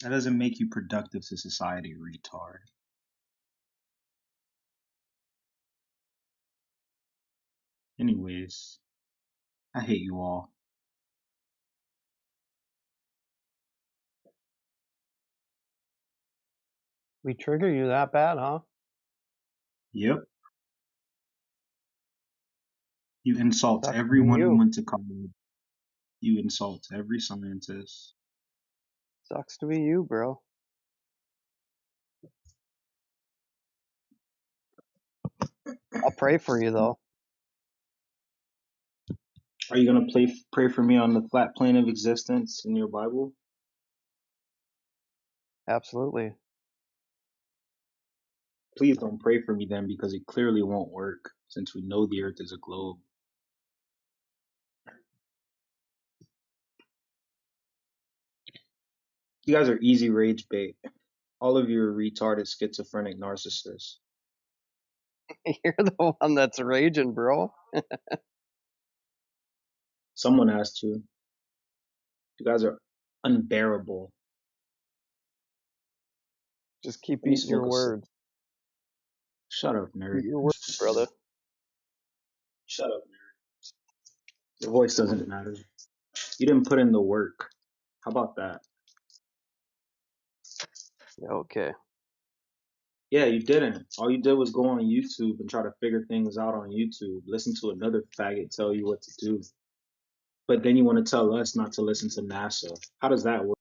That doesn't make you productive to society, retard. Anyways, I hate you all. We trigger you that bad, huh? Yep. You insult Sucks to be everyone who you. went to college. You insult every scientist. Sucks to be you, bro. I'll pray for you though. Are you gonna pray for me on the flat plane of existence in your Bible? Absolutely. Please don't pray for me then, because it clearly won't work, since we know the Earth is a globe. You guys are easy rage bait. All of you are retarded, schizophrenic narcissists. You're the one that's raging, bro. Someone has to. You guys are unbearable. Just keep Let me eating your smoke a cig. words. Shut up, nerd. Eat your words, brother. Shut up, nerd. Your voice doesn't matter. You didn't put in the work. How about that? Okay. Yeah, you didn't. All you did was go on YouTube and try to figure things out on YouTube. Listen to another faggot tell you what to do. But then you want to tell us not to listen to NASA. How does that work?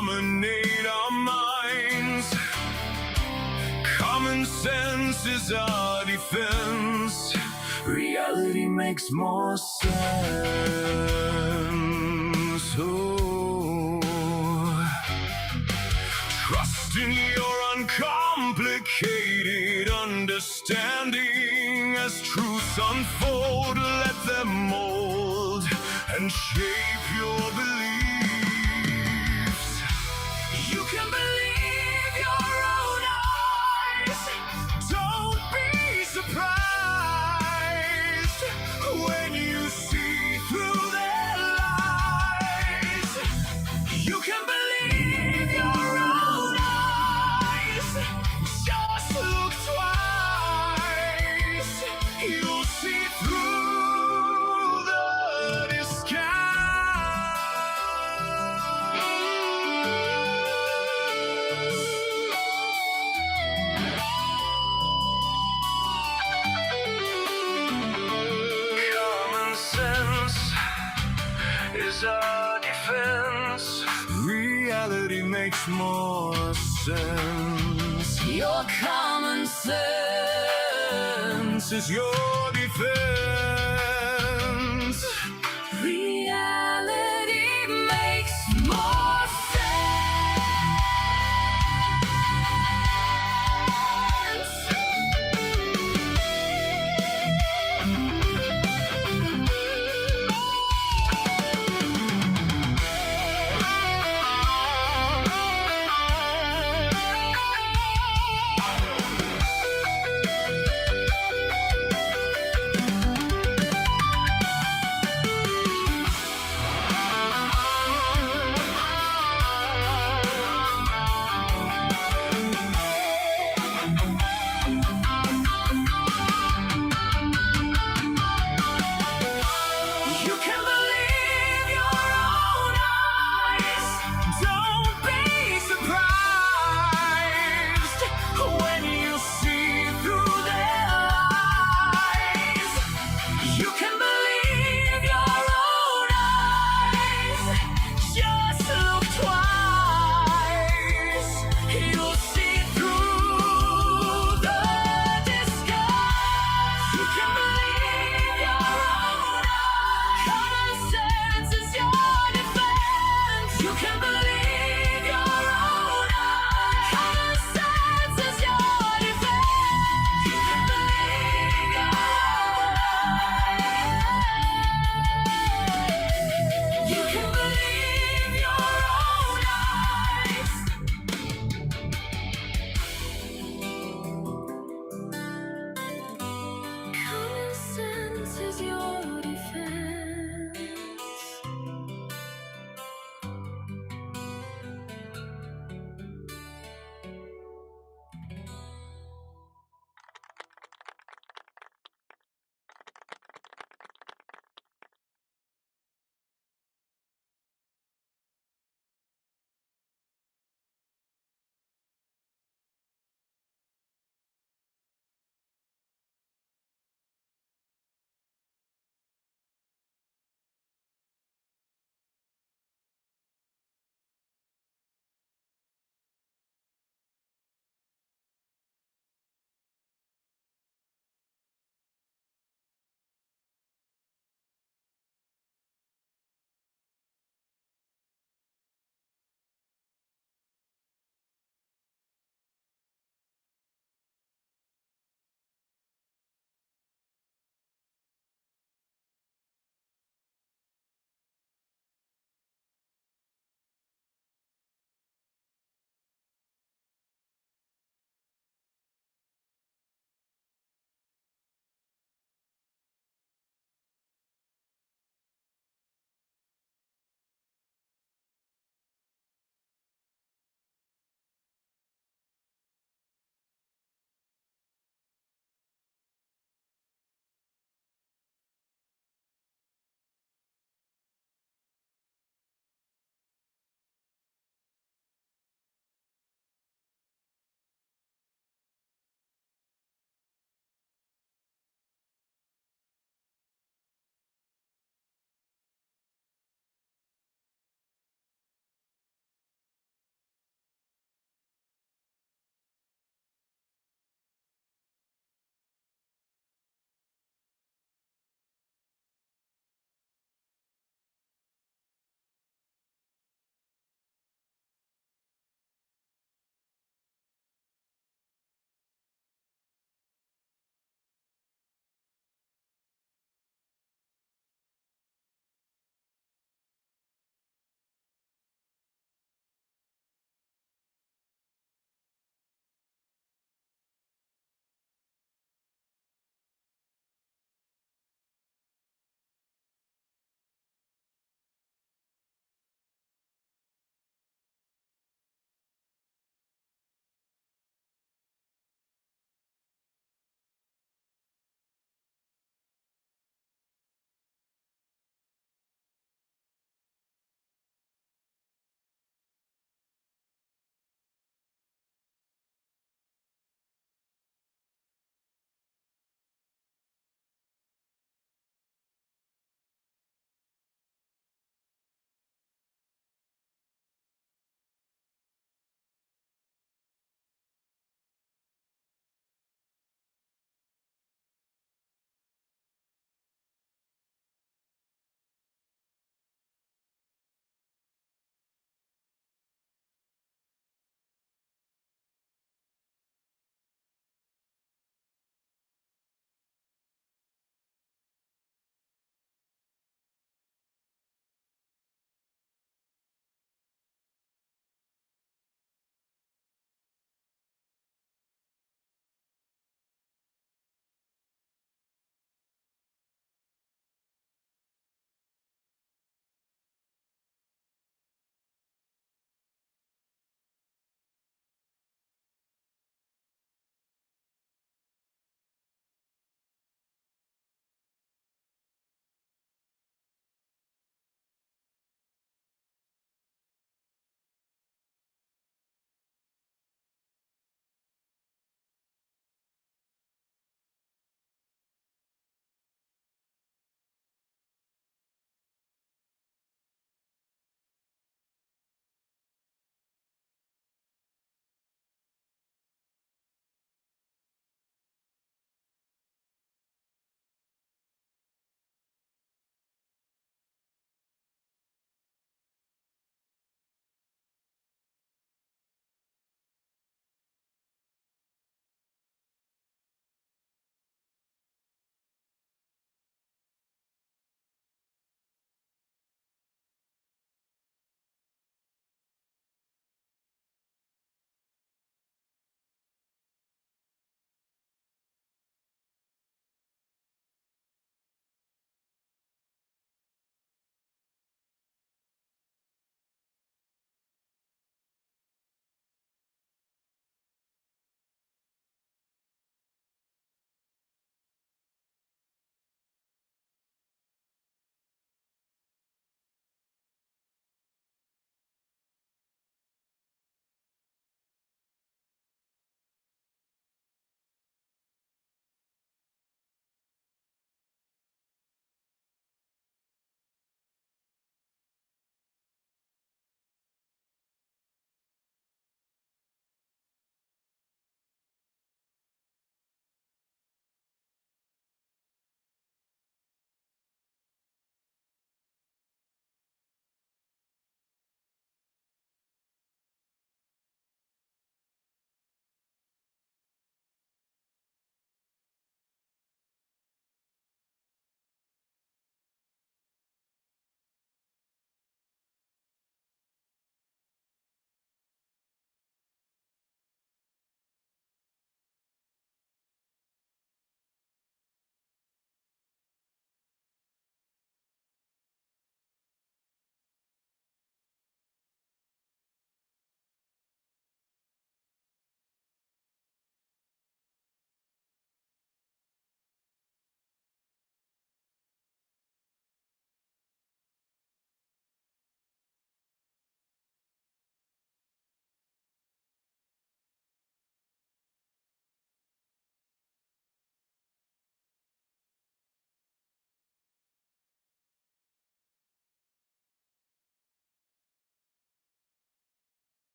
dominate our minds. Common sense is our defense. Reality makes more sense. Oh. Trust in your uncomplicated understanding. As truths unfold, let them mold and shape your beliefs. You can believe your own eyes. Don't be surprised when you see through their lies. You can believe your own eyes. Just look twice. You'll see through the Common sense is our defense. Reality makes more sense. Your common sense is your defense. Reality makes more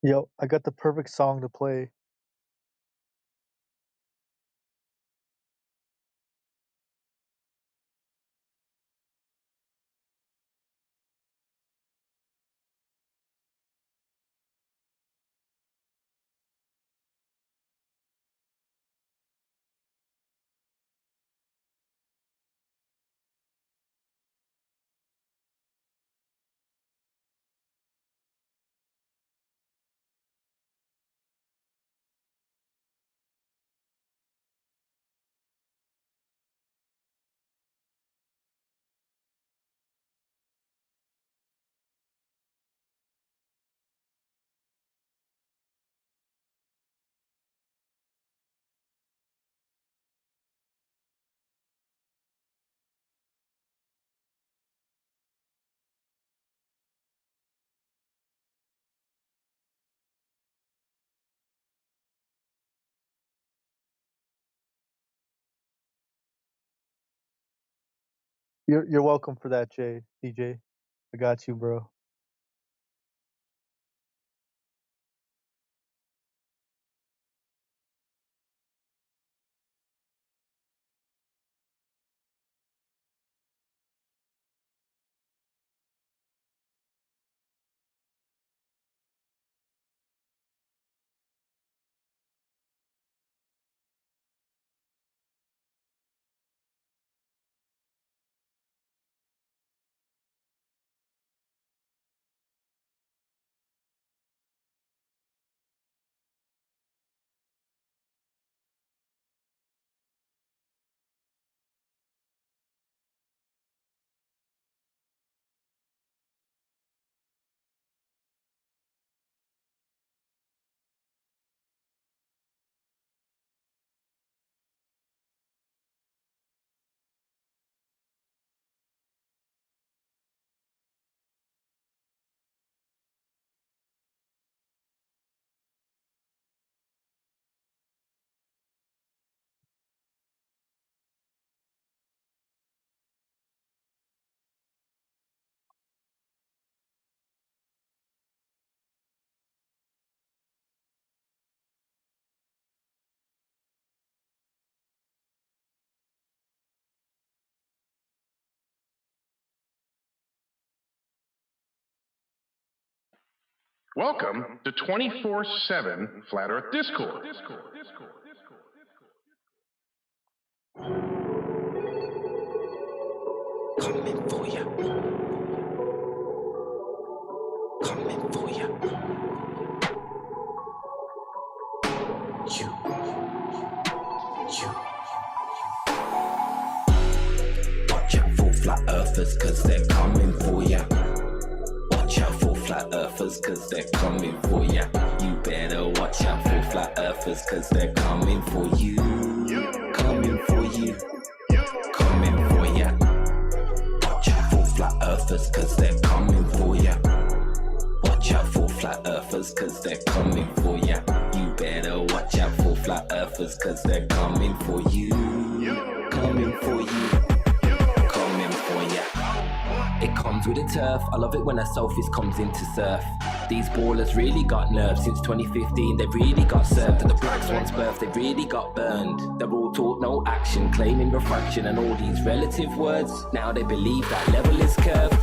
Yo, I got the perfect song to play. You're welcome for that, DJ. I got you, bro. Welcome to 24/7 Flat Earth Discord. Coming for ya. Coming for ya. You. Watch out for flat earthers, cause they're coming for ya. Watch out for flat earthers, cause they're coming for ya. You better watch out for flat earthers, cause they're coming for you. Coming for you. Coming for ya. Watch out for flat earthers, cause they're coming for ya. Watch out for flat earthers, cause they're coming for ya. You better watch out for flat earthers, cause they're coming for you. Coming for you. Coming for ya. It comes with a turf. I love it when a selfish comes into surf. These ballers really got nerves. Since 2015 they've really got served. At the Black Swan's birth they really got burned. They're all taught no action, claiming refraction and all these relative words. Now they believe that level is curved.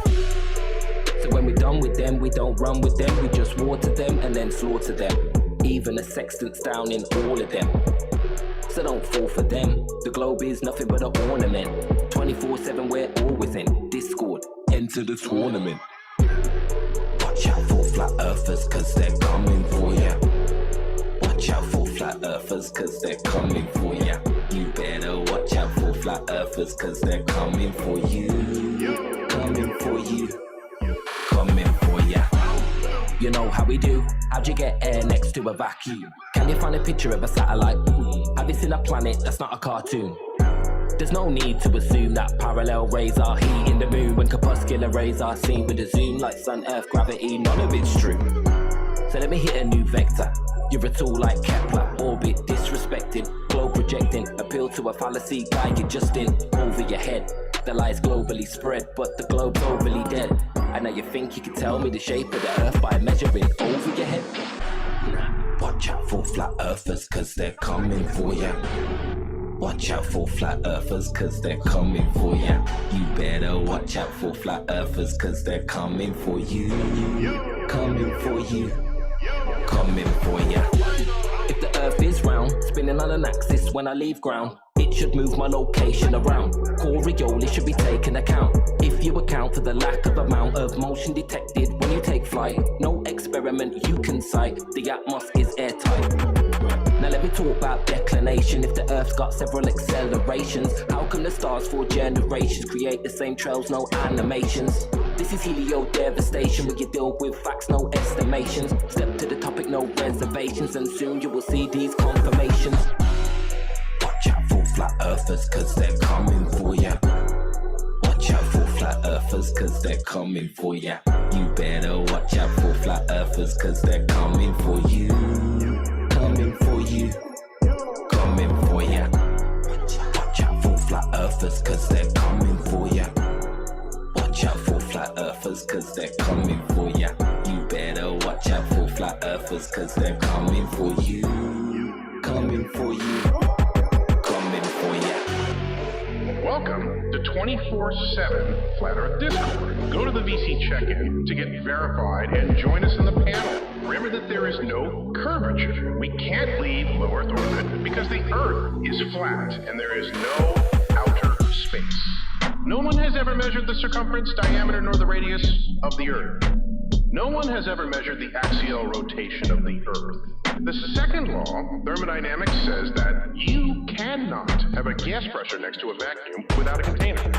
So when we're done with them, we don't run with them. We just water them and then slaughter them. Even a sextant's down in all of them. So don't fall for them. The globe is nothing but an ornament. 24/7 we're all within Discord. Enter the tournament. Watch out for flat earthers, cause they're coming for ya. Watch out for flat earthers, cause they're coming for ya. You better watch out for flat earthers, cause they're coming for you. Coming for you. Coming for ya. You know how we do. How'd you get air next to a vacuum? Can you find a picture of a satellite? Have you seen a planet that's not a cartoon? There's no need to assume that parallel rays are heating the moon when corpuscular rays are seen with a zoom like sun, earth, gravity. None of it's true. So let me hit a new vector. You're a tool like Kepler, orbit disrespecting, globe projecting, appeal to a fallacy, guide you just in over your head. The lies globally spread, but the globe's overly dead. I know you think you can tell me the shape of the earth by measuring over your head. Watch out for flat earthers, cause they're coming for ya. Watch out for flat earthers, cause they're coming for ya. You better watch out for flat earthers, cause they're coming for you. Coming for you. Coming for ya. If the earth is round, spinning on an axis when I leave ground, it should move my location around. Coriolis should be taken account. If you account for the lack of amount of motion detected when you take flight, no experiment you can cite, the atmos is airtight. Now let me talk about declination. If the Earth's got several accelerations, how come the stars for generations create the same trails, no animations? This is helio devastation, where you deal with facts, no estimations. Step to the topic, no reservations, and soon you will see these confirmations. Watch out for flat earthers, cause they're coming for ya. Watch out for flat earthers, cause they're coming for ya. You better watch out for flat earthers, cause they're coming for you. Coming for you. Coming for ya. Watch out for flat earthers, cause they're coming for ya. Watch out for flat earthers, cause they're coming for ya. You better watch out for flat earthers, cause they're coming for you. Coming for you. Coming for ya. Welcome to 24/7 Flat Earth Discord. Go to the VC check-in to get verified and join us in the panel. Remember that there is no curvature. We can't leave low Earth orbit because the Earth is flat and there is no outer space. No one has ever measured the circumference, diameter, nor the radius of the Earth. No one has ever measured the axial rotation of the Earth. The second law, thermodynamics, says that you cannot have a gas pressure next to a vacuum without a container.